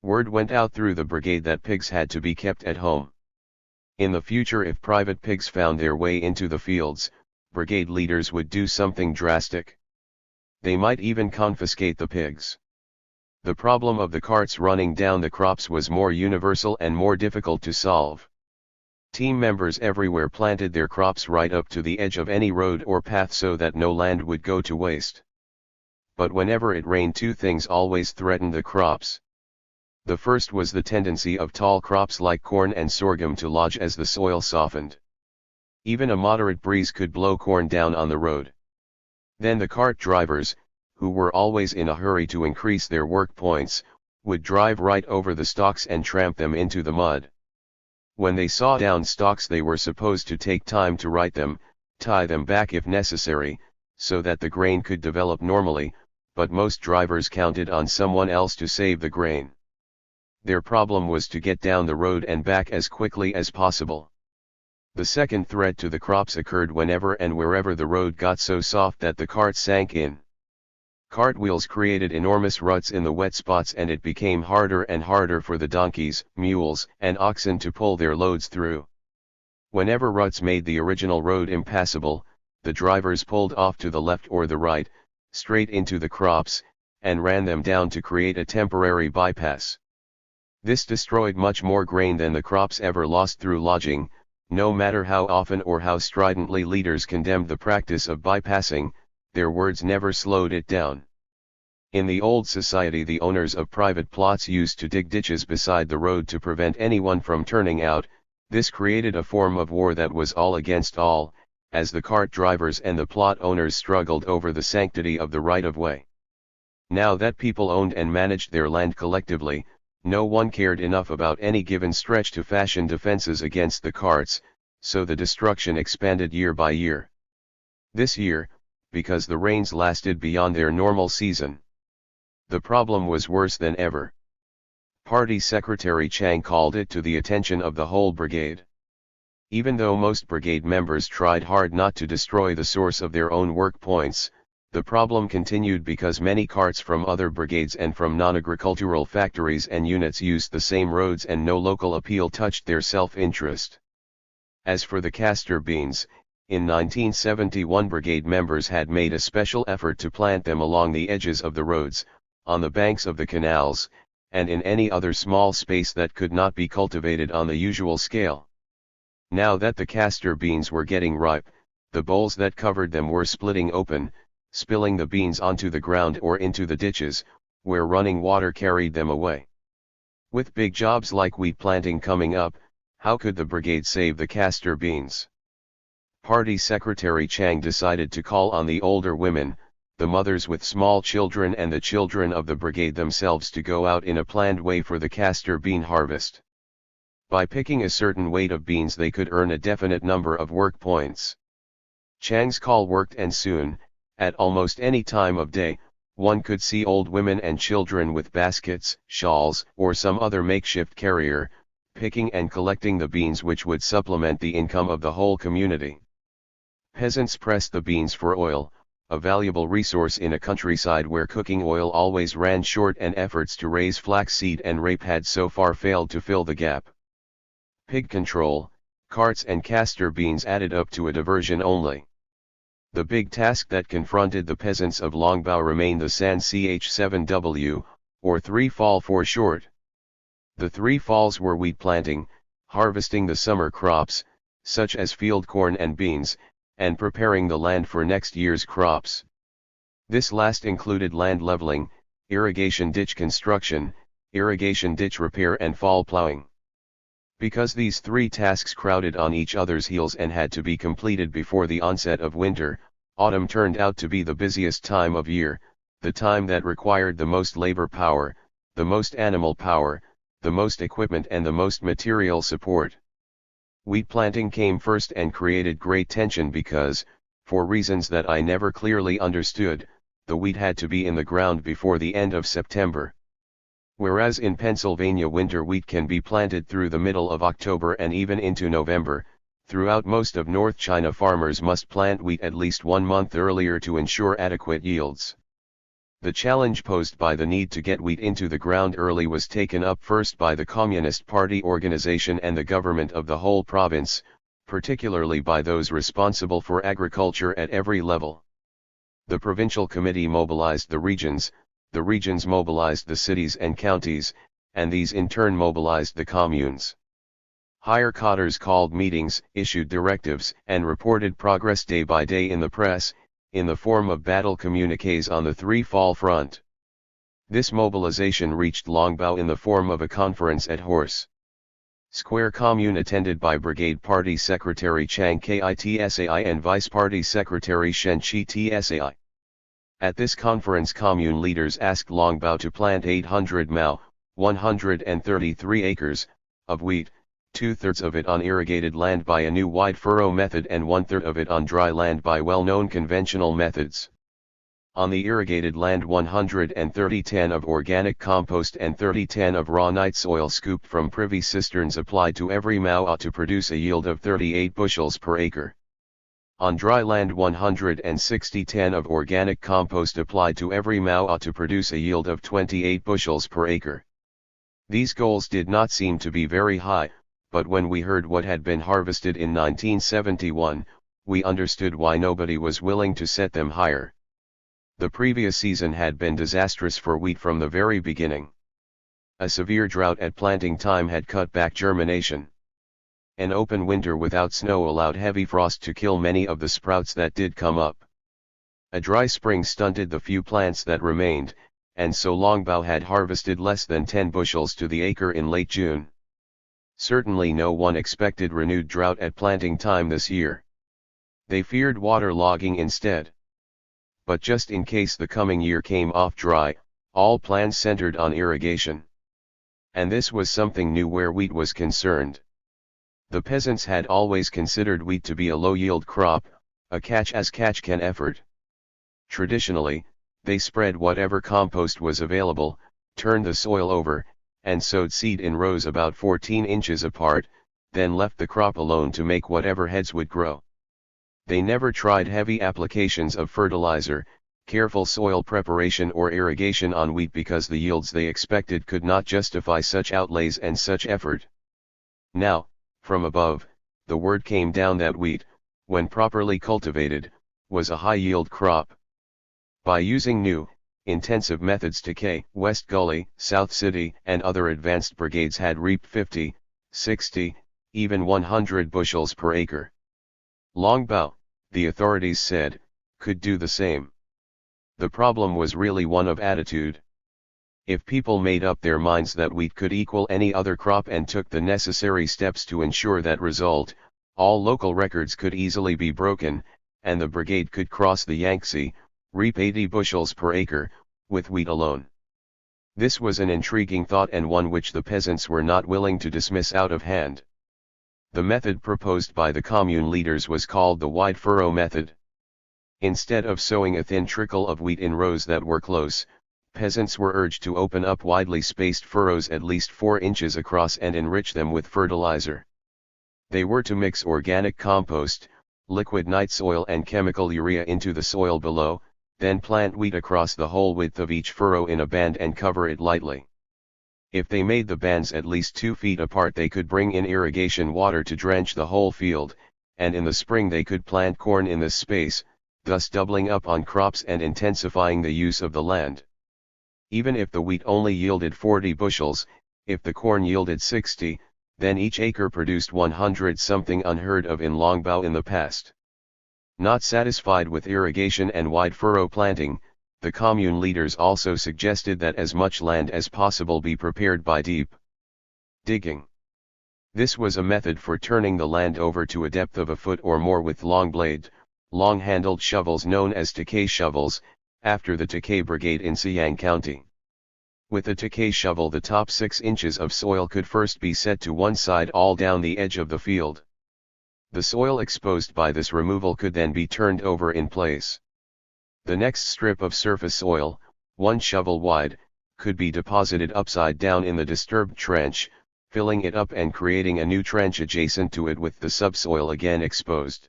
Word went out through the brigade that pigs had to be kept at home. In the future if private pigs found their way into the fields, brigade leaders would do something drastic. They might even confiscate the pigs. The problem of the carts running down the crops was more universal and more difficult to solve. Team members everywhere planted their crops right up to the edge of any road or path so that no land would go to waste. But whenever it rained two things always threatened the crops. The first was the tendency of tall crops like corn and sorghum to lodge as the soil softened. Even a moderate breeze could blow corn down on the road. Then the cart drivers, who were always in a hurry to increase their work points, would drive right over the stalks and tramp them into the mud. When they saw down stalks they were supposed to take time to right them, tie them back if necessary, so that the grain could develop normally, but most drivers counted on someone else to save the grain. Their problem was to get down the road and back as quickly as possible. The second threat to the crops occurred whenever and wherever the road got so soft that the carts sank in. Cartwheels created enormous ruts in the wet spots and it became harder and harder for the donkeys, mules, and oxen to pull their loads through. Whenever ruts made the original road impassable, the drivers pulled off to the left or the right, straight into the crops, and ran them down to create a temporary bypass. This destroyed much more grain than the crops ever lost through lodging, no matter how often or how stridently leaders condemned the practice of bypassing. Their words never slowed it down. In the old society the owners of private plots used to dig ditches beside the road to prevent anyone from turning out. This created a form of war that was all against all, as the cart drivers and the plot owners struggled over the sanctity of the right-of-way. Now that people owned and managed their land collectively, no one cared enough about any given stretch to fashion defenses against the carts, so the destruction expanded year by year. This year, because the rains lasted beyond their normal season, the problem was worse than ever. Party Secretary Chang called it to the attention of the whole brigade. Even though most brigade members tried hard not to destroy the source of their own work points, the problem continued because many carts from other brigades and from non-agricultural factories and units used the same roads and no local appeal touched their self-interest. As for the castor beans, in 1971 brigade members had made a special effort to plant them along the edges of the roads, on the banks of the canals, and in any other small space that could not be cultivated on the usual scale. Now that the castor beans were getting ripe, the bowls that covered them were splitting open, spilling the beans onto the ground or into the ditches, where running water carried them away. With big jobs like wheat planting coming up, how could the brigade save the castor beans? Party Secretary Chang decided to call on the older women, the mothers with small children and the children of the brigade themselves to go out in a planned way for the castor bean harvest. By picking a certain weight of beans they could earn a definite number of work points. Chang's call worked, and soon, at almost any time of day, one could see old women and children with baskets, shawls, or some other makeshift carrier, picking and collecting the beans which would supplement the income of the whole community. Peasants pressed the beans for oil, a valuable resource in a countryside where cooking oil always ran short, and efforts to raise flaxseed and rape had so far failed to fill the gap. Pig control, carts and castor beans added up to a diversion only. The big task that confronted the peasants of Longbao remained the San Ch7W, or 3 fall for short. The 3 falls were wheat planting, harvesting the summer crops, such as field corn and beans, and preparing the land for next year's crops. This last included land leveling, irrigation ditch construction, irrigation ditch repair and fall plowing. Because these 3 tasks crowded on each other's heels and had to be completed before the onset of winter, autumn turned out to be the busiest time of year, the time that required the most labor power, the most animal power, the most equipment and the most material support. Wheat planting came first and created great tension because, for reasons that I never clearly understood, the wheat had to be in the ground before the end of September. Whereas in Pennsylvania winter wheat can be planted through the middle of October and even into November, throughout most of North China farmers must plant wheat at least 1 month earlier to ensure adequate yields. The challenge posed by the need to get wheat into the ground early was taken up first by the Communist Party organization and the government of the whole province, particularly by those responsible for agriculture at every level. The provincial committee mobilized the regions mobilized the cities and counties, and these in turn mobilized the communes. Higher cadres called meetings, issued directives, and reported progress day by day in the press, in the form of battle communiques on the 3 fall front. This mobilization reached Longbao in the form of a conference at Horse Square Commune attended by Brigade Party Secretary Chang Kitsai and Vice Party Secretary Shen Tsai. At this conference commune leaders asked Longbao to plant 800 mao, 133 acres, of wheat, 2/3 of it on irrigated land by a new wide furrow method and 1/3 of it on dry land by well-known conventional methods. On the irrigated land 130 ton of organic compost and 30 ton of raw night soil scooped from privy cisterns applied to every mao ought to produce a yield of 38 bushels per acre. On dry land 160 ton of organic compost applied to every mao ought to produce a yield of 28 bushels per acre. These goals did not seem to be very high, but when we heard what had been harvested in 1971, we understood why nobody was willing to set them higher. The previous season had been disastrous for wheat from the very beginning. A severe drought at planting time had cut back germination. An open winter without snow allowed heavy frost to kill many of the sprouts that did come up. A dry spring stunted the few plants that remained, and so Longbao had harvested less than 10 bushels to the acre in late June. Certainly no one expected renewed drought at planting time this year. They feared waterlogging instead. But just in case the coming year came off dry, all plans centered on irrigation. And this was something new where wheat was concerned. The peasants had always considered wheat to be a low-yield crop, a catch-as-catch-can effort. Traditionally, they spread whatever compost was available, turned the soil over, and sowed seed in rows about 14 inches apart, then left the crop alone to make whatever heads would grow. They never tried heavy applications of fertilizer, careful soil preparation or irrigation on wheat because the yields they expected could not justify such outlays and such effort. Now, from above, the word came down that wheat, when properly cultivated, was a high-yield crop. By using new, intensive methods Takei, West Gully, South City and other advanced brigades had reaped 50, 60, even 100 bushels per acre. Longbao, the authorities said, could do the same. The problem was really one of attitude. If people made up their minds that wheat could equal any other crop and took the necessary steps to ensure that result, all local records could easily be broken, and the brigade could cross the Yangtze, reap 80 bushels per acre, with wheat alone. This was an intriguing thought and one which the peasants were not willing to dismiss out of hand. The method proposed by the commune leaders was called the wide furrow method. Instead of sowing a thin trickle of wheat in rows that were close, peasants were urged to open up widely spaced furrows at least 4 inches across and enrich them with fertilizer. They were to mix organic compost, liquid night soil and chemical urea into the soil below, then plant wheat across the whole width of each furrow in a band and cover it lightly. If they made the bands at least 2 feet apart, they could bring in irrigation water to drench the whole field, and in the spring they could plant corn in this space, thus doubling up on crops and intensifying the use of the land. Even if the wheat only yielded 40 bushels, if the corn yielded 60, then each acre produced 100, something unheard of in Longbao in the past. Not satisfied with irrigation and wide furrow planting, the commune leaders also suggested that as much land as possible be prepared by deep digging. This was a method for turning the land over to a depth of a foot or more with long-bladed, long-handled shovels known as Takei shovels, after the Takei Brigade in Siang County. With a Takei shovel, the top 6 inches of soil could first be set to one side all down the edge of the field. The soil exposed by this removal could then be turned over in place. The next strip of surface soil, 1 shovel wide, could be deposited upside down in the disturbed trench, filling it up and creating a new trench adjacent to it with the subsoil again exposed.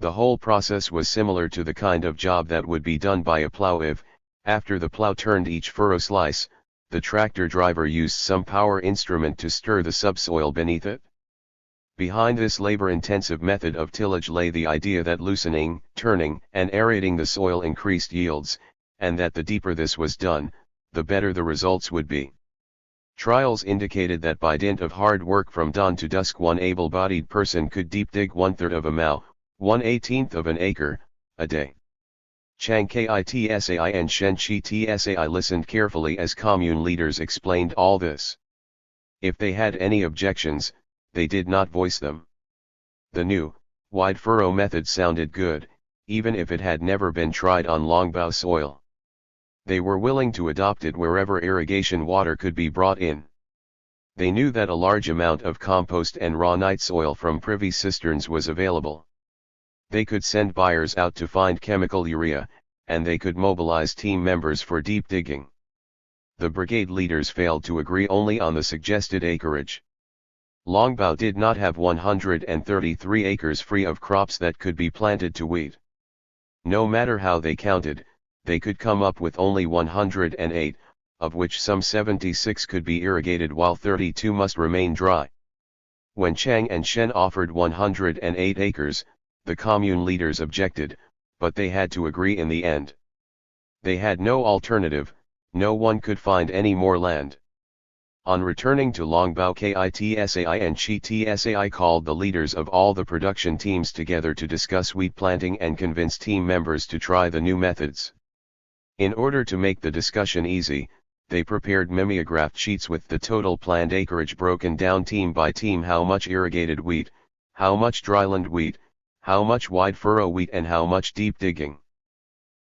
The whole process was similar to the kind of job that would be done by a plow if, after the plow turned each furrow slice, the tractor driver used some power instrument to stir the subsoil beneath it. Behind this labor-intensive method of tillage lay the idea that loosening, turning, and aerating the soil increased yields, and that the deeper this was done, the better the results would be. Trials indicated that by dint of hard work from dawn to dusk, one able-bodied person could deep dig 1/3 of a mao, 1/18 of an acre, a day. Chang Kitsai and Shen Tsai listened carefully as commune leaders explained all this. If they had any objections, they did not voice them. The new, wide furrow method sounded good, even if it had never been tried on Longbao soil. They were willing to adopt it wherever irrigation water could be brought in. They knew that a large amount of compost and raw night soil from privy cisterns was available. They could send buyers out to find chemical urea, and they could mobilize team members for deep digging. The brigade leaders failed to agree only on the suggested acreage. Longbao did not have 133 acres free of crops that could be planted to wheat. No matter how they counted, they could come up with only 108, of which some 76 could be irrigated while 32 must remain dry. When Chang and Shen offered 108 acres, the commune leaders objected, but they had to agree in the end. They had no alternative, no one could find any more land. On returning to Longbao, Kitsai and Tsai called the leaders of all the production teams together to discuss wheat planting and convince team members to try the new methods. In order to make the discussion easy, they prepared mimeographed sheets with the total planned acreage broken down team by team: how much irrigated wheat, how much dryland wheat, How much wide furrow wheat and how much deep digging?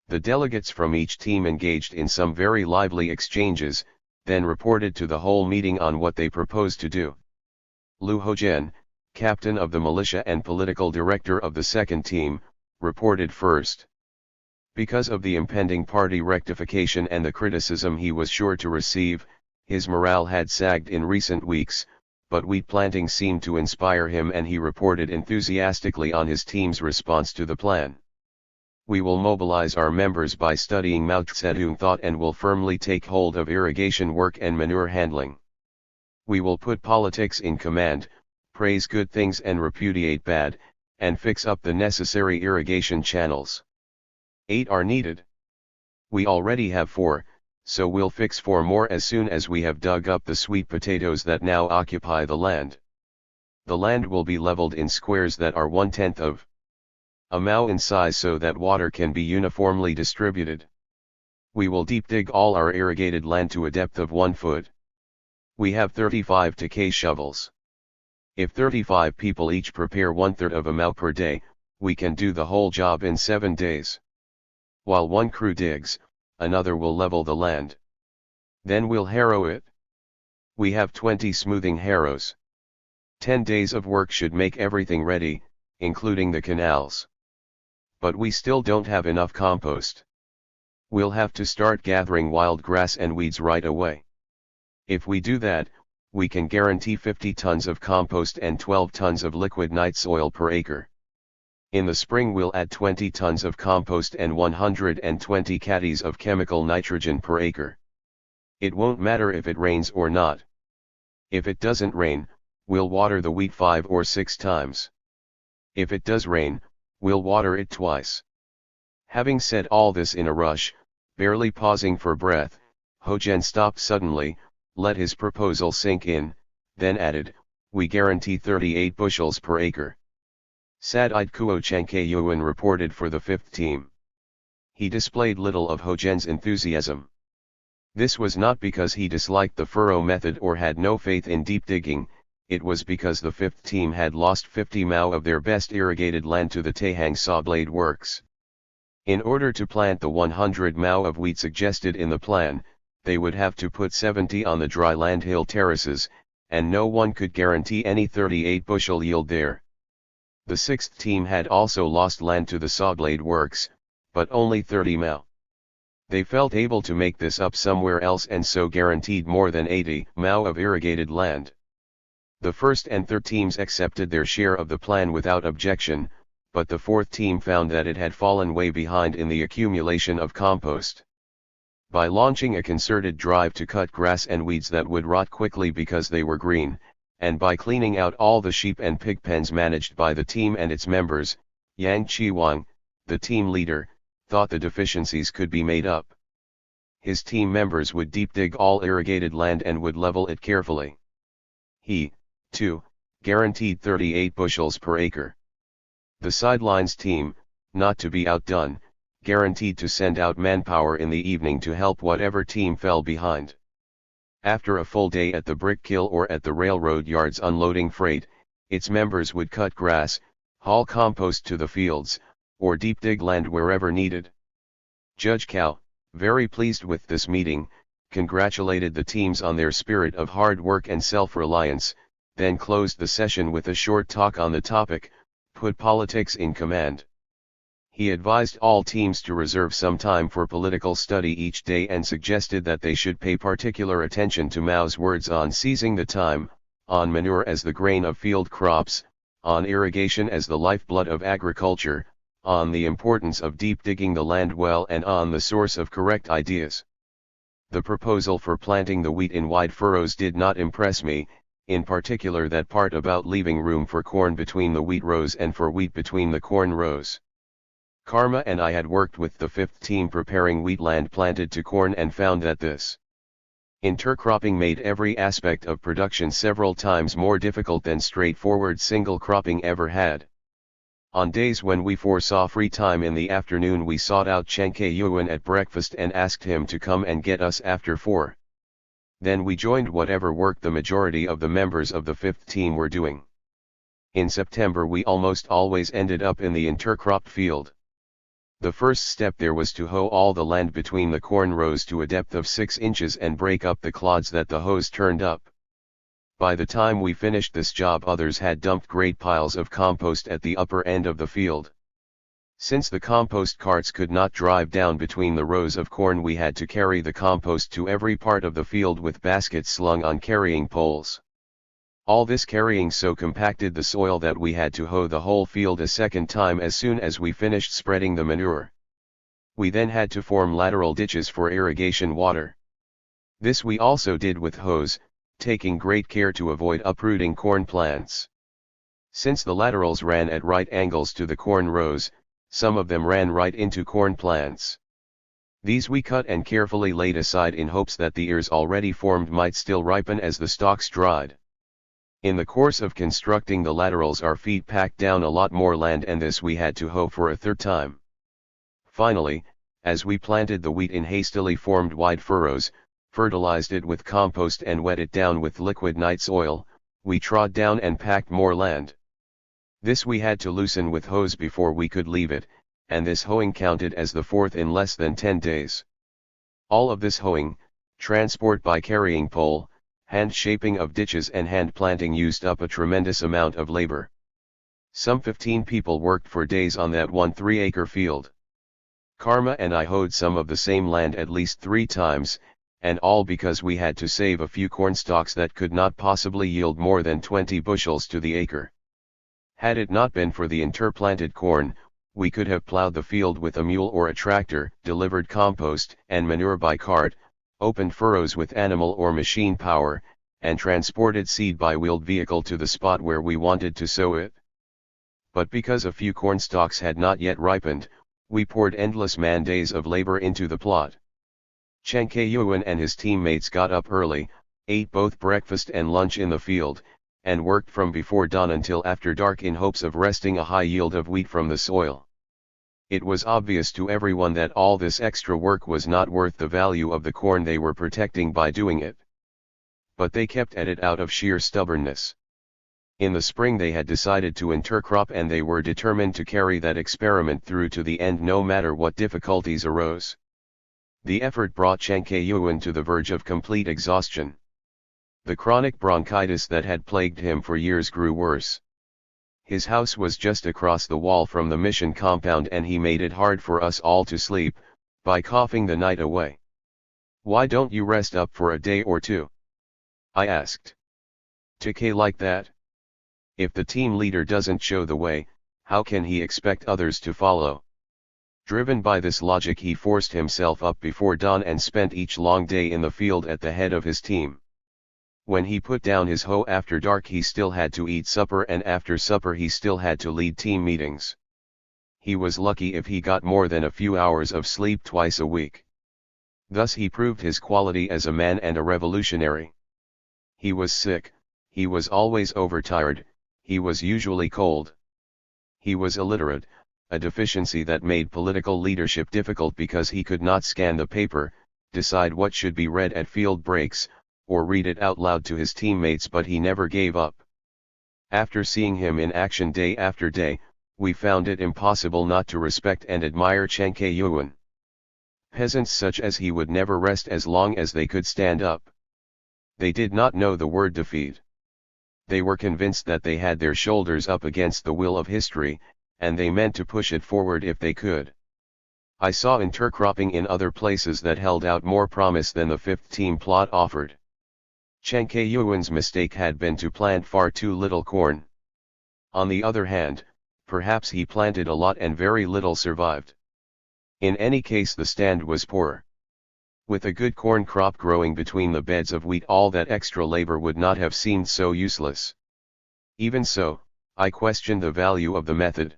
The delegates from each team engaged in some very lively exchanges, then reported to the whole meeting on what they proposed to do. Lu Hojian, captain of the militia and political director of the second team, reported first. Because of the impending party rectification and the criticism he was sure to receive, his morale had sagged in recent weeks, but wheat planting seemed to inspire him and he reported enthusiastically on his team's response to the plan. We will mobilize our members by studying Mao Zedong thought and will firmly take hold of irrigation work and manure handling. We will put politics in command, praise good things and repudiate bad, and fix up the necessary irrigation channels. 8 are needed. We already have 4, so we'll fix 4 more as soon as we have dug up the sweet potatoes that now occupy the land. The land will be leveled in squares that are 1/10 of a mao in size so that water can be uniformly distributed. We will deep dig all our irrigated land to a depth of 1 foot. We have 35 TK shovels. If 35 people each prepare 1/3 of a mao per day, we can do the whole job in 7 days. While one crew digs, another will level the land. Then we'll harrow it. We have 20 smoothing harrows. 10 days of work should make everything ready, including the canals. But we still don't have enough compost. We'll have to start gathering wild grass and weeds right away. If we do that, we can guarantee 50 tons of compost and 12 tons of liquid night soil per acre. In the spring we'll add 20 tons of compost and 120 caddies of chemical nitrogen per acre. It won't matter if it rains or not. If it doesn't rain, we'll water the wheat 5 or 6 times. If it does rain, we'll water it twice. Having said all this in a rush, barely pausing for breath, Hojian stopped suddenly, let his proposal sink in, then added, we guarantee 38 bushels per acre. Sad-eyed Kuo Chengke-yuan reported for the 5th team. He displayed little of Hojian's enthusiasm. This was not because he disliked the furrow method or had no faith in deep digging, it was because the 5th team had lost 50 mao of their best irrigated land to the Taihang sawblade works. In order to plant the 100 mao of wheat suggested in the plan, they would have to put 70 on the dry land hill terraces, and no one could guarantee any 38 bushel yield there. The 6th team had also lost land to the sawblade works, but only 30 mao. They felt able to make this up somewhere else and so guaranteed more than 80 mao of irrigated land. The 1st and 3rd teams accepted their share of the plan without objection, but the 4th team found that it had fallen way behind in the accumulation of compost. By launching a concerted drive to cut grass and weeds that would rot quickly because they were green, and by cleaning out all the sheep and pig pens managed by the team and its members, Yang Qiwang, the team leader, thought the deficiencies could be made up. His team members would deep dig all irrigated land and would level it carefully. He, too, guaranteed 38 bushels per acre. The sidelines team, not to be outdone, guaranteed to send out manpower in the evening to help whatever team fell behind. After a full day at the brick kiln or at the railroad yards unloading freight, its members would cut grass, haul compost to the fields, or deep dig land wherever needed. Judge Cao, very pleased with this meeting, congratulated the teams on their spirit of hard work and self-reliance, then closed the session with a short talk on the topic, put politics in command. He advised all teams to reserve some time for political study each day and suggested that they should pay particular attention to Mao's words on seizing the time, on manure as the grain of field crops, on irrigation as the lifeblood of agriculture, on the importance of deep digging the land well and on the source of correct ideas. The proposal for planting the wheat in wide furrows did not impress me, in particular that part about leaving room for corn between the wheat rows and for wheat between the corn rows. Karma and I had worked with the 5th team preparing wheat land planted to corn and found that this intercropping made every aspect of production several times more difficult than straightforward single cropping ever had. On days when we foresaw free time in the afternoon we sought out Chengke Yuan at breakfast and asked him to come and get us after 4. Then we joined whatever work the majority of the members of the 5th team were doing. In September we almost always ended up in the intercropped field. The first step there was to hoe all the land between the corn rows to a depth of 6 inches and break up the clods that the hoes turned up. By the time we finished this job, others had dumped great piles of compost at the upper end of the field. Since the compost carts could not drive down between the rows of corn, we had to carry the compost to every part of the field with baskets slung on carrying poles. All this carrying so compacted the soil that we had to hoe the whole field a second time as soon as we finished spreading the manure. We then had to form lateral ditches for irrigation water. This we also did with hoes, taking great care to avoid uprooting corn plants. Since the laterals ran at right angles to the corn rows, some of them ran right into corn plants. These we cut and carefully laid aside in hopes that the ears already formed might still ripen as the stalks dried. In the course of constructing the laterals, our feet packed down a lot more land, and this we had to hoe for a third time. Finally, as we planted the wheat in hastily formed wide furrows, fertilized it with compost and wet it down with liquid night soil, we trod down and packed more land. This we had to loosen with hoes before we could leave it, and this hoeing counted as the fourth in less than 10 days. All of this hoeing, transport by carrying pole, hand shaping of ditches and hand planting used up a tremendous amount of labor. Some 15 people worked for days on that 1 3-acre field. Karma and I hoed some of the same land at least 3 times, and all because we had to save a few corn stalks that could not possibly yield more than 20 bushels to the acre. Had it not been for the interplanted corn, we could have plowed the field with a mule or a tractor, delivered compost and manure by cart, opened furrows with animal or machine power, and transported seed by wheeled vehicle to the spot where we wanted to sow it. But because a few corn stalks had not yet ripened, we poured endless man days of labor into the plot. Chen Kayuan and his teammates got up early, ate both breakfast and lunch in the field, and worked from before dawn until after dark in hopes of wresting a high yield of wheat from the soil. It was obvious to everyone that all this extra work was not worth the value of the corn they were protecting by doing it. But they kept at it out of sheer stubbornness. In the spring they had decided to intercrop, and they were determined to carry that experiment through to the end no matter what difficulties arose. The effort brought Chen Kayuan to the verge of complete exhaustion. The chronic bronchitis that had plagued him for years grew worse. His house was just across the wall from the mission compound, and he made it hard for us all to sleep, by coughing the night away. "Why don't you rest up for a day or two?" I asked. "Decay like that? If the team leader doesn't show the way, how can he expect others to follow?" Driven by this logic, he forced himself up before dawn and spent each long day in the field at the head of his team. When he put down his hoe after dark, he still had to eat supper, and after supper he still had to lead team meetings. He was lucky if he got more than a few hours of sleep twice a week. Thus he proved his quality as a man and a revolutionary. He was sick, he was always overtired, he was usually cold. He was illiterate, a deficiency that made political leadership difficult because he could not scan the paper, decide what should be read at field breaks, or read it out loud to his teammates, but he never gave up. After seeing him in action day after day, we found it impossible not to respect and admire Chen Kayuan. Peasants such as he would never rest as long as they could stand up. They did not know the word defeat. They were convinced that they had their shoulders up against the will of history, and they meant to push it forward if they could. I saw intercropping in other places that held out more promise than the fifth team plot offered. Chen Kayuan's mistake had been to plant far too little corn. On the other hand, perhaps he planted a lot and very little survived. In any case, the stand was poor. With a good corn crop growing between the beds of wheat, all that extra labor would not have seemed so useless. Even so, I questioned the value of the method.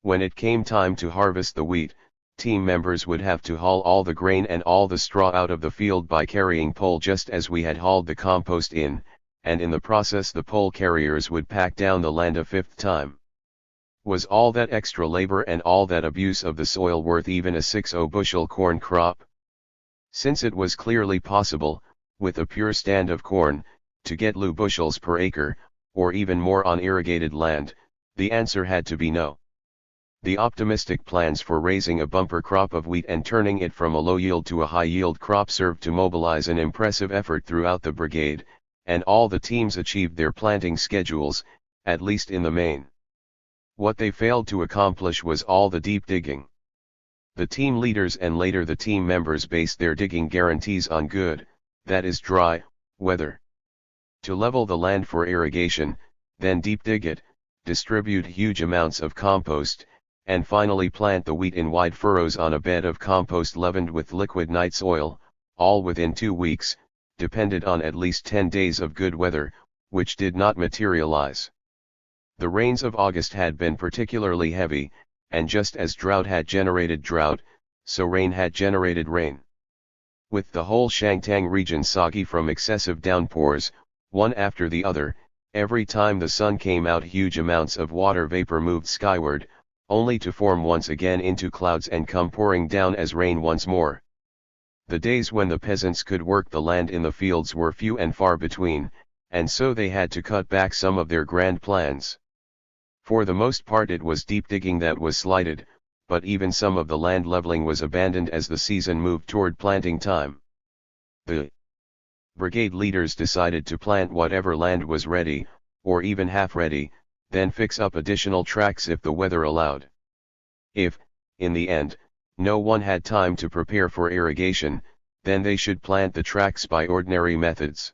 When it came time to harvest the wheat, team members would have to haul all the grain and all the straw out of the field by carrying pole, just as we had hauled the compost in, and in the process the pole carriers would pack down the land a fifth time. Was all that extra labor and all that abuse of the soil worth even a 60 bushel corn crop? Since it was clearly possible, with a pure stand of corn, to get Lu bushels per acre, or even more on irrigated land? The answer had to be no. The optimistic plans for raising a bumper crop of wheat and turning it from a low-yield to a high-yield crop served to mobilize an impressive effort throughout the brigade, and all the teams achieved their planting schedules, at least in the main. What they failed to accomplish was all the deep digging. The team leaders and later the team members based their digging guarantees on good, that is dry, weather. To level the land for irrigation, then deep dig it, distribute huge amounts of compost, and finally plant the wheat in wide furrows on a bed of compost leavened with liquid night soil, all within 2 weeks, depended on at least 10 days of good weather, which did not materialize. The rains of August had been particularly heavy, and just as drought had generated drought, so rain had generated rain. With the whole Shangtang region soggy from excessive downpours, one after the other, every time the sun came out huge amounts of water vapor moved skyward, only to form once again into clouds and come pouring down as rain once more. The days when the peasants could work the land in the fields were few and far between, and so they had to cut back some of their grand plans. For the most part it was deep digging that was slighted, but even some of the land leveling was abandoned as the season moved toward planting time. The brigade leaders decided to plant whatever land was ready, or even half ready, then fix up additional tracks if the weather allowed. If, in the end, no one had time to prepare for irrigation, then they should plant the tracks by ordinary methods.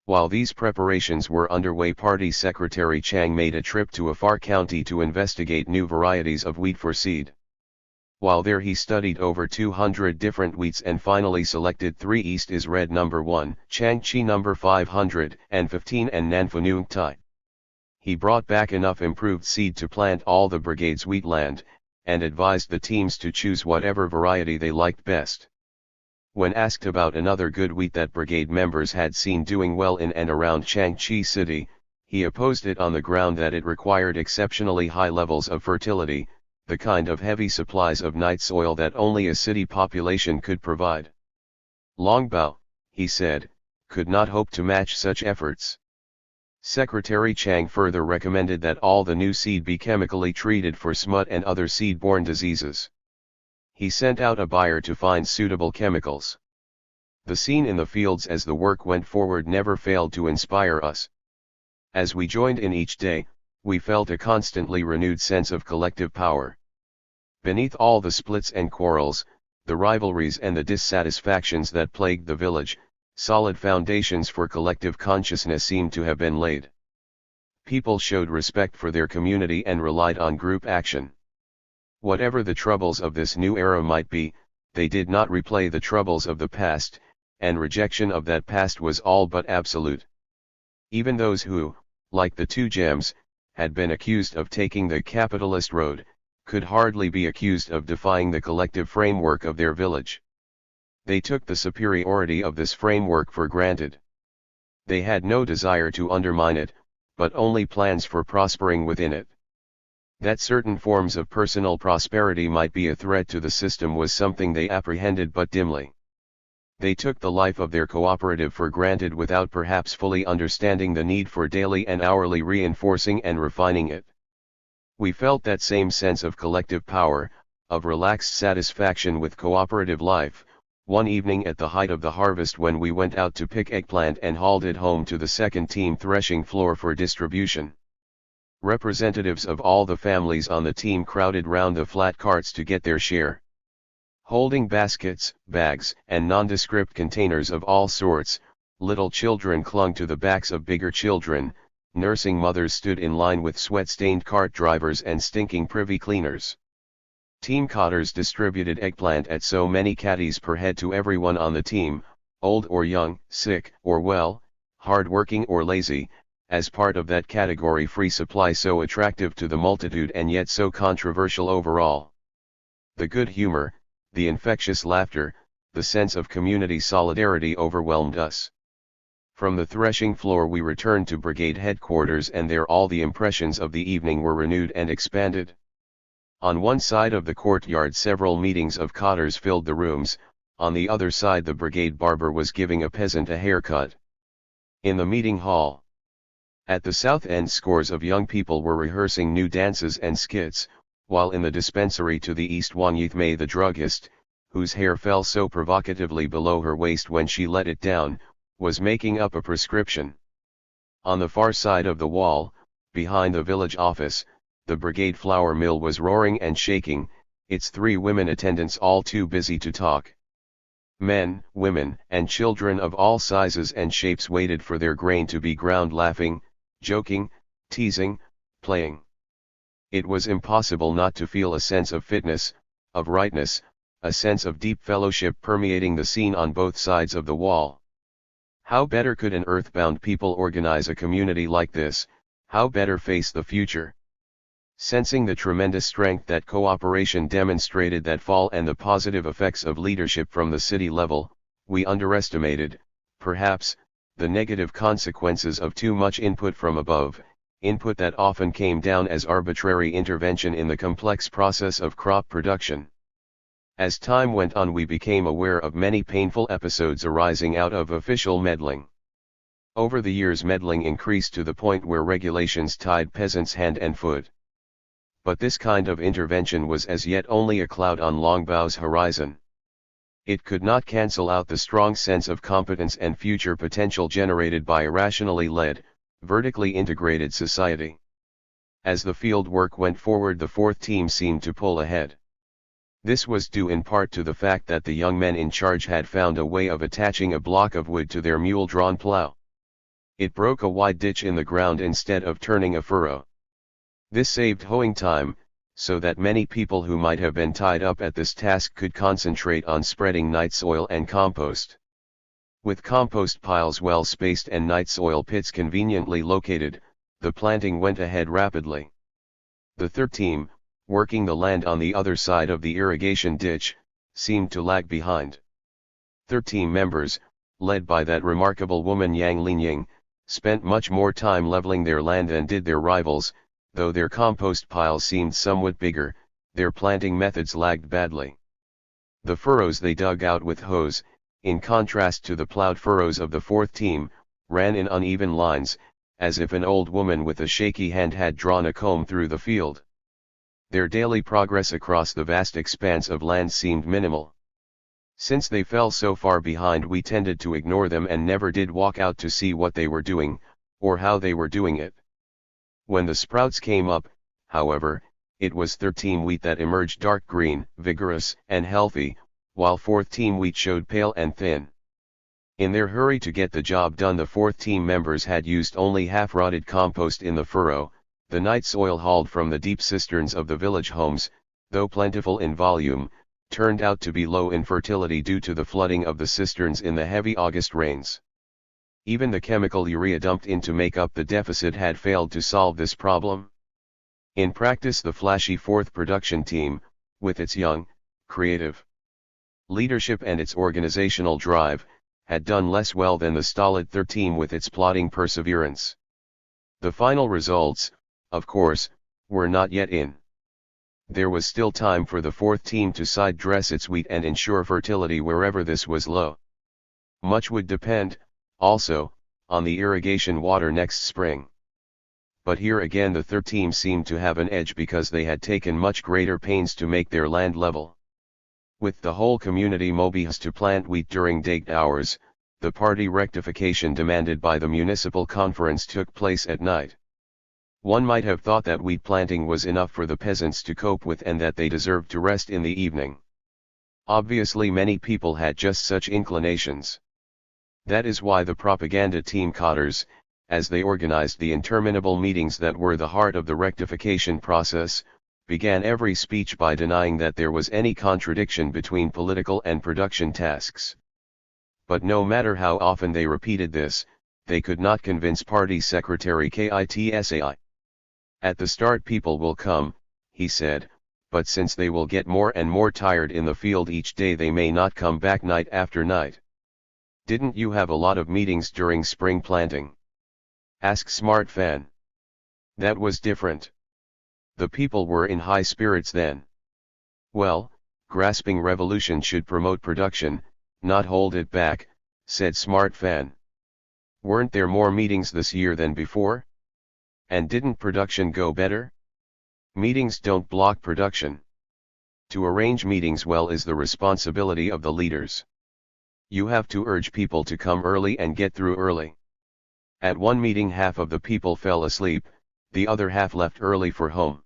While these preparations were underway, Party Secretary Chang made a trip to a far county to investigate new varieties of wheat for seed. While there he studied over 200 different wheats and finally selected 3 East is Red No. 1, Changqi No. 515 and Nanfanung Tai. He brought back enough improved seed to plant all the brigade's wheatland, and advised the teams to choose whatever variety they liked best. When asked about another good wheat that brigade members had seen doing well in and around Changqi City, he opposed it on the ground that it required exceptionally high levels of fertility, the kind of heavy supplies of night soil that only a city population could provide. Longbao, he said, could not hope to match such efforts. Secretary Chang further recommended that all the new seed be chemically treated for smut and other seed-borne diseases. He sent out a buyer to find suitable chemicals. The scene in the fields as the work went forward never failed to inspire us. As we joined in each day, we felt a constantly renewed sense of collective power. Beneath all the splits and quarrels, the rivalries and the dissatisfactions that plagued the village, solid foundations for collective consciousness seemed to have been laid. People showed respect for their community and relied on group action. Whatever the troubles of this new era might be, they did not replay the troubles of the past, and rejection of that past was all but absolute. Even those who, like the two gems, had been accused of taking the capitalist road, could hardly be accused of defying the collective framework of their village. They took the superiority of this framework for granted. They had no desire to undermine it, but only plans for prospering within it. That certain forms of personal prosperity might be a threat to the system was something they apprehended but dimly. They took the life of their cooperative for granted without perhaps fully understanding the need for daily and hourly reinforcing and refining it. We felt that same sense of collective power, of relaxed satisfaction with cooperative life, one evening at the height of the harvest when we went out to pick eggplant and hauled it home to the second team threshing floor for distribution. Representatives of all the families on the team crowded round the flat carts to get their share. Holding baskets, bags, and nondescript containers of all sorts, little children clung to the backs of bigger children, nursing mothers stood in line with sweat-stained cart drivers and stinking privy cleaners. Team cotters distributed eggplant at so many caddies per head to everyone on the team, old or young, sick or well, hard-working or lazy, as part of that category-free supply so attractive to the multitude and yet so controversial overall. The good humor, the infectious laughter, the sense of community solidarity overwhelmed us. From the threshing floor we returned to brigade headquarters and there all the impressions of the evening were renewed and expanded. On one side of the courtyard several meetings of cotters filled the rooms, on the other side the brigade barber was giving a peasant a haircut. In the meeting hall, At the south end, scores of young people were rehearsing new dances and skits, while in the dispensary to the east, Wang Yithmei, the druggist, whose hair fell so provocatively below her waist when she let it down, was making up a prescription. On the far side of the wall, behind the village office, the brigade flour mill was roaring and shaking, its 3 women attendants all too busy to talk. Men, women, and children of all sizes and shapes waited for their grain to be ground, laughing, joking, teasing, playing. It was impossible not to feel a sense of fitness, of rightness, a sense of deep fellowship permeating the scene on both sides of the wall. How better could an earthbound people organize a community like this, how better face the future? Sensing the tremendous strength that cooperation demonstrated that fall and the positive effects of leadership from the city level, we underestimated, perhaps, the negative consequences of too much input from above, input that often came down as arbitrary intervention in the complex process of crop production. As time went on, we became aware of many painful episodes arising out of official meddling. Over the years, meddling increased to the point where regulations tied peasants hand and foot. But this kind of intervention was as yet only a cloud on Longbao's horizon. It could not cancel out the strong sense of competence and future potential generated by a rationally led, vertically integrated society. As the field work went forward, the 4th team seemed to pull ahead. This was due in part to the fact that the young men in charge had found a way of attaching a block of wood to their mule-drawn plow. It broke a wide ditch in the ground instead of turning a furrow. This saved hoeing time, so that many people who might have been tied up at this task could concentrate on spreading night soil and compost. With compost piles well spaced and night soil pits conveniently located, the planting went ahead rapidly. The 3rd team, working the land on the other side of the irrigation ditch, seemed to lag behind. 3rd team members, led by that remarkable woman Yang Linying, spent much more time leveling their land than did their rivals. Though their compost piles seemed somewhat bigger, their planting methods lagged badly. The furrows they dug out with hoes, in contrast to the plowed furrows of the 4th team, ran in uneven lines, as if an old woman with a shaky hand had drawn a comb through the field. Their daily progress across the vast expanse of land seemed minimal. Since they fell so far behind, we tended to ignore them and never did walk out to see what they were doing, or how they were doing it. When the sprouts came up, however, it was 3rd team wheat that emerged dark green, vigorous, and healthy, while 4th team wheat showed pale and thin. In their hurry to get the job done, the 4th team members had used only half-rotted compost in the furrow. The night soil hauled from the deep cisterns of the village homes, though plentiful in volume, turned out to be low in fertility due to the flooding of the cisterns in the heavy August rains. Even the chemical urea dumped in to make up the deficit had failed to solve this problem. In practice, the flashy 4th production team, with its young, creative leadership and its organizational drive, had done less well than the stolid 3rd team with its plodding perseverance. The final results, of course, were not yet in. There was still time for the 4th team to side dress its wheat and ensure fertility wherever this was low. Much would depend, also, on the irrigation water next spring. But here again the 3rd team seemed to have an edge because they had taken much greater pains to make their land level. With the whole community mobilized to plant wheat during daylight hours, the party rectification demanded by the municipal conference took place at night. One might have thought that wheat planting was enough for the peasants to cope with and that they deserved to rest in the evening. Obviously many people had just such inclinations. That is why the propaganda team cotters, as they organized the interminable meetings that were the heart of the rectification process, began every speech by denying that there was any contradiction between political and production tasks. But no matter how often they repeated this, they could not convince Party Secretary Kitsai. At the start people will come, he said, but since they will get more and more tired in the field each day, they may not come back night after night. Didn't you have a lot of meetings during spring planting? Asked Smartfan. That was different. The people were in high spirits then. Well, grasping revolution should promote production, not hold it back, said Smartfan. Weren't there more meetings this year than before? And didn't production go better? Meetings don't block production. To arrange meetings well is the responsibility of the leaders. You have to urge people to come early and get through early. At one meeting half of the people fell asleep, the other half left early for home.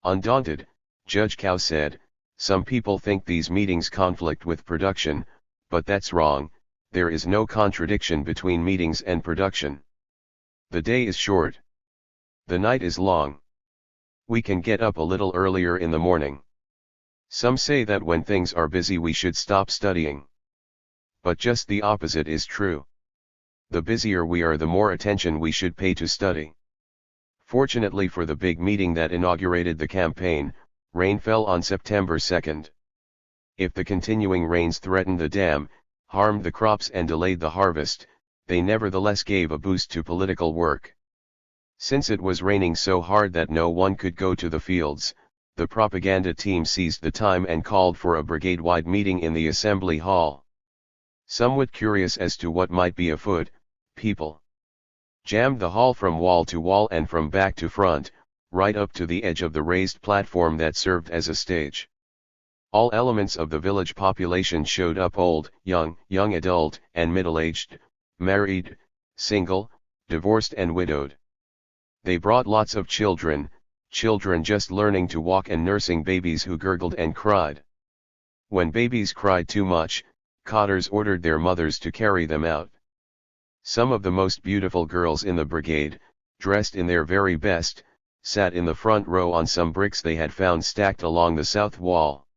Undaunted, Judge Cao said, "Some people think these meetings conflict with production, but that's wrong. There is no contradiction between meetings and production. The day is short. The night is long. We can get up a little earlier in the morning. Some say that when things are busy we should stop studying. But just the opposite is true. The busier we are, the more attention we should pay to study." Fortunately for the big meeting that inaugurated the campaign, rain fell on September 2nd. If the continuing rains threatened the dam, harmed the crops and delayed the harvest, they nevertheless gave a boost to political work. Since it was raining so hard that no one could go to the fields, the propaganda team seized the time and called for a brigade-wide meeting in the assembly hall. Somewhat curious as to what might be afoot, people jammed the hall from wall to wall and from back to front, right up to the edge of the raised platform that served as a stage. All elements of the village population showed up: old, young adult, and middle-aged, married, single, divorced and widowed. They brought lots of children just learning to walk and nursing babies who gurgled and cried. When babies cried too much, cotters ordered their mothers to carry them out. Some of the most beautiful girls in the brigade, dressed in their very best, sat in the front row on some bricks they had found stacked along the south wall.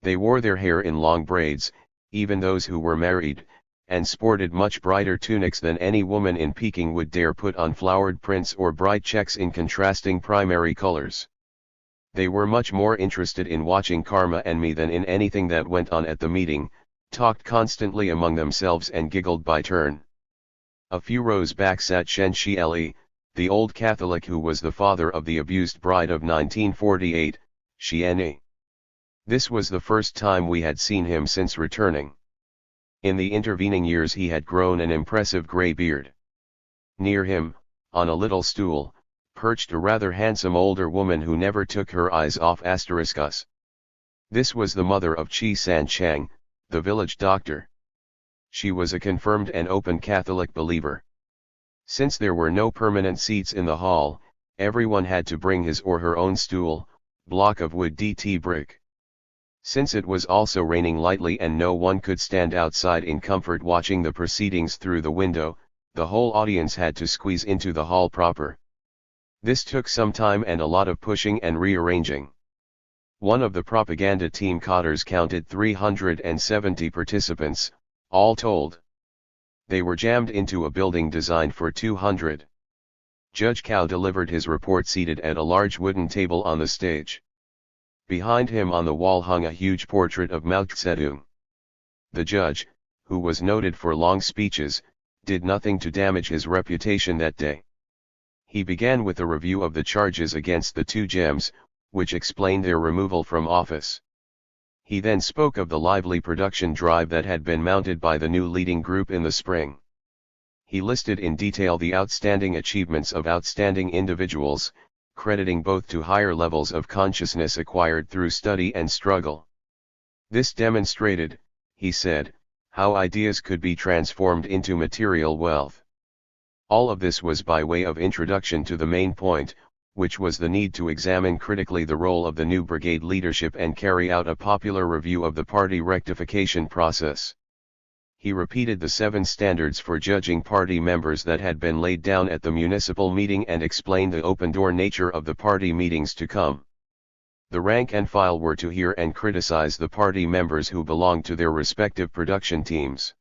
They wore their hair in long braids, even those who were married, and sported much brighter tunics than any woman in Peking would dare put on flowered prints or bright checks in contrasting primary colors. They were much more interested in watching Karma and me than in anything that went on at the meeting, talked constantly among themselves and giggled by turn. A few rows back sat Shen, the old Catholic who was the father of the abused bride of 1948, Xianyi. This was the first time we had seen him since returning. In the intervening years he had grown an impressive grey beard. Near him, on a little stool, perched a rather handsome older woman who never took her eyes off us. This was the mother of Chi San Chang, the village doctor. She was a confirmed and open Catholic believer. Since there were no permanent seats in the hall, everyone had to bring his or her own stool, block of wood DT brick. Since it was also raining lightly and no one could stand outside in comfort watching the proceedings through the window, the whole audience had to squeeze into the hall proper. This took some time and a lot of pushing and rearranging. One of the propaganda team cotters counted 370 participants, all told. They were jammed into a building designed for 200. Judge Cao delivered his report seated at a large wooden table on the stage. Behind him on the wall hung a huge portrait of Mao Zedong. The judge, who was noted for long speeches, did nothing to damage his reputation that day. He began with a review of the charges against the two gems, which explained their removal from office. He then spoke of the lively production drive that had been mounted by the new leading group in the spring. He listed in detail the outstanding achievements of outstanding individuals, crediting both to higher levels of consciousness acquired through study and struggle. This demonstrated, he said, how ideas could be transformed into material wealth. All of this was by way of introduction to the main point, which was the need to examine critically the role of the new brigade leadership and carry out a popular review of the party rectification process. He repeated the 7 standards for judging party members that had been laid down at the municipal meeting and explained the open-door nature of the party meetings to come. The rank and file were to hear and criticize the party members who belonged to their respective production teams.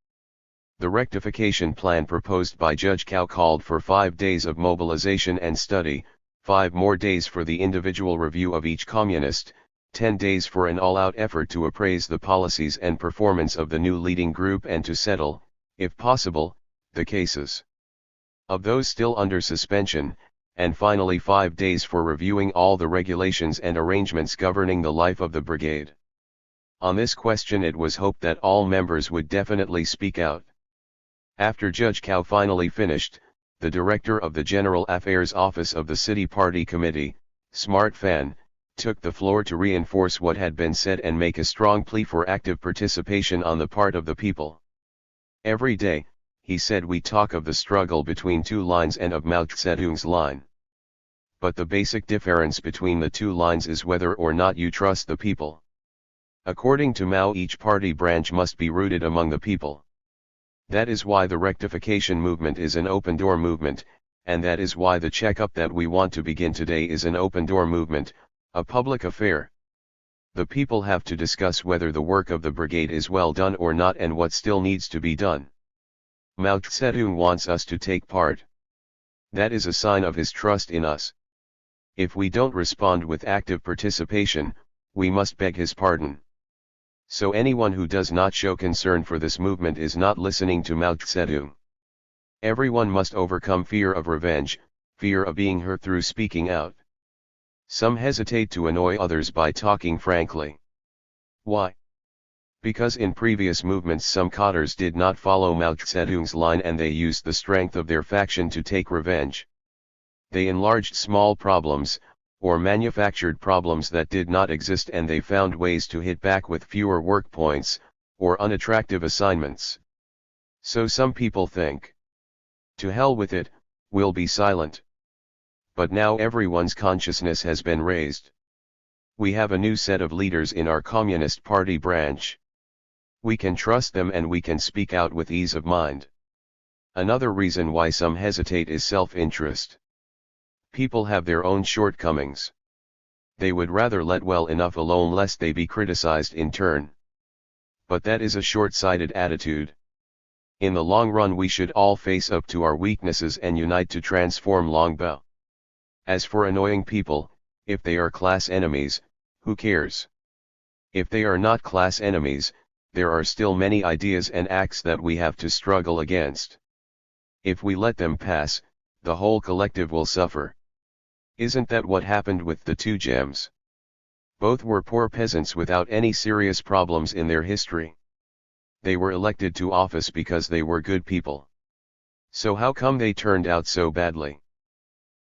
The rectification plan proposed by Judge Cao called for 5 days of mobilization and study, 5 more days for the individual review of each communist, 10 days for an all-out effort to appraise the policies and performance of the new leading group and to settle, if possible, the cases of those still under suspension, and finally 5 days for reviewing all the regulations and arrangements governing the life of the brigade. On this question it was hoped that all members would definitely speak out. After Judge Cao finally finished, the director of the General Affairs Office of the City Party Committee, Shenfan, took the floor to reinforce what had been said and make a strong plea for active participation on the part of the people. Every day, he said, we talk of the struggle between two lines and of Mao Zedong's line. But the basic difference between the two lines is whether or not you trust the people. According to Mao, each party branch must be rooted among the people. That is why the rectification movement is an open-door movement, and that is why the checkup that we want to begin today is an open-door movement, a public affair. The people have to discuss whether the work of the brigade is well done or not and what still needs to be done. Mao Zedong wants us to take part. That is a sign of his trust in us. If we don't respond with active participation, we must beg his pardon. So anyone who does not show concern for this movement is not listening to Mao Zedong. Everyone must overcome fear of revenge, fear of being hurt through speaking out. Some hesitate to annoy others by talking frankly. Why? Because in previous movements some cadres did not follow Mao Zedong's line and they used the strength of their faction to take revenge. They enlarged small problems, or manufactured problems that did not exist, and they found ways to hit back with fewer work points, or unattractive assignments. So some people think, to hell with it, we'll be silent. But now everyone's consciousness has been raised. We have a new set of leaders in our Communist Party branch. We can trust them and we can speak out with ease of mind. Another reason why some hesitate is self-interest. People have their own shortcomings. They would rather let well enough alone lest they be criticized in turn. But that is a short-sighted attitude. In the long run we should all face up to our weaknesses and unite to transform Longbao. As for annoying people, if they are class enemies, who cares? If they are not class enemies, there are still many ideas and acts that we have to struggle against. If we let them pass, the whole collective will suffer. Isn't that what happened with the two gems? Both were poor peasants without any serious problems in their history. They were elected to office because they were good people. So how come they turned out so badly?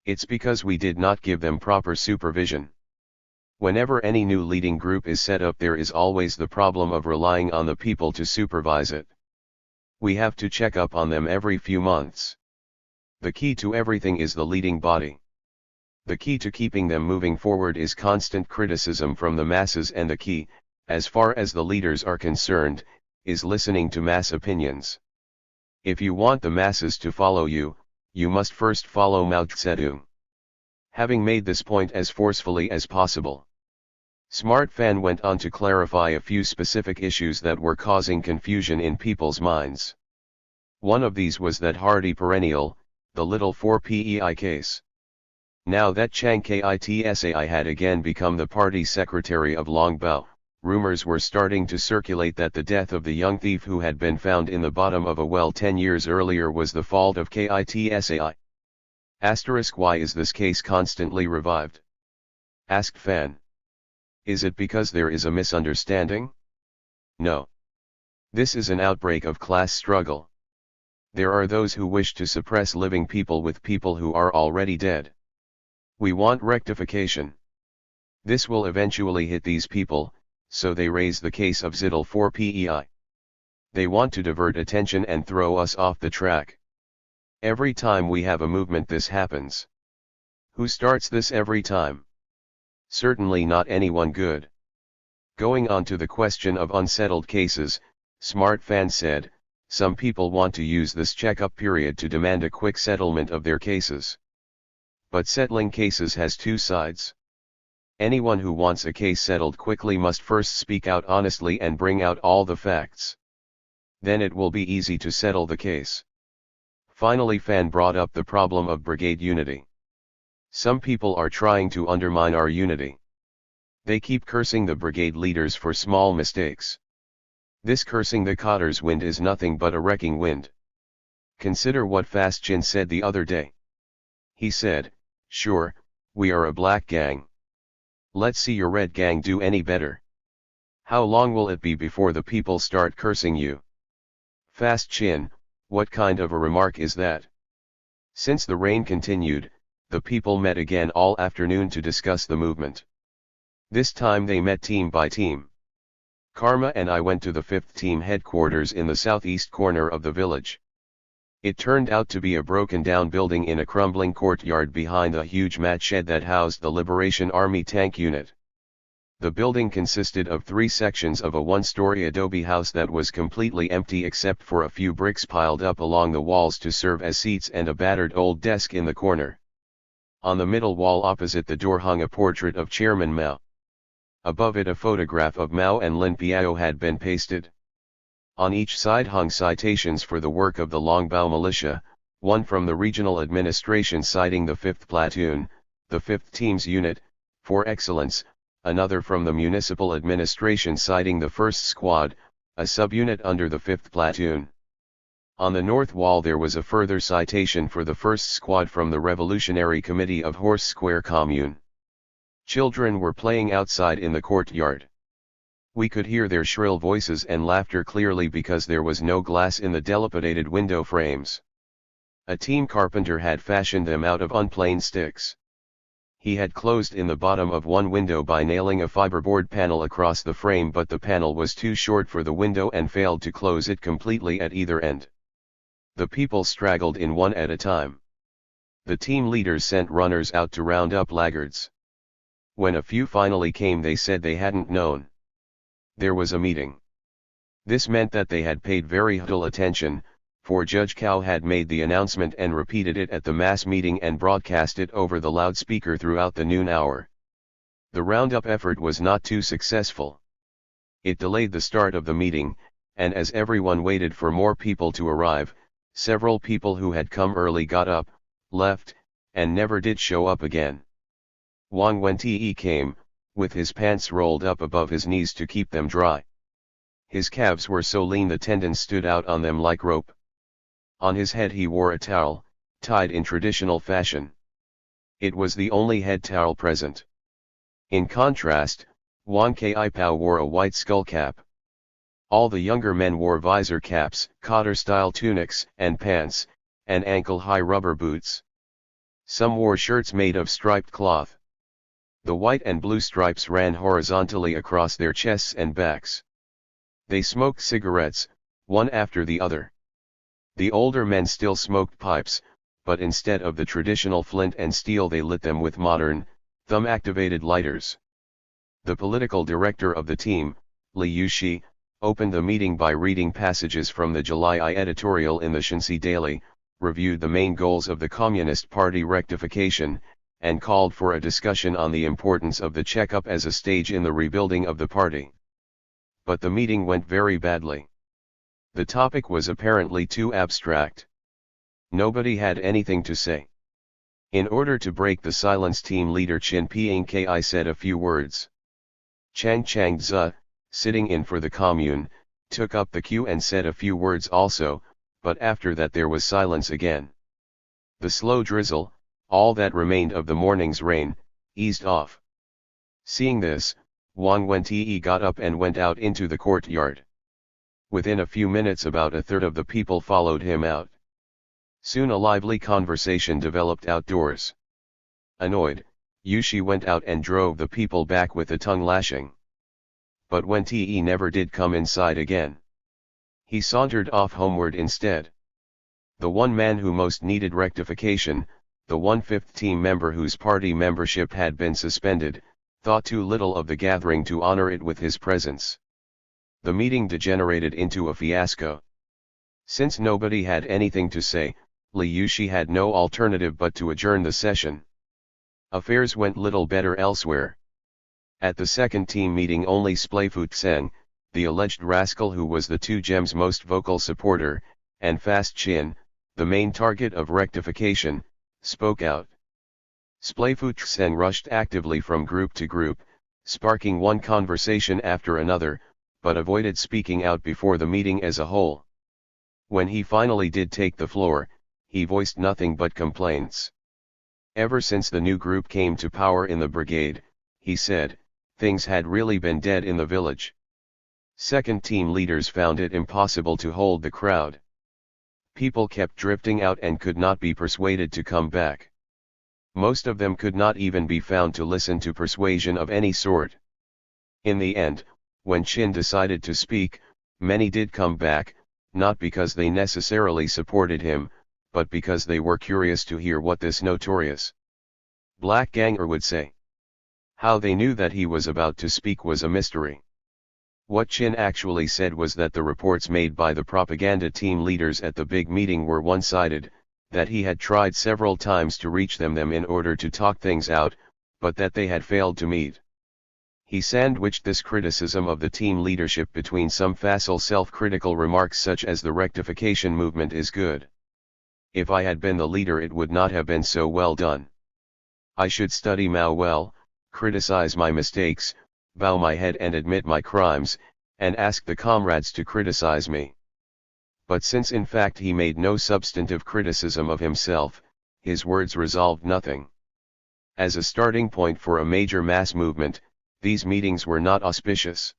It's because we did not give them proper supervision. Whenever any new leading group is set up, there is always the problem of relying on the people to supervise it. We have to check up on them every few months. The key to everything is the leading body. The key to keeping them moving forward is constant criticism from the masses, and the key, as far as the leaders are concerned, is listening to mass opinions. If you want the masses to follow you, you must first follow Mao Zedong. Having made this point as forcefully as possible, Shenfan went on to clarify a few specific issues that were causing confusion in people's minds. One of these was that hardy perennial, the little 4PEI case. Now that Chiang Kitsai had again become the party secretary of Longbao, rumors were starting to circulate that the death of the young thief who had been found in the bottom of a well 10 years earlier was the fault of Kitsai. Why is this case constantly revived? Asked Fan. Is it because there is a misunderstanding? No. This is an outbreak of class struggle. There are those who wish to suppress living people with people who are already dead. We want rectification. This will eventually hit these people, so they raise the case of Zidal 4PEI. They want to divert attention and throw us off the track. Every time we have a movement this happens. Who starts this every time? Certainly not anyone good. Going on to the question of unsettled cases, Shenfan said, some people want to use this checkup period to demand a quick settlement of their cases. But settling cases has two sides. Anyone who wants a case settled quickly must first speak out honestly and bring out all the facts. Then it will be easy to settle the case. Finally, Fan brought up the problem of brigade unity. Some people are trying to undermine our unity. They keep cursing the brigade leaders for small mistakes. This cursing the cadres wind is nothing but a wrecking wind. Consider what Fast Chin said the other day. He said, "Sure, we are a black gang. Let's see your red gang do any better. How long will it be before the people start cursing you?" Fast Chin, what kind of a remark is that? Since the rain continued, the people met again all afternoon to discuss the movement. This time they met team by team. Karma and I went to the 5th team headquarters in the southeast corner of the village. It turned out to be a broken-down building in a crumbling courtyard behind a huge mat shed that housed the Liberation Army tank unit. The building consisted of 3 sections of a 1-story adobe house that was completely empty except for a few bricks piled up along the walls to serve as seats and a battered old desk in the corner. On the middle wall opposite the door hung a portrait of Chairman Mao. Above it a photograph of Mao and Lin Piao had been pasted. On each side hung citations for the work of the Longbao militia, one from the regional administration citing the 5th platoon, the 5th team's unit, for excellence, another from the municipal administration citing the 1st squad, a subunit under the 5th platoon. On the north wall there was a further citation for the 1st squad from the Revolutionary Committee of Horse Square Commune. Children were playing outside in the courtyard. We could hear their shrill voices and laughter clearly because there was no glass in the dilapidated window frames. A team carpenter had fashioned them out of unplaned sticks. He had closed in the bottom of one window by nailing a fiberboard panel across the frame, but the panel was too short for the window and failed to close it completely at either end. The people straggled in one at a time. The team leaders sent runners out to round up laggards. When a few finally came, they said they hadn't known. There was a meeting. This meant that they had paid very little attention, for Judge Cao had made the announcement and repeated it at the mass meeting and broadcast it over the loudspeaker throughout the noon hour. The roundup effort was not too successful. It delayed the start of the meeting, and as everyone waited for more people to arrive, several people who had come early got up, left, and never did show up again. Wang Wentie came, with his pants rolled up above his knees to keep them dry. His calves were so lean the tendons stood out on them like rope. On his head he wore a towel, tied in traditional fashion. It was the only head towel present. In contrast, Wang Kaipao wore a white skull cap. All the younger men wore visor caps, cotter-style tunics and pants, and ankle-high rubber boots. Some wore shirts made of striped cloth. The white and blue stripes ran horizontally across their chests and backs. They smoked cigarettes, one after the other. The older men still smoked pipes, but instead of the traditional flint and steel they lit them with modern, thumb-activated lighters. The political director of the team, Li Yushi, opened the meeting by reading passages from the July editorial in the Shensi Daily, reviewed the main goals of the Communist Party rectification, and called for a discussion on the importance of the checkup as a stage in the rebuilding of the party. But the meeting went very badly. The topic was apparently too abstract. Nobody had anything to say. In order to break the silence, team leader Chin Piang Ki said a few words. Chang Changzi, sitting in for the commune, took up the cue and said a few words also, but after that there was silence again. The slow drizzle, all that remained of the morning's rain, eased off. Seeing this, Wang Wentie got up and went out into the courtyard. Within a few minutes about a third of the people followed him out. Soon a lively conversation developed outdoors. Annoyed, Yushi went out and drove the people back with a tongue lashing. But Wentie never did come inside again. He sauntered off homeward instead. The one man who most needed rectification, the 1/5 team member whose party membership had been suspended, thought too little of the gathering to honor it with his presence. The meeting degenerated into a fiasco. Since nobody had anything to say, Li Yushi had no alternative but to adjourn the session. Affairs went little better elsewhere. At the second team meeting, only Splayfoot Tseng, the alleged rascal who was the two gems' most vocal supporter, and Fast Chin, the main target of rectification, spoke out. Splayfoot Tseng rushed actively from group to group, sparking one conversation after another, but avoided speaking out before the meeting as a whole. When he finally did take the floor, he voiced nothing but complaints. Ever since the new group came to power in the brigade, he said, things had really been dead in the village. Second team leaders found it impossible to hold the crowd. People kept drifting out and could not be persuaded to come back. Most of them could not even be found to listen to persuasion of any sort. In the end, when Chin decided to speak, many did come back, not because they necessarily supported him, but because they were curious to hear what this notorious black ganger would say. How they knew that he was about to speak was a mystery. What Chin actually said was that the reports made by the propaganda team leaders at the big meeting were one-sided, that he had tried several times to reach them in order to talk things out, but that they had failed to meet. He sandwiched this criticism of the team leadership between some facile self-critical remarks such as the rectification movement is good. If I had been the leader it would not have been so well done. I should study Mao well, criticize my mistakes, bow my head and admit my crimes, and ask the comrades to criticize me. But since in fact he made no substantive criticism of himself, his words resolved nothing. As a starting point for a major mass movement, these meetings were not auspicious.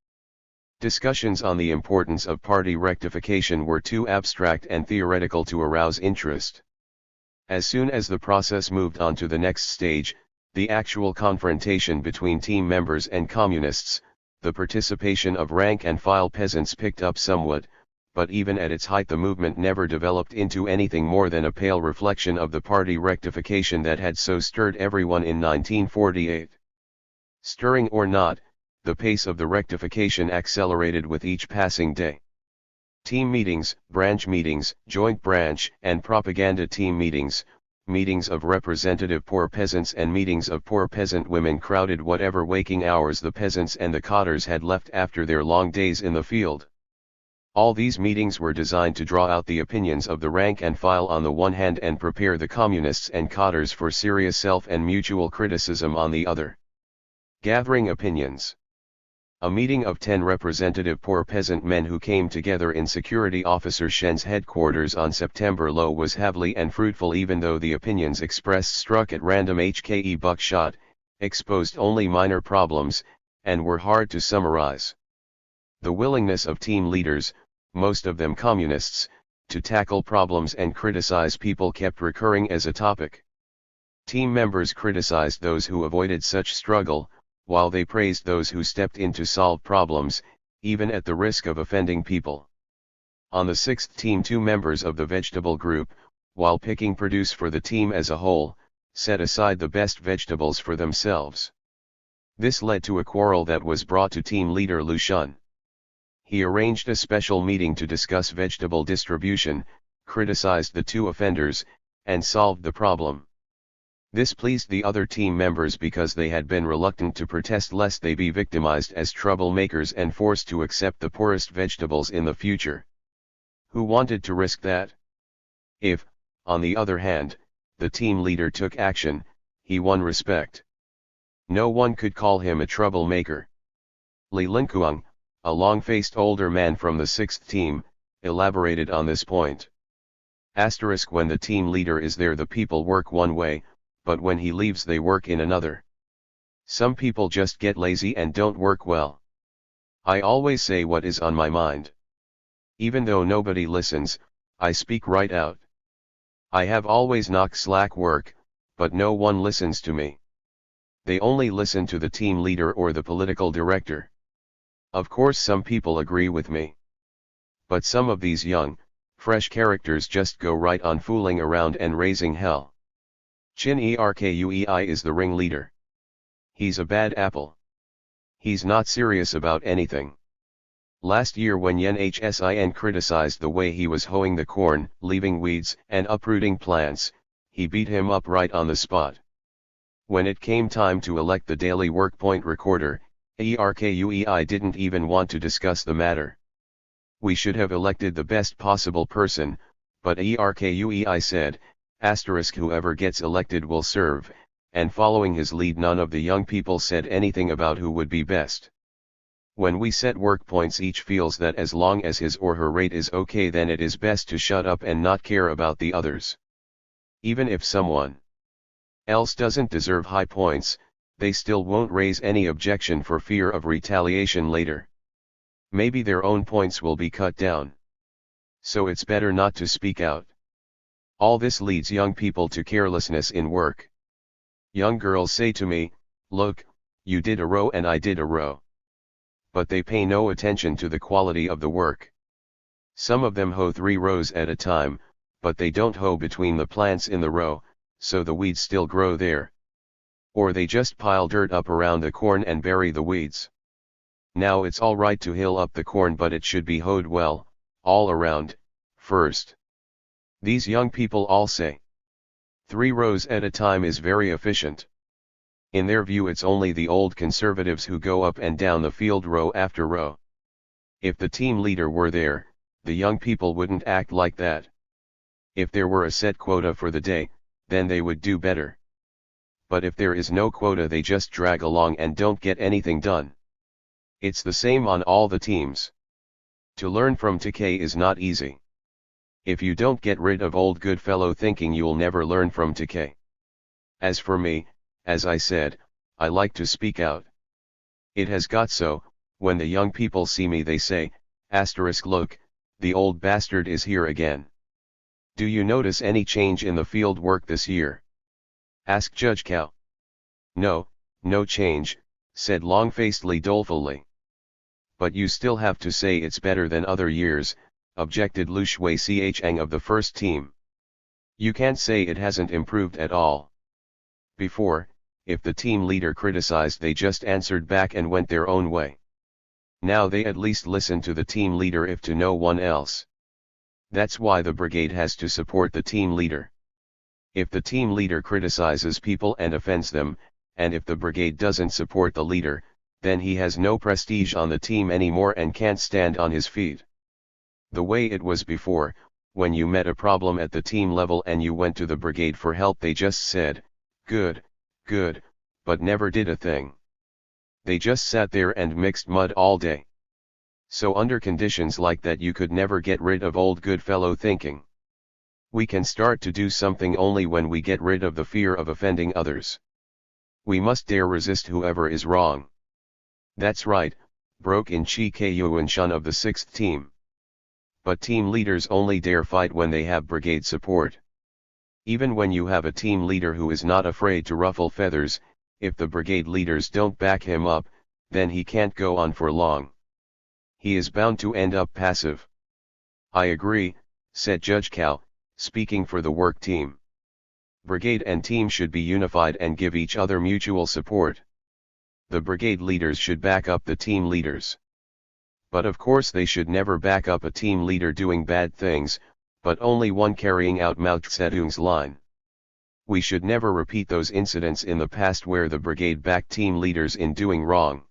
Discussions on the importance of party rectification were too abstract and theoretical to arouse interest. As soon as the process moved on to the next stage, the actual confrontation between team members and communists, the participation of rank-and-file peasants picked up somewhat, but even at its height the movement never developed into anything more than a pale reflection of the party rectification that had so stirred everyone in 1948. Stirring or not, the pace of the rectification accelerated with each passing day. Team meetings, branch meetings, joint branch and propaganda team meetings, meetings of representative poor peasants and meetings of poor peasant women crowded whatever waking hours the peasants and the cotters had left after their long days in the field. All these meetings were designed to draw out the opinions of the rank and file on the one hand and prepare the communists and cotters for serious self and mutual criticism on the other. Gathering opinions. A meeting of 10 representative poor peasant men who came together in Security Officer Shen's headquarters on September Low was heavily and fruitful even though the opinions expressed struck at random HKE buckshot, exposed only minor problems, and were hard to summarize. The willingness of team leaders, most of them communists, to tackle problems and criticize people kept recurring as a topic. Team members criticized those who avoided such struggle, while they praised those who stepped in to solve problems, even at the risk of offending people. On the sixth team 2 members of the vegetable group, while picking produce for the team as a whole, set aside the best vegetables for themselves. This led to a quarrel that was brought to team leader Lu Shun. He arranged a special meeting to discuss vegetable distribution, criticized the 2 offenders, and solved the problem. This pleased the other team members because they had been reluctant to protest lest they be victimized as troublemakers and forced to accept the poorest vegetables in the future. Who wanted to risk that? If, on the other hand, the team leader took action, he won respect. No one could call him a troublemaker. Li Linkuang, a long-faced older man from the 6th team, elaborated on this point. When the team leader is there the people work one way, but when he leaves they work in another. Some people just get lazy and don't work well. I always say what is on my mind. Even though nobody listens, I speak right out. I have always knocked slack work, but no one listens to me. They only listen to the team leader or the political director. Of course some people agree with me. But some of these young, fresh characters just go right on fooling around and raising hell. Chin Erkui is the ringleader. He's a bad apple. He's not serious about anything. Last year when Yen Hsin criticized the way he was hoeing the corn, leaving weeds and uprooting plants, he beat him up right on the spot. When it came time to elect the daily work point recorder, Erkui didn't even want to discuss the matter. We should have elected the best possible person, but Erkui said, whoever gets elected will serve, and following his lead none of the young people said anything about who would be best. When we set work points each feels that as long as his or her rate is okay then it is best to shut up and not care about the others. Even if someone else doesn't deserve high points, they still won't raise any objection for fear of retaliation later. Maybe their own points will be cut down. So it's better not to speak out. All this leads young people to carelessness in work. Young girls say to me, "Look, you did a row and I did a row." But they pay no attention to the quality of the work. Some of them hoe 3 rows at a time, but they don't hoe between the plants in the row, so the weeds still grow there. Or they just pile dirt up around the corn and bury the weeds. Now it's all right to hill up the corn, but it should be hoed well, all around, first. These young people all say 3 rows at a time is very efficient. In their view, it's only the old conservatives who go up and down the field row after row. If the team leader were there, the young people wouldn't act like that. If there were a set quota for the day, then they would do better. But if there is no quota, they just drag along and don't get anything done. It's the same on all the teams. To learn from TK is not easy. If you don't get rid of old Goodfellow thinking, you'll never learn from TK. As for me, as I said, I like to speak out. It has got so, when the young people see me they say, "Look, the old bastard is here again." Do you notice any change in the field work this year? Asked Judge Cow. No, no change, said Long-Faced Lee dolefully. But you still have to say it's better than other years, objected Lu Shui Chang of the first team. You can't say it hasn't improved at all. Before, if the team leader criticized, they just answered back and went their own way. Now they at least listen to the team leader, if to no one else. That's why the brigade has to support the team leader. If the team leader criticizes people and offends them, and if the brigade doesn't support the leader, then he has no prestige on the team anymore and can't stand on his feet. The way it was before, when you met a problem at the team level and you went to the brigade for help, they just said, "Good, good," but never did a thing. They just sat there and mixed mud all day. So under conditions like that, you could never get rid of old Goodfellow thinking. We can start to do something only when we get rid of the fear of offending others. We must dare resist whoever is wrong. That's right, broke in Chi Kuyuan Shun of the 6th team. But team leaders only dare fight when they have brigade support. Even when you have a team leader who is not afraid to ruffle feathers, if the brigade leaders don't back him up, then he can't go on for long. He is bound to end up passive. I agree, said Judge Cow, speaking for the work team. Brigade and team should be unified and give each other mutual support. The brigade leaders should back up the team leaders. But of course they should never back up a team leader doing bad things, but only one carrying out Mao Zedong's line. We should never repeat those incidents in the past where the brigade backed team leaders in doing wrong.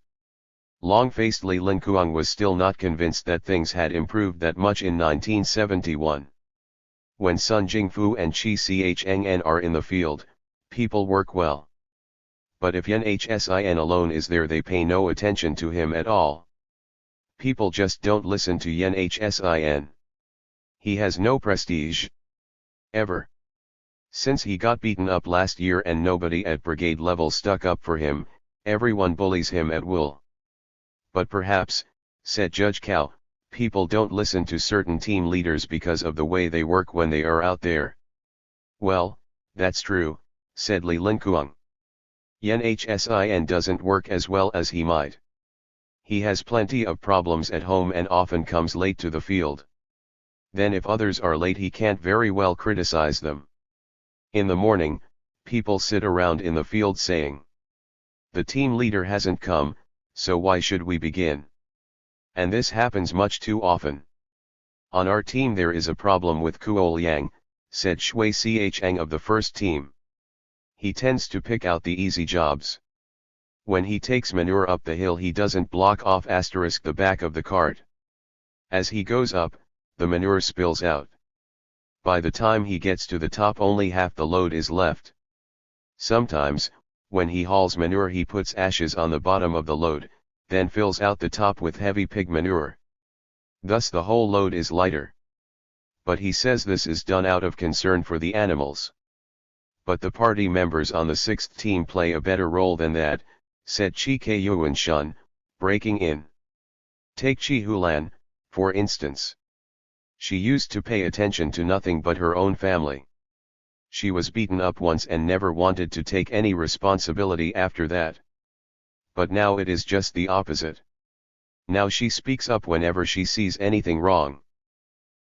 Long-faced Li Linkuang was still not convinced that things had improved that much in 1971. When Sun Jingfu and Chi Changn are in the field, people work well. But if Yan Hsin alone is there, they pay no attention to him at all. People just don't listen to Yan Hsin. He has no prestige. Ever. Since he got beaten up last year and nobody at brigade level stuck up for him, everyone bullies him at will. But perhaps, said Judge Cow, people don't listen to certain team leaders because of the way they work when they are out there. Well, that's true, said Li Linkuang. Yan Hsin doesn't work as well as he might. He has plenty of problems at home and often comes late to the field. Then if others are late, he can't very well criticize them. In the morning, people sit around in the field saying, "The team leader hasn't come, so why should we begin?" And this happens much too often. On our team there is a problem with Kuo Liang, said Shui Chang of the first team. He tends to pick out the easy jobs. When he takes manure up the hill, he doesn't block off the back of the cart. As he goes up, the manure spills out. By the time he gets to the top, only half the load is left. Sometimes, when he hauls manure, he puts ashes on the bottom of the load, then fills out the top with heavy pig manure. Thus the whole load is lighter. But he says this is done out of concern for the animals. But the party members on the 6th team play a better role than that, said Chi Kuyuan Shun, breaking in. Take Chi Hulan, for instance. She used to pay attention to nothing but her own family. She was beaten up once and never wanted to take any responsibility after that. But now it is just the opposite. Now she speaks up whenever she sees anything wrong.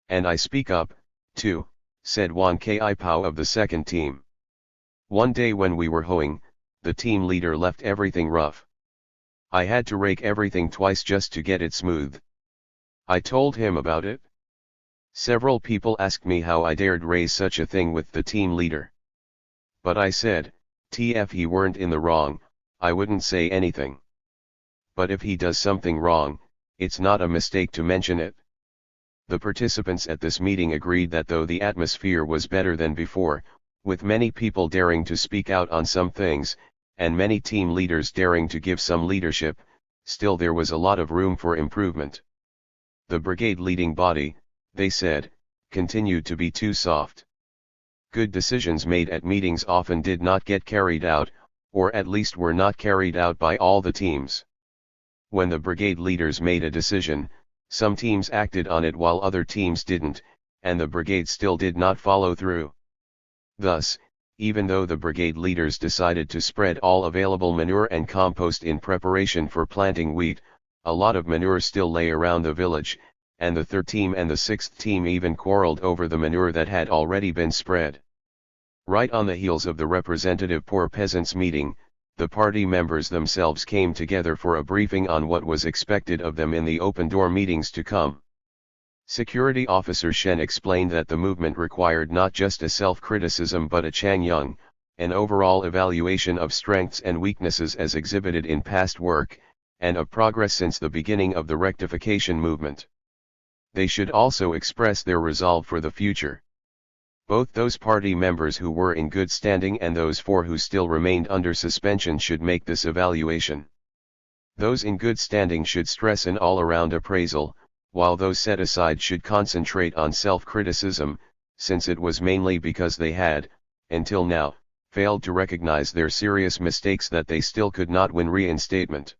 And I speak up, too, said Wan Ki Pao of the second team. One day when we were hoeing, the team leader left everything rough. I had to rake everything twice just to get it smooth. I told him about it. Several people asked me how I dared raise such a thing with the team leader. But I said, TF he weren't in the wrong, I wouldn't say anything. But if he does something wrong, it's not a mistake to mention it. The participants at this meeting agreed that though the atmosphere was better than before, with many people daring to speak out on some things, and many team leaders daring to give some leadership, still there was a lot of room for improvement. The brigade leading body, they said, continued to be too soft. Good decisions made at meetings often did not get carried out, or at least were not carried out by all the teams. When the brigade leaders made a decision, some teams acted on it while other teams didn't, and the brigade still did not follow through. Thus, even though the brigade leaders decided to spread all available manure and compost in preparation for planting wheat, a lot of manure still lay around the village, and the third team and the sixth team even quarreled over the manure that had already been spread. Right on the heels of the representative poor peasants meeting, the party members themselves came together for a briefing on what was expected of them in the open-door meetings to come. Security Officer Shen explained that the movement required not just a self-criticism but a Changyang, an overall evaluation of strengths and weaknesses as exhibited in past work, and of progress since the beginning of the rectification movement. They should also express their resolve for the future. Both those party members who were in good standing and those four who still remained under suspension should make this evaluation. Those in good standing should stress an all-around appraisal, while those set aside should concentrate on self-criticism, since it was mainly because they had, until now, failed to recognize their serious mistakes that they still could not win reinstatement.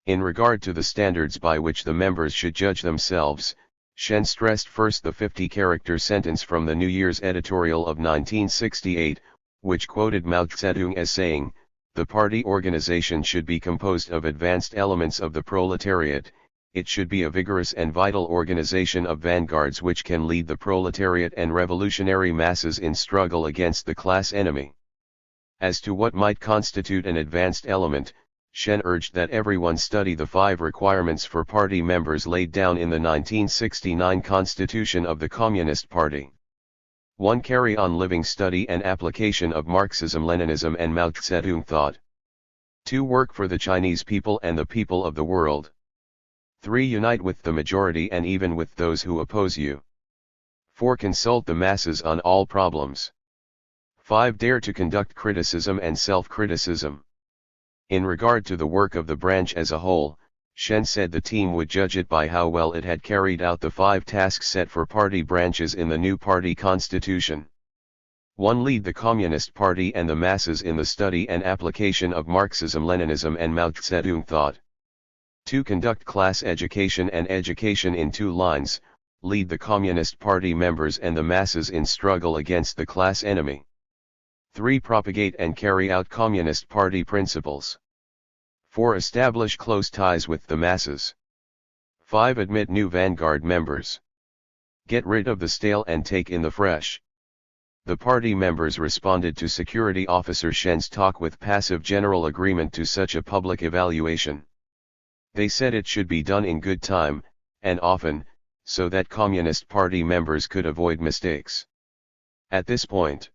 In regard to the standards by which the members should judge themselves, Shen stressed first the 50-character sentence from the New Year's editorial of 1968, which quoted Mao Zedong as saying, "The party organization should be composed of advanced elements of the proletariat. It should be a vigorous and vital organization of vanguards which can lead the proletariat and revolutionary masses in struggle against the class enemy." As to what might constitute an advanced element, Shen urged that everyone study the 5 requirements for party members laid down in the 1969 Constitution of the Communist Party. 1. Carry on living study and application of Marxism-Leninism and Mao Zedong thought. 2. Work for the Chinese people and the people of the world. 3. Unite with the majority and even with those who oppose you. 4. Consult the masses on all problems. 5. Dare to conduct criticism and self-criticism. In regard to the work of the branch as a whole, Shen said the team would judge it by how well it had carried out the 5 tasks set for party branches in the new party constitution. 1. Lead the Communist Party and the masses in the study and application of Marxism-Leninism and Mao Zedong thought. 2. Conduct class education and education in 2 lines, lead the Communist Party members and the masses in struggle against the class enemy. 3. Propagate and carry out Communist Party principles. 4. Establish close ties with the masses. 5. Admit new vanguard members. Get rid of the stale and take in the fresh. The party members responded to Security Officer Shen's talk with passive general agreement to such a public evaluation. They said it should be done in good time, and often, so that Communist Party members could avoid mistakes. At this point,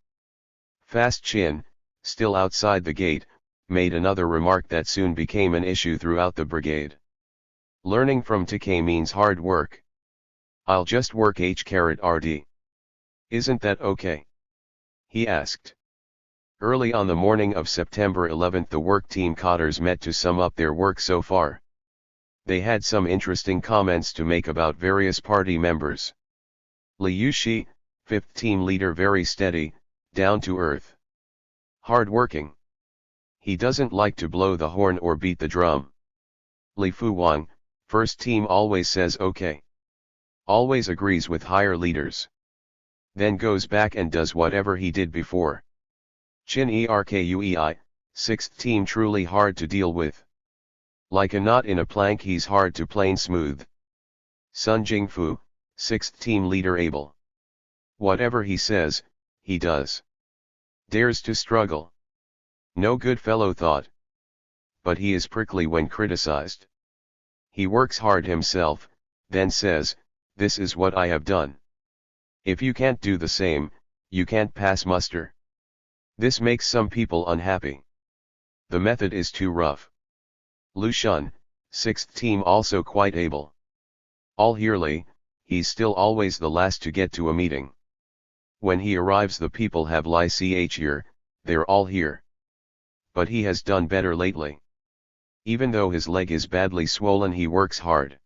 Fast Chin, still outside the gate, made another remark that soon became an issue throughout the brigade. Learning from TK means hard work. I'll just work HRD. Isn't that okay? He asked. Early on the morning of September 11 the work team cadres met to sum up their work so far. They had some interesting comments to make about various party members. Li Yushi, 5th team leader, very steady, down to earth. Hard-working. He doesn't like to blow the horn or beat the drum. Li Fuwang, 1st team, always says okay. Always agrees with higher leaders. Then goes back and does whatever he did before. Chin Erkui, 6th team truly hard to deal with. Like a knot in a plank, he's hard to plane smooth. Sun Jingfu, 6th team leader able. Whatever he says, he does. Dares to struggle. No good fellow thought. But he is prickly when criticized. He works hard himself, then says, "This is what I have done. If you can't do the same, you can't pass muster." This makes some people unhappy. The method is too rough. Lu Shun, 6th team also quite able. All yearly, he's still always the last to get to a meeting. When he arrives the people have lie ch here, they're all here. But he has done better lately. Even though his leg is badly swollen, he works hard.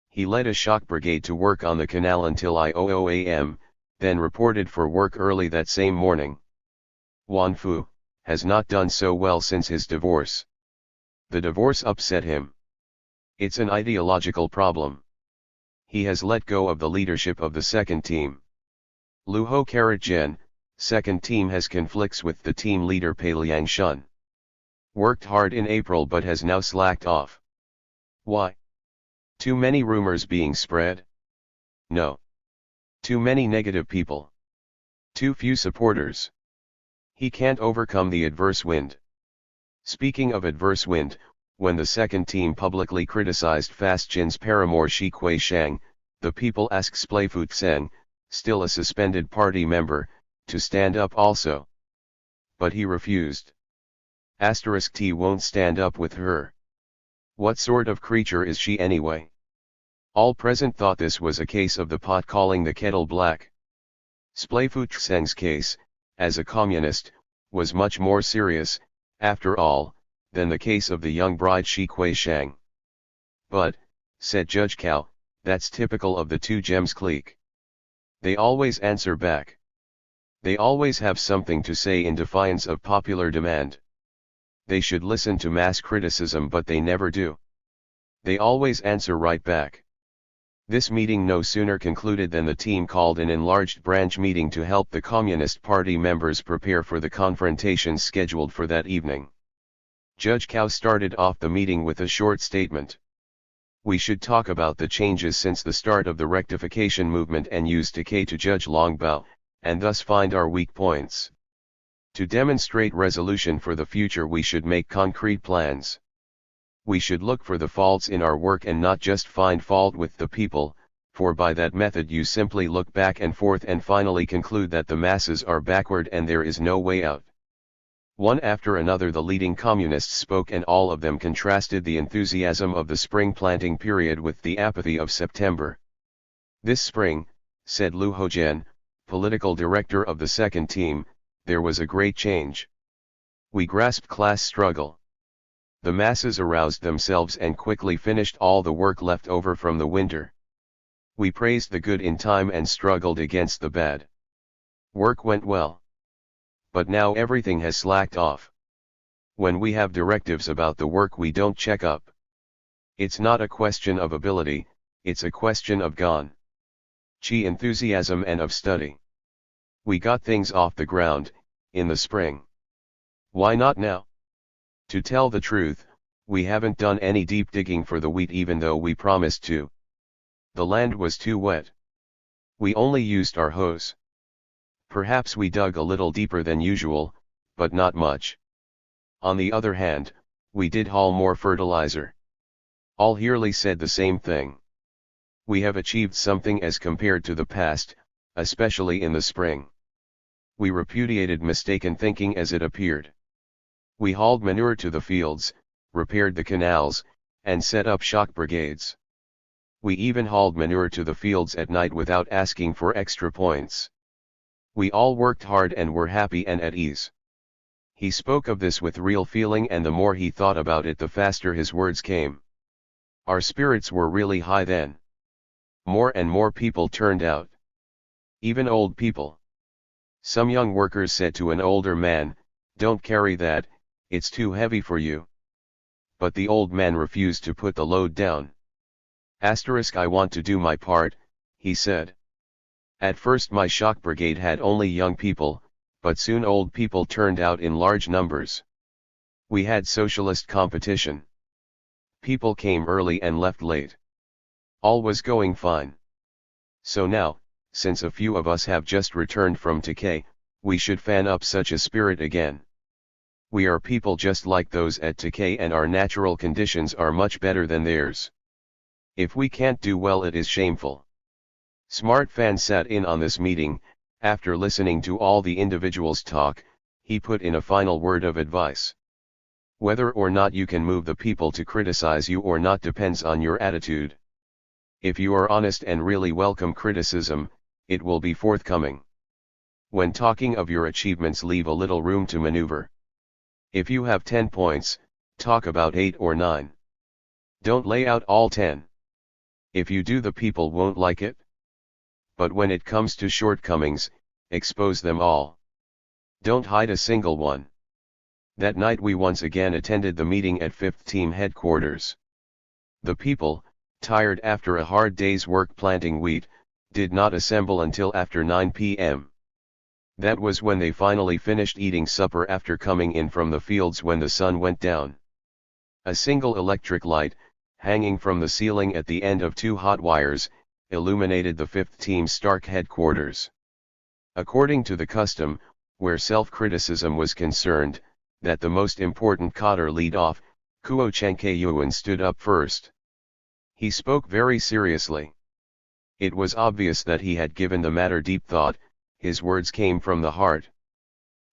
He led a shock brigade to work on the canal until IOO am, then reported for work early that same morning. Wan Fu has not done so well since his divorce. The divorce upset him. It's an ideological problem. He has let go of the leadership of the second team. Lu Ho Jen, second team has conflicts with the team leader Pei Liang Shun. Worked hard in April but has now slacked off. Why? Too many rumors being spread? No. Too many negative people. Too few supporters. He can't overcome the adverse wind. Speaking of adverse wind, when the second team publicly criticized Fast Jin's paramour Shi Kui Shang, the people asked Splayfoot Tseng, still a suspended party member, to stand up also. But he refused. T won't stand up with her. What sort of creature is she anyway? All present thought this was a case of the pot calling the kettle black. Splayfoot Tseng's case, as a communist, was much more serious, after all, than the case of the young bride Shi Kui Shang. But, said Judge Cao, that's typical of the two gems clique. They always answer back. They always have something to say in defiance of popular demand. They should listen to mass criticism but they never do. They always answer right back. This meeting no sooner concluded than the team called an enlarged branch meeting to help the Communist Party members prepare for the confrontations scheduled for that evening. Judge Cao started off the meeting with a short statement. We should talk about the changes since the start of the rectification movement and use decay to judge Longbao, and thus find our weak points. To demonstrate resolution for the future we should make concrete plans. We should look for the faults in our work and not just find fault with the people, for by that method you simply look back and forth and finally conclude that the masses are backward and there is no way out. One after another the leading communists spoke and all of them contrasted the enthusiasm of the spring planting period with the apathy of September. This spring, said Lu Hojian, political director of the second team, there was a great change. We grasped class struggle. The masses aroused themselves and quickly finished all the work left over from the winter. We praised the good in time and struggled against the bad. Work went well. But now everything has slacked off. When we have directives about the work we don't check up. It's not a question of ability, it's a question of gone. Enthusiasm and of study. We got things off the ground, in the spring. Why not now? To tell the truth, we haven't done any deep digging for the wheat even though we promised to. The land was too wet. We only used our hose. Perhaps we dug a little deeper than usual, but not much. On the other hand, we did haul more fertilizer. All yearly said the same thing. We have achieved something as compared to the past, especially in the spring. We repudiated mistaken thinking as it appeared. We hauled manure to the fields, repaired the canals, and set up shock brigades. We even hauled manure to the fields at night without asking for extra points. We all worked hard and were happy and at ease. He spoke of this with real feeling, and the more he thought about it the faster his words came. Our spirits were really high then. More and more people turned out. Even old people. Some young workers said to an older man, "Don't carry that, it's too heavy for you." But the old man refused to put the load down. I want to do my part, he said. At first my shock brigade had only young people, but soon old people turned out in large numbers. We had socialist competition. People came early and left late. All was going fine. So now, since a few of us have just returned from Takei, we should fan up such a spirit again. We are people just like those at Takei and our natural conditions are much better than theirs. If we can't do well, it is shameful. Smart Fan sat in on this meeting. After listening to all the individuals talk, he put in a final word of advice. Whether or not you can move the people to criticize you or not depends on your attitude. If you are honest and really welcome criticism, it will be forthcoming. When talking of your achievements, leave a little room to maneuver. If you have 10 points, talk about 8 or 9. Don't lay out all 10. If you do, the people won't like it. But when it comes to shortcomings, expose them all. Don't hide a single one. That night we once again attended the meeting at 5th Team headquarters. The people, tired after a hard day's work planting wheat, did not assemble until after 9 p.m. That was when they finally finished eating supper after coming in from the fields when the sun went down. A single electric light, hanging from the ceiling at the end of 2 hot wires, illuminated the 5th Team's Stark headquarters. According to the custom, where self-criticism was concerned, that the most important cadre lead off, Kuo Chenkei-yuan stood up first. He spoke very seriously. It was obvious that he had given the matter deep thought. His words came from the heart.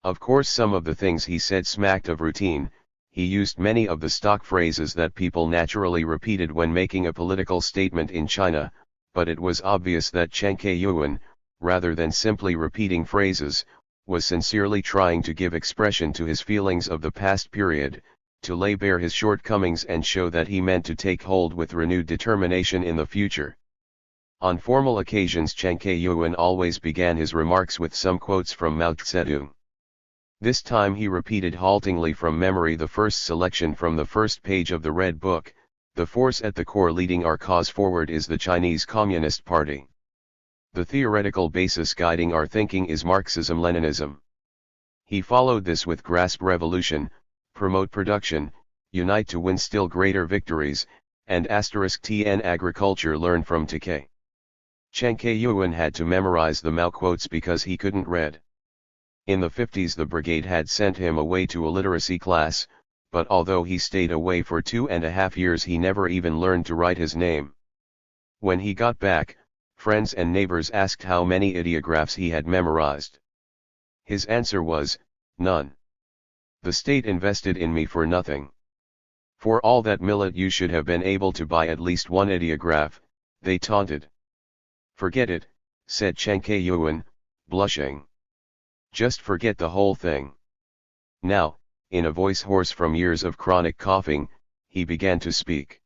Of course, some of the things he said smacked of routine. He used many of the stock phrases that people naturally repeated when making a political statement in China, but it was obvious that Chenkei-yuan, rather than simply repeating phrases, was sincerely trying to give expression to his feelings of the past period, to lay bare his shortcomings and show that he meant to take hold with renewed determination in the future. On formal occasions, Chenkei-yuan always began his remarks with some quotes from Mao Zedong. This time he repeated haltingly from memory the first selection from the first page of the Red Book: "The force at the core leading our cause forward is the Chinese Communist Party. The theoretical basis guiding our thinking is Marxism-Leninism." He followed this with "grasp revolution, promote production, unite to win still greater victories, and *tn agriculture learn from Takei." Chenkei-yuan had to memorize the Mao quotes because he couldn't read. In the 50s the brigade had sent him away to a literacy class, but although he stayed away for 2.5 years he never even learned to write his name. When he got back, friends and neighbors asked how many ideographs he had memorized. His answer was, "None. The state invested in me for nothing. For all that millet you should have been able to buy at least 1 ideograph," they taunted. "Forget it," said Chenkei-yuan, blushing. "Just forget the whole thing." Now, in a voice hoarse from years of chronic coughing, he began to speak.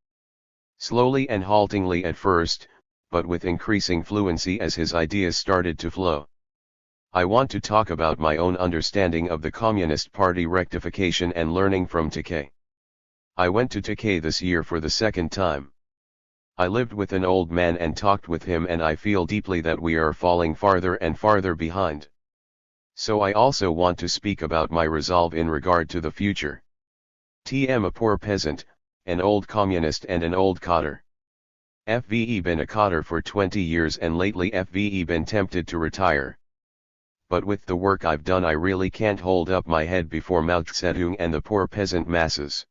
Slowly and haltingly at first, but with increasing fluency as his ideas started to flow. "I want to talk about my own understanding of the Communist Party rectification and learning from Takei. I went to Takei this year for the 2nd time. I lived with an old man and talked with him, and I feel deeply that we are falling farther and farther behind. So I also want to speak about my resolve in regard to the future. Tm a poor peasant, an old communist and an old cadre. FVE been a cadre for 20 years and lately FVE been tempted to retire. But with the work I've done I really can't hold up my head before Mao Zedong and the poor peasant masses.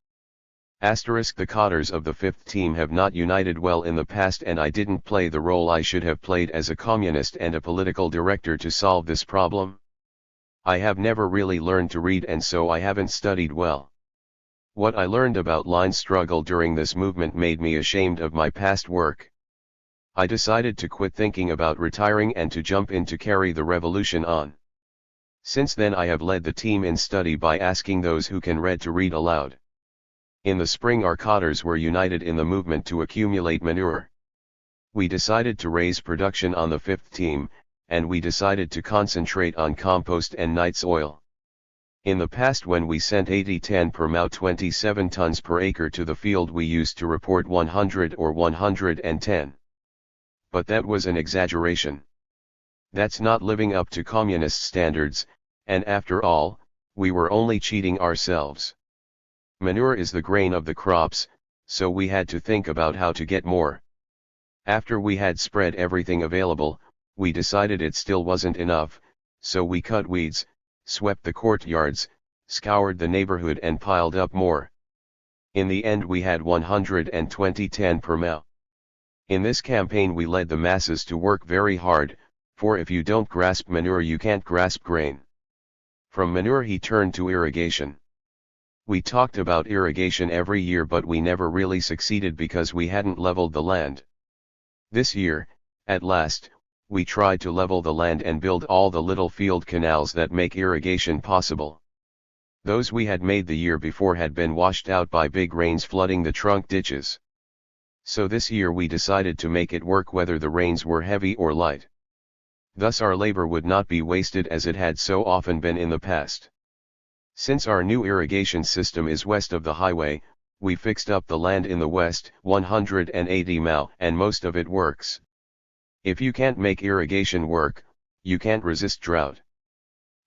The cadres of the 5th Team have not united well in the past, and I didn't play the role I should have played as a communist and a political director to solve this problem. I have never really learned to read, and so I haven't studied well. What I learned about line struggle during this movement made me ashamed of my past work. I decided to quit thinking about retiring and to jump in to carry the revolution on. Since then I have led the team in study by asking those who can read to read aloud. In the spring our cadres were united in the movement to accumulate manure. We decided to raise production on the 5th Team, and we decided to concentrate on compost and night soil. In the past, when we sent 80-10 per Mao 27 tons per acre to the field, we used to report 100 or 110. But that was an exaggeration. That's not living up to communist standards, and after all, we were only cheating ourselves. Manure is the grain of the crops, so we had to think about how to get more. After we had spread everything available, we decided it still wasn't enough, so we cut weeds, swept the courtyards, scoured the neighborhood and piled up more. In the end we had 120 per mile. In this campaign we led the masses to work very hard, for if you don't grasp manure you can't grasp grain. From manure he turned to irrigation. We talked about irrigation every year but we never really succeeded because we hadn't leveled the land. This year, at last, we tried to level the land and build all the little field canals that make irrigation possible. Those we had made the year before had been washed out by big rains flooding the trunk ditches. So this year we decided to make it work whether the rains were heavy or light. Thus our labor would not be wasted as it had so often been in the past. Since our new irrigation system is west of the highway, we fixed up the land in the west, 180 ma, and most of it works. If you can't make irrigation work, you can't resist drought.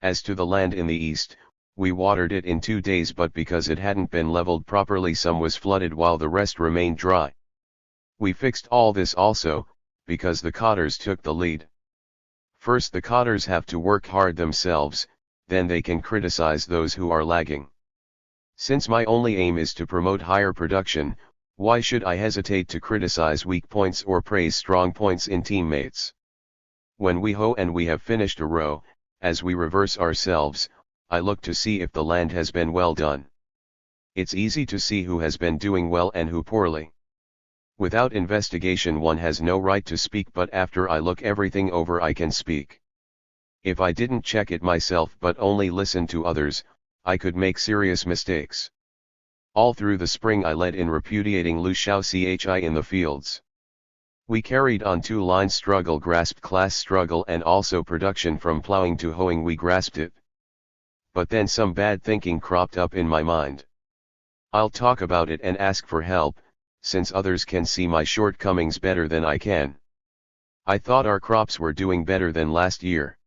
As to the land in the east, we watered it in 2 days but because it hadn't been leveled properly some was flooded while the rest remained dry. We fixed all this also, because the cotters took the lead. First the cotters have to work hard themselves, then they can criticize those who are lagging. Since my only aim is to promote higher production, why should I hesitate to criticize weak points or praise strong points in teammates? When we hoe and we have finished a row, as we reverse ourselves, I look to see if the land has been well done. It's easy to see who has been doing well and who poorly. Without investigation one has no right to speak, but after I look everything over I can speak. If I didn't check it myself but only listened to others, I could make serious mistakes. All through the spring I led in repudiating Lu Shao Chi in the fields. We carried on 2-line struggle, grasped class struggle, and also production from plowing to hoeing we grasped it. But then some bad thinking cropped up in my mind. I'll talk about it and ask for help, since others can see my shortcomings better than I can. I thought our crops were doing better than last year.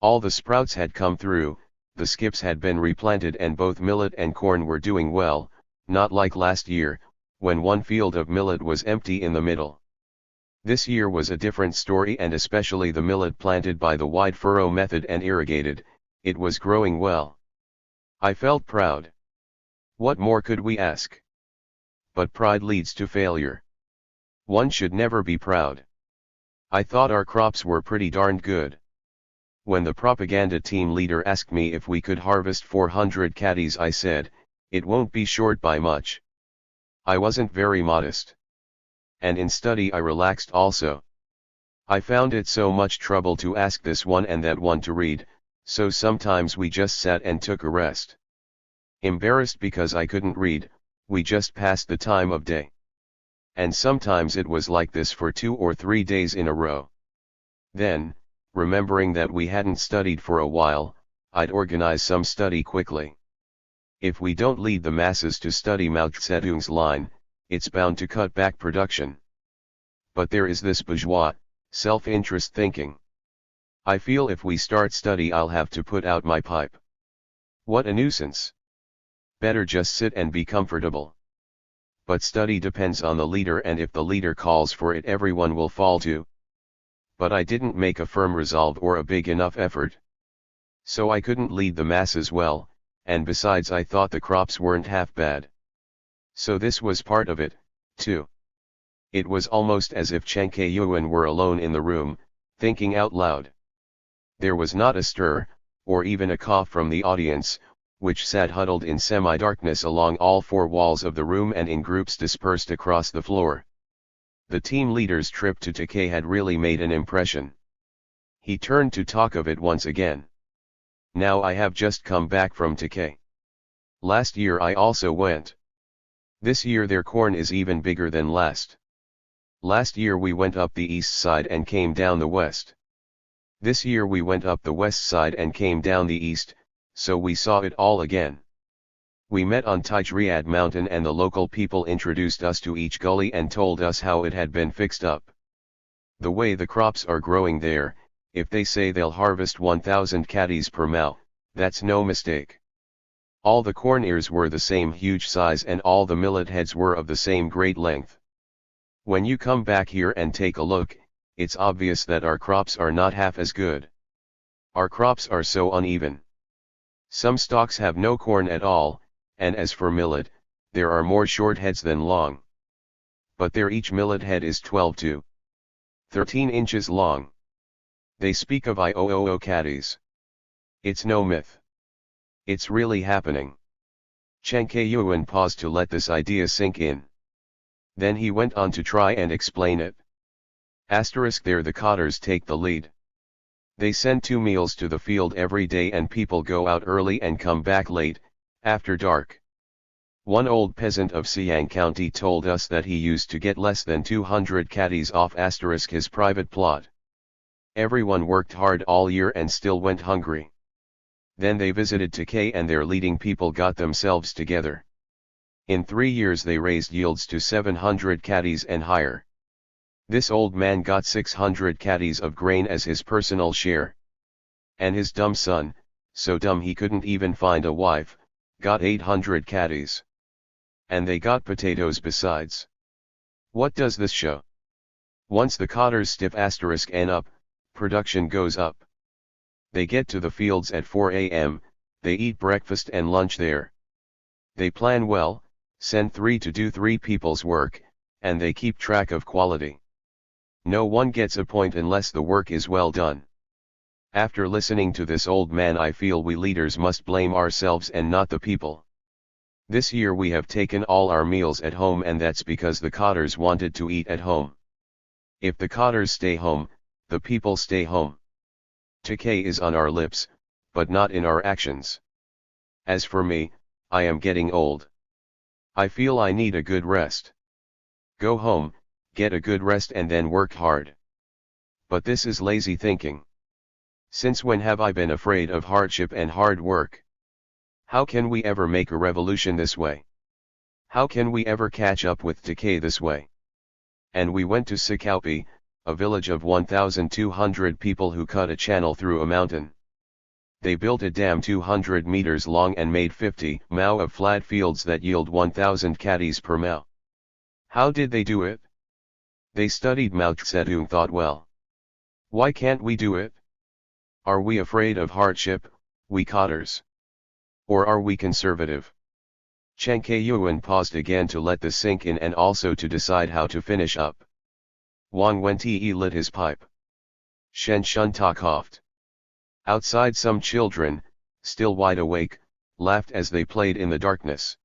All the sprouts had come through, the skips had been replanted and both millet and corn were doing well, not like last year, when one field of millet was empty in the middle. This year was a different story, and especially the millet planted by the wide furrow method and irrigated, it was growing well. I felt proud. What more could we ask? But pride leads to failure. One should never be proud. I thought our crops were pretty darned good. When the propaganda team leader asked me if we could harvest 400 caddies, I said, it won't be short by much. I wasn't very modest. And in study I relaxed also. I found it so much trouble to ask this one and that one to read, so sometimes we just sat and took a rest. Embarrassed because I couldn't read, we just passed the time of day. And sometimes it was like this for 2 or 3 days in a row. Then, remembering that we hadn't studied for a while, I'd organize some study quickly. If we don't lead the masses to study Mao Zedong's line, it's bound to cut back production. But there is this bourgeois, self-interest thinking. I feel if we start study I'll have to put out my pipe. What a nuisance. Better just sit and be comfortable. But study depends on the leader, and if the leader calls for it everyone will fall to. But I didn't make a firm resolve or a big enough effort. So I couldn't lead the masses well, and besides I thought the crops weren't half bad. So this was part of it, too. It was almost as if Chen Keyuan were alone in the room, thinking out loud. There was not a stir, or even a cough from the audience, which sat huddled in semi-darkness along all 4 walls of the room and in groups dispersed across the floor. The team leader's trip to Takei had really made an impression. He turned to talk of it once again. Now I have just come back from Takei. Last year I also went. This year their corn is even bigger than last. Last year we went up the east side and came down the west. This year we went up the west side and came down the east, so we saw it all again. We met on Tajriad Mountain and the local people introduced us to each gully and told us how it had been fixed up. The way the crops are growing there, if they say they'll harvest 1,000 caddies per mao, that's no mistake. All the corn ears were the same huge size and all the millet heads were of the same great length. When you come back here and take a look, it's obvious that our crops are not half as good. Our crops are so uneven. Some stalks have no corn at all, and as for millet, there are more short heads than long. But there each millet head is 12 to 13 inches long. They speak of IOOO caddies. It's no myth. It's really happening. Chen Kayuan paused to let this idea sink in. Then he went on to try and explain it. There the cotters take the lead. They send 2 meals to the field every day and people go out early and come back late, after dark. One old peasant of Siang County told us that he used to get less than 200 caddies off his private plot. Everyone worked hard all year and still went hungry. Then they visited Takei and their leading people got themselves together. In 3 years they raised yields to 700 caddies and higher. This old man got 600 caddies of grain as his personal share. And his dumb son, so dumb he couldn't even find a wife, got 800 caddies. And they got potatoes besides. What does this show? Once the cotters stiff *n up, production goes up. They get to the fields at 4 a.m., they eat breakfast and lunch there. They plan well, send 3 to do 3 people's work, and they keep track of quality. No one gets a point unless the work is well done. After listening to this old man, I feel we leaders must blame ourselves and not the people. This year we have taken all our meals at home and that's because the cotters wanted to eat at home. If the cotters stay home, the people stay home. Takei is on our lips, but not in our actions. As for me, I am getting old. I feel I need a good rest. Go home, get a good rest and then work hard. But this is lazy thinking. Since when have I been afraid of hardship and hard work? How can we ever make a revolution this way? How can we ever catch up with Takei this way? And we went to Sikaupi, a village of 1,200 people who cut a channel through a mountain. They built a dam 200 meters long and made 50 mao of flat fields that yield 1,000 caddies per mao. How did they do it? They studied Mao Zedong, thought, well, why can't we do it? Are we afraid of hardship, we cotters? Or are we conservative? Chen Kayuan paused again to let this sink in and also to decide how to finish up. Wang Wentie lit his pipe. Shen Shunta coughed. Outside some children, still wide awake, laughed as they played in the darkness.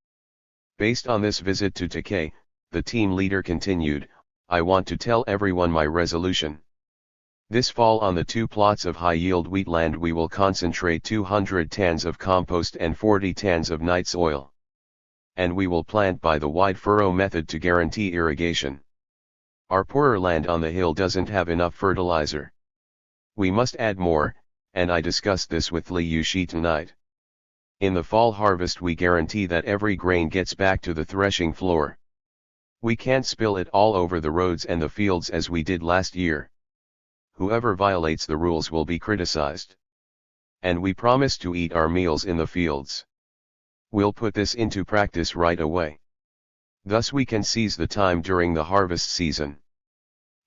Based on this visit to Takei, the team leader continued, I want to tell everyone my resolution. This fall on the 2 plots of high-yield wheat land we will concentrate 200 tons of compost and 40 tons of night soil. And we will plant by the wide furrow method to guarantee irrigation. Our poorer land on the hill doesn't have enough fertilizer. We must add more, and I discussed this with Li Yushi tonight. In the fall harvest we guarantee that every grain gets back to the threshing floor. We can't spill it all over the roads and the fields as we did last year. Whoever violates the rules will be criticized. And we promise to eat our meals in the fields. We'll put this into practice right away. Thus we can seize the time during the harvest season.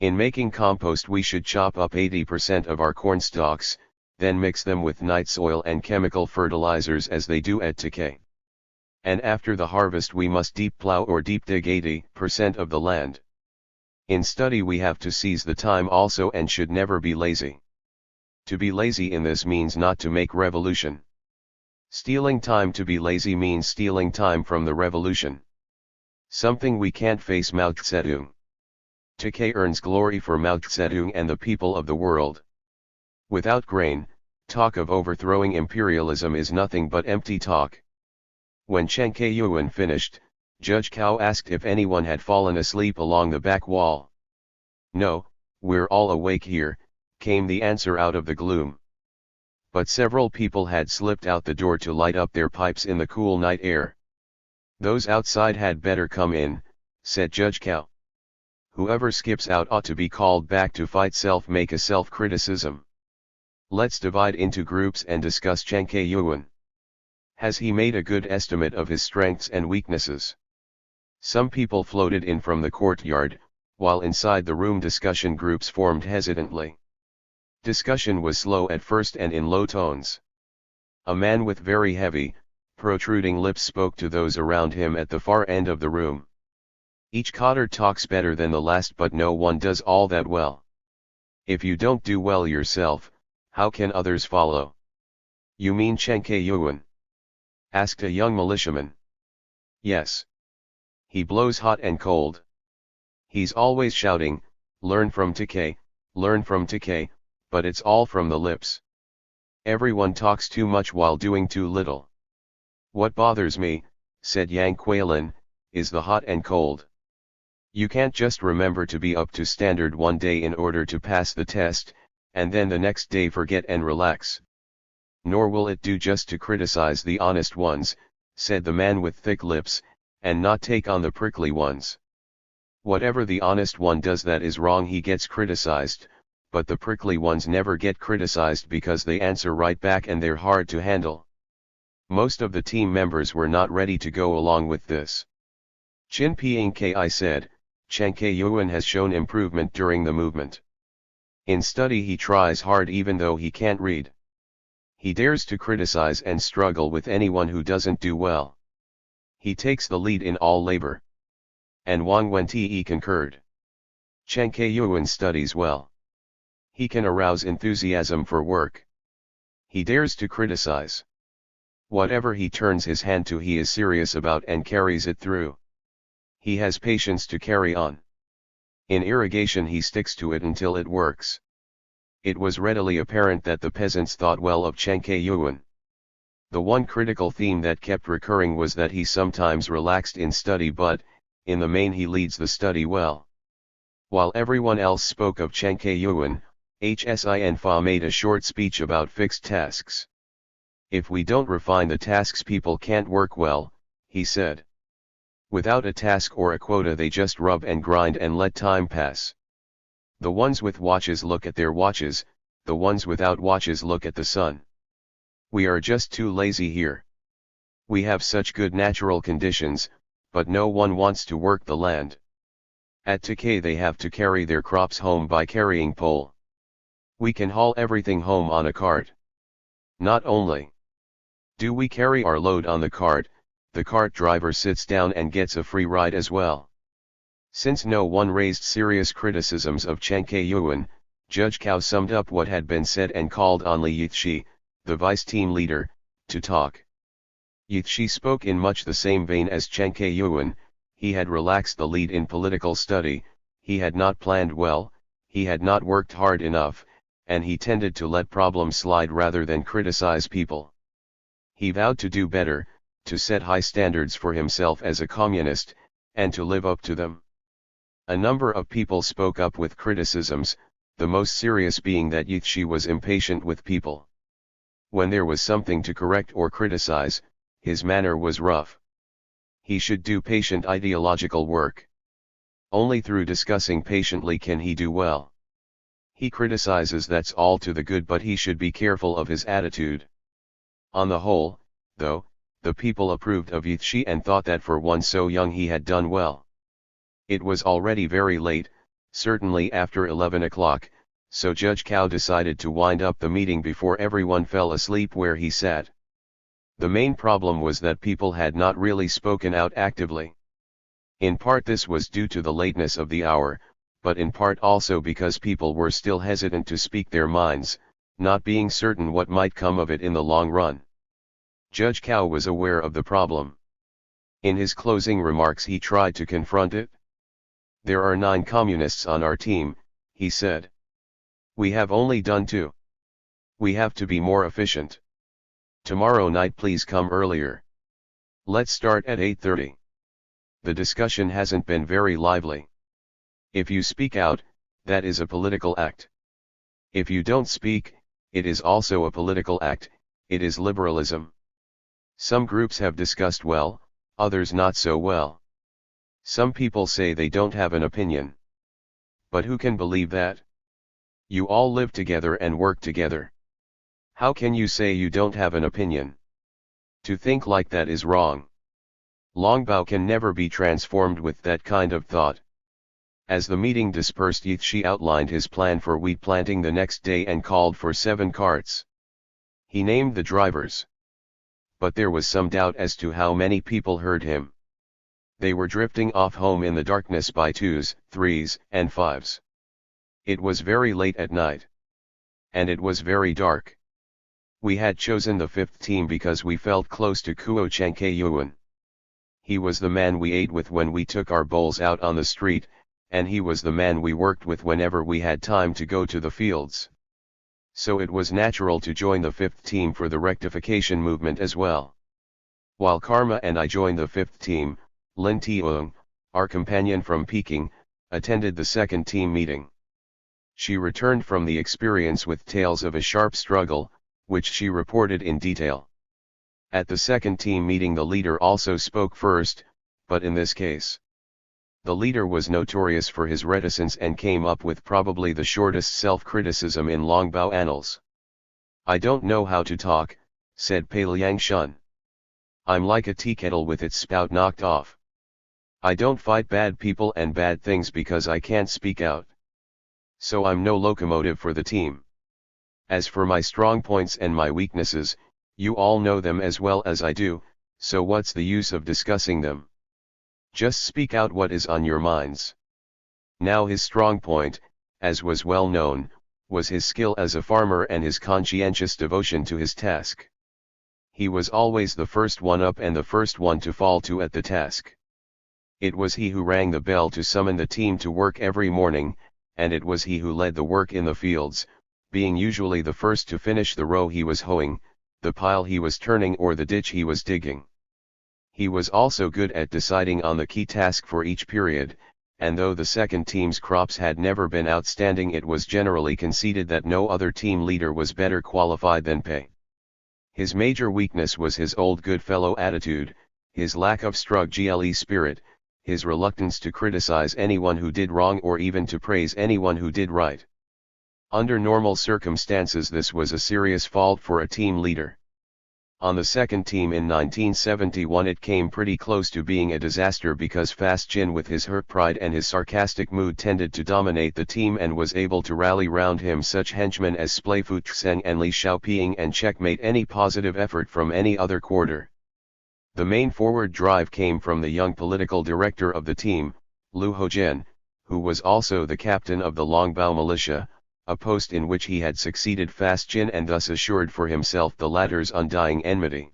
In making compost we should chop up 80% of our corn stalks, then mix them with night soil and chemical fertilizers as they do at Takei. And after the harvest we must deep plow or deep dig 80% of the land. In study we have to seize the time also and should never be lazy. To be lazy in this means not to make revolution. Stealing time to be lazy means stealing time from the revolution. Something we can't face Mao Zedong. Takei earns glory for Mao Zedong and the people of the world. Without grain, talk of overthrowing imperialism is nothing but empty talk. When Chen Kayuan finished, Judge Cao asked if anyone had fallen asleep along the back wall. No, we're all awake here, came the answer out of the gloom. But several people had slipped out the door to light up their pipes in the cool night air. Those outside had better come in, said Judge Cao. whoever skips out ought to be called back to fight make a self-criticism. Let's divide into groups and discuss Chen Keyuan. Has he made a good estimate of his strengths and weaknesses? Some people floated in from the courtyard, while inside the room discussion groups formed hesitantly. Discussion was slow at first and in low tones. A man with very heavy, protruding lips spoke to those around him at the far end of the room. Each cadre talks better than the last, but no one does all that well. If you don't do well yourself, how can others follow? You mean Chen Keyuan? Asked a young militiaman. Yes. He blows hot and cold. He's always shouting, learn from Takei, but it's all from the lips. Everyone talks too much while doing too little. What bothers me, said Yang Kuilin, is the hot and cold. You can't just remember to be up to standard one day in order to pass the test, and then the next day forget and relax. Nor will it do just to criticize the honest ones, said the man with thick lips, and not take on the prickly ones. Whatever the honest one does that is wrong he gets criticized, but the prickly ones never get criticized because they answer right back and they're hard to handle. Most of the team members were not ready to go along with this. Chin Piang Ki said, Chen Keyuan has shown improvement during the movement. In study he tries hard even though he can't read. He dares to criticize and struggle with anyone who doesn't do well. He takes the lead in all labor. And Wang Wente concurred. Chen Keyuan studies well. He can arouse enthusiasm for work. He dares to criticize. Whatever he turns his hand to he is serious about and carries it through. He has patience to carry on. In irrigation he sticks to it until it works. It was readily apparent that the peasants thought well of Chen Keyuan. The one critical theme that kept recurring was that he sometimes relaxed in study, but, in the main he leads the study well. While everyone else spoke of Chen Keyuan, Shenfan made a short speech about fixed tasks. If we don't refine the tasks, people can't work well, he said. Without a task or a quota they just rub and grind and let time pass. The ones with watches look at their watches, the ones without watches look at the sun. We are just too lazy here. We have such good natural conditions, but no one wants to work the land. At Takei they have to carry their crops home by carrying pole. We can haul everything home on a cart. Not only do we carry our load on the cart driver sits down and gets a free ride as well. Since no one raised serious criticisms of Chen Keyuan, Judge Cao summed up what had been said and called on Li Yixi, the vice team leader, to talk. Yixi spoke in much the same vein as Chen Keyuan. He had relaxed the lead in political study, he had not planned well, he had not worked hard enough, and he tended to let problems slide rather than criticize people. He vowed to do better, to set high standards for himself as a communist, and to live up to them. A number of people spoke up with criticisms, the most serious being that Yixi was impatient with people. When there was something to correct or criticize, his manner was rough. He should do patient ideological work. Only through discussing patiently can he do well. He criticizes, that's all to the good, but he should be careful of his attitude. On the whole, though, the people approved of Yixi and thought that for one so young he had done well. It was already very late, certainly after 11 o'clock, so Judge Cao decided to wind up the meeting before everyone fell asleep where he sat. The main problem was that people had not really spoken out actively. In part this was due to the lateness of the hour, but in part also because people were still hesitant to speak their minds, not being certain what might come of it in the long run. Judge Cao was aware of the problem. In his closing remarks he tried to confront it. There are 9 communists on our team, he said. We have only done 2. We have to be more efficient. Tomorrow night please come earlier. Let's start at 8:30. The discussion hasn't been very lively. If you speak out, that is a political act. If you don't speak, it is also a political act, it is liberalism. Some groups have discussed well, others not so well. Some people say they don't have an opinion. But who can believe that? You all live together and work together. How can you say you don't have an opinion? To think like that is wrong. Longbao can never be transformed with that kind of thought. As the meeting dispersed, Yichi outlined his plan for wheat planting the next day and called for 7 carts. He named the drivers. But there was some doubt as to how many people heard him. They were drifting off home in the darkness by 2s, 3s, and 5s. It was very late at night. And it was very dark. We had chosen the 5th team because we felt close to Kuo Changke Yuan. He was the man we ate with when we took our bowls out on the street, and he was the man we worked with whenever we had time to go to the fields. So it was natural to join the 5th team for the rectification movement as well. While Karma and I joined the 5th team, Lin Tiong, our companion from Peking, attended the 2nd team meeting. She returned from the experience with tales of a sharp struggle, which she reported in detail. At the 2nd team meeting, the leader also spoke first, but in this case, the leader was notorious for his reticence and came up with probably the shortest self-criticism in Longbao annals. "I don't know how to talk," said Pei Liangshun. "I'm like a tea kettle with its spout knocked off. I don't fight bad people and bad things because I can't speak out. So I'm no locomotive for the team. As for my strong points and my weaknesses, you all know them as well as I do, so what's the use of discussing them? Just speak out what is on your minds." Now his strong point, as was well known, was his skill as a farmer and his conscientious devotion to his task. He was always the first one up and the first one to fall to at the task. It was he who rang the bell to summon the team to work every morning, and it was he who led the work in the fields, being usually the first to finish the row he was hoeing, the pile he was turning, or the ditch he was digging. He was also good at deciding on the key task for each period, and though the 2nd team's crops had never been outstanding, it was generally conceded that no other team leader was better qualified than Pei. His major weakness was his old good-fellow attitude, his lack of struggle spirit, his reluctance to criticize anyone who did wrong or even to praise anyone who did right. Under normal circumstances, this was a serious fault for a team leader. On the 2nd team in 1971, it came pretty close to being a disaster because Fast Jin, with his hurt pride and his sarcastic mood, tended to dominate the team and was able to rally round him such henchmen as Splayfu Tseng and Li Xiaoping and checkmate any positive effort from any other quarter. The main forward drive came from the young political director of the team, Lu Hozhen, who was also the captain of the Longbao militia, a post in which he had succeeded Fast Jin and thus assured for himself the latter's undying enmity.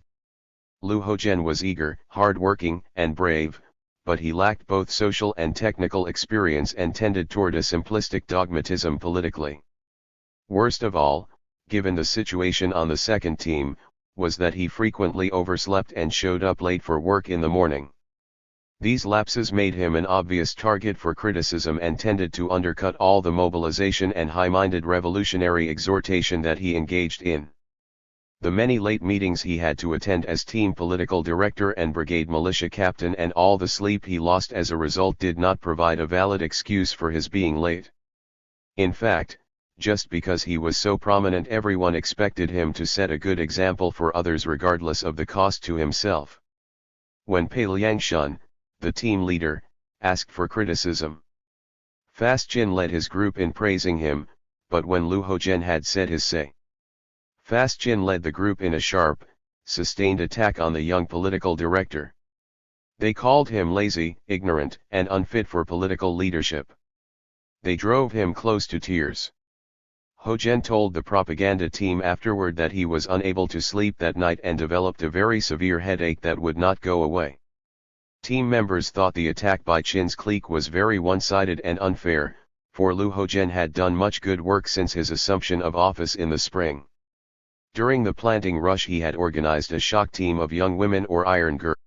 Lu Hozhen was eager, hard-working, and brave, but he lacked both social and technical experience and tended toward a simplistic dogmatism politically. Worst of all, given the situation on the 2nd team, was that he frequently overslept and showed up late for work in the morning. These lapses made him an obvious target for criticism and tended to undercut all the mobilization and high-minded revolutionary exhortation that he engaged in. The many late meetings he had to attend as team political director and brigade militia captain, and all the sleep he lost as a result, did not provide a valid excuse for his being late. In fact, just because he was so prominent, everyone expected him to set a good example for others regardless of the cost to himself. When Pei Liangshun, the team leader, asked for criticism, Fast Jin led his group in praising him, but when Lu Hozhen had said his say, Fast Jin led the group in a sharp, sustained attack on the young political director. They called him lazy, ignorant, and unfit for political leadership. They drove him close to tears. Hozhen told the propaganda team afterward that he was unable to sleep that night and developed a very severe headache that would not go away. Team members thought the attack by Chin's clique was very one-sided and unfair, for Lu Hozhen had done much good work since his assumption of office in the spring. During the planting rush, he had organized a shock team of young women or iron girls.